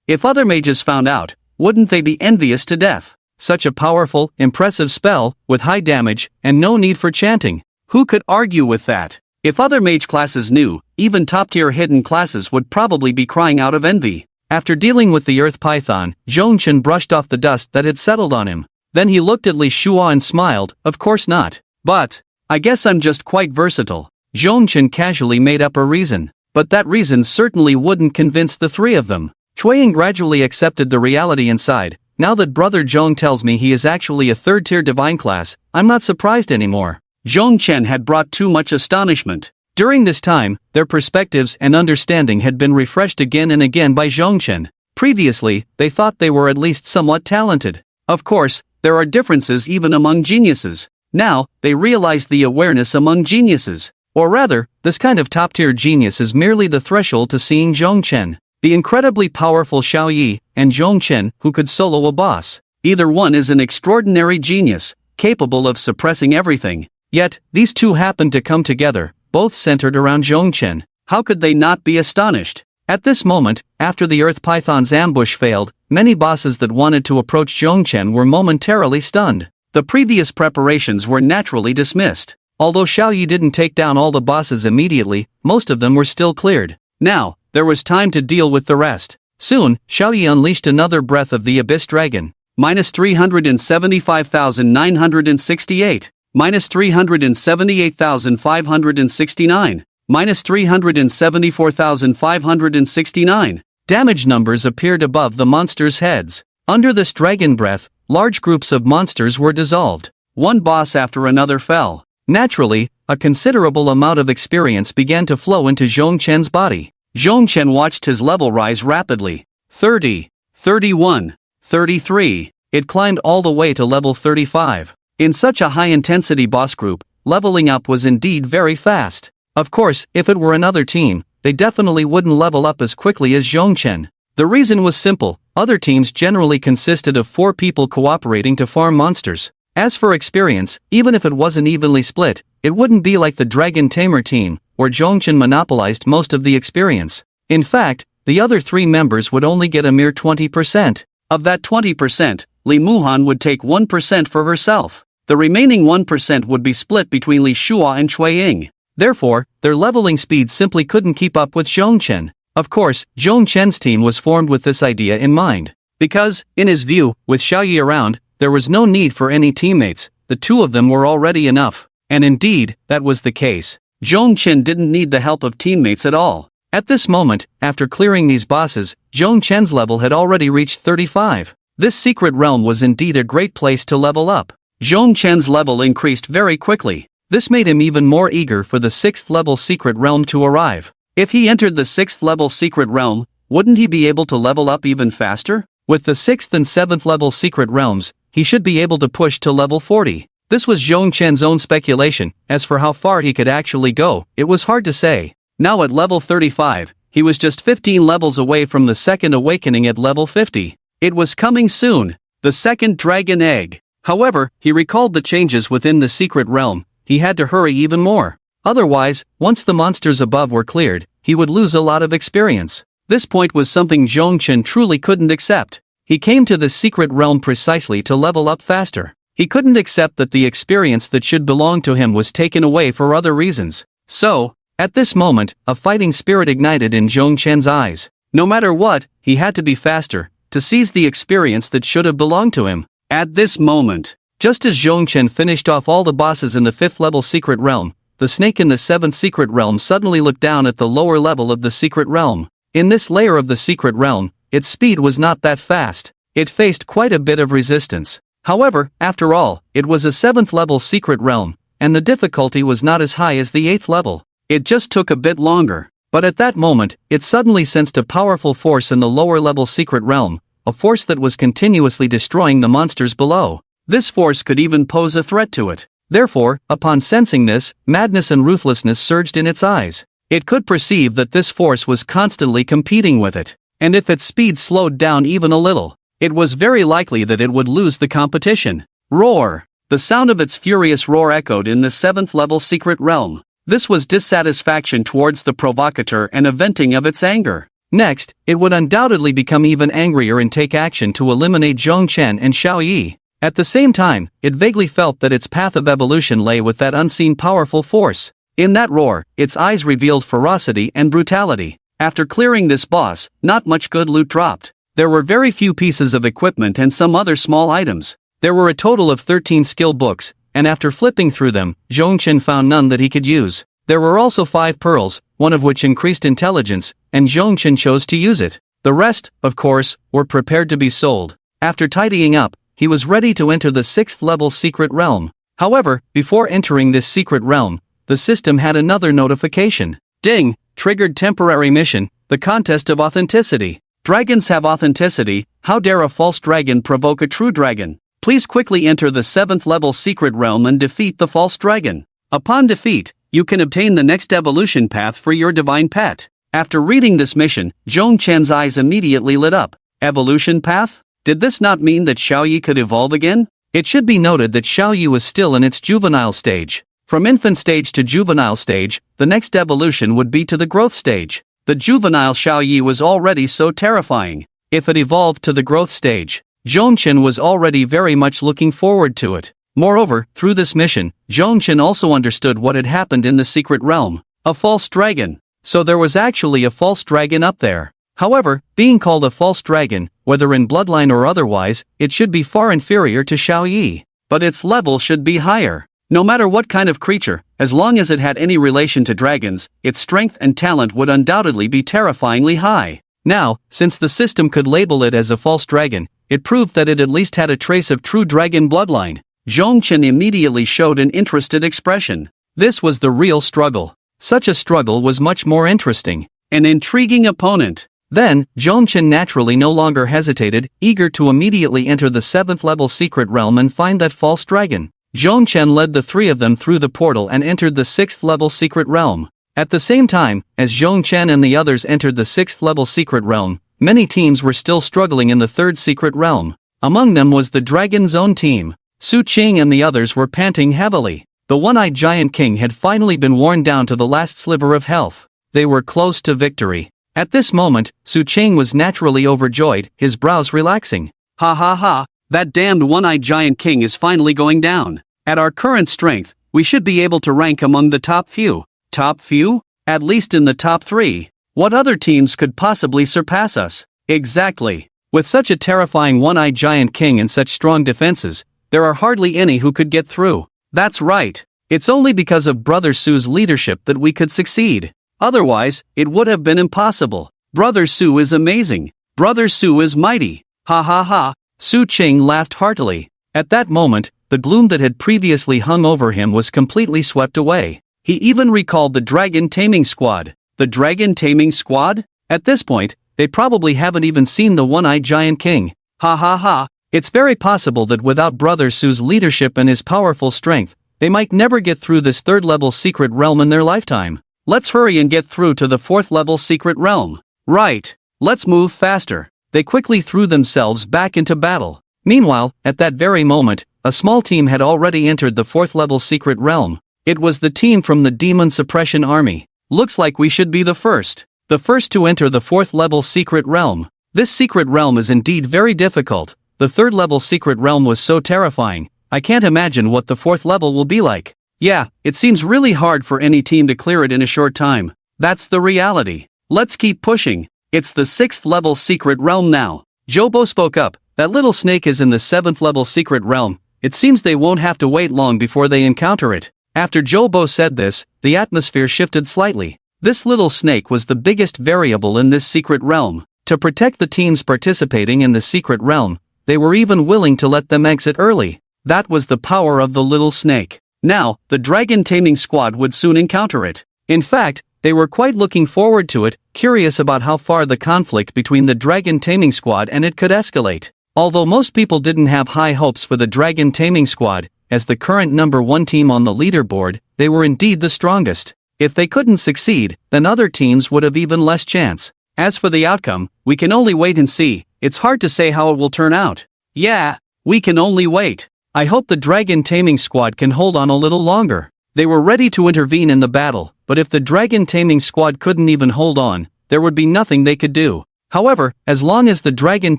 If other mages found out, wouldn't they be envious to death? Such a powerful, impressive spell, with high damage, and no need for chanting. Who could argue with that? If other mage classes knew, even top-tier hidden classes would probably be crying out of envy. After dealing with the earth python, Zhongchen brushed off the dust that had settled on him. Then he looked at Li Shuo and smiled, of course not. But, I guess I'm just quite versatile. Zhongchen casually made up a reason. But that reason certainly wouldn't convince the three of them. Cui Ying gradually accepted the reality inside. Now that Brother Zhong tells me he is actually a third-tier divine class, I'm not surprised anymore. Zhongchen had brought too much astonishment. During this time, their perspectives and understanding had been refreshed again and again by Zhongchen. Previously, they thought they were at least somewhat talented. Of course, there are differences even among geniuses. Now, they realized the awareness among geniuses. Or rather, this kind of top-tier genius is merely the threshold to seeing Zhongchen, the incredibly powerful Xiaoyi, and Zhongchen, who could solo a boss. Either one is an extraordinary genius, capable of suppressing everything. Yet, these two happened to come together, both centered around Zhongchen. How could they not be astonished? At this moment, after the Earth Python's ambush failed, many bosses that wanted to approach Zhongchen were momentarily stunned. The previous preparations were naturally dismissed. Although Xiaoyi didn't take down all the bosses immediately, most of them were still cleared. Now, there was time to deal with the rest. Soon, Xiaoyi unleashed another breath of the Abyss Dragon. -375,968. -378,569. -374,569. Damage numbers appeared above the monsters' heads. Under this dragon breath, large groups of monsters were dissolved. One boss after another fell. Naturally, a considerable amount of experience began to flow into Zhongchen's body. Zhongchen watched his level rise rapidly. 30, 31, 33. It climbed all the way to level 35. In such a high-intensity boss group, leveling up was indeed very fast. Of course, if it were another team, they definitely wouldn't level up as quickly as Zhongchen. The reason was simple: other teams generally consisted of 4 people cooperating to farm monsters. As for experience, even if it wasn't evenly split, it wouldn't be like the Dragon Tamer team, where Zhongchen monopolized most of the experience. In fact, the other 3 members would only get a mere 20%. Of that 20%, Li Muhan would take 1% for herself. The remaining 1% would be split between Li Shua and Cui Ying. Therefore, their leveling speed simply couldn't keep up with Zhongchen. Of course, Zhongchen's team was formed with this idea in mind. Because, in his view, with Xiaoyi around, there was no need for any teammates, the 2 of them were already enough. And indeed, that was the case. Zhongchen didn't need the help of teammates at all. At this moment, after clearing these bosses, Zhongchen's level had already reached 35. This secret realm was indeed a great place to level up. Zhongchen's level increased very quickly. This made him even more eager for the 6th level secret realm to arrive. If he entered the 6th level secret realm, wouldn't he be able to level up even faster? With the 6th and 7th level secret realms, he should be able to push to level 40. This was Zhongchen's own speculation. As for how far he could actually go, it was hard to say. Now at level 35, he was just 15 levels away from the second awakening at level 50. It was coming soon. The second dragon egg. However, he recalled the changes within the secret realm. He had to hurry even more. Otherwise, once the monsters above were cleared, he would lose a lot of experience. This point was something Zhongchen truly couldn't accept. He came to the secret realm precisely to level up faster. He couldn't accept that the experience that should belong to him was taken away for other reasons. So, at this moment, a fighting spirit ignited in Zhongchen's eyes. No matter what, he had to be faster, to seize the experience that should have belonged to him. At this moment, just as Zhongchen finished off all the bosses in the 5th level secret realm, the snake in the 7th secret realm suddenly looked down at the lower level of the secret realm. In this layer of the secret realm, its speed was not that fast. It faced quite a bit of resistance. However, after all, it was a 7th level secret realm, and the difficulty was not as high as the 8th level. It just took a bit longer. But at that moment, it suddenly sensed a powerful force in the lower level secret realm, a force that was continuously destroying the monsters below. This force could even pose a threat to it. Therefore, upon sensing this, madness and ruthlessness surged in its eyes. It could perceive that this force was constantly competing with it, and if its speed slowed down even a little, it was very likely that it would lose the competition. Roar! The sound of its furious roar echoed in the 7th level secret realm. This was dissatisfaction towards the provocateur and a venting of its anger. Next, it would undoubtedly become even angrier and take action to eliminate Zhongchen and Xiaoyi. At the same time, it vaguely felt that its path of evolution lay with that unseen powerful force. In that roar, its eyes revealed ferocity and brutality. After clearing this boss, not much good loot dropped. There were very few pieces of equipment and some other small items. There were a total of 13 skill books, and after flipping through them, Zhongchen found none that he could use. There were also 5 pearls, one of which increased intelligence, and Zhongchen chose to use it. The rest, of course, were prepared to be sold. After tidying up, he was ready to enter the 6th level secret realm. However, before entering this secret realm, the system had another notification. Ding! Triggered temporary mission, the contest of authenticity. Dragons have authenticity, how dare a false dragon provoke a true dragon? Please quickly enter the 7th level secret realm and defeat the false dragon. Upon defeat, you can obtain the next evolution path for your divine pet. After reading this mission, Zhong Chen's eyes immediately lit up. Evolution path? Did this not mean that Xiaoyi could evolve again? It should be noted that Xiaoyi was still in its juvenile stage. From infant stage to juvenile stage, the next evolution would be to the growth stage. The juvenile Xiaoyi was already so terrifying. If it evolved to the growth stage, Zhongchen was already very much looking forward to it. Moreover, through this mission, Zhongchen also understood what had happened in the secret realm. A false dragon. So there was actually a false dragon up there. However, being called a false dragon, whether in bloodline or otherwise, it should be far inferior to Xiaoyi. But its level should be higher. No matter what kind of creature, as long as it had any relation to dragons, its strength and talent would undoubtedly be terrifyingly high. Now, since the system could label it as a false dragon, it proved that it at least had a trace of true dragon bloodline. Zhongchen immediately showed an interested expression. This was the real struggle. Such a struggle was much more interesting. An intriguing opponent. Then, Zhongchen naturally no longer hesitated, eager to immediately enter the 7th level secret realm and find that false dragon. Zhongchen led the 3 of them through the portal and entered the 6th level secret realm. At the same time, as Zhongchen and the others entered the 6th level secret realm, many teams were still struggling in the 3rd secret realm. Among them was the Dragon's own team. Su Qing and the others were panting heavily. The one-eyed giant king had finally been worn down to the last sliver of health. They were close to victory. At this moment, Su Qing was naturally overjoyed, his brows relaxing. Ha ha ha, that damned one-eyed giant king is finally going down. At our current strength, we should be able to rank among the top few. Top few? At least in the top 3. What other teams could possibly surpass us? Exactly. With such a terrifying one-eyed giant king and such strong defenses, there are hardly any who could get through. That's right. It's only because of Brother Su's leadership that we could succeed. Otherwise, it would have been impossible. Brother Su is amazing. Brother Su is mighty. Ha ha ha. Su Qing laughed heartily. At that moment, the gloom that had previously hung over him was completely swept away. He even recalled the Dragon Taming Squad. The Dragon Taming Squad? At this point, they probably haven't even seen the one-eyed giant king. Ha ha ha. It's very possible that without Brother Su's leadership and his powerful strength, they might never get through this 3rd level secret realm in their lifetime. Let's hurry and get through to the 4th level secret realm. Right. Let's move faster. They quickly threw themselves back into battle. Meanwhile, at that very moment, a small team had already entered the 4th level secret realm. It was the team from the Demon Suppression Army. Looks like we should be the first. The first to enter the 4th level secret realm. This secret realm is indeed very difficult. The 3rd level secret realm was so terrifying, I can't imagine what the 4th level will be like. Yeah, it seems really hard for any team to clear it in a short time. That's the reality. Let's keep pushing. It's the 6th level secret realm now. Jobo spoke up. That little snake is in the 7th level secret realm. It seems they won't have to wait long before they encounter it. After Jobo said this, the atmosphere shifted slightly. This little snake was the biggest variable in this secret realm. To protect the teams participating in the secret realm, they were even willing to let them exit early. That was the power of the little snake. Now, the Dragon Taming Squad would soon encounter it. In fact, they were quite looking forward to it, curious about how far the conflict between the Dragon Taming Squad and it could escalate. Although most people didn't have high hopes for the Dragon Taming Squad, as the current number 1 team on the leaderboard, they were indeed the strongest. If they couldn't succeed, then other teams would have even less chance. As for the outcome, we can only wait and see. It's hard to say how it will turn out. Yeah, we can only wait. I hope the Dragon Taming Squad can hold on a little longer. They were ready to intervene in the battle, but if the Dragon Taming Squad couldn't even hold on, there would be nothing they could do. However, as long as the Dragon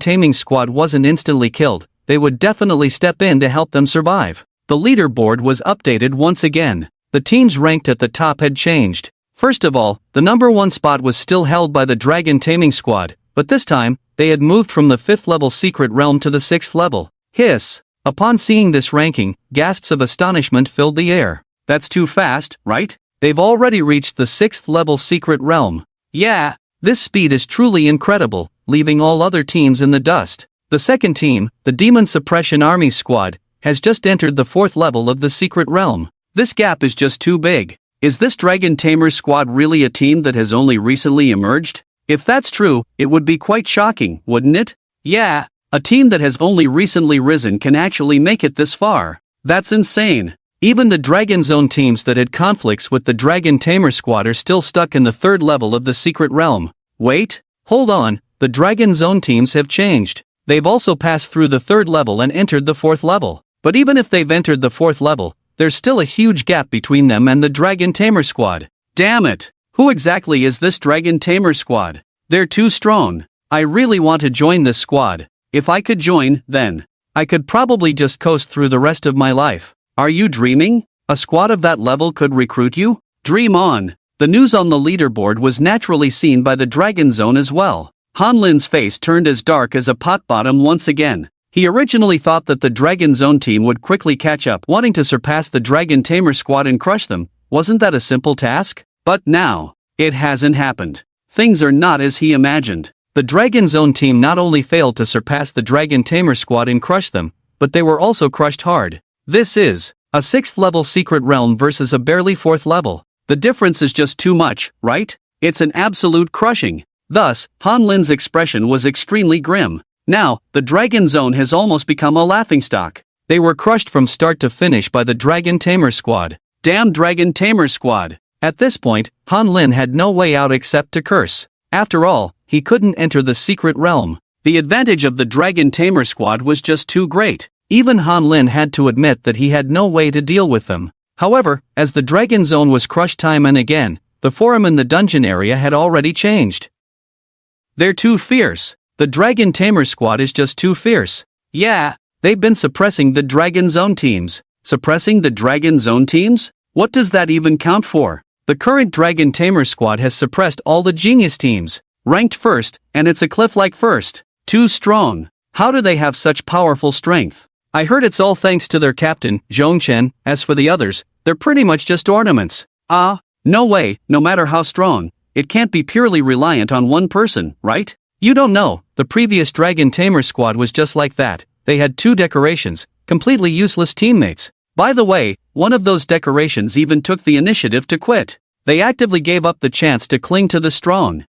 Taming Squad wasn't instantly killed, they would definitely step in to help them survive. The leaderboard was updated once again. The teams ranked at the top had changed. First of all, the number 1 spot was still held by the Dragon Taming Squad, but this time, they had moved from the 5th level secret realm to the 6th level. Hiss! Upon seeing this ranking, gasps of astonishment filled the air. That's too fast, right? They've already reached the 6th level secret realm. Yeah, this speed is truly incredible, leaving all other teams in the dust. The second team, the Demon Suppression Army Squad, has just entered the 4th level of the secret realm. This gap is just too big. Is this Dragon Tamer squad really a team that has only recently emerged? If that's true, it would be quite shocking, wouldn't it? Yeah, a team that has only recently risen can actually make it this far. That's insane. Even the Dragon Zone teams that had conflicts with the Dragon Tamer squad are still stuck in the third level of the secret realm. Wait, hold on, the Dragon Zone teams have changed. They've also passed through the third level and entered the fourth level. But even if they've entered the fourth level, there's still a huge gap between them and the Dragon Tamer squad. Damn it! Who exactly is this Dragon Tamer squad? They're too strong. I really want to join this squad. If I could join, then I could probably just coast through the rest of my life. Are you dreaming? A squad of that level could recruit you? Dream on. The news on the leaderboard was naturally seen by the Dragon Zone as well. Han Lin's face turned as dark as a pot bottom once again. He originally thought that the Dragon Zone team would quickly catch up, wanting to surpass the Dragon Tamer squad and crush them. Wasn't that a simple task? But now, it hasn't happened. Things are not as he imagined. The Dragon Zone team not only failed to surpass the Dragon Tamer squad and crush them, but they were also crushed hard. This is a 6th level secret realm versus a barely 4th level. The difference is just too much, right? It's an absolute crushing. Thus, Han Lin's expression was extremely grim. Now, the Dragon Zone has almost become a laughingstock. They were crushed from start to finish by the Dragon Tamer squad. Damn Dragon Tamer squad! At this point, Han Lin had no way out except to curse. After all, he couldn't enter the secret realm. The advantage of the Dragon Tamer squad was just too great. Even Han Lin had to admit that he had no way to deal with them. However, as the Dragon Zone was crushed time and again, the forum in the dungeon area had already changed. They're too fierce. The Dragon Tamer squad is just too fierce. Yeah, they've been suppressing the Dragon Zone teams. Suppressing the Dragon Zone teams? What does that even count for? The current Dragon Tamer squad has suppressed all the genius teams. Ranked first, and it's a cliff-like first. Too strong. How do they have such powerful strength? I heard it's all thanks to their captain, Zhongchen. As for the others, they're pretty much just ornaments. No way, no matter how strong. It can't be purely reliant on one person, right? You don't know, the previous Dragon Tamer squad was just like that. They had 2 decorations, completely useless teammates. By the way, one of those decorations even took the initiative to quit. They actively gave up the chance to cling to the strong.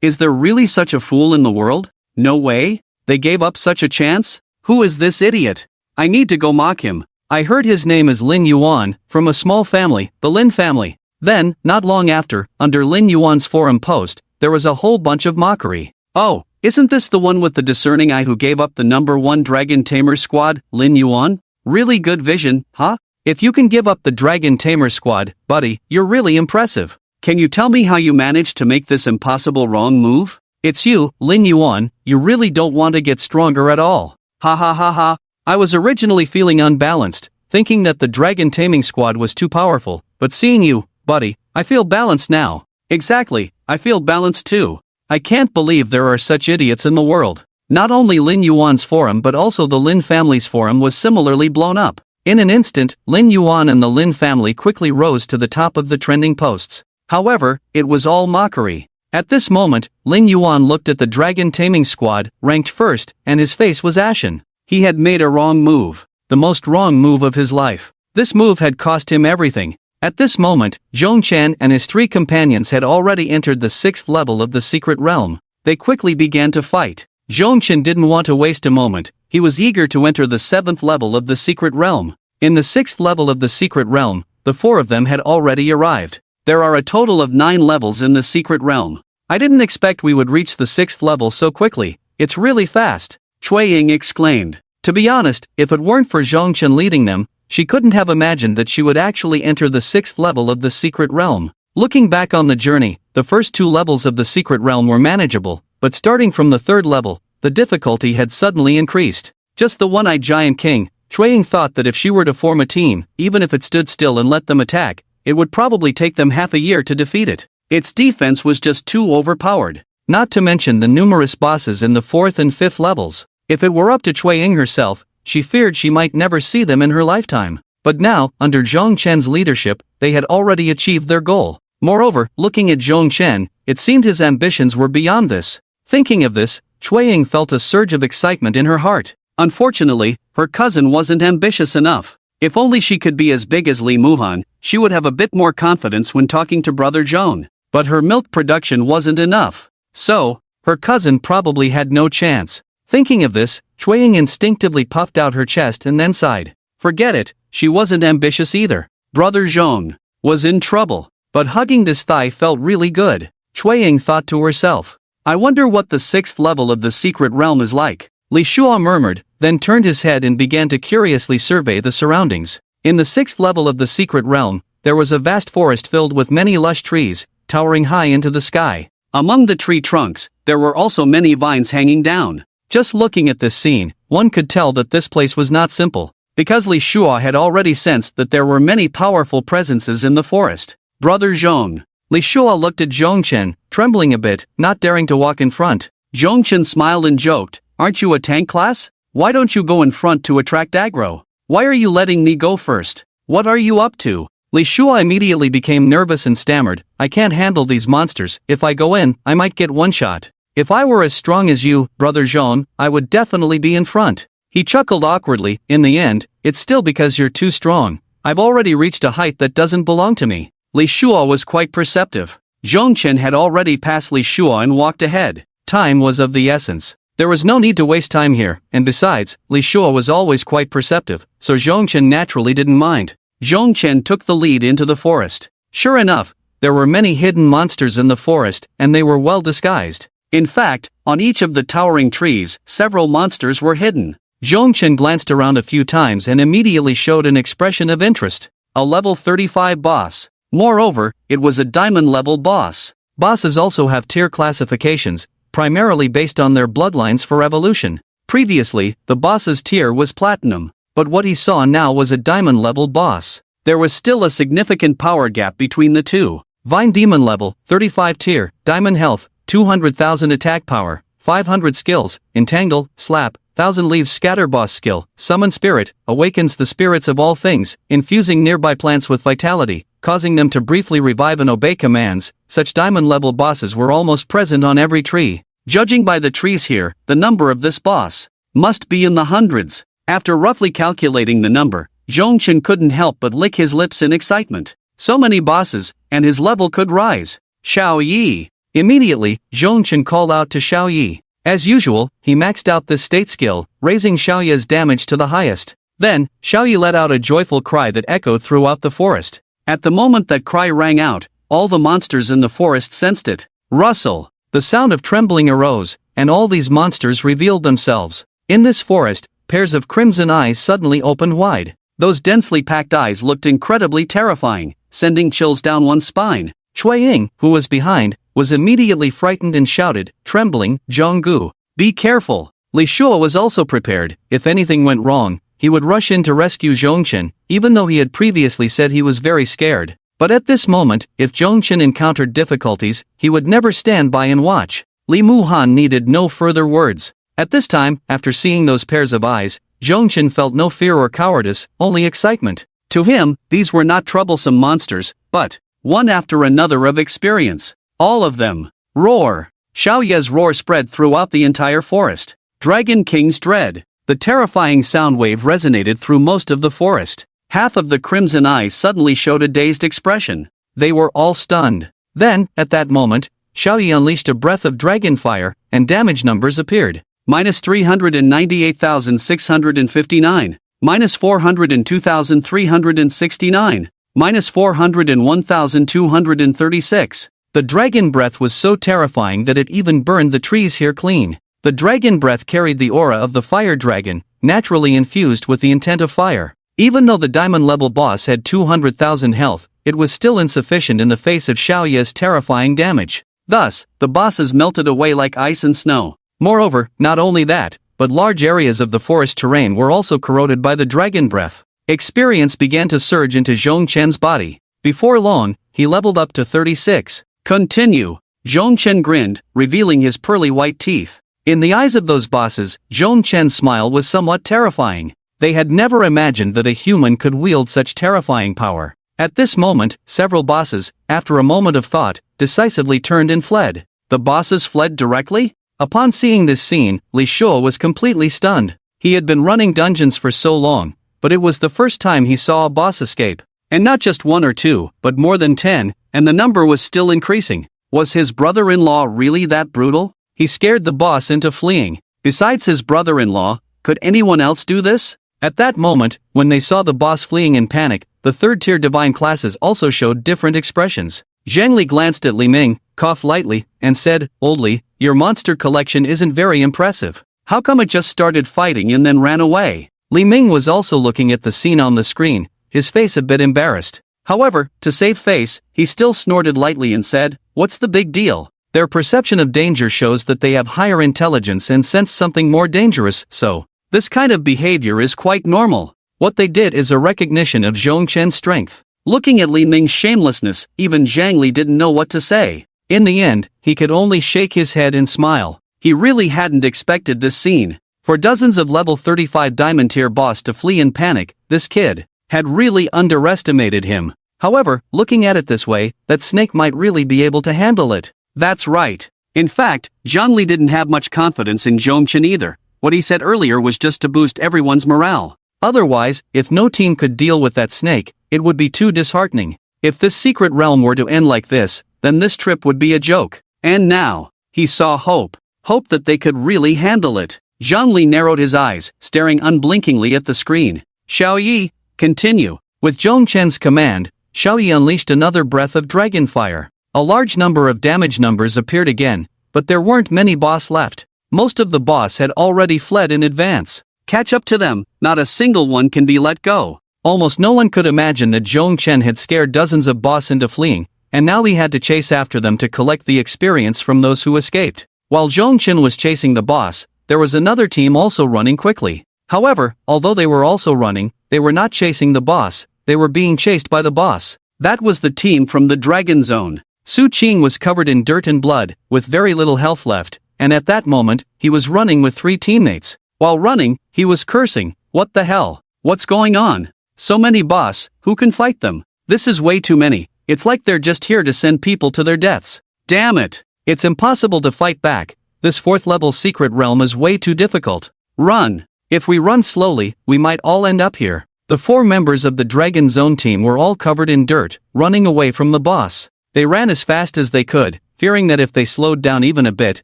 Is there really such a fool in the world? No way? They gave up such a chance? Who is this idiot? I need to go mock him. I heard his name is Lin Yuan, from a small family, the Lin family. Then, not long after, under Lin Yuan's forum post, there was a whole bunch of mockery. Oh, isn't this the one with the discerning eye who gave up the #1 Dragon Tamer squad, Lin Yuan? Really good vision, huh? If you can give up the Dragon Tamer squad, buddy, you're really impressive. Can you tell me how you managed to make this impossible wrong move? It's you, Lin Yuan, you really don't want to get stronger at all. Ha ha ha ha. I was originally feeling unbalanced, thinking that the Dragon Taming squad was too powerful, but seeing you, buddy, I feel balanced now. Exactly, I feel balanced too. I can't believe there are such idiots in the world. Not only Lin Yuan's forum but also the Lin family's forum was similarly blown up. In an instant, Lin Yuan and the Lin family quickly rose to the top of the trending posts. However, it was all mockery. At this moment, Lin Yuan looked at the Dragon Taming squad, ranked first, and his face was ashen. He had made a wrong move. The most wrong move of his life. This move had cost him everything. At this moment, Zhongchen and his 3 companions had already entered the 6th level of the secret realm. They quickly began to fight. Zhongchen didn't want to waste a moment. He was eager to enter the 7th level of the secret realm. In the 6th level of the secret realm, the 4 of them had already arrived. There are a total of 9 levels in the secret realm. I didn't expect we would reach the 6th level so quickly. It's really fast. Cui Ying exclaimed. To be honest, if it weren't for Zhongchen leading them, she couldn't have imagined that she would actually enter the 6th level of the secret realm. Looking back on the journey, the first 2 levels of the secret realm were manageable, but starting from the 3rd level, the difficulty had suddenly increased. Just the one-eyed giant king, Cui Ying thought that if she were to form a team, even if it stood still and let them attack, it would probably take them half a year to defeat it. Its defense was just too overpowered. Not to mention the numerous bosses in the 4th and 5th levels. If it were up to Cui Ying herself, she feared she might never see them in her lifetime. But now, under Zhongchen's leadership, they had already achieved their goal. Moreover, looking at Zhongchen, it seemed his ambitions were beyond this. Thinking of this, Cui Ying felt a surge of excitement in her heart. Unfortunately, her cousin wasn't ambitious enough. If only she could be as big as Li Muhan, she would have a bit more confidence when talking to Brother Zhong. But her milk production wasn't enough. So, her cousin probably had no chance. Thinking of this, Chueying instinctively puffed out her chest and then sighed. Forget it, she wasn't ambitious either. Brother Zhong was in trouble, but hugging this thigh felt really good. Chueying thought to herself. I wonder what the 6th level of the secret realm is like. Li Shua murmured, then turned his head and began to curiously survey the surroundings. In the 6th level of the secret realm, there was a vast forest filled with many lush trees, towering high into the sky. Among the tree trunks, there were also many vines hanging down. Just looking at this scene, one could tell that this place was not simple, because Li Shua had already sensed that there were many powerful presences in the forest. Brother Zhong. Li Shua looked at Zhongchen, trembling a bit, not daring to walk in front. Zhongchen smiled and joked, aren't you a tank class? Why don't you go in front to attract aggro? Why are you letting me go first? What are you up to? Li Shua immediately became nervous and stammered, I can't handle these monsters, if I go in, I might get one shot. If I were as strong as you, Brother Zhong, I would definitely be in front. He chuckled awkwardly, in the end, it's still because you're too strong. I've already reached a height that doesn't belong to me. Li Shua was quite perceptive. Zhongchen had already passed Li Shua and walked ahead. Time was of the essence. There was no need to waste time here, and besides, Li Shua was always quite perceptive, so Zhongchen naturally didn't mind. Zhongchen took the lead into the forest. Sure enough, there were many hidden monsters in the forest, and they were well disguised. In fact, on each of the towering trees, several monsters were hidden. Zhongchen glanced around a few times and immediately showed an expression of interest. A level 35 boss. Moreover, it was a diamond-level boss. Bosses also have tier classifications, primarily based on their bloodlines for evolution. Previously, the boss's tier was platinum, but what he saw now was a diamond-level boss. There was still a significant power gap between the two. Vine Demon level, 35 tier, diamond health, 200,000 attack power, 500 skills, Entangle, Slap, 1000 Leaves Scatter boss skill, Summon Spirit, awakens the spirits of all things, infusing nearby plants with vitality, causing them to briefly revive and obey commands. Such diamond-level bosses were almost present on every tree. Judging by the trees here, the number of this boss must be in the hundreds. After roughly calculating the number, Zhongchen couldn't help but lick his lips in excitement. So many bosses, and his level could rise. Xiao Yi. Immediately, Zhongchen called out to Xiao Yi. As usual, he maxed out this state skill, raising Xiao Yi's damage to the highest. Then, Xiao Yi let out a joyful cry that echoed throughout the forest. At the moment that cry rang out, all the monsters in the forest sensed it. Rustle! The sound of trembling arose, and all these monsters revealed themselves. In this forest, pairs of crimson eyes suddenly opened wide. Those densely packed eyes looked incredibly terrifying, sending chills down one's spine. Chueying, who was behind, was immediately frightened and shouted, trembling, Zhonggu, be careful! Li Shua was also prepared. If anything went wrong, he would rush in to rescue Zhongchen, even though he had previously said he was very scared. But at this moment, if Zhongchen encountered difficulties, he would never stand by and watch. Li Muhan needed no further words. At this time, after seeing those pairs of eyes, Zhongchen felt no fear or cowardice, only excitement. To him, these were not troublesome monsters, but one after another of experience. All of them. Roar! Xiao Ye's roar spread throughout the entire forest. Dragon King's dread. The terrifying sound wave resonated through most of the forest. Half of the crimson eyes suddenly showed a dazed expression. They were all stunned. Then, at that moment, Xiao Yi unleashed a breath of dragon fire, and damage numbers appeared. Minus 398,659. Minus 402,369. Minus 401,236. The dragon breath was so terrifying that it even burned the trees here clean. The dragon breath carried the aura of the fire dragon, naturally infused with the intent of fire. Even though the diamond-level boss had 200,000 health, it was still insufficient in the face of Xiao Ye's terrifying damage. Thus, the bosses melted away like ice and snow. Moreover, not only that, but large areas of the forest terrain were also corroded by the dragon breath. Experience began to surge into Zhongchen's body. Before long, he leveled up to 36. Continue. Zhongchen grinned, revealing his pearly white teeth. In the eyes of those bosses, Zhongchen's smile was somewhat terrifying. They had never imagined that a human could wield such terrifying power. At this moment, several bosses, after a moment of thought, decisively turned and fled. The bosses fled directly? Upon seeing this scene, Li Shua was completely stunned. He had been running dungeons for so long, but it was the first time he saw a boss escape. And not just one or two, but more than 10, and the number was still increasing. Was his brother-in-law really that brutal? He scared the boss into fleeing. Besides his brother-in-law, could anyone else do this? At that moment, when they saw the boss fleeing in panic, the third-tier divine classes also showed different expressions. Zhang Li glanced at Li Ming, coughed lightly, and said, "Old Li, your monster collection isn't very impressive. How come it just started fighting and then ran away?" Li Ming was also looking at the scene on the screen, his face a bit embarrassed. However, to save face, he still snorted lightly and said, "What's the big deal? Their perception of danger shows that they have higher intelligence and sense something more dangerous, so this kind of behavior is quite normal. What they did is a recognition of Zhong Chen's strength." Looking at Li Ming's shamelessness, even Zhang Li didn't know what to say. In the end, he could only shake his head and smile. He really hadn't expected this scene. For dozens of level 35 diamond tier boss to flee in panic, this kid had really underestimated him. However, looking at it this way, that snake might really be able to handle it. That's right. In fact, Zhang Li didn't have much confidence in Zhong Chen either. What he said earlier was just to boost everyone's morale. Otherwise, if no team could deal with that snake, it would be too disheartening. If this secret realm were to end like this, then this trip would be a joke. And now, he saw hope. Hope that they could really handle it. Zhang Li narrowed his eyes, staring unblinkingly at the screen. Xiao Yi, continue. With Zhong Chen's command, Xiao Yi unleashed another breath of dragon fire. A large number of damage numbers appeared again, but there weren't many boss left. Most of the boss had already fled in advance. Catch up to them, not a single one can be let go. Almost no one could imagine that Zhong Chen had scared dozens of boss into fleeing, and now he had to chase after them to collect the experience from those who escaped. While Zhong Chen was chasing the boss, there was another team also running quickly. However, although they were also running, they were not chasing the boss, they were being chased by the boss. That was the team from the Dragon Zone. Su Qing was covered in dirt and blood, with very little health left, and at that moment, he was running with 3 teammates. While running, he was cursing, "What the hell? What's going on? So many boss, who can fight them? This is way too many, it's like they're just here to send people to their deaths. Damn it! It's impossible to fight back, this 4th level secret realm is way too difficult. Run! If we run slowly, we might all end up here." The 4 members of the Dragon Zone team were all covered in dirt, running away from the boss. They ran as fast as they could, fearing that if they slowed down even a bit,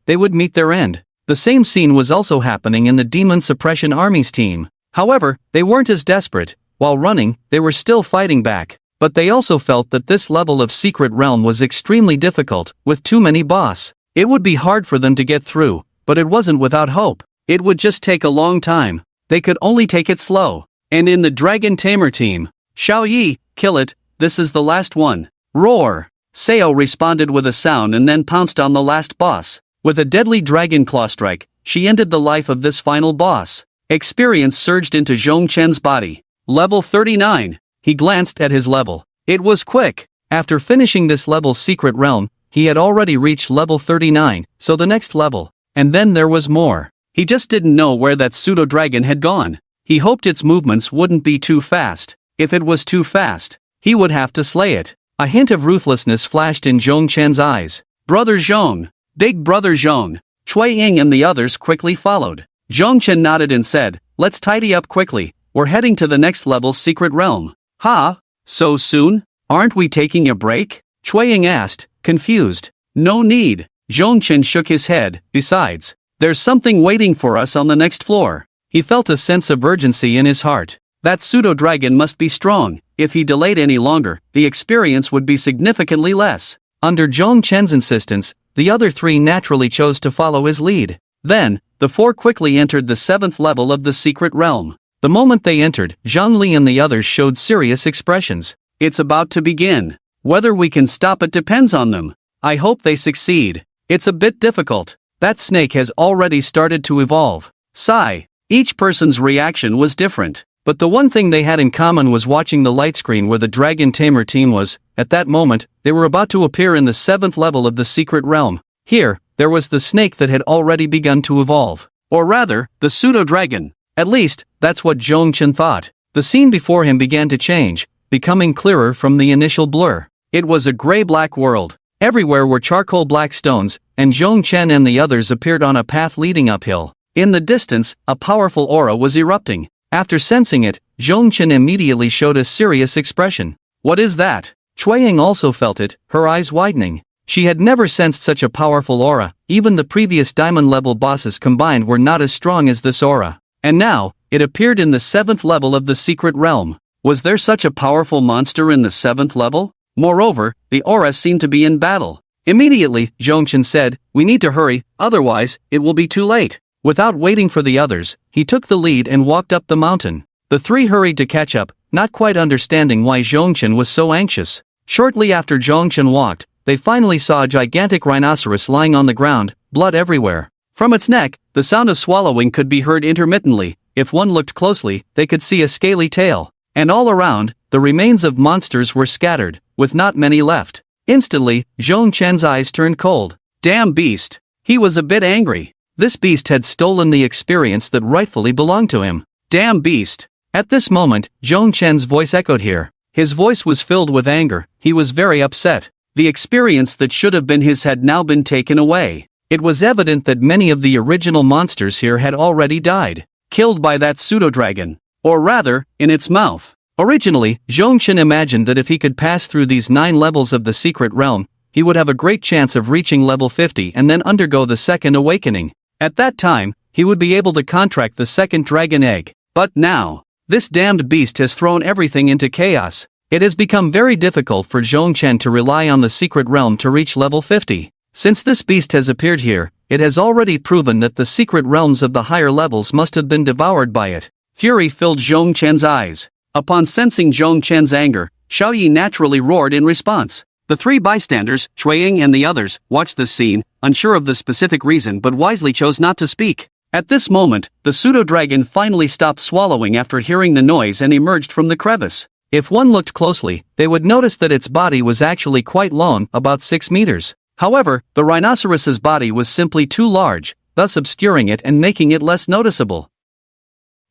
they would meet their end. The same scene was also happening in the Demon Suppression Army's team. However, they weren't as desperate. While running, they were still fighting back. But they also felt that this level of secret realm was extremely difficult, with too many boss. It would be hard for them to get through, but it wasn't without hope. It would just take a long time. They could only take it slow. And in the Dragon Tamer team, Xiao Yi, kill it, this is the last one. Roar! Seo responded with a sound and then pounced on the last boss. With a deadly dragon claw strike, she ended the life of this final boss. Experience surged into Zhong Chen's body. Level 39. He glanced at his level. It was quick. After finishing this level's secret realm, he had already reached level 39, so the next level. And then there was more. He just didn't know where that pseudo-dragon had gone. He hoped its movements wouldn't be too fast. If it was too fast, he would have to slay it. A hint of ruthlessness flashed in Zhong Chen's eyes. Brother Zhong! Big Brother Zhong! Cui Ying and the others quickly followed. Zhong Chen nodded and said, "Let's tidy up quickly, we're heading to the next level's secret realm." "Ha? So soon? Aren't we taking a break?" Cui Ying asked, confused. "No need." Zhong Chen shook his head. "Besides, there's something waiting for us on the next floor." He felt a sense of urgency in his heart. That pseudo-dragon must be strong. If he delayed any longer, the experience would be significantly less. Under Zhong Chen's insistence, the other 3 naturally chose to follow his lead. Then, the 4 quickly entered the 7th level of the secret realm. The moment they entered, Zhang Li and the others showed serious expressions. It's about to begin. Whether we can stop it depends on them. I hope they succeed. It's a bit difficult. That snake has already started to evolve. Sigh. Each person's reaction was different. But the one thing they had in common was watching the light screen where the Dragon Tamer team was. At that moment, they were about to appear in the 7th level of the secret realm. Here, there was the snake that had already begun to evolve. Or rather, the pseudo-dragon. At least, that's what Zhong Chen thought. The scene before him began to change, becoming clearer from the initial blur. It was a gray-black world. Everywhere were charcoal black stones, and Zhong Chen and the others appeared on a path leading uphill. In the distance, a powerful aura was erupting. After sensing it, Zhong Chen immediately showed a serious expression. What is that? Chueying also felt it, her eyes widening. She had never sensed such a powerful aura, even the previous diamond-level bosses combined were not as strong as this aura. And now, it appeared in the 7th level of the secret realm. Was there such a powerful monster in the 7th level? Moreover, the aura seemed to be in battle. Immediately, Zhongchen said, "We need to hurry, otherwise, it will be too late." Without waiting for the others, he took the lead and walked up the mountain. The three hurried to catch up, not quite understanding why Zhongchen was so anxious. Shortly after Zhongchen walked, they finally saw a gigantic rhinoceros lying on the ground, blood everywhere. From its neck, the sound of swallowing could be heard intermittently. If one looked closely, they could see a scaly tail. And all around, the remains of monsters were scattered, with not many left. Instantly, Zhongchen's eyes turned cold. Damn beast! He was a bit angry. This beast had stolen the experience that rightfully belonged to him. Damn beast! At this moment, Zhongchen's voice echoed here. His voice was filled with anger. He was very upset. The experience that should have been his had now been taken away. It was evident that many of the original monsters here had already died, killed by that pseudo-dragon. Or rather, in its mouth. Originally, Zhongchen imagined that if he could pass through these 9 levels of the secret realm, he would have a great chance of reaching level 50 and then undergo the second awakening. At that time, he would be able to contract the second dragon egg. But now, this damned beast has thrown everything into chaos. It has become very difficult for Zhongchen to rely on the secret realm to reach level 50. Since this beast has appeared here, it has already proven that the secret realms of the higher levels must have been devoured by it. Fury filled Zhongchen's eyes. Upon sensing Zhongchen's anger, Xiaoyi naturally roared in response. The three bystanders, Chueying and the others, watched this scene, unsure of the specific reason but wisely chose not to speak. At this moment, the pseudo-dragon finally stopped swallowing after hearing the noise and emerged from the crevice. If one looked closely, they would notice that its body was actually quite long, about 6 meters. However, the rhinoceros's body was simply too large, thus obscuring it and making it less noticeable.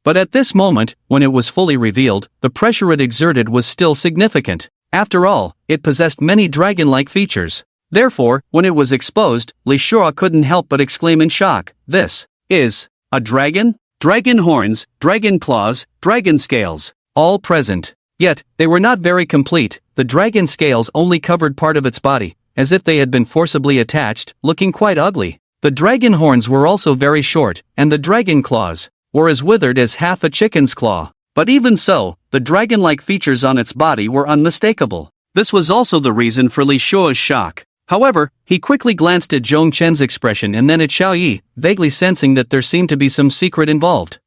But at this moment, when it was fully revealed, the pressure it exerted was still significant. After all, it possessed many dragon-like features. Therefore, when it was exposed, Li Shua couldn't help but exclaim in shock, "This is a dragon? Dragon horns, dragon claws, dragon scales, all present." Yet, they were not very complete. The dragon scales only covered part of its body, as if they had been forcibly attached, looking quite ugly. The dragon horns were also very short, and the dragon claws were as withered as half a chicken's claw. But even so, the dragon-like features on its body were unmistakable. This was also the reason for Li Shua's shock. However, he quickly glanced at Zhongchen's expression and then at Xiaoyi, vaguely sensing that there seemed to be some secret involved.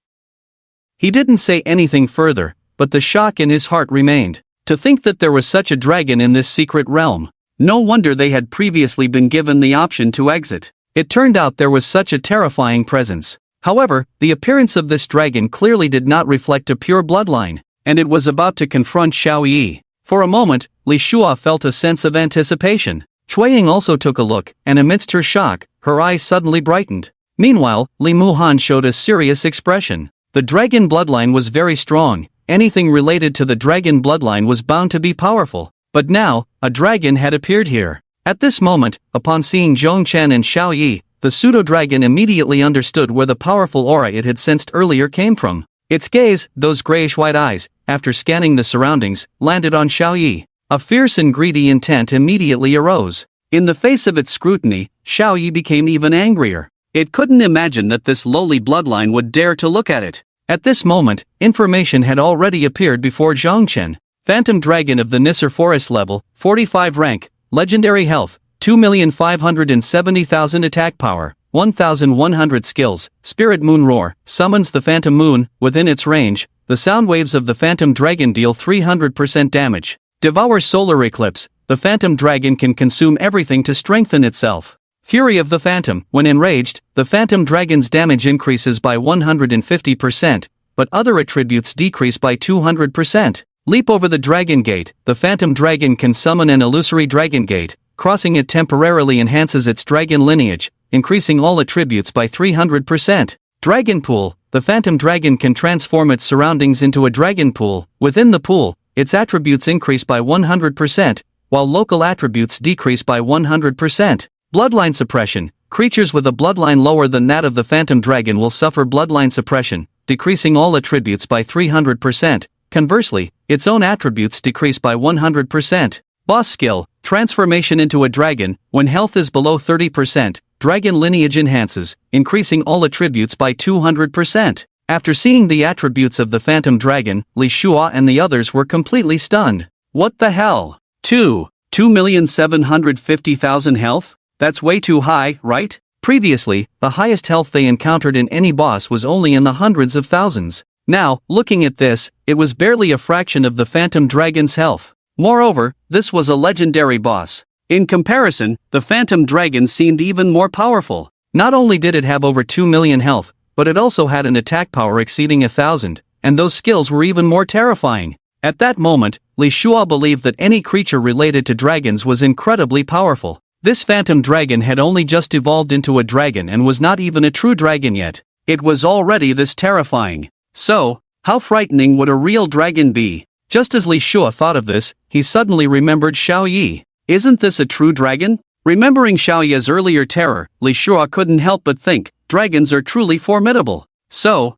He didn't say anything further, but the shock in his heart remained. To think that there was such a dragon in this secret realm. No wonder they had previously been given the option to exit. It turned out there was such a terrifying presence. However, the appearance of this dragon clearly did not reflect a pure bloodline, and it was about to confront Xiaoyi. For a moment, Li Shua felt a sense of anticipation. Chueying also took a look, and amidst her shock, her eyes suddenly brightened. Meanwhile, Li Muhan showed a serious expression. The dragon bloodline was very strong. Anything related to the dragon bloodline was bound to be powerful. But now, a dragon had appeared here. At this moment, upon seeing Zhongchen and Xiaoyi, the pseudo-dragon immediately understood where the powerful aura it had sensed earlier came from. Its gaze, those grayish-white eyes, after scanning the surroundings, landed on Xiaoyi. A fierce and greedy intent immediately arose. In the face of its scrutiny, Xiaoyi became even angrier. It couldn't imagine that this lowly bloodline would dare to look at it. At this moment, information had already appeared before Zhongchen. Phantom Dragon of the Nisser Forest level, 45 rank, legendary health, 2,570,000 attack power, 1,100 skills, Spirit Moon Roar, summons the Phantom Moon, within its range, the sound waves of the Phantom Dragon deal 300% damage. Devour Solar Eclipse, the Phantom Dragon can consume everything to strengthen itself. Fury of the Phantom, when enraged, the Phantom Dragon's damage increases by 150%, but other attributes decrease by 200%. Leap over the Dragon Gate, the Phantom Dragon can summon an illusory Dragon Gate. Crossing it temporarily enhances its dragon lineage, increasing all attributes by 300%. Dragon Pool, the Phantom Dragon can transform its surroundings into a dragon pool. Within the pool, its attributes increase by 100%, while local attributes decrease by 100%. Bloodline Suppression, creatures with a bloodline lower than that of the Phantom Dragon will suffer bloodline suppression, decreasing all attributes by 300%, Conversely, its own attributes decrease by 100%. Boss skill, transformation into a dragon. When health is below 30%, dragon lineage enhances, increasing all attributes by 200%. After seeing the attributes of the phantom dragon, Li Shua and the others were completely stunned. What the hell? 2,750,000 health? That's way too high, right? Previously, the highest health they encountered in any boss was only in the hundreds of thousands. Now, looking at this, it was barely a fraction of the phantom dragon's health. Moreover, this was a legendary boss. In comparison, the phantom dragon seemed even more powerful. Not only did it have over 2 million health, but it also had an attack power exceeding 1,000, and those skills were even more terrifying. At that moment, Li Shua believed that any creature related to dragons was incredibly powerful. This phantom dragon had only just evolved into a dragon and was not even a true dragon yet. It was already this terrifying. So, how frightening would a real dragon be? Just as Li Shua thought of this, he suddenly remembered Xiao Yi. Isn't this a true dragon? Remembering Xiao Yi's earlier terror, Li Shua couldn't help but think, dragons are truly formidable. So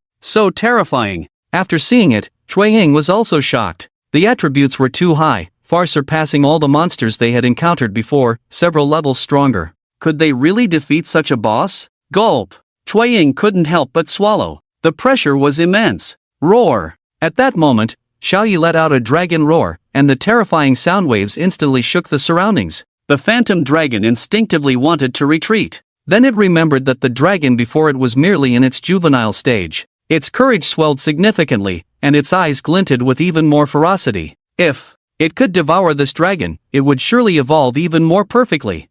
terrifying. After seeing it, Cui Ying was also shocked. The attributes were too high, far surpassing all the monsters they had encountered before, several levels stronger. Could they really defeat such a boss? Gulp! Cui Ying couldn't help but swallow. The pressure was immense. Roar! At that moment, Xiao Yi let out a dragon roar, and the terrifying sound waves instantly shook the surroundings. The phantom dragon instinctively wanted to retreat. Then it remembered that the dragon before it was merely in its juvenile stage. Its courage swelled significantly, and its eyes glinted with even more ferocity. If it could devour this dragon, it would surely evolve even more perfectly.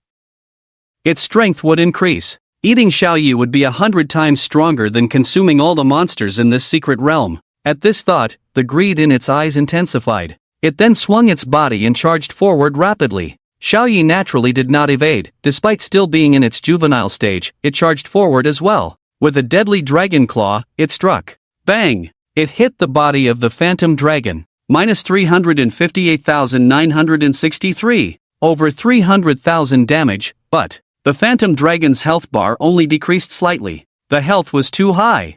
Its strength would increase. Eating Xiao Yi would be 100 times stronger than consuming all the monsters in this secret realm. At this thought, the greed in its eyes intensified. It then swung its body and charged forward rapidly. Xiao Yi naturally did not evade. Despite still being in its juvenile stage, it charged forward as well. With a deadly dragon claw, it struck. Bang! It hit the body of the phantom dragon. Minus 358,963. Over 300,000 damage, but the phantom dragon's health bar only decreased slightly. The health was too high.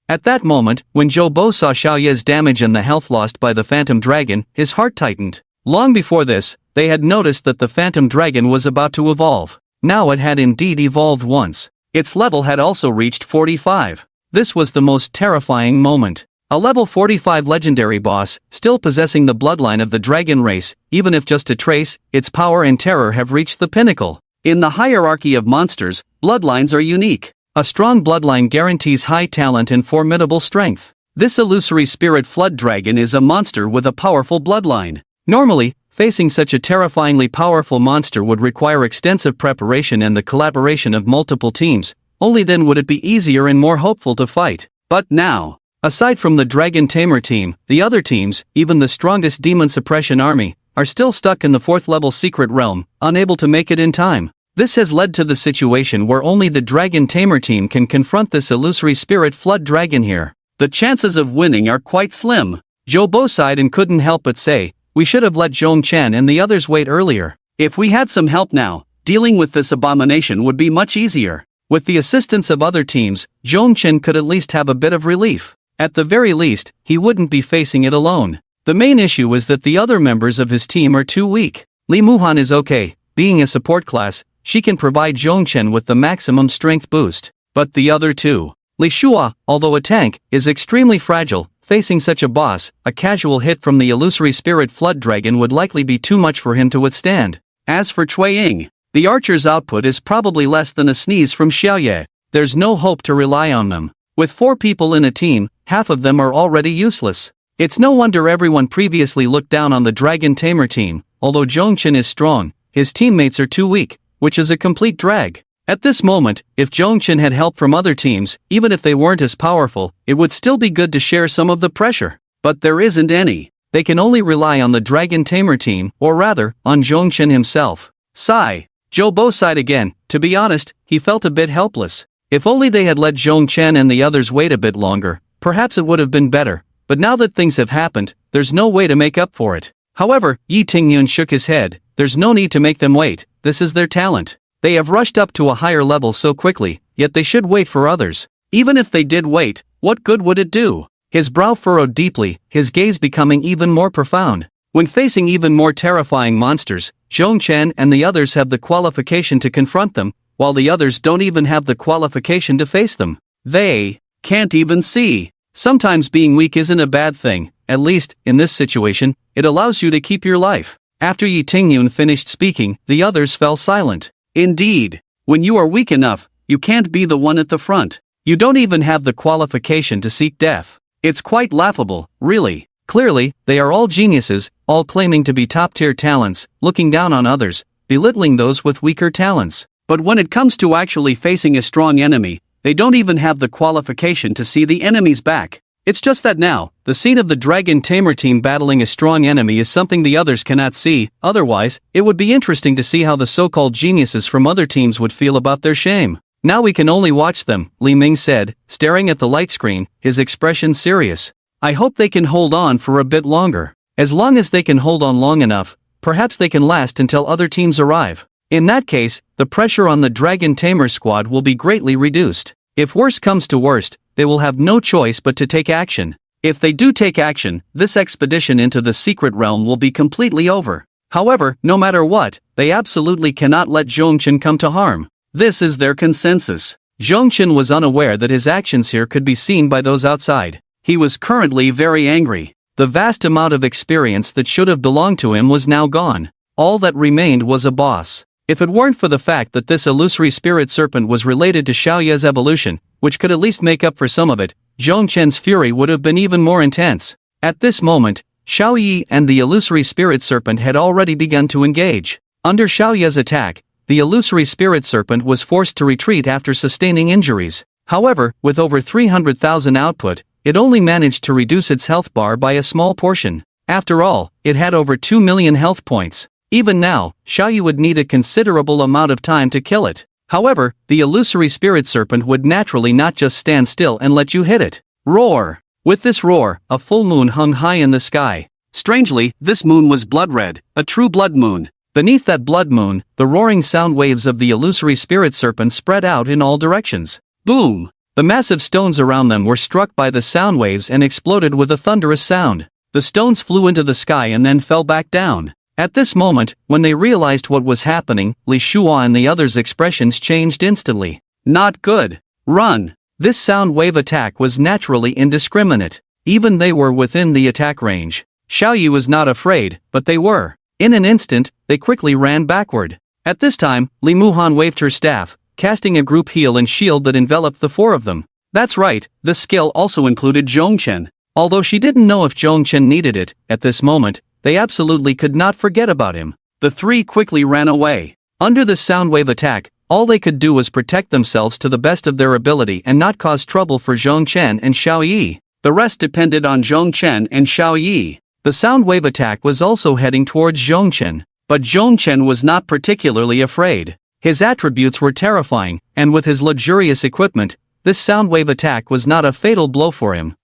At that moment, when Zhou Bo saw Xiao Ye's damage and the health lost by the phantom dragon, his heart tightened. Long before this, they had noticed that the phantom dragon was about to evolve. Now it had indeed evolved once. Its level had also reached 45. This was the most terrifying moment. A level 45 legendary boss, still possessing the bloodline of the dragon race, even if just a trace, its power and terror have reached the pinnacle. In the hierarchy of monsters, bloodlines are unique. A strong bloodline guarantees high talent and formidable strength. This illusory spirit flood dragon is a monster with a powerful bloodline. Normally, facing such a terrifyingly powerful monster would require extensive preparation and the collaboration of multiple teams. Only then would it be easier and more hopeful to fight. But now, aside from the Dragon Tamer team, the other teams, even the strongest Demon Suppression Army, are still stuck in the 4th level secret realm, unable to make it in time. This has led to the situation where only the Dragon Tamer team can confront this illusory spirit flood dragon here. The chances of winning are quite slim. Zhou Bo sighed and couldn't help but say, we should have let Zhong Chen and the others wait earlier. If we had some help now, dealing with this abomination would be much easier. With the assistance of other teams, Zhong Chen could at least have a bit of relief. At the very least, he wouldn't be facing it alone. The main issue is that the other members of his team are too weak. Li Muhan is okay, being a support class, she can provide Zhongchen with the maximum strength boost. But the other two. Li Shua, although a tank, is extremely fragile. Facing such a boss, a casual hit from the illusory spirit flood dragon would likely be too much for him to withstand. As for Cui Ying, the archer's output is probably less than a sneeze from Xiao Ye. There's no hope to rely on them. With 4 people in a team, half of them are already useless. It's no wonder everyone previously looked down on the Dragon Tamer team. Although Zhongchen is strong, his teammates are too weak, which is a complete drag. At this moment, if Zhongchen had help from other teams, even if they weren't as powerful, it would still be good to share some of the pressure. But there isn't any. They can only rely on the Dragon Tamer team, or rather, on Zhongchen himself. Sigh. Zhou Bo sighed again. To be honest, he felt a bit helpless. If only they had let Zhongchen and the others wait a bit longer, perhaps it would have been better. But now that things have happened, there's no way to make up for it. However, Yi Tingyun shook his head. There's no need to make them wait. This is their talent. They have rushed up to a higher level so quickly, yet they should wait for others. Even if they did wait, what good would it do? His brow furrowed deeply, his gaze becoming even more profound. When facing even more terrifying monsters, Zhongchen and the others have the qualification to confront them, while the others don't even have the qualification to face them. They can't even see. Sometimes being weak isn't a bad thing, at least, in this situation, it allows you to keep your life. After Yi Tingyun finished speaking, the others fell silent. Indeed, when you are weak enough, you can't be the one at the front. You don't even have the qualification to seek death. It's quite laughable, really. Clearly, they are all geniuses, all claiming to be top-tier talents, looking down on others, belittling those with weaker talents. But when it comes to actually facing a strong enemy, they don't even have the qualification to see the enemy's back. It's just that now, the scene of the Dragon Tamer team battling a strong enemy is something the others cannot see. Otherwise, it would be interesting to see how the so-called geniuses from other teams would feel about their shame. Now we can only watch them, Li Ming said, staring at the light screen, his expression serious. I hope they can hold on for a bit longer. As long as they can hold on long enough, perhaps they can last until other teams arrive. In that case, the pressure on the Dragon Tamer squad will be greatly reduced. If worst comes to worst, they will have no choice but to take action. If they do take action, this expedition into the secret realm will be completely over. However, no matter what, they absolutely cannot let Zhongchen come to harm. This is their consensus. Zhongchen was unaware that his actions here could be seen by those outside. He was currently very angry. The vast amount of experience that should have belonged to him was now gone. All that remained was a boss. If it weren't for the fact that this illusory spirit serpent was related to Xiaoye's evolution, which could at least make up for some of it, Zhongchen's fury would have been even more intense. At this moment, Xiaoye and the illusory spirit serpent had already begun to engage. Under Xiaoye's attack, the illusory spirit serpent was forced to retreat after sustaining injuries. However, with over 300,000 output, it only managed to reduce its health bar by a small portion. After all, it had over 2 million health points. Even now, Xiaoye would need a considerable amount of time to kill it. However, the illusory spirit serpent would naturally not just stand still and let you hit it. Roar! With this roar, a full moon hung high in the sky. Strangely, this moon was blood red, a true blood moon. Beneath that blood moon, the roaring sound waves of the illusory spirit serpent spread out in all directions. Boom! The massive stones around them were struck by the sound waves and exploded with a thunderous sound. The stones flew into the sky and then fell back down. At this moment, when they realized what was happening, Li Shuo and the others' expressions changed instantly. Not good. Run! This sound wave attack was naturally indiscriminate. Even they were within the attack range. Xiaoye was not afraid, but they were. In an instant, they quickly ran backward. At this time, Li Muhan waved her staff, casting a group heal and shield that enveloped the four of them. That's right, this skill also included Zhongchen. Although she didn't know if Zhongchen needed it, at this moment, they absolutely could not forget about him. The three quickly ran away. Under the soundwave attack, all they could do was protect themselves to the best of their ability and not cause trouble for Zhongchen and Xiaoye. The rest depended on Zhongchen and Xiaoye. The soundwave attack was also heading towards Zhongchen, but Zhongchen was not particularly afraid. His attributes were terrifying, and with his luxurious equipment, this soundwave attack was not a fatal blow for him.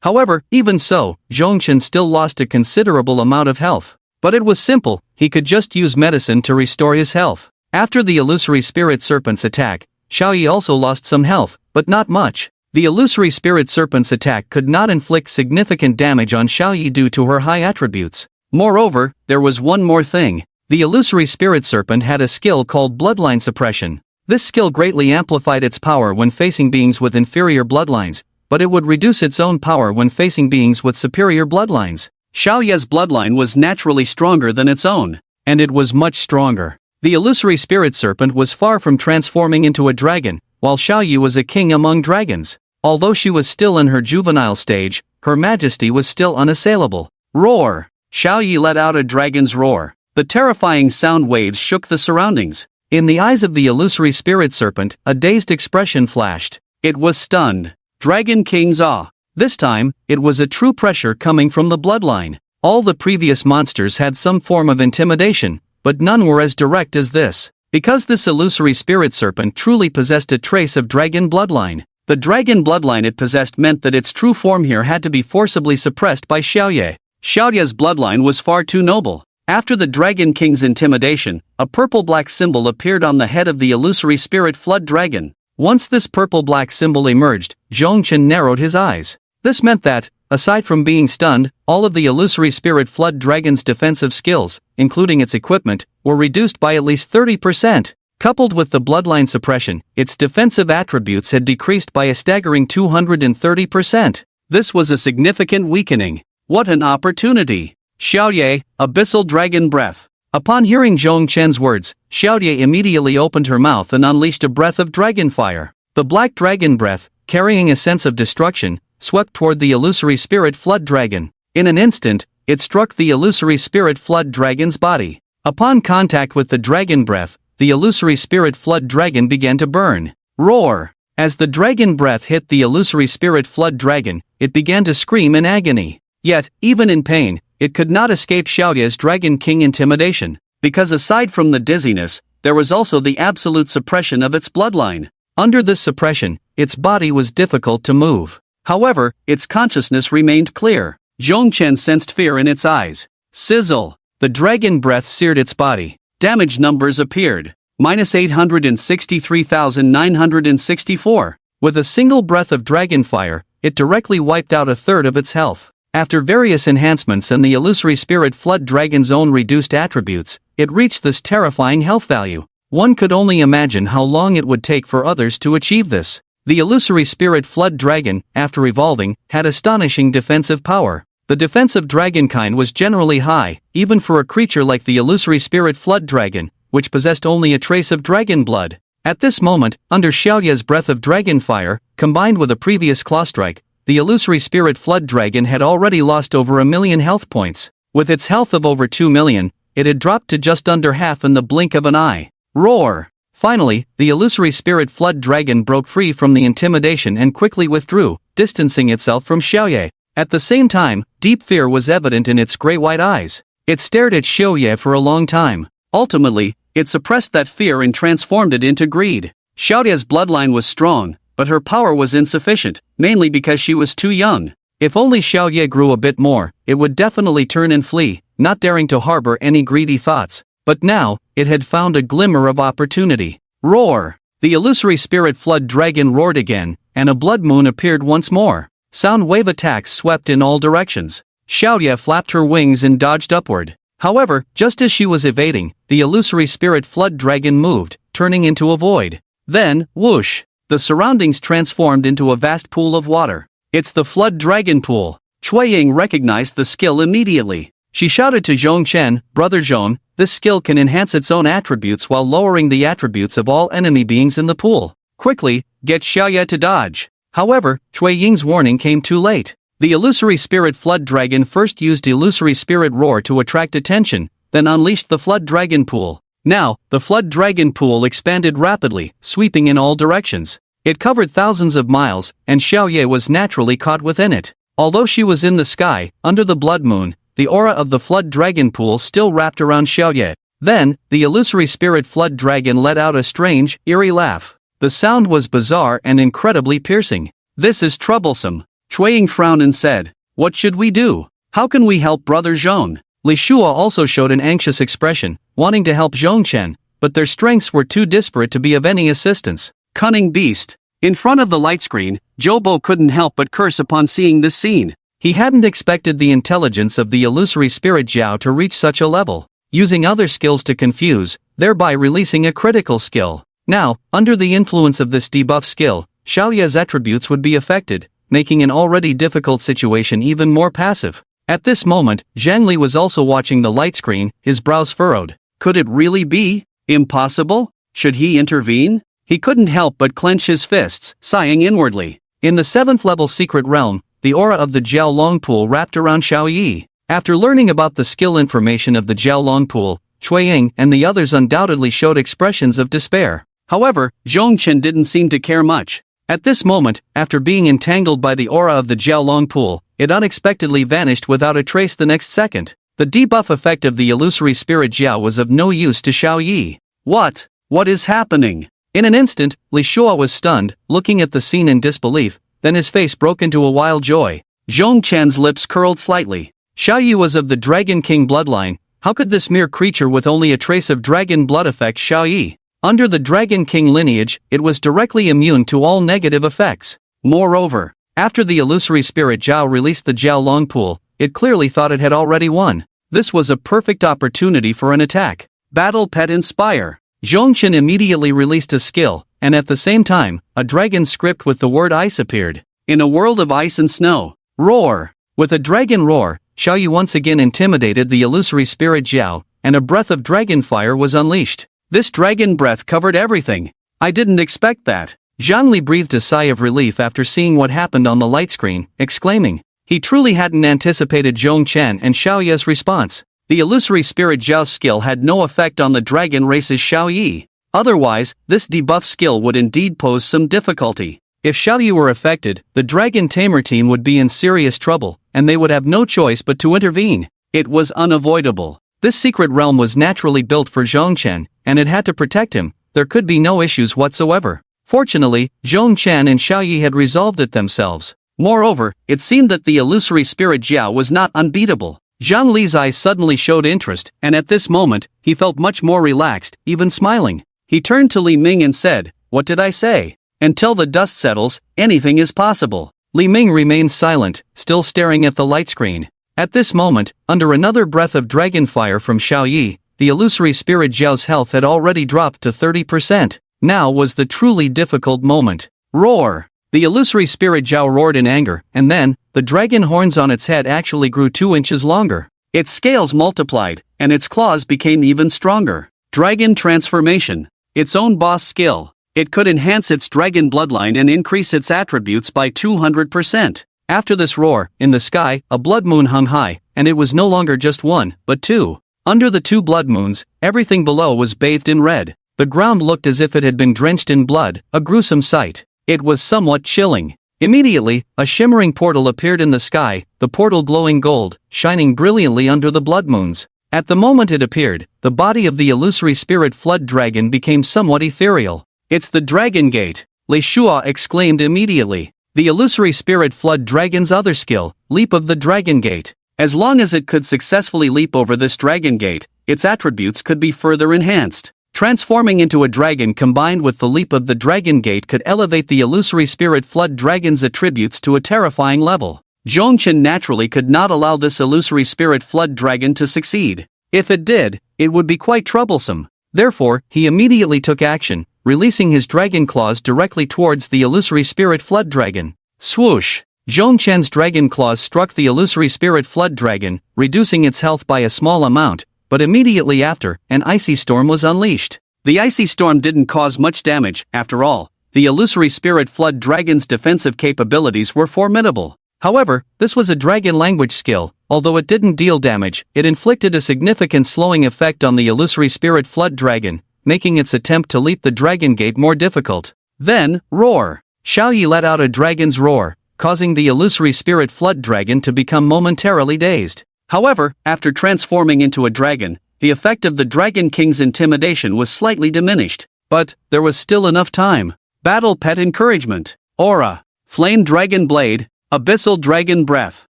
However, even so, Zhongchen still lost a considerable amount of health. But it was simple, he could just use medicine to restore his health. After the illusory spirit serpent's attack, Xiaoye also lost some health, but not much. The illusory spirit serpent's attack could not inflict significant damage on Xiaoye due to her high attributes. Moreover, there was one more thing. The illusory spirit serpent had a skill called bloodline suppression. This skill greatly amplified its power when facing beings with inferior bloodlines, but it would reduce its own power when facing beings with superior bloodlines. Xiaoye's bloodline was naturally stronger than its own, and it was much stronger. The illusory spirit serpent was far from transforming into a dragon, while Xiaoye was a king among dragons. Although she was still in her juvenile stage, her majesty was still unassailable. Roar! Xiaoye let out a dragon's roar. The terrifying sound waves shook the surroundings. In the eyes of the illusory spirit serpent, a dazed expression flashed. It was stunned. Dragon King's awe. This time, it was a true pressure coming from the bloodline. All the previous monsters had some form of intimidation, but none were as direct as this. Because this illusory spirit serpent truly possessed a trace of dragon bloodline. The dragon bloodline it possessed meant that its true form here had to be forcibly suppressed by Xiaoye. Xiaoye's bloodline was far too noble. After the Dragon King's intimidation, a purple-black symbol appeared on the head of the illusory spirit flood dragon. Once this purple-black symbol emerged, Zhongchen narrowed his eyes. This meant that, aside from being stunned, all of the illusory spirit flood dragon's defensive skills, including its equipment, were reduced by at least 30%. Coupled with the bloodline suppression, its defensive attributes had decreased by a staggering 230%. This was a significant weakening. What an opportunity! Xiaoye, Abyssal Dragon Breath. Upon hearing Zhong Chen's words, Xiaoye immediately opened her mouth and unleashed a breath of dragon fire. The black dragon breath, carrying a sense of destruction, swept toward the illusory spirit flood dragon. In an instant, it struck the illusory spirit flood dragon's body. Upon contact with the dragon breath, the illusory spirit flood dragon began to burn. Roar! As the dragon breath hit the illusory spirit flood dragon, it began to scream in agony. Yet, even in pain, it could not escape Xiaoye's Dragon King intimidation, because aside from the dizziness, there was also the absolute suppression of its bloodline. Under this suppression, its body was difficult to move. However, its consciousness remained clear. Zhong Chen sensed fear in its eyes. Sizzle! The dragon breath seared its body. Damage numbers appeared. -863,964. With a single breath of dragon fire, it directly wiped out a third of its health. After various enhancements and the illusory spirit flood dragon's own reduced attributes, it reached this terrifying health value. One could only imagine how long it would take for others to achieve this. The illusory spirit flood dragon, after evolving, had astonishing defensive power. The defense of dragonkind was generally high, even for a creature like the illusory spirit flood dragon, which possessed only a trace of dragon blood. At this moment, under Xiaoye's breath of dragon fire, combined with a previous claw strike, the illusory spirit flood dragon had already lost over 1 million health points. With its health of over 2 million, it had dropped to just under half in the blink of an eye. Roar! Finally, the illusory spirit flood dragon broke free from the intimidation and quickly withdrew, distancing itself from Xiaoye. At the same time, deep fear was evident in its gray-white eyes. It stared at Xiaoye for a long time. Ultimately, it suppressed that fear and transformed it into greed. Xiaoye's bloodline was strong, but her power was insufficient, mainly because she was too young. If only Xiaoye grew a bit more, it would definitely turn and flee, not daring to harbor any greedy thoughts. But now, it had found a glimmer of opportunity. Roar! The illusory spirit flood dragon roared again, and a blood moon appeared once more. Sound wave attacks swept in all directions. Xiaoye flapped her wings and dodged upward. However, just as she was evading, the illusory spirit flood dragon moved, turning into a void. Then, whoosh! The surroundings transformed into a vast pool of water. It's the flood dragon pool. Cui Ying recognized the skill immediately. She shouted to Zhong Chen, "Brother Zhong, this skill can enhance its own attributes while lowering the attributes of all enemy beings in the pool. Quickly, get Xiaoye to dodge." However, Cui Ying's warning came too late. The illusory spirit flood dragon first used illusory spirit roar to attract attention, then unleashed the flood dragon pool. Now, the flood dragon pool expanded rapidly, sweeping in all directions. It covered thousands of miles, and Xiaoye was naturally caught within it. Although she was in the sky, under the blood moon, the aura of the flood dragon pool still wrapped around Xiaoye. Then, the illusory spirit flood dragon let out a strange, eerie laugh. The sound was bizarre and incredibly piercing. "This is troublesome." Cui Ying frowned and said, "What should we do? How can we help Brother Zhong?" Li Shua also showed an anxious expression, wanting to help Zhong Chen, but their strengths were too disparate to be of any assistance. Cunning beast. In front of the light screen, Zhou couldn't help but curse upon seeing this scene. He hadn't expected the intelligence of the illusory spirit Jiao to reach such a level, using other skills to confuse, thereby releasing a critical skill. Now, under the influence of this debuff skill, Xiaoye's attributes would be affected, making an already difficult situation even more passive. At this moment, Zhang Li was also watching the light screen, his brows furrowed. Could it really be impossible? Should he intervene? He couldn't help but clench his fists, sighing inwardly. In the 7th level secret realm, the aura of the Jiaolong pool wrapped around Xiaoyi. After learning about the skill information of the Jiaolong pool, Cui Ying and the others undoubtedly showed expressions of despair. However, Zhong Chen didn't seem to care much. At this moment, after being entangled by the aura of the Jiaolong pool, it unexpectedly vanished without a trace the next second. The debuff effect of the illusory spirit Jiao was of no use to Xiaoyi. What is happening? In an instant, Li Shua was stunned, looking at the scene in disbelief, then his face broke into a wild joy. Zhong Chen's lips curled slightly. Xiaoyi was of the Dragon King bloodline. How could this mere creature with only a trace of dragon blood affect Xiaoyi? Under the Dragon King lineage, it was directly immune to all negative effects. Moreover, After the illusory spirit Zhao released the Jiao Long pool, it clearly thought it had already won. This was a perfect opportunity for an attack. Battle Pet Inspire. Zhongchen immediately released a skill, and at the same time, a dragon script with the word ice appeared. In a world of ice and snow. Roar. With a dragon roar, Xiaoyi once again intimidated the illusory spirit Jiao, and a breath of dragon fire was unleashed. This dragon breath covered everything. I didn't expect that. Zhangli breathed a sigh of relief after seeing what happened on the light screen, exclaiming. He truly hadn't anticipated Zhongchen and Xiaoyi's response. The illusory spirit Zhao's skill had no effect on the dragon race's Xiaoyi. Otherwise, this debuff skill would indeed pose some difficulty. If Xiaoyi were affected, the Dragon Tamer team would be in serious trouble, and they would have no choice but to intervene. It was unavoidable. This secret realm was naturally built for Zhongchen, and it had to protect him. There could be no issues whatsoever. Fortunately, Zhongchen and Xiaoyi had resolved it themselves. Moreover, it seemed that the illusory spirit Jiao was not unbeatable. Zhang Li's eyes suddenly showed interest, and at this moment, he felt much more relaxed, even smiling. He turned to Li Ming and said, "What did I say? Until the dust settles, anything is possible." Li Ming remained silent, still staring at the light screen. At this moment, under another breath of dragon fire from Xiaoyi, the illusory spirit Jiao's health had already dropped to 30%. Now was the truly difficult moment. Roar! The illusory spirit Jiao roared in anger, and then, the dragon horns on its head actually grew 2 inches longer. Its scales multiplied, and its claws became even stronger. Dragon Transformation. Its own boss skill. It could enhance its dragon bloodline and increase its attributes by 200%. After this roar, in the sky, a blood moon hung high, and it was no longer just one, but two. Under the two blood moons, everything below was bathed in red. The ground looked as if it had been drenched in blood, a gruesome sight. It was somewhat chilling. Immediately, a shimmering portal appeared in the sky, the portal glowing gold, shining brilliantly under the blood moons. At the moment it appeared, the body of the illusory spirit flood dragon became somewhat ethereal. "It's the Dragon Gate," Lei Shua exclaimed immediately. The illusory spirit flood dragon's other skill, Leap of the Dragon Gate. As long as it could successfully leap over this Dragon Gate, its attributes could be further enhanced. Transforming into a dragon combined with the Leap of the Dragon Gate could elevate the illusory spirit flood dragon's attributes to a terrifying level. Zhongchen naturally could not allow this illusory spirit flood dragon to succeed. If it did, it would be quite troublesome. Therefore, he immediately took action, releasing his dragon claws directly towards the illusory spirit flood dragon. Swoosh! Zhongchen's dragon claws struck the illusory spirit flood dragon, reducing its health by a small amount, but immediately after, an icy storm was unleashed. The icy storm didn't cause much damage, after all. The illusory spirit flood dragon's defensive capabilities were formidable. However, this was a dragon language skill. Although it didn't deal damage, it inflicted a significant slowing effect on the illusory spirit flood dragon, making its attempt to leap the dragon gate more difficult. Then, roar! Xiaoyi let out a dragon's roar, causing the illusory spirit flood dragon to become momentarily dazed. However, after transforming into a dragon, the effect of the Dragon King's intimidation was slightly diminished. But, there was still enough time. Battle Pet Encouragement. Aura. Flame Dragon Blade. Abyssal Dragon Breath.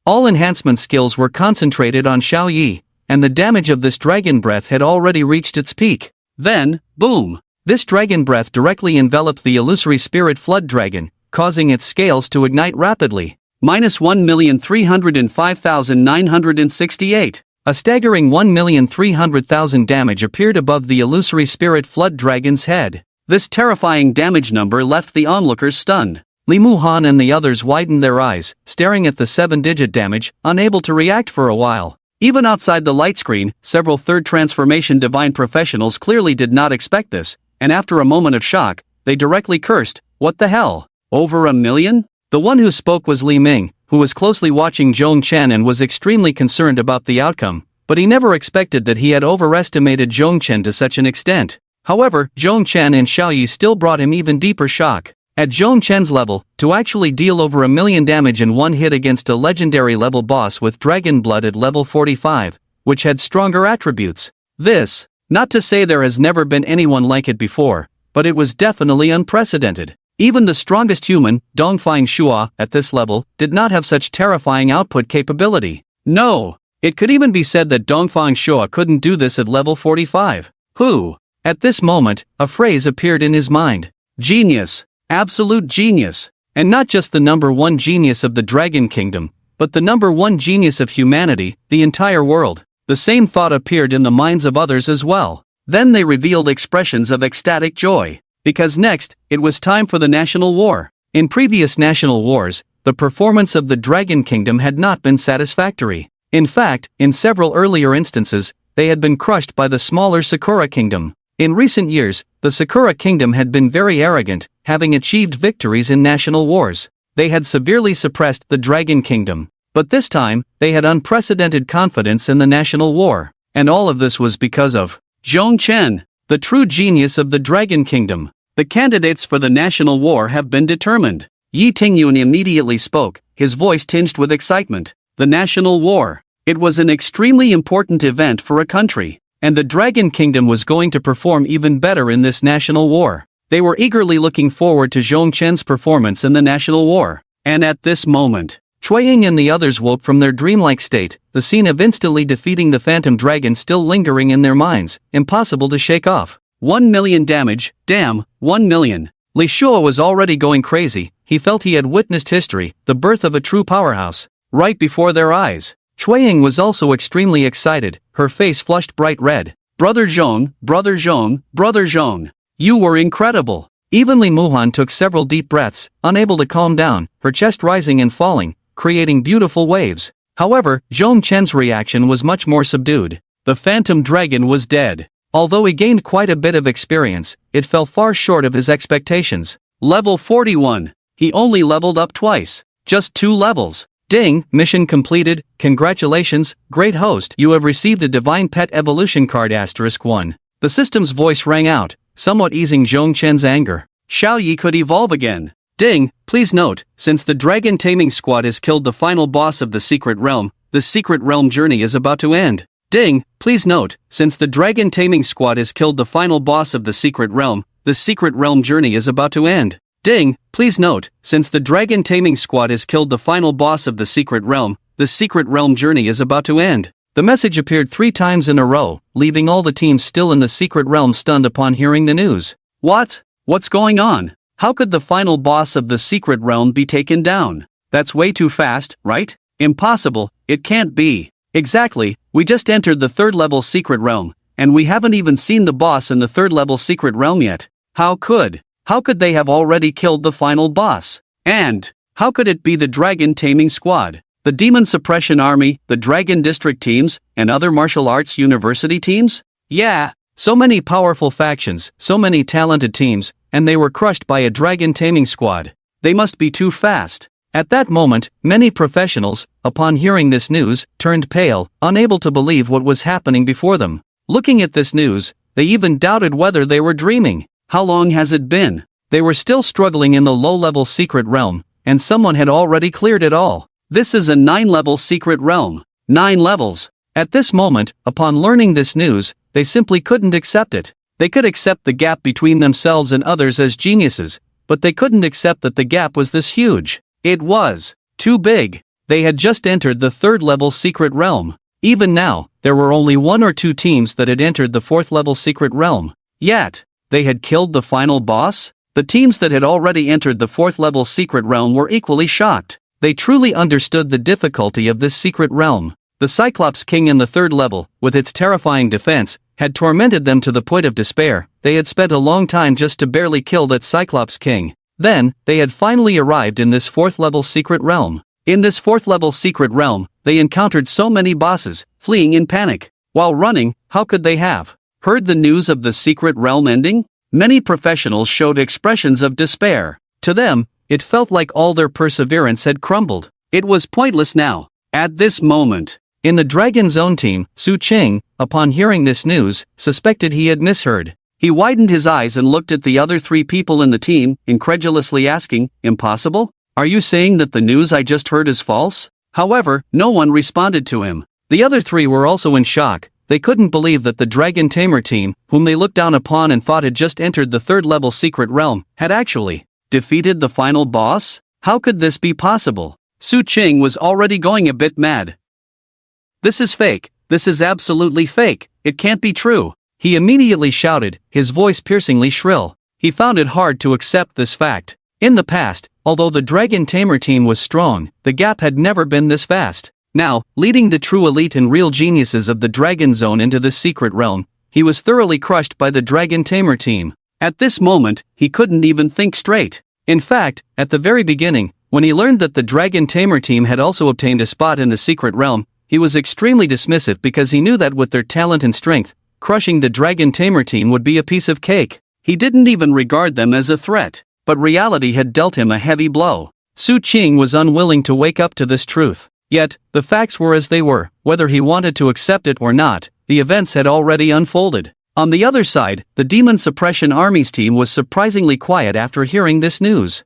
All enhancement skills were concentrated on Xiaoyi, and the damage of this dragon breath had already reached its peak. Then, boom! This dragon breath directly enveloped the illusory spirit flood dragon, causing its scales to ignite rapidly. Minus 1,305,968. A staggering 1,300,000 damage appeared above the illusory spirit flood dragon's head. This terrifying damage number left the onlookers stunned. Li Muhan and the others widened their eyes, staring at the 7-digit damage, unable to react for a while. Even outside the light screen, several third transformation divine professionals clearly did not expect this, and after a moment of shock, they directly cursed, "What the hell? Over 1 million?" The one who spoke was Li Ming, who was closely watching Zhongchen and was extremely concerned about the outcome, but he never expected that he had overestimated Zhongchen to such an extent. However, Zhongchen and Xiaoyi still brought him even deeper shock. At Zhongchen's level, to actually deal over 1 million damage in one hit against a legendary level boss with dragon blood at level 45, which had stronger attributes. This, not to say there has never been anyone like it before, but it was definitely unprecedented. Even the strongest human, Dongfang Shua, at this level, did not have such terrifying output capability. No! It could even be said that Dongfang Shua couldn't do this at level 45. Who? At this moment, a phrase appeared in his mind. Genius. Absolute genius. And not just the number one genius of the Dragon Kingdom, but the number one genius of humanity, the entire world. The same thought appeared in the minds of others as well. Then they revealed expressions of ecstatic joy. Because next, it was time for the national war. In previous national wars, the performance of the Dragon Kingdom had not been satisfactory. In fact, in several earlier instances, they had been crushed by the smaller Sakura Kingdom. In recent years, the Sakura Kingdom had been very arrogant, having achieved victories in national wars. They had severely suppressed the Dragon Kingdom. But this time, they had unprecedented confidence in the national war. And all of this was because of Zhongchen, the true genius of the Dragon Kingdom. The candidates for the national war have been determined. Yi Tingyun immediately spoke, his voice tinged with excitement. The national war. It was an extremely important event for a country. And the Dragon Kingdom was going to perform even better in this national war. They were eagerly looking forward to Zhongchen's performance in the national war. And at this moment, Chuiying and the others woke from their dreamlike state, the scene of instantly defeating the phantom dragon still lingering in their minds, impossible to shake off. 1 million damage, damn, 1 million. Li Shuo was already going crazy. He felt he had witnessed history, the birth of a true powerhouse, right before their eyes. Chuiying was also extremely excited, her face flushed bright red. Brother Zhong, Brother Zhong, Brother Zhong. You were incredible. Even Li Muhan took several deep breaths, unable to calm down, her chest rising and falling, creating beautiful waves. However, Zhongchen's reaction was much more subdued. The phantom dragon was dead. Although he gained quite a bit of experience, it fell far short of his expectations. Level 41. He only leveled up twice. Just 2 levels. Ding, mission completed, congratulations, great host, you have received a divine pet evolution card *1. The system's voice rang out, somewhat easing Zhongchen's anger. Xiao Yi could evolve again. Ding, please note, since the Dragon Taming Squad has killed the final boss of the Secret Realm, the Secret Realm journey is about to end. Ding, please note, since the Dragon Taming Squad has killed the final boss of the Secret Realm, the Secret Realm journey is about to end. Ding, please note, since the Dragon Taming Squad has killed the final boss of the Secret Realm, the Secret Realm journey is about to end. The message appeared 3 times in a row, leaving all the teams still in the Secret Realm stunned upon hearing the news. What? What's going on? How could the final boss of the Secret Realm be taken down? That's way too fast, right? Impossible, it can't be. Exactly, we just entered the 3rd level Secret Realm, and we haven't even seen the boss in the 3rd level Secret Realm yet. How could they have already killed the final boss? And how could it be the Dragon Taming Squad, the Demon Suppression Army, the Dragon District teams, and other martial arts university teams? Yeah, so many powerful factions, so many talented teams, and they were crushed by a Dragon Taming Squad. They must be too fast. At that moment, many professionals, upon hearing this news, turned pale, unable to believe what was happening before them. Looking at this news, they even doubted whether they were dreaming. How long has it been? They were still struggling in the low-level Secret Realm, and someone had already cleared it all. This is a 9-level Secret Realm. 9 levels. At this moment, upon learning this news, they simply couldn't accept it. They could accept the gap between themselves and others as geniuses, but they couldn't accept that the gap was this huge. It was too big. They had just entered the 3rd level Secret Realm. Even now, there were only 1 or 2 teams that had entered the 4th level Secret Realm. Yet, they had killed the final boss? The teams that had already entered the 4th level Secret Realm were equally shocked. They truly understood the difficulty of this Secret Realm. The Cyclops King in the 3rd level, with its terrifying defense, had tormented them to the point of despair. They had spent a long time just to barely kill that Cyclops King. Then, they had finally arrived in this 4th level Secret Realm. In this 4th level Secret Realm, they encountered so many bosses, fleeing in panic. While running, how could they have heard the news of the Secret Realm ending? Many professionals showed expressions of despair. To them, it felt like all their perseverance had crumbled. It was pointless now. At this moment, in the Dragon Zone team, Su Qing, upon hearing this news, suspected he had misheard. He widened his eyes and looked at the other 3 people in the team, incredulously asking, "Impossible? Are you saying that the news I just heard is false?" However, no one responded to him. The other 3 were also in shock. They couldn't believe that the Dragon Tamer team, whom they looked down upon and thought had just entered the 3rd level Secret Realm, had actually defeated the final boss? How could this be possible? Su Qing was already going a bit mad. This is fake. This is absolutely fake. It can't be true. He immediately shouted, his voice piercingly shrill. He found it hard to accept this fact. In the past, Although the Dragon Tamer team was strong, the gap had never been this vast. Now, leading the true elite and real geniuses of the Dragon Zone into this secret realm, he was thoroughly crushed by the Dragon Tamer team. At this moment, he couldn't even think straight. In fact, at the very beginning, when he learned that the Dragon Tamer team had also obtained a spot in the secret realm, he was extremely dismissive because he knew that with their talent and strength, crushing the Dragon Tamer team would be a piece of cake. He didn't even regard them as a threat. But reality had dealt him a heavy blow. Su Qing was unwilling to wake up to this truth. Yet, the facts were as they were. Whether he wanted to accept it or not, the events had already unfolded. On the other side, the Demon Suppression Army's team was surprisingly quiet after hearing this news.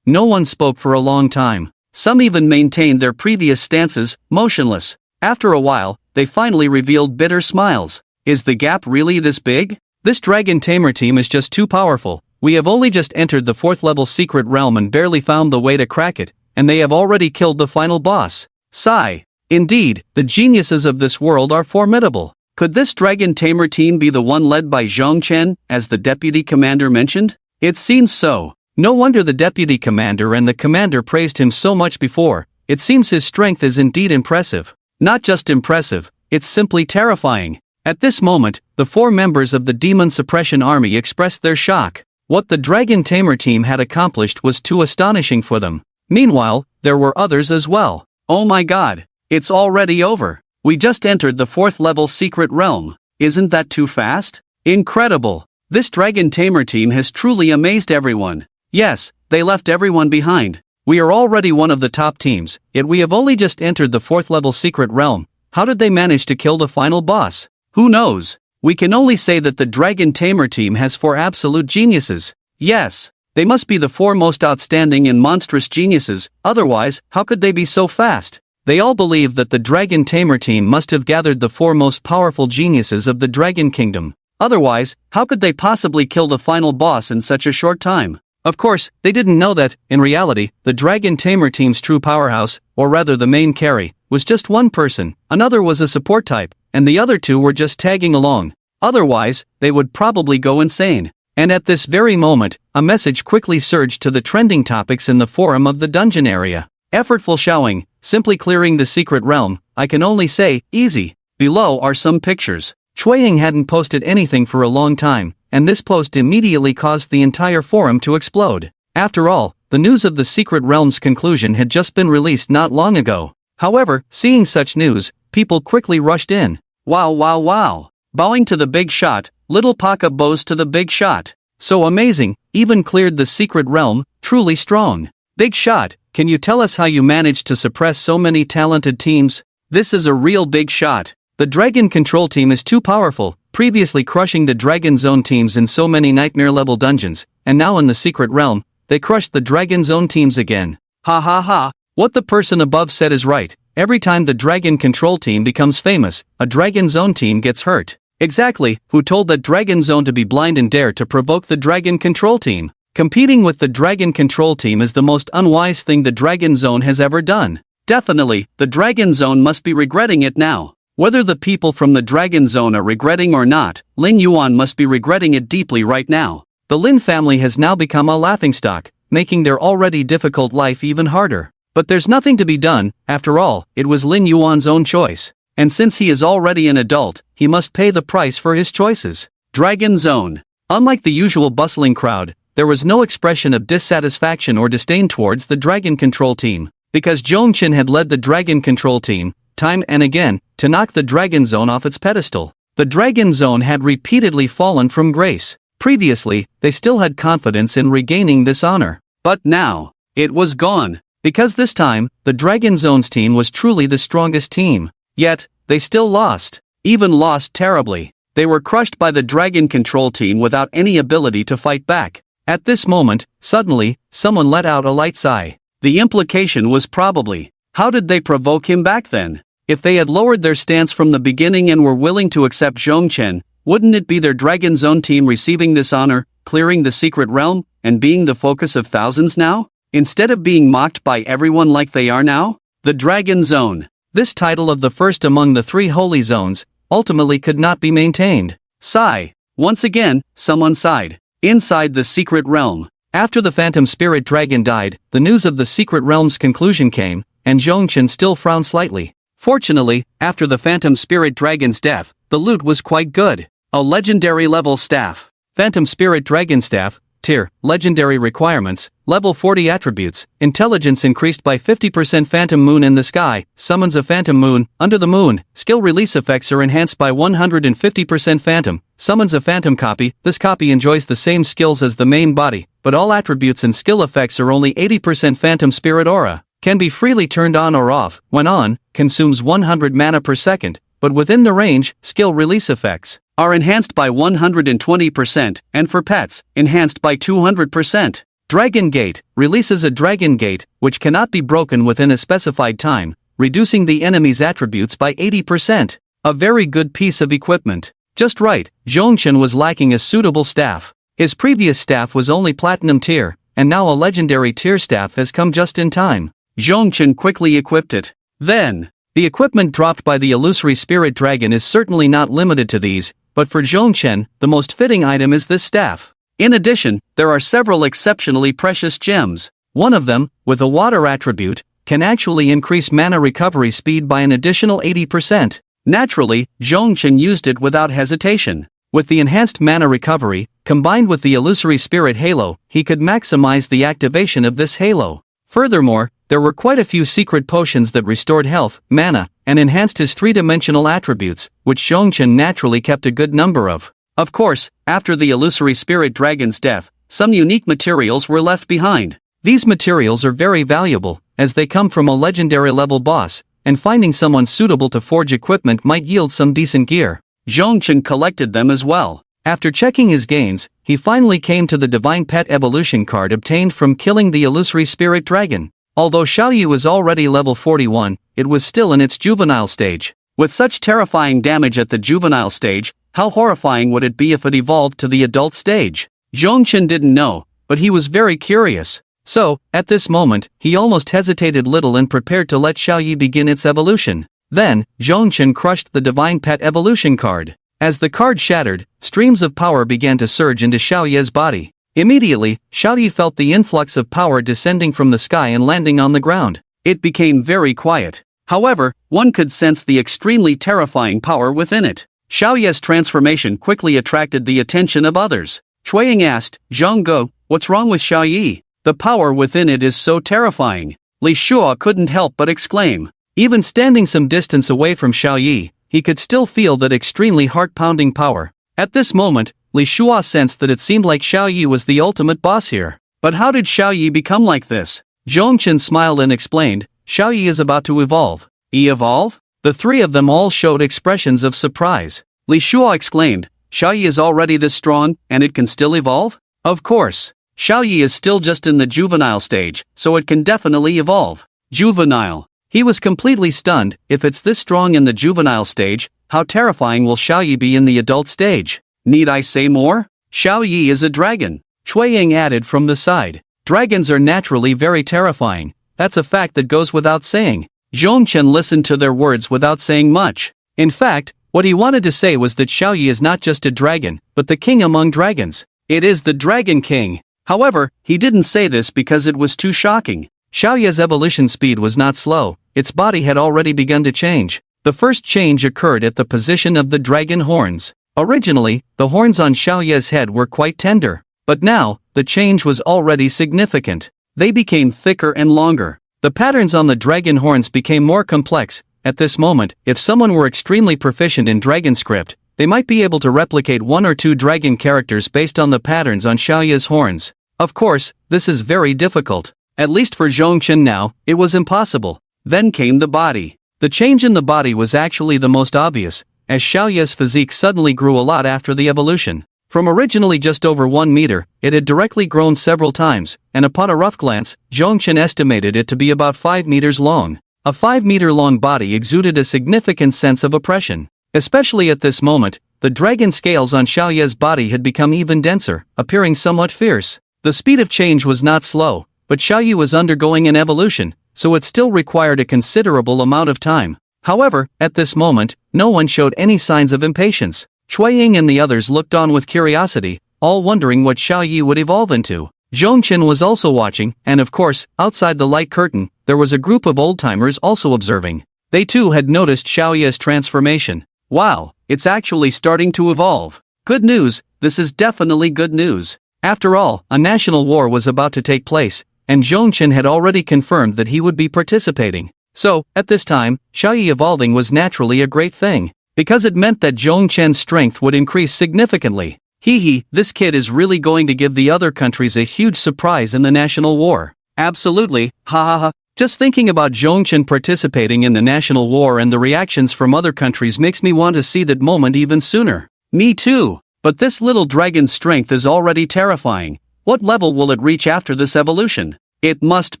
No one spoke for a long time. Some even maintained their previous stances, motionless. After a while, they finally revealed bitter smiles. Is the gap really this big? This Dragon Tamer team is just too powerful. We have only just entered the 4th level secret realm and barely found the way to crack it, and they have already killed the final boss. Sigh. Indeed, the geniuses of this world are formidable. Could this Dragon Tamer team be the one led by Zhong Chen, as the deputy commander mentioned? It seems so. No wonder the deputy commander and the commander praised him so much before. It seems his strength is indeed impressive. Not just impressive, it's simply terrifying. At this moment, the 4 members of the Demon Suppression Army expressed their shock. What the Dragon Tamer team had accomplished was too astonishing for them. Meanwhile, there were others as well. Oh my god, it's already over. We just entered the 4th level secret realm. Isn't that too fast? Incredible. This Dragon Tamer team has truly amazed everyone. Yes, they left everyone behind. We are already one of the top teams, yet we have only just entered the 4th level secret realm. How did they manage to kill the final boss? Who knows? We can only say that the Dragon Tamer team has 4 absolute geniuses. Yes, they must be the 4 most outstanding and monstrous geniuses, otherwise, how could they be so fast? They all believe that the Dragon Tamer team must have gathered the 4 most powerful geniuses of the Dragon Kingdom. Otherwise, how could they possibly kill the final boss in such a short time? Of course, they didn't know that, in reality, the Dragon Tamer team's true powerhouse, or rather the main carry, was just one person, another was a support type, and the other 2 were just tagging along. Otherwise, they would probably go insane. And at this very moment, a message quickly surged to the trending topics in the forum of the dungeon area. Effortful showing, simply clearing the secret realm, I can only say, easy. Below are some pictures. Chuiying hadn't posted anything for a long time, and this post immediately caused the entire forum to explode. After all, the news of the secret realm's conclusion had just been released not long ago. However, seeing such news, people quickly rushed in. Wow wow wow. Bowing to the big shot, little Paka bows to the big shot. So amazing, even cleared the secret realm, truly strong. Big shot, can you tell us how you managed to suppress so many talented teams? This is a real big shot. The Dragon Control team is too powerful, previously crushing the Dragon Zone teams in so many nightmare-level dungeons, and now in the secret realm, they crushed the Dragon Zone teams again. Ha ha ha, what the person above said is right. Every time the Dragon Control team becomes famous, a Dragon Zone team gets hurt. Exactly, who told that Dragon Zone to be blind and dare to provoke the Dragon Control team? Competing with the Dragon Control team is the most unwise thing the Dragon Zone has ever done. Definitely, the Dragon Zone must be regretting it now. Whether the people from the Dragon Zone are regretting or not, Lin Yuan must be regretting it deeply right now. The Lin family has now become a laughingstock, making their already difficult life even harder. But there's nothing to be done, after all, it was Lin Yuan's own choice. And since he is already an adult, he must pay the price for his choices. Dragon Zone. Unlike the usual bustling crowd, there was no expression of dissatisfaction or disdain towards the Dragon Control team, because Zhong Chen had led the Dragon Control team, time and again, to knock the Dragon Zone off its pedestal. The Dragon Zone had repeatedly fallen from grace. Previously, they still had confidence in regaining this honor. But now, it was gone. Because this time, the Dragon Zone's team was truly the strongest team. Yet, they still lost. Even lost terribly. They were crushed by the Dragon Control team without any ability to fight back. At this moment, suddenly, someone let out a light sigh. The implication was probably, how did they provoke him back then? If they had lowered their stance from the beginning and were willing to accept Zhong Chen, wouldn't it be their Dragon Zone team receiving this honor, clearing the secret realm, and being the focus of thousands now? Instead of being mocked by everyone like they are now? The Dragon Zone. This title of the first among the 3 holy zones, ultimately could not be maintained. Sigh. Once again, someone sighed. Inside the secret realm, After the phantom spirit dragon died, the news of the secret realm's conclusion came, and Zhongchen still frowned slightly. Fortunately, after the phantom spirit dragon's death, the loot was quite good. A legendary level staff. Phantom spirit dragon staff, tier, legendary requirements, level 40 attributes, intelligence increased by 50%, phantom moon in the sky, summons a phantom moon, under the moon, skill release effects are enhanced by 150%, phantom, summons a phantom copy, this copy enjoys the same skills as the main body, but all attributes and skill effects are only 80%, phantom spirit aura, can be freely turned on or off, when on, consumes 100 mana per second, but within the range, skill release effects are enhanced by 120%, and for pets, enhanced by 200%. Dragon Gate releases a Dragon Gate, which cannot be broken within a specified time, reducing the enemy's attributes by 80%. A very good piece of equipment. Just right, Zhongchen was lacking a suitable staff. His previous staff was only platinum tier, and now a legendary tier staff has come just in time. Zhongchen quickly equipped it. Then, the equipment dropped by the illusory spirit dragon is certainly not limited to these, but for Zhongchen, the most fitting item is this staff. In addition, there are several exceptionally precious gems. One of them, with a water attribute, can actually increase mana recovery speed by an additional 80%. Naturally, Zhongchen used it without hesitation. With the enhanced mana recovery, combined with the illusory spirit halo, he could maximize the activation of this halo. Furthermore, there were quite a few secret potions that restored health, mana, and enhanced his three-dimensional attributes, which Zhongchen naturally kept a good number of. Of course, after the illusory spirit dragon's death, some unique materials were left behind. These materials are very valuable, as they come from a legendary level boss, and finding someone suitable to forge equipment might yield some decent gear. Zhongchen collected them as well. After checking his gains, he finally came to the divine pet evolution card obtained from killing the illusory spirit dragon. Although Xiaoyu was already level 41, it was still in its juvenile stage. With such terrifying damage at the juvenile stage, how horrifying would it be if it evolved to the adult stage? Zhongchen didn't know, but he was very curious. So, at this moment, he almost hesitated little and prepared to let Xiaoyu begin its evolution. Then, Zhongchen crushed the divine pet evolution card. As the card shattered, streams of power began to surge into Xiaoyu's body. Immediately, Xiaoyu felt the influx of power descending from the sky and landing on the ground. It became very quiet. However, one could sense the extremely terrifying power within it. Xiaoyu's transformation quickly attracted the attention of others. Chuiying asked, "Zhonggo, what's wrong with Xiaoyu? The power within it is so terrifying." Li Shuo couldn't help but exclaim. Even standing some distance away from Xiaoyu, he could still feel that extremely heart-pounding power. At this moment, Li Shuo sensed that it seemed like Xiaoyu was the ultimate boss here. But how did Xiaoyu become like this? Zhongchen smiled and explained, "Xiaoyu is about to evolve." Evolve? The three of them all showed expressions of surprise. Li Shuo exclaimed, "Xiaoyu is already this strong, and it can still evolve?" Of course. Xiaoyu is still just in the juvenile stage, so it can definitely evolve. Juvenile. He was completely stunned. If it's this strong in the juvenile stage, how terrifying will Xiaoyu be in the adult stage? Need I say more? Xiaoyu is a dragon. Chuiying added from the side. Dragons are naturally very terrifying. That's a fact that goes without saying. Zhongchen listened to their words without saying much. In fact, what he wanted to say was that Xiaoyu is not just a dragon, but the king among dragons. It is the Dragon King. However, he didn't say this because it was too shocking. Xiaoyu's evolution speed was not slow. Its body had already begun to change. The first change occurred at the position of the dragon horns. Originally, the horns on Xiaoyu's head were quite tender. But now, the change was already significant. They became thicker and longer. The patterns on the dragon horns became more complex. At this moment, if someone were extremely proficient in dragon script, they might be able to replicate one or two dragon characters based on the patterns on Xiaoyu's horns. Of course, this is very difficult. At least for Zhongchen now, it was impossible. Then came the body. The change in the body was actually the most obvious, as Xiaoyu's physique suddenly grew a lot after the evolution. From originally just over 1 meter, it had directly grown several times, and upon a rough glance, Zhongchen estimated it to be about 5 meters long. A 5-meter-long body exuded a significant sense of oppression. Especially at this moment, the dragon scales on Xiaoyu's body had become even denser, appearing somewhat fierce. The speed of change was not slow, but Xiaoyu was undergoing an evolution, so it still required a considerable amount of time. However, at this moment, no one showed any signs of impatience. Chuiying and the others looked on with curiosity, all wondering what Xiaoyu would evolve into. Zhongchen was also watching, and of course, outside the light curtain, there was a group of old-timers also observing. They too had noticed Xiaoya's transformation. Wow, it's actually starting to evolve. Good news, this is definitely good news. After all, a national war was about to take place, and Zhongchen had already confirmed that he would be participating. So, at this time, Xiaoya evolving was naturally a great thing, because it meant that Zhongchen's strength would increase significantly. This kid is really going to give the other countries a huge surprise in the national war. Absolutely, ha ha ha. Just thinking about Zhongchen participating in the national war and the reactions from other countries makes me want to see that moment even sooner. Me too. But this little dragon's strength is already terrifying. What level will it reach after this evolution? It must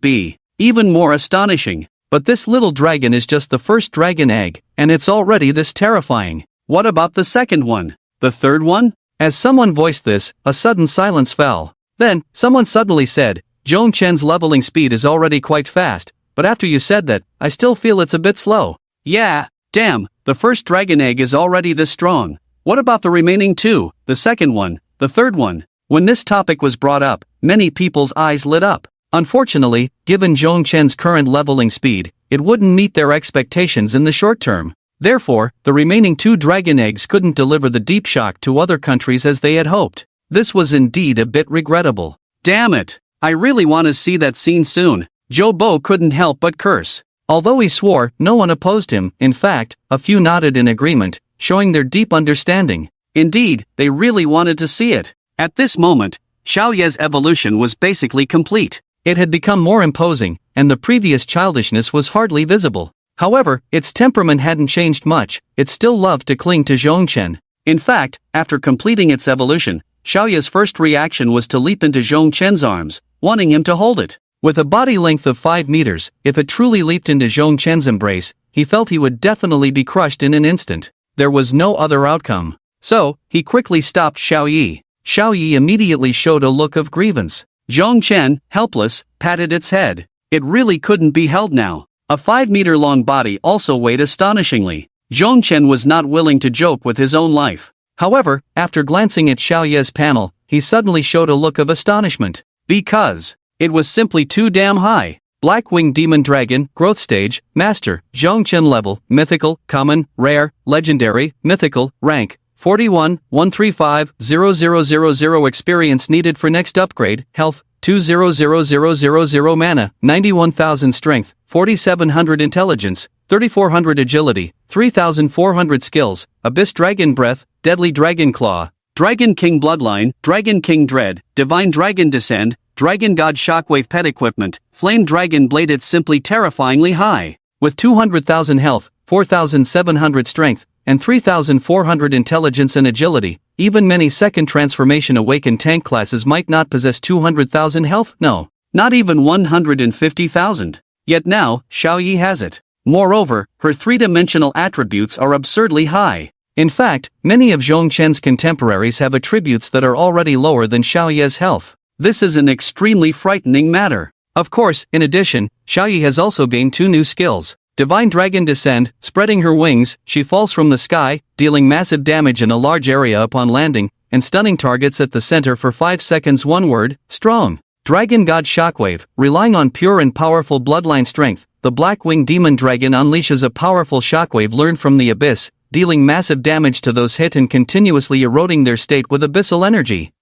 be even more astonishing. But this little dragon is just the first dragon egg, and it's already this terrifying. What about the second one? The third one? As someone voiced this, a sudden silence fell. Then, someone suddenly said, Zhongchen's leveling speed is already quite fast, but after you said that, I still feel it's a bit slow. Yeah, damn, the first dragon egg is already this strong. What about the remaining two, the second one, the third one? When this topic was brought up, many people's eyes lit up. Unfortunately, given Zhongchen's current leveling speed, it wouldn't meet their expectations in the short term. Therefore, the remaining two dragon eggs couldn't deliver the deep shock to other countries as they had hoped. This was indeed a bit regrettable. Damn it! I really want to see that scene soon. Zhou Bo couldn't help but curse. Although he swore, no one opposed him. In fact, a few nodded in agreement, showing their deep understanding. Indeed, they really wanted to see it. At this moment, Xiaoya's evolution was basically complete. It had become more imposing, and the previous childishness was hardly visible. However, its temperament hadn't changed much. It still loved to cling to Zhongchen. In fact, after completing its evolution, Xiaoya's first reaction was to leap into Zhongchen's arms, wanting him to hold it. With a body length of 5 meters, if it truly leaped into Zhongchen's embrace, he felt he would definitely be crushed in an instant. There was no other outcome. So, he quickly stopped Xiaoyi. Xiaoyi immediately showed a look of grievance. Zhongchen, helpless, patted its head. It really couldn't be held now. A 5-meter-long body also weighed astonishingly. Zhongchen was not willing to joke with his own life. However, after glancing at Xiaoya's panel, he suddenly showed a look of astonishment. Because it was simply too damn high. Black-winged demon dragon, growth stage, master, Zhongchen level, mythical, common, rare, legendary, mythical, rank, 41, 135,0000 experience needed for next upgrade, health, 200,000 mana, 91,000 strength, 4,700 intelligence, 3,400 agility, 3,400 skills, abyss dragon breath, deadly dragon claw, dragon king bloodline, dragon king dread, divine dragon descend, dragon god shockwave pet equipment, flame dragon blade. It's simply terrifyingly high. With 200,000 health, 4,700 strength, and 3,400 intelligence and agility, even many second transformation awakened tank classes might not possess 200,000 health, no, not even 150,000. Yet now, Xiaoyi has it. Moreover, her three-dimensional attributes are absurdly high. In fact, many of Zhongchen's contemporaries have attributes that are already lower than Xiaoya's health. This is an extremely frightening matter. Of course, in addition, Xiaoyi has also gained 2 new skills. Divine Dragon Descend, spreading her wings, she falls from the sky, dealing massive damage in a large area upon landing, and stunning targets at the center for 5 seconds. One word, strong. Dragon God Shockwave, relying on pure and powerful bloodline strength, the Black-winged demon dragon unleashes a powerful shockwave learned from the abyss, dealing massive damage to those hit and continuously eroding their state with abyssal energy.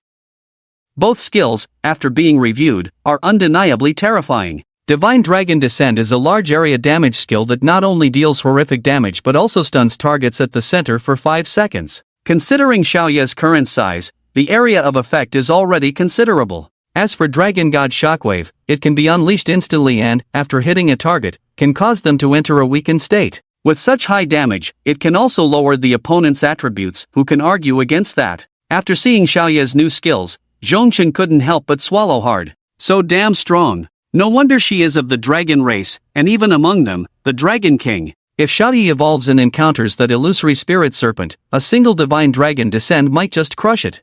Both skills, after being reviewed, are undeniably terrifying. Divine Dragon Descend is a large area damage skill that not only deals horrific damage but also stuns targets at the center for 5 seconds. Considering Xiaoya's current size, the area of effect is already considerable. As for Dragon God Shockwave, it can be unleashed instantly and, after hitting a target, can cause them to enter a weakened state. With such high damage, it can also lower the opponent's attributes. Who can argue against that? After seeing Xiaoya's new skills, Zhongchen couldn't help but swallow hard. So damn strong. No wonder she is of the dragon race, and even among them, the Dragon King. If Xiaoyi evolves and encounters that illusory spirit serpent, a single Divine Dragon Descend might just crush it.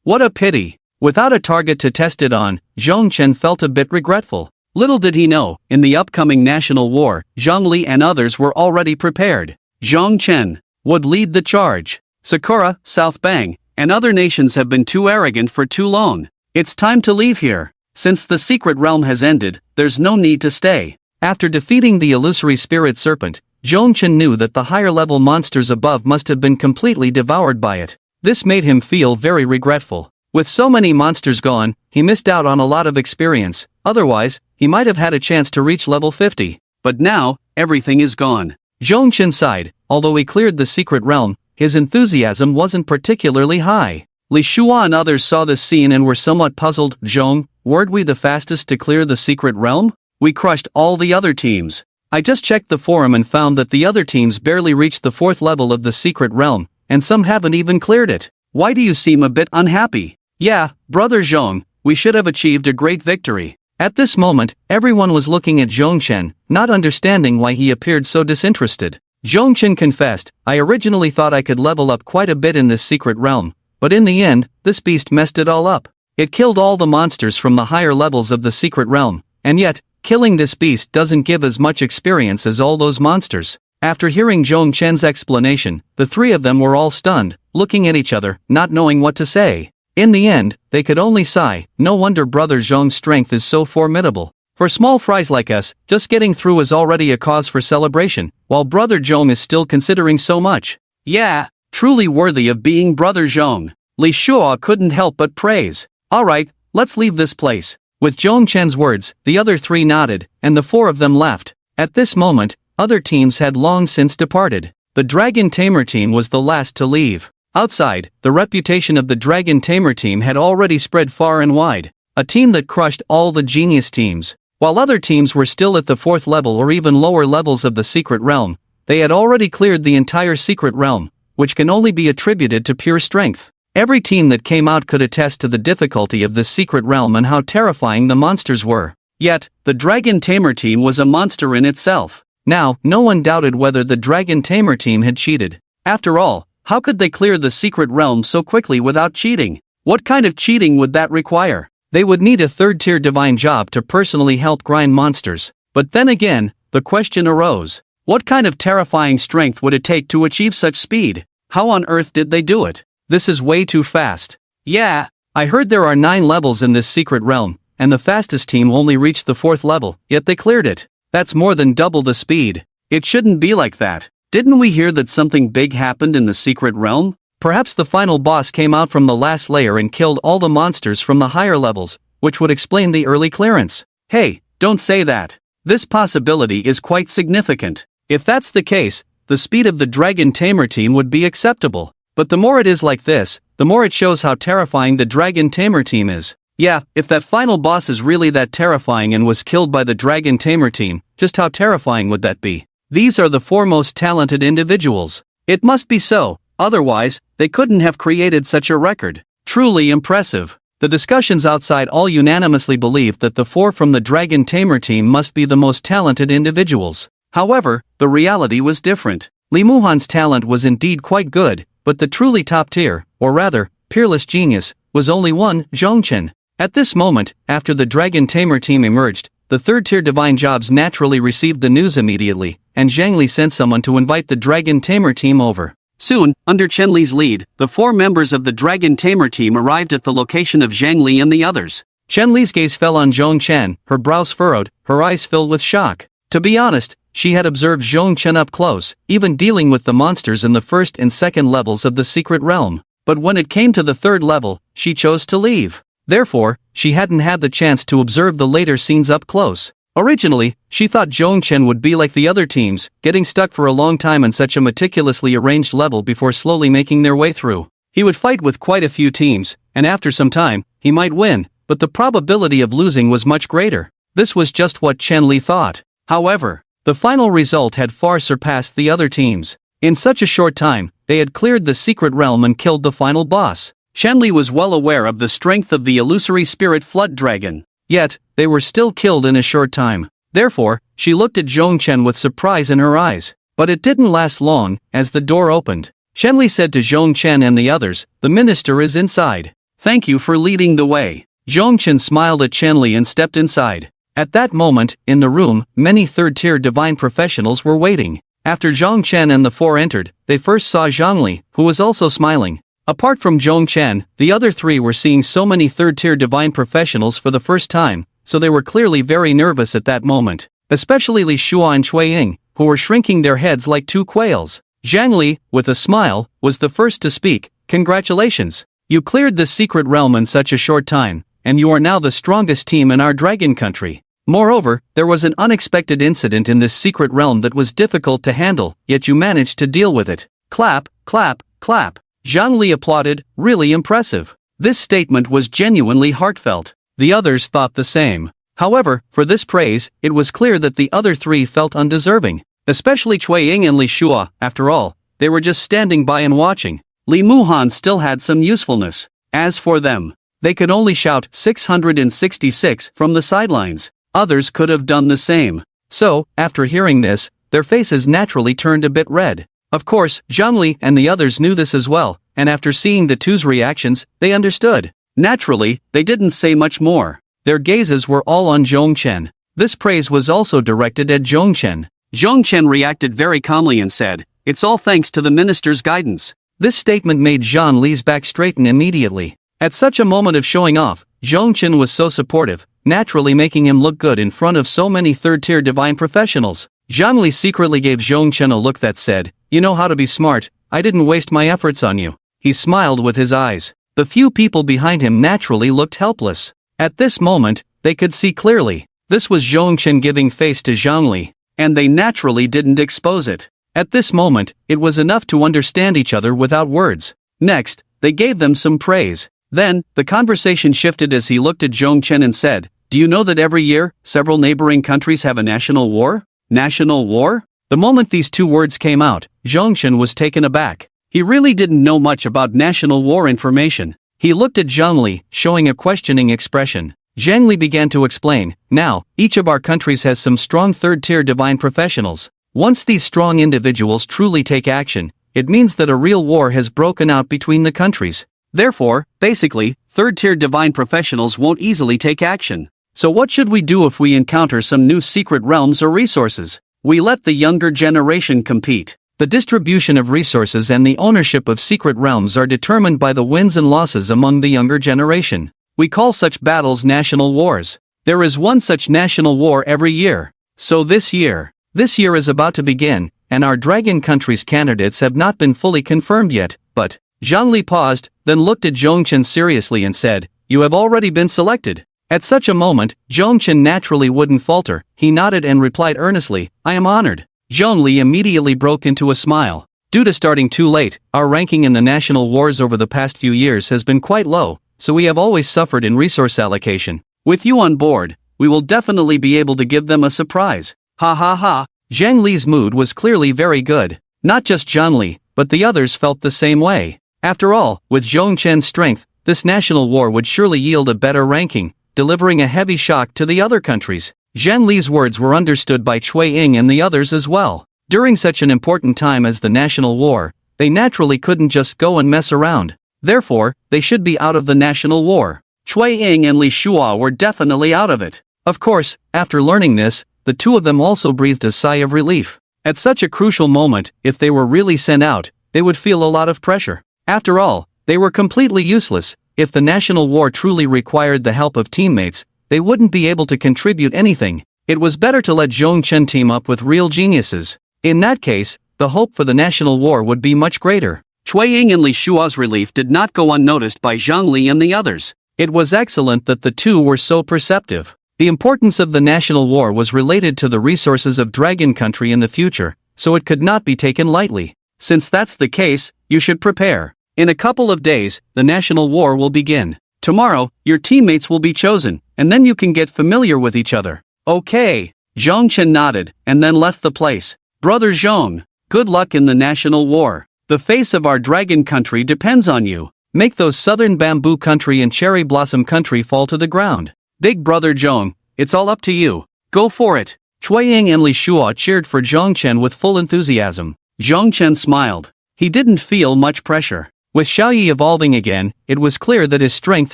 What a pity. Without a target to test it on, Zhongchen felt a bit regretful. Little did he know, in the upcoming national war, Zhang Li and others were already prepared. Zhongchen would lead the charge. Sakura, South Bang, and other nations have been too arrogant for too long. It's time to leave here. Since the secret realm has ended, there's no need to stay. After defeating the illusory spirit serpent, Zhongchen knew that the higher-level monsters above must have been completely devoured by it. This made him feel very regretful. With so many monsters gone, he missed out on a lot of experience. Otherwise, he might have had a chance to reach level 50. But now, everything is gone. Zhongchen sighed. Although he cleared the secret realm, his enthusiasm wasn't particularly high. Li Shua and others saw this scene and were somewhat puzzled. Zhong, weren't we the fastest to clear the secret realm? We crushed all the other teams. I just checked the forum and found that the other teams barely reached the 4th level of the secret realm, and some haven't even cleared it. Why do you seem a bit unhappy? Yeah, brother Zhong, we should have achieved a great victory. At this moment, everyone was looking at Zhongchen, not understanding why he appeared so disinterested. Zhongchen confessed, I originally thought I could level up quite a bit in this secret realm, but in the end, this beast messed it all up. It killed all the monsters from the higher levels of the secret realm, and yet, killing this beast doesn't give as much experience as all those monsters. After hearing Zhongchen's explanation, the three of them were all stunned, looking at each other, not knowing what to say. In the end, they could only sigh. No wonder brother Zhong's strength is so formidable. For small fries like us, just getting through is already a cause for celebration, while brother Zhong is still considering so much. Yeah, truly worthy of being brother Zhong. Li Shua couldn't help but praise. Alright, let's leave this place. With Zhongchen's words, the other three nodded, and the four of them left. At this moment, other teams had long since departed. The Dragon Tamer team was the last to leave. Outside, the reputation of the Dragon Tamer team had already spread far and wide. A team that crushed all the genius teams. While other teams were still at the 4th level or even lower levels of the secret realm, they had already cleared the entire secret realm, which can only be attributed to pure strength. Every team that came out could attest to the difficulty of this secret realm and how terrifying the monsters were. Yet, the Dragon Tamer team was a monster in itself. Now, no one doubted whether the Dragon Tamer team had cheated. After all, how could they clear the secret realm so quickly without cheating? What kind of cheating would that require? They would need a 3rd-tier divine job to personally help grind monsters. But then again, the question arose. What kind of terrifying strength would it take to achieve such speed? How on earth did they do it? This is way too fast. Yeah, I heard there are 9 levels in this secret realm, and the fastest team only reached the 4th level, yet they cleared it. That's more than double the speed. It shouldn't be like that. Didn't we hear that something big happened in the secret realm? Perhaps the final boss came out from the last layer and killed all the monsters from the higher levels, which would explain the early clearance. Hey, don't say that. This possibility is quite significant. If that's the case, the speed of the Dragon Tamer team would be acceptable. But the more it is like this, the more it shows how terrifying the Dragon Tamer team is. Yeah, if that final boss is really that terrifying and was killed by the Dragon Tamer team, just how terrifying would that be? These are the 4 most talented individuals. It must be so, otherwise, they couldn't have created such a record. Truly impressive. The discussions outside all unanimously believed that the 4 from the Dragon Tamer team must be the most talented individuals. However, the reality was different. Li Muhan's talent was indeed quite good, but the truly top tier, or rather, peerless genius, was only one, Zhongchen. At this moment, after the Dragon Tamer team emerged, the 3rd-tier divine jobs naturally received the news immediately, and Zhang Li sent someone to invite the Dragon Tamer team over. Soon, under Chen Li's lead, the 4 members of the Dragon Tamer team arrived at the location of Zhang Li and the others. Chen Li's gaze fell on Zhongchen, her brows furrowed, her eyes filled with shock. To be honest, she had observed Zhongchen up close, even dealing with the monsters in the 1st and 2nd levels of the secret realm. But when it came to the 3rd level, she chose to leave. Therefore, she hadn't had the chance to observe the later scenes up close. Originally, she thought Zhongchen would be like the other teams, getting stuck for a long time in such a meticulously arranged level before slowly making their way through. He would fight with quite a few teams, and after some time, he might win, but the probability of losing was much greater. This was just what Chen Li thought. However, the final result had far surpassed the other teams. In such a short time, they had cleared the secret realm and killed the final boss. Chen Li was well aware of the strength of the illusory spirit flood dragon. Yet, they were still killed in a short time. Therefore, she looked at Zhongchen with surprise in her eyes. But it didn't last long, as the door opened. Chen Li said to Zhongchen and the others, "The minister is inside. Thank you for leading the way." Zhongchen smiled at Chen Li and stepped inside. At that moment, in the room, many 3rd-tier divine professionals were waiting. After Zhongchen and the 4 entered, they first saw Zhang Li, who was also smiling. Apart from Zhong Chen, the other three were seeing so many third-tier divine professionals for the first time, so they were clearly very nervous at that moment. Especially Li Shua and Cui Ying, who were shrinking their heads like two quails. Zhang Li, with a smile, was the first to speak. Congratulations! You cleared this secret realm in such a short time, and you are now the strongest team in our dragon country. Moreover, there was an unexpected incident in this secret realm that was difficult to handle, yet you managed to deal with it. Clap, clap, clap. Zhang Li applauded, really impressive. This statement was genuinely heartfelt. The others thought the same. However, for this praise, it was clear that the other three felt undeserving. Especially Cui Ying and Li Shua. After all, they were just standing by and watching. Li Muhan still had some usefulness. As for them, they could only shout 666 from the sidelines. Others could have done the same. So, after hearing this, their faces naturally turned a bit red. Of course, Zhang Li and the others knew this as well, and after seeing the two's reactions, they understood. Naturally, they didn't say much more. Their gazes were all on Zhong Chen. This praise was also directed at Zhong Chen. Zhong Chen reacted very calmly and said, "It's all thanks to the minister's guidance." This statement made Zhang Li's back straighten immediately. At such a moment of showing off, Zhong Chen was so supportive, naturally making him look good in front of so many third-tier divine professionals. Zhang Li secretly gave Zhong Chen a look that said, "You know how to be smart, I didn't waste my efforts on you." He smiled with his eyes. The few people behind him naturally looked helpless. At this moment, they could see clearly. This was Zhong Chen giving face to Zhang Li, and they naturally didn't expose it. At this moment, it was enough to understand each other without words. Next, they gave them some praise. Then, the conversation shifted as he looked at Zhong Chen and said, "Do you know that every year, several neighboring countries have a national war?" National war? The moment these two words came out, Zhong Chen was taken aback. He really didn't know much about national war information. He looked at Zhang Li, showing a questioning expression. Zhang Li began to explain, "Now, each of our countries has some strong third-tier divine professionals. Once these strong individuals truly take action, it means that a real war has broken out between the countries. Therefore, basically, third-tier divine professionals won't easily take action. So what should we do if we encounter some new secret realms or resources? We let the younger generation compete. The distribution of resources and the ownership of secret realms are determined by the wins and losses among the younger generation. We call such battles national wars. There is one such national war every year. So this year is about to begin, and our dragon country's candidates have not been fully confirmed yet, but..." Zhang Li paused, then looked at Zhong Chen seriously and said, "You have already been selected." At such a moment, Zhong Chen naturally wouldn't falter. He nodded and replied earnestly, "I am honored." Zhang Li immediately broke into a smile. Due to starting too late, our ranking in the national wars over the past few years has been quite low, so we have always suffered in resource allocation. With you on board, we will definitely be able to give them a surprise. Ha ha ha. Zhang Li's mood was clearly very good. Not just Zhang Li, but the others felt the same way. After all, with Zhong Chen's strength, this national war would surely yield a better ranking, delivering a heavy shock to the other countries. Zhang Li's words were understood by Cui Ying and the others as well. During such an important time as the national war, they naturally couldn't just go and mess around. Therefore, they should be out of the national war. Cui Ying and Li Shua were definitely out of it. Of course, after learning this, the two of them also breathed a sigh of relief. At such a crucial moment, if they were really sent out, they would feel a lot of pressure. After all, they were completely useless. If the national war truly required the help of teammates, they wouldn't be able to contribute anything. It was better to let Zhong Chen team up with real geniuses. In that case, the hope for the national war would be much greater. Cui Ying and Li Shua's relief did not go unnoticed by Zhang Li and the others. It was excellent that the two were so perceptive. The importance of the national war was related to the resources of Dragon Country in the future, so it could not be taken lightly. Since that's the case, you should prepare. In a couple of days, the national war will begin. Tomorrow, your teammates will be chosen, and then you can get familiar with each other. Okay. Zhong Chen nodded, and then left the place. Brother Zhong, good luck in the national war. The face of our Dragon Country depends on you. Make those Southern Bamboo Country and Cherry Blossom Country fall to the ground. Big Brother Zhong, it's all up to you. Go for it. Cui Ying and Li Shua cheered for Zhong Chen with full enthusiasm. Zhong Chen smiled. He didn't feel much pressure. With Xiaoyi evolving again, it was clear that his strength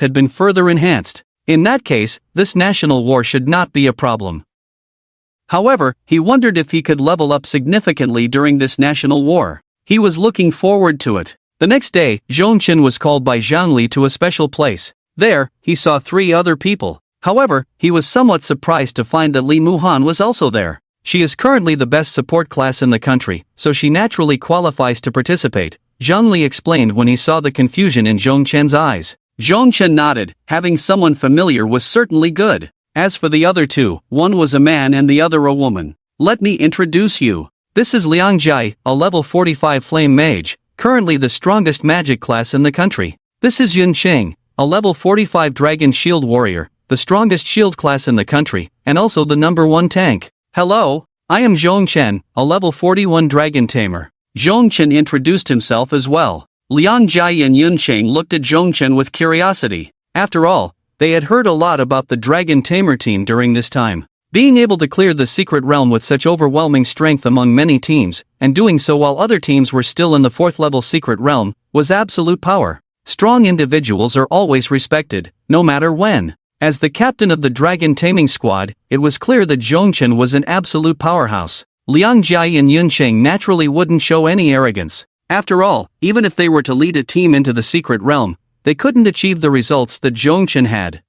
had been further enhanced. In that case, this national war should not be a problem. However, he wondered if he could level up significantly during this national war. He was looking forward to it. The next day, Zhongchen was called by Zhang Li to a special place. There, he saw 3 other people. However, he was somewhat surprised to find that Li Muhan was also there. She is currently the best support class in the country, so she naturally qualifies to participate, Zhang Li explained when he saw the confusion in Zhongchen's eyes. Zhongchen nodded, having someone familiar was certainly good. As for the other 2, one was a man and the other a woman. Let me introduce you. This is Liang Jai, a level 45 flame mage, currently the strongest magic class in the country. This is Yun Sheng, a level 45 dragon shield warrior, the strongest shield class in the country, and also the number 1 tank. Hello, I am Zhongchen, a level 41 dragon tamer. Zhongchen introduced himself as well. Liang Jai and Yun Sheng looked at Zhongchen with curiosity. After all, they had heard a lot about the dragon tamer team during this time. Being able to clear the secret realm with such overwhelming strength among many teams, and doing so while other teams were still in the 4th level secret realm, was absolute power. Strong individuals are always respected, no matter when. As the captain of the dragon taming squad, it was clear that Zhongchen was an absolute powerhouse. Liang Jai and Yun Sheng naturally wouldn't show any arrogance. After all, even if they were to lead a team into the secret realm, they couldn't achieve the results that Zhongchen had.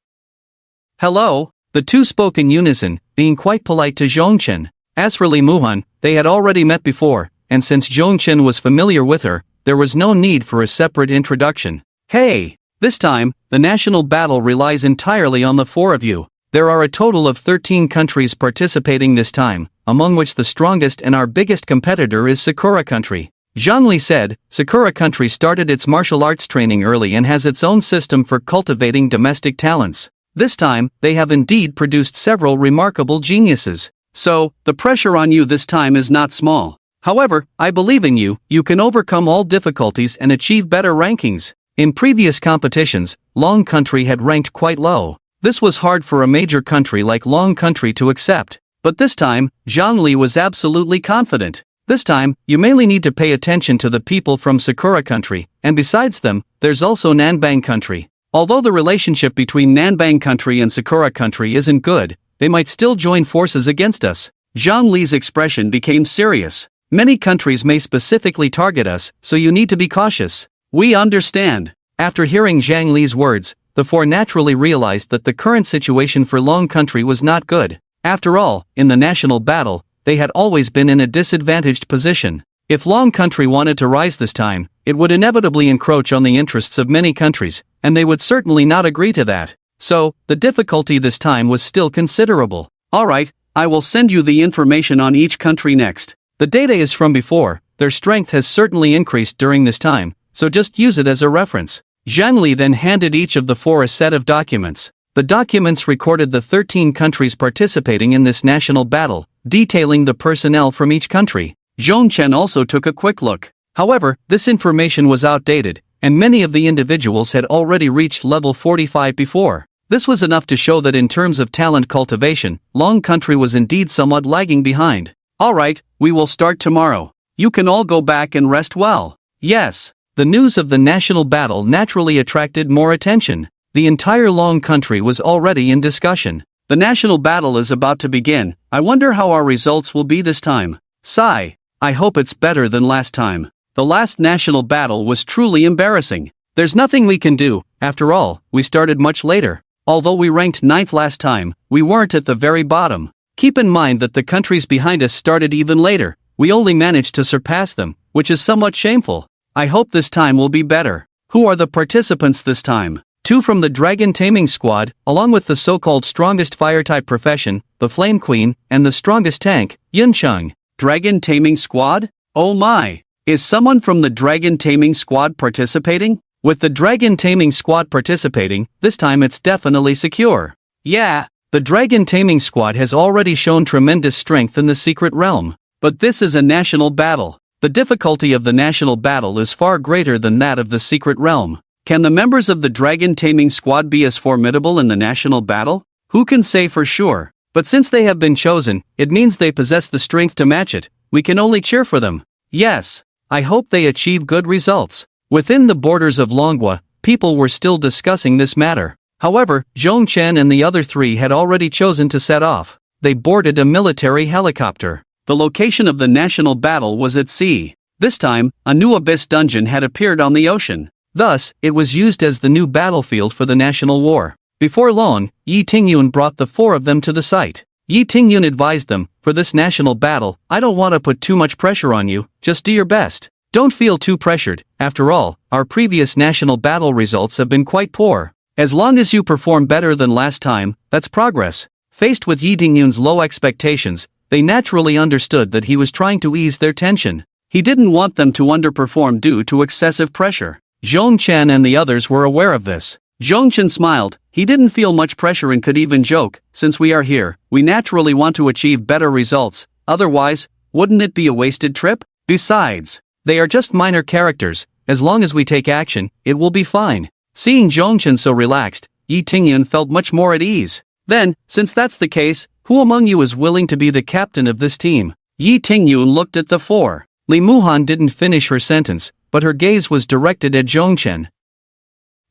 Hello, the 2 spoke in unison, being quite polite to Zhongchen. As for Li Muhan, they had already met before, and since Zhongchen was familiar with her, there was no need for a separate introduction. Hey! This time, the national battle relies entirely on the 4 of you. There are a total of 13 countries participating this time, among which the strongest and our biggest competitor is Sakura Country. Zhang Li said, Sakura Country started its martial arts training early and has its own system for cultivating domestic talents. This time, they have indeed produced several remarkable geniuses. So, the pressure on you this time is not small. However, I believe in you, you can overcome all difficulties and achieve better rankings. In previous competitions, Long Country had ranked quite low. This was hard for a major country like Long Country to accept. But this time, Zhang Li was absolutely confident. This time, you mainly need to pay attention to the people from Sakura Country, and besides them, there's also Nanbang Country. Although the relationship between Nanbang Country and Sakura Country isn't good, they might still join forces against us. Zhang Li's expression became serious. Many countries may specifically target us, so you need to be cautious. We understand. After hearing Zhang Li's words, the 4 naturally realized that the current situation for Long Country was not good. After all, in the national battle, they had always been in a disadvantaged position. If Long Country wanted to rise this time, it would inevitably encroach on the interests of many countries, and they would certainly not agree to that. So, the difficulty this time was still considerable. Alright, I will send you the information on each country next. The data is from before, their strength has certainly increased during this time, so just use it as a reference. Zhang Li then handed each of the 4 a set of documents. The documents recorded the 13 countries participating in this national battle, detailing the personnel from each country. Zhongchen also took a quick look. However, this information was outdated, and many of the individuals had already reached level 45 before. This was enough to show that in terms of talent cultivation, Long Country was indeed somewhat lagging behind. Alright, we will start tomorrow. You can all go back and rest well. Yes. The news of the national battle naturally attracted more attention. The entire Long Country was already in discussion. The national battle is about to begin. I wonder how our results will be this time. Sigh. I hope it's better than last time. The last national battle was truly embarrassing. There's nothing we can do, after all, we started much later. Although we ranked 9th last time, we weren't at the very bottom. Keep in mind that the countries behind us started even later. We only managed to surpass them, which is somewhat shameful. I hope this time will be better. Who are the participants this time? 2 from the Dragon Taming Squad, along with the so-called strongest fire-type profession, the Flame Queen, and the strongest tank, Yun Sheng. Dragon Taming Squad? Oh my! Is someone from the Dragon Taming Squad participating? With the Dragon Taming Squad participating, this time it's definitely secure. Yeah, the Dragon Taming Squad has already shown tremendous strength in the secret realm. But this is a national battle. The difficulty of the national battle is far greater than that of the secret realm. Can the members of the Dragon Taming Squad be as formidable in the national battle? Who can say for sure? But since they have been chosen, it means they possess the strength to match it. We can only cheer for them. Yes, I hope they achieve good results. Within the borders of Longwa, people were still discussing this matter. However, Zhongchen and the other 3 had already chosen to set off. They boarded a military helicopter. The location of the national battle was at sea. This time, a new abyss dungeon had appeared on the ocean. Thus, it was used as the new battlefield for the national war. Before long, Yi Tingyun brought the four of them to the site. Yi Tingyun advised them, for this national battle, I don't want to put too much pressure on you, just do your best. Don't feel too pressured, after all, our previous national battle results have been quite poor. As long as you perform better than last time, that's progress. Faced with Yi Tingyun's low expectations, they naturally understood that he was trying to ease their tension. He didn't want them to underperform due to excessive pressure. Zhong Chen and the others were aware of this. Zhong Chen smiled. He didn't feel much pressure and could even joke, since we are here, we naturally want to achieve better results, otherwise, wouldn't it be a wasted trip? Besides, they are just minor characters, as long as we take action, it will be fine. Seeing Zhong Chen so relaxed, Yi Tingyun felt much more at ease. Then, since that's the case, who among you is willing to be the captain of this team? Yi Tingyun looked at the four. Li Muhan didn't finish her sentence, but her gaze was directed at Zhong Chen.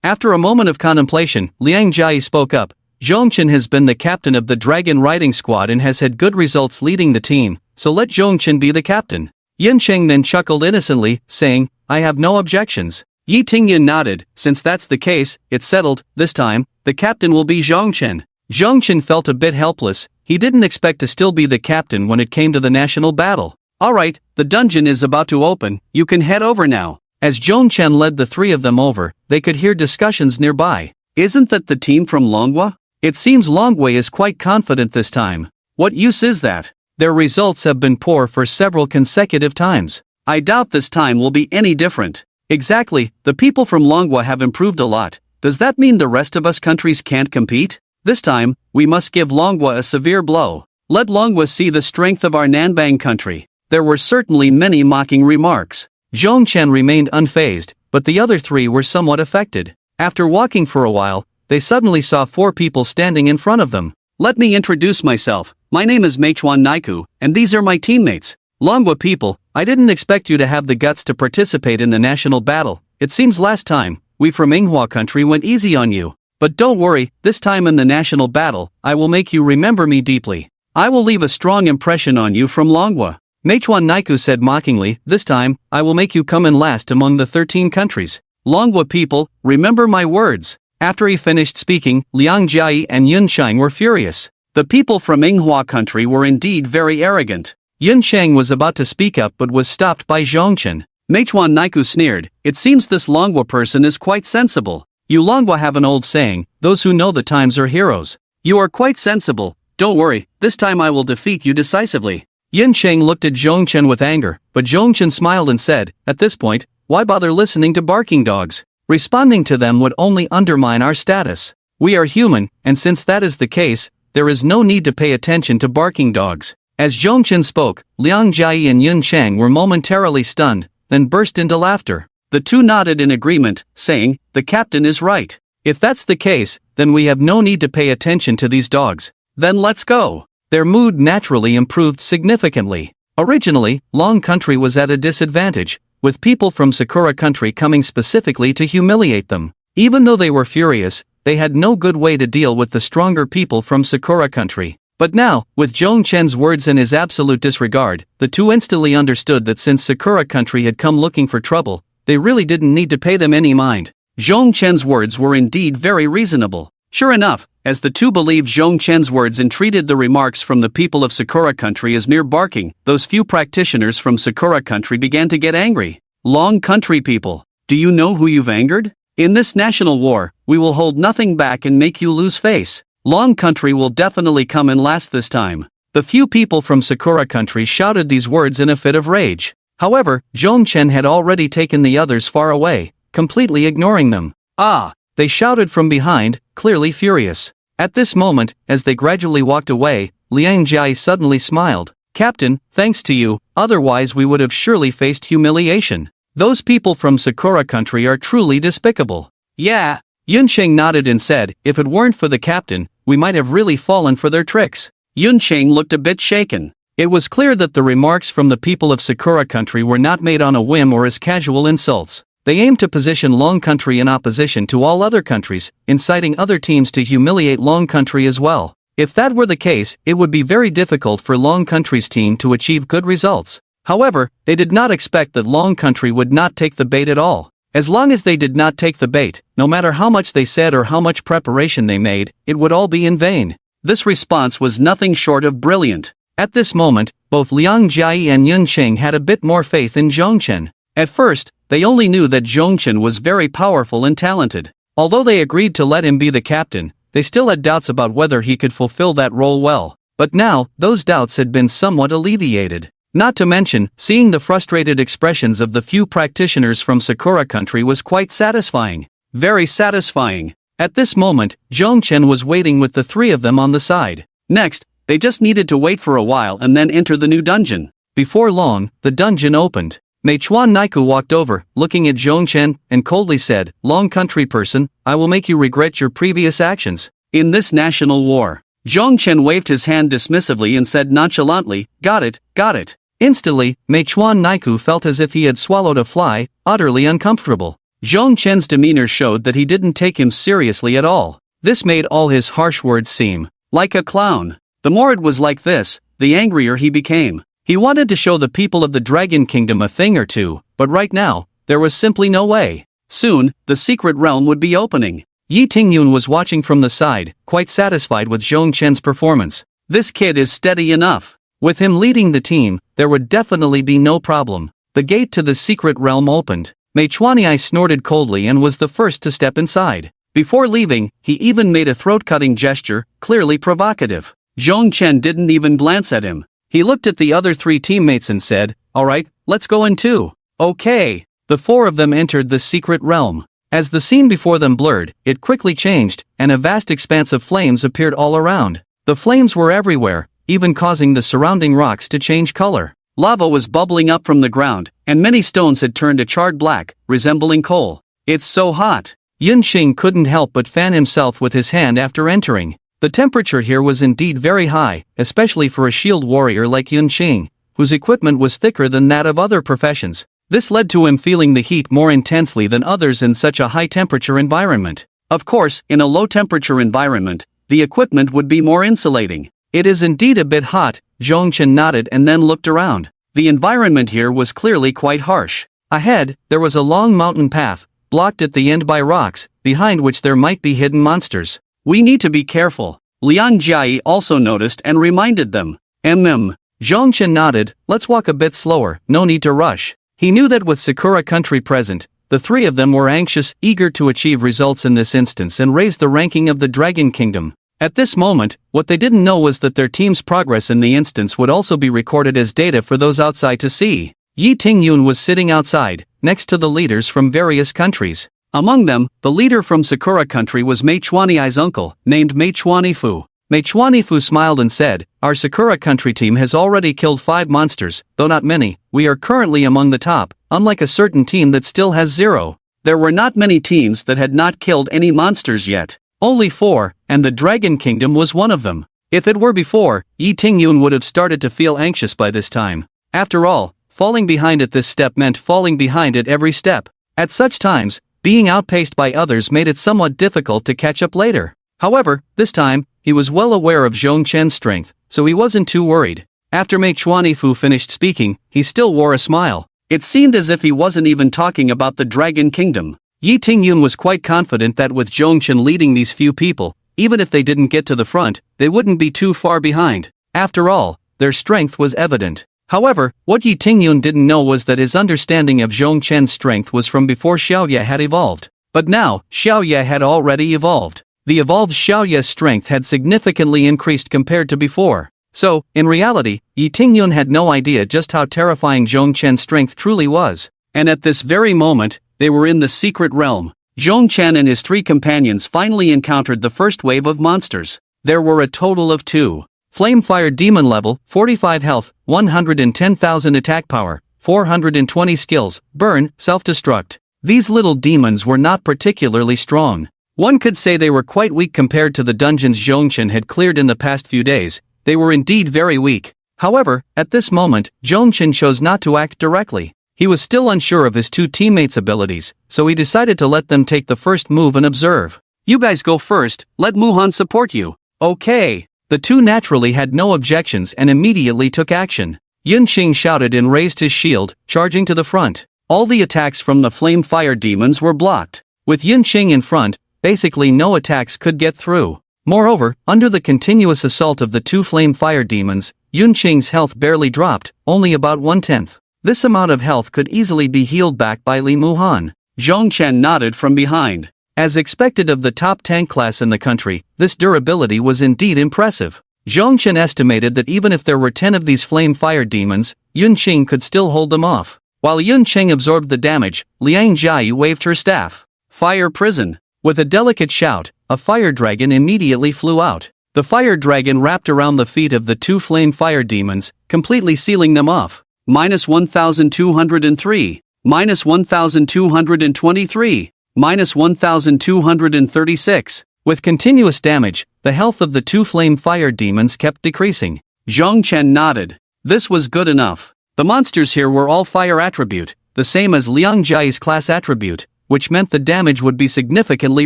After a moment of contemplation, Liang Jia spoke up. Zhong Chen has been the captain of the Dragon Riding Squad and has had good results leading the team, so let Zhong Chen be the captain. Yin Cheng then chuckled innocently, saying, I have no objections. Yi Tingyun nodded. Since that's the case, it's settled. This time, the captain will be Zhong Chen. Zhong Chen felt a bit helpless. He didn't expect to still be the captain when it came to the national battle. Alright, the dungeon is about to open, you can head over now. As Zhong Chen led the three of them over, they could hear discussions nearby. Isn't that the team from Longhua? It seems Longhua is quite confident this time. What use is that? Their results have been poor for several consecutive times. I doubt this time will be any different. Exactly, the people from Longhua have improved a lot. Does that mean the rest of us countries can't compete? This time, we must give Longhua a severe blow. Let Longhua see the strength of our Nanbang country. There were certainly many mocking remarks. Zhong Chen remained unfazed, but the other three were somewhat affected. After walking for a while, they suddenly saw four people standing in front of them. Let me introduce myself. My name is Meichuan Naiku, and these are my teammates. Longhua people, I didn't expect you to have the guts to participate in the national battle. It seems last time, we from Manhwa country went easy on you. But don't worry, this time in the national battle, I will make you remember me deeply. I will leave a strong impression on you from Longhua. Meichuan Naiku said mockingly, this time, I will make you come in last among the 13 countries. Longhua people, remember my words. After he finished speaking, Liang Jia and Yun Cheng were furious. The people from Manhwa country were indeed very arrogant. Yun Cheng was about to speak up but was stopped by Zhong Chen. Meichuan Naiku sneered, it seems this Longhua person is quite sensible. You Longhua have an old saying, those who know the times are heroes. You are quite sensible, don't worry, this time I will defeat you decisively. Yin Cheng looked at Zhong Chen with anger, but Zhong Chen smiled and said, at this point, why bother listening to barking dogs? Responding to them would only undermine our status. We are human, and since that is the case, there is no need to pay attention to barking dogs. As Zhong Chen spoke, Liang Jia and Yun Cheng were momentarily stunned, then burst into laughter. The two nodded in agreement, saying, the captain is right. If that's the case, then we have no need to pay attention to these dogs. Then let's go. Their mood naturally improved significantly. Originally, Long Country was at a disadvantage, with people from Sakura Country coming specifically to humiliate them. Even though they were furious, they had no good way to deal with the stronger people from Sakura Country. But now, with Zhong Chen's words and his absolute disregard, the two instantly understood that since Sakura Country had come looking for trouble, they really didn't need to pay them any mind. Zhong Chen's words were indeed very reasonable. Sure enough, as the two believed Zhong Chen's words and treated the remarks from the people of Sakura Country as mere barking, those few practitioners from Sakura Country began to get angry. Long Country people, do you know who you've angered? In this national war, we will hold nothing back and make you lose face. Long Country will definitely come in last this time. The few people from Sakura Country shouted these words in a fit of rage. However, Zhong Chen had already taken the others far away, completely ignoring them. Ah! They shouted from behind, clearly furious. At this moment, as they gradually walked away, Liang Jia suddenly smiled. Captain, thanks to you, otherwise we would have surely faced humiliation. Those people from Sakura Country are truly despicable. Yeah. Yun Cheng nodded and said, if it weren't for the captain, we might have really fallen for their tricks. Yun Cheng looked a bit shaken. It was clear that the remarks from the people of Sakura Country were not made on a whim or as casual insults. They aimed to position Long Country in opposition to all other countries, inciting other teams to humiliate Long Country as well. If that were the case, it would be very difficult for Long Country's team to achieve good results. However, they did not expect that Long Country would not take the bait at all. As long as they did not take the bait, no matter how much they said or how much preparation they made, it would all be in vain. This response was nothing short of brilliant. At this moment, both Liang Jiayi and Yun Qing had a bit more faith in Zhongchen. At first, they only knew that Zhongchen was very powerful and talented. Although they agreed to let him be the captain, they still had doubts about whether he could fulfill that role well. But now, those doubts had been somewhat alleviated. Not to mention, seeing the frustrated expressions of the few practitioners from Sakura Country was quite satisfying. Very satisfying. At this moment, Zhongchen was waiting with the three of them on the side. Next, they just needed to wait for a while and then enter the new dungeon. Before long, the dungeon opened. Meichuan Naiku walked over, looking at Zhongchen, and coldly said, "Long Country person, I will make you regret your previous actions in this national war." Zhongchen waved his hand dismissively and said nonchalantly, "Got it, got it." Instantly, Meichuan Naiku felt as if he had swallowed a fly, utterly uncomfortable. Zhongchen's demeanor showed that he didn't take him seriously at all. This made all his harsh words seem like a clown. The more it was like this, the angrier he became. He wanted to show the people of the Dragon Kingdom a thing or two, but right now, there was simply no way. Soon, the secret realm would be opening. Yi Tingyun was watching from the side, quite satisfied with Zhongchen's performance. This kid is steady enough. With him leading the team, there would definitely be no problem. The gate to the secret realm opened. Meichuanyi snorted coldly and was the first to step inside. Before leaving, he even made a throat-cutting gesture, clearly provocative. Zhongchen didn't even glance at him. He looked at the other three teammates and said, "Alright, let's go in too." Okay. The four of them entered the secret realm. As the scene before them blurred, it quickly changed, and a vast expanse of flames appeared all around. The flames were everywhere, even causing the surrounding rocks to change color. Lava was bubbling up from the ground, and many stones had turned a charred black, resembling coal. "It's so hot." Yun Qing couldn't help but fan himself with his hand after entering. The temperature here was indeed very high, especially for a shield warrior like Yun Qing, whose equipment was thicker than that of other professions. This led to him feeling the heat more intensely than others in such a high-temperature environment. Of course, in a low-temperature environment, the equipment would be more insulating. "It is indeed a bit hot," Zhongchen nodded and then looked around. The environment here was clearly quite harsh. Ahead, there was a long mountain path, blocked at the end by rocks, behind which there might be hidden monsters. "We need to be careful." Liang Jiayi also noticed and reminded them. Zhongchen nodded, "Let's walk a bit slower, no need to rush." He knew that with Sakura Country present, the three of them were anxious, eager to achieve results in this instance and raise the ranking of the Dragon Kingdom. At this moment, what they didn't know was that their team's progress in the instance would also be recorded as data for those outside to see. Yi Tingyun was sitting outside, next to the leaders from various countries. Among them, the leader from Sakura Country was Meichuanyi's uncle, named Meichuanyi. Meichuanyi smiled and said, "Our Sakura Country team has already killed 5 monsters, though not many. We are currently among the top, unlike a certain team that still has 0. There were not many teams that had not killed any monsters yet. Only 4, and the Dragon Kingdom was one of them. If it were before, Yi Tingyun would have started to feel anxious by this time. After all, falling behind at this step meant falling behind at every step. At such times, being outpaced by others made it somewhat difficult to catch up later. However, this time, he was well aware of Zhongchen's strength, so he wasn't too worried. After Meichuanyi finished speaking, he still wore a smile. It seemed as if he wasn't even talking about the Dragon Kingdom. Yi Tingyun was quite confident that with Zhongchen leading these few people, even if they didn't get to the front, they wouldn't be too far behind. After all, their strength was evident. However, what Yi Tingyun didn't know was that his understanding of Zhongchen's strength was from before Xiaoye had evolved. But now, Xiaoye had already evolved. The evolved Xiaoye's strength had significantly increased compared to before. So, in reality, Yi Tingyun had no idea just how terrifying Zhongchen's strength truly was. And at this very moment, they were in the secret realm. Zhongchen and his 3 companions finally encountered the first wave of monsters. There were a total of 2. Flamefire Demon level, 45 health, 110,000 attack power, 420 skills, burn, self-destruct. These little demons were not particularly strong. One could say they were quite weak compared to the dungeons Zhongchen had cleared in the past few days. They were indeed very weak. However, at this moment, Zhongchen chose not to act directly. He was still unsure of his 2 teammates' abilities, so he decided to let them take the first move and observe. "You guys go first, let Muhan support you." "Okay." The 2 naturally had no objections and immediately took action. Yunqing shouted and raised his shield, charging to the front. All the attacks from the flame fire demons were blocked. With Yunqing in front, basically no attacks could get through. Moreover, under the continuous assault of the two flame fire demons, Yunqing's health barely dropped, only about 1/10. This amount of health could easily be healed back by Li Muhan. Zhongchen nodded from behind. As expected of the top tank class in the country, this durability was indeed impressive. Zhongchen estimated that even if there were 10 of these flame fire demons, Yunqing could still hold them off. While Yunqing absorbed the damage, Liang Jia waved her staff. Fire prison. With a delicate shout, a fire dragon immediately flew out. The fire dragon wrapped around the feet of the two flame fire demons, completely sealing them off. -1203, -1223, -1236. With continuous damage, the health of the two flame fire demons kept decreasing. Zhongchen nodded. This was good enough. The monsters here were all fire attribute, the same as Liang Jia's class attribute, which meant the damage would be significantly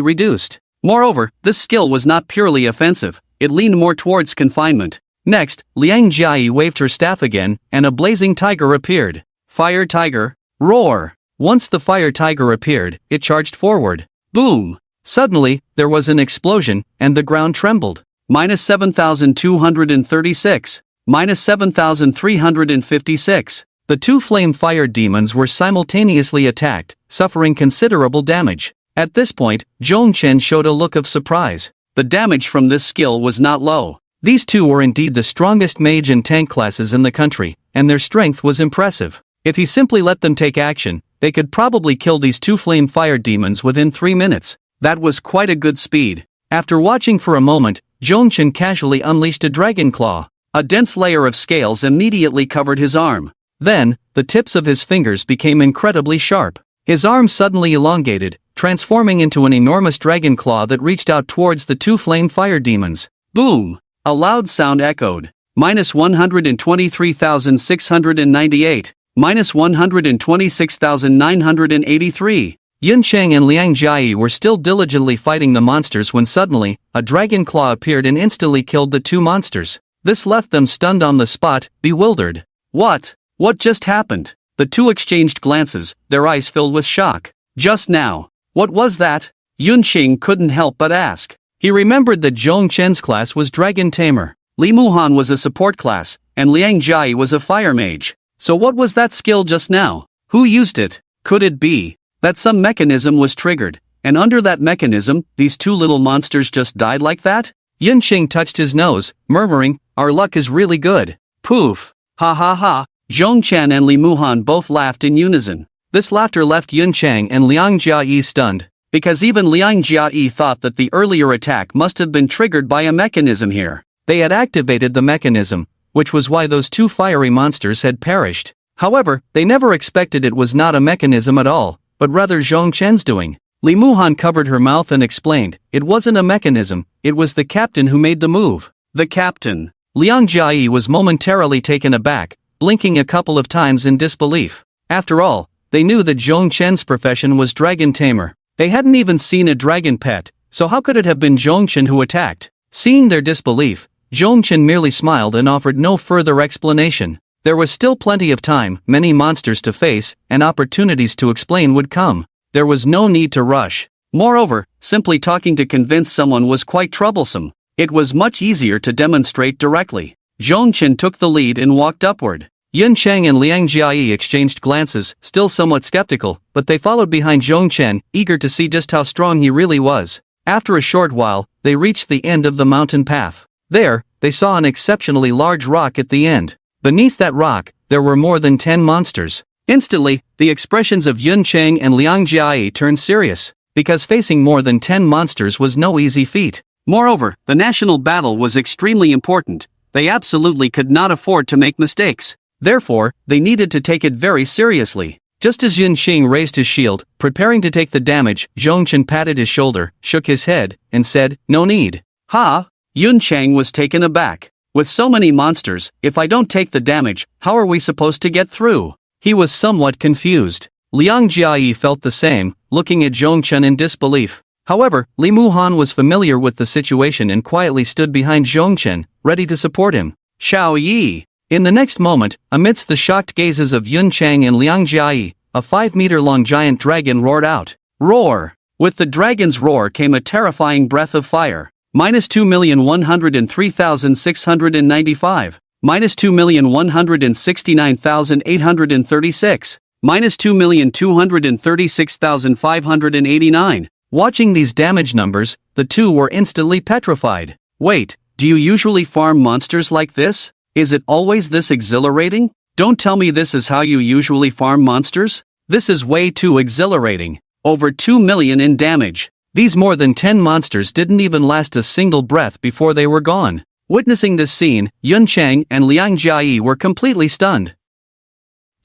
reduced. Moreover, this skill was not purely offensive, it leaned more towards confinement. Next, Liang Jia waved her staff again, and a blazing tiger appeared. Fire tiger, roar! Once the fire tiger appeared, it charged forward. Boom! Suddenly, there was an explosion, and the ground trembled. -7236, -7356. The two flame fire demons were simultaneously attacked, suffering considerable damage. At this point, Zhongchen showed a look of surprise. The damage from this skill was not low. These two were indeed the strongest mage and tank classes in the country, and their strength was impressive. If he simply let them take action, they could probably kill these two flame fire demons within 3 minutes. That was quite a good speed. After watching for a moment, Zhongchen casually unleashed a dragon claw. A dense layer of scales immediately covered his arm. Then, the tips of his fingers became incredibly sharp. His arm suddenly elongated, transforming into an enormous dragon claw that reached out towards the two flame fire demons. Boom! A loud sound echoed. -123,698, -126,983. Yunqing and Liang Jia were still diligently fighting the monsters when suddenly, a dragon claw appeared and instantly killed the two monsters. This left them stunned on the spot, bewildered. What? What just happened? The two exchanged glances, their eyes filled with shock. Just now. What was that? Yunqing couldn't help but ask. He remembered that Zhongchen's class was Dragon Tamer. Li Muhan was a support class, and Liang Jia was a fire mage. So what was that skill just now? Who used it? Could it be that some mechanism was triggered, and under that mechanism, these two little monsters just died like that? Yunqing touched his nose, murmuring, "Our luck is really good." Poof! Ha ha ha! Zhongchen and Li Muhan both laughed in unison. This laughter left Yunqing and Liang Jia stunned, because even Liang Jia thought that the earlier attack must have been triggered by a mechanism here. They had activated the mechanism, which was why those two fiery monsters had perished. However, they never expected it was not a mechanism at all, but rather Zhongchen's doing. Li Muhan covered her mouth and explained, "It wasn't a mechanism, it was the captain who made the move." The captain. Liang Jia was momentarily taken aback, blinking a couple of times in disbelief. After all, they knew that Zhongchen's profession was dragon tamer. They hadn't even seen a dragon pet, so how could it have been Zhongchen who attacked? Seeing their disbelief, Zhongchen merely smiled and offered no further explanation. There was still plenty of time, many monsters to face, and opportunities to explain would come. There was no need to rush. Moreover, simply talking to convince someone was quite troublesome. It was much easier to demonstrate directly. Zhongchen took the lead and walked upward. Yunqing and Liang Jia exchanged glances, still somewhat skeptical, but they followed behind Zhongchen, eager to see just how strong he really was. After a short while, they reached the end of the mountain path. There, they saw an exceptionally large rock at the end. Beneath that rock, there were more than 10 monsters. Instantly, the expressions of Yunqing and Liang Jia turned serious, because facing more than 10 monsters was no easy feat. Moreover, the national battle was extremely important. They absolutely could not afford to make mistakes. Therefore, they needed to take it very seriously. Just as Yunqing raised his shield, preparing to take the damage, Zhongchen patted his shoulder, shook his head, and said, "No need." Ha! Yunqing was taken aback. With so many monsters, if I don't take the damage, how are we supposed to get through? He was somewhat confused. Liang Jia felt the same, looking at Zhongchen in disbelief. However, Li Muhan was familiar with the situation and quietly stood behind Zhongchen, ready to support him. Xiao Yi! In the next moment, amidst the shocked gazes of Yun Chang and Liang Jiayi, a 5-meter-long giant dragon roared out. Roar! With the dragon's roar came a terrifying breath of fire. -2,103,695. -2,169,836. -2,236,589. Watching these damage numbers, the two were instantly petrified. Wait, do you usually farm monsters like this? Is it always this exhilarating? Don't tell me this is how you usually farm monsters? This is way too exhilarating. Over 2 million in damage. These more than 10 monsters didn't even last a single breath before they were gone. Witnessing this scene, Yun Chang and Liang Jiayi were completely stunned.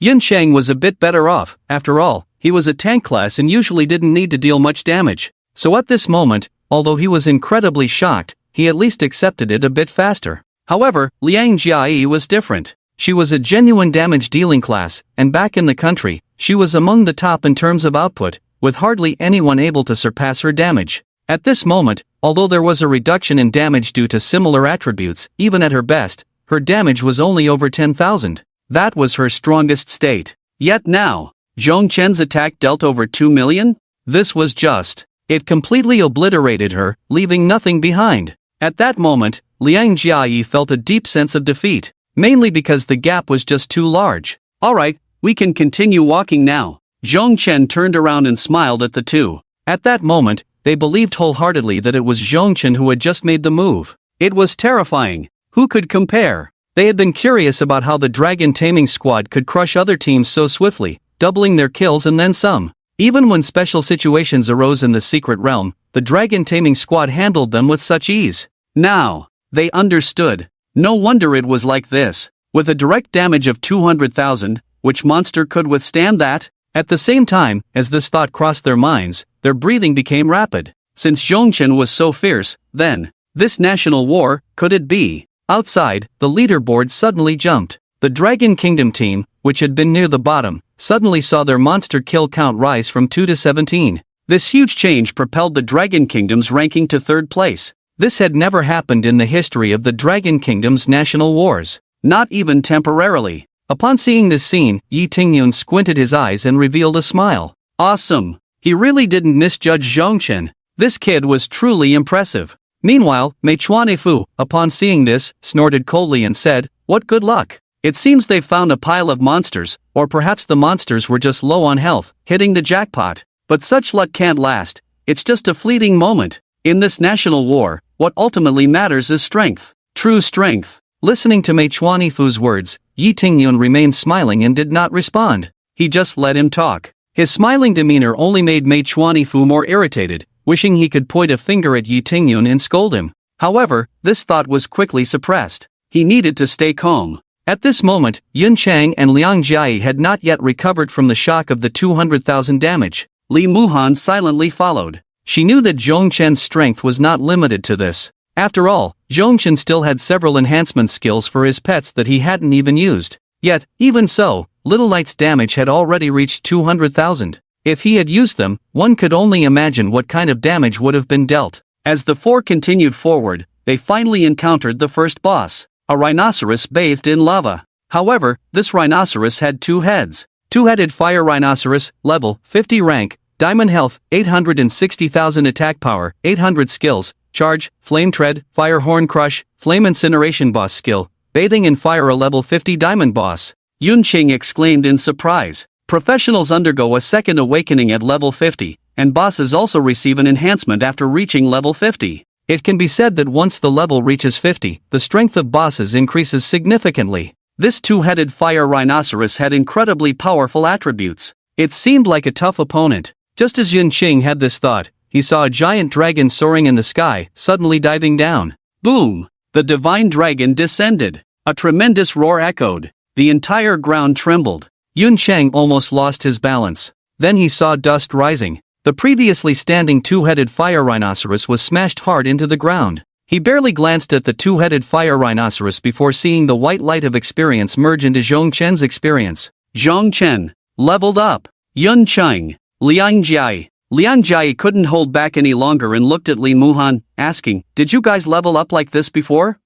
Yun Chang was a bit better off, after all, he was a tank class and usually didn't need to deal much damage. So at this moment, although he was incredibly shocked, he at least accepted it a bit faster. However, Liang Jiayi was different. She was a genuine damage-dealing class, and back in the country, she was among the top in terms of output, with hardly anyone able to surpass her damage. At this moment, although there was a reduction in damage due to similar attributes, even at her best, her damage was only over 10,000. That was her strongest state. Yet now, Zhong Chen's attack dealt over 2 million? This was just. It completely obliterated her, leaving nothing behind. At that moment, Liang Jiayi felt a deep sense of defeat, mainly because the gap was just too large. Alright, we can continue walking now. Zhong Chen turned around and smiled at the two. At that moment, they believed wholeheartedly that it was Zhong Chen who had just made the move. It was terrifying. Who could compare? They had been curious about how the dragon taming squad could crush other teams so swiftly, doubling their kills and then some. Even when special situations arose in the secret realm, the dragon taming squad handled them with such ease. Now, they understood. No wonder it was like this. With a direct damage of 200,000, which monster could withstand that? At the same time, as this thought crossed their minds, their breathing became rapid. Since Zhongchen was so fierce, then, this national war, could it be? Outside, the leaderboard suddenly jumped. The Dragon Kingdom team, which had been near the bottom, suddenly saw their monster kill count rise from 2 to 17. This huge change propelled the Dragon Kingdom's ranking to 3rd place. This had never happened in the history of the Dragon Kingdom's national wars. Not even temporarily. Upon seeing this scene, Yi Tingyun squinted his eyes and revealed a smile. Awesome. He really didn't misjudge Zhongchen. This kid was truly impressive. Meanwhile, Meichuanefu, upon seeing this, snorted coldly and said, "What good luck. It seems they've found a pile of monsters, or perhaps the monsters were just low on health, hitting the jackpot. But such luck can't last. It's just a fleeting moment. In this national war, what ultimately matters is strength. True strength." Listening to Meichuanefu's words, Yi Tingyun remained smiling and did not respond. He just let him talk. His smiling demeanor only made Meichuanefu more irritated, wishing he could point a finger at Yi Tingyun and scold him. However, this thought was quickly suppressed. He needed to stay calm. At this moment, Yun Chang and Liang Jiayi had not yet recovered from the shock of the 200,000 damage. Li Muhan silently followed. She knew that Zhongchen's strength was not limited to this. After all, Zhongchen still had several enhancement skills for his pets that he hadn't even used. Yet, even so, Little Light's damage had already reached 200,000. If he had used them, one could only imagine what kind of damage would have been dealt. As the four continued forward, they finally encountered the first boss, a rhinoceros bathed in lava. However, this rhinoceros had 2 heads. Two-headed fire rhinoceros, level 50 rank, diamond health, 860,000 attack power, 800 skills, charge, flame tread, fire horn crush, flame incineration boss skill, bathing in fire a level 50 diamond boss. Yun Qing exclaimed in surprise. Professionals undergo a second awakening at level 50, and bosses also receive an enhancement after reaching level 50. It can be said that once the level reaches 50, the strength of bosses increases significantly. This two-headed fire rhinoceros had incredibly powerful attributes. It seemed like a tough opponent. Just as Yun Qing had this thought, he saw a giant dragon soaring in the sky, suddenly diving down. Boom! The divine dragon descended. A tremendous roar echoed. The entire ground trembled. Yun Chang almost lost his balance. Then he saw dust rising. The previously standing two-headed fire rhinoceros was smashed hard into the ground. He barely glanced at the two-headed fire rhinoceros before seeing the white light of experience merge into Zhongchen's experience. Zhongchen leveled up. Yun Chang, Liang Jiai. Liang Jiai couldn't hold back any longer and looked at Li Muhan, asking, "Did you guys level up like this before?"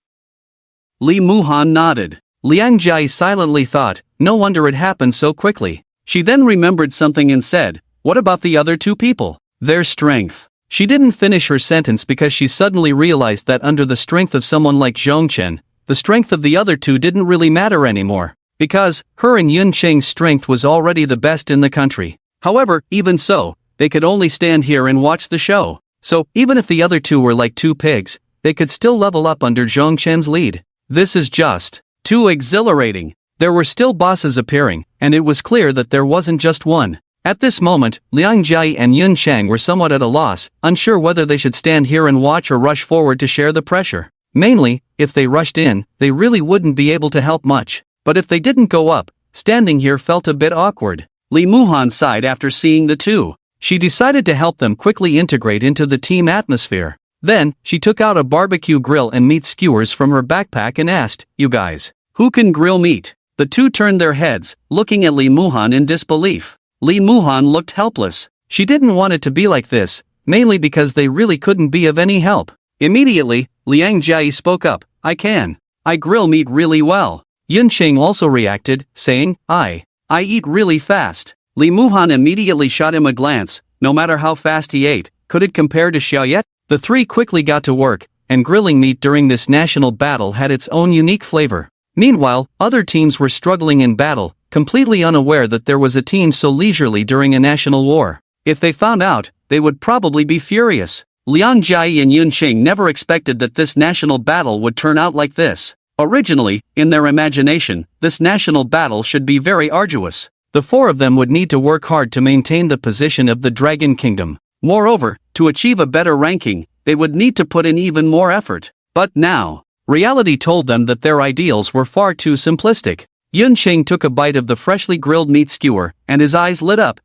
Li Muhan nodded. Liang Jia silently thought, no wonder it happened so quickly. She then remembered something and said, what about the other two people? Their strength. She didn't finish her sentence because she suddenly realized that under the strength of someone like Zhongchen, the strength of the other two didn't really matter anymore. Because, her and Yun Cheng's strength was already the best in the country. However, even so, they could only stand here and watch the show. So, even if the other two were like two pigs, they could still level up under Zhongchen's lead. This is just too exhilarating. There were still bosses appearing, and it was clear that there wasn't just one. At this moment, Liang Jia and Yun Cheng were somewhat at a loss, unsure whether they should stand here and watch or rush forward to share the pressure. Mainly, if they rushed in, they really wouldn't be able to help much. But if they didn't go up, standing here felt a bit awkward. Li Muhan sighed after seeing the two. She decided to help them quickly integrate into the team atmosphere. Then, she took out a barbecue grill and meat skewers from her backpack and asked, you guys, who can grill meat? The two turned their heads, looking at Li Muhan in disbelief. Li Muhan looked helpless. She didn't want it to be like this, mainly because they really couldn't be of any help. Immediately, Liang Jia spoke up, I can. I grill meat really well. Yun Cheng also reacted, saying, I eat really fast. Li Muhan immediately shot him a glance. No matter how fast he ate, could it compare to Xiaoyet? The three quickly got to work, and grilling meat during this national battle had its own unique flavor. Meanwhile, other teams were struggling in battle, completely unaware that there was a team so leisurely during a national war. If they found out, they would probably be furious. Liang Jia and Yun Cheng never expected that this national battle would turn out like this. Originally, in their imagination, this national battle should be very arduous. The four of them would need to work hard to maintain the position of the Dragon Kingdom. Moreover, to achieve a better ranking, they would need to put in even more effort. But now, reality told them that their ideals were far too simplistic. Yun Cheng took a bite of the freshly grilled meat skewer, and his eyes lit up.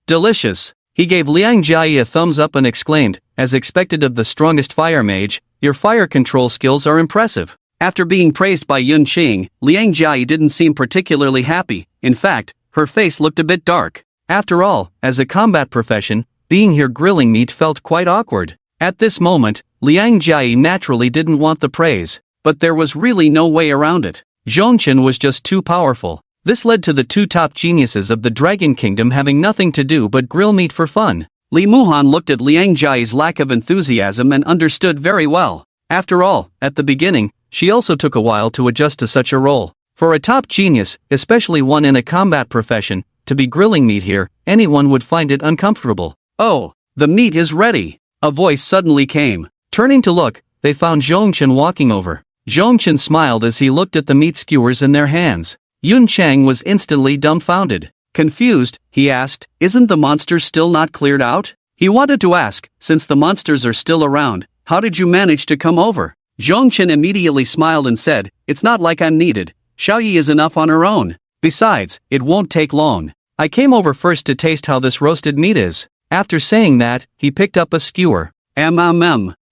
Delicious. He gave Liang Jia a thumbs up and exclaimed, as expected of the strongest fire mage, your fire control skills are impressive. After being praised by Yun Cheng, Liang Jia didn't seem particularly happy. In fact, her face looked a bit dark. After all, as a combat profession, being here grilling meat felt quite awkward. At this moment, Liang Jia naturally didn't want the praise, but there was really no way around it. Zhongchen was just too powerful. This led to the two top geniuses of the Dragon Kingdom having nothing to do but grill meat for fun. Li Muhan looked at Liang Jia's lack of enthusiasm and understood very well. After all, at the beginning, she also took a while to adjust to such a role. For a top genius, especially one in a combat profession, to be grilling meat here, anyone would find it uncomfortable. Oh, the meat is ready! A voice suddenly came. Turning to look, they found Zhongchen walking over. Zhongchen smiled as he looked at the meat skewers in their hands. Yun Cheng was instantly dumbfounded. Confused, he asked, isn't the monster still not cleared out? He wanted to ask, since the monsters are still around, how did you manage to come over? Zhongchen immediately smiled and said, it's not like I'm needed. Xiaoyi is enough on her own. Besides, it won't take long. I came over first to taste how this roasted meat is. After saying that, he picked up a skewer.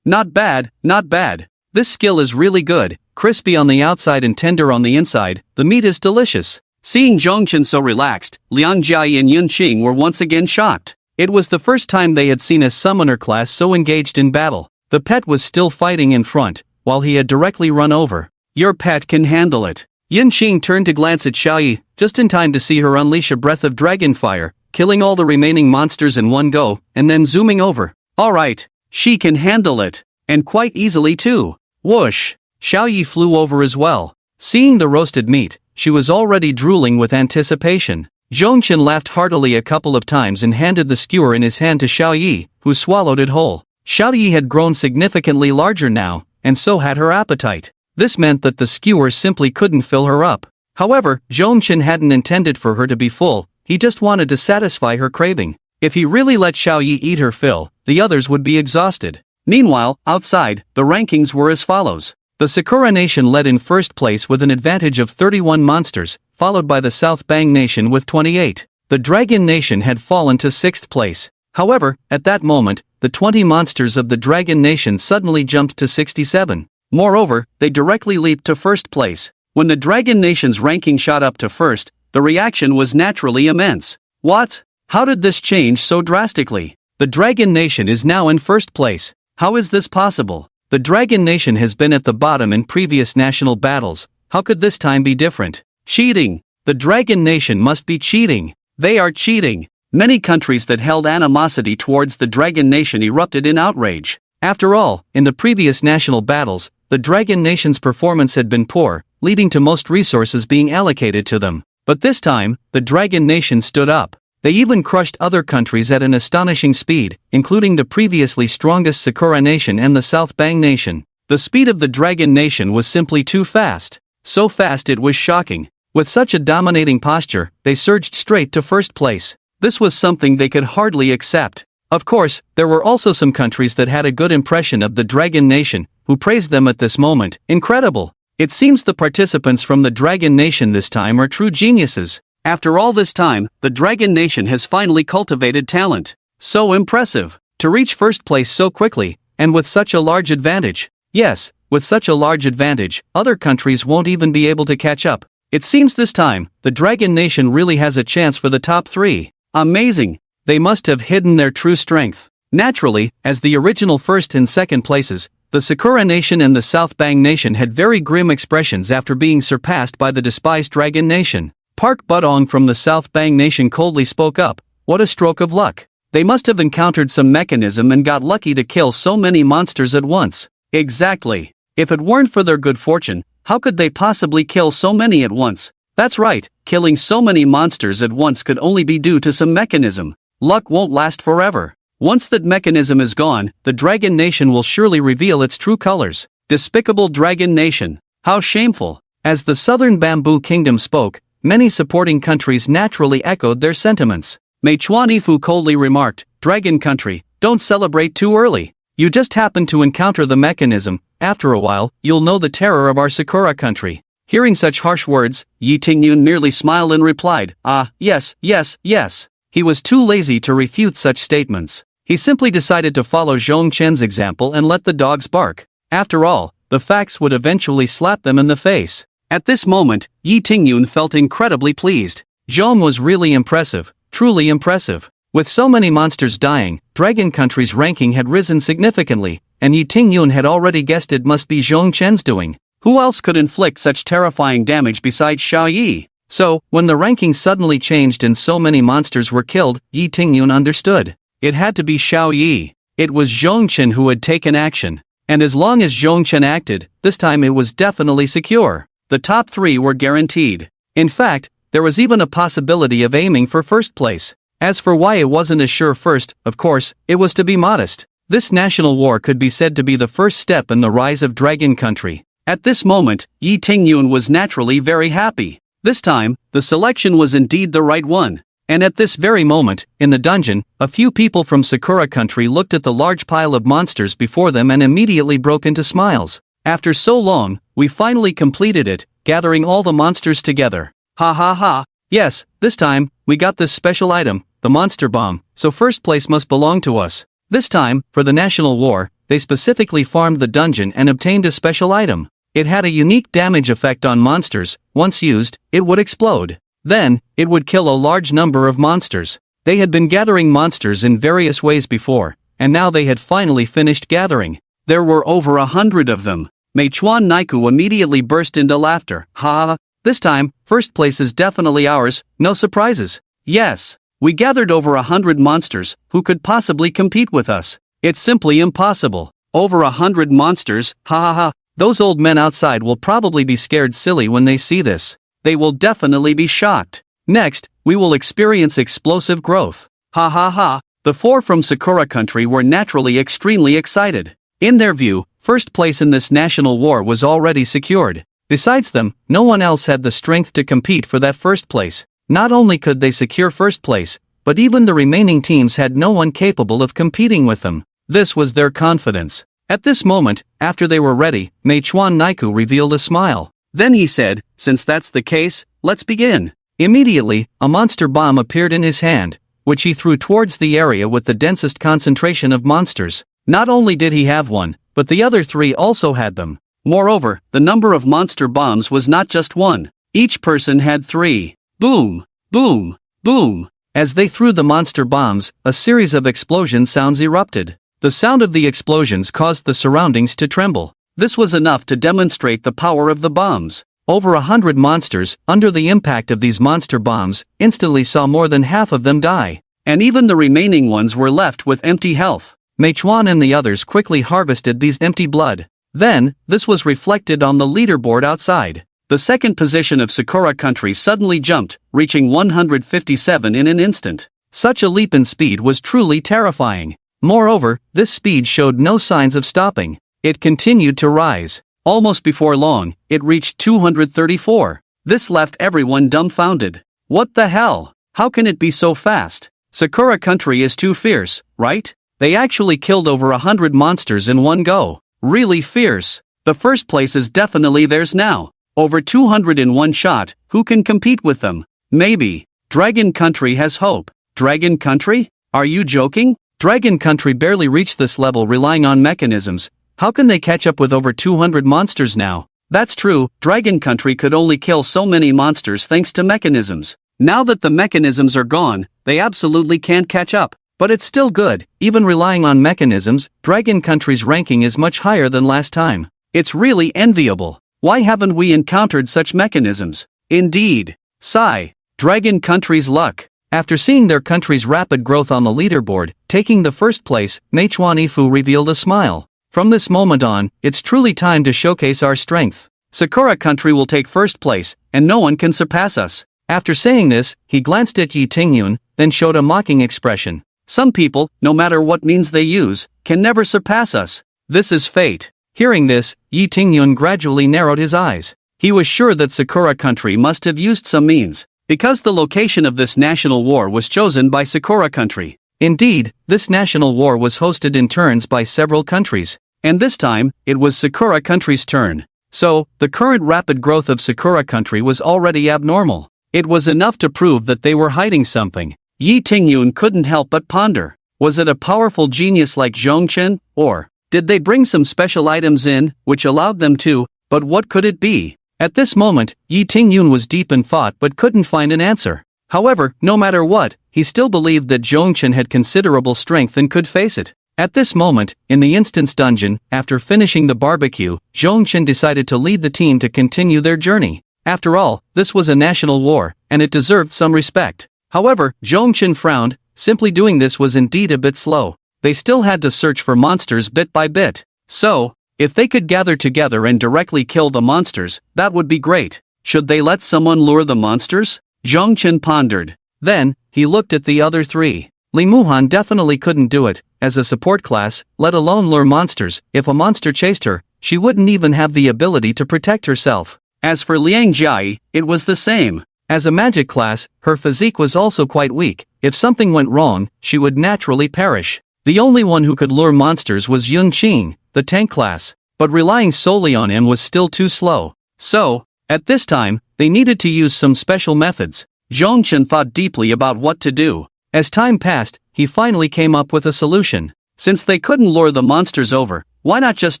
Not bad, not bad. This skill is really good, crispy on the outside and tender on the inside, the meat is delicious. Seeing Zhongchen so relaxed, Liang Jia and Yun Cheng were once again shocked. It was the first time they had seen a summoner class so engaged in battle. The pet was still fighting in front, while he had directly run over. Your pet can handle it. Yun Cheng turned to glance at Xiaoyi, just in time to see her unleash a breath of dragon fire, killing all the remaining monsters in one go, and then zooming over. Alright, she can handle it. And quite easily too. Whoosh! Xiaoyi flew over as well. Seeing the roasted meat, she was already drooling with anticipation. Zhongchen laughed heartily a couple of times and handed the skewer in his hand to Xiaoyi, who swallowed it whole. Xiaoyi had grown significantly larger now, and so had her appetite. This meant that the skewer simply couldn't fill her up. However, Zhongchen hadn't intended for her to be full, he just wanted to satisfy her craving. If he really let Xiaoyi eat her fill, the others would be exhausted. Meanwhile, outside, the rankings were as follows. The Sakura Nation led in first place with an advantage of 31 monsters, followed by the South Bang Nation with 28. The Dragon Nation had fallen to 6th place. However, at that moment, the 20 monsters of the Dragon Nation suddenly jumped to 67. Moreover, they directly leaped to 1st place. When the Dragon Nation's ranking shot up to 1st, the reaction was naturally immense. What? How did this change so drastically? The Dragon Nation is now in 1st place. How is this possible? The Dragon Nation has been at the bottom in previous national battles, How could this time be different? Cheating! The Dragon Nation must be cheating! They are cheating! Many countries that held animosity towards the Dragon Nation erupted in outrage. After all, in the previous national battles, the Dragon Nation's performance had been poor, leading to most resources being allocated to them. But this time, the Dragon Nation stood up. They even crushed other countries at an astonishing speed, including the previously strongest Sakura Nation and the South Bang Nation. The speed of the Dragon Nation was simply too fast. So fast it was shocking. With such a dominating posture, they surged straight to first place. This was something they could hardly accept. Of course, there were also some countries that had a good impression of the Dragon Nation, who praised them at this moment. Incredible! It seems the participants from the Dragon Nation this time are true geniuses. After all this time, the Dragon Nation has finally cultivated talent. So impressive! To reach first place so quickly, and with such a large advantage. Yes, with such a large advantage, other countries won't even be able to catch up. It seems this time, the Dragon Nation really has a chance for the top 3. Amazing! They must have hidden their true strength. Naturally, as the original first and second places, the Sakura Nation and the South Bang Nation had very grim expressions after being surpassed by the despised Dragon Nation. Park Budong from the South Bang Nation coldly spoke up, "What a stroke of luck. They must have encountered some mechanism and got lucky to kill so many monsters at once." Exactly. If it weren't for their good fortune, how could they possibly kill so many at once? That's right, killing so many monsters at once could only be due to some mechanism. Luck won't last forever. Once that mechanism is gone, the Dragon Nation will surely reveal its true colors. Despicable Dragon Nation. How shameful. As the Southern Bamboo Kingdom spoke, many supporting countries naturally echoed their sentiments. Meichuanifu coldly remarked, "Dragon Country, don't celebrate too early. You just happened to encounter the mechanism. After a while, you'll know the terror of our Sakura country." Hearing such harsh words, Yi Tingyun merely smiled and replied, "Ah, yes, yes, yes." He was too lazy to refute such statements. He simply decided to follow Zhong Chen's example and let the dogs bark. After all, the facts would eventually slap them in the face. At this moment, Yi Tingyun felt incredibly pleased. Zhong was really impressive, truly impressive. With so many monsters dying, Dragon Country's ranking had risen significantly, and Yi Tingyun had already guessed it must be Zhong Chen's doing. Who else could inflict such terrifying damage besides Xiao Yi? So, when the ranking suddenly changed and so many monsters were killed, Yi Tingyun understood. It had to be Xiao Yi. It was Zhong Chen who had taken action. And as long as Zhong Chen acted, this time it was definitely secure. The top 3 were guaranteed. In fact, there was even a possibility of aiming for first place. As for why it wasn't a sure first, of course, it was to be modest. This national war could be said to be the first step in the rise of Dragon Country. At this moment, Yi Tingyun was naturally very happy. This time, the selection was indeed the right one. And at this very moment, in the dungeon, a few people from Sakura Country looked at the large pile of monsters before them and immediately broke into smiles. After so long, we finally completed it, gathering all the monsters together. Ha ha ha. Yes, this time, we got this special item, the monster bomb, so first place must belong to us. This time, for the national war, they specifically farmed the dungeon and obtained a special item. It had a unique damage effect on monsters. Once used, it would explode. Then, it would kill a large number of monsters. They had been gathering monsters in various ways before, and now they had finally finished gathering. There were over 100 of them. Meichuan Naiku immediately burst into laughter. Ha! This time, first place is definitely ours, no surprises. Yes, we gathered over 100 monsters. Who could possibly compete with us? It's simply impossible. Over 100 monsters, ha ha ha. Those old men outside will probably be scared silly when they see this. They will definitely be shocked. Next, we will experience explosive growth. Ha ha ha. The 4 from Sakura Country were naturally extremely excited. In their view, first place in this national war was already secured. Besides them, no one else had the strength to compete for that first place. Not only could they secure first place, but even the remaining teams had no one capable of competing with them. This was their confidence. At this moment, after they were ready, Meichuan Naiku revealed a smile. Then he said, "Since that's the case, let's begin." Immediately, a monster bomb appeared in his hand, which he threw towards the area with the densest concentration of monsters. Not only did he have one, but the other 3 also had them. Moreover, the number of monster bombs was not just one. Each person had 3. Boom! Boom! Boom! As they threw the monster bombs, a series of explosion sounds erupted. The sound of the explosions caused the surroundings to tremble. This was enough to demonstrate the power of the bombs. Over 100 monsters, under the impact of these monster bombs, instantly saw more than half of them die. And even the remaining ones were left with empty health. Meichuan and the others quickly harvested these empty blood. Then, this was reflected on the leaderboard outside. The second position of Sakura Country suddenly jumped, reaching 157 in an instant. Such a leap in speed was truly terrifying. Moreover, this speed showed no signs of stopping. It continued to rise. Almost before long, it reached 234. This left everyone dumbfounded. What the hell? How can it be so fast? Sakura Country is too fierce, right? They actually killed over 100 monsters in one go. Really fierce. The first place is definitely theirs now. Over 200 in one shot, who can compete with them? Maybe. Dragon Country has hope. Dragon Country? Are you joking? Dragon Country barely reached this level relying on mechanisms. How can they catch up with over 200 monsters now? That's true, Dragon Country could only kill so many monsters thanks to mechanisms. Now that the mechanisms are gone, they absolutely can't catch up. But it's still good, even relying on mechanisms, Dragon Country's ranking is much higher than last time. It's really enviable. Why haven't we encountered such mechanisms? Indeed. Sigh. Dragon Country's luck. After seeing their country's rapid growth on the leaderboard, taking the first place, Meichuan Ifu revealed a smile. From this moment on, it's truly time to showcase our strength. Sakura Country will take first place, and no one can surpass us. After saying this, he glanced at Yi Tingyun, then showed a mocking expression. Some people, no matter what means they use, can never surpass us. This is fate. Hearing this, Yi Tingyun gradually narrowed his eyes. He was sure that Sakura Country must have used some means, because the location of this national war was chosen by Sakura Country. Indeed, this national war was hosted in turns by several countries, and this time, it was Sakura Country's turn. So, the current rapid growth of Sakura Country was already abnormal. It was enough to prove that they were hiding something. Yi Tingyun couldn't help but ponder. Was it a powerful genius like Zhongchen, or did they bring some special items in, which allowed them to, but what could it be? At this moment, Yi Tingyun was deep in thought but couldn't find an answer. However, no matter what, he still believed that Zhongchen had considerable strength and could face it. At this moment, in the instance dungeon, after finishing the barbecue, Zhongchen decided to lead the team to continue their journey. After all, this was a national war, and it deserved some respect. However, Zhongchen frowned. Simply doing this was indeed a bit slow. They still had to search for monsters bit by bit. So, if they could gather together and directly kill the monsters, that would be great. Should they let someone lure the monsters? Zhongchen pondered. Then, he looked at the other three. Li Muhan definitely couldn't do it. As a support class, let alone lure monsters. If a monster chased her, she wouldn't even have the ability to protect herself. As for Liang Jia, it was the same. As a magic class, her physique was also quite weak. If something went wrong, she would naturally perish. The only one who could lure monsters was Yun Qing, the tank class, but relying solely on him was still too slow. So, at this time, they needed to use some special methods. Zhongchen thought deeply about what to do. As time passed, he finally came up with a solution. Since they couldn't lure the monsters over, why not just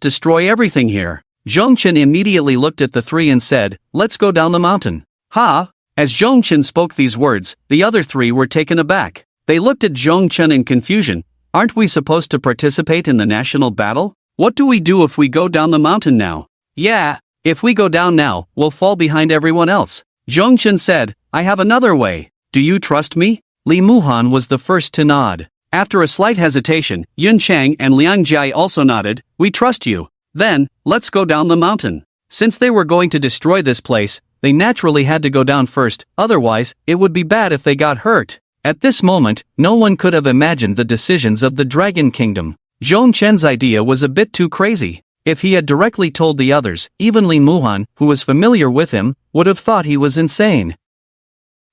destroy everything here? Zhongchen immediately looked at the three and said, "Let's go down the mountain." Ha! As Zhongchen spoke these words, the other three were taken aback. They looked at Zhongchen in confusion. Aren't we supposed to participate in the national battle? What do we do if we go down the mountain now? Yeah, if we go down now, we'll fall behind everyone else. Zhongchen said, I have another way. Do you trust me? Li Muhan was the first to nod. After a slight hesitation, Yun Chang and Liang Jia also nodded. We trust you. Then, let's go down the mountain. Since they were going to destroy this place, they naturally had to go down first, otherwise, it would be bad if they got hurt. At this moment, no one could have imagined the decisions of the Dragon Kingdom. Zhongchen's idea was a bit too crazy. If he had directly told the others, even Li Muhan, who was familiar with him, would have thought he was insane.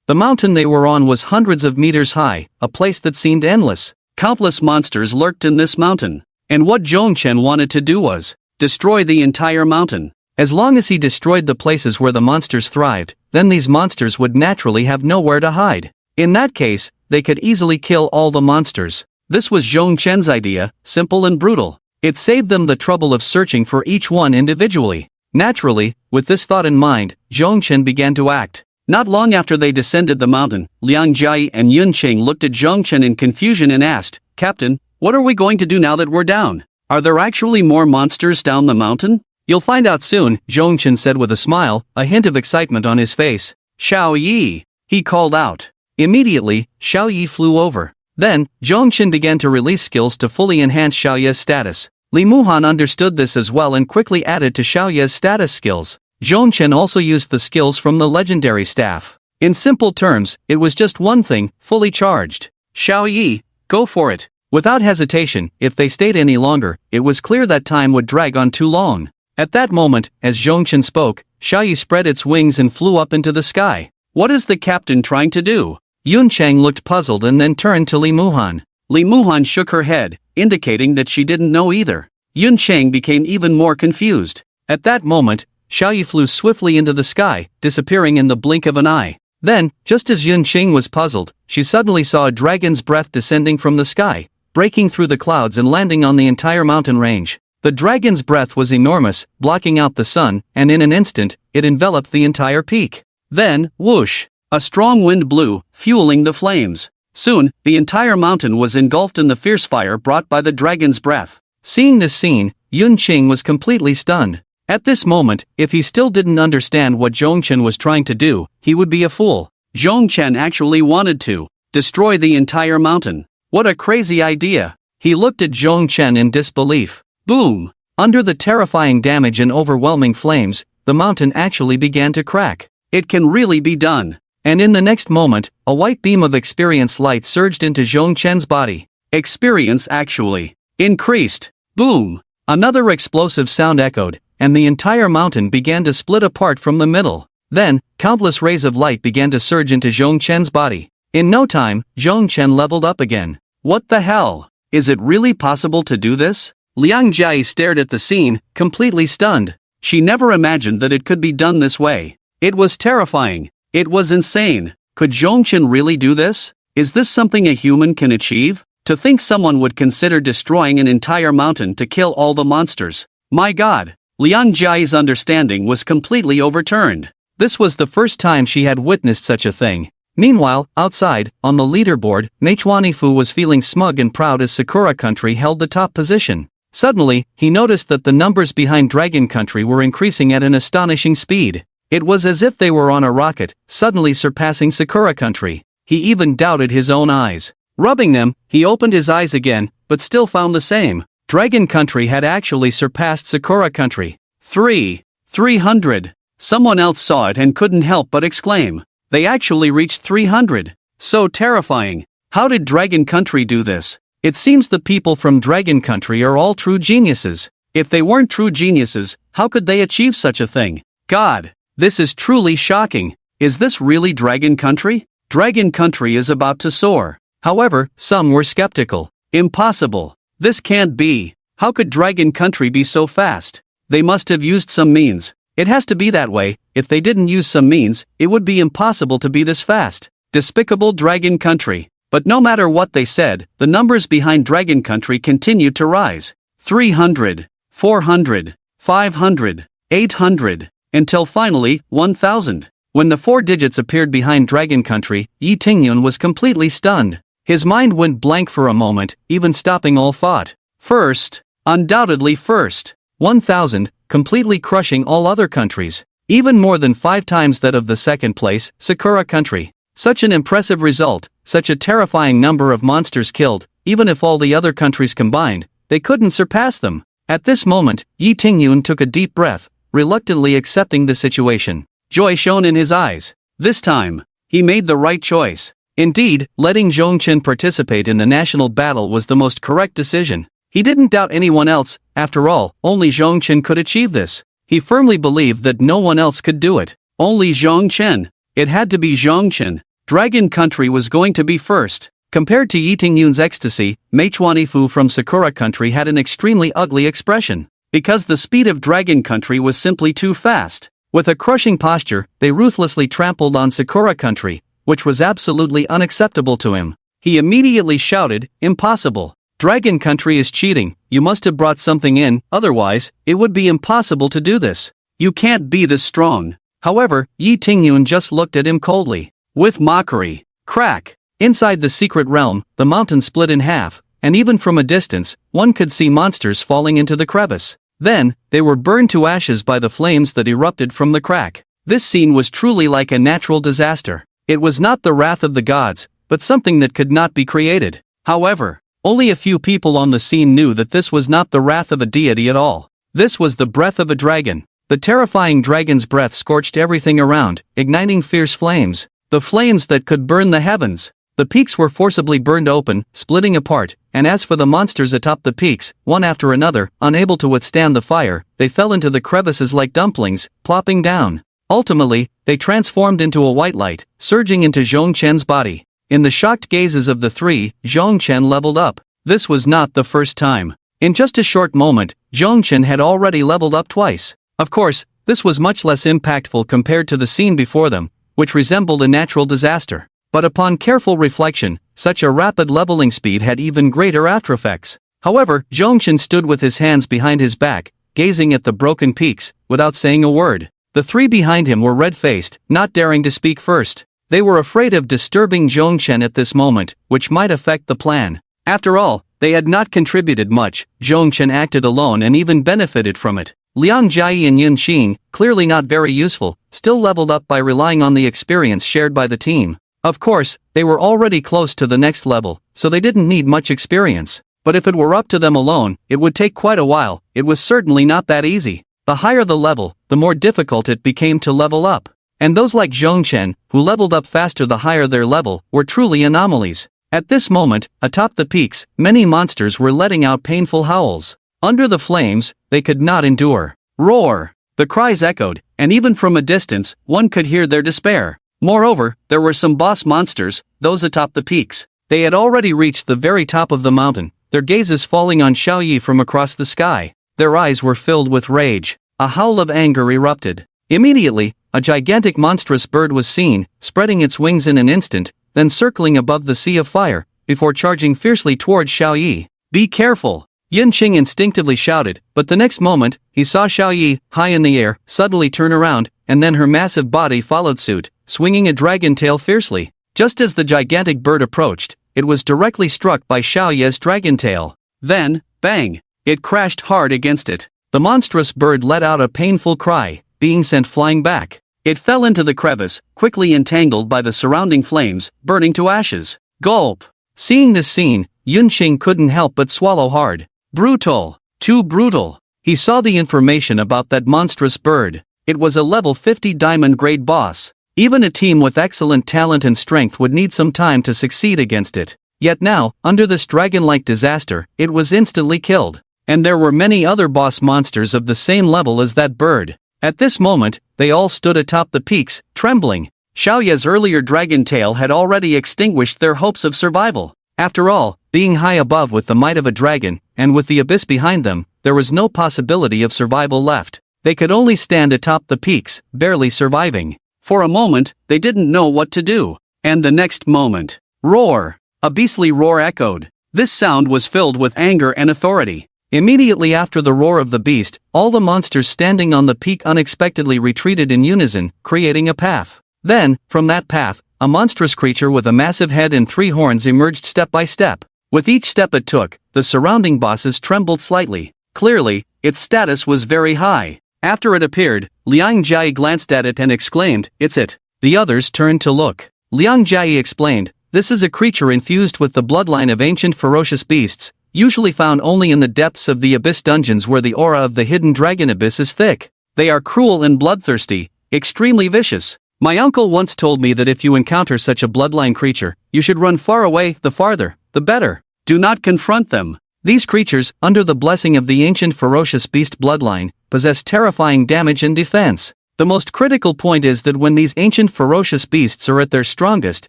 The mountain they were on was hundreds of meters high, a place that seemed endless. Countless monsters lurked in this mountain. And what Zhongchen wanted to do was destroy the entire mountain. As long as he destroyed the places where the monsters thrived, then these monsters would naturally have nowhere to hide. In that case, they could easily kill all the monsters. This was Zhongchen's idea, simple and brutal. It saved them the trouble of searching for each one individually. Naturally, with this thought in mind, Zhongchen began to act. Not long after they descended the mountain, Liang Jia and Yun Qing looked at Zhongchen in confusion and asked, Captain, what are we going to do now that we're down? Are there actually more monsters down the mountain? You'll find out soon, Zhongchen said with a smile, a hint of excitement on his face. Xiao Yi, he called out. Immediately, Xiao Yi flew over. Then, Zhongchen began to release skills to fully enhance Xiao Ye's status. Li Muhan understood this as well and quickly added to Xiao Ye's status skills. Zhongchen also used the skills from the legendary staff. In simple terms, it was just one thing, fully charged. Xiao Yi, go for it. Without hesitation, if they stayed any longer, it was clear that time would drag on too long. At that moment, as Zhongchen spoke, Xiao Yi spread its wings and flew up into the sky. What is the captain trying to do? Yun Chang looked puzzled and then turned to Li Muhan. Li Muhan shook her head, indicating that she didn't know either. Yun Chang became even more confused. At that moment, Xiao Yi flew swiftly into the sky, disappearing in the blink of an eye. Then, just as Yun Chang was puzzled, she suddenly saw a dragon's breath descending from the sky, breaking through the clouds and landing on the entire mountain range. The dragon's breath was enormous, blocking out the sun, and in an instant, it enveloped the entire peak. Then, whoosh! A strong wind blew, fueling the flames. Soon, the entire mountain was engulfed in the fierce fire brought by the dragon's breath. Seeing this scene, Yun Qing was completely stunned. At this moment, if he still didn't understand what Zhongchen was trying to do, he would be a fool. Zhongchen actually wanted to destroy the entire mountain. What a crazy idea! He looked at Zhongchen in disbelief. Boom! Under the terrifying damage and overwhelming flames, the mountain actually began to crack. It can really be done. And in the next moment, a white beam of experience light surged into Zhongchen's body. Experience actually increased. Boom! Another explosive sound echoed, and the entire mountain began to split apart from the middle. Then, countless rays of light began to surge into Zhongchen's body. In no time, Zhongchen leveled up again. What the hell? Is it really possible to do this? Liang Jia stared at the scene, completely stunned. She never imagined that it could be done this way. It was terrifying. It was insane. Could Zhongchen really do this? Is this something a human can achieve? To think someone would consider destroying an entire mountain to kill all the monsters. My god! Liang Jia's understanding was completely overturned. This was the first time she had witnessed such a thing. Meanwhile, outside, on the leaderboard, Meichuanifu was feeling smug and proud as Sakura Country held the top position. Suddenly, he noticed that the numbers behind Dragon Country were increasing at an astonishing speed. It was as if they were on a rocket, suddenly surpassing Sakura Country. He even doubted his own eyes. Rubbing them, he opened his eyes again, but still found the same. Dragon Country had actually surpassed Sakura Country. 300. Someone else saw it and couldn't help but exclaim. They actually reached 300. So terrifying. How did Dragon Country do this? It seems the people from Dragon Country are all true geniuses. If they weren't true geniuses, how could they achieve such a thing? God! This is truly shocking. Is this really Dragon Country? Dragon Country is about to soar. However, some were skeptical. Impossible. This can't be. How could Dragon Country be so fast? They must have used some means. It has to be that way. If they didn't use some means, it would be impossible to be this fast. Despicable Dragon Country. But no matter what they said, the numbers behind Dragon Country continued to rise. 300, 400, 500, 800. Until finally, 1,000. When the 4 digits appeared behind Dragon Country, Yi Tingyun was completely stunned. His mind went blank for a moment, even stopping all thought. First, undoubtedly first. 1,000, completely crushing all other countries. Even more than 5 times that of the second place, Sakura Country. Such an impressive result, such a terrifying number of monsters killed, even if all the other countries combined, they couldn't surpass them. At this moment, Yi Tingyun took a deep breath, reluctantly accepting the situation. Joy shone in his eyes. This time, he made the right choice. Indeed, letting Zhongchen participate in the national battle was the most correct decision. He didn't doubt anyone else. After all, only Zhongchen could achieve this. He firmly believed that no one else could do it. Only Zhongchen. It had to be Zhongchen. Dragon Country was going to be first. Compared to Yi Tingyun's ecstasy, Meichuanifu from Sakura Country had an extremely ugly expression. Because the speed of Dragon Country was simply too fast. With a crushing posture, they ruthlessly trampled on Sakura Country, which was absolutely unacceptable to him. He immediately shouted, "Impossible! Dragon Country is cheating, you must have brought something in, otherwise, it would be impossible to do this. You can't be this strong." However, Yi Tingyun just looked at him coldly. With mockery. Crack! Inside the secret realm, the mountain split in half, and even from a distance, one could see monsters falling into the crevice. Then, they were burned to ashes by the flames that erupted from the crack. This scene was truly like a natural disaster. It was not the wrath of the gods, but something that could not be created. However, only a few people on the scene knew that this was not the wrath of a deity at all. This was the breath of a dragon. The terrifying dragon's breath scorched everything around, igniting fierce flames. The flames that could burn the heavens. The peaks were forcibly burned open, splitting apart, and as for the monsters atop the peaks, one after another, unable to withstand the fire, they fell into the crevices like dumplings, plopping down. Ultimately, they transformed into a white light, surging into Zhong Chen's body. In the shocked gazes of the three, Zhong Chen leveled up. This was not the first time. In just a short moment, Zhong Chen had already leveled up twice. Of course, this was much less impactful compared to the scene before them, which resembled a natural disaster. But upon careful reflection, such a rapid leveling speed had even greater aftereffects. However, Zhongchen stood with his hands behind his back, gazing at the broken peaks, without saying a word. The three behind him were red-faced, not daring to speak first. They were afraid of disturbing Zhongchen at this moment, which might affect the plan. After all, they had not contributed much. Zhongchen acted alone and even benefited from it. Liang Jie and Yin Xing, clearly not very useful, still leveled up by relying on the experience shared by the team. Of course, they were already close to the next level, so they didn't need much experience. But if it were up to them alone, it would take quite a while. It was certainly not that easy. The higher the level, the more difficult it became to level up. And those like Zhongchen, who leveled up faster the higher their level, were truly anomalies. At this moment, atop the peaks, many monsters were letting out painful howls. Under the flames, they could not endure. Roar! The cries echoed, and even from a distance, one could hear their despair. Moreover, there were some boss monsters, those atop the peaks. They had already reached the very top of the mountain, their gazes falling on Xiaoyi from across the sky. Their eyes were filled with rage. A howl of anger erupted. Immediately, a gigantic monstrous bird was seen, spreading its wings in an instant, then circling above the sea of fire, before charging fiercely towards Xiaoyi. Be careful! Yin Qing instinctively shouted, but the next moment, he saw Xiaoyi, high in the air, suddenly turn around, and then her massive body followed suit, swinging a dragon tail fiercely. Just as the gigantic bird approached, it was directly struck by Xiaoye's dragon tail. Then, bang! It crashed hard against it. The monstrous bird let out a painful cry, being sent flying back. It fell into the crevice, quickly entangled by the surrounding flames, burning to ashes. Gulp! Seeing this scene, Yun Qing couldn't help but swallow hard. Brutal! Too brutal! He saw the information about that monstrous bird. It was a level 50 diamond grade boss. Even a team with excellent talent and strength would need some time to succeed against it. Yet now, under this dragon-like disaster, it was instantly killed. And there were many other boss monsters of the same level as that bird. At this moment, they all stood atop the peaks, trembling. Xiaoye's earlier dragon tail had already extinguished their hopes of survival. After all, being high above with the might of a dragon, and with the abyss behind them, there was no possibility of survival left. They could only stand atop the peaks, barely surviving. For a moment, they didn't know what to do. And the next moment, roar! A beastly roar echoed. This sound was filled with anger and authority. Immediately after the roar of the beast, all the monsters standing on the peak unexpectedly retreated in unison, creating a path. Then, from that path, a monstrous creature with a massive head and 3 horns emerged step by step. With each step it took, the surrounding bosses trembled slightly. Clearly, its status was very high. After it appeared, Liang Jie glanced at it and exclaimed, "It's it." The others turned to look. Liang Jie explained, "This is a creature infused with the bloodline of ancient ferocious beasts, usually found only in the depths of the abyss dungeons where the aura of the hidden dragon abyss is thick. They are cruel and bloodthirsty, extremely vicious. My uncle once told me that if you encounter such a bloodline creature, you should run far away, the farther, the better. Do not confront them. These creatures, under the blessing of the ancient ferocious beast bloodline, possess terrifying damage and defense. The most critical point is that when these ancient ferocious beasts are at their strongest,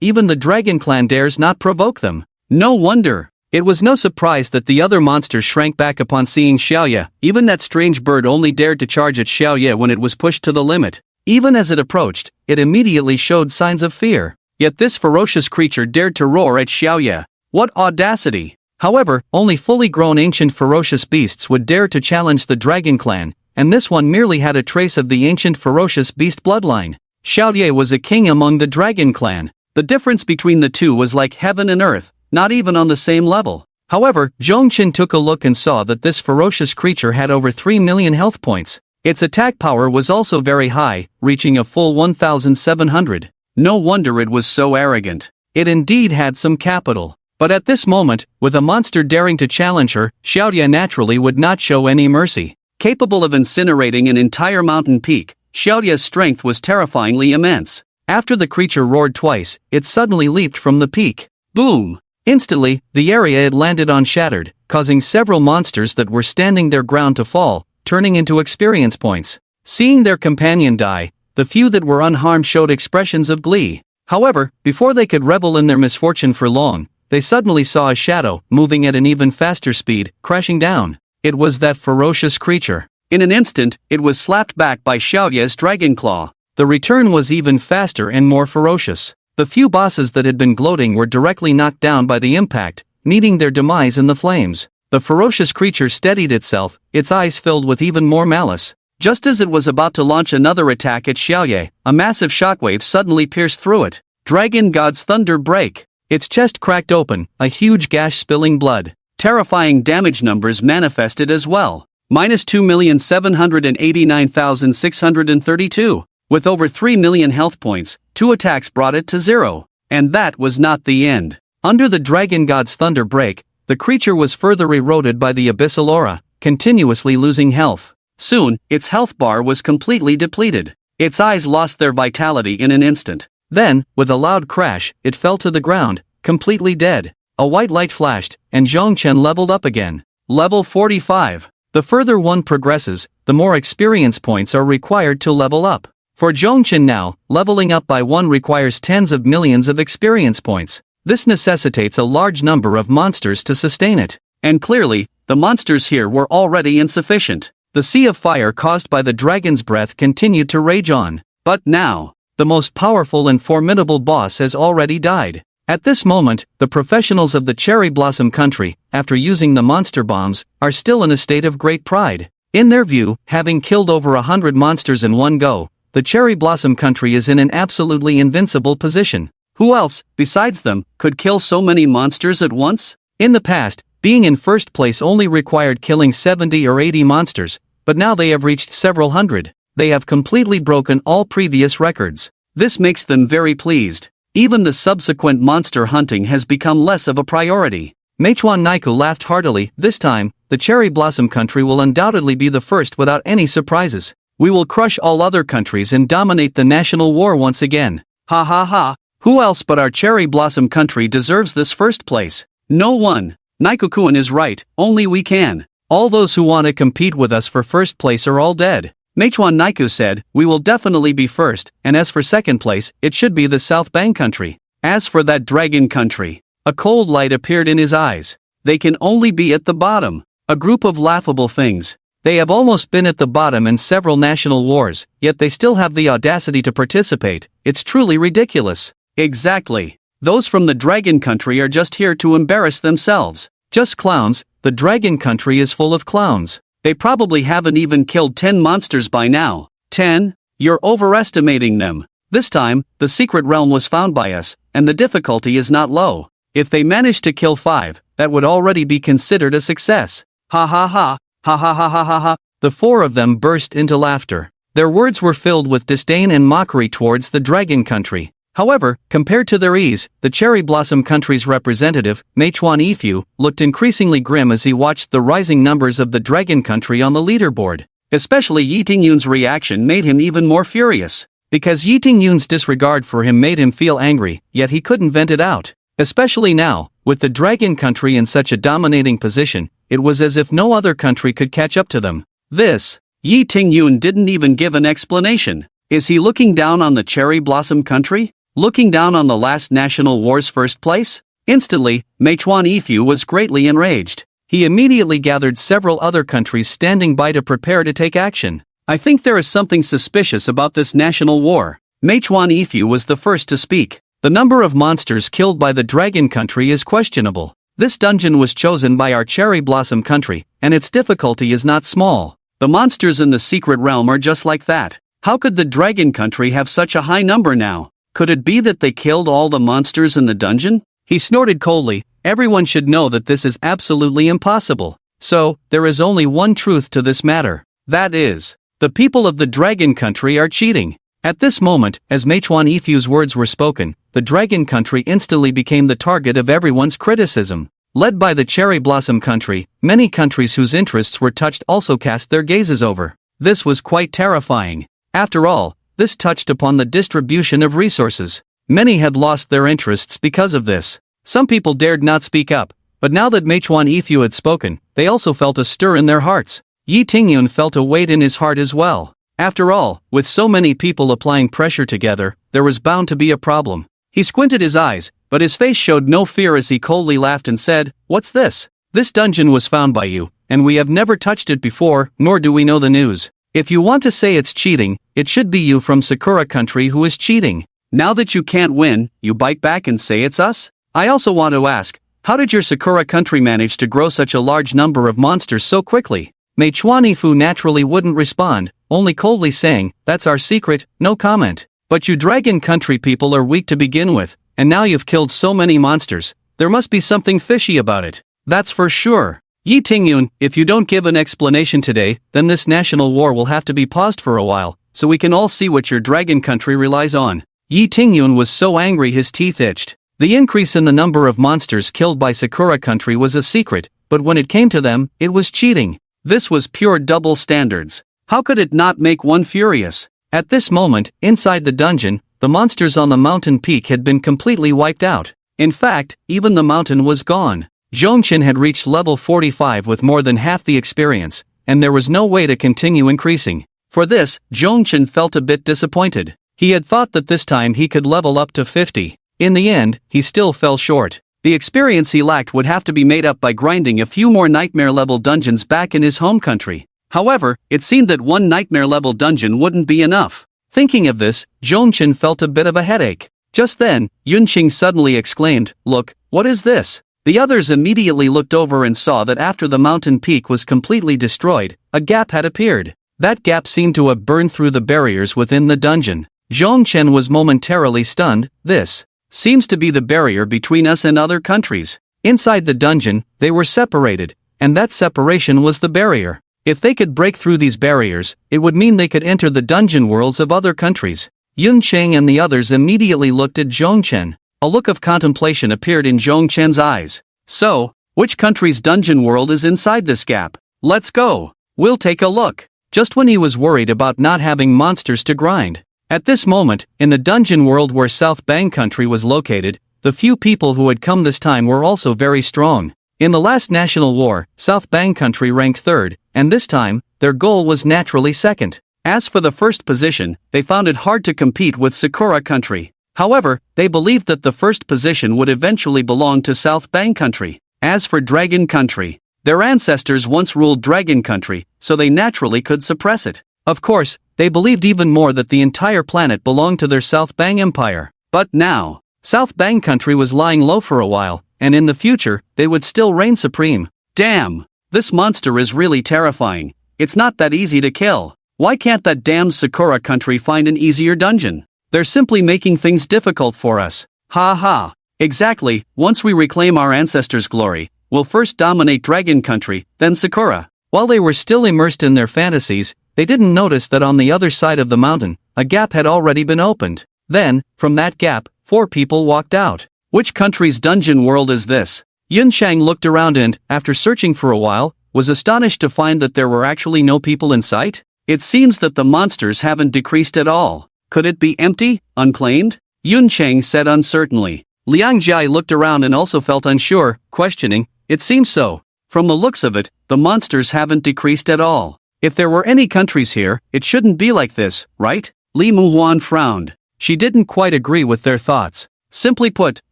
even the dragon clan dares not provoke them. No wonder. It was no surprise that the other monsters shrank back upon seeing Xiaoye. Even that strange bird only dared to charge at Xiaoye when it was pushed to the limit. Even as it approached, it immediately showed signs of fear. Yet this ferocious creature dared to roar at Xiaoye. What audacity! However, only fully grown ancient ferocious beasts would dare to challenge the dragon clan, and this one merely had a trace of the ancient ferocious beast bloodline. Xiaoye was a king among the dragon clan. The difference between the two was like heaven and earth, not even on the same level. However, Zhongchen took a look and saw that this ferocious creature had over 3 million health points. Its attack power was also very high, reaching a full 1,700. No wonder it was so arrogant. It indeed had some capital. But at this moment, with a monster daring to challenge her, Xiaoya naturally would not show any mercy. Capable of incinerating an entire mountain peak, Xiaoya's strength was terrifyingly immense. After the creature roared twice, it suddenly leaped from the peak. Boom! Instantly, the area it landed on shattered, causing several monsters that were standing their ground to fall, turning into experience points. Seeing their companion die, the few that were unharmed showed expressions of glee. However, before they could revel in their misfortune for long, they suddenly saw a shadow, moving at an even faster speed, crashing down. It was that ferocious creature. In an instant, it was slapped back by Xiaoya's dragon claw. The return was even faster and more ferocious. The few bosses that had been gloating were directly knocked down by the impact, meeting their demise in the flames. The ferocious creature steadied itself, its eyes filled with even more malice. Just as it was about to launch another attack at Xiaoya, a massive shockwave suddenly pierced through it. Dragon God's thunder break. Its chest cracked open, a huge gash spilling blood. Terrifying damage numbers manifested as well. -2,789,632. With over 3 million health points, 2 attacks brought it to 0. And that was not the end. Under the Dragon God's thunder break, the creature was further eroded by the abyssal aura, continuously losing health. Soon, its health bar was completely depleted. Its eyes lost their vitality in an instant. Then, with a loud crash, it fell to the ground, completely dead. A white light flashed, and Zhongchen leveled up again. Level 45. The further one progresses, the more experience points are required to level up. For Zhongchen now, leveling up by 1 requires tens of millions of experience points. This necessitates a large number of monsters to sustain it. And clearly, the monsters here were already insufficient. The sea of fire caused by the dragon's breath continued to rage on. But now, the most powerful and formidable boss has already died. At this moment, the professionals of the Cherry Blossom Country, after using the monster bombs, are still in a state of great pride. In their view, having killed over 100 monsters in one go, the Cherry Blossom Country is in an absolutely invincible position. Who else, besides them, could kill so many monsters at once? In the past, being in first place only required killing 70 or 80 monsters, but now they have reached several hundred. They have completely broken all previous records. This makes them very pleased. Even the subsequent monster hunting has become less of a priority. Meichuan Naiku laughed heartily. This time, the Cherry Blossom Country will undoubtedly be the first without any surprises. We will crush all other countries and dominate the national war once again. Ha ha ha. Who else but our Cherry Blossom Country deserves this first place? No one. Naikukuan is right, only we can. All those who want to compete with us for first place are all dead. Meichuan Naiku said, we will definitely be first, and as for second place, it should be the South Bang Country. As for that Dragon Country, a cold light appeared in his eyes. They can only be at the bottom. A group of laughable things. They have almost been at the bottom in several national wars, yet they still have the audacity to participate. It's truly ridiculous. Exactly. Those from the Dragon Country are just here to embarrass themselves. Just clowns. The Dragon Country is full of clowns. They probably haven't even killed 10 monsters by now. 10? You're overestimating them. This time, the secret realm was found by us, and the difficulty is not low. If they managed to kill 5, that would already be considered a success. Ha ha ha. Ha ha ha ha ha ha. The 4 of them burst into laughter. Their words were filled with disdain and mockery towards the Dragon Country. However, compared to their ease, the Cherry Blossom Country's representative, Meichuan Ifu, looked increasingly grim as he watched the rising numbers of the Dragon Country on the leaderboard. Especially Yi Tingyun's reaction made him even more furious. Because Yi Tingyun's disregard for him made him feel angry, yet he couldn't vent it out. Especially now, with the Dragon Country in such a dominating position, it was as if no other country could catch up to them. Yi Tingyun didn't even give an explanation. Is he looking down on the Cherry Blossom Country? Looking down on the last national war's first place? Instantly, Meichuan Ifu was greatly enraged. He immediately gathered several other countries standing by to prepare to take action. I think there is something suspicious about this national war. Meichuan Ifu was the first to speak. The number of monsters killed by the Dragon Country is questionable. This dungeon was chosen by our Cherry Blossom Country, and its difficulty is not small. The monsters in the secret realm are just like that. How could the Dragon Country have such a high number now? Could it be that they killed all the monsters in the dungeon? He snorted coldly, Everyone should know that this is absolutely impossible. So, there is only one truth to this matter. That is, the people of the Dragon Country are cheating. At this moment, as Meituan Ifu's words were spoken, the Dragon Country instantly became the target of everyone's criticism. Led by the Cherry Blossom Country, many countries whose interests were touched also cast their gazes over. This was quite terrifying. After all, this touched upon the distribution of resources. Many had lost their interests because of this. Some people dared not speak up, but now that Meituan Ifu had spoken, they also felt a stir in their hearts. Yi Tingyun felt a weight in his heart as well. After all, with so many people applying pressure together, there was bound to be a problem. He squinted his eyes, but his face showed no fear as he coldly laughed and said, "What's this? This dungeon was found by you, and we have never touched it before, nor do we know the news. If you want to say it's cheating, it should be you from Sakura Country who is cheating. Now that you can't win, you bite back and say it's us? I also want to ask, how did your Sakura Country manage to grow such a large number of monsters so quickly?" Meituan Ifu naturally wouldn't respond, only coldly saying, "That's our secret, no comment. But you Dragon Country people are weak to begin with, and now you've killed so many monsters. There must be something fishy about it. That's for sure. Yi Tingyun, if you don't give an explanation today, then this national war will have to be paused for a while, so we can all see what your Dragon Country relies on." Yi Tingyun was so angry his teeth itched. The increase in the number of monsters killed by Sakura Country was a secret, but when it came to them, it was cheating. This was pure double standards. How could it not make one furious? At this moment, inside the dungeon, the monsters on the mountain peak had been completely wiped out. In fact, even the mountain was gone. Zhongchen had reached level 45 with more than half the experience, and there was no way to continue increasing. For this, Zhongchen felt a bit disappointed. He had thought that this time he could level up to 50. In the end, he still fell short. The experience he lacked would have to be made up by grinding a few more nightmare-level dungeons back in his home country. However, it seemed that one nightmare-level dungeon wouldn't be enough. Thinking of this, Zhongchen felt a bit of a headache. Just then, Yunqing suddenly exclaimed, "Look, what is this?" The others immediately looked over and saw that after the mountain peak was completely destroyed, a gap had appeared. That gap seemed to have burned through the barriers within the dungeon. Zhongchen was momentarily stunned. This seems to be the barrier between us and other countries. Inside the dungeon, they were separated, and that separation was the barrier. If they could break through these barriers, it would mean they could enter the dungeon worlds of other countries. Yunqing and the others immediately looked at Zhongchen. A look of contemplation appeared in Zhongchen's eyes. So, which country's dungeon world is inside this gap? Let's go. We'll take a look. Just when he was worried about not having monsters to grind. At this moment, in the dungeon world where South Bang Country was located, the few people who had come this time were also very strong. In the last national war, South Bang Country ranked third, and this time, their goal was naturally second. As for the first position, they found it hard to compete with Sakura Country. However, they believed that the first position would eventually belong to South Bang Country. As for Dragon Country, their ancestors once ruled Dragon Country, so they naturally could suppress it. Of course, they believed even more that the entire planet belonged to their South Bang Empire. But now, South Bang Country was lying low for a while, and in the future, they would still reign supreme. Damn! This monster is really terrifying. It's not that easy to kill. Why can't that damned Sakura Country find an easier dungeon? They're simply making things difficult for us. Ha ha. Exactly, once we reclaim our ancestors' glory, we'll first dominate Dragon Country, then Sakura. While they were still immersed in their fantasies, they didn't notice that on the other side of the mountain, a gap had already been opened. Then, from that gap, 4 people walked out. Which country's dungeon world is this? Yunshang looked around and, after searching for a while, was astonished to find that there were actually no people in sight. It seems that the monsters haven't decreased at all. Could it be empty, unclaimed? Yuncheng said uncertainly. Liang Jia looked around and also felt unsure, questioning, "It seems so. From the looks of it, the monsters haven't decreased at all. If there were any countries here, it shouldn't be like this, right?" Li Muhuan frowned. She didn't quite agree with their thoughts. Simply put,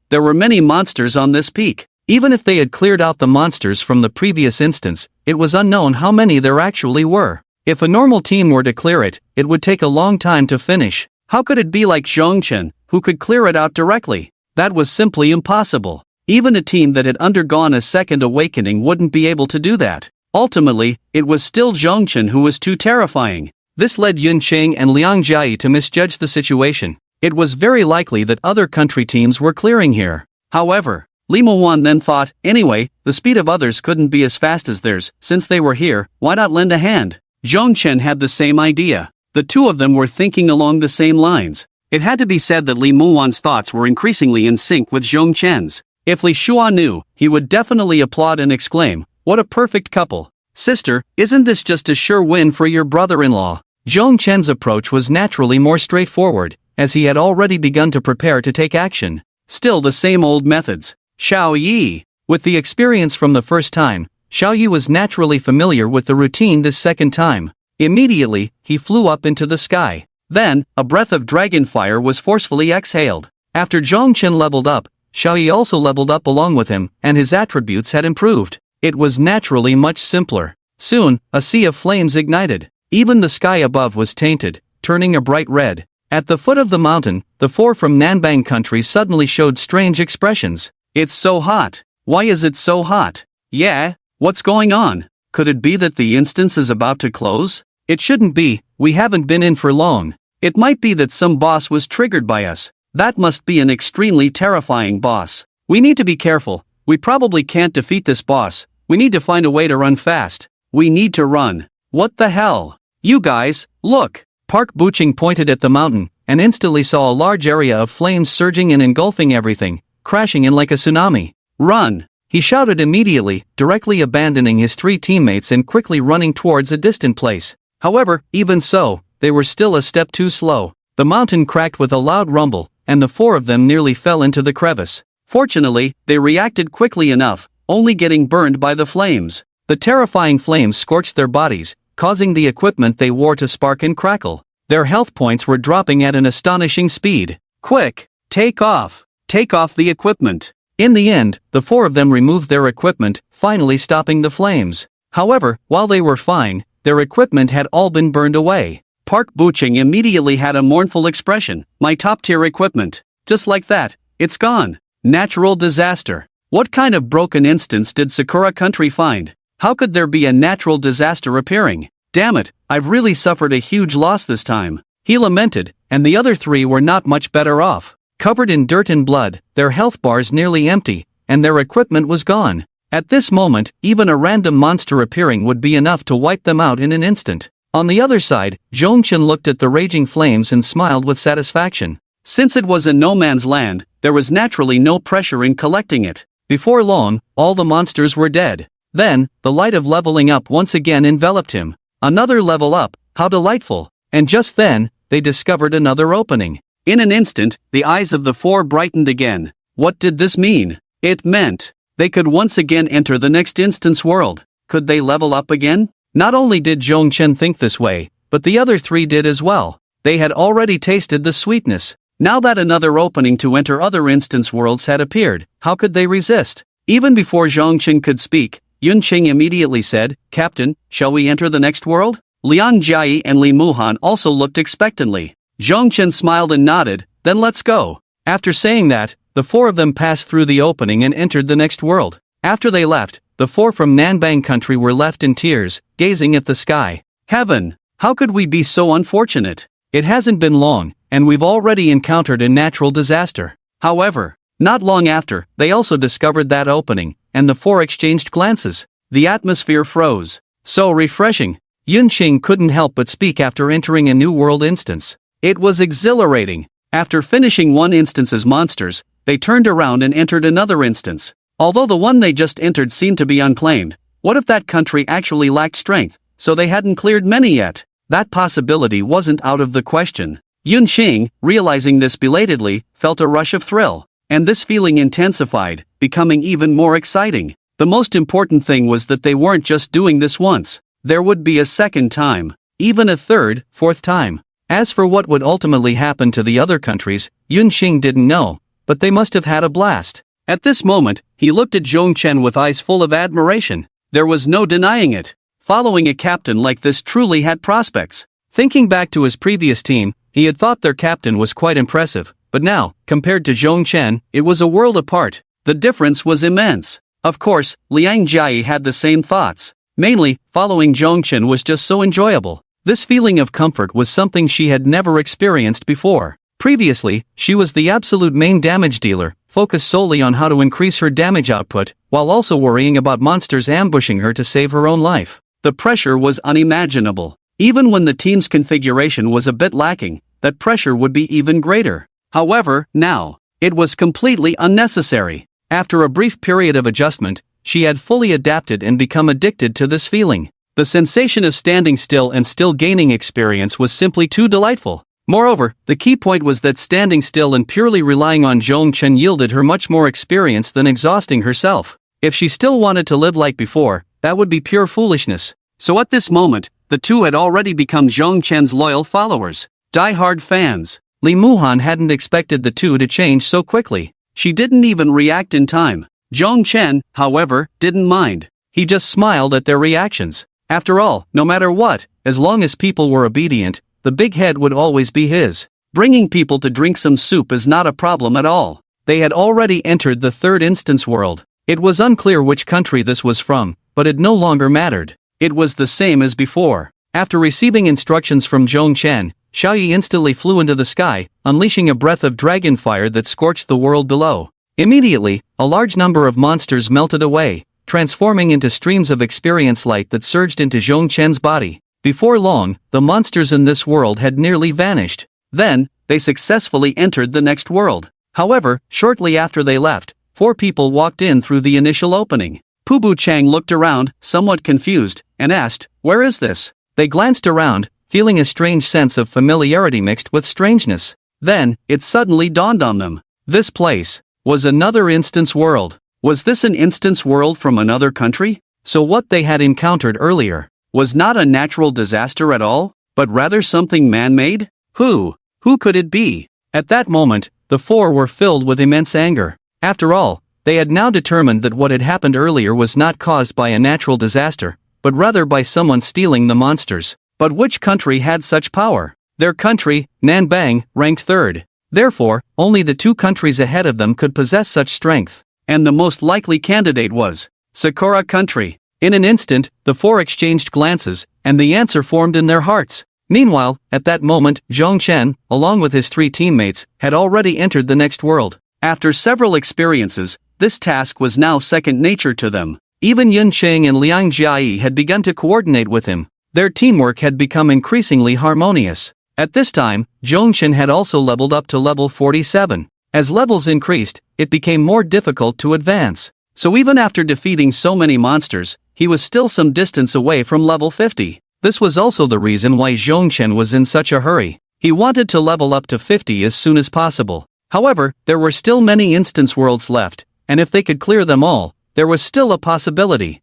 there were many monsters on this peak. Even if they had cleared out the monsters from the previous instance, it was unknown how many there actually were. If a normal team were to clear it, it would take a long time to finish. How could it be like Zhongchen, who could clear it out directly? That was simply impossible. Even a team that had undergone a second awakening wouldn't be able to do that. Ultimately, it was still Zhongchen who was too terrifying. This led Yunqing and Liang Jia to misjudge the situation. It was very likely that other country teams were clearing here. However, Li Muwan then thought, anyway, the speed of others couldn't be as fast as theirs, since they were here, why not lend a hand? Zhong Chen had the same idea. The two of them were thinking along the same lines. It had to be said that Li Muwan's thoughts were increasingly in sync with Zhong Chen's. If Li Shua knew, he would definitely applaud and exclaim, what a perfect couple. Sister, isn't this just a sure win for your brother-in-law? Zhong Chen's approach was naturally more straightforward, as he had already begun to prepare to take action. Still the same old methods. Xiao Yi. With the experience from the first time, Xiao Yi was naturally familiar with the routine this second time. Immediately, he flew up into the sky. Then, a breath of dragon fire was forcefully exhaled. After Zhong Chen leveled up, Xiao Yi also leveled up along with him, and his attributes had improved. It was naturally much simpler. Soon, a sea of flames ignited. Even the sky above was tainted, turning a bright red. At the foot of the mountain, the four from Nanbang country suddenly showed strange expressions. It's so hot. Why is it so hot? Yeah, what's going on? Could it be that the instance is about to close? It shouldn't be, we haven't been in for long. It might be that some boss was triggered by us. That must be an extremely terrifying boss. We need to be careful. We probably can't defeat this boss. We need to find a way to run fast. We need to run. What the hell? You guys, look! Park Buching pointed at the mountain, and instantly saw a large area of flames surging and engulfing everything, crashing in like a tsunami. Run! He shouted immediately, directly abandoning his three teammates and quickly running towards a distant place. However, even so, they were still a step too slow. The mountain cracked with a loud rumble, and the four of them nearly fell into the crevice. Fortunately, they reacted quickly enough, only getting burned by the flames. The terrifying flames scorched their bodies, causing the equipment they wore to spark and crackle. Their health points were dropping at an astonishing speed. Quick! Take off! Take off the equipment! In the end, the four of them removed their equipment, finally stopping the flames. However, while they were fine, their equipment had all been burned away. Park Buching immediately had a mournful expression. My top-tier equipment. Just like that, it's gone. Natural disaster. What kind of broken instance did Sakura country find? How could there be a natural disaster appearing? Damn it, I've really suffered a huge loss this time. He lamented, and the other three were not much better off. Covered in dirt and blood, their health bars nearly empty, and their equipment was gone. At this moment, even a random monster appearing would be enough to wipe them out in an instant. On the other side, Zhong Chen looked at the raging flames and smiled with satisfaction. Since it was in no man's land, there was naturally no pressure in collecting it. Before long, all the monsters were dead. Then, the light of leveling up once again enveloped him. Another level up, how delightful! And just then, they discovered another opening. In an instant, the eyes of the four brightened again. What did this mean? It meant they could once again enter the next instance world. Could they level up again? Not only did Zhong Chen think this way, but the other three did as well. They had already tasted the sweetness. Now that another opening to enter other instance worlds had appeared, how could they resist? Even before Zhong Chen could speak, Yun Qing immediately said, Captain, shall we enter the next world? Liang Jiayi and Li Muhan also looked expectantly. Zhong Chen smiled and nodded, then let's go. After saying that, the four of them passed through the opening and entered the next world. After they left, the four from Nanbang country were left in tears, gazing at the sky. Heaven! How could we be so unfortunate? It hasn't been long, and we've already encountered a natural disaster. However, not long after, they also discovered that opening, and the four exchanged glances. The atmosphere froze. So refreshing. Yun Qing couldn't help but speak after entering a new world instance. It was exhilarating. After finishing one instance's monsters, they turned around and entered another instance. Although the one they just entered seemed to be unclaimed, what if that country actually lacked strength, so they hadn't cleared many yet? That possibility wasn't out of the question. Yun Qing, realizing this belatedly, felt a rush of thrill. And this feeling intensified, becoming even more exciting. The most important thing was that they weren't just doing this once. There would be a second time. Even a third, fourth time. As for what would ultimately happen to the other countries, Yun Qing didn't know, but they must have had a blast. At this moment, he looked at Zhong Chen with eyes full of admiration. There was no denying it. Following a captain like this truly had prospects. Thinking back to his previous team, he had thought their captain was quite impressive, but now, compared to Zhong Chen, it was a world apart. The difference was immense. Of course, Liang Jiayi had the same thoughts. Mainly, following Zhong Chen was just so enjoyable. This feeling of comfort was something she had never experienced before. Previously, she was the absolute main damage dealer, focused solely on how to increase her damage output, while also worrying about monsters ambushing her to save her own life. The pressure was unimaginable. Even when the team's configuration was a bit lacking, that pressure would be even greater. However, now, it was completely unnecessary. After a brief period of adjustment, she had fully adapted and become addicted to this feeling. The sensation of standing still and still gaining experience was simply too delightful. Moreover, the key point was that standing still and purely relying on Zhongchen yielded her much more experience than exhausting herself. If she still wanted to live like before, that would be pure foolishness. So at this moment, the two had already become Zhongchen's loyal followers, die-hard fans. Li Muhan hadn't expected the two to change so quickly. She didn't even react in time. Zhongchen, however, didn't mind. He just smiled at their reactions. After all, no matter what, as long as people were obedient, the big head would always be his. Bringing people to drink some soup is not a problem at all. They had already entered the third instance world. It was unclear which country this was from, but it no longer mattered. It was the same as before. After receiving instructions from Zhongchen, Xiaoyi instantly flew into the sky, unleashing a breath of dragon fire that scorched the world below. Immediately, a large number of monsters melted away, transforming into streams of experience light that surged into Zhongchen's body. Before long, the monsters in this world had nearly vanished. Then, they successfully entered the next world. However, shortly after they left, 4 people walked in through the initial opening. Pubu Chang looked around, somewhat confused, and asked, "Where is this?" They glanced around, feeling a strange sense of familiarity mixed with strangeness. Then, it suddenly dawned on them. This place was another instance world. Was this an instance world from another country? So what they had encountered earlier was not a natural disaster at all, but rather something man-made? Who could it be? At that moment, the 4 were filled with immense anger. After all, they had now determined that what had happened earlier was not caused by a natural disaster, but rather by someone stealing the monsters. But which country had such power? Their country, Nanbang, ranked 3rd. Therefore, only the 2 countries ahead of them could possess such strength. And the most likely candidate was Sakura country. In an instant, the 4 exchanged glances, and the answer formed in their hearts. Meanwhile, at that moment, Zhongchen, along with his 3 teammates, had already entered the next world. After several experiences, this task was now second nature to them. Even Yun Cheng and Liang Jiayi had begun to coordinate with him. Their teamwork had become increasingly harmonious. At this time, Zhongchen had also leveled up to level 47. As levels increased, it became more difficult to advance. So even after defeating so many monsters, he was still some distance away from level 50. This was also the reason why Zhongchen was in such a hurry. He wanted to level up to 50 as soon as possible. However, there were still many instance worlds left, and if they could clear them all, there was still a possibility.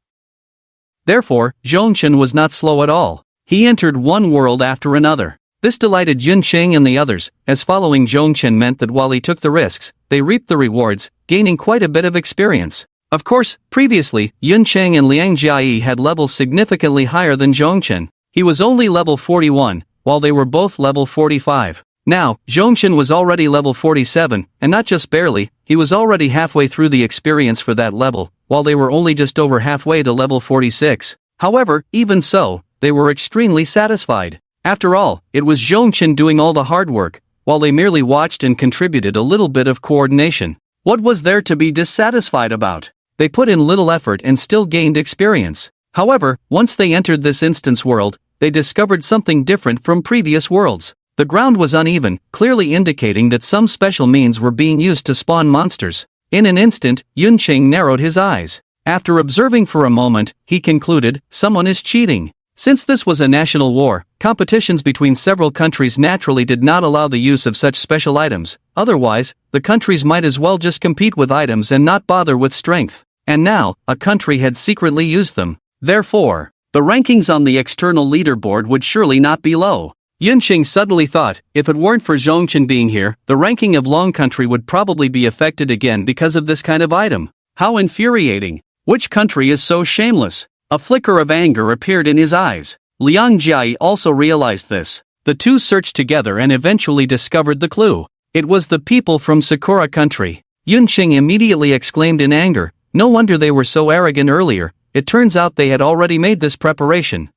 Therefore, Zhongchen was not slow at all. He entered one world after another. This delighted Yun Cheng and the others, as following Zhongchen meant that while he took the risks, they reaped the rewards, gaining quite a bit of experience. Of course, previously, Yun Cheng and Liang Jiayi had levels significantly higher than Zhongchen. He was only level 41, while they were both level 45. Now, Zhongchen was already level 47, and not just barely, he was already halfway through the experience for that level, while they were only just over halfway to level 46. However, even so, they were extremely satisfied. After all, it was Zhongchen doing all the hard work, while they merely watched and contributed a little bit of coordination. What was there to be dissatisfied about? They put in little effort and still gained experience. However, once they entered this instance world, they discovered something different from previous worlds. The ground was uneven, clearly indicating that some special means were being used to spawn monsters. In an instant, Yun Cheng narrowed his eyes. After observing for a moment, he concluded, someone is cheating. Since this was a national war, competitions between several countries naturally did not allow the use of such special items. Otherwise, the countries might as well just compete with items and not bother with strength. And now, a country had secretly used them. Therefore, the rankings on the external leaderboard would surely not be low. Yun Cheng suddenly thought, if it weren't for Zhongchen being here, the ranking of Long Country would probably be affected again because of this kind of item. How infuriating. Which country is so shameless? A flicker of anger appeared in his eyes. Liang Jiayi also realized this. The two searched together and eventually discovered the clue. It was the people from Sakura country. Yun Cheng immediately exclaimed in anger, no wonder they were so arrogant earlier, it turns out they had already made this preparation.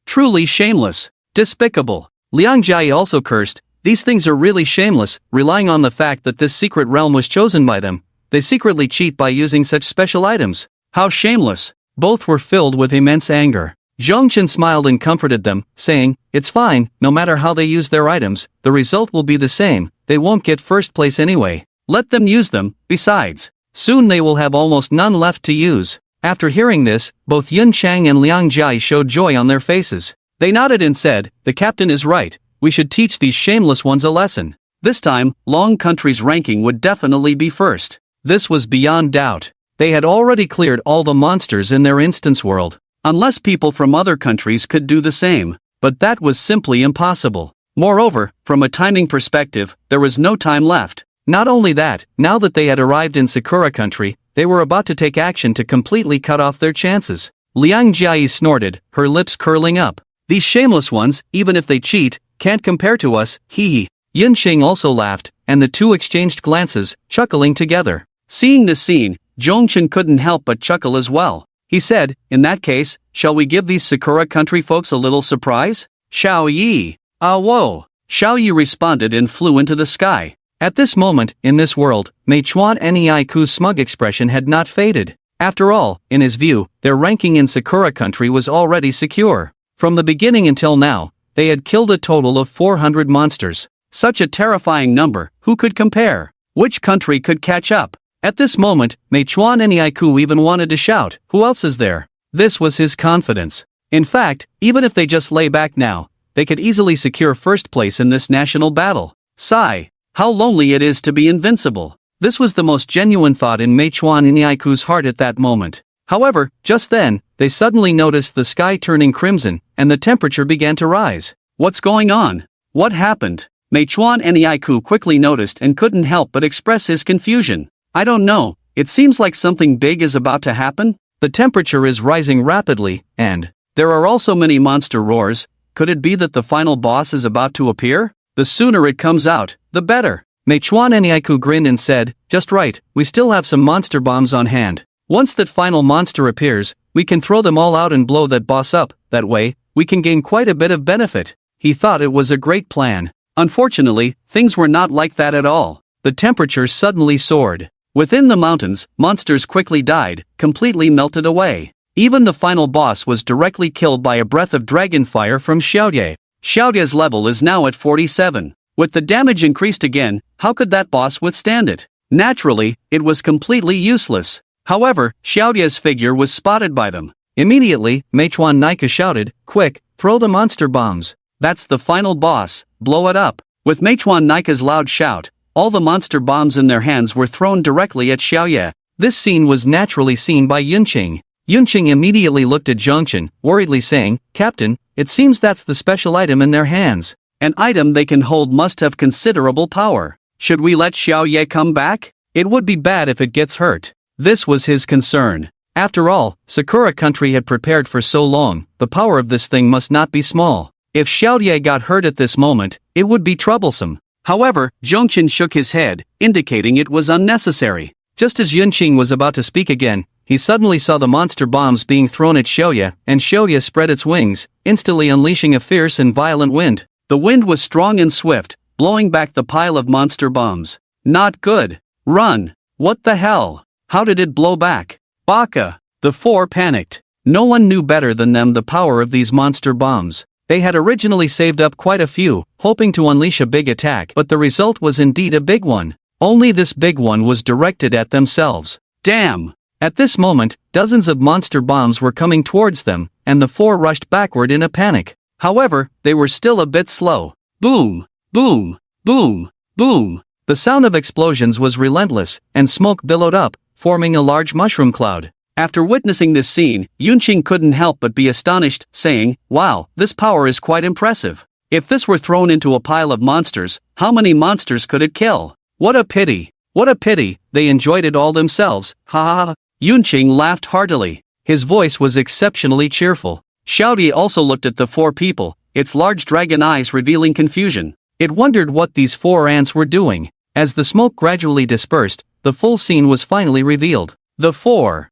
Truly shameless. Despicable. Liang Jiayi also cursed, These things are really shameless, relying on the fact that this secret realm was chosen by them. They secretly cheat by using such special items. How shameless! Both were filled with immense anger. Zhongchen smiled and comforted them, saying, "It's fine, no matter how they use their items, the result will be the same, they won't get first place anyway. Let them use them, besides. Soon they will have almost none left to use." After hearing this, both Yun Chang and Liang Jia showed joy on their faces. They nodded and said, "The captain is right, we should teach these shameless ones a lesson." This time, Long Country's ranking would definitely be first. This was beyond doubt. They had already cleared all the monsters in their instance world. Unless people from other countries could do the same. But that was simply impossible. Moreover, from a timing perspective, there was no time left. Not only that, now that they had arrived in Sakura country, they were about to take action to completely cut off their chances. Liang Jia snorted, her lips curling up. "These shameless ones, even if they cheat, can't compare to us, hee. Yun Xing also laughed, and the two exchanged glances, chuckling together. Seeing this scene, Zhongchen couldn't help but chuckle as well. He said, "In that case, shall we give these Sakura country folks a little surprise?" "Xiao Yi." "Ah whoa." Xiao Yi responded and flew into the sky. At this moment, in this world, Meichuan Niiku's smug expression had not faded. After all, in his view, their ranking in Sakura country was already secure. From the beginning until now, they had killed a total of 400 monsters. Such a terrifying number, who could compare? Which country could catch up? At this moment, Meichuan Niiku even wanted to shout, "Who else is there?" This was his confidence. In fact, even if they just lay back now, they could easily secure first place in this national battle. Sigh. How lonely it is to be invincible. This was the most genuine thought in Meichuan Niiku's heart at that moment. However, just then, they suddenly noticed the sky turning crimson, and the temperature began to rise. What's going on? What happened? Meichuan Niiku quickly noticed and couldn't help but express his confusion. "I don't know, it seems like something big is about to happen. The temperature is rising rapidly, and there are also many monster roars. Could it be that the final boss is about to appear? The sooner it comes out, the better." Meichuan Niiku grinned and said, "Just right, we still have some monster bombs on hand. Once that final monster appears, we can throw them all out and blow that boss up, that way, we can gain quite a bit of benefit." He thought it was a great plan. Unfortunately, things were not like that at all. The temperature suddenly soared. Within the mountains, monsters quickly died, completely melted away. Even the final boss was directly killed by a breath of dragon fire from Xiaoye. Xiaoye's level is now at 47. With the damage increased again, how could that boss withstand it? Naturally, it was completely useless. However, Xiaoye's figure was spotted by them. Immediately, Meichuan Nika shouted, "Quick, throw the monster bombs. That's the final boss, blow it up." With Meichuan Nika's loud shout, all the monster bombs in their hands were thrown directly at Xiaoye. This scene was naturally seen by Yunqing. Yunqing immediately looked at Zhongchen, worriedly saying, "Captain, it seems that's the special item in their hands. An item they can hold must have considerable power. Should we let Xiaoye come back? It would be bad if it gets hurt." This was his concern. After all, Sakura country had prepared for so long, the power of this thing must not be small. If Xiaoye got hurt at this moment, it would be troublesome. However, Zhongchen shook his head, indicating it was unnecessary. Just as Yunqing was about to speak again, he suddenly saw the monster bombs being thrown at Xiaoye, and Xiaoye spread its wings, instantly unleashing a fierce and violent wind. The wind was strong and swift, blowing back the pile of monster bombs. Not good. Run. What the hell? How did it blow back? Baka. The four panicked. No one knew better than them the power of these monster bombs. They had originally saved up quite a few, hoping to unleash a big attack, but the result was indeed a big one. Only this big one was directed at themselves. Damn! At this moment, dozens of monster bombs were coming towards them, and the four rushed backward in a panic. However, they were still a bit slow. Boom! Boom! Boom! Boom! The sound of explosions was relentless, and smoke billowed up, forming a large mushroom cloud. After witnessing this scene, Yunqing couldn't help but be astonished, saying, "Wow, this power is quite impressive. If this were thrown into a pile of monsters, how many monsters could it kill? What a pity! What a pity, they enjoyed it all themselves, ha ha ha." Yunqing laughed heartily. His voice was exceptionally cheerful. Xiaoye also looked at the four people, its large dragon eyes revealing confusion. It wondered what these four ants were doing. As the smoke gradually dispersed, the full scene was finally revealed. The four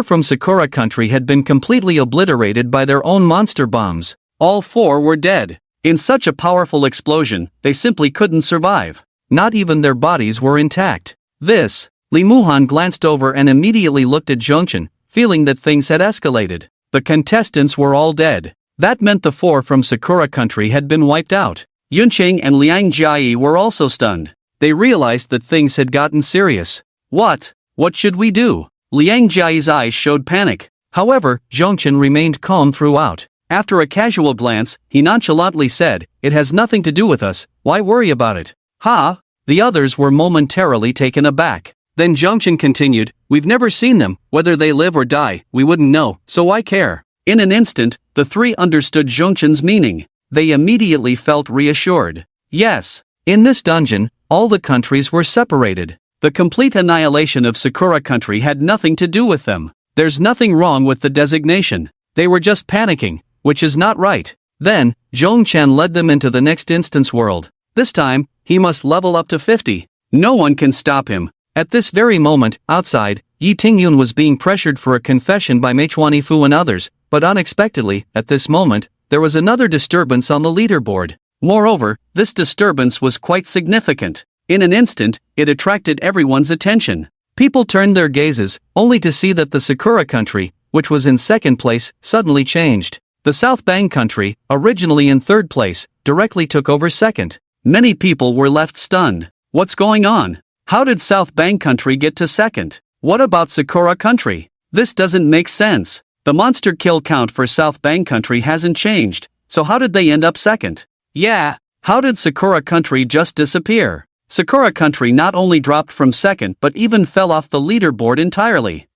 from Sakura country had been completely obliterated by their own monster bombs. All four were dead. In such a powerful explosion, they simply couldn't survive. Not even their bodies were intact. Li Muhan glanced over and immediately looked at Zhongchen, feeling that things had escalated. The contestants were all dead. That meant the 4 from Sakura country had been wiped out. Yunqing and Liang Jiayi were also stunned. They realized that things had gotten serious. What should we do? Liang Jiayi's eyes showed panic. However, Zhongchen remained calm throughout. After a casual glance, he nonchalantly said, "It has nothing to do with us, why worry about it?" Ha! The others were momentarily taken aback. Then Zhongchen continued, "We've never seen them, whether they live or die, we wouldn't know, so why care?" In an instant, the 3 understood Zhongchen's meaning. They immediately felt reassured. Yes, in this dungeon, all the countries were separated. The complete annihilation of Sakura country had nothing to do with them. There's nothing wrong with the designation. They were just panicking, which is not right. Then, Zhongchen led them into the next instance world. This time, he must level up to 50. No one can stop him. At this very moment, outside, Yi Tingyun was being pressured for a confession by Meichuan Fu and others, but unexpectedly, at this moment, there was another disturbance on the leaderboard. Moreover, this disturbance was quite significant. In an instant, it attracted everyone's attention. People turned their gazes, only to see that the Sakura country, which was in second place, suddenly changed. The South Bang country, originally in third place, directly took over second. Many people were left stunned. What's going on? How did South Bang country get to second? What about Sakura country? This doesn't make sense. The monster kill count for South Bang country hasn't changed, so how did they end up second? Yeah, how did Sakura country just disappear? Sakura country not only dropped from second but even fell off the leaderboard entirely.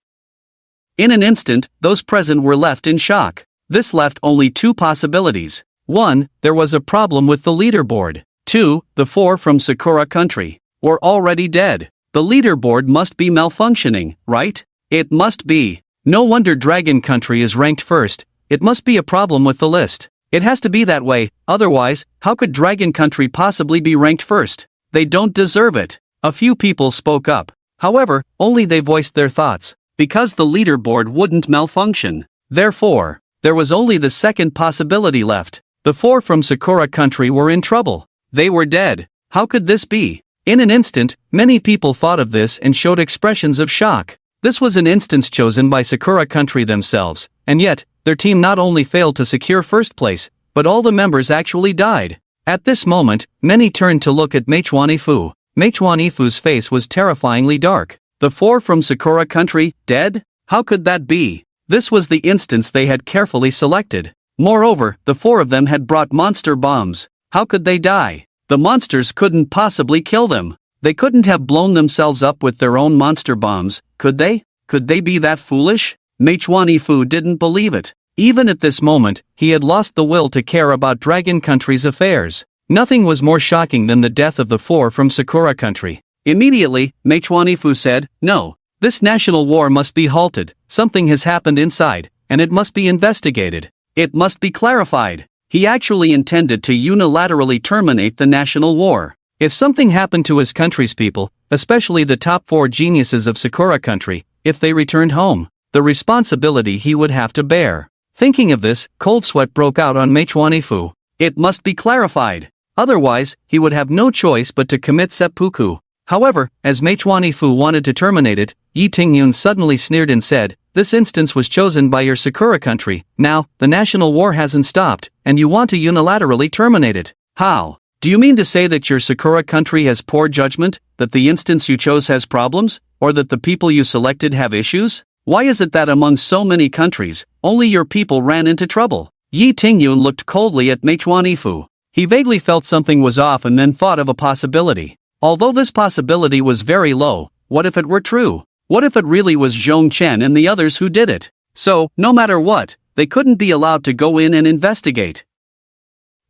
In an instant, those present were left in shock. This left only 2 possibilities. 1, there was a problem with the leaderboard. 2, the 4 from Sakura country were already dead. The leaderboard must be malfunctioning, right? It must be. No wonder Dragon country is ranked first. It must be a problem with the list. It has to be that way, otherwise, how could Dragon country possibly be ranked first? They don't deserve it. A few people spoke up. However, only they voiced their thoughts. Because the leaderboard wouldn't malfunction. Therefore, there was only the second possibility left. The 4 from Sakura country were in trouble. They were dead. How could this be? In an instant, many people thought of this and showed expressions of shock. This was an instance chosen by Sakura country themselves, and yet, their team not only failed to secure first place, but all the members actually died. At this moment, many turned to look at Meichuan Fu. Meichuan Fu's face was terrifyingly dark. The 4 from Sakura country, dead? How could that be? This was the instance they had carefully selected. Moreover, the 4 of them had brought monster bombs. How could they die? The monsters couldn't possibly kill them. They couldn't have blown themselves up with their own monster bombs, could they? Could they be that foolish? Meichuan Fu didn't believe it. Even at this moment, he had lost the will to care about Dragon country's affairs. Nothing was more shocking than the death of the 4 from Sakura country. Immediately, Meichuan Fu said, "No, this national war must be halted. Something has happened inside, and it must be investigated. It must be clarified." He actually intended to unilaterally terminate the national war. If something happened to his country's people, especially the top 4 geniuses of Sakura country, if they returned home, the responsibility he would have to bear. Thinking of this, cold sweat broke out on Meichuan Fu. It must be clarified. Otherwise, he would have no choice but to commit seppuku. However, as Meichuan Fu wanted to terminate it, Yi Tingyun suddenly sneered and said, "This instance was chosen by your Sakura country. Now, the national war hasn't stopped, and you want to unilaterally terminate it. How? Do you mean to say that your Sakura country has poor judgment, that the instance you chose has problems, or that the people you selected have issues? Why is it that among so many countries, only your people ran into trouble?" Yi Tingyun looked coldly at Meichuan Fu. He vaguely felt something was off and then thought of a possibility. Although this possibility was very low, what if it were true? What if it really was Zhongchen and the others who did it? So, no matter what, they couldn't be allowed to go in and investigate.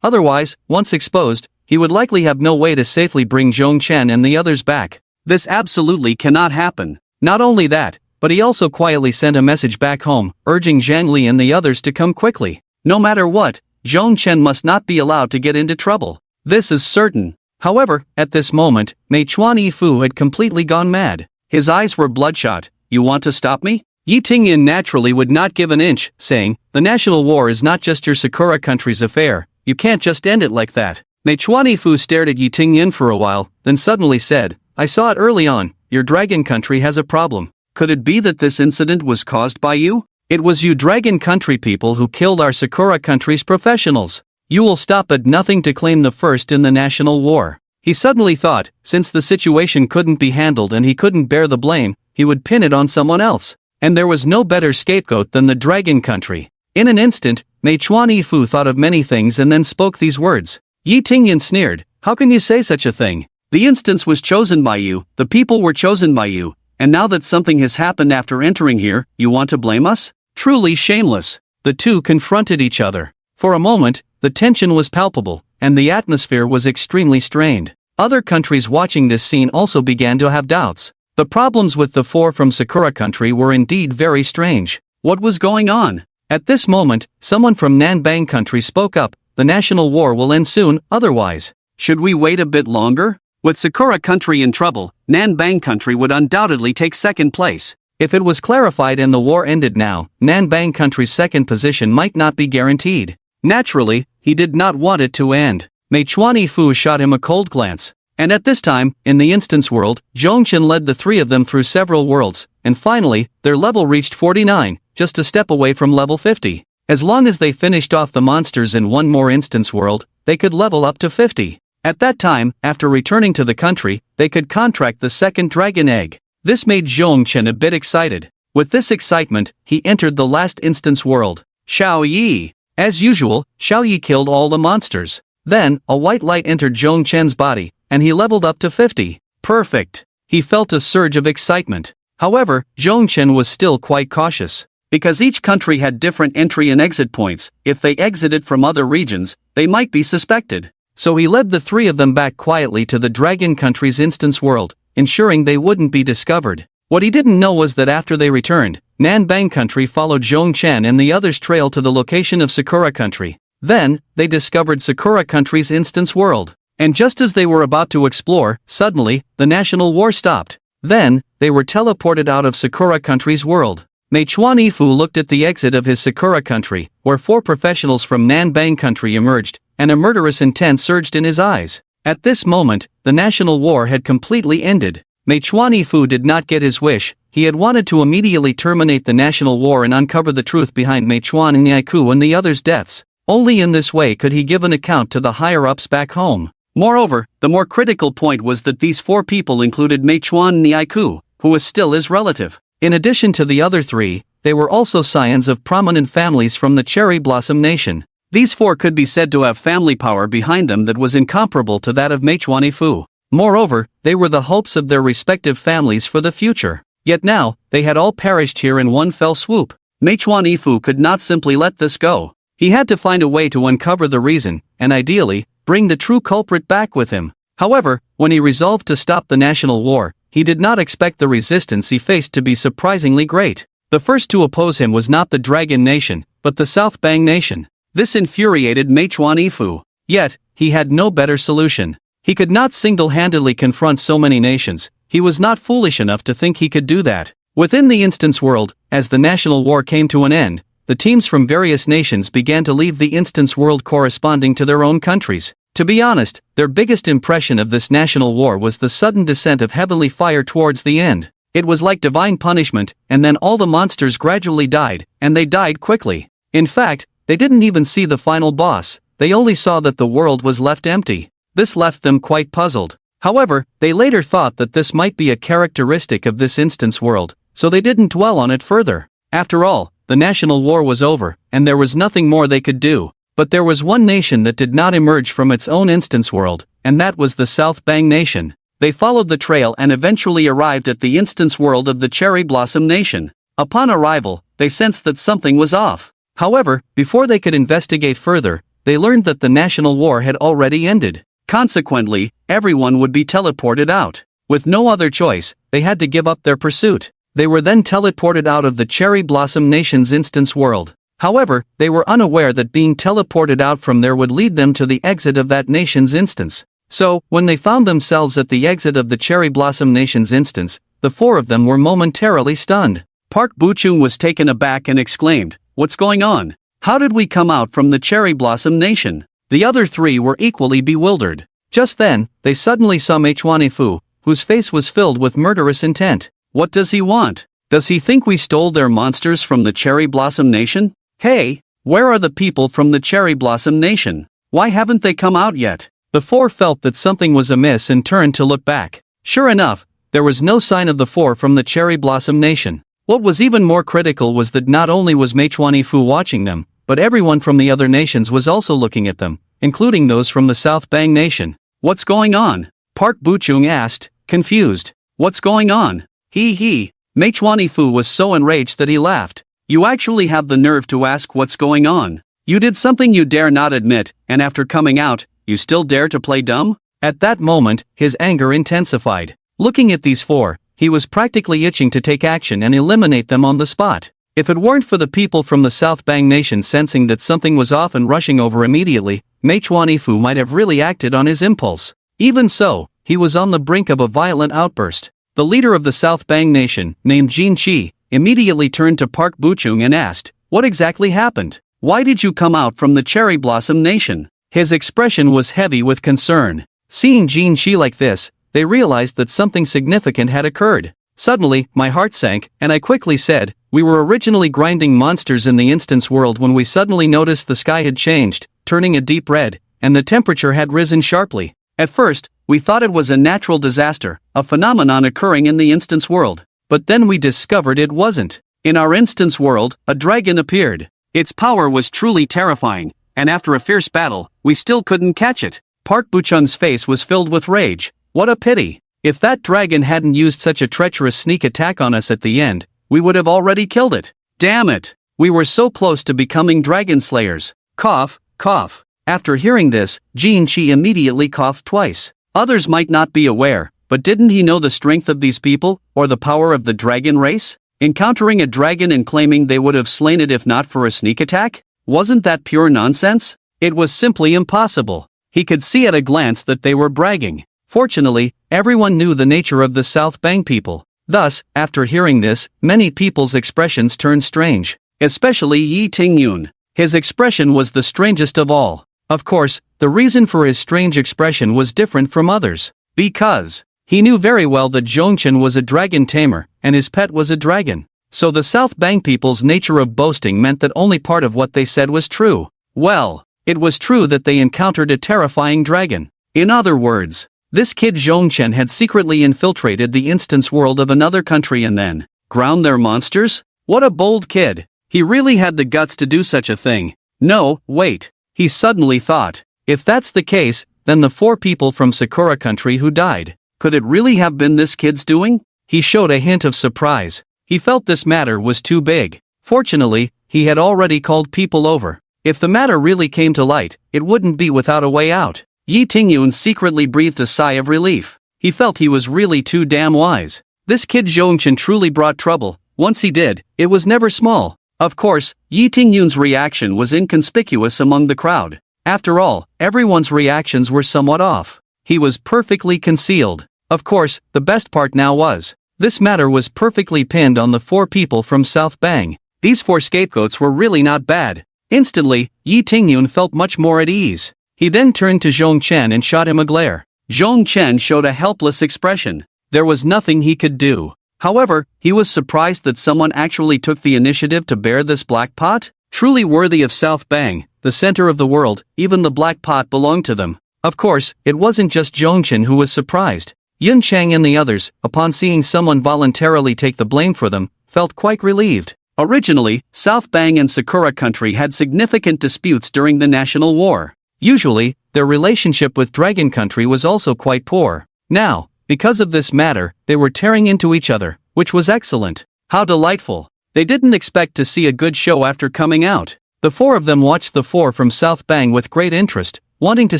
Otherwise, once exposed, he would likely have no way to safely bring Zhongchen and the others back. This absolutely cannot happen. Not only that, but he also quietly sent a message back home, urging Zhang Li and the others to come quickly. No matter what, Zhongchen must not be allowed to get into trouble. This is certain. However, at this moment, Meichuan Fu had completely gone mad. His eyes were bloodshot. "You want to stop me?" Yi Tingyun naturally would not give an inch, saying, "The national war is not just your Sakura country's affair, you can't just end it like that. Meichuan Fu stared at Yi Tingyan for a while, then suddenly said, I saw it early on, your dragon country has a problem. Could it be that this incident was caused by you? It was you dragon country people who killed our Sakura country's professionals. You will stop at nothing to claim the first in the national war. He suddenly thought, since the situation couldn't be handled and he couldn't bear the blame, he would pin it on someone else. And there was no better scapegoat than the dragon country. In an instant, Meichuan Fu thought of many things and then spoke these words. Yi Tingyan sneered, how can you say such a thing? The instance was chosen by you, the people were chosen by you, and now that something has happened after entering here, you want to blame us? Truly shameless. The two confronted each other. For a moment, the tension was palpable, and the atmosphere was extremely strained. Other countries watching this scene also began to have doubts. The problems with the four from Sakura country were indeed very strange. What was going on? At this moment, someone from Nanbang country spoke up, the national war will end soon, otherwise. Should we wait a bit longer? With Sakura country in trouble, Nanbang country would undoubtedly take second place. If it was clarified and the war ended now, Nanbang country's second position might not be guaranteed. Naturally, he did not want it to end. Meichuan Fu shot him a cold glance. And at this time, in the instance world, Zhongchen led the three of them through several worlds, and finally, their level reached 49, just a step away from level 50. As long as they finished off the monsters in one more instance world, they could level up to 50. At that time, after returning to the country, they could contract the second dragon egg. This made Zhongchen a bit excited. With this excitement, he entered the last instance world. Xiao Yi. As usual, Xiao Yi killed all the monsters. Then, a white light entered Zhongchen's body, and he leveled up to 50. Perfect. He felt a surge of excitement. However, Zhongchen was still quite cautious. Because each country had different entry and exit points, if they exited from other regions, they might be suspected. So he led the three of them back quietly to the dragon country's instance world, ensuring they wouldn't be discovered. What he didn't know was that after they returned, Nanbang country followed Zhongchen and the others' trail to the location of Sakura country. Then, they discovered Sakura country's instance world. And just as they were about to explore, suddenly, the national war stopped. Then, they were teleported out of Sakura country's world. Meichuan Fu looked at the exit of his Sakura country, where four professionals from Nanbang country emerged, and a murderous intent surged in his eyes. At this moment, the national war had completely ended. Meichuan Fu did not get his wish. He had wanted to immediately terminate the national war and uncover the truth behind Meichuan Naiku and the others' deaths. Only in this way could he give an account to the higher-ups back home. Moreover, the more critical point was that these four people included Meichuan Naiku, who was still his relative. In addition to the other three, they were also scions of prominent families from the Cherry Blossom Nation. These four could be said to have family power behind them that was incomparable to that of Meichuan Fu. Moreover, they were the hopes of their respective families for the future. Yet now, they had all perished here in one fell swoop. Meichuan Fu could not simply let this go. He had to find a way to uncover the reason, and ideally, bring the true culprit back with him. However, when he resolved to stop the national war, he did not expect the resistance he faced to be surprisingly great. The first to oppose him was not the Dragon Nation, but the South Bang Nation. This infuriated Meichuan Fu. Yet, he had no better solution. He could not single-handedly confront so many nations. He was not foolish enough to think he could do that. Within the instance world, as the national war came to an end, the teams from various nations began to leave the instance world corresponding to their own countries. To be honest, their biggest impression of this national war was the sudden descent of heavenly fire towards the end. It was like divine punishment, and then all the monsters gradually died, and they died quickly. In fact, they didn't even see the final boss, they only saw that the world was left empty. This left them quite puzzled. However, they later thought that this might be a characteristic of this instance world, so they didn't dwell on it further. After all, the national war was over, and there was nothing more they could do. But there was one nation that did not emerge from its own instance world, and that was the South Bang Nation. They followed the trail and eventually arrived at the instance world of the Cherry Blossom Nation. Upon arrival, they sensed that something was off. However, before they could investigate further, they learned that the national war had already ended. Consequently, everyone would be teleported out. With no other choice, they had to give up their pursuit. They were then teleported out of the Cherry Blossom Nation's instance world. However, they were unaware that being teleported out from there would lead them to the exit of that nation's instance. So, when they found themselves at the exit of the Cherry Blossom Nation's instance, the four of them were momentarily stunned. Park Buchung was taken aback and exclaimed, "What's going on? How did we come out from the Cherry Blossom Nation? The other three were equally bewildered. Just then, they suddenly saw Manhwa, whose face was filled with murderous intent. What does he want? Does he think we stole their monsters from the Cherry Blossom Nation? Hey, where are the people from the Cherry Blossom Nation? Why haven't they come out yet? The four felt that something was amiss and turned to look back. Sure enough, there was no sign of the four from the Cherry Blossom Nation. What was even more critical was that not only was Manhwa watching them, but everyone from the other nations was also looking at them, including those from the South Bang Nation. What's going on? Park Boo-chung asked, confused. What's going on? He. Manhwa was so enraged that he laughed. You actually have the nerve to ask what's going on. You did something you dare not admit, and after coming out, you still dare to play dumb? At that moment, his anger intensified. Looking at these four, he was practically itching to take action and eliminate them on the spot. If it weren't for the people from the South Bang Nation sensing that something was off and rushing over immediately, Manhwa might have really acted on his impulse. Even so, he was on the brink of a violent outburst. The leader of the South Bang Nation, named Jin Chi, immediately turned to Park Boo-chung and asked, "What exactly happened? Why did you come out from the Cherry Blossom Nation?" His expression was heavy with concern. Seeing Jin Chi like this, they realized that something significant had occurred. Suddenly, my heart sank, and I quickly said, "We were originally grinding monsters in the instance world when we suddenly noticed the sky had changed, turning a deep red, and the temperature had risen sharply. At first, we thought it was a natural disaster, a phenomenon occurring in the instance world. But then we discovered it wasn't. In our instance world, a dragon appeared. Its power was truly terrifying, and after a fierce battle, we still couldn't catch it." Park Boo-chung's face was filled with rage. What a pity. If that dragon hadn't used such a treacherous sneak attack on us at the end, we would have already killed it. Damn it! We were so close to becoming dragon slayers. Cough, cough. After hearing this, Jin Chi immediately coughed twice. Others might not be aware, but didn't he know the strength of these people, or the power of the dragon race? Encountering a dragon and claiming they would have slain it if not for a sneak attack? Wasn't that pure nonsense? It was simply impossible. He could see at a glance that they were bragging. Fortunately, everyone knew the nature of the South Bang people. Thus, after hearing this, many people's expressions turned strange. Especially Yi Ting-yun. His expression was the strangest of all. Of course, the reason for his strange expression was different from others. Because he knew very well that Zhongchen was a dragon tamer, and his pet was a dragon. So the South Bang people's nature of boasting meant that only part of what they said was true. Well, it was true that they encountered a terrifying dragon. In other words, this kid Zhongchen had secretly infiltrated the instance world of another country and then ground their monsters? What a bold kid. He really had the guts to do such a thing. No, wait. He suddenly thought, if that's the case, then the four people from Sakura country who died, could it really have been this kid's doing? He showed a hint of surprise. He felt this matter was too big. Fortunately, he had already called people over. If the matter really came to light, it wouldn't be without a way out. Yi Ting-yun secretly breathed a sigh of relief. He felt he was really too damn wise. This kid Zhongchen truly brought trouble. Once he did, it was never small. Of course, Yi Ting-yun's reaction was inconspicuous among the crowd. After all, everyone's reactions were somewhat off. He was perfectly concealed. Of course, the best part now was, this matter was perfectly pinned on the four people from South Bang. These four scapegoats were really not bad. Instantly, Yi Ting-yun felt much more at ease. He then turned to Zhongchen and shot him a glare. Zhongchen showed a helpless expression. There was nothing he could do. However, he was surprised that someone actually took the initiative to bear this black pot. Truly worthy of South Bang, the center of the world, even the black pot belonged to them. Of course, it wasn't just Zhongchen who was surprised. Yun Chang and the others, upon seeing someone voluntarily take the blame for them, felt quite relieved. Originally, South Bang and Sakura country had significant disputes during the national war. Usually, their relationship with Dragon Country was also quite poor. Now, because of this matter, they were tearing into each other, which was excellent. How delightful. They didn't expect to see a good show after coming out. The four of them watched the four from South Bang with great interest, wanting to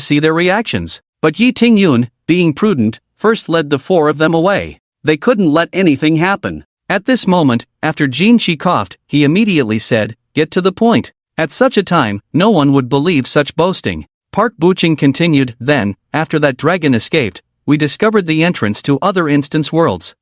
see their reactions. But Yi Ting-yun, being prudent, first led the four of them away. They couldn't let anything happen. At this moment, after Jin Chi coughed, he immediately said, "Get to the point." At such a time, no one would believe such boasting. Park Boo-chung continued, "Then, after that dragon escaped, we discovered the entrance to other instance worlds.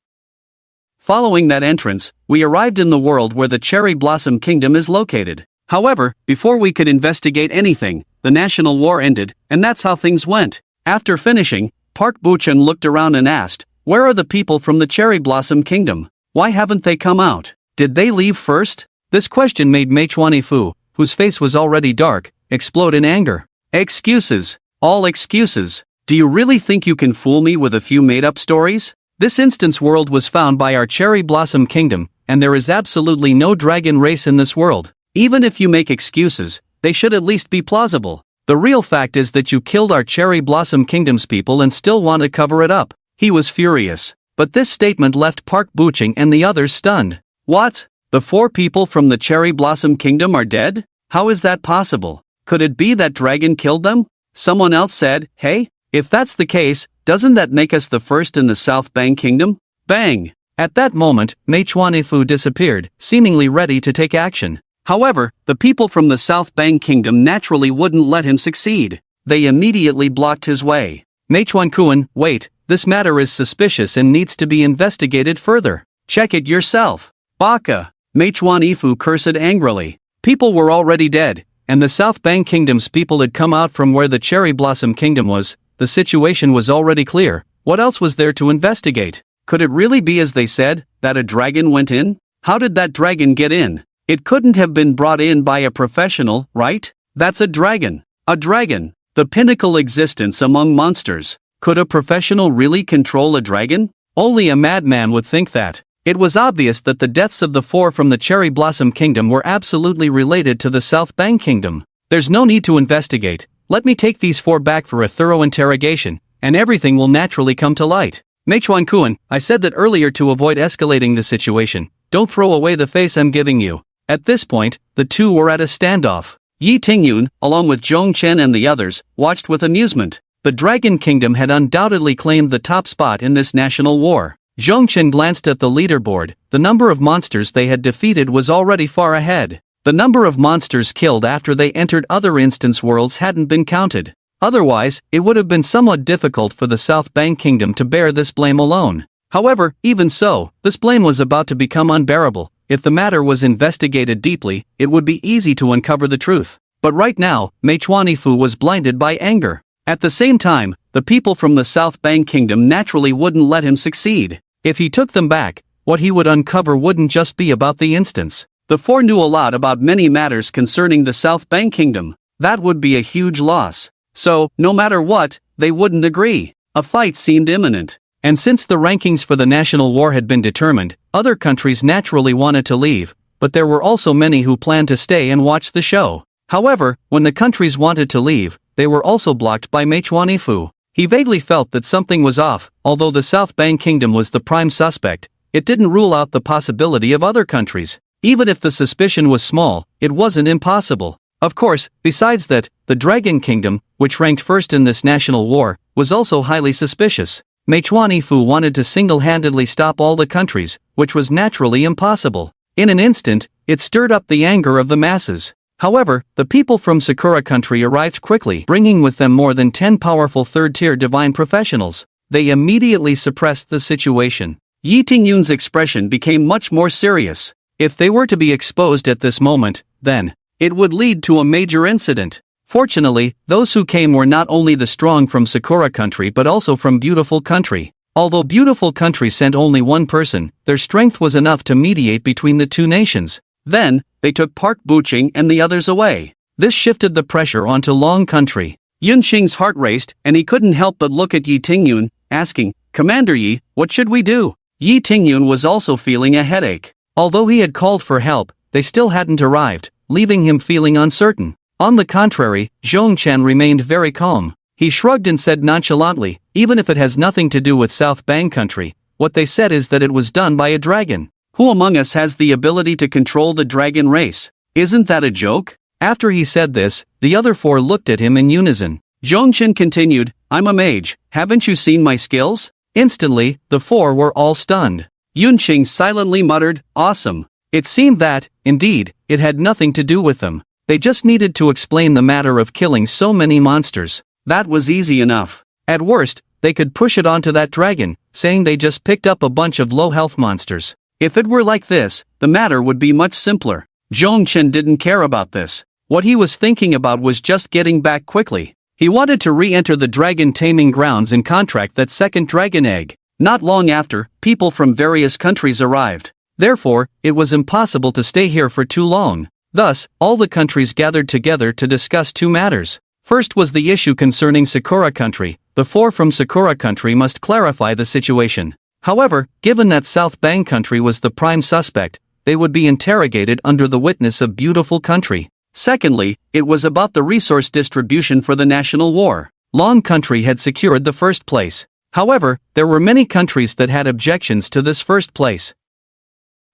Following that entrance, we arrived in the world where the Cherry Blossom Kingdom is located. However, before we could investigate anything, the national war ended, and that's how things went. After finishing, Park Boo-chan looked around and asked, "Where are the people from the Cherry Blossom Kingdom? Why haven't they come out? Did they leave first?" This question made Mei-chuan-Fu, whose face was already dark, explode in anger. Excuses. All excuses. Do you really think you can fool me with a few made-up stories? This instance world was found by our Cherry Blossom Kingdom, and there is absolutely no dragon race in this world. Even if you make excuses, they should at least be plausible. The real fact is that you killed our Cherry Blossom Kingdom's people and still want to cover it up. He was furious. But this statement left Park Boo-chan and the others stunned. What? The 4 people from the Cherry Blossom Kingdom are dead? How is that possible? Could it be that dragon killed them? Someone else said, "Hey, if that's the case, doesn't that make us the first in the South Bang Kingdom?" Bang! At that moment, Mei-chuan-Fu disappeared, seemingly ready to take action. However, the people from the South Bang Kingdom naturally wouldn't let him succeed. They immediately blocked his way. Mei-chuan-Kun, wait, this matter is suspicious and needs to be investigated further. Check it yourself. Baka! Mei-chuan-Fu cursed angrily. People were already dead, and the South Bang Kingdom's people had come out from where the Cherry Blossom Kingdom was. The situation was already clear. What else was there to investigate? Could it really be as they said, that a dragon went in? How did that dragon get in? It couldn't have been brought in by a professional, right? That's a dragon. A dragon. The pinnacle existence among monsters. Could a professional really control a dragon? Only a madman would think that. It was obvious that the deaths of the 4 from the Cherry Blossom Kingdom were absolutely related to the South Bang Kingdom. There's no need to investigate. Let me take these 4 back for a thorough interrogation, and everything will naturally come to light. Mei-chuan-Kun, I said that earlier to avoid escalating the situation. Don't throw away the face I'm giving you. At this point, the 2 were at a standoff. Yi Tingyun, along with Zhong Chen and the others, watched with amusement. The Dragon Kingdom had undoubtedly claimed the top spot in this national war. Zhong Chen glanced at the leaderboard. The number of monsters they had defeated was already far ahead. The number of monsters killed after they entered other instance worlds hadn't been counted. Otherwise, it would have been somewhat difficult for the South Bang Kingdom to bear this blame alone. However, even so, this blame was about to become unbearable. If the matter was investigated deeply, it would be easy to uncover the truth. But right now, Mei-chuan-Fu was blinded by anger. At the same time, the people from the South Bang Kingdom naturally wouldn't let him succeed. If he took them back, what he would uncover wouldn't just be about the instance. The 4 knew a lot about many matters concerning the South Bang Kingdom. That would be a huge loss. So, no matter what, they wouldn't agree. A fight seemed imminent. And since the rankings for the national war had been determined, other countries naturally wanted to leave, but there were also many who planned to stay and watch the show. However, when the countries wanted to leave, they were also blocked by Mei-chuan-Fu. He vaguely felt that something was off. Although the South Bang Kingdom was the prime suspect, it didn't rule out the possibility of other countries. Even if the suspicion was small, it wasn't impossible. Of course, besides that, the Dragon Kingdom, which ranked first in this national war, was also highly suspicious. Mei-chuan-Fu wanted to single-handedly stop all the countries, which was naturally impossible. In an instant, it stirred up the anger of the masses. However, the people from Sakura country arrived quickly, bringing with them more than 10 powerful third-tier divine professionals. They immediately suppressed the situation. Yi Tingyun's expression became much more serious. If they were to be exposed at this moment, then it would lead to a major incident. Fortunately, those who came were not only the strong from Sakura country but also from Beautiful country. Although Beautiful country sent only 1 person, their strength was enough to mediate between the 2 nations. Then, they took Park Boo-chan and the others away. This shifted the pressure onto Long country. Yunqing's heart raced, and he couldn't help but look at Yi Tingyun, asking, "Commander Yi, what should we do?" Yi Tingyun was also feeling a headache. Although he had called for help, they still hadn't arrived, leaving him feeling uncertain. On the contrary, Zhong Chen remained very calm. He shrugged and said nonchalantly, "Even if it has nothing to do with South Bang country, what they said is that it was done by a dragon. Who among us has the ability to control the dragon race? Isn't that a joke?" After he said this, the other 4 looked at him in unison. Zhong Chen continued, "I'm a mage, haven't you seen my skills?" Instantly, the 4 were all stunned. Yunqing silently muttered, "Awesome." It seemed that, indeed, it had nothing to do with them. They just needed to explain the matter of killing so many monsters. That was easy enough. At worst, they could push it onto that dragon, saying they just picked up a bunch of low-health monsters. If it were like this, the matter would be much simpler. Zhongchen didn't care about this. What he was thinking about was just getting back quickly. He wanted to re-enter the dragon taming grounds and contract that second dragon egg. Not long after, people from various countries arrived. Therefore, it was impossible to stay here for too long. Thus, all the countries gathered together to discuss two matters. First was the issue concerning Sakura country. The four from Sakura country must clarify the situation. However, given that South Bang country was the prime suspect, they would be interrogated under the witness of beautiful country. Secondly, it was about the resource distribution for the national war. Long country had secured the first place. However, there were many countries that had objections to this first place.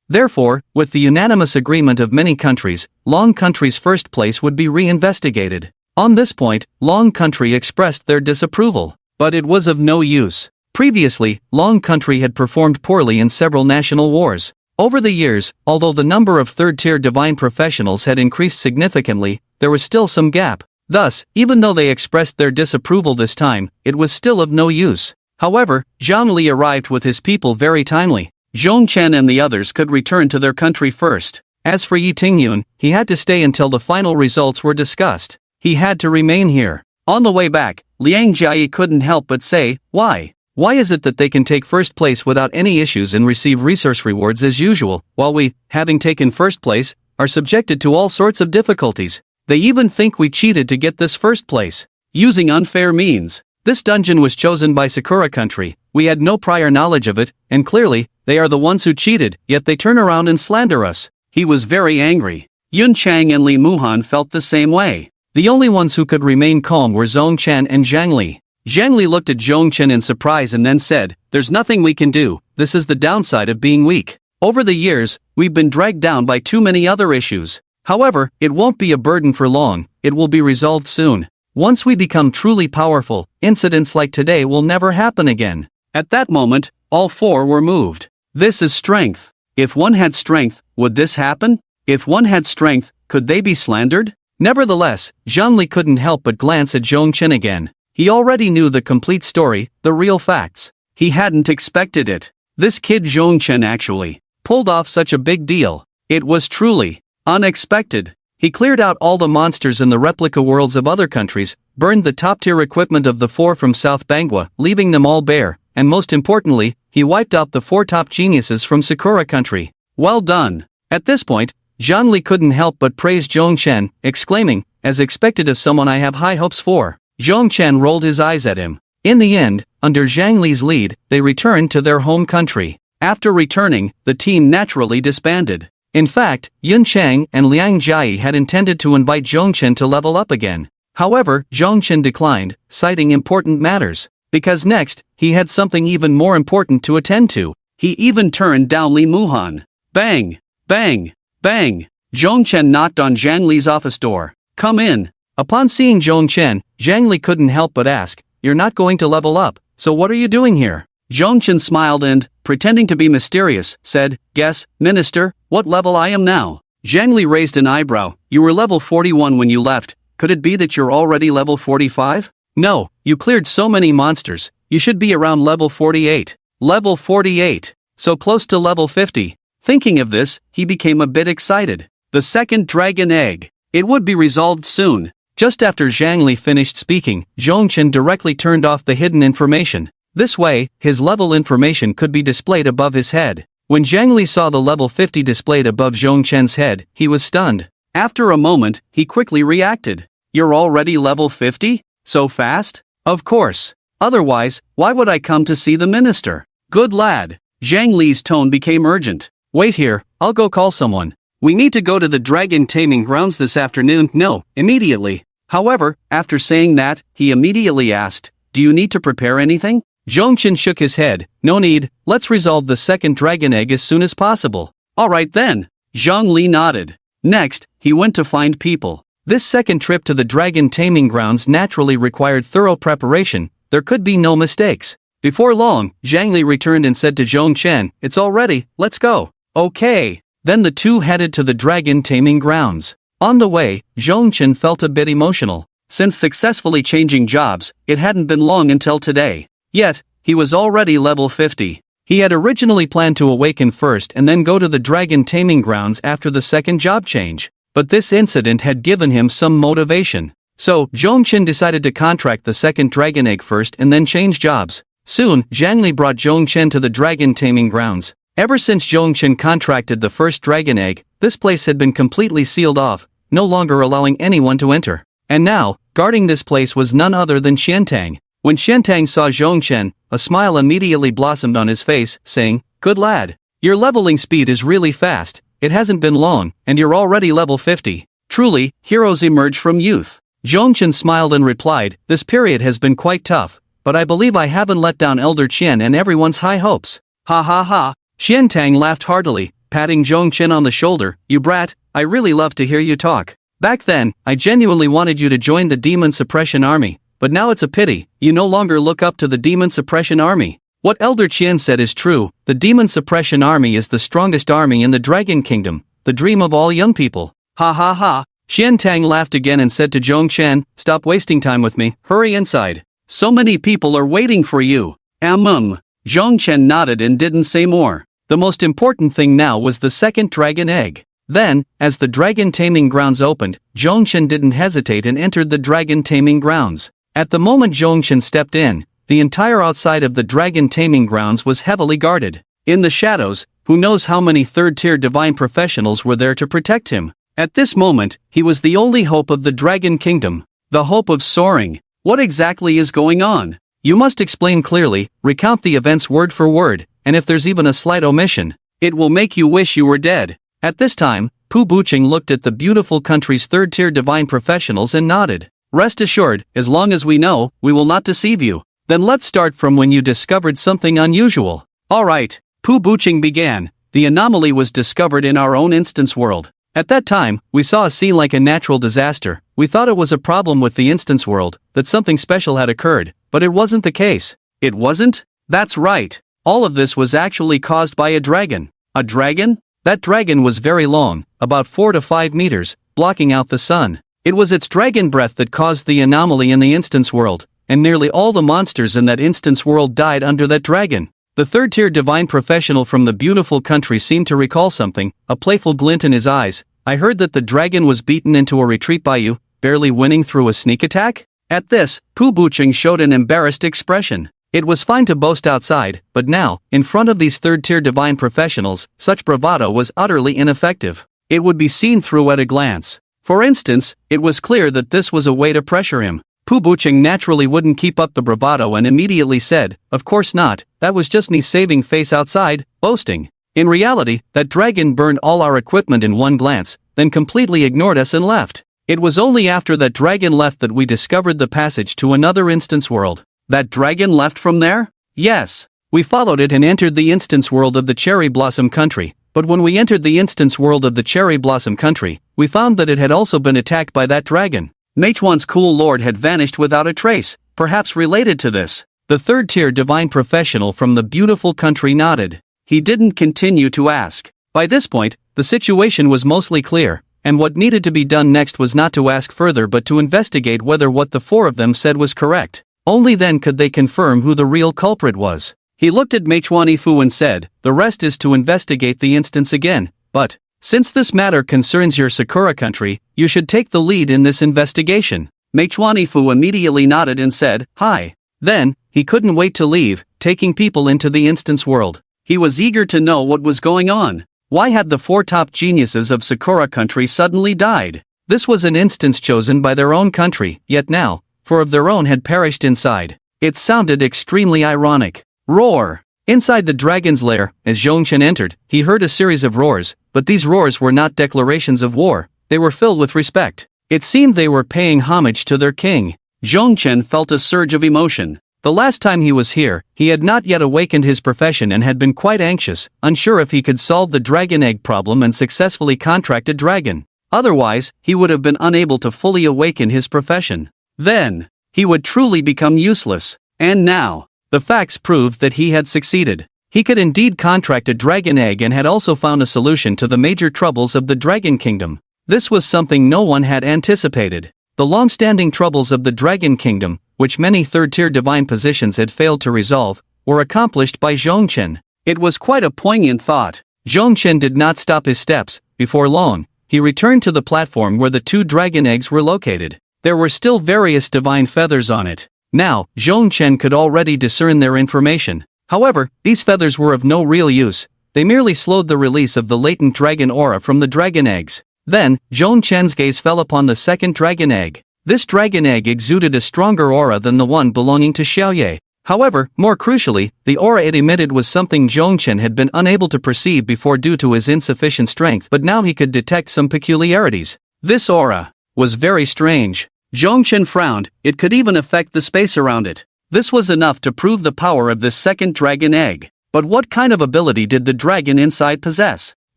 Therefore, with the unanimous agreement of many countries, Long country's first place would be re-investigated. On this point, Long country expressed their disapproval, but it was of no use. Previously, Long country had performed poorly in several national wars. Over the years, although the number of third-tier divine professionals had increased significantly, there was still some gap. Thus, even though they expressed their disapproval this time, it was still of no use. However, Zhang Li arrived with his people very timely. Zhongchen and the others could return to their country first. As for Yi Tingyun, he had to stay until the final results were discussed. He had to remain here. On the way back, Liang Jie couldn't help but say, "Why? Why is it that they can take first place without any issues and receive resource rewards as usual, while we, having taken first place, are subjected to all sorts of difficulties? They even think we cheated to get this first place, using unfair means. This dungeon was chosen by Sakura country, we had no prior knowledge of it, and clearly, they are the ones who cheated, yet they turn around and slander us." He was very angry. Yun Chang and Li Muhan felt the same way. The only ones who could remain calm were Zhongchen and Zhang Li. Zhang Li looked at Zhongchen in surprise and then said, "There's nothing we can do, this is the downside of being weak. Over the years, we've been dragged down by too many other issues. However, it won't be a burden for long, it will be resolved soon. Once we become truly powerful, incidents like today will never happen again." At that moment, all four were moved. This is strength. If one had strength, would this happen? If one had strength, could they be slandered? Nevertheless, Zhang Li couldn't help but glance at Zhongchen again. He already knew the complete story, the real facts. He hadn't expected it. This kid Zhongchen actually pulled off such a big deal. It was truly unexpected. He cleared out all the monsters in the replica worlds of other countries, burned the top-tier equipment of the four from South Bangwa, leaving them all bare, and most importantly, he wiped out the four top geniuses from Sakura country. Well done. At this point, Zhang Li couldn't help but praise Zhongchen, exclaiming, "As expected of someone I have high hopes for." Zhongchen rolled his eyes at him. In the end, under Zhang Li's lead, they returned to their home country. After returning, the team naturally disbanded. In fact, Yun Chang and Liang Jie had intended to invite Zhongchen to level up again. However, Zhongchen declined, citing important matters. Because next, he had something even more important to attend to. He even turned down Li Muhan. Bang! Bang! Bang! Zhongchen knocked on Zhang Li's office door. "Come in." Upon seeing Zhongchen, Zhang Li couldn't help but ask, "You're not going to level up, so what are you doing here?" Zhongchen smiled and, pretending to be mysterious, said, "Guess, Minister, what level I am now?" Zhang Li raised an eyebrow. "You were level 41 when you left, could it be that you're already level 45? No, you cleared so many monsters, you should be around level 48. Level 48, so close to level 50. Thinking of this, he became a bit excited. The second dragon egg. It would be resolved soon. Just after Zhang Li finished speaking, Zhongchen directly turned off the hidden information. This way, his level information could be displayed above his head. When Zhang Li saw the level 50 displayed above Zhongchen's head, he was stunned. After a moment, he quickly reacted. "You're already level 50? So fast?" "Of course. Otherwise, why would I come to see the minister?" "Good lad." Zhang Li's tone became urgent. "Wait here, I'll go call someone. We need to go to the dragon taming grounds this afternoon." "No, immediately." However, after saying that, he immediately asked, "Do you need to prepare anything?" Zhongchen shook his head. "No need, let's resolve the second dragon egg as soon as possible." "Alright then." Zhang Li nodded. Next, he went to find people. This second trip to the dragon taming grounds naturally required thorough preparation, there could be no mistakes. Before long, Zhang Li returned and said to Zhongchen, "It's all ready, let's go." "Okay." Then the two headed to the dragon taming grounds. On the way, Zhongchen felt a bit emotional. Since successfully changing jobs, it hadn't been long until today. Yet, he was already level 50. He had originally planned to awaken first and then go to the dragon taming grounds after the second job change, but this incident had given him some motivation. So, Zhongchen decided to contract the second dragon egg first and then change jobs. Soon, Zhangli brought Zhongchen to the dragon taming grounds. Ever since Zhongchen contracted the first dragon egg, this place had been completely sealed off, no longer allowing anyone to enter. And now, guarding this place was none other than Xiantang. When Xiantang saw Zhongchen, a smile immediately blossomed on his face, saying, "Good lad. Your leveling speed is really fast, it hasn't been long, and you're already level 50. Truly, heroes emerge from youth." Zhongchen smiled and replied, "This period has been quite tough, but I believe I haven't let down Elder Qian and everyone's high hopes." Ha ha ha. Xiantang laughed heartily, patting Zhongchen on the shoulder. "You brat, I really love to hear you talk. Back then, I genuinely wanted you to join the Demon Suppression Army, but now it's a pity, you no longer look up to the Demon Suppression Army." What Elder Qian said is true, the Demon Suppression Army is the strongest army in the Dragon Kingdom, the dream of all young people. Ha ha ha. Xiantang laughed again and said to Zhongchen, "Stop wasting time with me, hurry inside. So many people are waiting for you." Zhongchen nodded and didn't say more. The most important thing now was the second dragon egg. Then, as the dragon taming grounds opened, Zhongchen didn't hesitate and entered the dragon taming grounds. At the moment Zhongchen stepped in, the entire outside of the dragon taming grounds was heavily guarded. In the shadows, who knows how many third-tier divine professionals were there to protect him. At this moment, he was the only hope of the Dragon Kingdom. The hope of soaring. What exactly is going on? You must explain clearly, recount the events word for word, and if there's even a slight omission, it will make you wish you were dead. At this time, Pu Buqing looked at the beautiful country's third-tier divine professionals and nodded. "Rest assured, as long as we know, we will not deceive you." "Then let's start from when you discovered something unusual." "Alright," Pu Buqing began. "The anomaly was discovered in our own instance world. At that time, we saw a scene like a natural disaster. We thought it was a problem with the instance world, that something special had occurred, but it wasn't the case." "It wasn't?" "That's right. All of this was actually caused by a dragon." "A dragon?" "That dragon was very long, about 4 to 5 meters, blocking out the sun. It was its dragon breath that caused the anomaly in the instance world, and nearly all the monsters in that instance world died under that dragon." The third-tier divine professional from the beautiful country seemed to recall something, a playful glint in his eyes. "I heard that the dragon was beaten into a retreat by you, barely winning through a sneak attack?" At this, Pu Buqing showed an embarrassed expression. It was fine to boast outside, but now, in front of these third-tier divine professionals, such bravado was utterly ineffective. It would be seen through at a glance. For instance, it was clear that this was a way to pressure him. Pu Buqing naturally wouldn't keep up the bravado and immediately said, "Of course not, that was just me saving face outside, boasting. In reality, that dragon burned all our equipment in one glance, then completely ignored us and left. It was only after that dragon left that we discovered the passage to another instance world." "That dragon left from there?" "Yes. We followed it and entered the instance world of the Cherry Blossom Country, but when we entered the instance world of the Cherry Blossom Country, we found that it had also been attacked by that dragon. Meichuan's cool lord had vanished without a trace, perhaps related to this." The third-tier divine professional from the beautiful country nodded. He didn't continue to ask. By this point, the situation was mostly clear, and what needed to be done next was not to ask further but to investigate whether what the four of them said was correct. Only then could they confirm who the real culprit was. He looked at Meichuan Yifu and said, "The rest is to investigate the instance again, but, since this matter concerns your Sakura country, you should take the lead in this investigation." Meichuan Yifu immediately nodded and said, "Hi." Then, he couldn't wait to leave, taking people into the instance world. He was eager to know what was going on. Why had the 4 top geniuses of Sakura country suddenly died? This was an instance chosen by their own country, yet now, 4 of their own had perished inside. It sounded extremely ironic. Roar! Inside the dragon's lair, as Zhongchen entered, he heard a series of roars, but these roars were not declarations of war, they were filled with respect. It seemed they were paying homage to their king. Zhongchen felt a surge of emotion. The last time he was here, he had not yet awakened his profession and had been quite anxious, unsure if he could solve the dragon egg problem and successfully contract a dragon. Otherwise, he would have been unable to fully awaken his profession. Then, he would truly become useless. And now, the facts proved that he had succeeded. He could indeed contract a dragon egg and had also found a solution to the major troubles of the Dragon Kingdom. This was something no one had anticipated. The long-standing troubles of the Dragon Kingdom, which many third-tier divine positions had failed to resolve, were accomplished by Zhongchen. It was quite a poignant thought. Zhongchen did not stop his steps. Before long, he returned to the platform where the 2 dragon eggs were located. There were still various divine feathers on it. Now, Zhongchen could already discern their information. However, these feathers were of no real use. They merely slowed the release of the latent dragon aura from the dragon eggs. Then, Zhongchen's gaze fell upon the second dragon egg. This dragon egg exuded a stronger aura than the one belonging to Xiaoye. However, more crucially, the aura it emitted was something Zhongchen had been unable to perceive before due to his insufficient strength, but now he could detect some peculiarities. This aura was very strange. Zhongchen frowned. It could even affect the space around it. This was enough to prove the power of this second dragon egg. But what kind of ability did the dragon inside possess?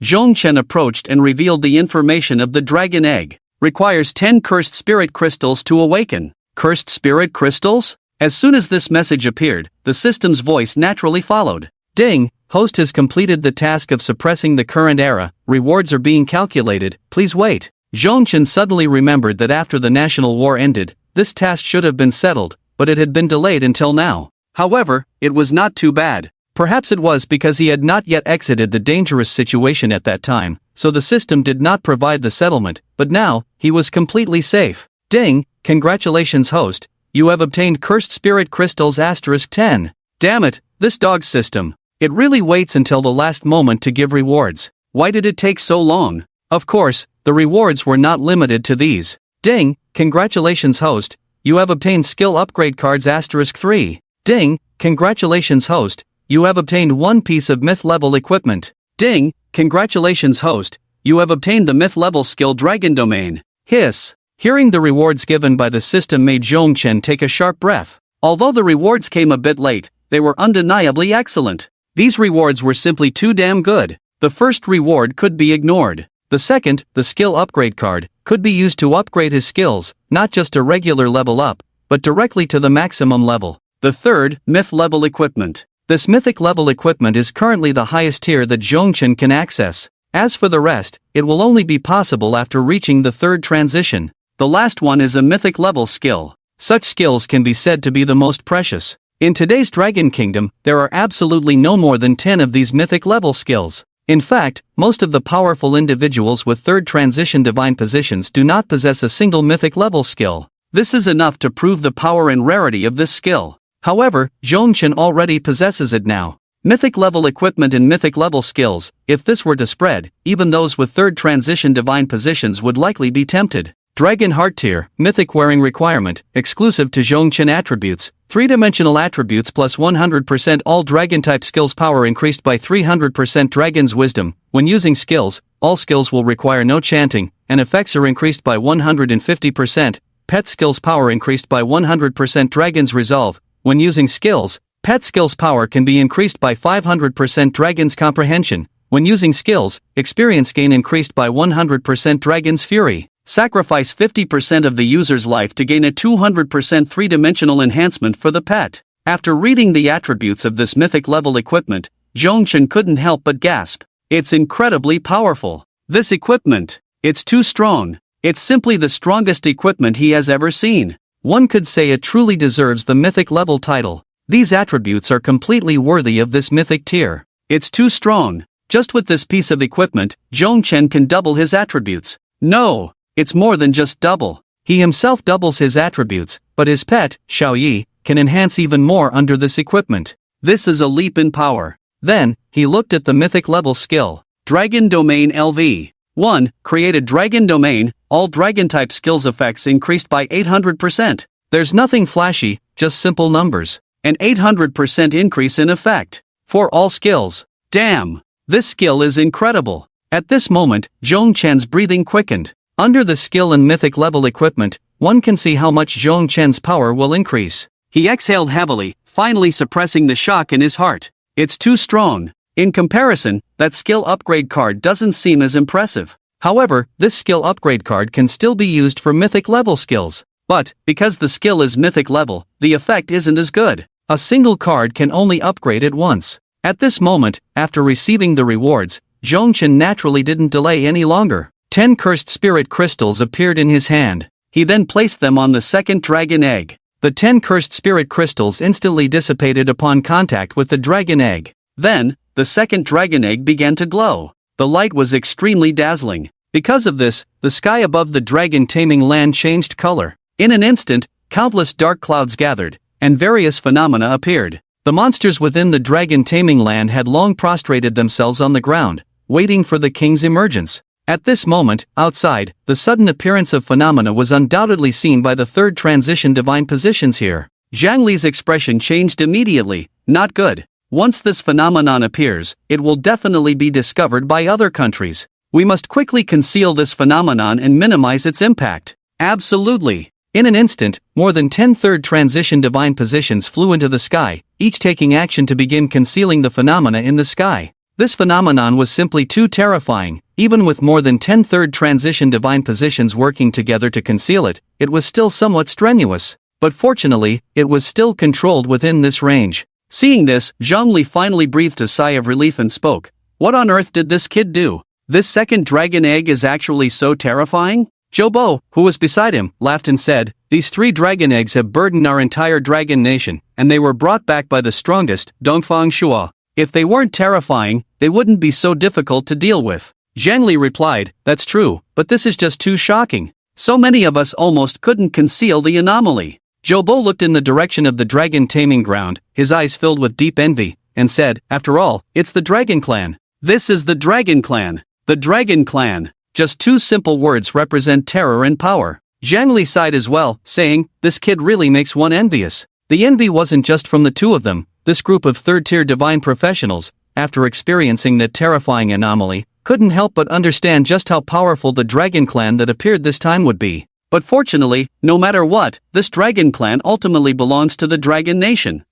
Zhongchen approached and revealed the information of the dragon egg. Requires 10 cursed spirit crystals to awaken. Cursed spirit crystals? As soon as this message appeared, the system's voice naturally followed. Ding, host has completed the task of suppressing the current era. Rewards are being calculated, please wait. Zhongchen suddenly remembered that after the national war ended, this task should have been settled, but it had been delayed until now. However, it was not too bad. Perhaps it was because he had not yet exited the dangerous situation at that time, so the system did not provide the settlement, but now, he was completely safe. Ding, congratulations host, you have obtained cursed spirit crystals *10. Damn it, this dog system. It really waits until the last moment to give rewards. Why did it take so long? Of course, the rewards were not limited to these. Ding, congratulations host, you have obtained skill upgrade cards *3. Ding, congratulations host, you have obtained 1 piece of myth level equipment. Ding, congratulations host, you have obtained the myth level skill dragon domain. Hiss. Hearing the rewards given by the system made Zhongchen take a sharp breath. Although the rewards came a bit late, they were undeniably excellent. These rewards were simply too damn good. The first reward could be ignored. The second, the skill upgrade card, could be used to upgrade his skills, not just a regular level up, but directly to the maximum level. The third, myth level equipment. This mythic level equipment is currently the highest tier that Zhongchen can access. As for the rest, it will only be possible after reaching the third transition. The last one is a mythic level skill. Such skills can be said to be the most precious. In today's Dragon Kingdom, there are absolutely no more than 10 of these mythic level skills. In fact, most of the powerful individuals with third transition divine positions do not possess a single mythic level skill. This is enough to prove the power and rarity of this skill. However, Zhongchen already possesses it now. Mythic level equipment and mythic level skills, if this were to spread, even those with third transition divine positions would likely be tempted. Dragon Heart Tier, Mythic Wearing Requirement, exclusive to Zhongchen attributes, 3-dimensional attributes plus 100% all Dragon-type skills power increased by 300% Dragon's Wisdom. When using skills, all skills will require no chanting, and effects are increased by 150%. Pet skills power increased by 100% Dragon's Resolve. When using skills, pet skills power can be increased by 500% Dragon's Comprehension. When using skills, experience gain increased by 100% Dragon's Fury. Sacrifice 50% of the user's life to gain a 200% 3-dimensional enhancement for the pet. After reading the attributes of this mythic level equipment, Zhongchen couldn't help but gasp. It's incredibly powerful. This equipment, it's too strong. It's simply the strongest equipment he has ever seen. One could say it truly deserves the mythic level title. These attributes are completely worthy of this mythic tier. It's too strong. Just with this piece of equipment, Zhongchen can double his attributes. No! It's more than just double. He himself doubles his attributes, but his pet, Xiaoyi, can enhance even more under this equipment. This is a leap in power. Then, he looked at the mythic level skill. Dragon Domain LV. 1. Create a Dragon Domain, all Dragon-type skills effects increased by 800%. There's nothing flashy, just simple numbers. An 800% increase in effect. For all skills. Damn! This skill is incredible. At this moment, Zhongchen's breathing quickened. Under the skill and mythic level equipment, one can see how much Zhongchen's power will increase. He exhaled heavily, finally suppressing the shock in his heart. It's too strong. In comparison, that skill upgrade card doesn't seem as impressive. However, this skill upgrade card can still be used for mythic level skills. But, because the skill is mythic level, the effect isn't as good. A single card can only upgrade it once. At this moment, after receiving the rewards, Zhongchen naturally didn't delay any longer. 10 cursed spirit crystals appeared in his hand. He then placed them on the second dragon egg. The 10 cursed spirit crystals instantly dissipated upon contact with the dragon egg. Then, the second dragon egg began to glow. The light was extremely dazzling. Because of this, the sky above the dragon taming land changed color. In an instant, countless dark clouds gathered, and various phenomena appeared. The monsters within the dragon taming land had long prostrated themselves on the ground, waiting for the king's emergence. At this moment, outside, the sudden appearance of phenomena was undoubtedly seen by the third transition divine positions here. Zhang Li's expression changed immediately. Not good. Once this phenomenon appears, it will definitely be discovered by other countries. We must quickly conceal this phenomenon and minimize its impact. Absolutely. In an instant, more than 10 third transition divine positions flew into the sky, each taking action to begin concealing the phenomena in the sky. This phenomenon was simply too terrifying. Even with more than 10 third transition divine positions working together to conceal it, it was still somewhat strenuous. But fortunately, it was still controlled within this range. Seeing this, Zhang Li finally breathed a sigh of relief and spoke. What on earth did this kid do? This second dragon egg is actually so terrifying? Zhou Bo, who was beside him, laughed and said, these 3 dragon eggs have burdened our entire dragon nation, and they were brought back by the strongest, Dongfang Shua. If they weren't terrifying, they wouldn't be so difficult to deal with. Zhang Li replied, that's true, but this is just too shocking. So many of us almost couldn't conceal the anomaly. Zhou Bo looked in the direction of the dragon taming ground, his eyes filled with deep envy, and said, after all, it's the Dragon Clan. This is the Dragon Clan. The Dragon Clan. Just 2 simple words represent terror and power. Zhang Li sighed as well, saying, this kid really makes one envious. The envy wasn't just from the 2 of them. This group of third-tier divine professionals, after experiencing that terrifying anomaly, couldn't help but understand just how powerful the Dragon Clan that appeared this time would be. But fortunately, no matter what, this Dragon Clan ultimately belongs to the Dragon Nation.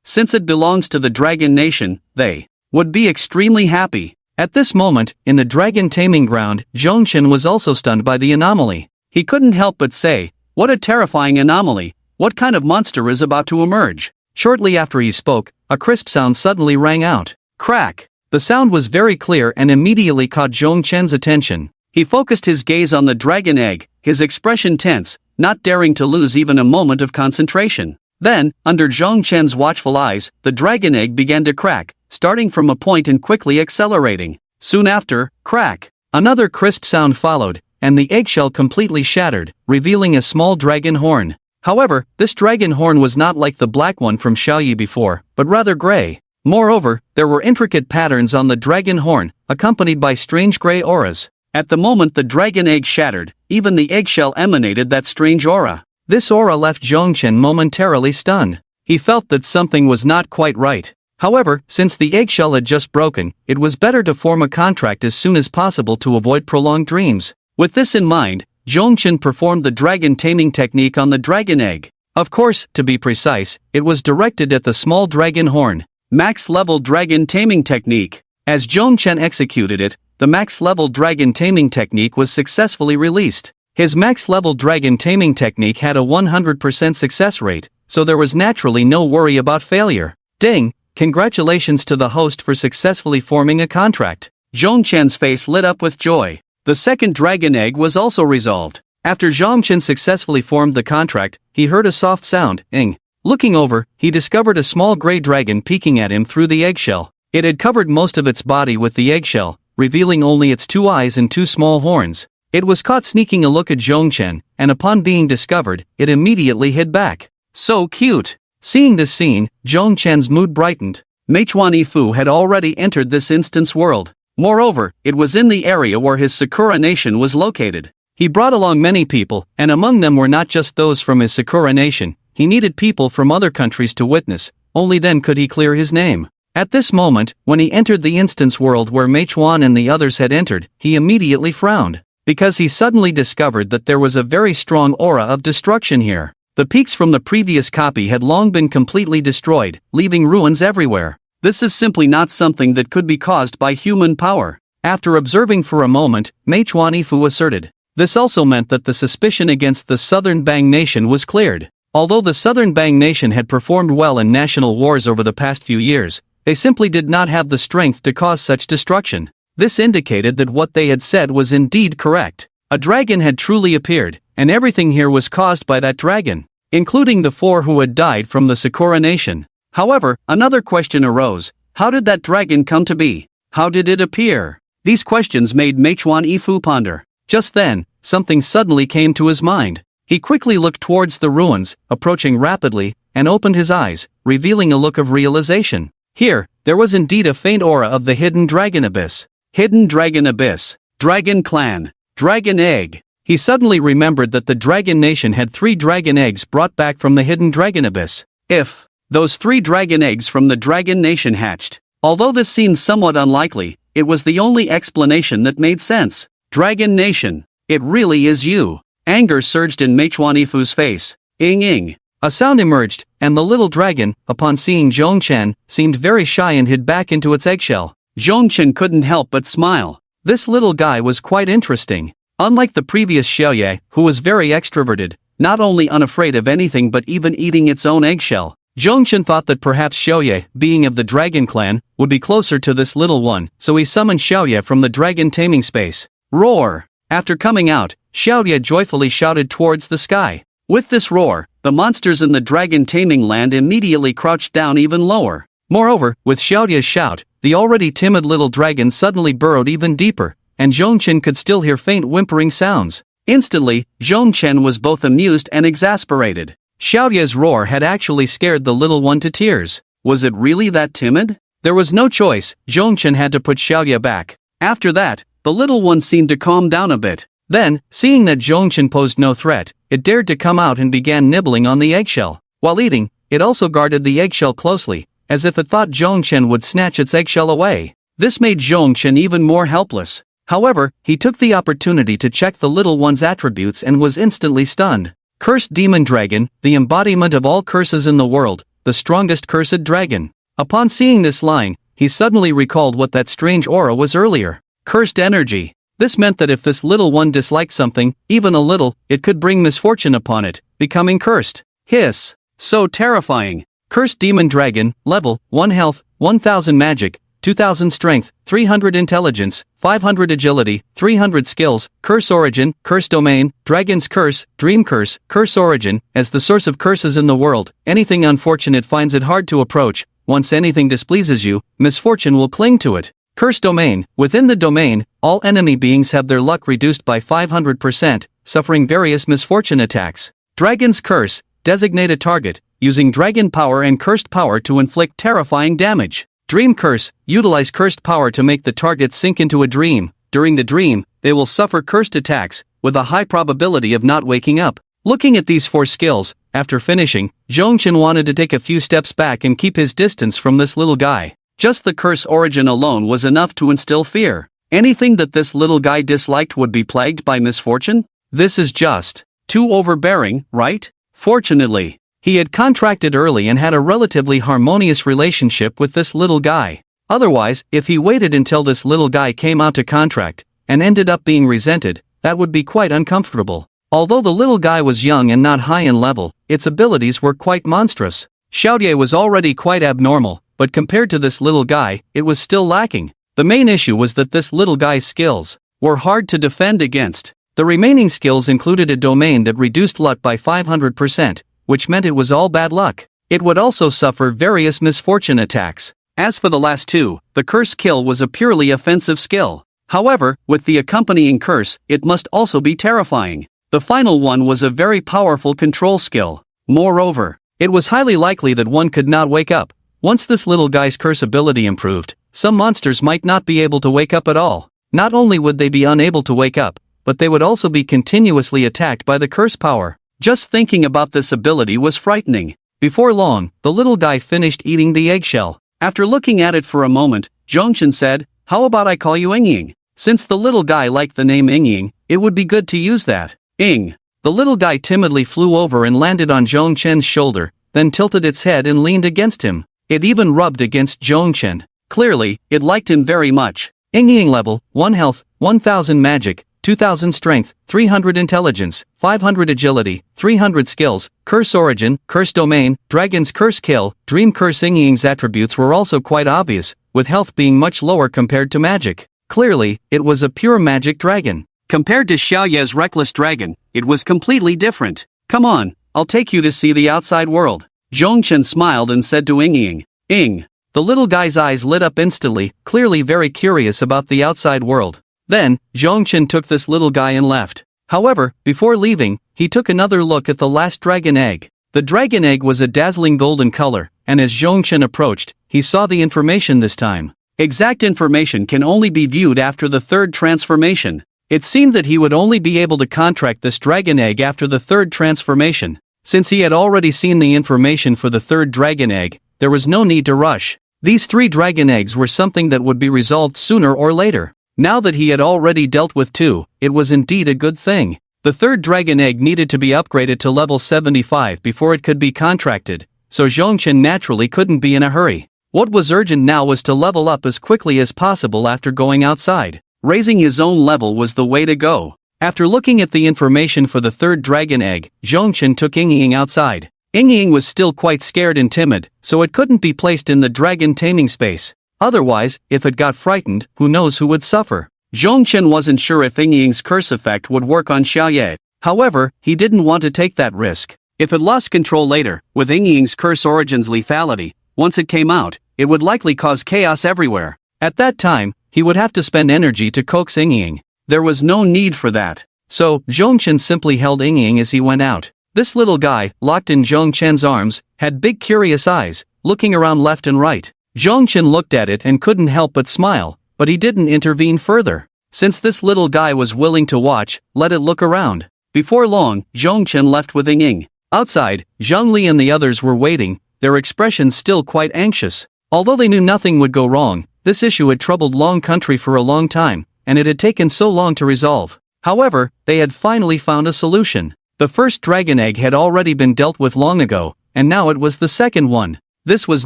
Since it belongs to the Dragon Nation, they would be extremely happy. At this moment, in the dragon taming ground, Zhongchen was also stunned by the anomaly. He couldn't help but say, what a terrifying anomaly, what kind of monster is about to emerge? Shortly after he spoke, a crisp sound suddenly rang out. Crack! The sound was very clear and immediately caught Zhongchen's attention. He focused his gaze on the dragon egg, his expression tense, not daring to lose even a moment of concentration. Then, under Zhongchen's watchful eyes, the dragon egg began to crack, starting from a point and quickly accelerating. Soon after, crack! Another crisp sound followed, and the eggshell completely shattered, revealing a small dragon horn. However, this dragon horn was not like the black one from Xiaoyi before, but rather gray. Moreover, there were intricate patterns on the dragon horn, accompanied by strange gray auras. At the moment the dragon egg shattered, even the eggshell emanated that strange aura. This aura left Zhongchen momentarily stunned. He felt that something was not quite right. However, since the eggshell had just broken, it was better to form a contract as soon as possible to avoid prolonged dreams. With this in mind, Zhongchen performed the dragon taming technique on the dragon egg. Of course, to be precise, it was directed at the small dragon horn. Max-level dragon taming technique. As Zhongchen executed it, the max-level dragon taming technique was successfully released. His max-level dragon taming technique had a 100% success rate, so there was naturally no worry about failure. Ding! Congratulations to the host for successfully forming a contract. Zhongchen's face lit up with joy. The second dragon egg was also resolved. After Zhongchen successfully formed the contract, he heard a soft sound, ing. Looking over, he discovered a small gray dragon peeking at him through the eggshell. It had covered most of its body with the eggshell, revealing only its 2 eyes and 2 small horns. It was caught sneaking a look at Zhongchen, and upon being discovered, it immediately hid back. So cute! Seeing this scene, Zhongchen's mood brightened. Meichuan Yifu had already entered this instance world. Moreover, it was in the area where his Sakura nation was located. He brought along many people, and among them were not just those from his Sakura nation. He needed people from other countries to witness, only then could he clear his name. At this moment, when he entered the instance world where Meichuan and the others had entered, he immediately frowned, because he suddenly discovered that there was a very strong aura of destruction here. The peaks from the previous copy had long been completely destroyed, leaving ruins everywhere. This is simply not something that could be caused by human power. After observing for a moment, Meichuan Yifu asserted. This also meant that the suspicion against the Southern Bang Nation was cleared. Although the Southern Bang Nation had performed well in national wars over the past few years, they simply did not have the strength to cause such destruction. This indicated that what they had said was indeed correct. A dragon had truly appeared, and everything here was caused by that dragon, including the 4 who had died from the Sakura nation. However, another question arose. How did that dragon come to be? How did it appear? These questions made Meituan Yifu ponder. Just then, something suddenly came to his mind. He quickly looked towards the ruins, approaching rapidly, and opened his eyes, revealing a look of realization. Here, there was indeed a faint aura of the hidden dragon abyss. Hidden dragon abyss. Dragon clan. Dragon egg. He suddenly remembered that the dragon nation had 3 dragon eggs brought back from the hidden dragon abyss. If those 3 dragon eggs from the dragon nation hatched. Although this seemed somewhat unlikely, it was the only explanation that made sense. Dragon nation. It really is you. Anger surged in Meituan Yifu's face. Ing. A sound emerged, and the little dragon, upon seeing Zhongchen, seemed very shy and hid back into its eggshell. Zhongchen couldn't help but smile. This little guy was quite interesting. Unlike the previous Xiaoye, who was very extroverted, not only unafraid of anything but even eating its own eggshell, Zhongchen thought that perhaps Xiaoye, being of the dragon clan, would be closer to this little one, so he summoned Xiaoye from the dragon taming space. Roar! After coming out, Xiaoye joyfully shouted towards the sky. With this roar, the monsters in the dragon taming land immediately crouched down even lower. Moreover, with Xiaoye's shout, the already timid little dragon suddenly burrowed even deeper, and Zhongchen could still hear faint whimpering sounds. Instantly, Zhongchen was both amused and exasperated. Xiaoye's roar had actually scared the little one to tears. Was it really that timid? There was no choice, Zhongchen had to put Xiaoye back. After that, the little one seemed to calm down a bit. Then, seeing that Zhongchen posed no threat, it dared to come out and began nibbling on the eggshell. While eating, it also guarded the eggshell closely, as if it thought Zhongchen would snatch its eggshell away. This made Zhongchen even more helpless. However, he took the opportunity to check the little one's attributes and was instantly stunned. Cursed demon dragon, the embodiment of all curses in the world, the strongest cursed dragon. Upon seeing this line, he suddenly recalled what that strange aura was earlier. Cursed energy. This meant that if this little one disliked something, even a little, it could bring misfortune upon it, becoming cursed. Hiss. So terrifying. Cursed demon dragon, level, 1 health, 1000 magic, 2000 strength, 300 intelligence, 500 agility, 300 skills, curse origin, curse domain, dragon's curse, dream curse, curse origin. As the source of curses in the world, anything unfortunate finds it hard to approach. Once anything displeases you, misfortune will cling to it. Curse domain. Within the domain, all enemy beings have their luck reduced by 500%, suffering various misfortune attacks. Dragon's curse. Designate a target, using dragon power and cursed power to inflict terrifying damage. Dream curse. Utilize cursed power to make the target sink into a dream. During the dream, they will suffer cursed attacks, with a high probability of not waking up. Looking at these 4 skills, after finishing, Zhongchen wanted to take a few steps back and keep his distance from this little guy. Just the curse origin alone was enough to instill fear. Anything that this little guy disliked would be plagued by misfortune? This is just too overbearing, right? Fortunately, he had contracted early and had a relatively harmonious relationship with this little guy. Otherwise, if he waited until this little guy came out to contract, and ended up being resented, that would be quite uncomfortable. Although the little guy was young and not high in level, its abilities were quite monstrous. Xiaoye was already quite abnormal, but compared to this little guy, it was still lacking. The main issue was that this little guy's skills were hard to defend against. The remaining skills included a domain that reduced luck by 500%, which meant it was all bad luck. It would also suffer various misfortune attacks. As for the last 2, the curse kill was a purely offensive skill. However, with the accompanying curse, it must also be terrifying. The final one was a very powerful control skill. Moreover, it was highly likely that one could not wake up. Once this little guy's curse ability improved, some monsters might not be able to wake up at all. Not only would they be unable to wake up, but they would also be continuously attacked by the curse power. Just thinking about this ability was frightening. Before long, the little guy finished eating the eggshell. After looking at it for a moment, Zhongchen said, "How about I call you Ingying?" Since the little guy liked the name Ingying, it would be good to use that. Ing. The little guy timidly flew over and landed on Zhongchen's shoulder, then tilted its head and leaned against him. It even rubbed against Zhongchen. Clearly, it liked him very much. Ingying level, 1 health, 1000 magic, 2000 strength, 300 intelligence, 500 agility, 300 skills, curse origin, curse domain, dragon's curse kill, dream curse. Ingying's attributes were also quite obvious, with health being much lower compared to magic. Clearly, it was a pure magic dragon. Compared to Xiaoye's reckless dragon, it was completely different. Come on, I'll take you to see the outside world. Zhongchen smiled and said to Ingying, "Ing, The little guy's eyes lit up instantly, clearly very curious about the outside world. Then, Zhongchen took this little guy and left. However, before leaving, he took another look at the last dragon egg. The dragon egg was a dazzling golden color, and as Zhongchen approached, he saw the information this time. Exact information can only be viewed after the third transformation. It seemed that he would only be able to contract this dragon egg after the third transformation. Since he had already seen the information for the third dragon egg, there was no need to rush. These 3 dragon eggs were something that would be resolved sooner or later. Now that he had already dealt with 2, it was indeed a good thing. The third dragon egg needed to be upgraded to level 75 before it could be contracted, so Zhongchen naturally couldn't be in a hurry. What was urgent now was to level up as quickly as possible after going outside. Raising his own level was the way to go. After looking at the information for the third dragon egg, Zhongchen took Ying outside. Ying was still quite scared and timid, so it couldn't be placed in the dragon taming space. Otherwise, if it got frightened, who knows who would suffer. Zhongchen wasn't sure if Ying's curse effect would work on Xiaoye. However, he didn't want to take that risk. If it lost control later, with Ying's curse origin's lethality, once it came out, it would likely cause chaos everywhere. At that time, he would have to spend energy to coax Ying. There was no need for that. So, Zhongchen simply held Ying as he went out. This little guy, locked in Zhongchen's arms, had big curious eyes, looking around left and right. Zhongchen looked at it and couldn't help but smile, but he didn't intervene further. Since this little guy was willing to watch, let it look around. Before long, Zhongchen left with Ying. Outside, Zhongli and the others were waiting, their expressions still quite anxious. Although they knew nothing would go wrong, this issue had troubled Long Country for a long time, and it had taken so long to resolve. However, they had finally found a solution. The first dragon egg had already been dealt with long ago, and now it was the second one. This was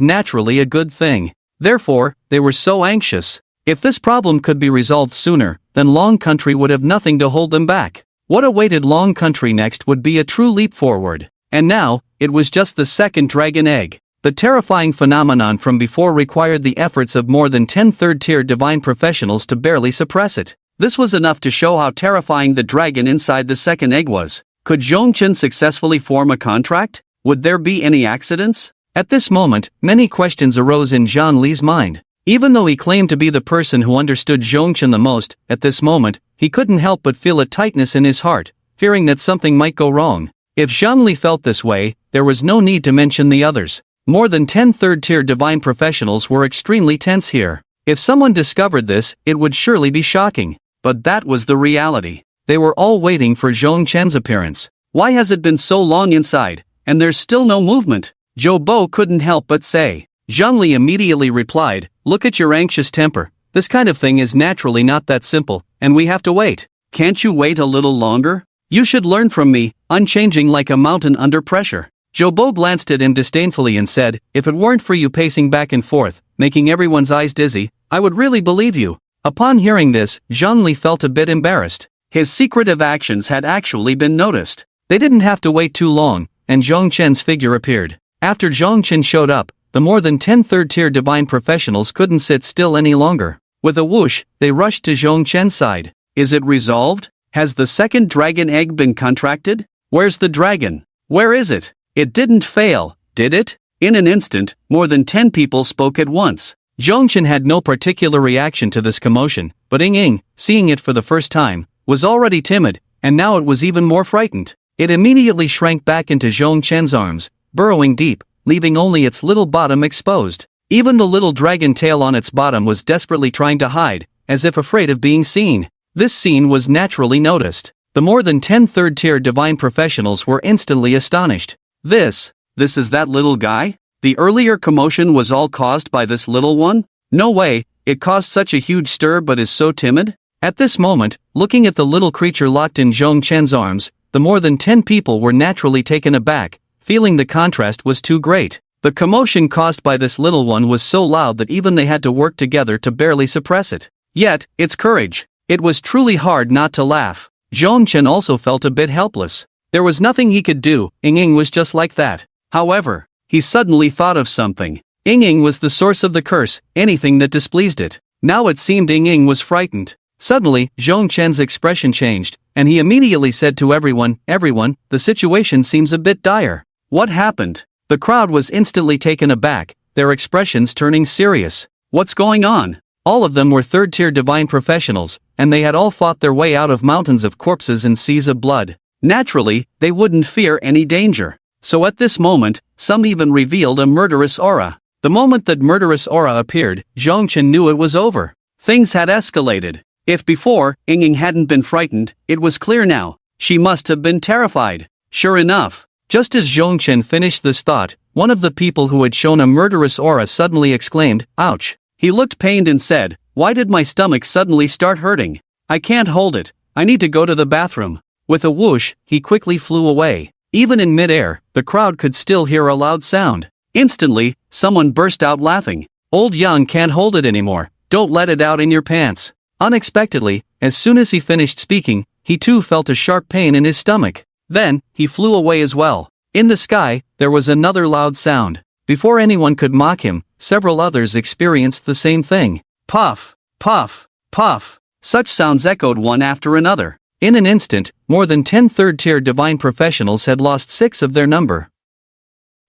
naturally a good thing. Therefore, they were so anxious. If this problem could be resolved sooner, then Long Country would have nothing to hold them back. What awaited Long Country next would be a true leap forward. And now, it was just the second dragon egg. The terrifying phenomenon from before required the efforts of more than 10 third-tier divine professionals to barely suppress it. This was enough to show how terrifying the dragon inside the second egg was. Could Zhongchen successfully form a contract? Would there be any accidents? At this moment, many questions arose in Zhang Li's mind. Even though he claimed to be the person who understood Zhongchen the most, at this moment, he couldn't help but feel a tightness in his heart, fearing that something might go wrong. If Zhang Li felt this way, there was no need to mention the others. More than 10 third-tier divine professionals were extremely tense here. If someone discovered this, it would surely be shocking. But that was the reality. They were all waiting for Zhongchen's appearance. Why has it been so long inside, and there's still no movement? Zhou Bo couldn't help but say. Zhang Li immediately replied, "Look at your anxious temper. This kind of thing is naturally not that simple, and we have to wait. Can't you wait a little longer? You should learn from me, unchanging like a mountain under pressure." Zhou Bo glanced at him disdainfully and said, "If it weren't for you pacing back and forth, making everyone's eyes dizzy, I would really believe you." Upon hearing this, Zhang Li felt a bit embarrassed. His secretive actions had actually been noticed. They didn't have to wait too long, and Zhongchen's figure appeared. After Zhongchen showed up, the more than 10 third-tier divine professionals couldn't sit still any longer. With a whoosh, they rushed to Zhongchen's side. "Is it resolved? Has the second dragon egg been contracted? Where's the dragon? Where is it? It didn't fail, did it?" In an instant, more than 10 people spoke at once. Zhongchen had no particular reaction to this commotion, but Ying, seeing it for the first time, was already timid, and now it was even more frightened. It immediately shrank back into Zhongchen's arms, burrowing deep, leaving only its little bottom exposed. Even the little dragon tail on its bottom was desperately trying to hide, as if afraid of being seen. This scene was naturally noticed. The more than 10 third-tier divine professionals were instantly astonished. This is that little guy? The earlier commotion was all caused by this little one? No way, it caused such a huge stir but is so timid? At this moment, looking at the little creature locked in Zhongchen's arms, the more than 10 people were naturally taken aback, feeling the contrast was too great. The commotion caused by this little one was so loud that even they had to work together to barely suppress it. Yet, its courage. It was truly hard not to laugh. Zhongchen also felt a bit helpless. There was nothing he could do, Ying was just like that. However, he suddenly thought of something. Ying was the source of the curse, anything that displeased it. Now it seemed Ying was frightened. Suddenly, Zhongchen's expression changed, and he immediately said to everyone, the situation seems a bit dire. What happened? The crowd was instantly taken aback, their expressions turning serious. What's going on? All of them were third-tier divine professionals, and they had all fought their way out of mountains of corpses and seas of blood. Naturally, they wouldn't fear any danger. So at this moment, some even revealed a murderous aura. The moment that murderous aura appeared, Zhongchen knew it was over. Things had escalated. If before, Ying hadn't been frightened, it was clear now. She must have been terrified. Sure enough, just as Zhongchen finished this thought, one of the people who had shown a murderous aura suddenly exclaimed, "Ouch." He looked pained and said, "Why did my stomach suddenly start hurting? I can't hold it. I need to go to the bathroom." With a whoosh, he quickly flew away. Even in midair, the crowd could still hear a loud sound. Instantly, someone burst out laughing. "Old Yang can't hold it anymore. Don't let it out in your pants." Unexpectedly, as soon as he finished speaking, he too felt a sharp pain in his stomach. Then, he flew away as well. In the sky, there was another loud sound. Before anyone could mock him, several others experienced the same thing. Puff, puff, puff. Such sounds echoed one after another. In an instant, more than 10 third-tier divine professionals had lost 6 of their number.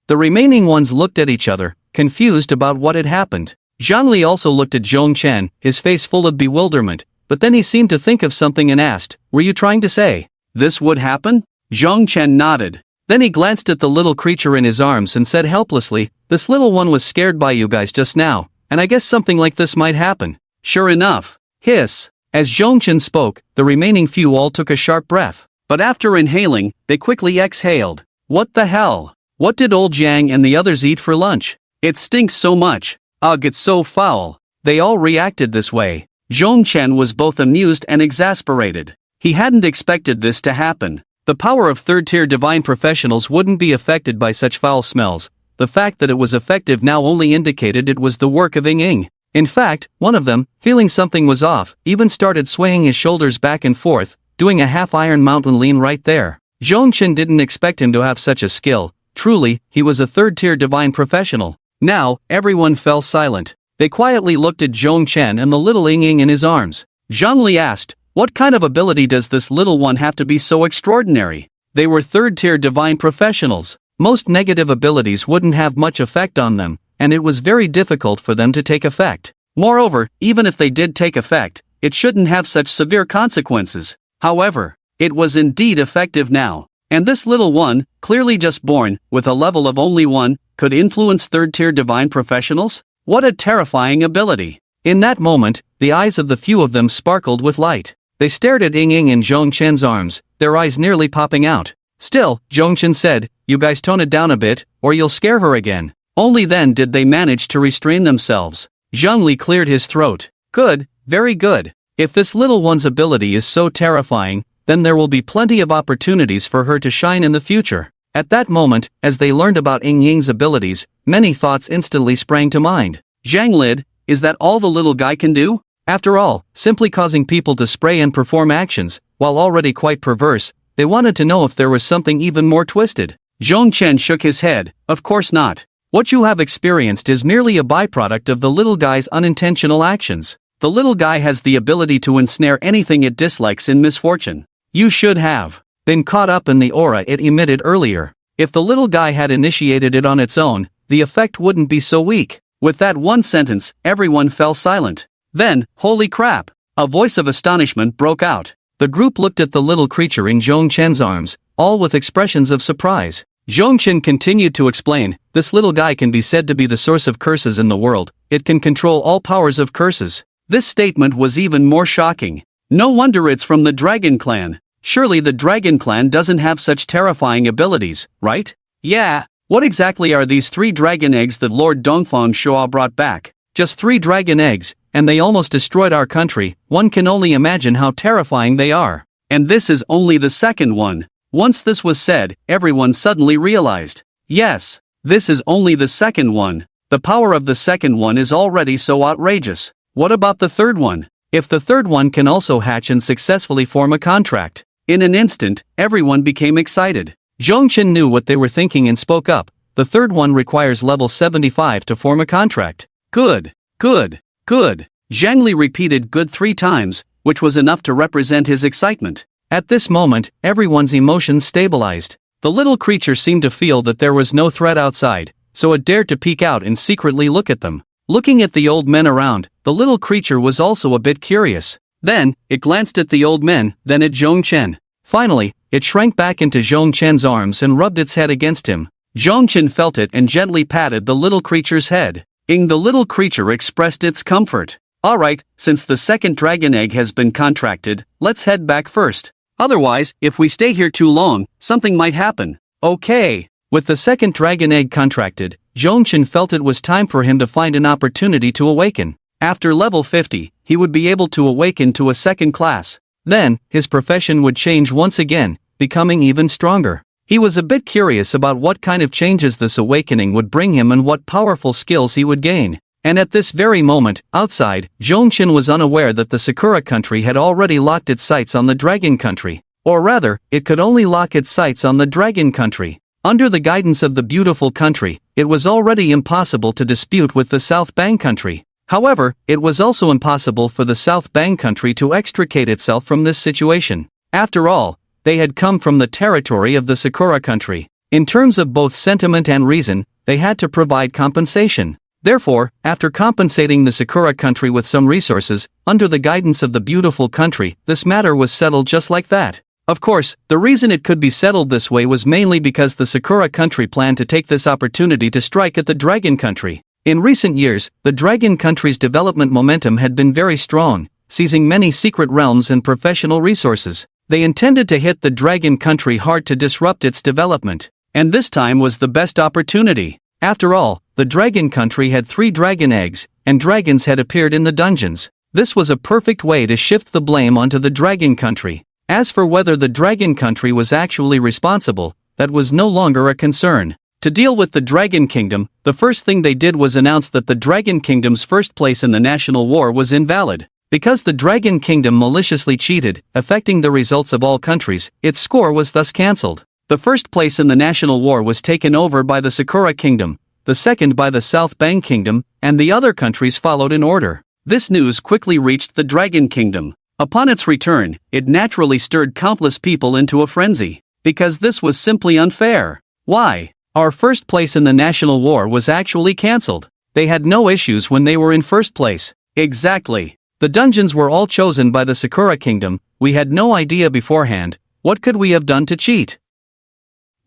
The remaining ones looked at each other, confused about what had happened. Zhangli also looked at Zhongchen, his face full of bewilderment, but then he seemed to think of something and asked, "Were you trying to say this would happen?" Zhongchen nodded. Then he glanced at the little creature in his arms and said helplessly, "This little one was scared by you guys just now, and I guess something like this might happen." Sure enough. Hiss. As Zhongchen spoke, the remaining few all took a sharp breath. But after inhaling, they quickly exhaled. What the hell? What did old Jiang and the others eat for lunch? It stinks so much. Ugh, it's so foul. They all reacted this way. Zhongchen was both amused and exasperated. He hadn't expected this to happen. The power of third-tier divine professionals wouldn't be affected by such foul smells. The fact that it was effective now only indicated it was the work of Ying. In fact, one of them, feeling something was off, even started swaying his shoulders back and forth, doing a half-iron mountain lean right there. Zhongchen didn't expect him to have such a skill. Truly, he was a third-tier divine professional. Now, everyone fell silent. They quietly looked at Zhongchen and the little Ying in his arms. Zhangli asked, "What kind of ability does this little one have to be so extraordinary?" They were third-tier divine professionals. Most negative abilities wouldn't have much effect on them, and it was very difficult for them to take effect. Moreover, even if they did take effect, it shouldn't have such severe consequences. However, it was indeed effective now. And this little one, clearly just born, with a level of only 1, could influence third-tier divine professionals? What a terrifying ability! In that moment, the eyes of the few of them sparkled with light. They stared at Ying in Zhongchen's arms, their eyes nearly popping out. Still, Zhongchen said, "You guys tone it down a bit, or you'll scare her again." Only then did they manage to restrain themselves. Zhangli cleared his throat. "Good, very good. If this little one's ability is so terrifying, then there will be plenty of opportunities for her to shine in the future." At that moment, as they learned about Ying's abilities, many thoughts instantly sprang to mind. Zhanglid, is that all the little guy can do? After all, simply causing people to spray and perform actions, while already quite perverse, they wanted to know if there was something even more twisted. Zhongchen shook his head. "Of course not. What you have experienced is merely a byproduct of the little guy's unintentional actions. The little guy has the ability to ensnare anything it dislikes in misfortune. You should have been caught up in the aura it emitted earlier. If the little guy had initiated it on its own, the effect wouldn't be so weak." With that one sentence, everyone fell silent. Then, holy crap! A voice of astonishment broke out. The group looked at the little creature in Zhongchen's arms, all with expressions of surprise. Zhongchen continued to explain, "This little guy can be said to be the source of curses in the world. It can control all powers of curses." This statement was even more shocking. No wonder it's from the Dragon Clan. Surely the Dragon Clan doesn't have such terrifying abilities, right? Yeah. What exactly are these 3 dragon eggs that Lord Dongfang Shua brought back? Just 3 dragon eggs, and they almost destroyed our country. One can only imagine how terrifying they are. And this is only the second one. Once this was said, everyone suddenly realized, yes, this is only the second one. The power of the second one is already so outrageous. What about the third one? If the third one can also hatch and successfully form a contract. In an instant, everyone became excited. Zhongchen knew what they were thinking and spoke up. The third one requires level 75 to form a contract. Good, good, good. Zhangli repeated good 3 times, which was enough to represent his excitement. At this moment, everyone's emotions stabilized. The little creature seemed to feel that there was no threat outside, so it dared to peek out and secretly look at them. Looking at the old men around, the little creature was also a bit curious. Then, it glanced at the old men, then at Zhong Chen. Finally, it shrank back into Zhong Chen's arms and rubbed its head against him. Zhong Chen felt it and gently patted the little creature's head. The little creature expressed its comfort. Alright, since the second dragon egg has been contracted, let's head back first. Otherwise, if we stay here too long, something might happen. Okay. With the second dragon egg contracted, Zhong Chen felt it was time for him to find an opportunity to awaken. After level 50, he would be able to awaken to a second class. Then, his profession would change once again, becoming even stronger. He was a bit curious about what kind of changes this awakening would bring him and what powerful skills he would gain. And at this very moment, outside, Zhong Chen was unaware that the Sakura country had already locked its sights on the Dragon country. Or rather, it could only lock its sights on the Dragon country. Under the guidance of the beautiful country, it was already impossible to dispute with the South Bang country. However, it was also impossible for the South Bang country to extricate itself from this situation. After all, they had come from the territory of the Sakura country. In terms of both sentiment and reason, they had to provide compensation. Therefore, after compensating the Sakura country with some resources, under the guidance of the beautiful country, this matter was settled just like that. Of course, the reason it could be settled this way was mainly because the Sakura country planned to take this opportunity to strike at the Dragon country. In recent years, the Dragon country's development momentum had been very strong, seizing many secret realms and professional resources. They intended to hit the Dragon country hard to disrupt its development. And this time was the best opportunity. After all, the Dragon country had 3 dragon eggs, and dragons had appeared in the dungeons. This was a perfect way to shift the blame onto the Dragon country. As for whether the Dragon country was actually responsible, that was no longer a concern. To deal with the Dragon Kingdom, the first thing they did was announce that the Dragon Kingdom's first place in the national war was invalid. Because the Dragon Kingdom maliciously cheated, affecting the results of all countries, its score was thus cancelled. The first place in the national war was taken over by the Sakura Kingdom, the second by the South Bang Kingdom, and the other countries followed in order. This news quickly reached the Dragon Kingdom. Upon its return, it naturally stirred countless people into a frenzy. Because this was simply unfair. Why? Our first place in the national war was actually cancelled. They had no issues when they were in first place. Exactly. The dungeons were all chosen by the Sakura Kingdom. We had no idea beforehand. What could we have done to cheat?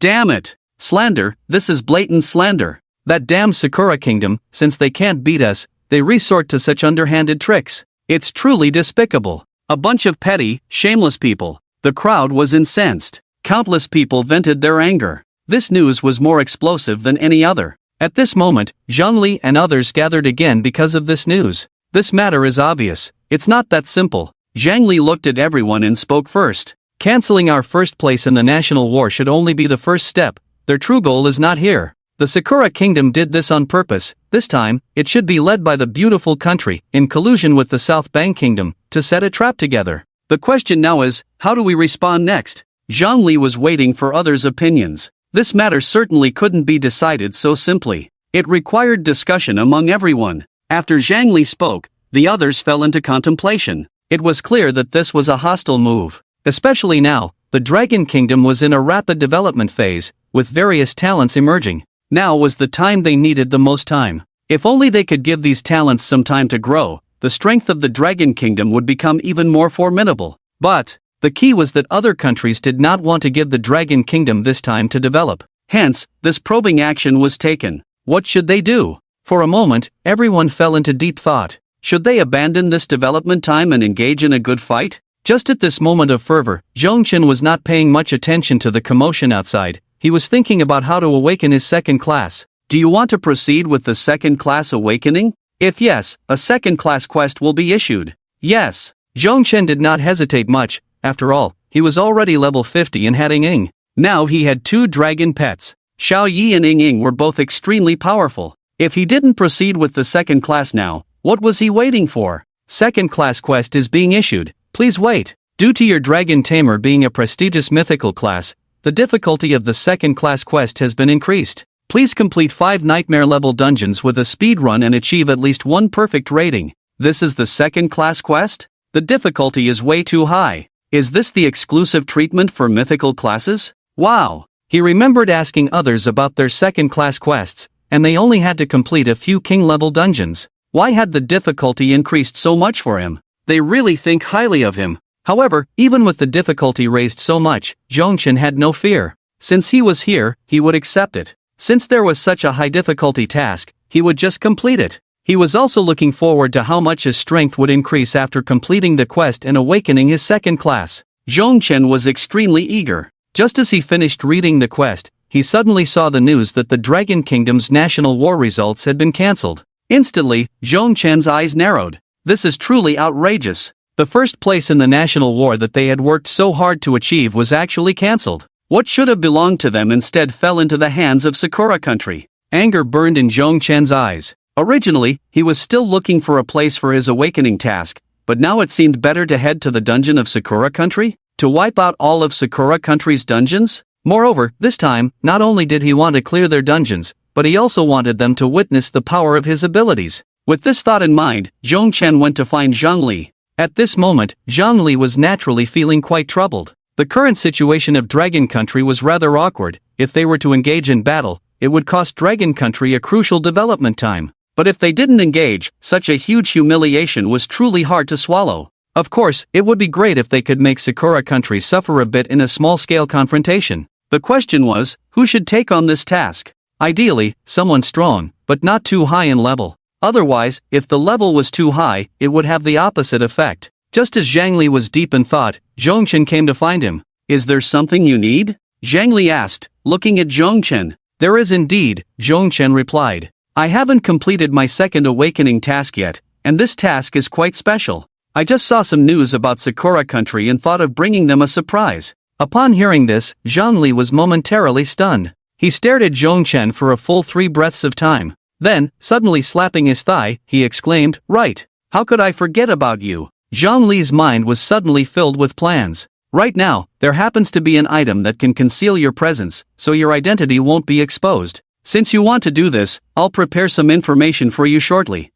Damn it. Slander, this is blatant slander. That damn Sakura Kingdom, since they can't beat us, they resort to such underhanded tricks. It's truly despicable. A bunch of petty, shameless people. The crowd was incensed. Countless people vented their anger. This news was more explosive than any other. At this moment, Zhongli and others gathered again because of this news. This matter is obvious. It's not that simple. Zhang Li looked at everyone and spoke first. Canceling our first place in the national war should only be the first step. Their true goal is not here. The Sakura Kingdom did this on purpose. This time, it should be led by the beautiful country, in collusion with the South Bang Kingdom, to set a trap together. The question now is, how do we respond next? Zhang Li was waiting for others' opinions. This matter certainly couldn't be decided so simply. It required discussion among everyone. After Zhang Li spoke, the others fell into contemplation. It was clear that this was a hostile move. Especially now, the Dragon Kingdom was in a rapid development phase, with various talents emerging. Now was the time they needed the most time. If only they could give these talents some time to grow, the strength of the Dragon Kingdom would become even more formidable. But the key was that other countries did not want to give the Dragon Kingdom this time to develop. Hence, this probing action was taken. What should they do? For a moment, everyone fell into deep thought. Should they abandon this development time and engage in a good fight? Just at this moment of fervor, Zhongchen was not paying much attention to the commotion outside. He was thinking about how to awaken his second class. Do you want to proceed with the second class awakening? If yes, a second class quest will be issued. Yes. Zhongchen did not hesitate much. After all, he was already level 50 and had Ying. Now he had 2 dragon pets. Xiao Yi and Ying were both extremely powerful. If he didn't proceed with the second class now, what was he waiting for? Second class quest is being issued. Please wait. Due to your dragon tamer being a prestigious mythical class, the difficulty of the second class quest has been increased. Please complete 5 nightmare level dungeons with a speed run and achieve at least 1 perfect rating. This is the second class quest? The difficulty is way too high. Is this the exclusive treatment for mythical classes? Wow! He remembered asking others about their second class quests. and they only had to complete a few king-level dungeons. Why had the difficulty increased so much for him? They really think highly of him. However, even with the difficulty raised so much, Zhongchen had no fear. Since he was here, he would accept it. Since there was such a high difficulty task, he would just complete it. He was also looking forward to how much his strength would increase after completing the quest and awakening his second class. Zhongchen was extremely eager. Just as he finished reading the quest, he suddenly saw the news that the Dragon Kingdom's national war results had been cancelled. Instantly, Zhongchen's eyes narrowed. This is truly outrageous. The first place in the national war that they had worked so hard to achieve was actually cancelled. What should have belonged to them instead fell into the hands of Sakura country. Anger burned in Zhongchen's eyes. Originally, he was still looking for a place for his awakening task, but now it seemed better to head to the dungeon of Sakura country? To wipe out all of Sakura country's dungeons? Moreover, this time, not only did he want to clear their dungeons, but he also wanted them to witness the power of his abilities. With this thought in mind, Zhongchen went to find Zhongli. At this moment, Zhongli was naturally feeling quite troubled. The current situation of Dragon Country was rather awkward. If they were to engage in battle, it would cost Dragon Country a crucial development time. But if they didn't engage, such a huge humiliation was truly hard to swallow. Of course, it would be great if they could make Sakura Country suffer a bit in a small-scale confrontation. The question was, who should take on this task? Ideally, someone strong, but not too high in level. Otherwise, if the level was too high, it would have the opposite effect. Just as Zhangli was deep in thought, Zhongchen came to find him. Is there something you need? Zhangli asked, looking at Zhongchen. There is indeed, Zhongchen replied. I haven't completed my second awakening task yet, and this task is quite special. I just saw some news about Sakura country and thought of bringing them a surprise. Upon hearing this, Zhangli was momentarily stunned. He stared at Zhongchen for a full 3 breaths of time. Then, suddenly slapping his thigh, he exclaimed, Right! How could I forget about you? Zhongli's mind was suddenly filled with plans. Right now, there happens to be an item that can conceal your presence, so your identity won't be exposed. Since you want to do this, I'll prepare some information for you shortly.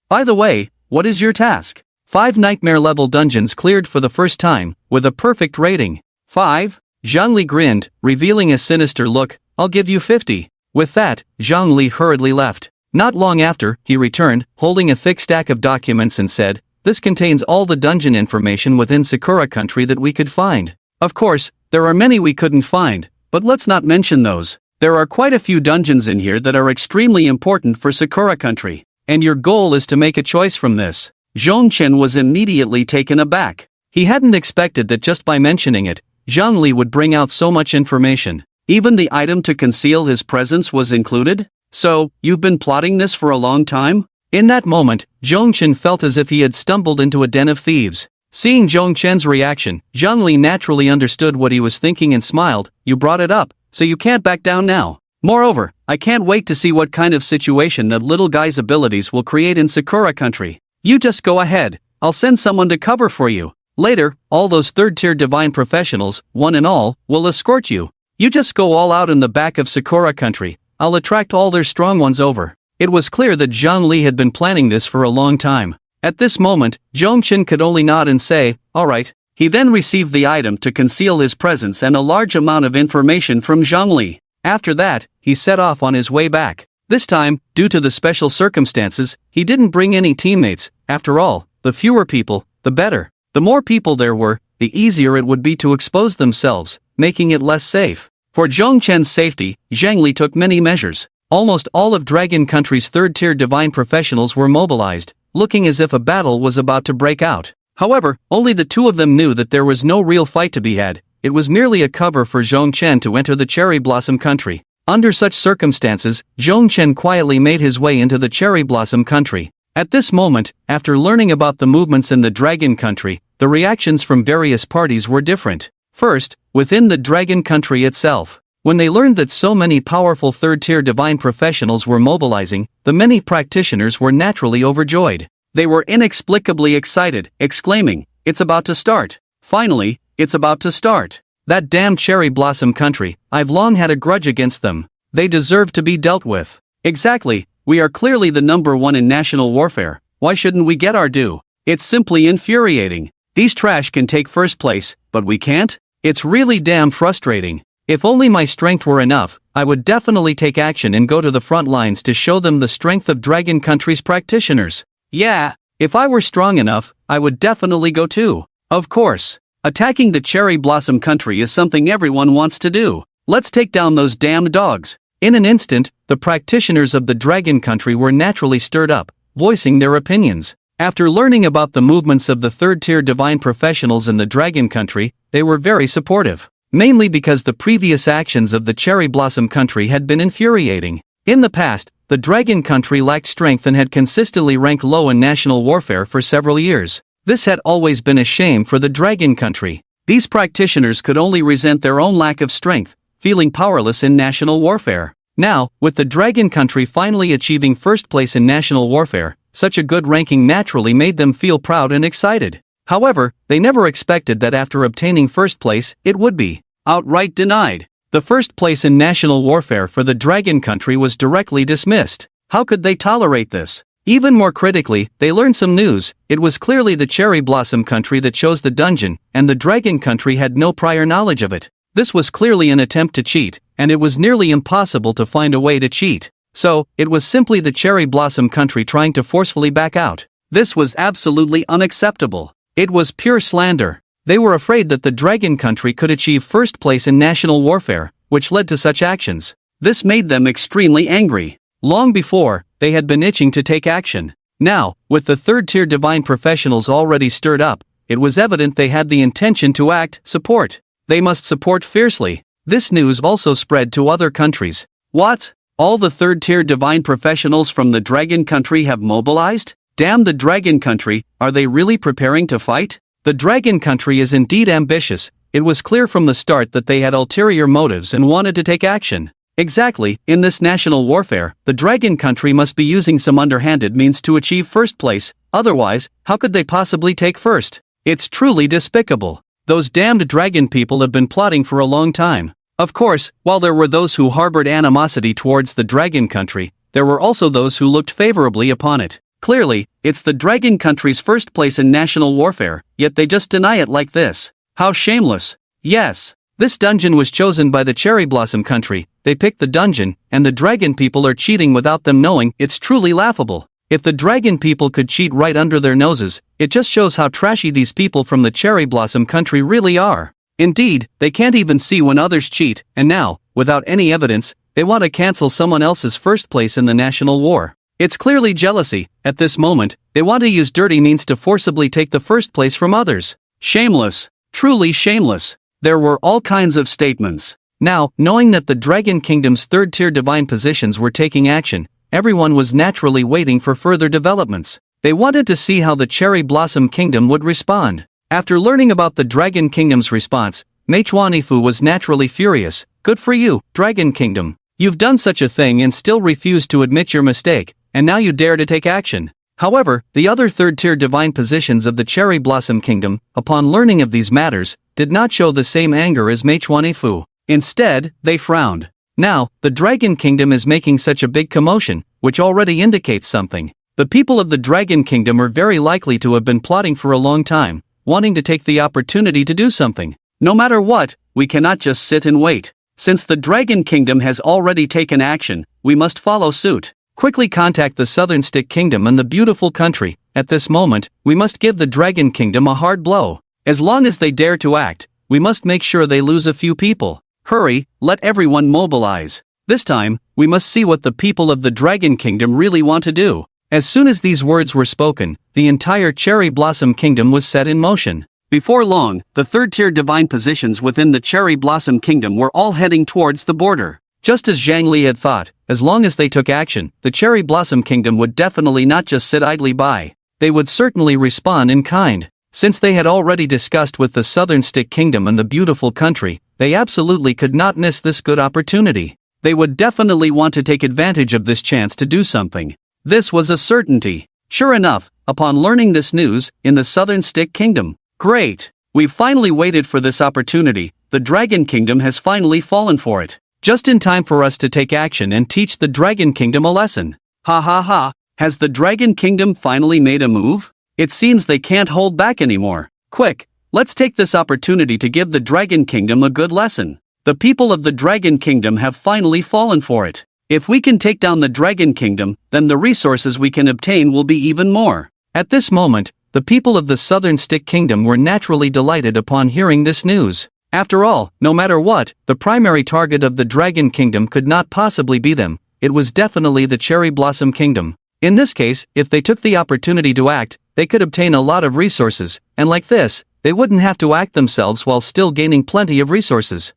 By the way, what is your task? 5 nightmare-level dungeons cleared for the first time, with a perfect rating. 5? Zhongli grinned, revealing a sinister look. I'll give you 50. With that, Zhongli hurriedly left. Not long after, he returned, holding a thick stack of documents and said, This contains all the dungeon information within Sakura country that we could find. Of course, there are many we couldn't find, but let's not mention those. There are quite a few dungeons in here that are extremely important for Sakura country, and your goal is to make a choice from this. Zhongchen was immediately taken aback. He hadn't expected that just by mentioning it, Zhongli would bring out so much information. Even the item to conceal his presence was included? So, you've been plotting this for a long time? In that moment, Zhongchen felt as if he had stumbled into a den of thieves. Seeing Zhongchen's reaction, Zhongli naturally understood what he was thinking and smiled. You brought it up, so you can't back down now. Moreover, I can't wait to see what kind of situation that little guy's abilities will create in Sakura country. You just go ahead, I'll send someone to cover for you. Later, all those third-tier divine professionals, one and all, will escort you. You just go all out in the back of Sakura country, I'll attract all their strong ones over. It was clear that Zhongli had been planning this for a long time. At this moment, Zhongchen could only nod and say, alright. He then received the item to conceal his presence and a large amount of information from Zhongli. After that, he set off on his way back. This time, due to the special circumstances, he didn't bring any teammates. After all, the fewer people, the better. The more people there were, the easier it would be to expose themselves, making it less safe. For Zhongchen's safety, Zhangli took many measures. Almost all of Dragon Country's third-tier divine professionals were mobilized, looking as if a battle was about to break out. However, only the 2 of them knew that there was no real fight to be had. It was merely a cover for Zhongchen to enter the Cherry Blossom Country. Under such circumstances, Zhongchen quietly made his way into the Cherry Blossom Country. At this moment, after learning about the movements in the Dragon Country, the reactions from various parties were different. First, within the Dragon Country itself. When they learned that so many powerful third-tier divine professionals were mobilizing, the many practitioners were naturally overjoyed. They were inexplicably excited, exclaiming, It's about to start. Finally, it's about to start. That damn Cherry Blossom Country, I've long had a grudge against them. They deserve to be dealt with. Exactly, we are clearly the number 1 in national warfare. Why shouldn't we get our due? It's simply infuriating. These trash can take first place, but we can't? It's really damn frustrating. If only my strength were enough, I would definitely take action and go to the front lines to show them the strength of Dragon Country's practitioners. Yeah, if I were strong enough, I would definitely go too. Of course. Attacking the Cherry Blossom Country is something everyone wants to do. Let's take down those damned dogs. In an instant, the practitioners of the Dragon Country were naturally stirred up, voicing their opinions. After learning about the movements of the third-tier divine professionals in the Dragon Country, they were very supportive. Mainly because the previous actions of the Cherry Blossom Country had been infuriating. In the past, the Dragon Country lacked strength and had consistently ranked low in national warfare for several years. This had always been a shame for the Dragon Country. These practitioners could only resent their own lack of strength, feeling powerless in national warfare. Now, with the Dragon Country finally achieving first place in national warfare, such a good ranking naturally made them feel proud and excited. However, they never expected that after obtaining first place, it would be outright denied. The first place in national warfare for the Dragon Country was directly dismissed. How could they tolerate this? Even more critically, they learned some news. It was clearly the Cherry Blossom Country that chose the dungeon, and the Dragon Country had no prior knowledge of it. This was clearly an attempt to cheat, and it was nearly impossible to find a way to cheat. So, it was simply the Cherry Blossom Country trying to forcefully back out. This was absolutely unacceptable. It was pure slander. They were afraid that the Dragon Country could achieve first place in national warfare, which led to such actions. This made them extremely angry. Long before, they had been itching to take action. Now, with the third-tier divine professionals already stirred up, it was evident they had the intention to support. They must support fiercely. This news also spread to other countries. What? All the third-tier divine professionals from the Dragon Country have mobilized? Damn the Dragon Country, are they really preparing to fight? The Dragon Country is indeed ambitious. It was clear from the start that they had ulterior motives and wanted to take action. Exactly, in this national warfare, the Dragon Country must be using some underhanded means to achieve first place, otherwise, how could they possibly take first? It's truly despicable. Those damned dragon people have been plotting for a long time. Of course, while there were those who harbored animosity towards the Dragon Country, there were also those who looked favorably upon it. Clearly, it's the Dragon Country's first place in national warfare, yet they just deny it like this. How shameless. Yes, this dungeon was chosen by the Cherry Blossom Country. They picked the dungeon, and the dragon people are cheating without them knowing. It's truly laughable. If the dragon people could cheat right under their noses, it just shows how trashy these people from the Cherry Blossom Country really are. Indeed, they can't even see when others cheat, and now, without any evidence, they want to cancel someone else's first place in the national war. It's clearly jealousy. At this moment, they want to use dirty means to forcibly take the first place from others. Shameless. Truly shameless. There were all kinds of statements. Now, knowing that the Dragon Kingdom's third-tier divine positions were taking action, everyone was naturally waiting for further developments. They wanted to see how the Cherry Blossom Kingdom would respond. After learning about the Dragon Kingdom's response, Meichuanifu was naturally furious. Good for you, Dragon Kingdom. You've done such a thing and still refused to admit your mistake, and now you dare to take action. However, the other third-tier divine positions of the Cherry Blossom Kingdom, upon learning of these matters, did not show the same anger as Meichuanifu. Instead, they frowned. Now, the Dragon Kingdom is making such a big commotion, which already indicates something. The people of the Dragon Kingdom are very likely to have been plotting for a long time, wanting to take the opportunity to do something. No matter what, we cannot just sit and wait. Since the Dragon Kingdom has already taken action, we must follow suit. Quickly contact the Southern Stick Kingdom and the beautiful country. At this moment, we must give the Dragon Kingdom a hard blow. As long as they dare to act, we must make sure they lose a few people. Hurry, let everyone mobilize. This time, we must see what the people of the Dragon Kingdom really want to do. As soon as these words were spoken, the entire Cherry Blossom Kingdom was set in motion. Before long, the third-tier divine positions within the Cherry Blossom Kingdom were all heading towards the border. Just as Zhang Li had thought, as long as they took action, the Cherry Blossom Kingdom would definitely not just sit idly by. They would certainly respond in kind. Since they had already discussed with the Southern Stick Kingdom and the beautiful country, they absolutely could not miss this good opportunity. They would definitely want to take advantage of this chance to do something. This was a certainty. Sure enough, upon learning this news, in the Southern Stick Kingdom, great! We've finally waited for this opportunity. The Dragon Kingdom has finally fallen for it. Just in time for us to take action and teach the Dragon Kingdom a lesson. Ha ha ha, has the Dragon Kingdom finally made a move? It seems they can't hold back anymore. Quick, let's take this opportunity to give the Dragon Kingdom a good lesson. The people of the Dragon Kingdom have finally fallen for it. If we can take down the Dragon Kingdom, then the resources we can obtain will be even more. At this moment, the people of the Southern Stick Kingdom were naturally delighted upon hearing this news. After all, no matter what, the primary target of the Dragon Kingdom could not possibly be them. It was definitely the Cherry Blossom Kingdom. In this case, if they took the opportunity to act, they could obtain a lot of resources, and like this, they wouldn't have to act themselves while still gaining plenty of resources.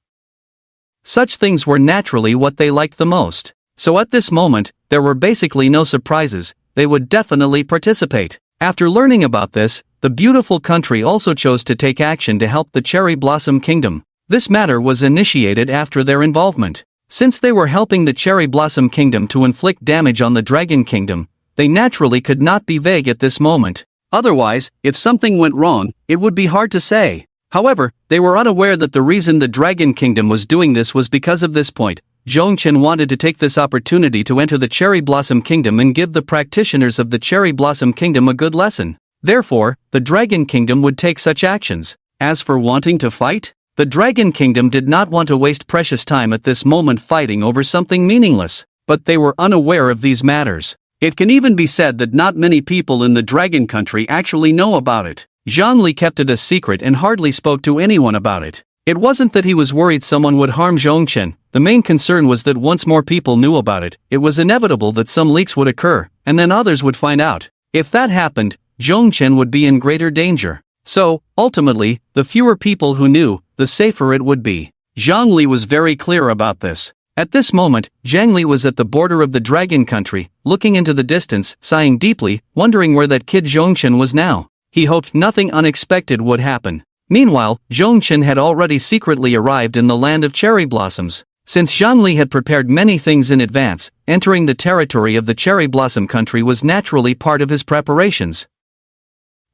Such things were naturally what they liked the most. So at this moment, there were basically no surprises. They would definitely participate. After learning about this, the beautiful country also chose to take action to help the Cherry Blossom Kingdom. This matter was initiated after their involvement. Since they were helping the Cherry Blossom Kingdom to inflict damage on the Dragon Kingdom, they naturally could not be vague at this moment. Otherwise, if something went wrong, it would be hard to say. However, they were unaware that the reason the Dragon Kingdom was doing this was because of this point. Zhongchen wanted to take this opportunity to enter the Cherry Blossom Kingdom and give the practitioners of the Cherry Blossom Kingdom a good lesson. Therefore, the Dragon Kingdom would take such actions. As for wanting to fight, the Dragon Kingdom did not want to waste precious time at this moment fighting over something meaningless, but they were unaware of these matters. It can even be said that not many people in the Dragon Country actually know about it. Zhongli kept it a secret and hardly spoke to anyone about it. It wasn't that he was worried someone would harm Zhongchen. The main concern was that once more people knew about it, it was inevitable that some leaks would occur, and then others would find out. If that happened, Zhongchen would be in greater danger. So, ultimately, the fewer people who knew, the safer it would be. Zhongli was very clear about this. At this moment, Zhangli was at the border of the Dragon Country, looking into the distance, sighing deeply, wondering where that kid Zhongchen was now. He hoped nothing unexpected would happen. Meanwhile, Zhongchen had already secretly arrived in the land of cherry blossoms. Since Zhangli had prepared many things in advance, entering the territory of the Cherry Blossom Country was naturally part of his preparations.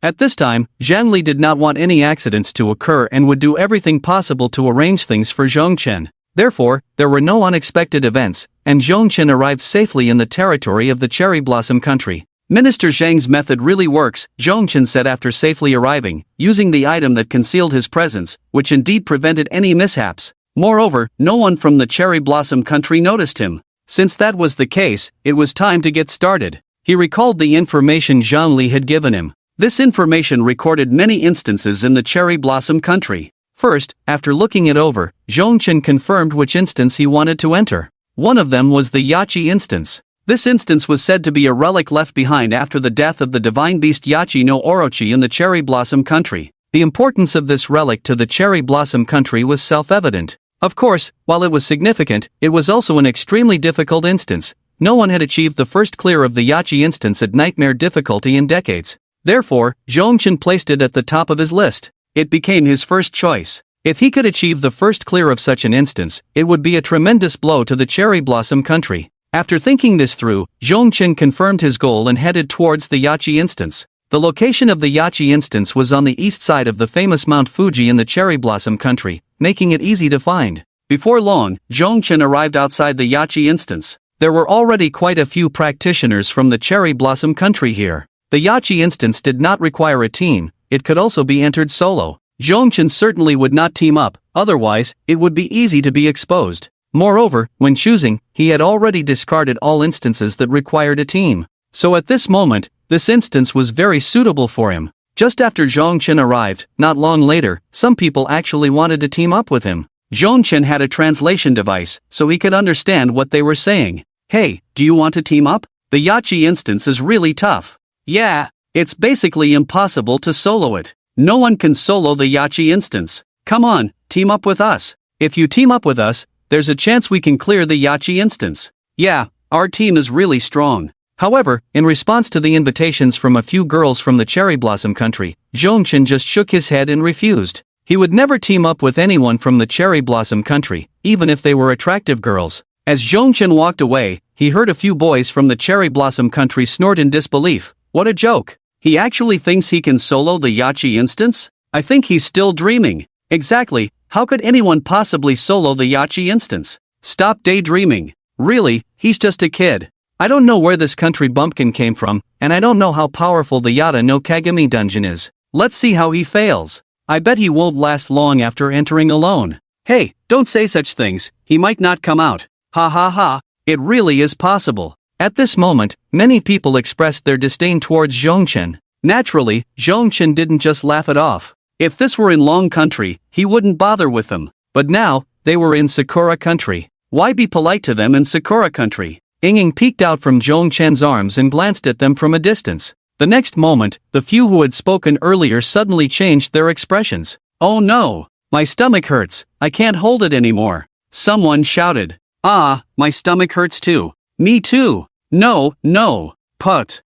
At this time, Zhangli did not want any accidents to occur and would do everything possible to arrange things for Zhongchen. Therefore, there were no unexpected events, and Zhongchen arrived safely in the territory of the Cherry Blossom Country. Minister Zhang's method really works, Zhongchen said after safely arriving, using the item that concealed his presence, which indeed prevented any mishaps. Moreover, no one from the Cherry Blossom Country noticed him. Since that was the case, it was time to get started. He recalled the information Zhangli had given him. This information recorded many instances in the Cherry Blossom Country. First, after looking it over, Zhongchen confirmed which instance he wanted to enter. One of them was the Yachi instance. This instance was said to be a relic left behind after the death of the divine beast Yachi no Orochi in the Cherry Blossom Country. The importance of this relic to the Cherry Blossom Country was self-evident. Of course, while it was significant, it was also an extremely difficult instance. No one had achieved the first clear of the Yachi instance at nightmare difficulty in decades. Therefore, Zhongchen placed it at the top of his list. It became his first choice. If he could achieve the first clear of such an instance, it would be a tremendous blow to the Cherry Blossom Country. After thinking this through, Zhongchen confirmed his goal and headed towards the Yachi instance. The location of the Yachi instance was on the east side of the famous Mount Fuji in the Cherry Blossom Country, making it easy to find. Before long, Zhongchen arrived outside the Yachi instance. There were already quite a few practitioners from the Cherry Blossom Country here. The Yachi instance did not require a team, it could also be entered solo. Zhongchen certainly would not team up, otherwise, it would be easy to be exposed. Moreover, when choosing, he had already discarded all instances that required a team. So at this moment, this instance was very suitable for him. Just after Zhongchen arrived, not long later, some people actually wanted to team up with him. Zhongchen had a translation device, so he could understand what they were saying. Hey, do you want to team up? The Yachi instance is really tough. Yeah, it's basically impossible to solo it. No one can solo the Yachi instance. Come on, team up with us. If you team up with us, there's a chance we can clear the Yachi instance. Yeah, our team is really strong. However, in response to the invitations from a few girls from the Cherry Blossom Country, Zhongchen just shook his head and refused. He would never team up with anyone from the Cherry Blossom Country, even if they were attractive girls. As Zhongchen walked away, he heard a few boys from the Cherry Blossom Country snort in disbelief. What a joke. He actually thinks he can solo the Yachi instance? I think he's still dreaming. Exactly, how could anyone possibly solo the Yachi instance? Stop daydreaming. Really, he's just a kid. I don't know where this country bumpkin came from, and I don't know how powerful the Yata no Kagami dungeon is. Let's see how he fails. I bet he won't last long after entering alone. Hey, don't say such things, he might not come out. Ha ha ha, it really is possible. At this moment, many people expressed their disdain towards Zhongchen. Naturally, Zhongchen didn't just laugh it off. If this were in Long Country, he wouldn't bother with them. But now, they were in Sakura Country. Why be polite to them in Sakura Country? Ying peeked out from Zhongchen's arms and glanced at them from a distance. The next moment, the few who had spoken earlier suddenly changed their expressions. Oh no! My stomach hurts, I can't hold it anymore. Someone shouted. Ah, my stomach hurts too. Me too. No, no. Put.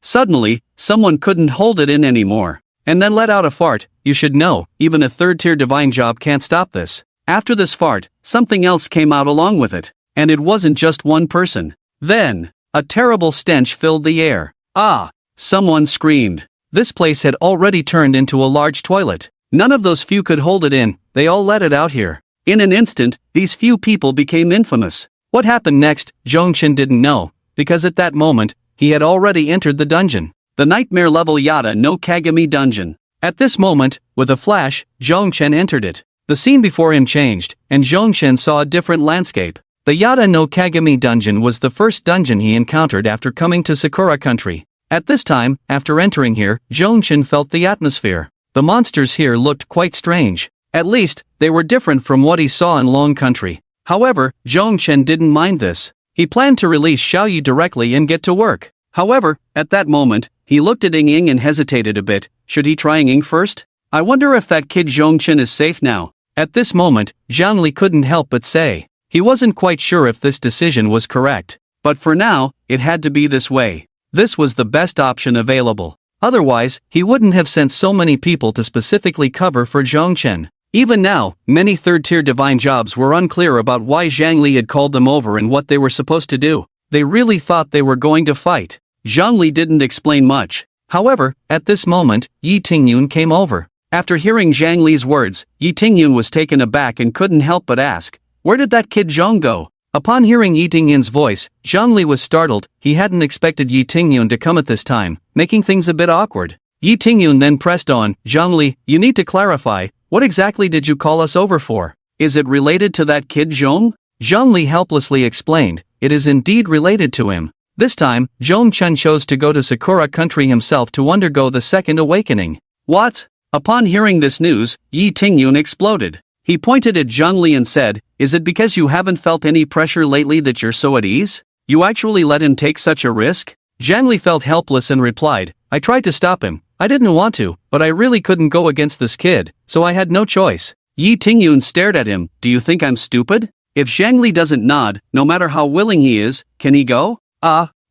Suddenly, someone couldn't hold it in anymore. And then let out a fart. You should know, even a third-tier divine job can't stop this. After this fart, something else came out along with it. And it wasn't just one person. Then, a terrible stench filled the air. Ah! Someone screamed. This place had already turned into a large toilet. None of those few could hold it in, they all let it out here. In an instant, these few people became infamous. What happened next, Zhongchen didn't know, because at that moment, he had already entered the dungeon. The nightmare-level Yada no Kagami dungeon. At this moment, with a flash, Zhongchen entered it. The scene before him changed, and Zhongchen saw a different landscape. The Yada no Kagami dungeon was the first dungeon he encountered after coming to Sakura Country. At this time, after entering here, Zhongchen felt the atmosphere. The monsters here looked quite strange. At least, they were different from what he saw in Long Country. However, Zhongchen didn't mind this. He planned to release Xiaoyu directly and get to work. However, at that moment, he looked at Ying and hesitated a bit. Should he try Ying first? I wonder if that kid Zhongchen is safe now. At this moment, Zhangli couldn't help but say. He wasn't quite sure if this decision was correct. But for now, it had to be this way. This was the best option available. Otherwise, he wouldn't have sent so many people to specifically cover for Zhongchen. Even now, many third-tier divine jobs were unclear about why Zhangli had called them over and what they were supposed to do. They really thought they were going to fight. Zhangli didn't explain much. However, at this moment, Yi Tingyun came over. After hearing Zhangli's words, Yi Tingyun was taken aback and couldn't help but ask, "Where did that kid Zhong go?" Upon hearing Yi Tingyun's voice, Zhangli was startled. He hadn't expected Yi Tingyun to come at this time, making things a bit awkward. Yi Tingyun then pressed on, "Zhangli, you need to clarify, what exactly did you call us over for? Is it related to that kid Zhong?" Zhangli helplessly explained, "It is indeed related to him." This time, Zhongchen chose to go to Sakura Country himself to undergo the second awakening. What? Upon hearing this news, Yi Tingyun exploded. He pointed at Zhangli and said, "Is it because you haven't felt any pressure lately that you're so at ease? You actually let him take such a risk?" Zhangli felt helpless and replied, "I tried to stop him. I didn't want to, but I really couldn't go against this kid, so I had no choice." Yi Tingyun stared at him. "Do you think I'm stupid? If Zhangli doesn't nod, no matter how willing he is, can he go?"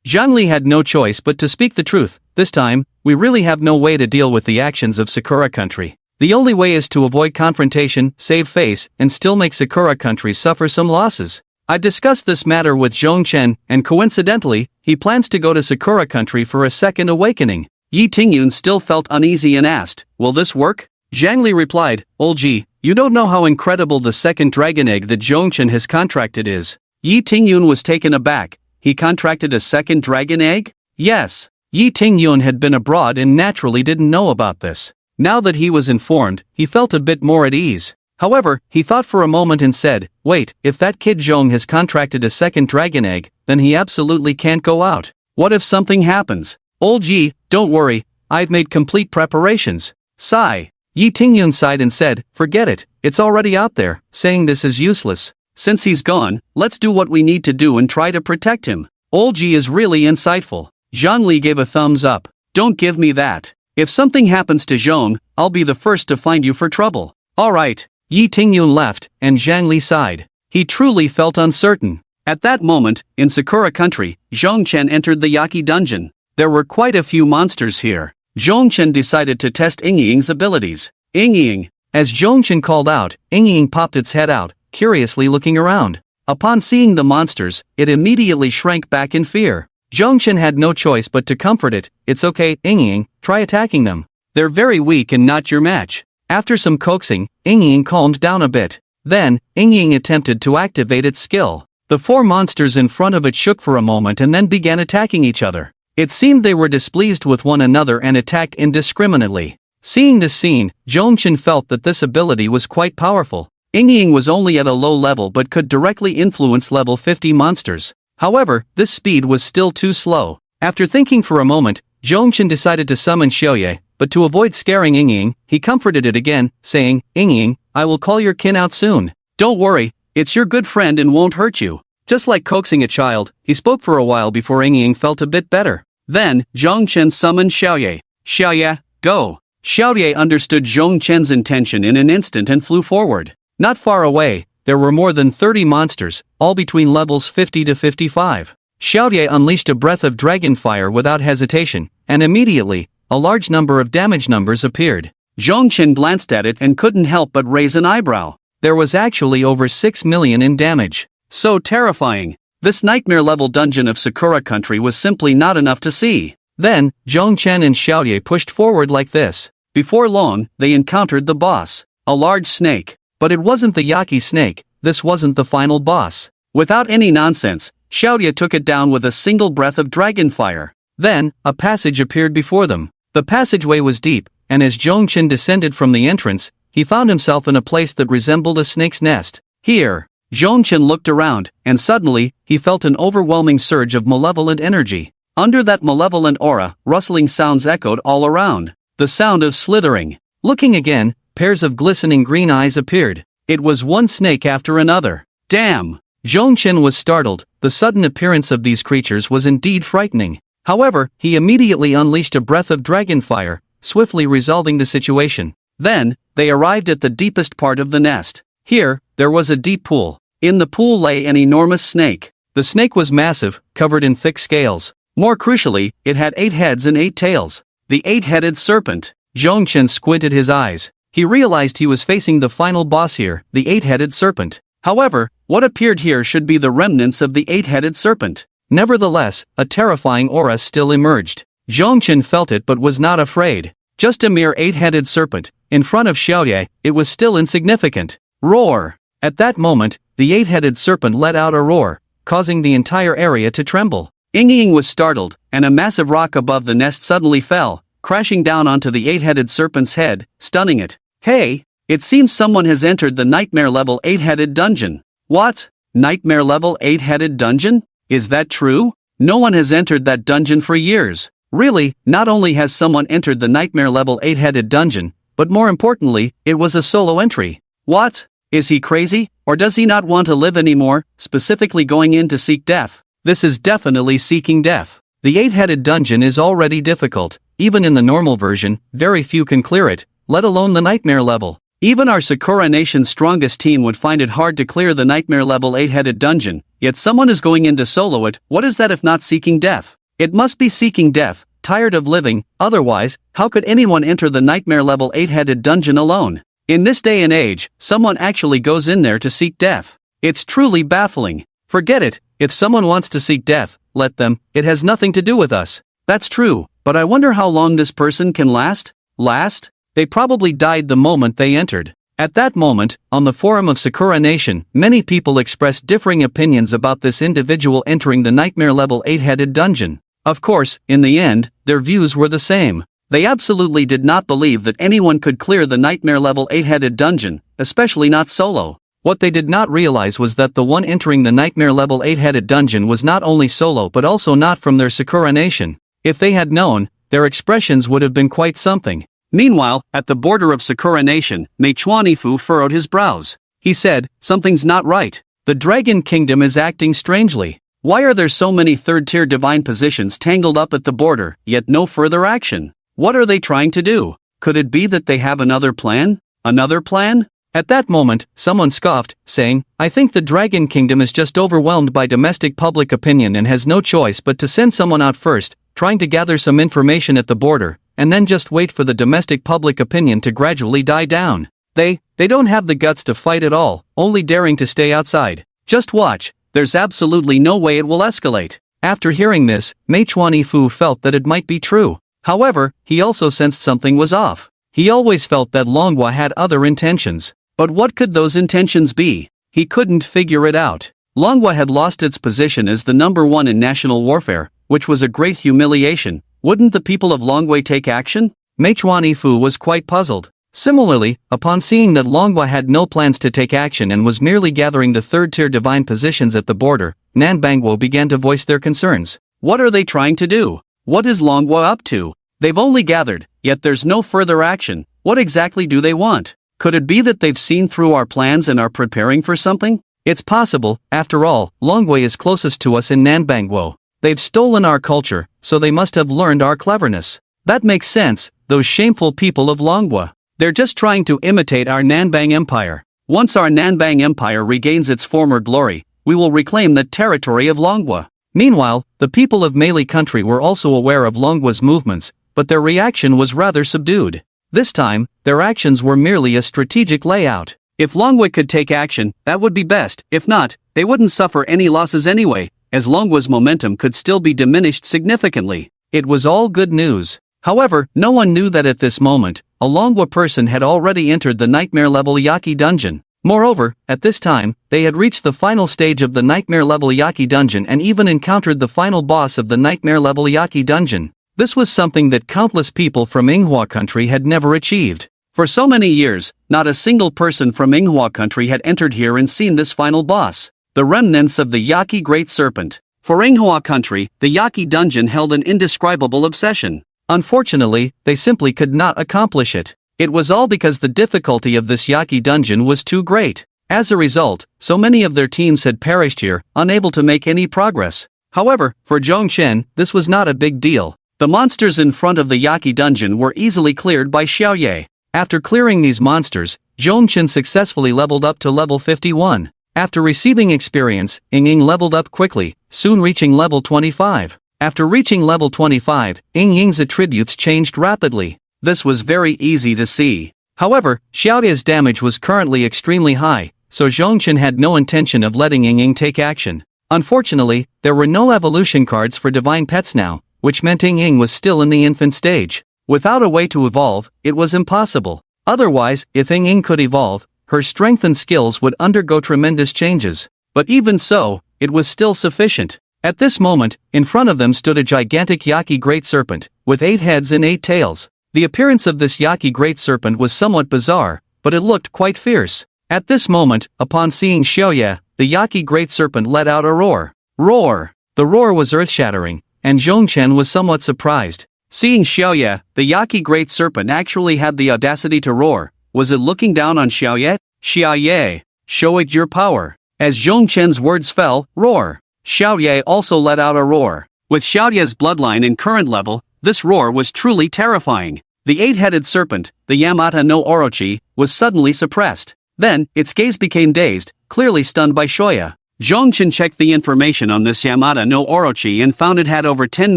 Zhangli had no choice but to speak the truth. "This time, we really have no way to deal with the actions of Sakura Country. The only way is to avoid confrontation, save face, and still make Sakura Country suffer some losses. I discussed this matter with Zhongchen, and coincidentally, he plans to go to Sakura Country for a second awakening." Yi Tingyun still felt uneasy and asked, "Will this work?" Zhangli replied, "Olji, you don't know how incredible the second dragon egg that Zhongchen has contracted is." Yi Tingyun was taken aback. He contracted a second dragon egg? Yes. Yi Tingyun had been abroad and naturally didn't know about this. Now that he was informed, he felt a bit more at ease. However, he thought for a moment and said, "Wait, if that kid Zhong has contracted a second dragon egg, then he absolutely can't go out. What if something happens?" "Old Yi, don't worry, I've made complete preparations." Sigh. Yi Tingyun sighed and said, "Forget it, it's already out there, saying this is useless. Since he's gone, let's do what we need to do and try to protect him." Old Ji is really insightful. Zhangli gave a thumbs up. "Don't give me that. If something happens to Zhong, I'll be the first to find you for trouble." "Alright." Yi Tingyun left, and Zhangli sighed. He truly felt uncertain. At that moment, in Sakura Country, Zhongchen entered the Yaki dungeon. There were quite a few monsters here. Zhongchen decided to test Yingying's abilities. "Yingying." As Zhongchen called out, Yingying popped its head out, curiously looking around. Upon seeing the monsters, it immediately shrank back in fear. Zhongchen had no choice but to comfort it. "It's okay, Yingying, try attacking them. They're very weak and not your match." After some coaxing, Yingying calmed down a bit. Then, Yingying attempted to activate its skill. The four monsters in front of it shook for a moment and then began attacking each other. It seemed they were displeased with one another and attacked indiscriminately. Seeing this scene, Zhongchen felt that this ability was quite powerful. Ying was only at a low level but could directly influence level 50 monsters. However, this speed was still too slow. After thinking for a moment, Zhongchen decided to summon Xiaoye, but to avoid scaring Ying, he comforted it again, saying, Ying, I will call your kin out soon. Don't worry, it's your good friend and won't hurt you. Just like coaxing a child, he spoke for a while before Ying felt a bit better. Then, Zhongchen summoned Xiaoye. Xiaoye, go. Xiaoye understood Zhongchen's intention in an instant and flew forward. Not far away, there were more than 30 monsters, all between levels 50 to 55. Xiaoye unleashed a breath of dragon fire without hesitation, and immediately, a large number of damage numbers appeared. Zhongchen glanced at it and couldn't help but raise an eyebrow. There was actually over 6 million in damage. So terrifying. This nightmare-level dungeon of Sakura country was simply not enough to see. Then, Zhongchen and Xiaoye pushed forward like this. Before long, they encountered the boss. A large snake. But it wasn't the Yaki snake, this wasn't the final boss. Without any nonsense, Xiaoye took it down with a single breath of dragon fire. Then, a passage appeared before them. The passageway was deep, and as Zhongchen descended from the entrance, he found himself in a place that resembled a snake's nest. Here, Zhongchen looked around, and suddenly, he felt an overwhelming surge of malevolent energy. Under that malevolent aura, rustling sounds echoed all around. The sound of slithering. Looking again, pairs of glistening green eyes appeared. It was one snake after another. Damn! Zhongchen was startled. The sudden appearance of these creatures was indeed frightening. However, he immediately unleashed a breath of dragon fire, swiftly resolving the situation. Then, they arrived at the deepest part of the nest. Here, there was a deep pool. In the pool lay an enormous snake. The snake was massive, covered in thick scales. More crucially, it had 8 heads and 8 tails. The 8-headed serpent. Zhongchen squinted his eyes. He realized he was facing the final boss here, the 8-headed serpent. However, what appeared here should be the remnants of the 8-headed serpent. Nevertheless, a terrifying aura still emerged. Zhongchen felt it but was not afraid. Just a mere 8-headed serpent. In front of Xiaoye, it was still insignificant. Roar! At that moment, the 8-headed serpent let out a roar, causing the entire area to tremble. Ying was startled, and a massive rock above the nest suddenly fell, crashing down onto the 8-headed serpent's head, stunning it. Hey! It seems someone has entered the nightmare level 8-headed dungeon. What? Nightmare level 8-headed dungeon? Is that true? No one has entered that dungeon for years. Really, not only has someone entered the nightmare level 8-headed dungeon, but more importantly, it was a solo entry. What? Is he crazy? Or does he not want to live anymore, specifically going in to seek death? This is definitely seeking death. The 8-headed dungeon is already difficult. Even in the normal version, very few can clear it, let alone the nightmare level. Even our Sakura Nation's strongest team would find it hard to clear the nightmare level 8-headed dungeon, yet someone is going in to solo it. What is that if not seeking death? It must be seeking death, tired of living, otherwise, how could anyone enter the nightmare level 8-headed dungeon alone? In this day and age, someone actually goes in there to seek death. It's truly baffling. Forget it, if someone wants to seek death, let them, it has nothing to do with us. That's true, but I wonder how long this person can last? Last? They probably died the moment they entered. At that moment, on the forum of Sakura Nation, many people expressed differing opinions about this individual entering the nightmare level 8-headed dungeon. Of course, in the end, their views were the same. They absolutely did not believe that anyone could clear the nightmare level 8-headed dungeon, especially not solo. What they did not realize was that the one entering the nightmare level 8-headed dungeon was not only solo but also not from their Sakura Nation. If they had known, their expressions would have been quite something. Meanwhile, at the border of Sakura Nation, Mei Chuanifu furrowed his brows. He said, something's not right. The Dragon Kingdom is acting strangely. Why are there so many third-tier divine positions tangled up at the border, yet no further action? What are they trying to do? Could it be that they have another plan? Another plan? At that moment, someone scoffed, saying, I think the Dragon Kingdom is just overwhelmed by domestic public opinion and has no choice but to send someone out first, trying to gather some information at the border, and then just wait for the domestic public opinion to gradually die down. They don't have the guts to fight at all, only daring to stay outside. Just watch, there's absolutely no way it will escalate. After hearing this, Mei Chuanifu felt that it might be true. However, he also sensed something was off. He always felt that Longhua had other intentions. But what could those intentions be? He couldn't figure it out. Longhua had lost its position as the number 1 in national warfare, which was a great humiliation. Wouldn't the people of Longwei take action? Meichuan Ifu was quite puzzled. Similarly, upon seeing that Longhua had no plans to take action and was merely gathering the third-tier divine positions at the border, Nanbangwo began to voice their concerns. What are they trying to do? What is Longhua up to? They've only gathered, yet there's no further action. What exactly do they want? Could it be that they've seen through our plans and are preparing for something? It's possible. After all, Longhua is closest to us in Nanbangwo. They've stolen our culture, so they must have learned our cleverness. That makes sense, those shameful people of Longhua. They're just trying to imitate our Nanbang Empire. Once our Nanbang Empire regains its former glory, we will reclaim the territory of Longhua. Meanwhile, the people of Meili country were also aware of Longhua's movements, but their reaction was rather subdued. This time, their actions were merely a strategic layout. If Longhua could take action, that would be best. If not, they wouldn't suffer any losses anyway, as Longhua's momentum could still be diminished significantly. It was all good news. However, no one knew that at this moment, a Longhua person had already entered the nightmare-level Yaki dungeon. Moreover, at this time, they had reached the final stage of the nightmare-level Yaki dungeon and even encountered the final boss of the nightmare-level Yaki dungeon. This was something that countless people from Manhwa country had never achieved. For so many years, not a single person from Manhwa country had entered here and seen this final boss, the remnants of the Yaki Great Serpent. For Manhwa country, the Yaki dungeon held an indescribable obsession. Unfortunately, they simply could not accomplish it. It was all because the difficulty of this Yaki dungeon was too great. As a result, so many of their teams had perished here, unable to make any progress. However, for Zhongchen, this was not a big deal. The monsters in front of the Yaki dungeon were easily cleared by Xiaoye. After clearing these monsters, Zhongchen successfully leveled up to level 51. After receiving experience, Ying leveled up quickly, soon reaching level 25. After reaching level 25, Ying's attributes changed rapidly. This was very easy to see. However, Xiaoye's damage was currently extremely high, so Zhongchen had no intention of letting Ying take action. Unfortunately, there were no evolution cards for divine pets now, which meant Ying was still in the infant stage. Without a way to evolve, it was impossible. Otherwise, if Ying could evolve, her strength and skills would undergo tremendous changes. But even so, it was still sufficient. At this moment, in front of them stood a gigantic Yaki Great Serpent, with 8 heads and 8 tails. The appearance of this Yaki Great Serpent was somewhat bizarre, but it looked quite fierce. At this moment, upon seeing Xiaoye, the Yaki Great Serpent let out a roar. Roar! The roar was earth-shattering, and Zhongchen was somewhat surprised. Seeing Xiaoye, the Yaki Great Serpent actually had the audacity to roar. Was it looking down on Xiaoye? Xiaoye, show it your power. As Zhongchen's words fell, roar. Xiaoye also let out a roar. With Xiaoye's bloodline and current level, this roar was truly terrifying. The 8-headed serpent, the Yamata no Orochi, was suddenly suppressed. Then, its gaze became dazed, clearly stunned by Xiaoye. Zhongchen checked the information on this Yamata no Orochi and found it had over 10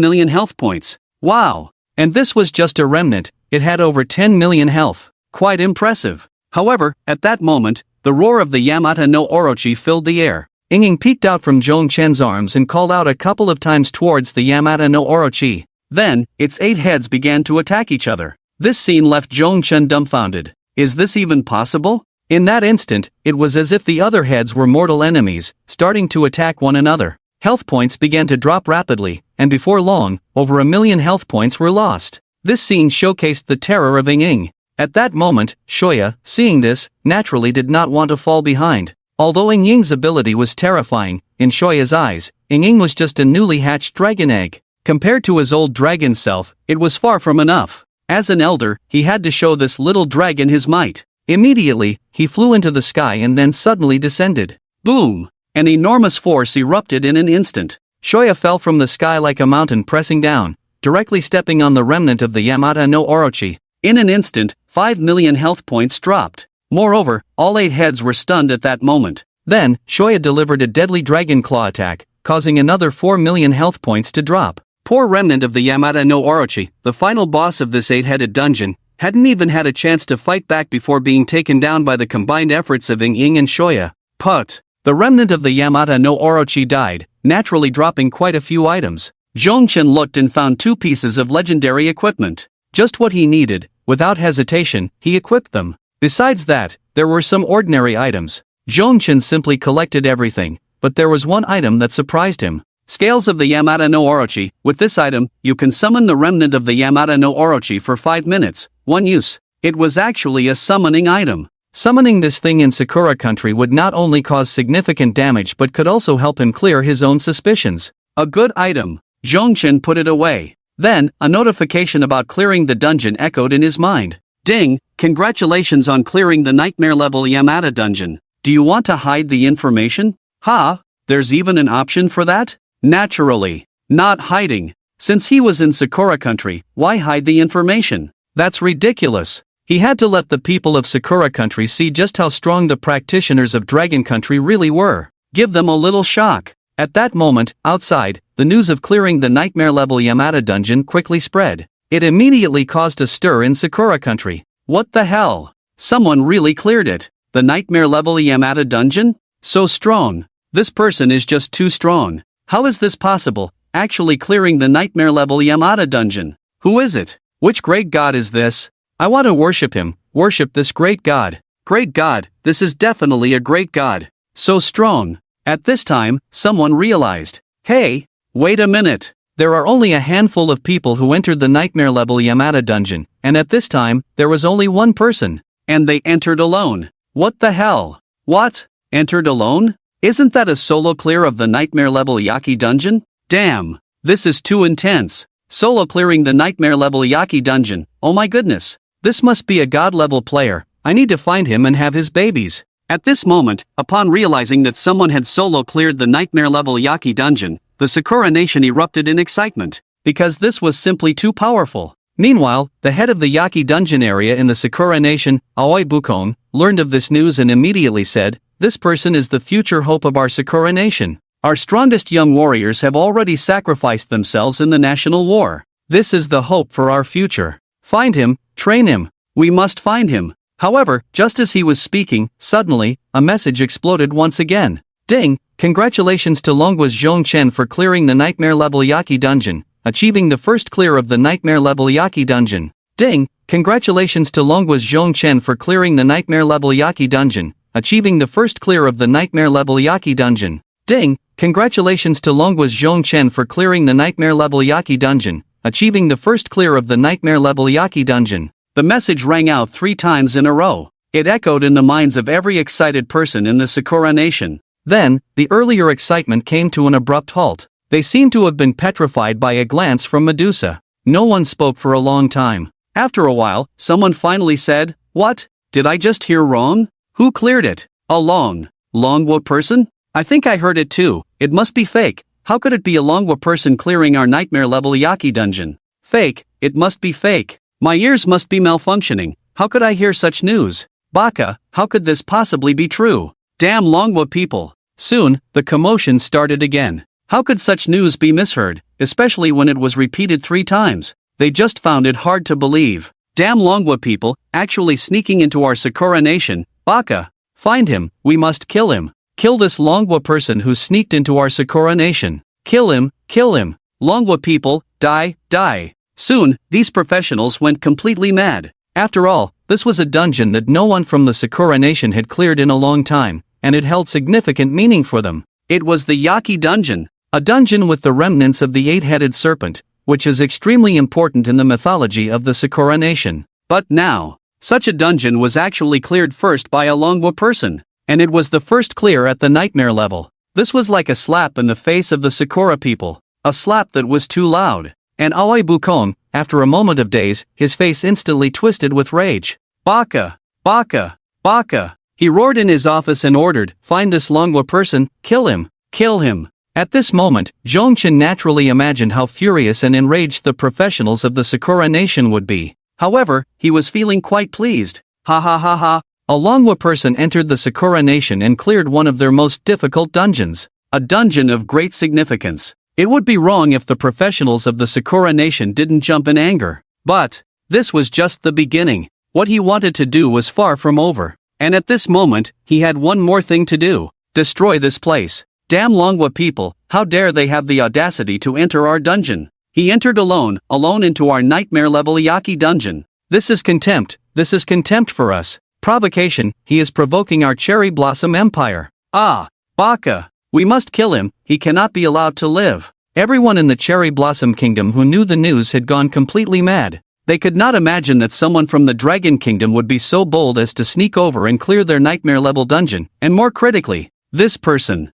million health points. Wow! And this was just a remnant, it had over 10 million health. Quite impressive. However, at that moment, the roar of the Yamata no Orochi filled the air. Ying peeked out from Zhongchen's arms and called out a couple of times towards the Yamata no Orochi. Then, its 8 heads began to attack each other. This scene left Zhongchen dumbfounded. Is this even possible? In that instant, it was as if the other heads were mortal enemies, starting to attack one another. Health points began to drop rapidly, and before long, over 1 million health points were lost. This scene showcased the terror of Ying. At that moment, Xiaoye, seeing this, naturally did not want to fall behind. Although Ying's ability was terrifying, in Xiaoye's eyes, Ying was just a newly hatched dragon egg. Compared to his old dragon self, it was far from enough. As an elder, he had to show this little dragon his might. Immediately, he flew into the sky and then suddenly descended. Boom! An enormous force erupted in an instant. Xiaoye fell from the sky like a mountain pressing down, directly stepping on the remnant of the Yamata no Orochi. In an instant, 5 million health points dropped. Moreover, all 8 heads were stunned at that moment. Then, Xiaoye delivered a deadly dragon claw attack, causing another 4 million health points to drop. Poor remnant of the Yamata no Orochi, the final boss of this 8-headed dungeon, hadn't even had a chance to fight back before being taken down by the combined efforts of Ying and Xiaoye. Put! The remnant of the Yamata no Orochi died, naturally dropping quite a few items. Zhongchen looked and found 2 pieces of legendary equipment. Just what he needed. Without hesitation, he equipped them. Besides that, there were some ordinary items. Zhongchen simply collected everything, but there was one item that surprised him. Scales of the Yamata no Orochi. With this item, you can summon the remnant of the Yamata no Orochi for 5 minutes, 1 use. It was actually a summoning item. Summoning this thing in Sakura country would not only cause significant damage but could also help him clear his own suspicions. A good item. Zhongchen put it away. Then, a notification about clearing the dungeon echoed in his mind. Ding, congratulations on clearing the nightmare level Yamata dungeon. Do you want to hide the information? Ha, there's even an option for that? Naturally. Not hiding. Since he was in Sakura country, why hide the information? That's ridiculous. He had to let the people of Sakura country see just how strong the practitioners of Dragon country really were. Give them a little shock. At that moment, outside, the news of clearing the nightmare level Yamata dungeon quickly spread. It immediately caused a stir in Sakura country. What the hell? Someone really cleared it. The nightmare level Yamata dungeon? So strong. This person is just too strong. How is this possible, actually clearing the nightmare level Yamata dungeon? Who is it? Which great god is this? I want to worship him, worship this great god. Great god, this is definitely a great god. So strong. At this time, someone realized. Hey, wait a minute. There are only a handful of people who entered the nightmare level Yamata dungeon, and at this time, there was only one person. And they entered alone. What the hell? What? Entered alone? Isn't that a solo clear of the nightmare level Yaki dungeon? Damn, this is too intense. Solo clearing the nightmare level Yaki dungeon, oh my goodness. This must be a god level player. I need to find him and have his babies. At this moment, upon realizing that someone had solo cleared the nightmare level Yaki dungeon, the Sakura nation erupted in excitement, because this was simply too powerful. Meanwhile, the head of the Yaki dungeon area in the Sakura nation, Aoi Bukon, learned of this news and immediately said, "This person is the future hope of our Sakura nation. Our strongest young warriors have already sacrificed themselves in the national war. This is the hope for our future. Find him, train him. We must find him." However, just as he was speaking, suddenly, a message exploded once again. Ding, congratulations to Longwa's Zhongchen for clearing the nightmare level Yaki dungeon, achieving the first clear of the nightmare level Yaki dungeon. Ding, congratulations to Longwa's Zhongchen for clearing the nightmare level Yaki dungeon, achieving the first clear of the nightmare level Yaki dungeon. Ding, congratulations to Longwa's Zhongchen for clearing the nightmare level Yaki dungeon, achieving the first clear of the nightmare level Yaki dungeon. The message rang out 3 times in a row. It echoed in the minds of every excited person in the Sakura nation. Then, the earlier excitement came to an abrupt halt. They seemed to have been petrified by a glance from Medusa. No one spoke for a long time. After a while, someone finally said, "What? Did I just hear wrong? Who cleared it? A Longwa person? I think I heard it too. It must be fake. How could it be a Longwa person clearing our nightmare level Yaki dungeon? Fake, it must be fake. My ears must be malfunctioning. How could I hear such news? Baka, how could this possibly be true? Damn Longwa people." Soon, the commotion started again. How could such news be misheard, especially when it was repeated 3 times? They just found it hard to believe. Damn Longwa people, actually sneaking into our Sakura nation. Baka, find him, we must kill him. Kill this Longwa person who sneaked into our Sakura nation. Kill him, kill him. Longwa people, die, die. Soon, these professionals went completely mad. After all, this was a dungeon that no one from the Sakura nation had cleared in a long time, and it held significant meaning for them. It was the Yaki dungeon, a dungeon with the remnants of the 8-headed serpent, which is extremely important in the mythology of the Sakura nation. But now, such a dungeon was actually cleared first by a Longwa person, and it was the first clear at the nightmare level. This was like a slap in the face of the Sakura people, a slap that was too loud. And Aoi Bukon, after a moment of daze, his face instantly twisted with rage. "Baka! Baka! Baka!" He roared in his office and ordered, "Find this Longwa person, kill him, kill him." At this moment, Zhongchen naturally imagined how furious and enraged the professionals of the Sakura nation would be. However, he was feeling quite pleased. Ha ha ha ha! A Longwa person entered the Sakura nation and cleared one of their most difficult dungeons. A dungeon of great significance. It would be wrong if the professionals of the Sakura nation didn't jump in anger. But this was just the beginning. What he wanted to do was far from over. And at this moment, he had one more thing to do. Destroy this place. Damn Longwa people, how dare they have the audacity to enter our dungeon. He entered alone into our nightmare level Yaki dungeon. This is contempt for us. Provocation, he is provoking our cherry blossom empire. Ah, Baka. We must kill him, he cannot be allowed to live. Everyone in the Cherry Blossom Kingdom who knew the news had gone completely mad. They could not imagine that someone from the Dragon Kingdom would be so bold as to sneak over and clear their nightmare-level dungeon, and more critically, this person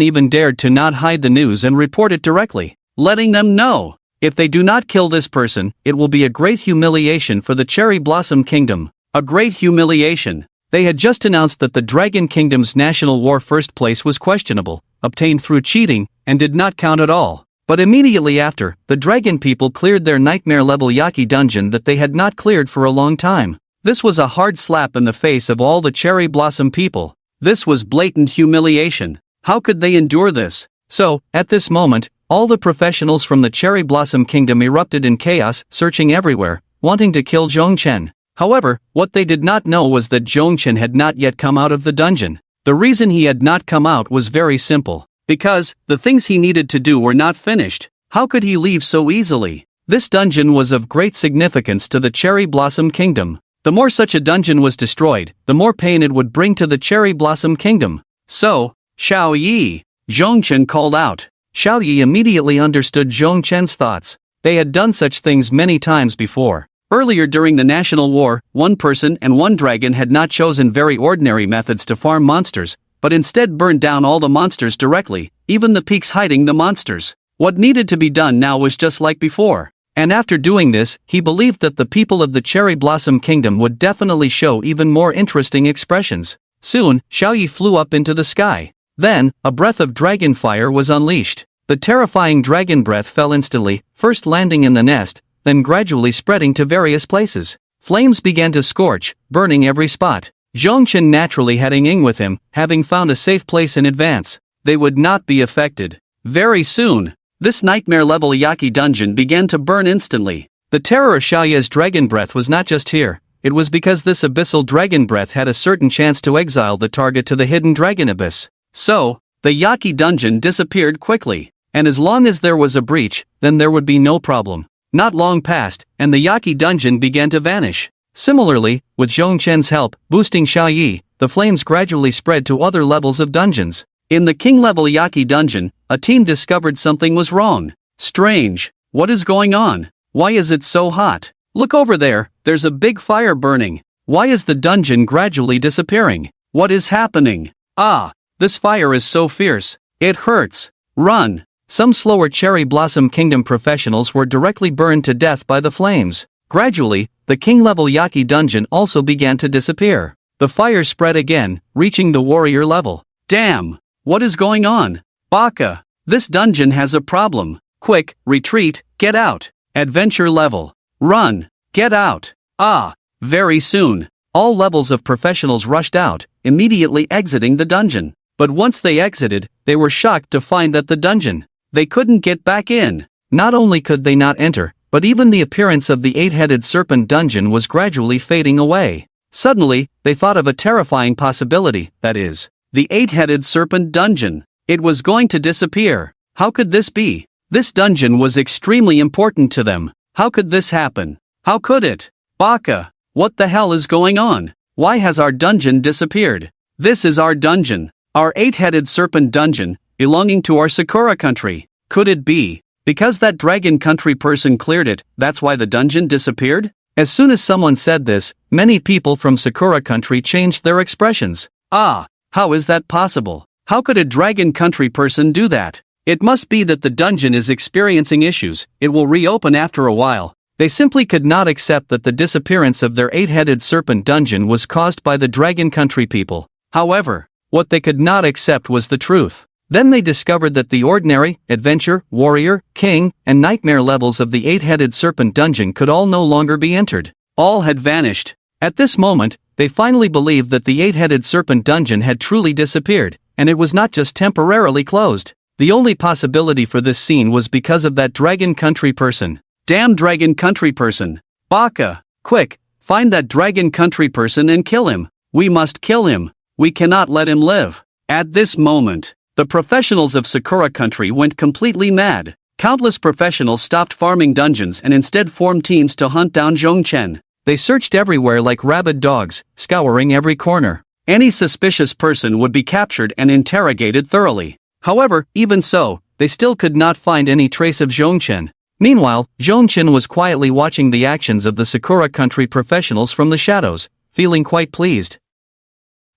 even dared to not hide the news and report it directly, letting them know, if they do not kill this person, it will be a great humiliation for the Cherry Blossom Kingdom. A great humiliation. They had just announced that the Dragon Kingdom's national war first place was questionable, obtained through cheating, and did not count at all. But immediately after, the dragon people cleared their nightmare-level Yaki dungeon that they had not cleared for a long time. This was a hard slap in the face of all the Cherry Blossom people. This was blatant humiliation. How could they endure this? So, at this moment, all the professionals from the Cherry Blossom Kingdom erupted in chaos, searching everywhere, wanting to kill Zhongchen. However, what they did not know was that Zhongchen had not yet come out of the dungeon. The reason he had not come out was very simple. Because, the things he needed to do were not finished. How could he leave so easily? This dungeon was of great significance to the Cherry Blossom Kingdom. The more such a dungeon was destroyed, the more pain it would bring to the Cherry Blossom Kingdom. So, Xiao Yi, Zhongchen called out. Xiao Yi immediately understood Zhongchen's thoughts. They had done such things many times before. Earlier during the National War, one person and one dragon had not chosen very ordinary methods to farm monsters, but instead burned down all the monsters directly, even the peaks hiding the monsters. What needed to be done now was just like before. And after doing this, he believed that the people of the Cherry Blossom Kingdom would definitely show even more interesting expressions. Soon, Xiao Yi flew up into the sky. Then, a breath of dragon fire was unleashed. The terrifying dragon breath fell instantly, first landing in the nest, then gradually spreading to various places. Flames began to scorch, burning every spot. Zhongchen naturally had Ying with him, having found a safe place in advance. They would not be affected. Very soon, this nightmare-level Yaki dungeon began to burn instantly. The terror of Xiaoya's dragon breath was not just here. It was because this abyssal dragon breath had a certain chance to exile the target to the hidden dragon abyss. So, the Yaki dungeon disappeared quickly. And as long as there was a breach, then there would be no problem. Not long passed, and the Yaki dungeon began to vanish. Similarly, with Zhongchen's help, boosting Xiao Yi, the flames gradually spread to other levels of dungeons. In the king-level Yaki dungeon, a team discovered something was wrong. Strange. What is going on? Why is it so hot? Look over there, there's a big fire burning. Why is the dungeon gradually disappearing? What is happening? Ah, this fire is so fierce. It hurts. Run. Some slower Cherry Blossom Kingdom professionals were directly burned to death by the flames. Gradually, the king-level Yaki dungeon also began to disappear. The fire spread again, reaching the warrior level. Damn! What is going on? Baka! This dungeon has a problem. Quick, retreat, get out. Adventure level. Run, get out. Ah! Very soon, all levels of professionals rushed out, immediately exiting the dungeon. But once they exited, they were shocked to find that the dungeon, they couldn't get back in. Not only could they not enter, but even the appearance of the eight-headed serpent dungeon was gradually fading away. Suddenly, they thought of a terrifying possibility, that is, the eight-headed serpent dungeon. It was going to disappear. How could this be? This dungeon was extremely important to them. How could this happen? How could it? Baka! What the hell is going on? Why has our dungeon disappeared? This is our dungeon. Our eight-headed serpent dungeon, belonging to our Sakura country. Could it be? Because that dragon country person cleared it, that's why the dungeon disappeared? As soon as someone said this, many people from Sakura country changed their expressions. Ah, how is that possible? How could a dragon country person do that? It must be that the dungeon is experiencing issues, it will reopen after a while. They simply could not accept that the disappearance of their eight-headed serpent dungeon was caused by the dragon country people. However, what they could not accept was the truth. Then they discovered that the ordinary, adventure, warrior, king, and nightmare levels of the eight-headed serpent dungeon could all no longer be entered. All had vanished. At this moment, they finally believed that the eight-headed serpent dungeon had truly disappeared, and it was not just temporarily closed. The only possibility for this scene was because of that dragon country person. Damn dragon country person! Baka! Quick, find that dragon country person and kill him. We must kill him. We cannot let him live. At this moment, the professionals of Sakura country went completely mad. Countless professionals stopped farming dungeons and instead formed teams to hunt down Zhongchen. They searched everywhere like rabid dogs, scouring every corner. Any suspicious person would be captured and interrogated thoroughly. However, even so, they still could not find any trace of Zhongchen. Meanwhile, Zhongchen was quietly watching the actions of the Sakura country professionals from the shadows, feeling quite pleased.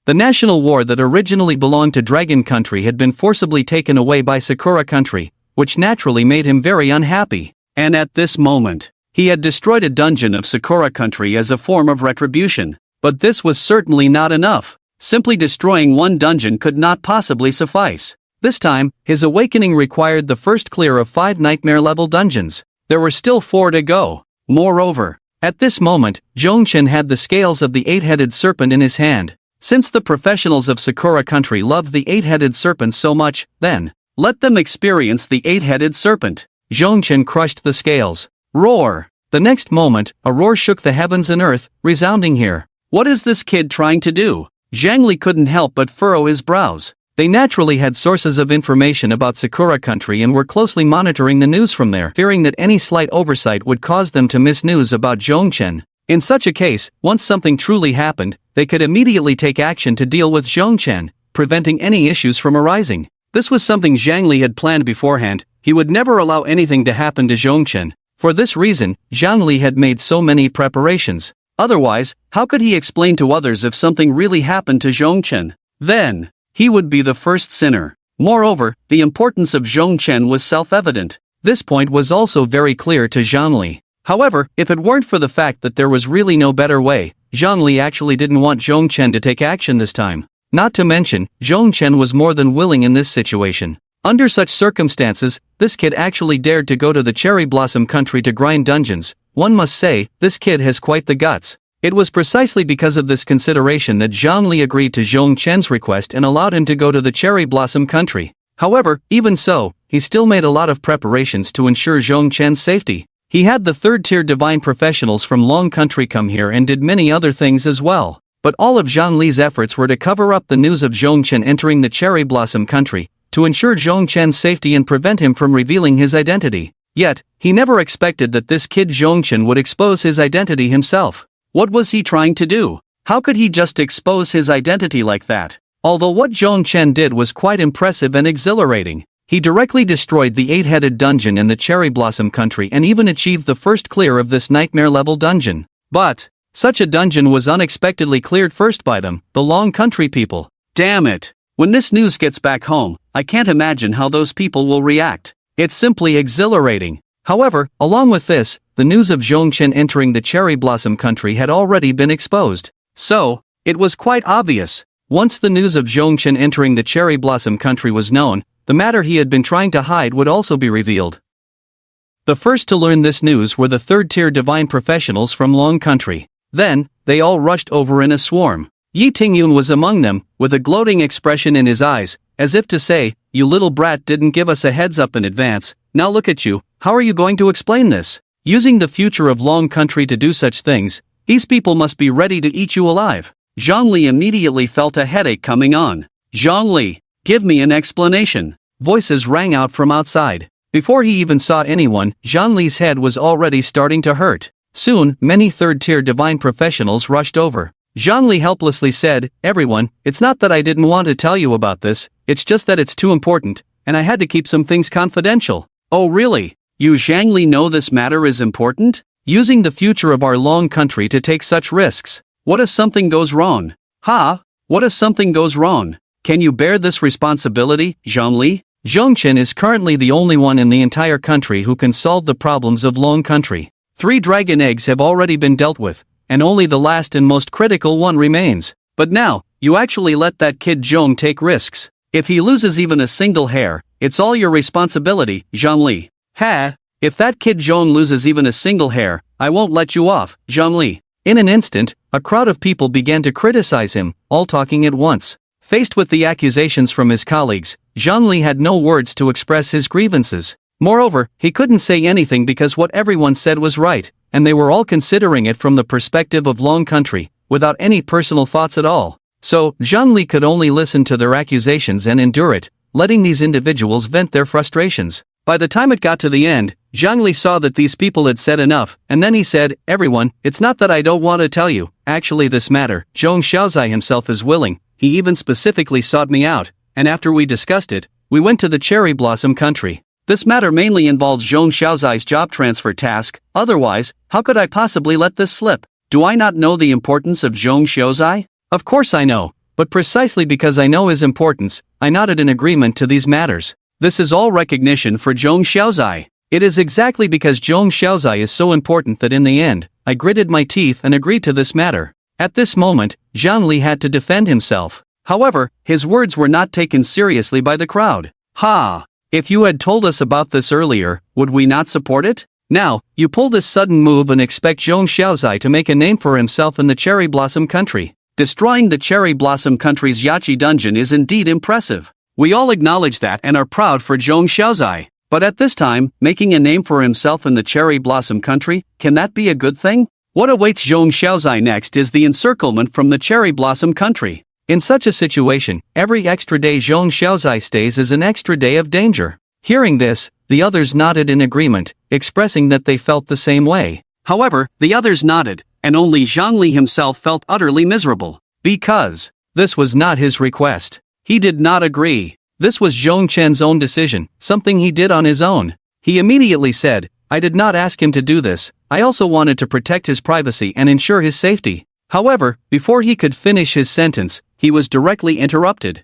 The national war that originally belonged to Dragon Country had been forcibly taken away by Sakura Country, which naturally made him very unhappy. And at this moment, he had destroyed a dungeon of Sakura Country as a form of retribution. But this was certainly not enough. Simply destroying one dungeon could not possibly suffice. This time, his awakening required the first clear of 5 nightmare-level dungeons. There were still 4 to go. Moreover, at this moment, Zhongchen had the scales of the 8-headed serpent in his hand. Since the professionals of Sakura Country loved the 8-headed serpent so much, then, let them experience the 8-headed serpent. Zhongchen crushed the scales. Roar! The next moment, a roar shook the heavens and earth, resounding here. What is this kid trying to do? Zhang Li couldn't help but furrow his brows. They naturally had sources of information about Sakura Country and were closely monitoring the news from there, fearing that any slight oversight would cause them to miss news about Zhongchen. In such a case, once something truly happened, they could immediately take action to deal with Zhongchen, preventing any issues from arising. This was something Zhang Li had planned beforehand. He would never allow anything to happen to Zhongchen. For this reason, Zhang Li had made so many preparations. Otherwise, how could he explain to others if something really happened to Zhongchen? Then, he would be the first sinner. Moreover, the importance of Zhongchen was self-evident. This point was also very clear to Zhang Li. However, if it weren't for the fact that there was really no better way, Zhang Li actually didn't want Zhongchen to take action this time. Not to mention, Zhongchen was more than willing in this situation. Under such circumstances, this kid actually dared to go to the Cherry Blossom Country to grind dungeons. One must say, this kid has quite the guts. It was precisely because of this consideration that Zhang Li agreed to Zhongchen's request and allowed him to go to the Cherry Blossom Country. However, even so, he still made a lot of preparations to ensure Zhongchen's safety. He had the third-tier divine professionals from Long Country come here and did many other things as well. But all of Zhang Li's efforts were to cover up the news of Zhongchen entering the Cherry Blossom Country, to ensure Zhongchen's safety and prevent him from revealing his identity. Yet, he never expected that this kid Zhongchen would expose his identity himself. What was he trying to do? How could he just expose his identity like that? Although what Zhongchen did was quite impressive and exhilarating. He directly destroyed the 8-headed dungeon in the Cherry Blossom Country and even achieved the first clear of this nightmare-level dungeon. But, such a dungeon was unexpectedly cleared first by them, the Long Country people. Damn it! When this news gets back home, I can't imagine how those people will react. It's simply exhilarating. However, along with this, the news of Zhongchen entering the Cherry Blossom Country had already been exposed. So, it was quite obvious. Once the news of Zhongchen entering the Cherry Blossom Country was known, the matter he had been trying to hide would also be revealed. The first to learn this news were the third-tier divine professionals from Long Country. Then, they all rushed over in a swarm. Yi Tingyun was among them, with a gloating expression in his eyes, as if to say, "You little brat didn't give us a heads up in advance, now look at you, how are you going to explain this? Using the future of Long Country to do such things, these people must be ready to eat you alive." Zhang Li immediately felt a headache coming on. "Zhang Li, give me an explanation." Voices rang out from outside. Before he even saw anyone, Zhang Li's head was already starting to hurt. Soon, many third-tier divine professionals rushed over. Zhang Li helplessly said, "Everyone, it's not that I didn't want to tell you about this, it's just that it's too important, and I had to keep some things confidential." "Oh really? You Zhang Li know this matter is important? Using the future of our Long Country to take such risks. What if something goes wrong? Ha? What if something goes wrong? Can you bear this responsibility, Zhang Li?" Zhongchen is currently the only one in the entire country who can solve the problems of Long Country. 3 dragon eggs have already been dealt with, and only the last and most critical one remains. But now, you actually let that kid Zhong take risks. If he loses even a single hair, it's all your responsibility, Zhang Li. Ha! If that kid Zhong loses even a single hair, I won't let you off, Zhang Li. In an instant, a crowd of people began to criticize him, all talking at once. Faced with the accusations from his colleagues, Zhang Li had no words to express his grievances. Moreover, he couldn't say anything because what everyone said was right, and they were all considering it from the perspective of Long Country, without any personal thoughts at all. So, Zhang Li could only listen to their accusations and endure it, letting these individuals vent their frustrations. By the time it got to the end, Zhang Li saw that these people had said enough, and then he said, "Everyone, it's not that I don't want to tell you, actually this matter, Zhong Xiaozai himself is willing, he even specifically sought me out, and after we discussed it, we went to the cherry blossom country. This matter mainly involves Zhong Xiaozai's job transfer task, otherwise, how could I possibly let this slip? Do I not know the importance of Zhong Xiaozai? Of course I know, but precisely because I know his importance, I nodded in agreement to these matters. This is all recognition for Zhong Xiaozai. It is exactly because Zhong Xiaozai is so important that in the end, I gritted my teeth and agreed to this matter." At this moment, Zhang Li had to defend himself. However, his words were not taken seriously by the crowd. "Ha! If you had told us about this earlier, would we not support it? Now, you pull this sudden move and expect Zhong Xiaozai to make a name for himself in the cherry blossom country. Destroying the cherry blossom country's Yachi dungeon is indeed impressive. We all acknowledge that and are proud for Zhong Xiaozai. But at this time, making a name for himself in the cherry blossom country, can that be a good thing? What awaits Zhong Xiaozai next is the encirclement from the cherry blossom country. In such a situation, every extra day Zhong Xiaozai stays is an extra day of danger." Hearing this, the others nodded in agreement, expressing that they felt the same way. However, the others nodded, and only Zhang Li himself felt utterly miserable. Because this was not his request. He did not agree. This was Zhong Chen's own decision, something he did on his own. He immediately said, "I did not ask him to do this, I also wanted to protect his privacy and ensure his safety." However, before he could finish his sentence, he was directly interrupted.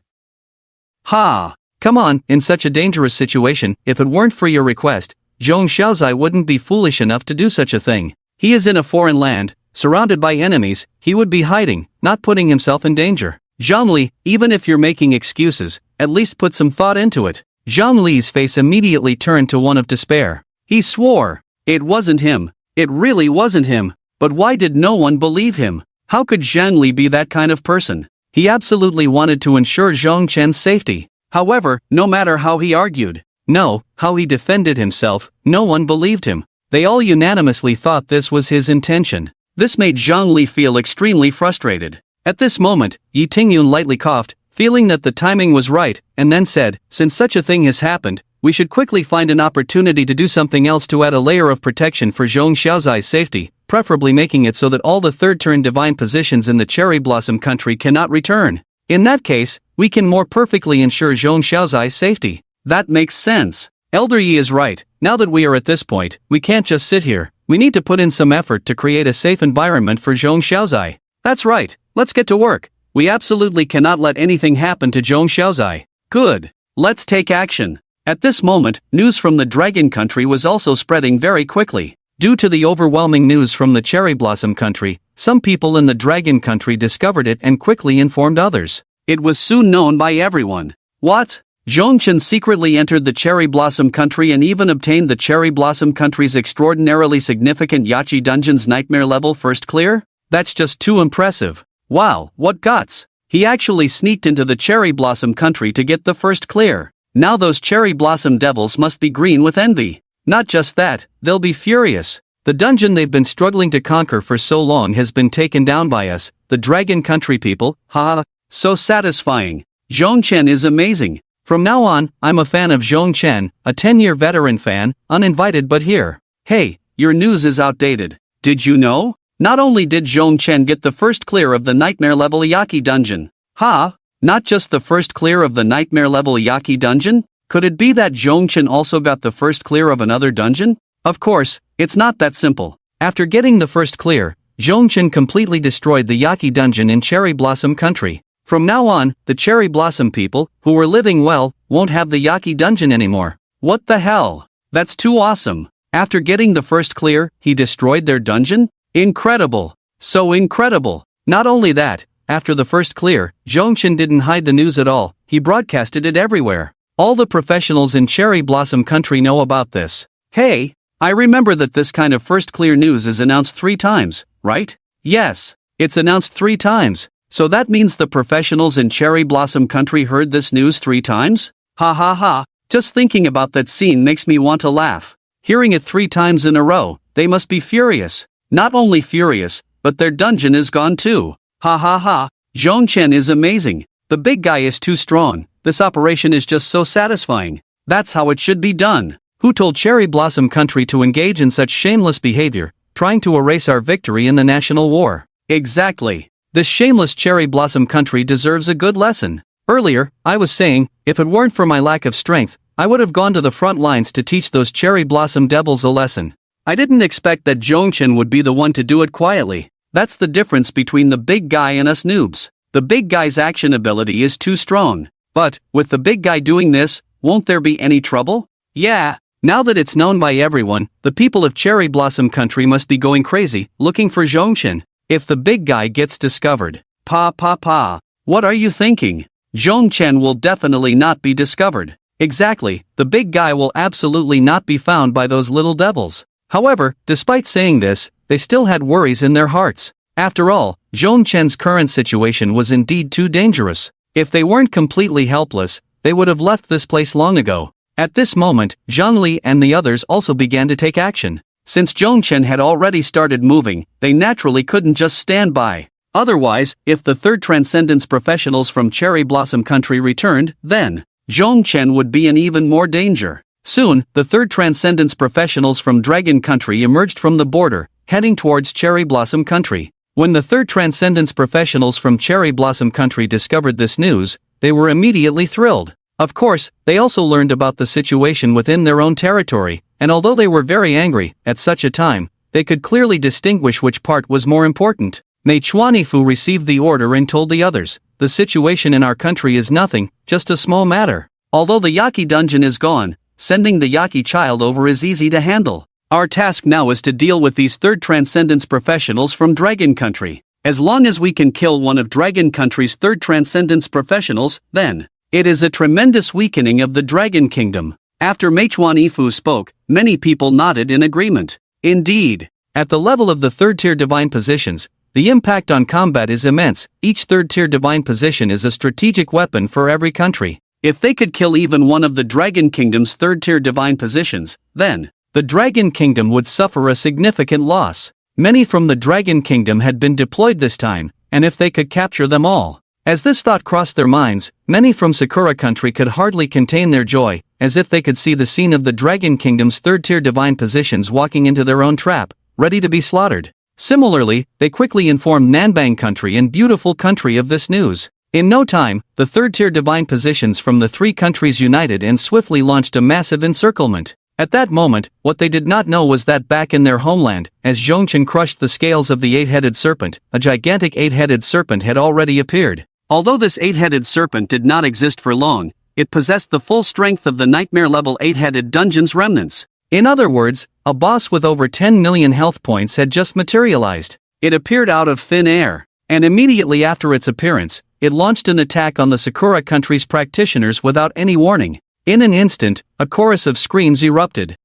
"Ha! Come on, in such a dangerous situation, if it weren't for your request, Zhong Xiaozai wouldn't be foolish enough to do such a thing. He is in a foreign land, surrounded by enemies, he would be hiding, not putting himself in danger. Zhang Li, even if you're making excuses, at least put some thought into it." Zhang Li's face immediately turned to one of despair. He swore. It wasn't him. It really wasn't him. But why did no one believe him? How could Zhang Li be that kind of person? He absolutely wanted to ensure Zhong Chen's safety. However, no matter how he argued, how he defended himself, no one believed him. They all unanimously thought this was his intention. This made Zhang Li feel extremely frustrated. At this moment, Yi Tingyun lightly coughed, feeling that the timing was right, and then said, "Since such a thing has happened, we should quickly find an opportunity to do something else to add a layer of protection for Zhong Xiaozai's safety, preferably making it so that all the third-turn divine positions in the cherry blossom country cannot return. In that case, we can more perfectly ensure Zhong Xiaozai's safety." That makes sense. Elder Yi is right. Now that we are at this point, we can't just sit here. We need to put in some effort to create a safe environment for Zhong Xiaozai. That's right. Let's get to work. We absolutely cannot let anything happen to Zhong Xiaozai. Good. Let's take action. At this moment, news from the Dragon Country was also spreading very quickly. Due to the overwhelming news from the Cherry Blossom Country, some people in the Dragon Country discovered it and quickly informed others. It was soon known by everyone. What? Zhong Chen secretly entered the Cherry Blossom Country and even obtained the Cherry Blossom Country's extraordinarily significant Yachi Dungeon's Nightmare Level First Clear? That's just too impressive. Wow, what guts! He actually sneaked into the Cherry Blossom Country to get the first clear. Now those Cherry Blossom devils must be green with envy. Not just that, they'll be furious. The dungeon they've been struggling to conquer for so long has been taken down by us, the Dragon Country people. Ha! So satisfying. Zhong Chen is amazing. From now on, I'm a fan of Zhong Chen, a 10-year veteran fan, uninvited but here. Hey, your news is outdated. Did you know? Not only did Zhong Chen get the first clear of the Nightmare Level Yaki dungeon. Ha! Not just the first clear of the Nightmare Level Yaki dungeon? Could it be that Zhong Chen also got the first clear of another dungeon? Of course, it's not that simple. After getting the first clear, Zhong Chen completely destroyed the Yaki dungeon in Cherry Blossom Country. From now on, the Cherry Blossom people, who were living well, won't have the Yaki dungeon anymore. What the hell? That's too awesome. After getting the first clear, he destroyed their dungeon? Incredible. So incredible. Not only that, after the first clear, Zhong Chen didn't hide the news at all, he broadcasted it everywhere. All the professionals in Cherry Blossom Country know about this. Hey, I remember that this kind of first clear news is announced 3 times, right? Yes, it's announced 3 times. So that means the professionals in Cherry Blossom Country heard this news 3 times? Ha ha ha, just thinking about that scene makes me want to laugh. Hearing it 3 times in a row, they must be furious. Not only furious, but their dungeon is gone too. Ha ha ha, Zhong Chen is amazing. The big guy is too strong, this operation is just so satisfying. That's how it should be done. Who told Cherry Blossom Country to engage in such shameless behavior, trying to erase our victory in the national war? Exactly. This shameless Cherry Blossom Country deserves a good lesson. Earlier, I was saying, if it weren't for my lack of strength, I would have gone to the front lines to teach those Cherry Blossom devils a lesson. I didn't expect that Jongchen would be the one to do it quietly. That's the difference between the big guy and us noobs. The big guy's action ability is too strong. But, with the big guy doing this, won't there be any trouble? Yeah. Now that it's known by everyone, the people of Cherry Blossom Country must be going crazy, looking for Zhongchen. If the big guy gets discovered. What are you thinking? Zhongchen will definitely not be discovered. Exactly, the big guy will absolutely not be found by those little devils. However, despite saying this, they still had worries in their hearts. After all, Zhongchen's current situation was indeed too dangerous. If they weren't completely helpless, they would have left this place long ago. At this moment, Zhongli and the others also began to take action. Since Zhongchen had already started moving, they naturally couldn't just stand by. Otherwise, if the third Transcendence professionals from Cherry Blossom Country returned, then Zhongchen would be in even more danger. Soon, the third Transcendence professionals from Dragon Country emerged from the border, heading towards Cherry Blossom Country. When the third Transcendence professionals from Cherry Blossom Country discovered this news, they were immediately thrilled. Of course, they also learned about the situation within their own territory, and although they were very angry, at such a time, they could clearly distinguish which part was more important. Mei Chuanifu received the order and told the others, the situation in our country is nothing, just a small matter. Although the Yaki dungeon is gone, sending the Yaki child over is easy to handle. Our task now is to deal with these third Transcendence professionals from Dragon Country. As long as we can kill one of Dragon Country's third Transcendence professionals, then it is a tremendous weakening of the Dragon Kingdom. After Meichuan Ifu spoke, many people nodded in agreement. Indeed, at the level of the third-tier divine positions, the impact on combat is immense. Each third-tier divine position is a strategic weapon for every country. If they could kill even one of the Dragon Kingdom's third-tier divine positions, then the Dragon Kingdom would suffer a significant loss. Many from the Dragon Kingdom had been deployed this time, and if they could capture them all. As this thought crossed their minds, many from Sakura Country could hardly contain their joy, as if they could see the scene of the Dragon Kingdom's third-tier divine positions walking into their own trap, ready to be slaughtered. Similarly, they quickly informed Nanbang Country and Beautiful Country of this news. In no time, the third-tier divine positions from the three countries united and swiftly launched a massive encirclement. At that moment, what they did not know was that back in their homeland, as Zhongchen crushed the scales of the eight-headed serpent, a gigantic eight-headed serpent had already appeared. Although this eight-headed serpent did not exist for long, it possessed the full strength of the nightmare-level eight-headed dungeon's remnants. In other words, a boss with over 10 million health points had just materialized. It appeared out of thin air, and immediately after its appearance, it launched an attack on the Sakura Country's practitioners without any warning. In an instant, a chorus of screams erupted.